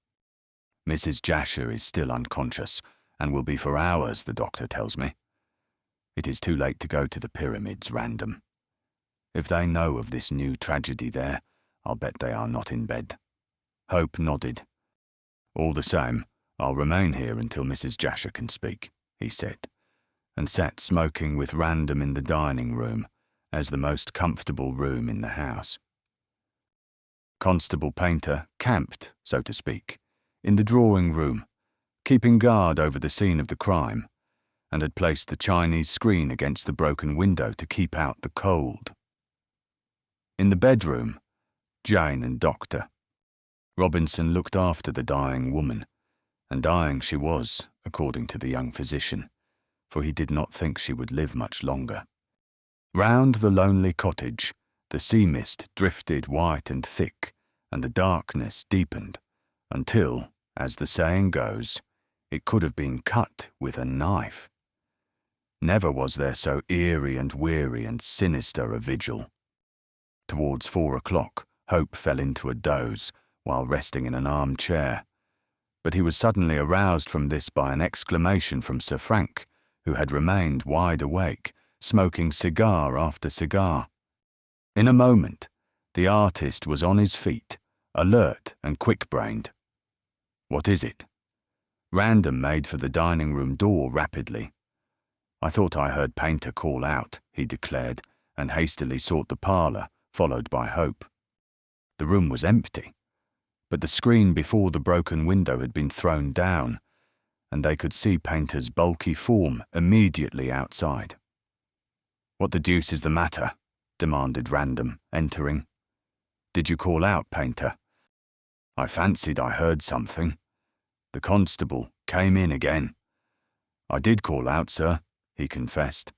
"Mrs. Jasher is still unconscious, and will be for hours, the doctor tells me. It is too late to go to the pyramids, Random. If they know of this new tragedy there, I'll bet they are not in bed." Hope nodded. "All the same, I'll remain here until Mrs. Jasher can speak," he said, and sat smoking with Random in the dining room, as the most comfortable room in the house. Constable Painter camped, so to speak, in the drawing room, keeping guard over the scene of the crime, and had placed the Chinese screen against the broken window to keep out the cold. In the bedroom, Jane and Doctor. Robinson looked after the dying woman, and dying she was, according to the young physician, for he did not think she would live much longer. Round the lonely cottage, the sea mist drifted white and thick, and the darkness deepened, until, as the saying goes, it could have been cut with a knife. Never was there so eerie and weary and sinister a vigil. Towards 4 o'clock, Hope fell into a doze while resting in an armchair, but he was suddenly aroused from this by an exclamation from Sir Frank, who had remained wide awake, smoking cigar after cigar. In a moment, the artist was on his feet, alert and quick-brained. "What is it?" Random made for the dining-room door rapidly. "I thought I heard Painter call out," he declared, and hastily sought the parlour, followed by Hope. The room was empty, but the screen before the broken window had been thrown down, and they could see Painter's bulky form immediately outside. "What the deuce is the matter?" demanded Random, entering. "Did you call out, Painter?" "I fancied I heard something. The constable came in again." "I did call out, sir," he confessed.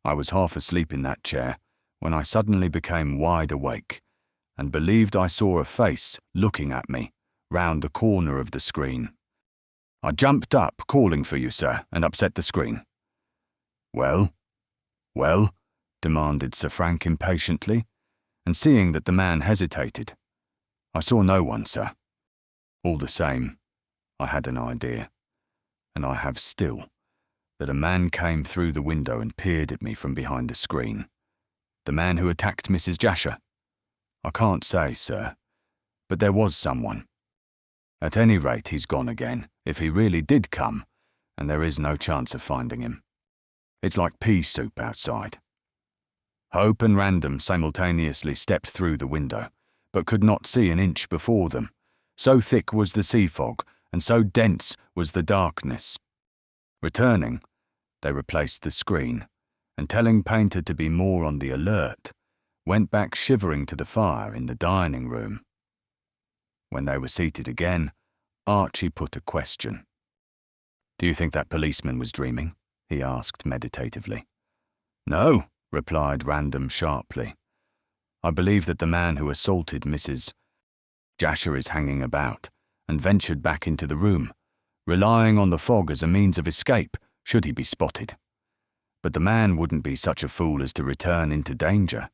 "I was half asleep in that chair when I suddenly became wide awake and believed I saw a face looking at me round the corner of the screen. I jumped up, calling for you, sir, and upset the screen." "Well?" "Well?" demanded Sir Frank impatiently, and seeing that the man hesitated. "I saw no one, sir. All the same, I had an idea, and I have still, that a man came through the window and peered at me from behind the screen. The man who attacked Mrs. Jasher? I can't say, sir, but there was someone. At any rate, he's gone again, if he really did come, and there is no chance of finding him. It's like pea soup outside." Hope and Random simultaneously stepped through the window, but could not see an inch before them. So thick was the sea fog, and so dense was the darkness. Returning, they replaced the screen, and telling Painter to be more on the alert, went back shivering to the fire in the dining room. When they were seated again, Archie put a question. "Do you think that policeman was dreaming?" he asked meditatively. "No," replied Random sharply. "I believe that the man who assaulted Mrs. Jasher is hanging about, and ventured back into the room, relying on the fog as a means of escape, should he be spotted. But the man wouldn't be such a fool as to return into danger.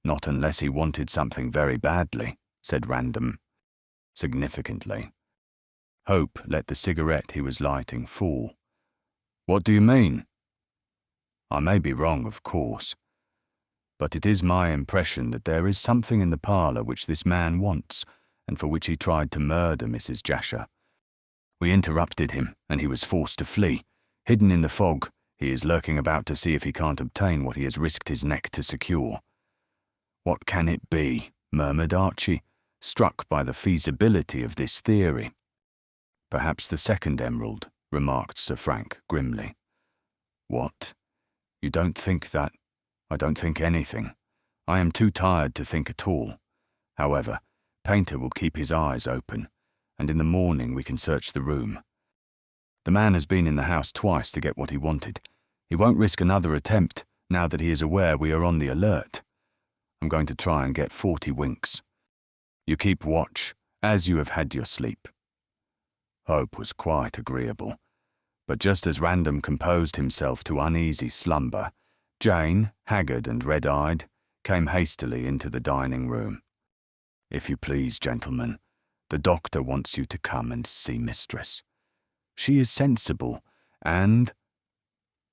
Not unless he wanted something very badly," said Random, significantly. Hope let the cigarette he was lighting fall. "What do you mean?" "I may be wrong, of course, but it is my impression that there is something in the parlour which this man wants, and for which he tried to murder Mrs. Jasher. We interrupted him, and he was forced to flee. Hidden in the fog, he is lurking about to see if he can't obtain what he has risked his neck to secure." "What can it be?" murmured Archie, struck by the feasibility of this theory. "Perhaps the second emerald," remarked Sir Frank grimly. "What? You don't think that?" "I don't think anything. I am too tired to think at all. However, Painter will keep his eyes open, and in the morning we can search the room. The man has been in the house twice to get what he wanted. He won't risk another attempt now that he is aware we are on the alert. I'm going to try and get 40 winks. You keep watch, as you have had your sleep." Hope was quite agreeable, but just as Random composed himself to uneasy slumber, Jane, haggard and red-eyed, came hastily into the dining room. "If you please, gentlemen, the doctor wants you to come and see Mistress. She is sensible, and—"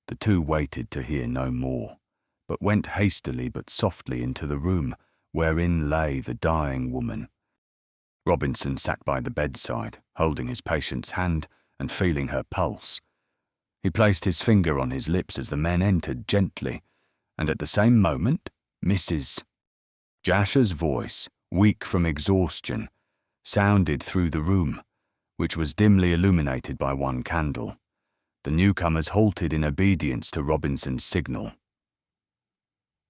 The two waited to hear no more, but went hastily but softly into the room wherein lay the dying woman. Robinson sat by the bedside, holding his patient's hand and feeling her pulse. He placed his finger on his lips as the men entered gently, and at the same moment, Mrs. Jasher's voice, weak from exhaustion, sounded through the room, which was dimly illuminated by one candle. The newcomers halted in obedience to Robinson's signal.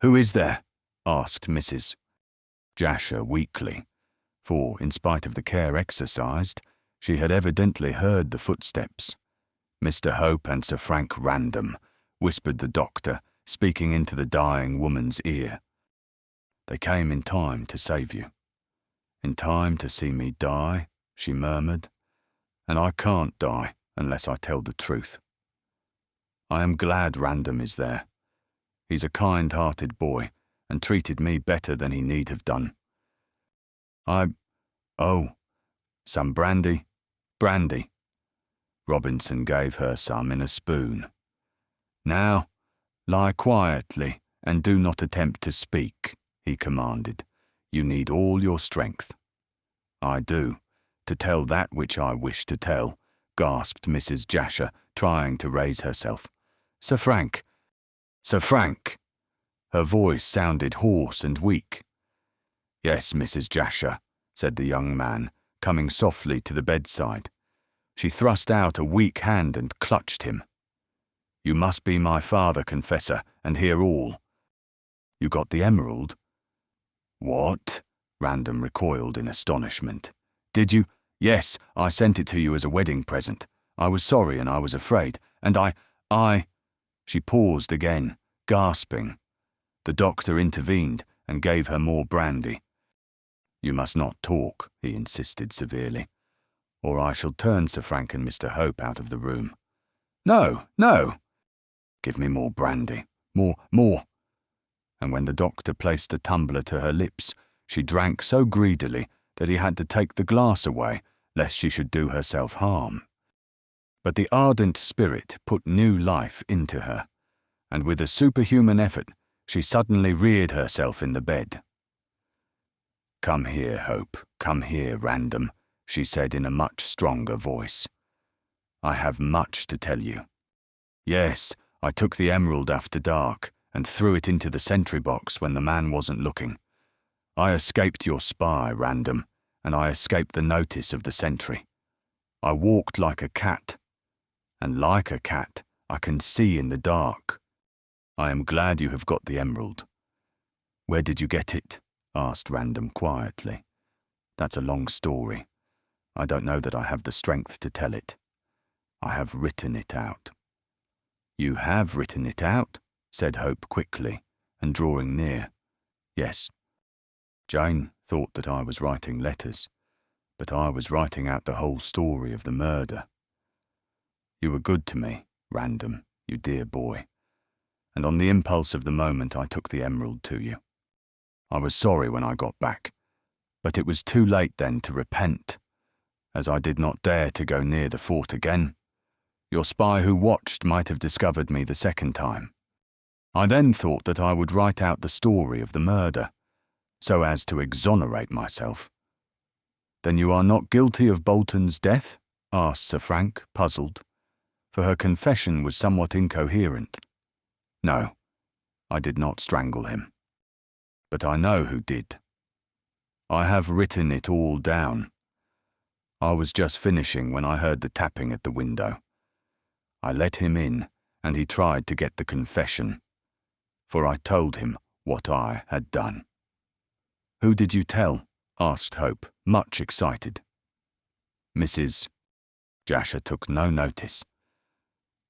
"Who is there?" asked Mrs. Jasher weakly, for, in spite of the care exercised, she had evidently heard the footsteps. "Mr. Hope and Sir Frank Random," whispered the doctor, speaking into the dying woman's ear. "They came in time to save you." "In time to see me die," she murmured, "and I can't die unless I tell the truth. I am glad Random is there. He's a kind-hearted boy and treated me better than he need have done. Oh, some brandy? Brandy." Robinson gave her some in a spoon. "Now, lie quietly and do not attempt to speak," he commanded. "You need all your strength." "I do, to tell that which I wish to tell," gasped Mrs. Jasher, trying to raise herself. "Sir Frank! Sir Frank!" Her voice sounded hoarse and weak. "Yes, Mrs. Jasher," said the young man, coming softly to the bedside. She thrust out a weak hand and clutched him. "You must be my father, confessor, and hear all. You got the emerald?" "What?" Random recoiled in astonishment. "Did you?" "Yes, I sent it to you as a wedding present. I was sorry and I was afraid, and I... She paused again, gasping. The doctor intervened and gave her more brandy. "You must not talk," he insisted severely, "or I shall turn Sir Frank and Mr. Hope out of the room." "No, no!" "Give me more brandy. More. And when the doctor placed a tumbler to her lips, she drank so greedily that he had to take the glass away, lest she should do herself harm. But the ardent spirit put new life into her, and with a superhuman effort, she suddenly reared herself in the bed. "Come here, Hope, come here, Random," she said in a much stronger voice. "I have much to tell you. Yes, I took the emerald after dark and threw it into the sentry box when the man wasn't looking. I escaped your spy, Random, and I escaped the notice of the sentry. I walked like a cat, and like a cat, I can see in the dark. I am glad you have got the emerald." "Where did you get it?" asked Random quietly. "That's a long story. I don't know that I have the strength to tell it. I have written it out." "You have written it out?" said Hope quickly, and drawing near. "Yes. Jane thought that I was writing letters, but I was writing out the whole story of the murder. You were good to me, Random, you dear boy, and on the impulse of the moment I took the emerald to you. I was sorry when I got back, but it was too late then to repent, as I did not dare to go near the fort again. Your spy who watched might have discovered me the second time. I then thought that I would write out the story of the murder, so as to exonerate myself." "Then you are not guilty of Bolton's death?" asked Sir Frank, puzzled, for her confession was somewhat incoherent. "No, I did not strangle him. But I know who did. I have written it all down. I was just finishing when I heard the tapping at the window. I let him in, and he tried to get the confession, for I told him what I had done." "Who did you tell?" asked Hope, much excited. "Mrs. Jasher took no notice.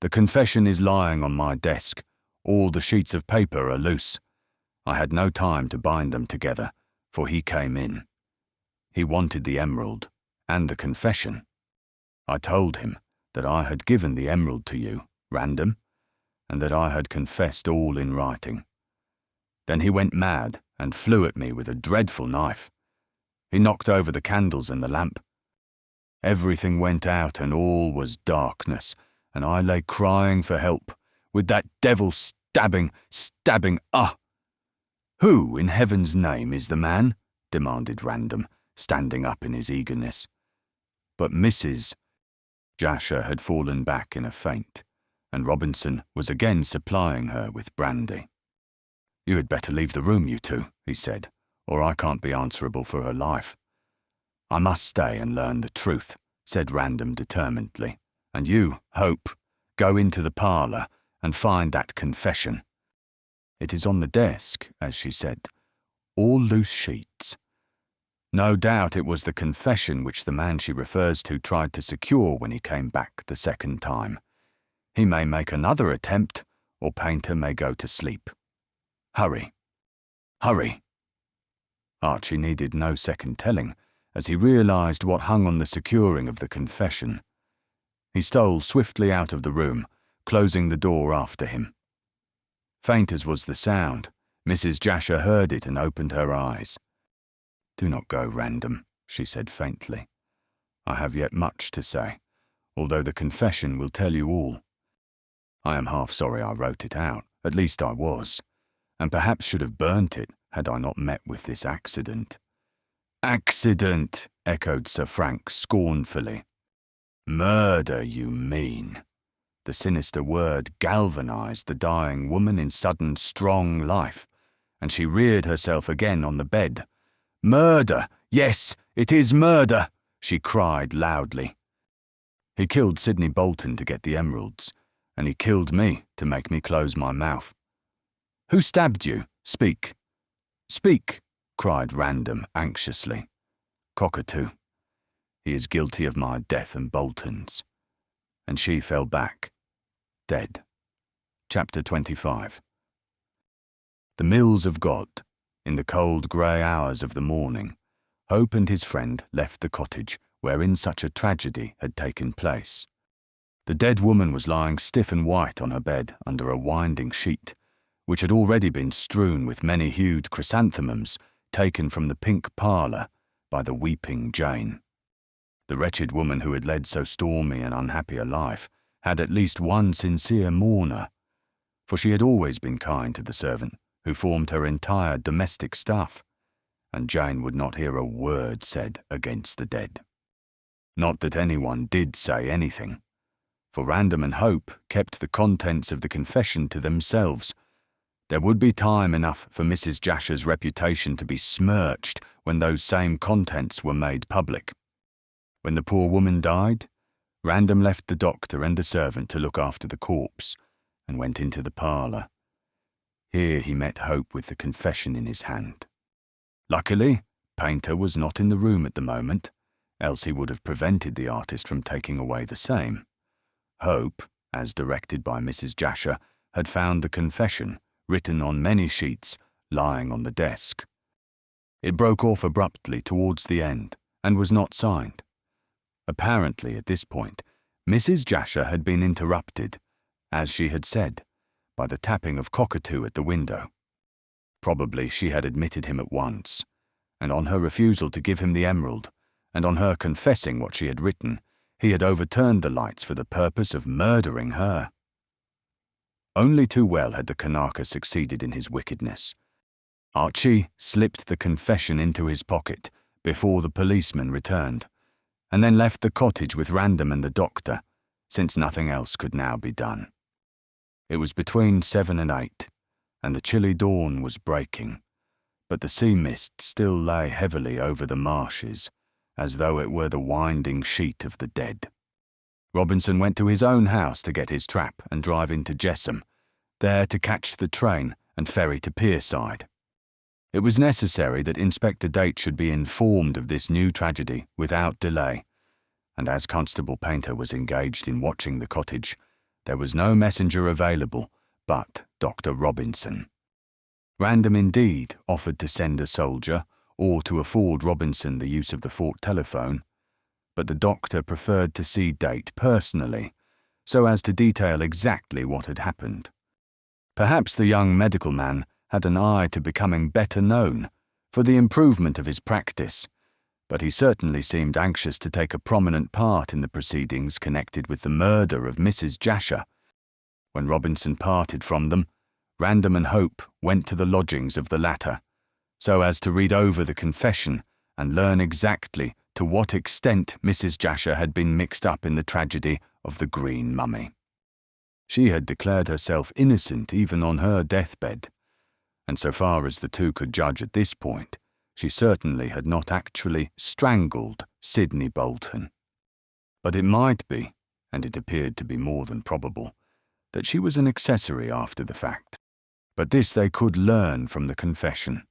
The confession is lying on my desk. All the sheets of paper are loose. I had no time to bind them together, for he came in. He wanted the emerald and the confession. I told him that I had given the emerald to you, Random, and that I had confessed all in writing. Then he went mad and flew at me with a dreadful knife. He knocked over the candles and the lamp. Everything went out and all was darkness, and I lay crying for help, with that devil stabbing. Ah! Who, in heaven's name, is the man?" demanded Random, standing up in his eagerness. But Mrs. Jasher had fallen back in a faint, and Robinson was again supplying her with brandy. "You had better leave the room, you two," he said, "or I can't be answerable for her life." "I must stay and learn the truth," said Random determinedly. "And you, Hope, go into the parlour and find that confession. It is on the desk, as she said, all loose sheets. No doubt it was the confession which the man she refers to tried to secure when he came back the second time. He may make another attempt, or Painter may go to sleep. Hurry. Hurry. Archie needed no second telling, as he realised what hung on the securing of the confession. He stole swiftly out of the room, closing the door after him. Faint as was the sound, Mrs. Jasher heard it and opened her eyes. "Do not go, Random," she said faintly. "I have yet much to say, although the confession will tell you all. I am half sorry I wrote it out, at least I was, and perhaps should have burnt it had I not met with this accident." "Accident," echoed Sir Frank scornfully. "Murder, you mean." The sinister word galvanised the dying woman in sudden, strong life, and she reared herself again on the bed. "Murder! Yes, it is murder!" she cried loudly. "He killed Sidney Bolton to get the emeralds, and he killed me to make me close my mouth." "Who stabbed you? Speak." "Speak," cried Random anxiously. "Cockatoo. He is guilty of my death and Bolton's." And she fell back, dead. Chapter 25. The mills of God. In the cold grey hours of the morning, Hope and his friend left the cottage wherein such a tragedy had taken place. The dead woman was lying stiff and white on her bed under a winding sheet, which had already been strewn with many-hued chrysanthemums taken from the pink parlour by the weeping Jane. The wretched woman who had led so stormy and unhappy a life had at least one sincere mourner, for she had always been kind to the servant who formed her entire domestic staff, and Jane would not hear a word said against the dead. Not that anyone did say anything, for Random and Hope kept the contents of the confession to themselves. There would be time enough for Mrs. Jasher's reputation to be smirched when those same contents were made public. When the poor woman died, Random left the doctor and the servant to look after the corpse, and went into the parlour. Here he met Hope with the confession in his hand. Luckily, Painter was not in the room at the moment, else he would have prevented the artist from taking away the same. Hope, as directed by Mrs. Jasher, had found the confession, written on many sheets, lying on the desk. It broke off abruptly towards the end, and was not signed. Apparently, at this point, Mrs. Jasher had been interrupted, as she had said, by the tapping of Cockatoo at the window. Probably she had admitted him at once, and on her refusal to give him the emerald, and on her confessing what she had written, he had overturned the lights for the purpose of murdering her. Only too well had the Kanaka succeeded in his wickedness. Archie slipped the confession into his pocket before the policeman returned, and then left the cottage with Random and the doctor, since nothing else could now be done. It was between 7 and 8, and the chilly dawn was breaking, but the sea mist still lay heavily over the marshes, as though it were the winding sheet of the dead. Robinson went to his own house to get his trap and drive into Jessam, there to catch the train and ferry to Pierside. It was necessary that Inspector Date should be informed of this new tragedy without delay, and as Constable Painter was engaged in watching the cottage, there was no messenger available but Dr. Robinson. Random indeed offered to send a soldier, or to afford Robinson the use of the fort telephone, but the doctor preferred to see Date personally, so as to detail exactly what had happened. Perhaps the young medical man had an eye to becoming better known, for the improvement of his practice, but he certainly seemed anxious to take a prominent part in the proceedings connected with the murder of Mrs. Jasher. When Robinson parted from them, Random and Hope went to the lodgings of the latter, so as to read over the confession and learn exactly to what extent Mrs. Jasher had been mixed up in the tragedy of the Green Mummy. She had declared herself innocent even on her deathbed, and so far as the two could judge at this point, she certainly had not actually strangled Sidney Bolton. But it might be, and it appeared to be more than probable, that she was an accessory after the fact. But this they could learn from the confession,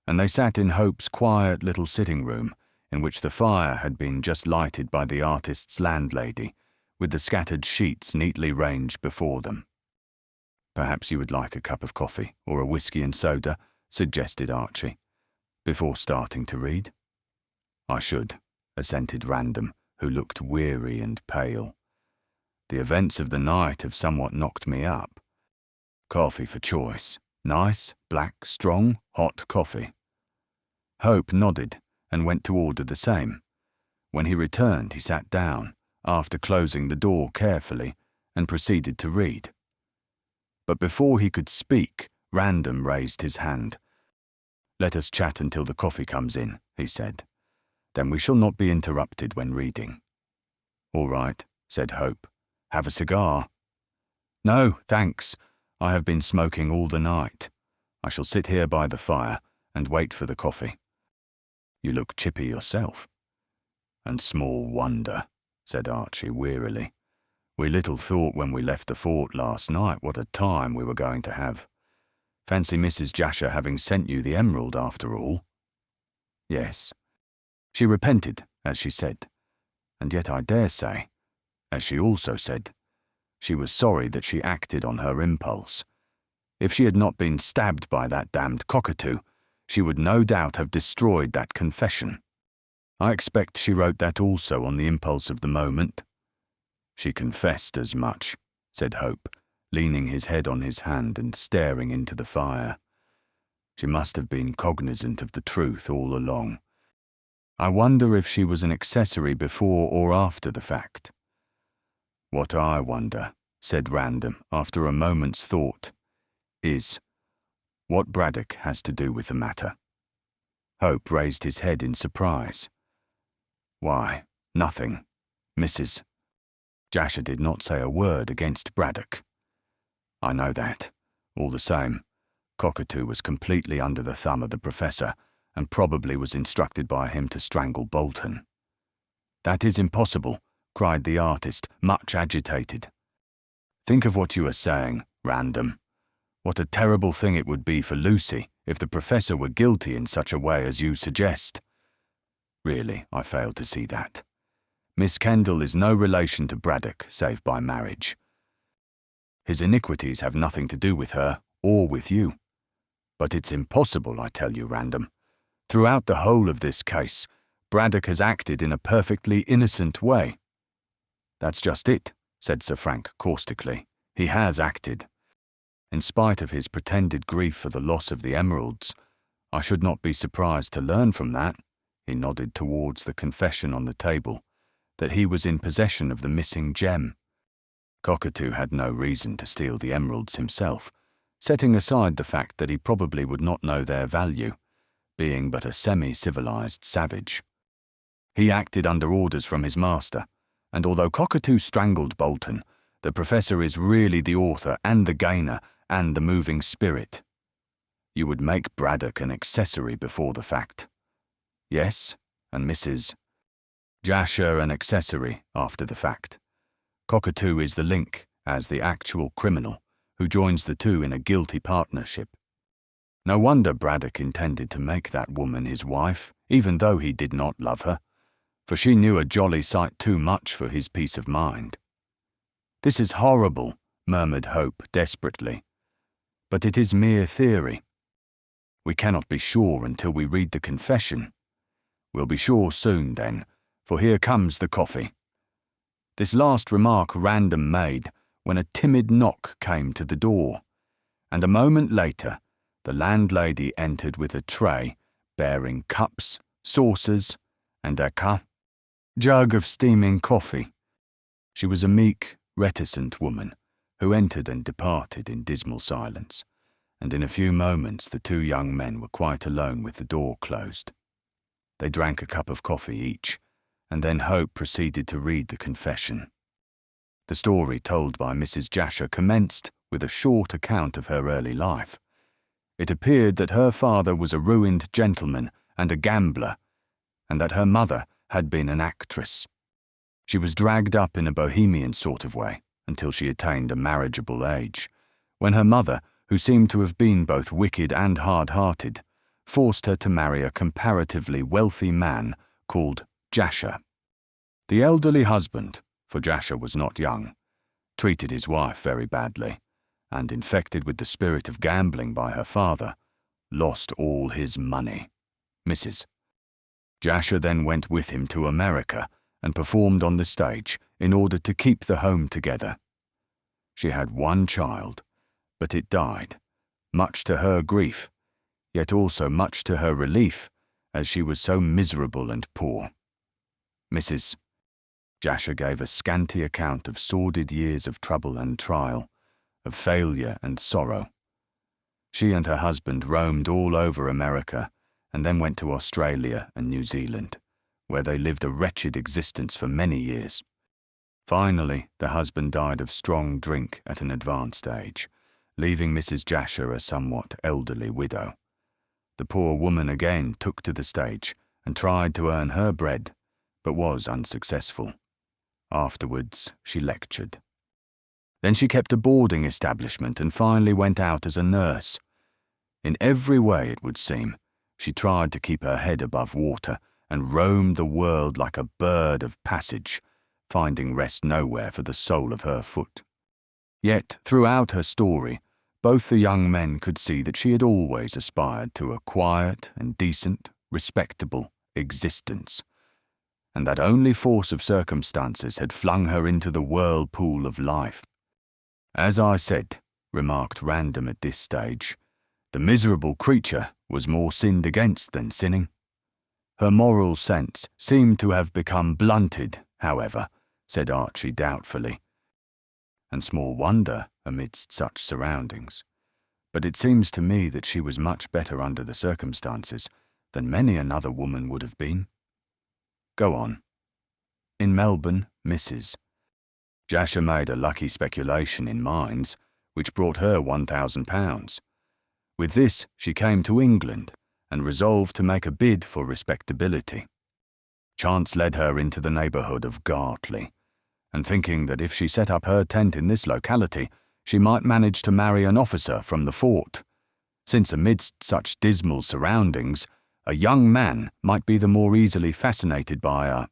and they sat in Hope's quiet little sitting room, in which the fire had been just lighted by the artist's landlady, with the scattered sheets neatly ranged before them. "Perhaps you would like a cup of coffee or a whiskey and soda," suggested Archie, "before starting to read?" "I should," assented Random, who looked weary and pale. "The events of the night have somewhat knocked me up. Coffee for choice. Nice, black, strong, hot coffee." Hope nodded and went to order the same. When he returned, he sat down, after closing the door carefully, and proceeded to read. But before he could speak, Random raised his hand. "Let us chat until the coffee comes in," he said. "Then we shall not be interrupted when reading." "All right," said Hope. "Have a cigar?" "No, thanks. I have been smoking all the night. I shall sit here by the fire and wait for the coffee." "You look chippy yourself." "And small wonder," said Archie wearily. "We little thought when we left the fort last night what a time we were going to have. Fancy Mrs. Jasher having sent you the emerald after all." "Yes. She repented, as she said, and yet I dare say, as she also said, she was sorry that she acted on her impulse. If she had not been stabbed by that damned cockatoo, she would no doubt have destroyed that confession. I expect she wrote that also on the impulse of the moment." "She confessed as much," said Hope, leaning his head on his hand and staring into the fire. "She must have been cognizant of the truth all along. I wonder if she was an accessory before or after the fact." "What I wonder," said Random after a moment's thought, "is what Braddock has to do with the matter." Hope raised his head in surprise. "Why, nothing. Mrs. Jasher did not say a word against Braddock." "I know that. All the same, Cockatoo was completely under the thumb of the Professor, and probably was instructed by him to strangle Bolton." "That is impossible," cried the artist, much agitated. "Think of what you are saying, Random. What a terrible thing it would be for Lucy if the Professor were guilty in such a way as you suggest." "Really, I fail to see that. Miss Kendall is no relation to Braddock save by marriage. His iniquities have nothing to do with her or with you. But it's impossible, I tell you, Random. Throughout the whole of this case, Braddock has acted in a perfectly innocent way." "That's just it," said Sir Frank caustically. "He has acted. In spite of his pretended grief for the loss of the emeralds, I should not be surprised to learn from that," he nodded towards the confession on the table, "that he was in possession of the missing gem. Cockatoo had no reason to steal the emeralds himself, setting aside the fact that he probably would not know their value, being but a semi-civilized savage. He acted under orders from his master, and although Cockatoo strangled Bolton, the Professor is really the author and the gainer and the moving spirit. You would make Braddock an accessory before the fact. Yes, and Mrs. Jasher an accessory after the fact. Cockatoo is the link as the actual criminal, who joins the two in a guilty partnership. No wonder Braddock intended to make that woman his wife, even though he did not love her, for she knew a jolly sight too much for his peace of mind." "This is horrible," murmured Hope desperately. "But it is mere theory. We cannot be sure until we read the confession." "We'll be sure soon, then, for here comes the coffee." This last remark Random made when a timid knock came to the door, and a moment later the landlady entered with a tray bearing cups, saucers, and a jug of steaming coffee. She was a meek, reticent woman who entered and departed in dismal silence, and in a few moments the two young men were quite alone with the door closed. They drank a cup of coffee each, and then Hope proceeded to read the confession. The story told by Mrs. Jasher commenced with a short account of her early life. It appeared that her father was a ruined gentleman and a gambler, and that her mother had been an actress. She was dragged up in a bohemian sort of way until she attained a marriageable age, when her mother, who seemed to have been both wicked and hard-hearted, forced her to marry a comparatively wealthy man called Jasher. The elderly husband, for Jasher was not young, treated his wife very badly, and, infected with the spirit of gambling by her father, lost all his money. Mrs. Jasher then went with him to America and performed on the stage in order to keep the home together. She had one child, but it died, much to her grief, yet also much to her relief, as she was so miserable and poor. Mrs. Jasher gave a scanty account of sordid years of trouble and trial, of failure and sorrow. She and her husband roamed all over America and then went to Australia and New Zealand, where they lived a wretched existence for many years. Finally, the husband died of strong drink at an advanced age, leaving Mrs. Jasher a somewhat elderly widow. The poor woman again took to the stage and tried to earn her bread, but was unsuccessful. Afterwards, she lectured. Then she kept a boarding establishment and finally went out as a nurse. In every way, it would seem, she tried to keep her head above water and roamed the world like a bird of passage, finding rest nowhere for the sole of her foot. Yet, throughout her story, both the young men could see that she had always aspired to a quiet and decent, respectable existence, and that only force of circumstances had flung her into the whirlpool of life. As I said, remarked Random at this stage, the miserable creature was more sinned against than sinning. Her moral sense seemed to have become blunted, however, said Archie doubtfully. And small wonder amidst such surroundings. But it seems to me that she was much better under the circumstances than many another woman would have been. Go on. In Melbourne, Mrs. Jasher made a lucky speculation in mines, which brought her £1,000. With this she came to England and resolved to make a bid for respectability. Chance led her into the neighbourhood of Gartley, and thinking that if she set up her tent in this locality, she might manage to marry an officer from the fort, since amidst such dismal surroundings, a young man might be the more easily fascinated by a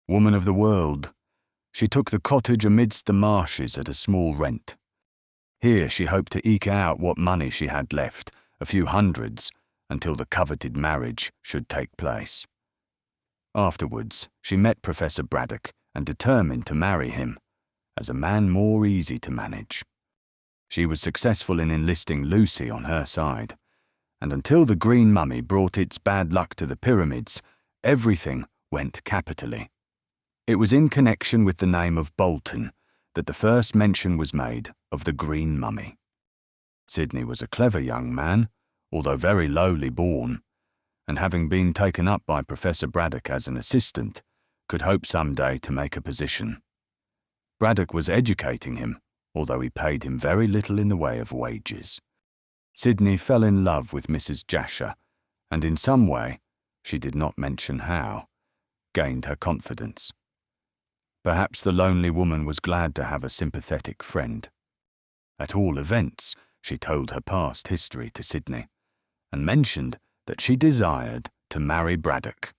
woman of the world. She took the cottage amidst the marshes at a small rent. Here she hoped to eke out what money she had left, a few hundreds, until the coveted marriage should take place. Afterwards, she met Professor Braddock and determined to marry him, as a man more easy to manage. She was successful in enlisting Lucy on her side, and until the green mummy brought its bad luck to the pyramids, everything went capitally. It was in connection with the name of Bolton that the first mention was made of the green mummy. Sidney was a clever young man, although very lowly born, and having been taken up by Professor Braddock as an assistant, could hope some day to make a position. Braddock was educating him, although he paid him very little in the way of wages. Sidney fell in love with Mrs. Jasher, and in some way, she did not mention how, gained her confidence. Perhaps the lonely woman was glad to have a sympathetic friend. At all events, she told her past history to Sidney, and mentioned that she desired to marry Braddock.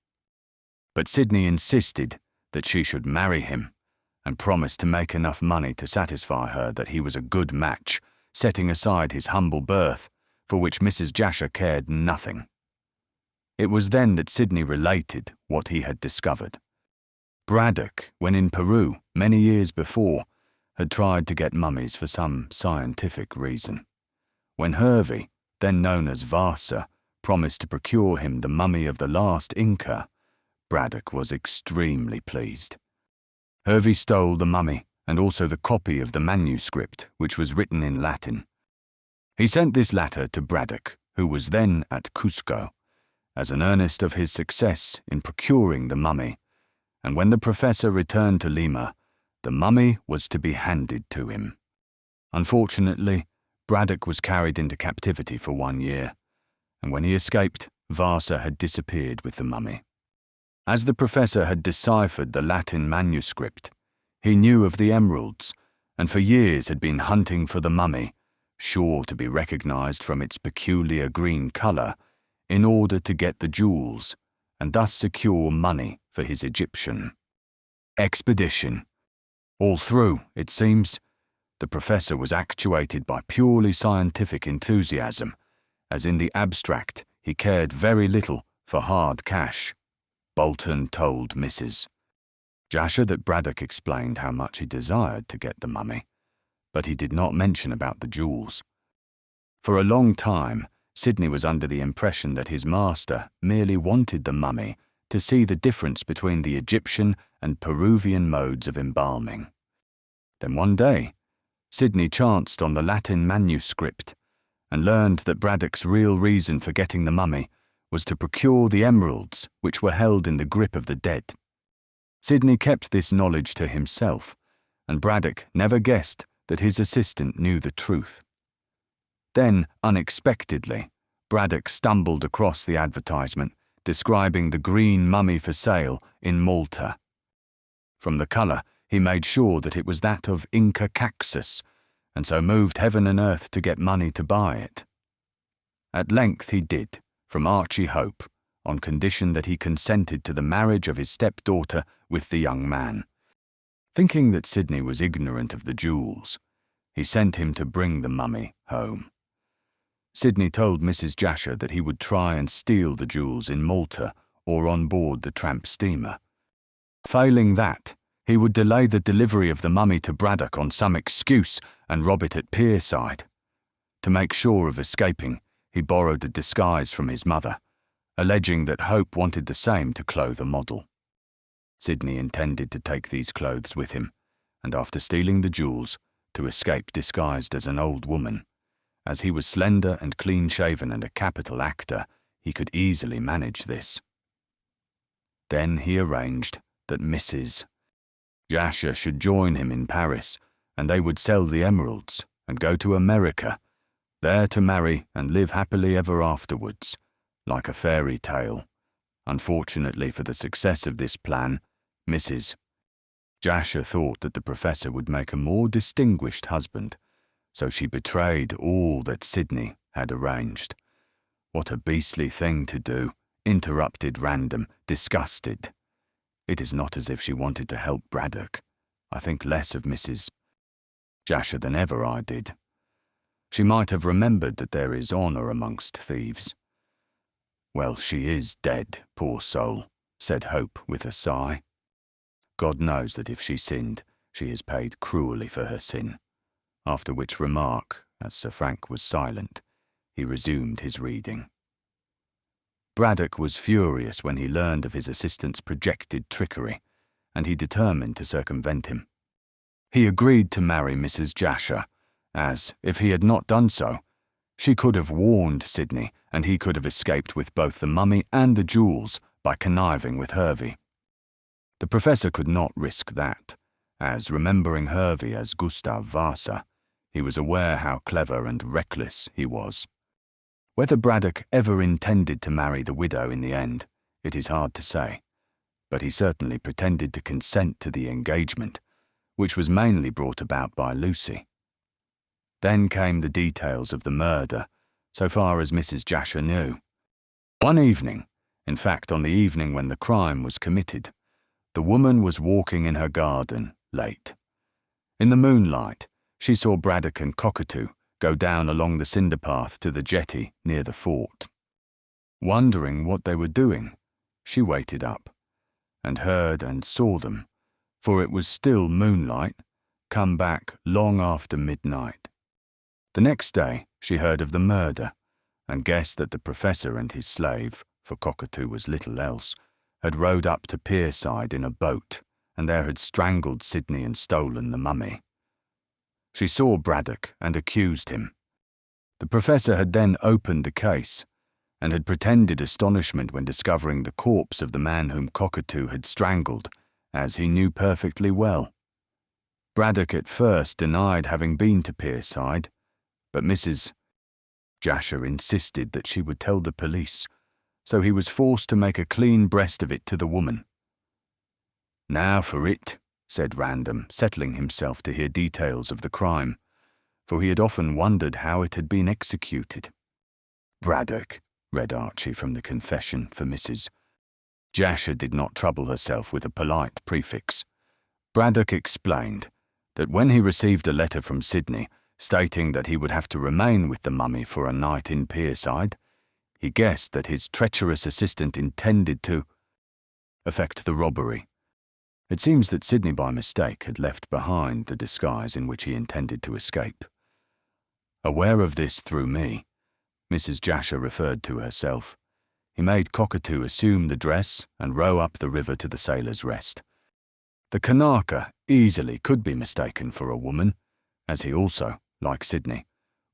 But Sidney insisted that she should marry him, and promised to make enough money to satisfy her that he was a good match, setting aside his humble birth, for which Mrs. Jasher cared nothing. It was then that Sidney related what he had discovered. Braddock, when in Peru many years before, had tried to get mummies for some scientific reason. When Hervey, then known as Vasa, promised to procure him the mummy of the last Inca, Braddock was extremely pleased. Hervey stole the mummy and also the copy of the manuscript, which was written in Latin. He sent this latter to Braddock, who was then at Cusco, as an earnest of his success in procuring the mummy, and when the professor returned to Lima, the mummy was to be handed to him. Unfortunately, Braddock was carried into captivity for 1 year, and when he escaped, Vasa had disappeared with the mummy. As the professor had deciphered the Latin manuscript, he knew of the emeralds, and for years had been hunting for the mummy, sure to be recognized from its peculiar green colour, in order to get the jewels, and thus secure money for his Egyptian expedition. All through, it seems, the professor was actuated by purely scientific enthusiasm, as in the abstract he cared very little for hard cash. Bolton told Mrs. Jasher that Braddock explained how much he desired to get the mummy, but he did not mention about the jewels. For a long time, Sidney was under the impression that his master merely wanted the mummy to see the difference between the Egyptian and Peruvian modes of embalming. Then one day, Sidney chanced on the Latin manuscript and learned that Braddock's real reason for getting the mummy was to procure the emeralds which were held in the grip of the dead. Sidney kept this knowledge to himself, and Braddock never guessed that his assistant knew the truth. Then, unexpectedly, Braddock stumbled across the advertisement describing the green mummy for sale in Malta. From the colour, he made sure that it was that of Inca Caxus, and so moved heaven and earth to get money to buy it. At length he did, from Archie Hope, on condition that he consented to the marriage of his stepdaughter with the young man. Thinking that Sidney was ignorant of the jewels, he sent him to bring the mummy home. Sidney told Mrs. Jasher that he would try and steal the jewels in Malta or on board the tramp steamer. Failing that, he would delay the delivery of the mummy to Braddock on some excuse and rob it at pierside. To make sure of escaping, he borrowed a disguise from his mother, alleging that Hope wanted the same to clothe a model. Sidney intended to take these clothes with him, and after stealing the jewels, to escape disguised as an old woman. As he was slender and clean-shaven and a capital actor, he could easily manage this. Then he arranged that Mrs. Jasher should join him in Paris, and they would sell the emeralds and go to America, there to marry and live happily ever afterwards, like a fairy tale. Unfortunately for the success of this plan, Mrs. Jasher thought that the professor would make a more distinguished husband, so she betrayed all that Sidney had arranged. What a beastly thing to do, interrupted Random, disgusted. It is not as if she wanted to help Braddock. I think less of Mrs. Jasher than ever I did. She might have remembered that there is honour amongst thieves. Well, she is dead, poor soul, said Hope with a sigh. God knows that if she sinned, she has paid cruelly for her sin. After which remark, as Sir Frank was silent, he resumed his reading. Braddock was furious when he learned of his assistant's projected trickery, and he determined to circumvent him. He agreed to marry Mrs. Jasher, as, if he had not done so, she could have warned Sidney, and he could have escaped with both the mummy and the jewels by conniving with Hervey. The professor could not risk that, as, remembering Hervey as Gustav Vasa, he was aware how clever and reckless he was. Whether Braddock ever intended to marry the widow in the end, it is hard to say, but he certainly pretended to consent to the engagement, which was mainly brought about by Lucy. Then came the details of the murder, so far as Mrs. Jasher knew. One evening, in fact on the evening when the crime was committed, the woman was walking in her garden, late. In the moonlight, she saw Braddock and Cockatoo go down along the cinder path to the jetty near the fort. Wondering what they were doing, she waited up, and heard and saw them, for it was still moonlight, come back long after midnight. The next day she heard of the murder, and guessed that the professor and his slave, for Cockatoo was little else, had rowed up to Pierside in a boat, and there had strangled Sidney and stolen the mummy. She saw Braddock and accused him. The professor had then opened the case, and had pretended astonishment when discovering the corpse of the man whom Cockatoo had strangled, as he knew perfectly well. Braddock at first denied having been to Pierside, but Mrs. Jasher insisted that she would tell the police, so he was forced to make a clean breast of it to the woman. "Now for it," said Random, settling himself to hear details of the crime, for he had often wondered how it had been executed. "Braddock," read Archie from the confession for Mrs. Jasher did not trouble herself with a polite prefix. Braddock explained that when he received a letter from Sydney stating that he would have to remain with the mummy for a night in Pierside, he guessed that his treacherous assistant intended to effect the robbery. It seems that Sydney by mistake had left behind the disguise in which he intended to escape. Aware of this through me, Mrs. Jasher referred to herself, he made Cockatoo assume the dress and row up the river to the Sailor's Rest. The Kanaka easily could be mistaken for a woman, as he also, like Sydney,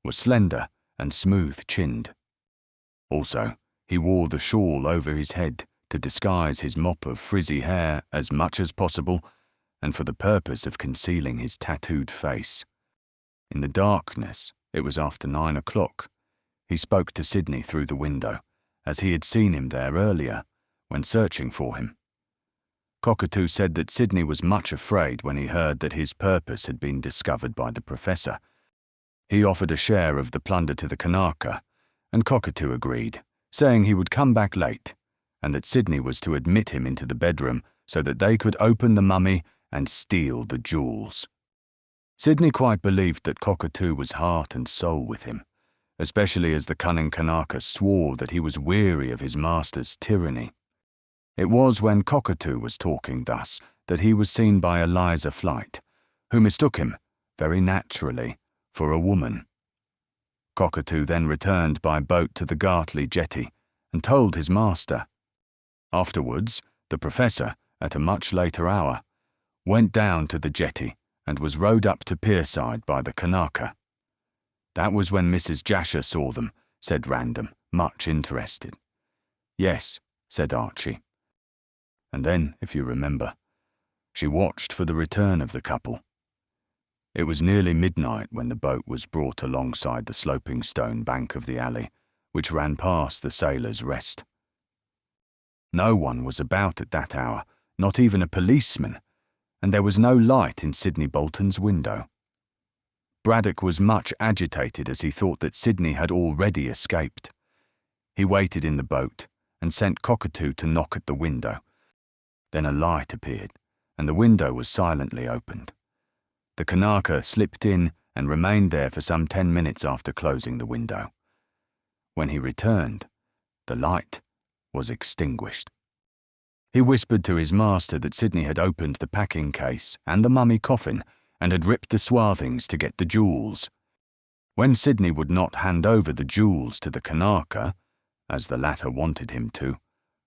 was slender and smooth-chinned. Also, he wore the shawl over his head to disguise his mop of frizzy hair as much as possible and for the purpose of concealing his tattooed face. In the darkness, it was after 9 o'clock, he spoke to Sydney through the window, as he had seen him there earlier, when searching for him. Cockatoo said that Sydney was much afraid when he heard that his purpose had been discovered by the Professor. He offered a share of the plunder to the Kanaka, and Cockatoo agreed, saying he would come back late, and that Sydney was to admit him into the bedroom so that they could open the mummy and steal the jewels. Sydney quite believed that Cockatoo was heart and soul with him, especially as the cunning Kanaka swore that he was weary of his master's tyranny. It was when Cockatoo was talking thus that he was seen by Eliza Flight, who mistook him, very naturally, for a woman. Cockatoo then returned by boat to the Gartley jetty and told his master. Afterwards, the Professor, at a much later hour, went down to the jetty and was rowed up to Pierside by the Kanaka. That was when Mrs. Jasher saw them, said Random, much interested. "Yes," said Archie. And then, if you remember, she watched for the return of the couple. It was nearly midnight when the boat was brought alongside the sloping stone bank of the alley, which ran past the Sailor's Rest. No one was about at that hour, not even a policeman, and there was no light in Sydney Bolton's window. Braddock was much agitated as he thought that Sydney had already escaped. He waited in the boat and sent Cockatoo to knock at the window. Then a light appeared, and the window was silently opened. The Kanaka slipped in and remained there for some 10 minutes after closing the window. When he returned, the light was extinguished. He whispered to his master that Sydney had opened the packing case and the mummy coffin and had ripped the swathings to get the jewels. When Sydney would not hand over the jewels to the Kanaka, as the latter wanted him to,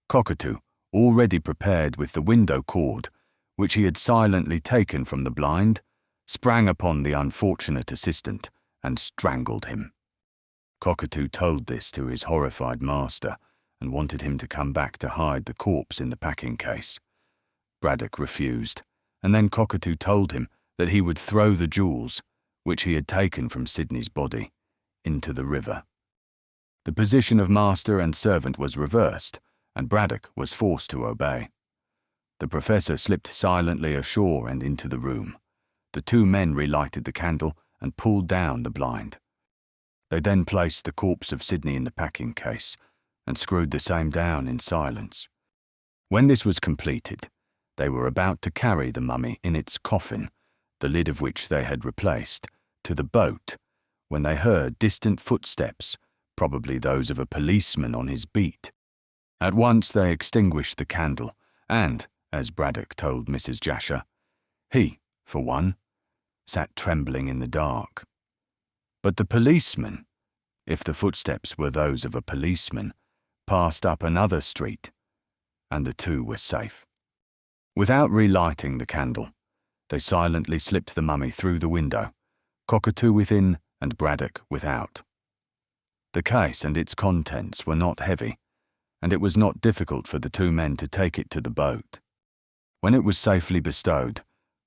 Cockatoo, already prepared with the window cord, which he had silently taken from the blind, sprang upon the unfortunate assistant and strangled him. Cockatoo told this to his horrified master and wanted him to come back to hide the corpse in the packing case. Braddock refused, and then Cockatoo told him that he would throw the jewels, which he had taken from Sydney's body, into the river. The position of master and servant was reversed, and Braddock was forced to obey. The Professor slipped silently ashore and into the room. The two men relighted the candle and pulled down the blind. They then placed the corpse of Sydney in the packing case and screwed the same down in silence. When this was completed, they were about to carry the mummy in its coffin, the lid of which they had replaced, to the boat, when they heard distant footsteps, probably those of a policeman on his beat. At once they extinguished the candle, and, as Braddock told Mrs. Jasher, he, for one, sat trembling in the dark. But the policeman, if the footsteps were those of a policeman, passed up another street, and the two were safe. Without relighting the candle, they silently slipped the mummy through the window, Cockatoo within and Braddock without. The case and its contents were not heavy, and it was not difficult for the two men to take it to the boat. When it was safely bestowed,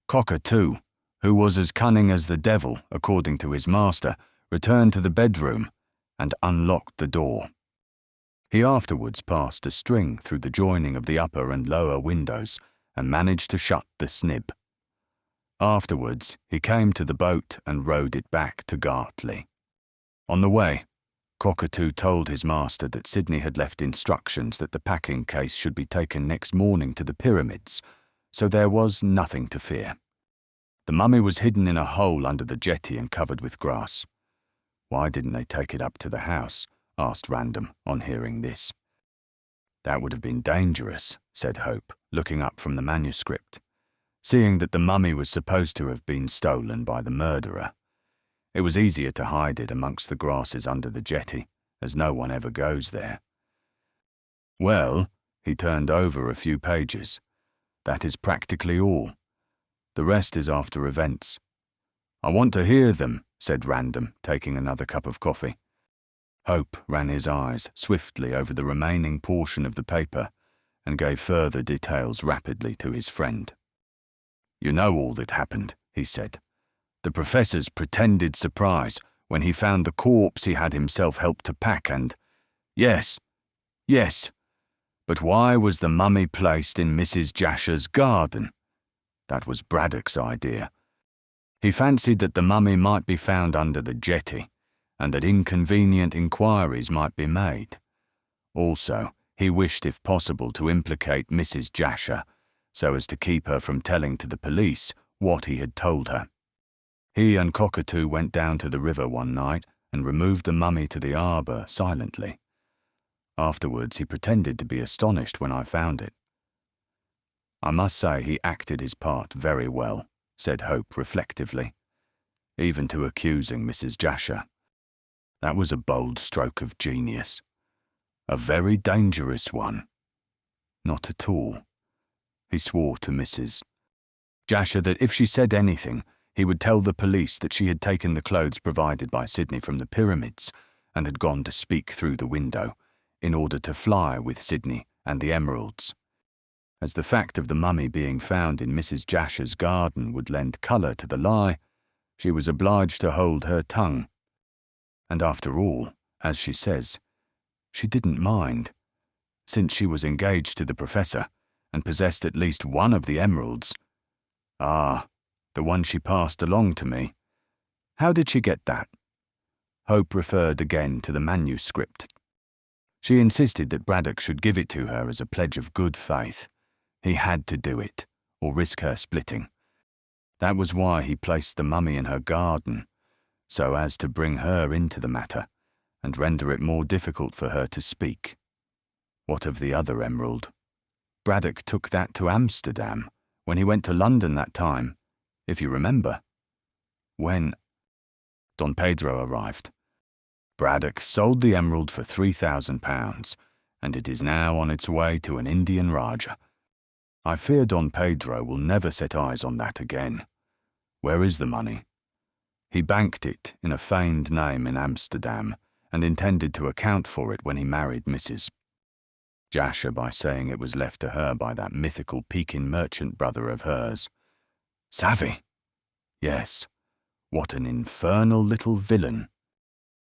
Cockatoo, who was as cunning as the devil, according to his master, returned to the bedroom and unlocked the door. He afterwards passed a string through the joining of the upper and lower windows and managed to shut the snib. Afterwards, he came to the boat and rowed it back to Gartley. On the way, Cockatoo told his master that Sidney had left instructions that the packing case should be taken next morning to the pyramids, so there was nothing to fear. The mummy was hidden in a hole under the jetty and covered with grass. Why didn't they take it up to the house? Asked Random on hearing this. That would have been dangerous, said Hope, looking up from the manuscript, seeing that the mummy was supposed to have been stolen by the murderer. It was easier to hide it amongst the grasses under the jetty, as no one ever goes there. Well, he turned over a few pages. That is practically all. The rest is after events. I want to hear them, said Random, taking another cup of coffee. Hope ran his eyes swiftly over the remaining portion of the paper and gave further details rapidly to his friend. You know all that happened, he said. The professor's pretended surprise when he found the corpse he had himself helped to pack and… Yes. But why was the mummy placed in Mrs. Jasher's garden? That was Braddock's idea. He fancied that the mummy might be found under the jetty and that inconvenient inquiries might be made. Also, he wished if possible to implicate Mrs. Jasher so as to keep her from telling to the police what he had told her. He and Cockatoo went down to the river one night and removed the mummy to the arbour silently. Afterwards he pretended to be astonished when I found it. I must say he acted his part very well, said Hope reflectively, even to accusing Mrs. Jasher. That was a bold stroke of genius. A very dangerous one. Not at all. He swore to Mrs. Jasher that if she said anything, he would tell the police that she had taken the clothes provided by Sidney from the pyramids and had gone to speak through the window in order to fly with Sidney and the emeralds. As the fact of the mummy being found in Mrs. Jasher's garden would lend colour to the lie, she was obliged to hold her tongue. And after all, as she says, she didn't mind, since she was engaged to the professor and possessed at least one of the emeralds. Ah, the one she passed along to me. How did she get that? Hope referred again to the manuscript. She insisted that Braddock should give it to her as a pledge of good faith. He had to do it, or risk her splitting. That was why he placed the mummy in her garden, so as to bring her into the matter and render it more difficult for her to speak. What of the other emerald? Braddock took that to Amsterdam when he went to London that time, if you remember. When Don Pedro arrived. Braddock sold the emerald for £3,000, and it is now on its way to an Indian Raja. I fear Don Pedro will never set eyes on that again. Where is the money? He banked it in a feigned name in Amsterdam and intended to account for it when he married Mrs. Jasher by saying it was left to her by that mythical Pekin merchant brother of hers. Savvy? Yes. What an infernal little villain.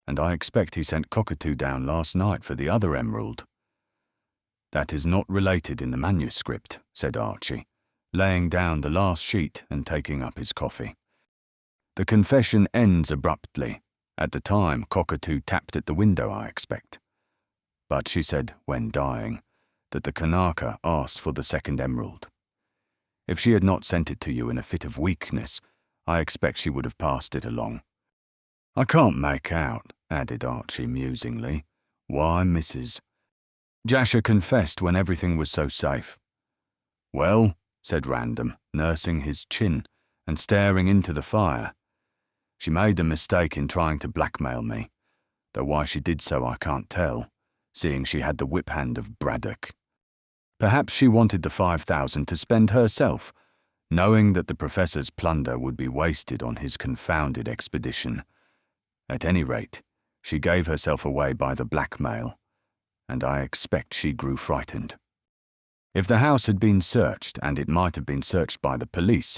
And I expect he sent Cockatoo down last night for the other emerald. That is not related in the manuscript, said Archie, laying down the last sheet and taking up his coffee. The confession ends abruptly. At the time, Cockatoo tapped at the window, I expect. But she said, when dying, that the Kanaka asked for the second emerald. If she had not sent it to you in a fit of weakness, I expect she would have passed it along. I can't make out, added Archie musingly, why Mrs. Jasher confessed when everything was so safe. Well, said Random, nursing his chin and staring into the fire. She made a mistake in trying to blackmail me, though why she did so I can't tell, seeing she had the whip hand of Braddock. Perhaps she wanted the 5,000 to spend herself, knowing that the professor's plunder would be wasted on his confounded expedition. At any rate, she gave herself away by the blackmail, and I expect she grew frightened. If the house had been searched, and it might have been searched by the police,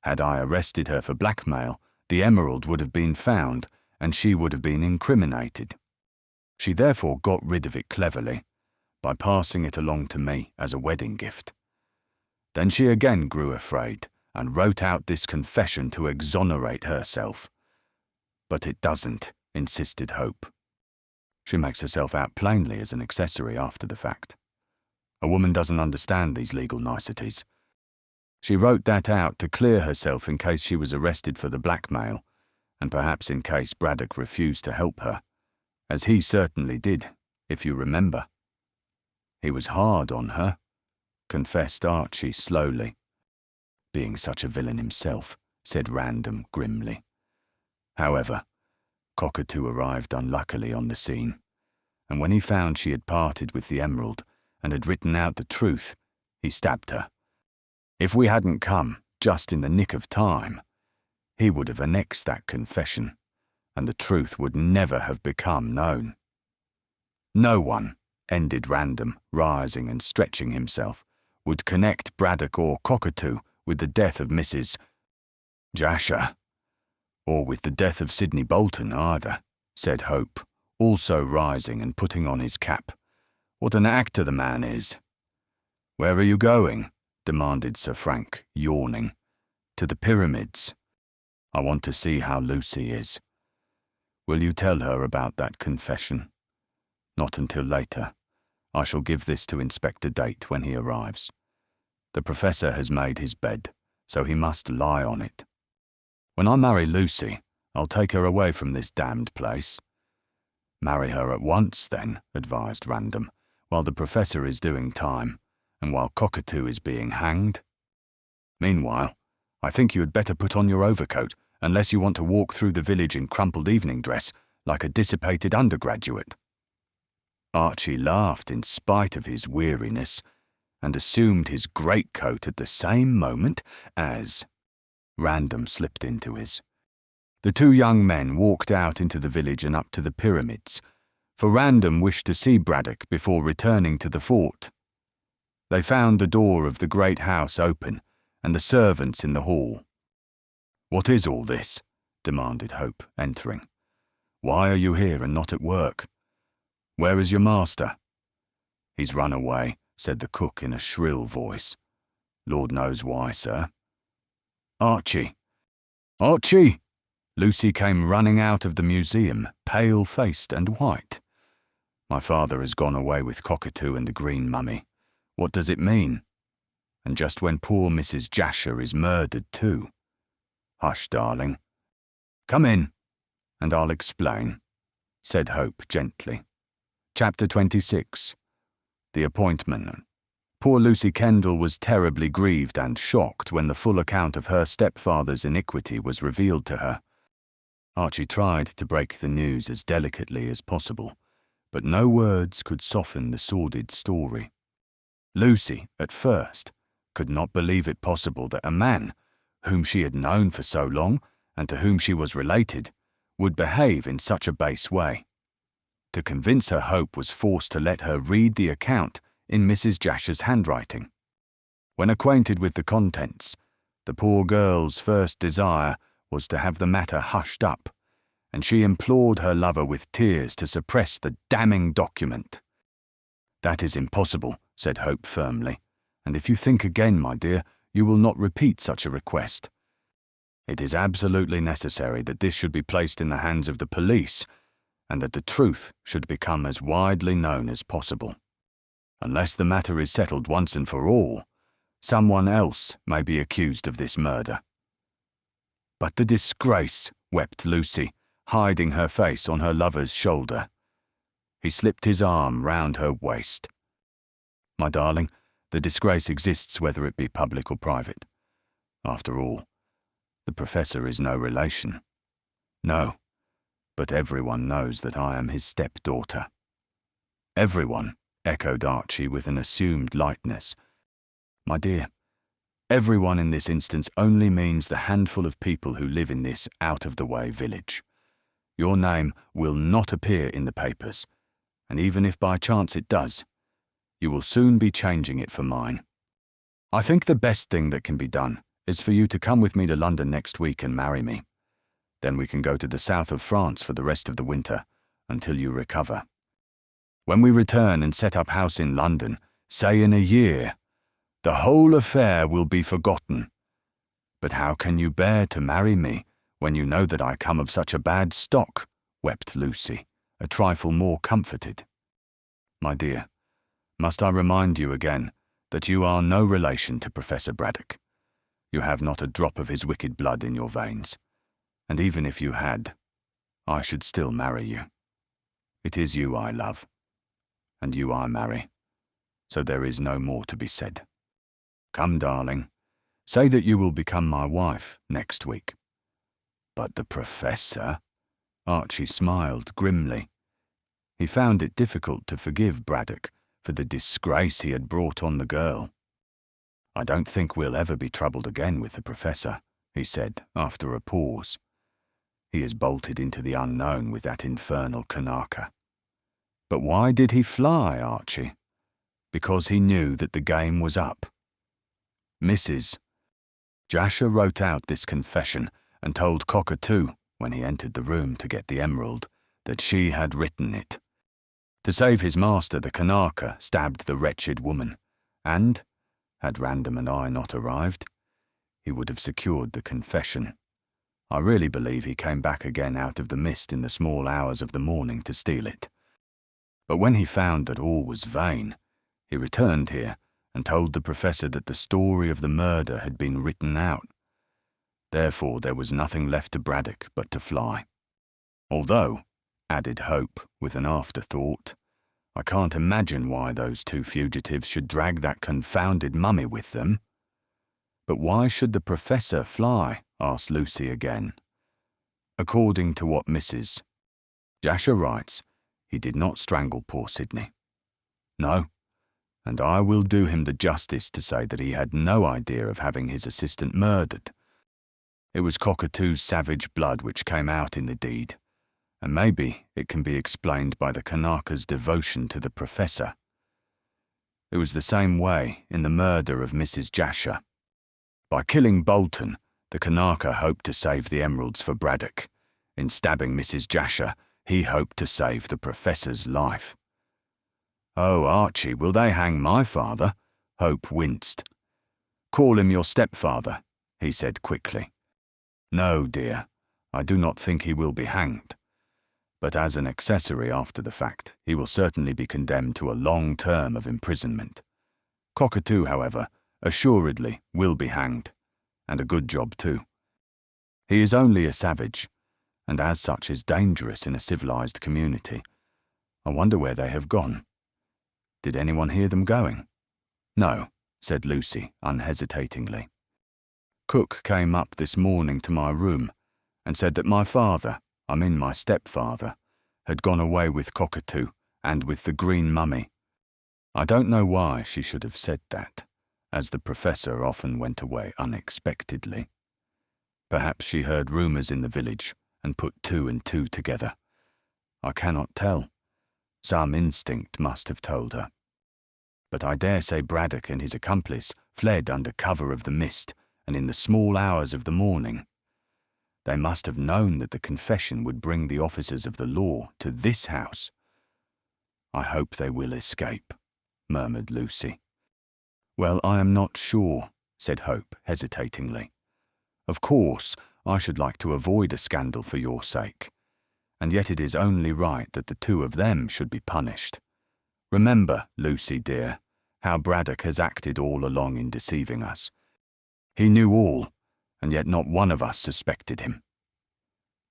had I arrested her for blackmail, the emerald would have been found, and she would have been incriminated. She therefore got rid of it cleverly, by passing it along to me as a wedding gift. Then she again grew afraid and wrote out this confession to exonerate herself. But it doesn't, insisted Hope. She makes herself out plainly as an accessory after the fact. A woman doesn't understand these legal niceties. She wrote that out to clear herself in case she was arrested for the blackmail, and perhaps in case Braddock refused to help her, as he certainly did, if you remember. He was hard on her, confessed Archie slowly. Being such a villain himself, said Random grimly. However, Cockatoo arrived unluckily on the scene, and when he found she had parted with the emerald and had written out the truth, he stabbed her. If we hadn't come just in the nick of time, he would have annexed that confession, and the truth would never have become known. No one, ended Random, rising and stretching himself, would connect Braddock or Cockatoo with the death of Mrs. Jasher, or with the death of Sidney Bolton either, said Hope, also rising and putting on his cap. What an actor the man is. Where are you going? Demanded Sir Frank, yawning. To the pyramids. I want to see how Lucy is. Will you tell her about that confession? Not until later. I shall give this to Inspector Date when he arrives. The Professor has made his bed, so he must lie on it. When I marry Lucy, I'll take her away from this damned place. Marry her at once, then, advised Random, while the Professor is doing time, and while Cockatoo is being hanged. Meanwhile, I think you had better put on your overcoat, unless you want to walk through the village in crumpled evening dress, like a dissipated undergraduate. Archie laughed in spite of his weariness, and assumed his greatcoat at the same moment as Random slipped into his. The two young men walked out into the village and up to the pyramids, for Random wished to see Braddock before returning to the fort. They found the door of the great house open, and the servants in the hall. What is all this? Demanded Hope, entering. Why are you here and not at work? Where is your master? He's run away, said the cook in a shrill voice. Lord knows why, sir. Archie! Archie! Lucy came running out of the museum, pale-faced and white. My father has gone away with Cockatoo and the green mummy. What does it mean? And just when poor Mrs. Jasher is murdered too. Hush, darling. Come in, and I'll explain, said Hope gently. Chapter 26. The appointment. Poor Lucy Kendall was terribly grieved and shocked when the full account of her stepfather's iniquity was revealed to her. Archie tried to break the news as delicately as possible, but no words could soften the sordid story. Lucy, at first, could not believe it possible that a man, whom she had known for so long and to whom she was related, would behave in such a base way. To convince her, Hope was forced to let her read the account in Mrs. Jasher's handwriting. When acquainted with the contents, the poor girl's first desire was to have the matter hushed up, and she implored her lover with tears to suppress the damning document. That is impossible, said Hope firmly, and if you think again, my dear, you will not repeat such a request. It is absolutely necessary that this should be placed in the hands of the police, and that the truth should become as widely known as possible. Unless the matter is settled once and for all, someone else may be accused of this murder. But the disgrace, wept Lucy, hiding her face on her lover's shoulder. He slipped his arm round her waist. My darling, the disgrace exists whether it be public or private. After all, the Professor is no relation. No, but everyone knows that I am his stepdaughter. Everyone, echoed Archie with an assumed lightness. My dear, everyone in this instance only means the handful of people who live in this out-of-the-way village. Your name will not appear in the papers, and even if by chance it does, you will soon be changing it for mine. I think the best thing that can be done is for you to come with me to London next week and marry me. Then we can go to the south of France for the rest of the winter, until you recover. When we return and set up house in London, say in a year, the whole affair will be forgotten. But how can you bear to marry me when you know that I come of such a bad stock?" wept Lucy, a trifle more comforted. "My dear, must I remind you again that you are no relation to Professor Braddock? You have not a drop of his wicked blood in your veins, and even if you had, I should still marry you. It is you I love, and you I marry, so there is no more to be said. Come, darling, say that you will become my wife next week." "But the Professor?" Archie smiled grimly. He found it difficult to forgive Braddock for the disgrace he had brought on the girl. "I don't think we'll ever be troubled again with the Professor," he said after a pause. "He has bolted into the unknown with that infernal Kanaka." "But why did he fly, Archie?" "Because he knew that the game was up. Mrs. Jasher wrote out this confession and told Cockatoo, when he entered the room to get the emerald, that she had written it. To save his master, the Kanaka stabbed the wretched woman, and, had Random and I not arrived, he would have secured the confession. I really believe he came back again out of the mist in the small hours of the morning to steal it. But when he found that all was vain, he returned here and told the Professor that the story of the murder had been written out. Therefore there was nothing left to Braddock but to fly. Although, added Hope with an afterthought, I can't imagine why those two fugitives should drag that confounded mummy with them." "But why should the Professor fly?" asked Lucy again. "According to what Mrs. Jasher writes, he did not strangle poor Sidney. No, and I will do him the justice to say that he had no idea of having his assistant murdered. It was Cockatoo's savage blood which came out in the deed, and maybe it can be explained by the Kanaka's devotion to the Professor. It was the same way in the murder of Mrs. Jasher. By killing Bolton, the Kanaka hoped to save the emeralds for Braddock. In stabbing Mrs. Jasher, he hoped to save the Professor's life." "Oh, Archie, will they hang my father?" Hope winced. "Call him your stepfather," he said quickly. "No, dear, I do not think he will be hanged. But as an accessory after the fact, he will certainly be condemned to a long term of imprisonment. Cockatoo, however, assuredly will be hanged, and a good job too. He is only a savage, and as such is dangerous in a civilized community. I wonder where they have gone. Did anyone hear them going?" "No," said Lucy unhesitatingly. "Cook came up this morning to my room and said that my father, my stepfather, had gone away with Cockatoo and with the green mummy. I don't know why she should have said that, as the Professor often went away unexpectedly. Perhaps she heard rumours in the village and put two and two together. I cannot tell. Some instinct must have told her. But I dare say Braddock and his accomplice fled under cover of the mist and in the small hours of the morning. They must have known that the confession would bring the officers of the law to this house. I hope they will escape," murmured Lucy. "Well, I am not sure," said Hope hesitatingly. "Of course, I should like to avoid a scandal for your sake, and yet it is only right that the two of them should be punished. Remember, Lucy dear, how Braddock has acted all along in deceiving us. He knew all, and yet not one of us suspected him."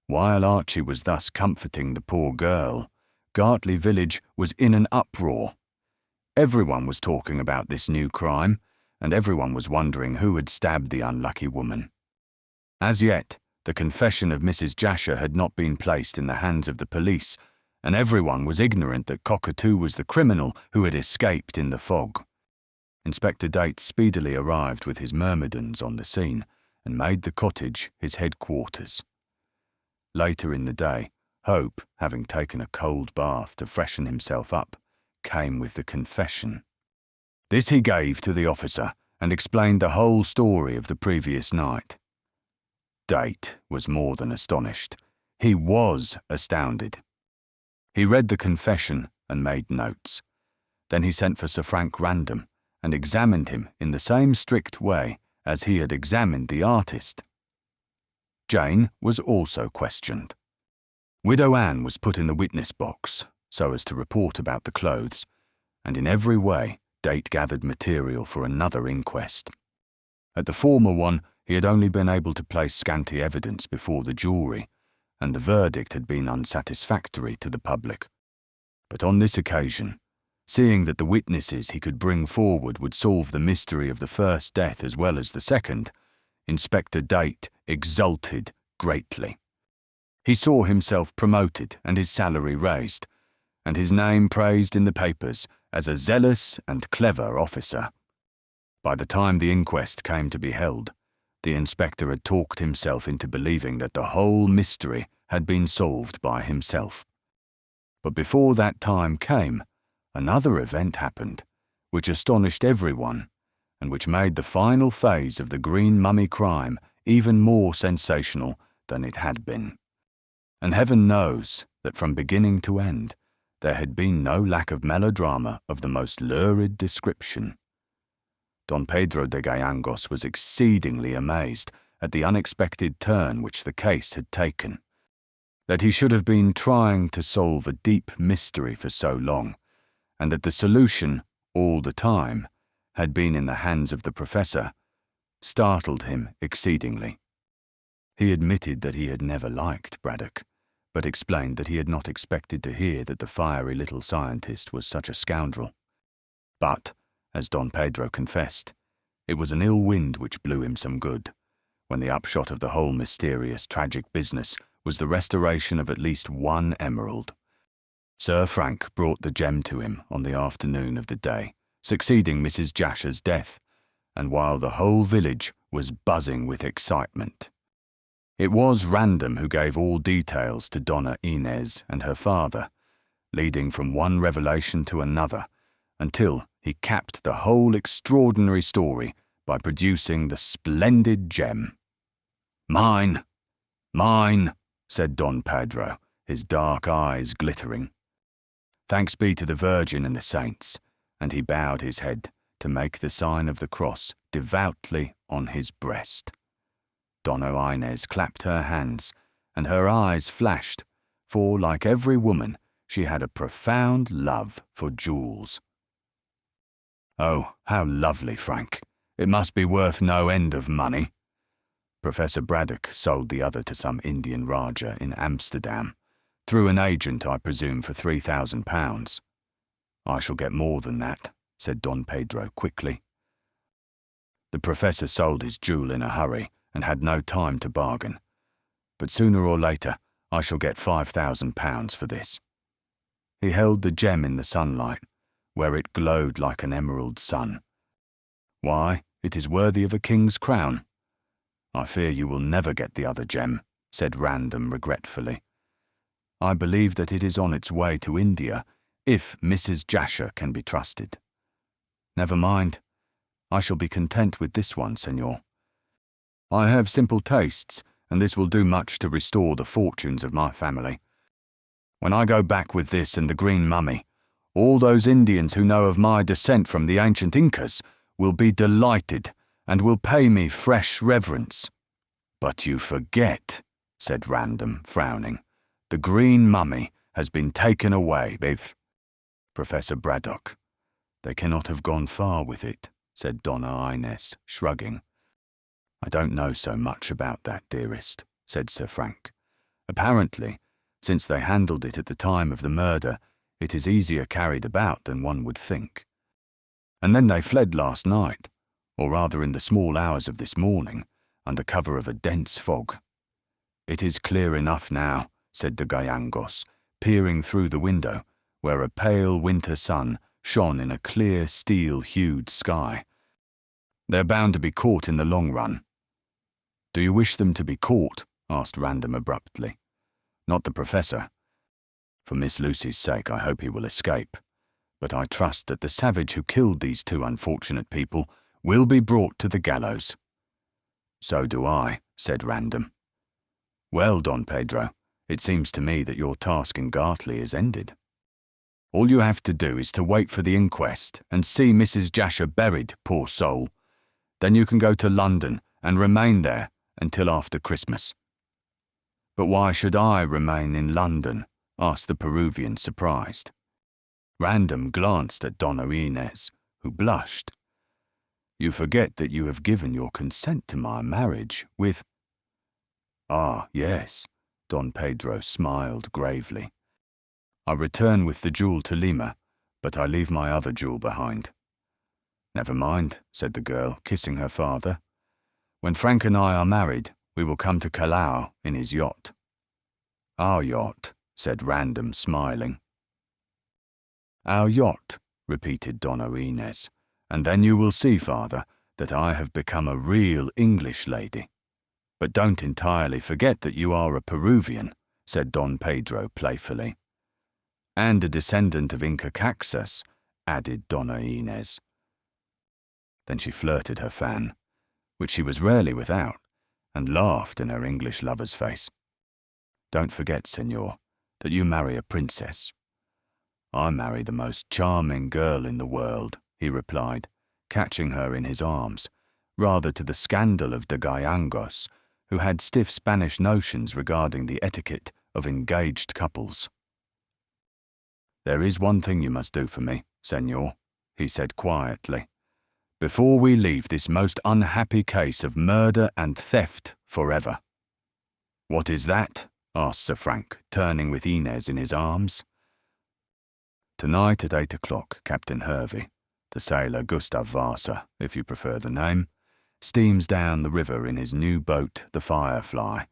While Archie was thus comforting the poor girl, Gartley village was in an uproar. Everyone was talking about this new crime, and everyone was wondering who had stabbed the unlucky woman. As yet, the confession of Mrs. Jasher had not been placed in the hands of the police, and everyone was ignorant that Cockatoo was the criminal who had escaped in the fog. Inspector Dates speedily arrived with his myrmidons on the scene and made the cottage his headquarters. Later in the day, Hope, having taken a cold bath to freshen himself up, came with the confession. This he gave to the officer and explained the whole story of the previous night. Date was more than astonished. He was astounded. He read the confession and made notes. Then he sent for Sir Frank Random and examined him in the same strict way as he had examined the artist. Jane was also questioned. Widow Anne was put in the witness box so as to report about the clothes, and in every way Date gathered material for another inquest. At the former one, he had only been able to place scanty evidence before the jury, and the verdict had been unsatisfactory to the public. But on this occasion, seeing that the witnesses he could bring forward would solve the mystery of the first death as well as the second, Inspector Date exulted greatly. He saw himself promoted and his salary raised, and his name praised in the papers as a zealous and clever officer. By the time the inquest came to be held, the inspector had talked himself into believing that the whole mystery had been solved by himself. But before that time came, another event happened, which astonished everyone, and which made the final phase of the Green Mummy crime even more sensational than it had been. And heaven knows that from beginning to end, there had been no lack of melodrama of the most lurid description. Don Pedro de Gallangos was exceedingly amazed at the unexpected turn which the case had taken. That he should have been trying to solve a deep mystery for so long, and that the solution, all the time, had been in the hands of the professor, startled him exceedingly. He admitted that he had never liked Braddock, but explained that he had not expected to hear that the fiery little scientist was such a scoundrel. But, as Don Pedro confessed, it was an ill wind which blew him some good, when the upshot of the whole mysterious, tragic business was the restoration of at least one emerald. Sir Frank brought the gem to him on the afternoon of the day succeeding Mrs. Jasher's death, and while the whole village was buzzing with excitement. It was Random who gave all details to Donna Inez and her father, leading from one revelation to another, until he capped the whole extraordinary story by producing the splendid gem. "Mine, mine," said Don Pedro, his dark eyes glittering. "Thanks be to the Virgin and the saints," and he bowed his head to make the sign of the cross devoutly on his breast. Donna Inez clapped her hands, and her eyes flashed, for, like every woman, she had a profound love for jewels. "Oh, how lovely, Frank. It must be worth no end of money." Professor Braddock sold the other to some Indian Raja in Amsterdam, through an agent, I presume, for £3,000. "I shall get more than that," said Don Pedro quickly. The professor sold his jewel in a hurry and had no time to bargain. "But sooner or later I shall get £5,000 for this." He held the gem in the sunlight, where it glowed like an emerald sun. "Why, it is worthy of a king's crown." "I fear you will never get the other gem," said Random regretfully. "I believe that it is on its way to India, if Mrs. Jasher can be trusted." "Never mind. I shall be content with this one, senor. I have simple tastes, and this will do much to restore the fortunes of my family. When I go back with this and the Green Mummy, all those Indians who know of my descent from the ancient Incas will be delighted and will pay me fresh reverence." "But you forget," said Random, frowning. "The Green Mummy has been taken away with Professor Braddock." "They cannot have gone far with it," said Donna Inez, shrugging. "I don't know so much about that, dearest," said Sir Frank. "Apparently, since they handled it at the time of the murder, it is easier carried about than one would think. And then they fled last night, or rather in the small hours of this morning, under cover of a dense fog." "It is clear enough now," said de Gallangos, peering through the window, where a pale winter sun shone in a clear steel-hued sky. "They're bound to be caught in the long run." "Do you wish them to be caught?" asked Random abruptly. "Not the professor. For Miss Lucy's sake, I hope he will escape. But I trust that the savage who killed these two unfortunate people will be brought to the gallows." "So do I," said Random. "Well, Don Pedro, it seems to me that your task in Gartley is ended." All you have to do is to wait for the inquest and see Mrs. Jasher buried, poor soul. Then you can go to London and remain there until after Christmas." "But why should I remain in London?" asked the Peruvian, surprised. Random glanced at Donna Inez, who blushed. "You forget that you have given your consent to my marriage with—" "Ah, yes," Don Pedro smiled gravely. "I return with the jewel to Lima, but I leave my other jewel behind." "Never mind," said the girl, kissing her father. "When Frank and I are married, we will come to Callao in his yacht." "Our yacht," said Random, smiling. "Our yacht," repeated Donna Inez, "and then you will see, father, that I have become a real English lady. But don't entirely forget that you are a Peruvian," said Don Pedro playfully. "And a descendant of Inca Caxus," added Donna Inez. Then she flirted her fan, which she was rarely without, and laughed in her English lover's face. "Don't forget, senor, that you marry a princess." "I marry the most charming girl in the world," he replied, catching her in his arms, rather to the scandal of de Gallangos, who had stiff Spanish notions regarding the etiquette of engaged couples. "There is one thing you must do for me, senor," he said quietly, "before we leave this most unhappy case of murder and theft forever." "What is that?" asked Sir Frank, turning with Inez in his arms. "Tonight at 8 o'clock, Captain Hervey, the sailor Gustav Vasa, if you prefer the name, steams down the river in his new boat, the Firefly.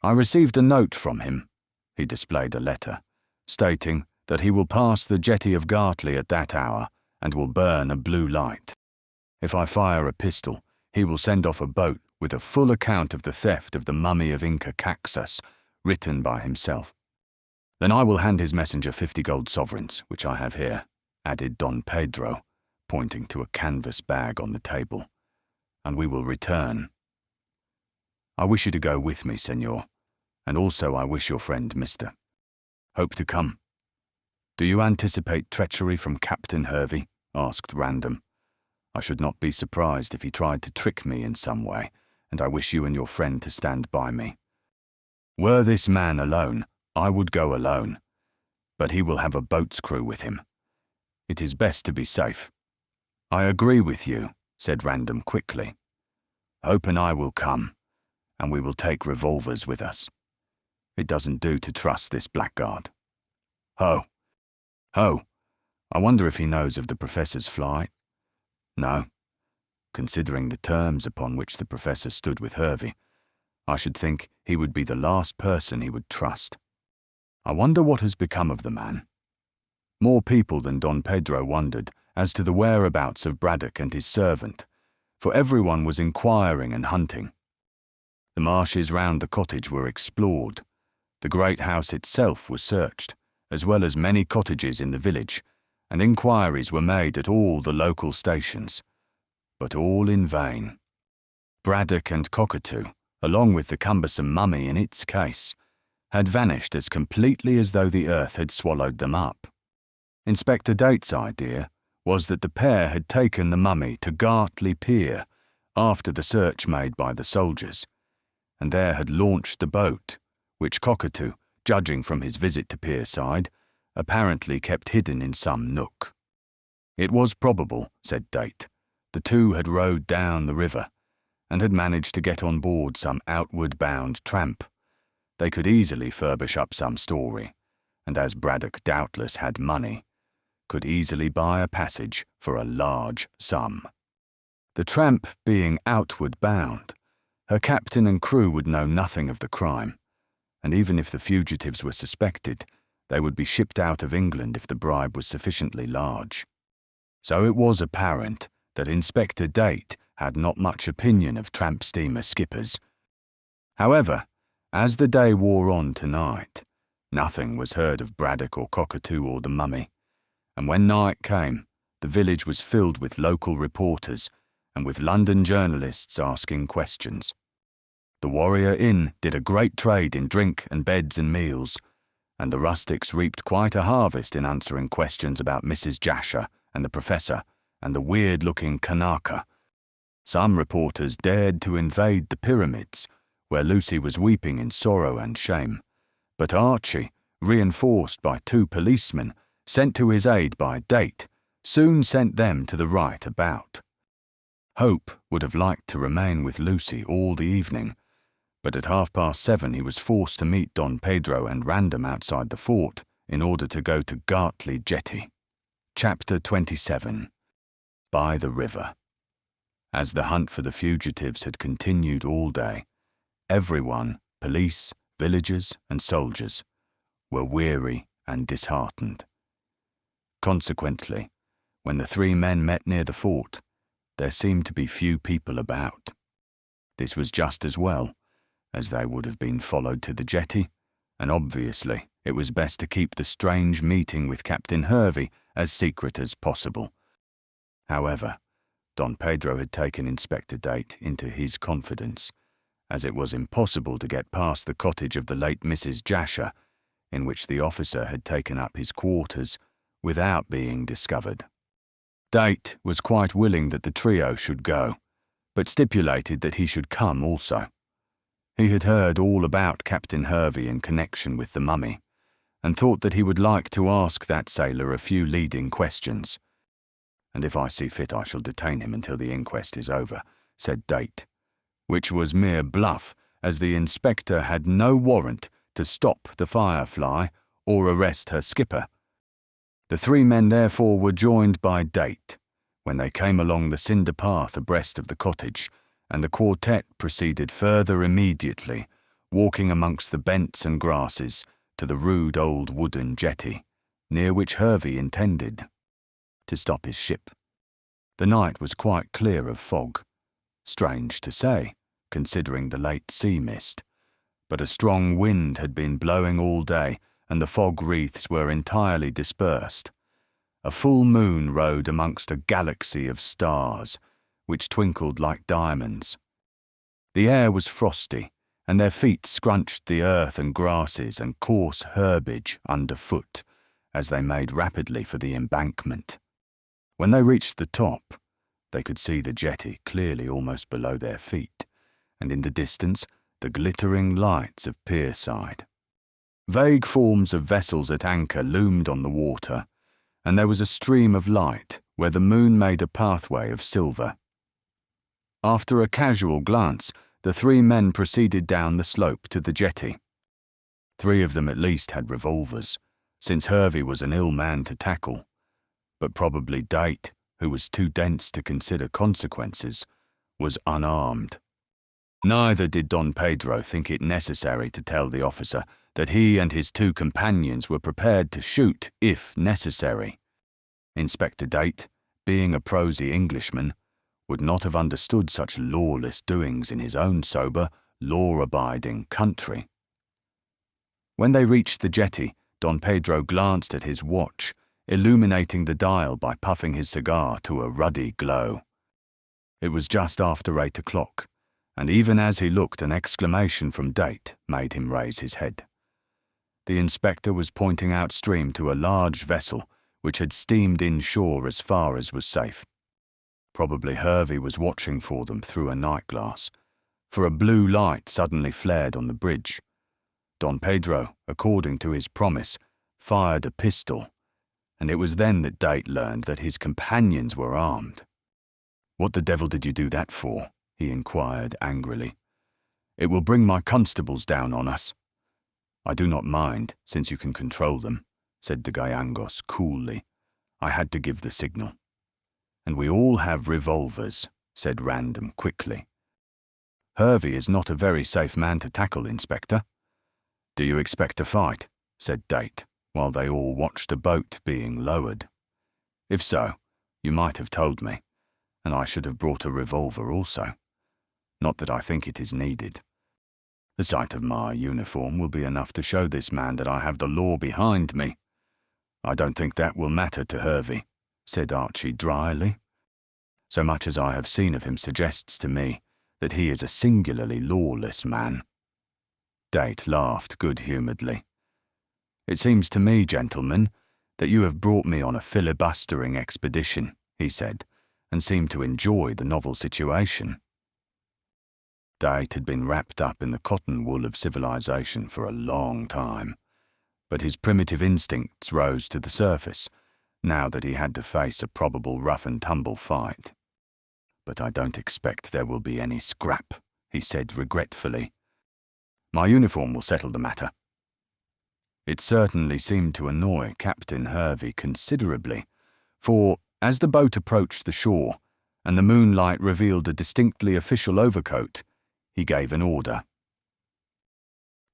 I received a note from him," he displayed a letter, "stating that he will pass the jetty of Gartley at that hour and will burn a blue light. If I fire a pistol, he will send off a boat with a full account of the theft of the mummy of Inca Caxus, written by himself. Then I will hand his messenger 50 gold sovereigns, which I have here," added Don Pedro, pointing to a canvas bag on the table, "and we will return. I wish you to go with me, senor, and also I wish your friend, Mr. Hope to come." "Do you anticipate treachery from Captain Hervey?" asked Random. "I should not be surprised if he tried to trick me in some way, and I wish you and your friend to stand by me. Were this man alone, I would go alone, but he will have a boat's crew with him. It is best to be safe." "I agree with you," said Random quickly. "Hope and I will come, and we will take revolvers with us. It doesn't do to trust this blackguard. Ho! I wonder if he knows of the Professor's flight? No. Considering the terms upon which the Professor stood with Hervey, I should think he would be the last person he would trust. I wonder what has become of the man." More people than Don Pedro wondered as to the whereabouts of Braddock and his servant, for everyone was inquiring and hunting. The marshes round the cottage were explored. The great house itself was searched, as well as many cottages in the village, and inquiries were made at all the local stations, but all in vain. Braddock and Cockatoo, along with the cumbersome mummy in its case, had vanished as completely as though the earth had swallowed them up. Inspector Date's idea was that the pair had taken the mummy to Gartley Pier after the search made by the soldiers, and there had launched the boat, which Cockatoo, judging from his visit to Pierside, apparently kept hidden in some nook. It was probable, said Date, the two had rowed down the river and had managed to get on board some outward-bound tramp. They could easily furbish up some story, and as Braddock doubtless had money, could easily buy a passage for a large sum. The tramp being outward-bound, her captain and crew would know nothing of the crime, and even if the fugitives were suspected, they would be shipped out of England if the bribe was sufficiently large. So it was apparent that Inspector Date had not much opinion of tramp steamer skippers. However, as the day wore on tonight, nothing was heard of Braddock or Cockatoo or the mummy, and when night came, the village was filled with local reporters and with London journalists asking questions. The Warrior Inn did a great trade in drink and beds and meals, and the rustics reaped quite a harvest in answering questions about Mrs. Jasher and the professor and the weird-looking Kanaka. Some reporters dared to invade the pyramids, where Lucy was weeping in sorrow and shame, but Archie, reinforced by 2 policemen, sent to his aid by Date, soon sent them to the right about. Hope would have liked to remain with Lucy all the evening, but at 7:30 he was forced to meet Don Pedro and Random outside the fort in order to go to Gartley Jetty. Chapter 27. By the River. As the hunt for the fugitives had continued all day, everyone, police, villagers, and soldiers, were weary and disheartened. Consequently, when the 3 men met near the fort, there seemed to be few people about. This was just as well, as they would have been followed to the jetty, and obviously it was best to keep the strange meeting with Captain Hervey as secret as possible. However, Don Pedro had taken Inspector Date into his confidence, as it was impossible to get past the cottage of the late Mrs. Jasher, in which the officer had taken up his quarters, without being discovered. Date was quite willing that the trio should go, but stipulated that he should come also. He had heard all about Captain Hervey in connection with the mummy, and thought that he would like to ask that sailor a few leading questions. "And if I see fit I shall detain him until the inquest is over," said Date, which was mere bluff, as the inspector had no warrant to stop the Firefly or arrest her skipper. The 3 men therefore were joined by Date when they came along the cinder path abreast of the cottage, and the quartet proceeded further immediately, walking amongst the bents and grasses to the rude old wooden jetty, near which Hervey intended to stop his ship. The night was quite clear of fog, strange to say, considering the late sea mist, but a strong wind had been blowing all day, and the fog wreaths were entirely dispersed. A full moon rode amongst a galaxy of stars, which twinkled like diamonds. The air was frosty, and their feet scrunched the earth and grasses and coarse herbage underfoot as they made rapidly for the embankment. When they reached the top, they could see the jetty clearly almost below their feet, and in the distance the glittering lights of Pierside. Vague forms of vessels at anchor loomed on the water, and there was a stream of light where the moon made a pathway of silver. After a casual glance, the 3 men proceeded down the slope to the jetty. 3 of them at least had revolvers, since Hervey was an ill man to tackle, but probably Date, who was too dense to consider consequences, was unarmed. Neither did Don Pedro think it necessary to tell the officer that he and his 2 companions were prepared to shoot if necessary. Inspector Date, being a prosy Englishman, would not have understood such lawless doings in his own sober, law-abiding country. When they reached the jetty, Don Pedro glanced at his watch, illuminating the dial by puffing his cigar to a ruddy glow. It was just after 8 o'clock, and even as he looked, an exclamation from Date made him raise his head. The inspector was pointing outstream to a large vessel which had steamed inshore as far as was safe. Probably Hervey was watching for them through a night-glass, for a blue light suddenly flared on the bridge. Don Pedro, according to his promise, fired a pistol, and it was then that Date learned that his companions were armed. "What the devil did you do that for?" he inquired angrily. "It will bring my constables down on us." "I do not mind, since you can control them," said de Gallangos coolly. "I had to give the signal." "And we all have revolvers," said Random quickly. "Hervey is not a very safe man to tackle, Inspector." "Do you expect a fight?" said Date, while they all watched a boat being lowered. "If so, you might have told me, and I should have brought a revolver also. Not that I think it is needed. The sight of my uniform will be enough to show this man that I have the law behind me." "I don't think that will matter to Hervey," said Archie dryly. "So much as I have seen of him suggests to me that he is a singularly lawless man." Date laughed good-humouredly. "It seems to me, gentlemen, that you have brought me on a filibustering expedition," he said, and seemed to enjoy the novel situation. Date had been wrapped up in the cotton wool of civilization for a long time, but his primitive instincts rose to the surface now that he had to face a probable rough-and-tumble fight. "But I don't expect there will be any scrap," he said regretfully. "My uniform will settle the matter." It certainly seemed to annoy Captain Hervey considerably, for, as the boat approached the shore and the moonlight revealed a distinctly official overcoat, he gave an order.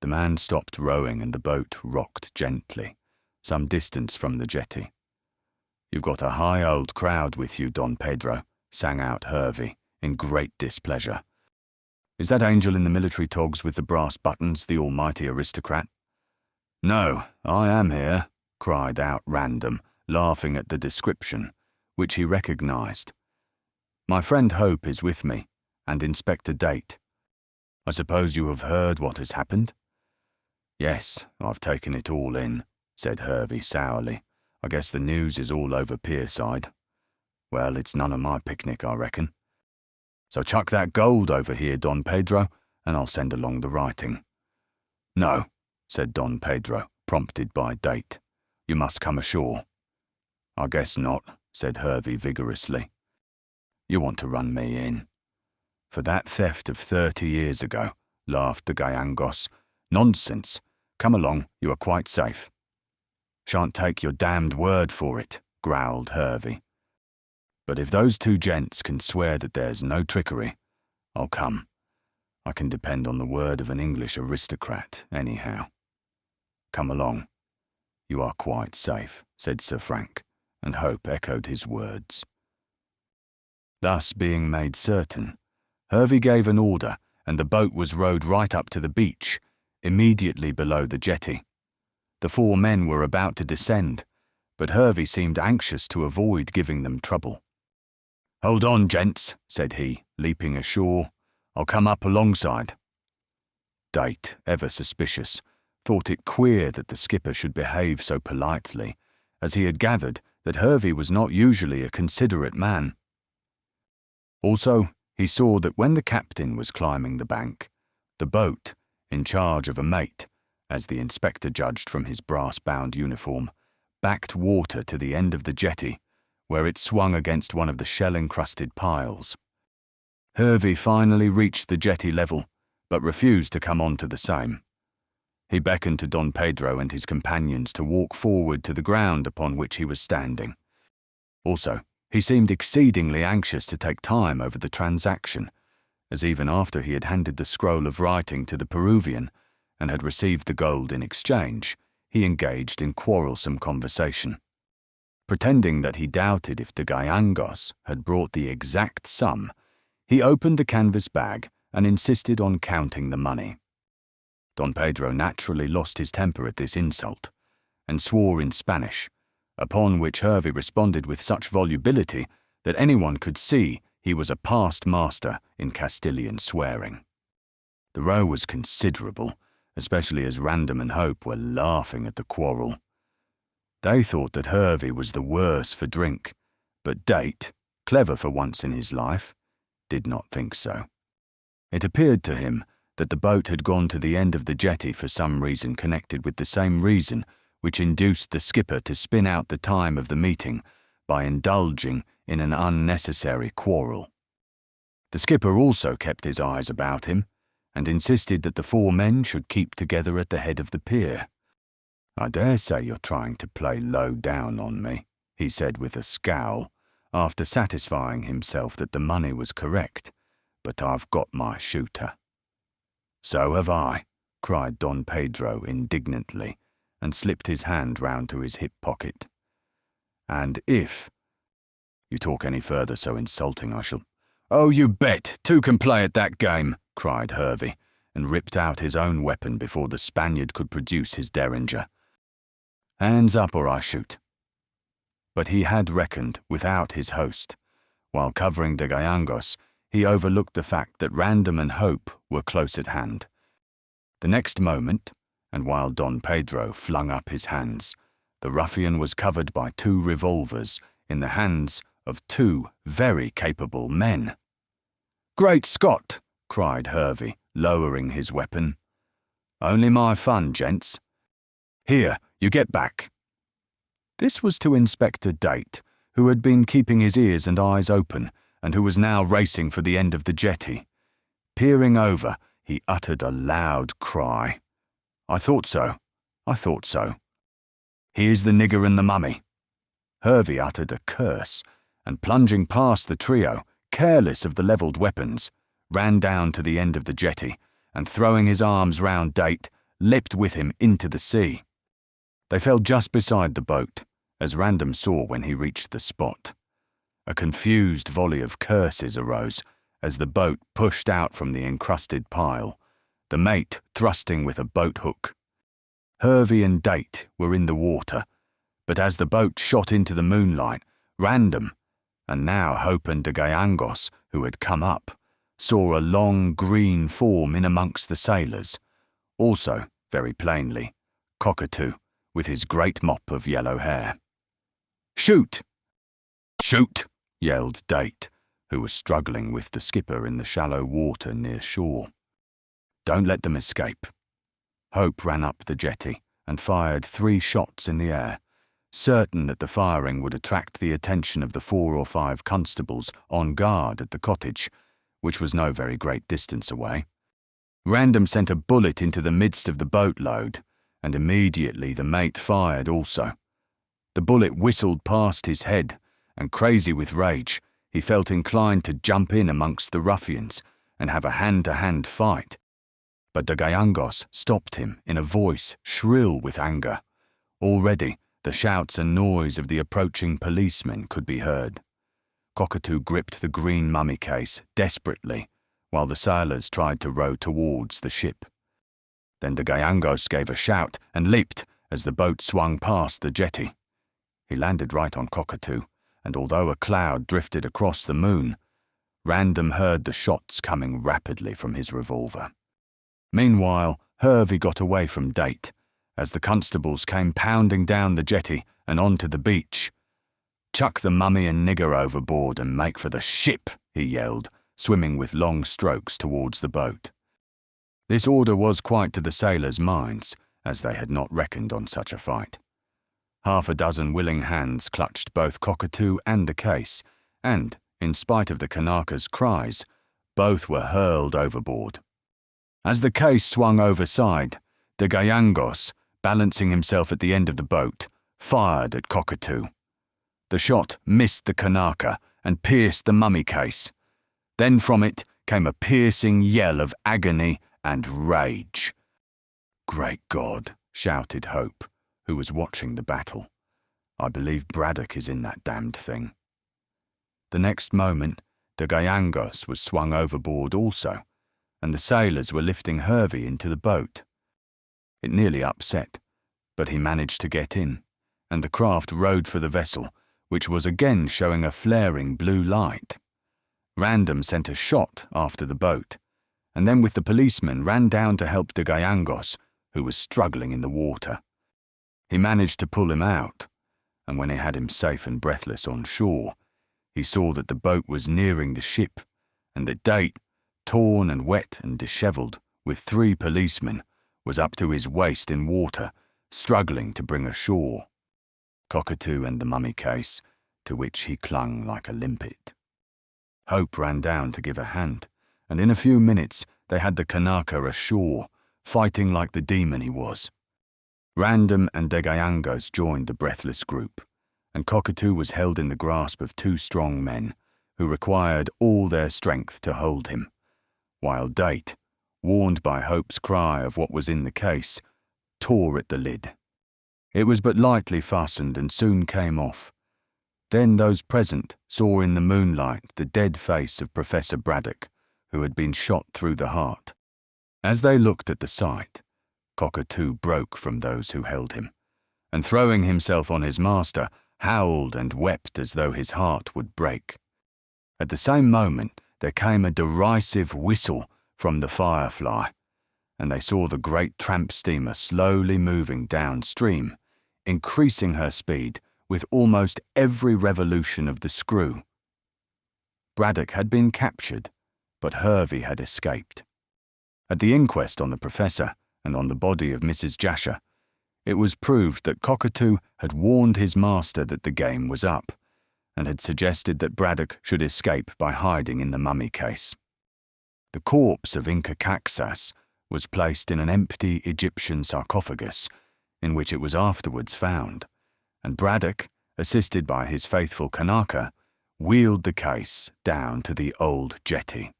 The man stopped rowing and the boat rocked gently, some distance from the jetty. "You've got a high old crowd with you, Don Pedro," sang out Hervey, in great displeasure. "Is that angel in the military togs with the brass buttons the almighty aristocrat?" "No, I am here," cried out Random, laughing at the description, which he recognized. "My friend Hope is with me, and Inspector Date. I suppose you have heard what has happened?" "Yes, I've taken it all in," said Hervey sourly. "I guess the news is all over Pierside. Well, it's none of my picnic, I reckon. So chuck that gold over here, Don Pedro, and I'll send along the writing." "No," said Don Pedro, prompted by Date. "You must come ashore." "I guess not," said Hervey vigorously. "You want to run me in." "For that theft of 30 years ago," laughed the Gallegos. "Nonsense. Come along, you are quite safe." "Shan't take your damned word for it," growled Hervey. "But if those two gents can swear that there's no trickery, I'll come. I can depend on the word of an English aristocrat, anyhow." "Come along. You are quite safe," said Sir Frank, and Hope echoed his words. Thus being made certain, Hervey gave an order, and the boat was rowed right up to the beach, immediately below the jetty. The 4 men were about to descend, but Hervey seemed anxious to avoid giving them trouble. "Hold on, gents," said he, leaping ashore. "I'll come up alongside." Date, ever suspicious, thought it queer that the skipper should behave so politely, as he had gathered that Hervey was not usually a considerate man. Also, he saw that when the captain was climbing the bank, the boat, in charge of a mate, as the inspector judged from his brass-bound uniform, backed water to the end of the jetty, where it swung against one of the shell-encrusted piles. Hervey finally reached the jetty level, but refused to come on to the same. He beckoned to Don Pedro and his companions to walk forward to the ground upon which he was standing. Also, he seemed exceedingly anxious to take time over the transaction, as even after he had handed the scroll of writing to the Peruvian and had received the gold in exchange, he engaged in quarrelsome conversation. Pretending that he doubted if the Gallegos had brought the exact sum, he opened the canvas bag and insisted on counting the money. Don Pedro naturally lost his temper at this insult, and swore in Spanish, upon which Hervey responded with such volubility that anyone could see he was a past master in Castilian swearing. The row was considerable, especially as Random and Hope were laughing at the quarrel. They thought that Hervey was the worse for drink, but Date, clever for once in his life, did not think so. It appeared to him that the boat had gone to the end of the jetty for some reason connected with the same reason which induced the skipper to spin out the time of the meeting by indulging in an unnecessary quarrel. The skipper also kept his eyes about him, and insisted that the 4 men should keep together at the head of the pier. "I dare say you're trying to play low down on me," he said with a scowl, after satisfying himself that the money was correct, "but I've got my shooter." "So have I," cried Don Pedro indignantly, and slipped his hand round to his hip pocket. "And if you talk any further so insulting, I shall—" "Oh, you bet! 2 can play at that game," cried Hervey, and ripped out his own weapon before the Spaniard could produce his derringer. "Hands up or I shoot." But he had reckoned without his host. While covering the Gallegos, he overlooked the fact that Random and Hope were close at hand. The next moment, and while Don Pedro flung up his hands, the ruffian was covered by 2 revolvers in the hands of 2 very capable men. "Great Scott!" cried Hervey, lowering his weapon. "Only my fun, gents. Here, you get back." This was to Inspector Date, who had been keeping his ears and eyes open and who was now racing for the end of the jetty. Peering over, he uttered a loud cry. "I thought so. I thought so. Here's the nigger and the mummy." Hervey uttered a curse and, plunging past the trio, careless of the levelled weapons, ran down to the end of the jetty and, throwing his arms round Date, leapt with him into the sea. They fell just beside the boat, as Random saw when he reached the spot. A confused volley of curses arose as the boat pushed out from the encrusted pile, the mate thrusting with a boat hook. Hervey and Date were in the water, but as the boat shot into the moonlight, Random, and now Hope and de Gayangos, who had come up, saw a long green form in amongst the sailors. Also, very plainly, Cockatoo, with his great mop of yellow hair. "Shoot!" "Shoot!" yelled Date, who was struggling with the skipper in the shallow water near shore. "Don't let them escape." Hope ran up the jetty and fired 3 shots in the air, certain that the firing would attract the attention of the 4 or 5 constables on guard at the cottage, which was no very great distance away. Random sent a bullet into the midst of the boatload, and immediately the mate fired also. The bullet whistled past his head, and crazy with rage, he felt inclined to jump in amongst the ruffians and have a hand-to-hand fight. But de Gayangos stopped him in a voice shrill with anger. Already, the shouts and noise of the approaching policemen could be heard. Cockatoo gripped the green mummy case desperately, while the sailors tried to row towards the ship. Then de Gayangos gave a shout and leaped as the boat swung past the jetty. He landed right on Cockatoo, and although a cloud drifted across the moon, Random heard the shots coming rapidly from his revolver. Meanwhile, Hervey got away from Date, as the constables came pounding down the jetty and onto the beach. "Chuck the mummy and nigger overboard and make for the ship," he yelled, swimming with long strokes towards the boat. This order was quite to the sailors' minds, as they had not reckoned on such a fight. 6 willing hands clutched both Cockatoo and the case, and, in spite of the Kanaka's cries, both were hurled overboard. As the case swung overside, de Gayangos, balancing himself at the end of the boat, fired at Cockatoo. The shot missed the Kanaka and pierced the mummy case. Then from it came a piercing yell of agony and rage. "Great God," shouted Hope, who was watching the battle. "I believe Braddock is in that damned thing." The next moment, de Gayangos was swung overboard also, and the sailors were lifting Hervey into the boat. It nearly upset, but he managed to get in, and the craft rowed for the vessel, which was again showing a flaring blue light. Random sent a shot after the boat, and then with the policeman ran down to help de Gayangos, who was struggling in the water. He managed to pull him out, and when he had him safe and breathless on shore, he saw that the boat was nearing the ship, and that Date, torn and wet and dishevelled, with 3 policemen, was up to his waist in water, struggling to bring ashore Cockatoo and the mummy case, to which he clung like a limpet. Hope ran down to give a hand, and in a few minutes they had the Kanaka ashore, fighting like the demon he was. Random and de Gayangos joined the breathless group, and Cockatoo was held in the grasp of 2 strong men, who required all their strength to hold him, while Date, warned by Hope's cry of what was in the case, tore at the lid. It was but lightly fastened and soon came off. Then those present saw in the moonlight the dead face of Professor Braddock, who had been shot through the heart. As they looked at the sight, Cockatoo broke from those who held him, and throwing himself on his master, howled and wept as though his heart would break. At the same moment there came a derisive whistle from the Firefly, and they saw the great tramp steamer slowly moving downstream, increasing her speed with almost every revolution of the screw. Braddock had been captured, but Hervey had escaped. At the inquest on the professor and on the body of Mrs. Jasher, it was proved that Cockatoo had warned his master that the game was up, and had suggested that Braddock should escape by hiding in the mummy case. The corpse of Inca Caxas was placed in an empty Egyptian sarcophagus, in which it was afterwards found, and Braddock, assisted by his faithful Kanaka, wheeled the case down to the old jetty.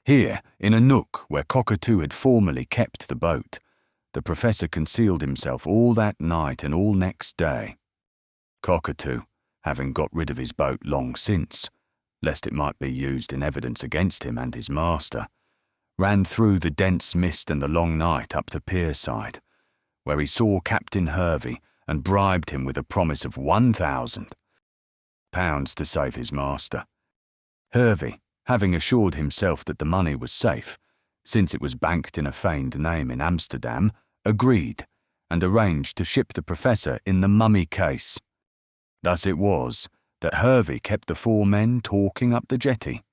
Here, in a nook where Cockatoo had formerly kept the boat, the professor concealed himself all that night and all next day. Cockatoo, having got rid of his boat long since, lest it might be used in evidence against him and his master, ran through the dense mist and the long night up to Pierside, where he saw Captain Hervey and bribed him with a promise of £1,000 to save his master. Hervey, having assured himself that the money was safe, since it was banked in a feigned name in Amsterdam, agreed, and arranged to ship the professor in the mummy case. Thus it was that Hervey kept the 4 men talking up the jetty,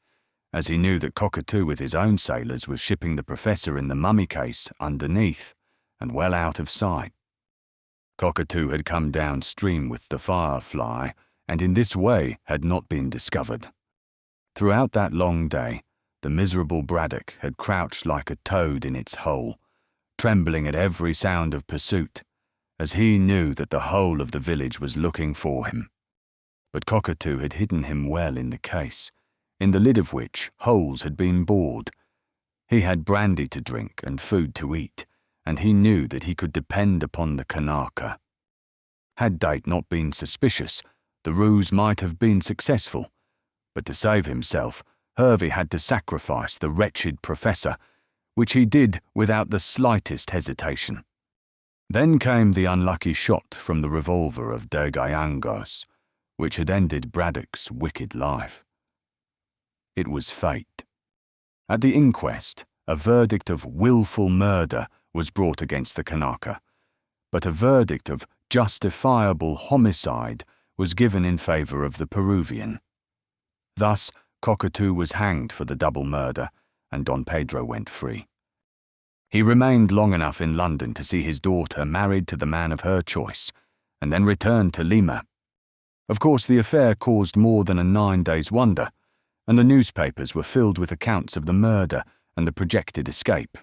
as he knew that Cockatoo with his own sailors was shipping the professor in the mummy case underneath, and well out of sight. Cockatoo had come downstream with the Firefly, and in this way had not been discovered. Throughout that long day, the miserable Braddock had crouched like a toad in its hole, trembling at every sound of pursuit, as he knew that the whole of the village was looking for him. But Cockatoo had hidden him well in the case, in the lid of which holes had been bored. He had brandy to drink and food to eat, and he knew that he could depend upon the Kanaka. Had Date not been suspicious, the ruse might have been successful, but to save himself, Hervey had to sacrifice the wretched professor, which he did without the slightest hesitation. Then came the unlucky shot from the revolver of De Gayangos, which had ended Braddock's wicked life. It was fate. At the inquest, a verdict of willful murder was brought against the Kanaka, but a verdict of justifiable homicide was given in favour of the Peruvian. Thus, Cockatoo was hanged for the double murder, and Don Pedro went free. He remained long enough in London to see his daughter married to the man of her choice, and then returned to Lima. Of course, the affair caused more than a 9 days' wonder, and the newspapers were filled with accounts of the murder and the projected escape.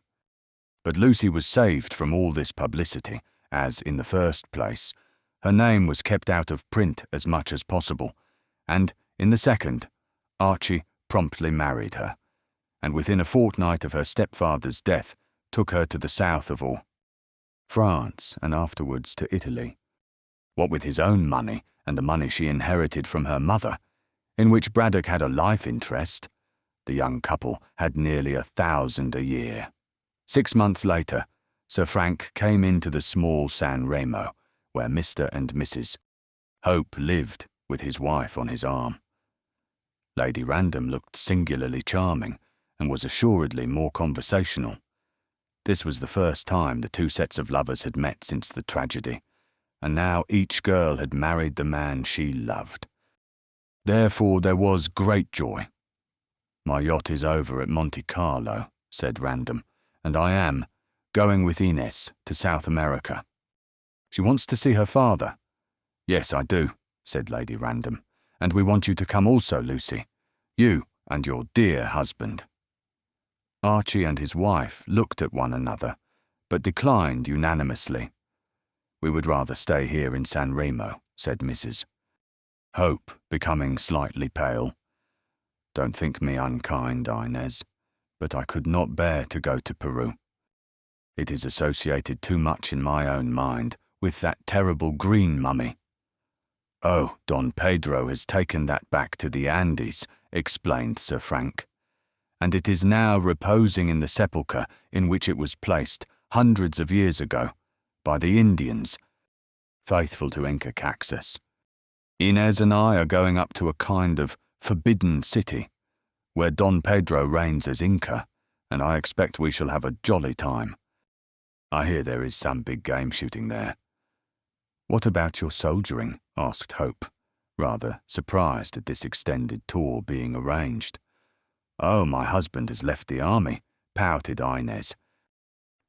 But Lucy was saved from all this publicity, as, in the first place, her name was kept out of print as much as possible, and, in the second, Archie promptly married her, and within a fortnight of her stepfather's death took her to the south of all, France, and afterwards to Italy. What with his own money and the money she inherited from her mother, in which Braddock had a life interest, the young couple had nearly 1,000 a year. 6 months later, Sir Frank came into the small San Remo, where Mr. and Mrs. Hope lived with his wife on his arm. Lady Random looked singularly charming, and was assuredly more conversational. This was the first time the 2 sets of lovers had met since the tragedy, and now each girl had married the man she loved. Therefore there was great joy. "My yacht is over at Monte Carlo," said Random, "and I am going with Inez to South America." "She wants to see her father." "Yes, I do," said Lady Random, "and we want you to come also, Lucy. You and your dear husband." Archie and his wife looked at one another, but declined unanimously. "We would rather stay here in San Remo," said Mrs. Hope, becoming slightly pale. "Don't think me unkind, Inez, but I could not bear to go to Peru. It is associated too much in my own mind with that terrible green mummy." "Oh, Don Pedro has taken that back to the Andes," explained Sir Frank, "and it is now reposing in the sepulchre in which it was placed hundreds of years ago by the Indians, faithful to Inca Caxas. Inez and I are going up to a kind of forbidden city, where Don Pedro reigns as Inca, and I expect we shall have a jolly time. I hear there is some big game shooting there." "What about your soldiering?" asked Hope, rather surprised at this extended tour being arranged. "Oh, my husband has left the army," pouted Inez.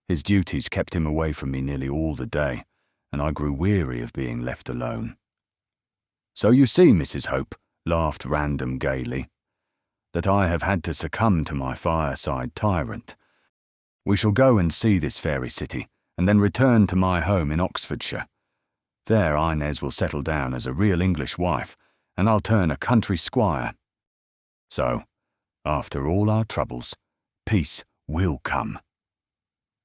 "His duties kept him away from me nearly all the day, and I grew weary of being left alone." "So you see, Mrs. Hope," laughed Random gaily, "that I have had to succumb to my fireside tyrant. We shall go and see this fairy city, and then return to my home in Oxfordshire. There Inez will settle down as a real English wife, and I'll turn a country squire. So, after all our troubles, peace will come."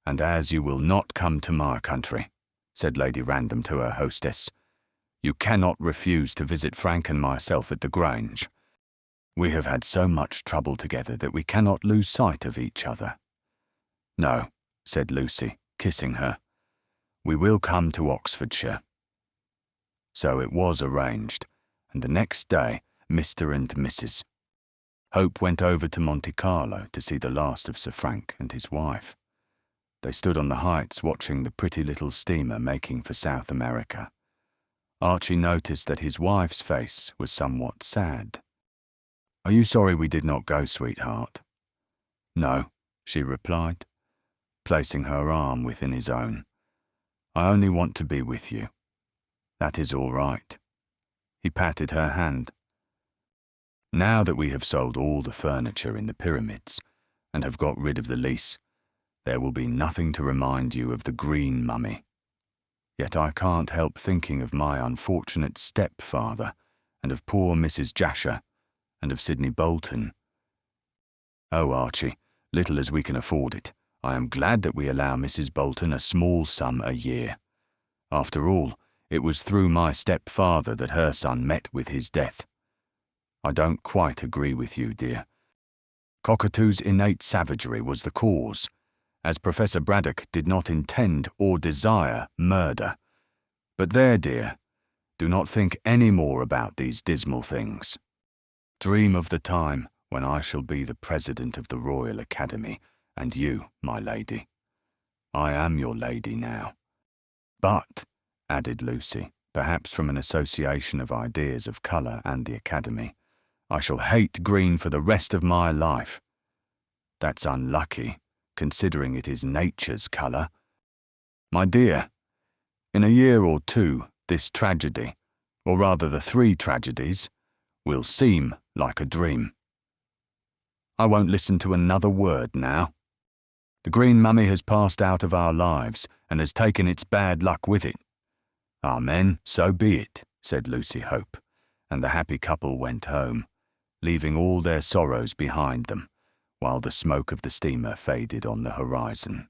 "And as you will not come to my country," said Lady Random to her hostess, "you cannot refuse to visit Frank and myself at the Grange. We have had so much trouble together that we cannot lose sight of each other." "No," said Lucy, kissing her. "We will come to Oxfordshire." So it was arranged, and the next day Mr. and Mrs. Hope went over to Monte Carlo to see the last of Sir Frank and his wife. They stood on the heights watching the pretty little steamer making for South America. Archie noticed that his wife's face was somewhat sad. "Are you sorry we did not go, sweetheart?" "No," she replied, placing her arm within his own. "I only want to be with you. That is all right." He patted her hand. "Now that we have sold all the furniture in the pyramids and have got rid of the lease, there will be nothing to remind you of the green mummy. Yet I can't help thinking of my unfortunate stepfather, and of poor Mrs. Jasher, and of Sidney Bolton. Oh, Archie, little as we can afford it, I am glad that we allow Mrs. Bolton a small sum a year. After all, it was through my stepfather that her son met with his death. I don't quite agree with you, dear. Cockatoo's innate savagery was the cause, as Professor Braddock did not intend or desire murder. But there, dear, do not think any more about these dismal things. Dream of the time when I shall be the president of the Royal Academy, and you, my lady. I am your lady now. But," added Lucy, perhaps from an association of ideas of colour and the Academy, "I shall hate green for the rest of my life. That's unlucky, considering it is nature's colour. My dear, in a year or two, this tragedy, or rather the 3 tragedies, will seem like a dream. I won't listen to another word now. The green mummy has passed out of our lives and has taken its bad luck with it." "Amen, so be it," said Lucy Hope, and the happy couple went home, leaving all their sorrows behind them, while the smoke of the steamer faded on the horizon.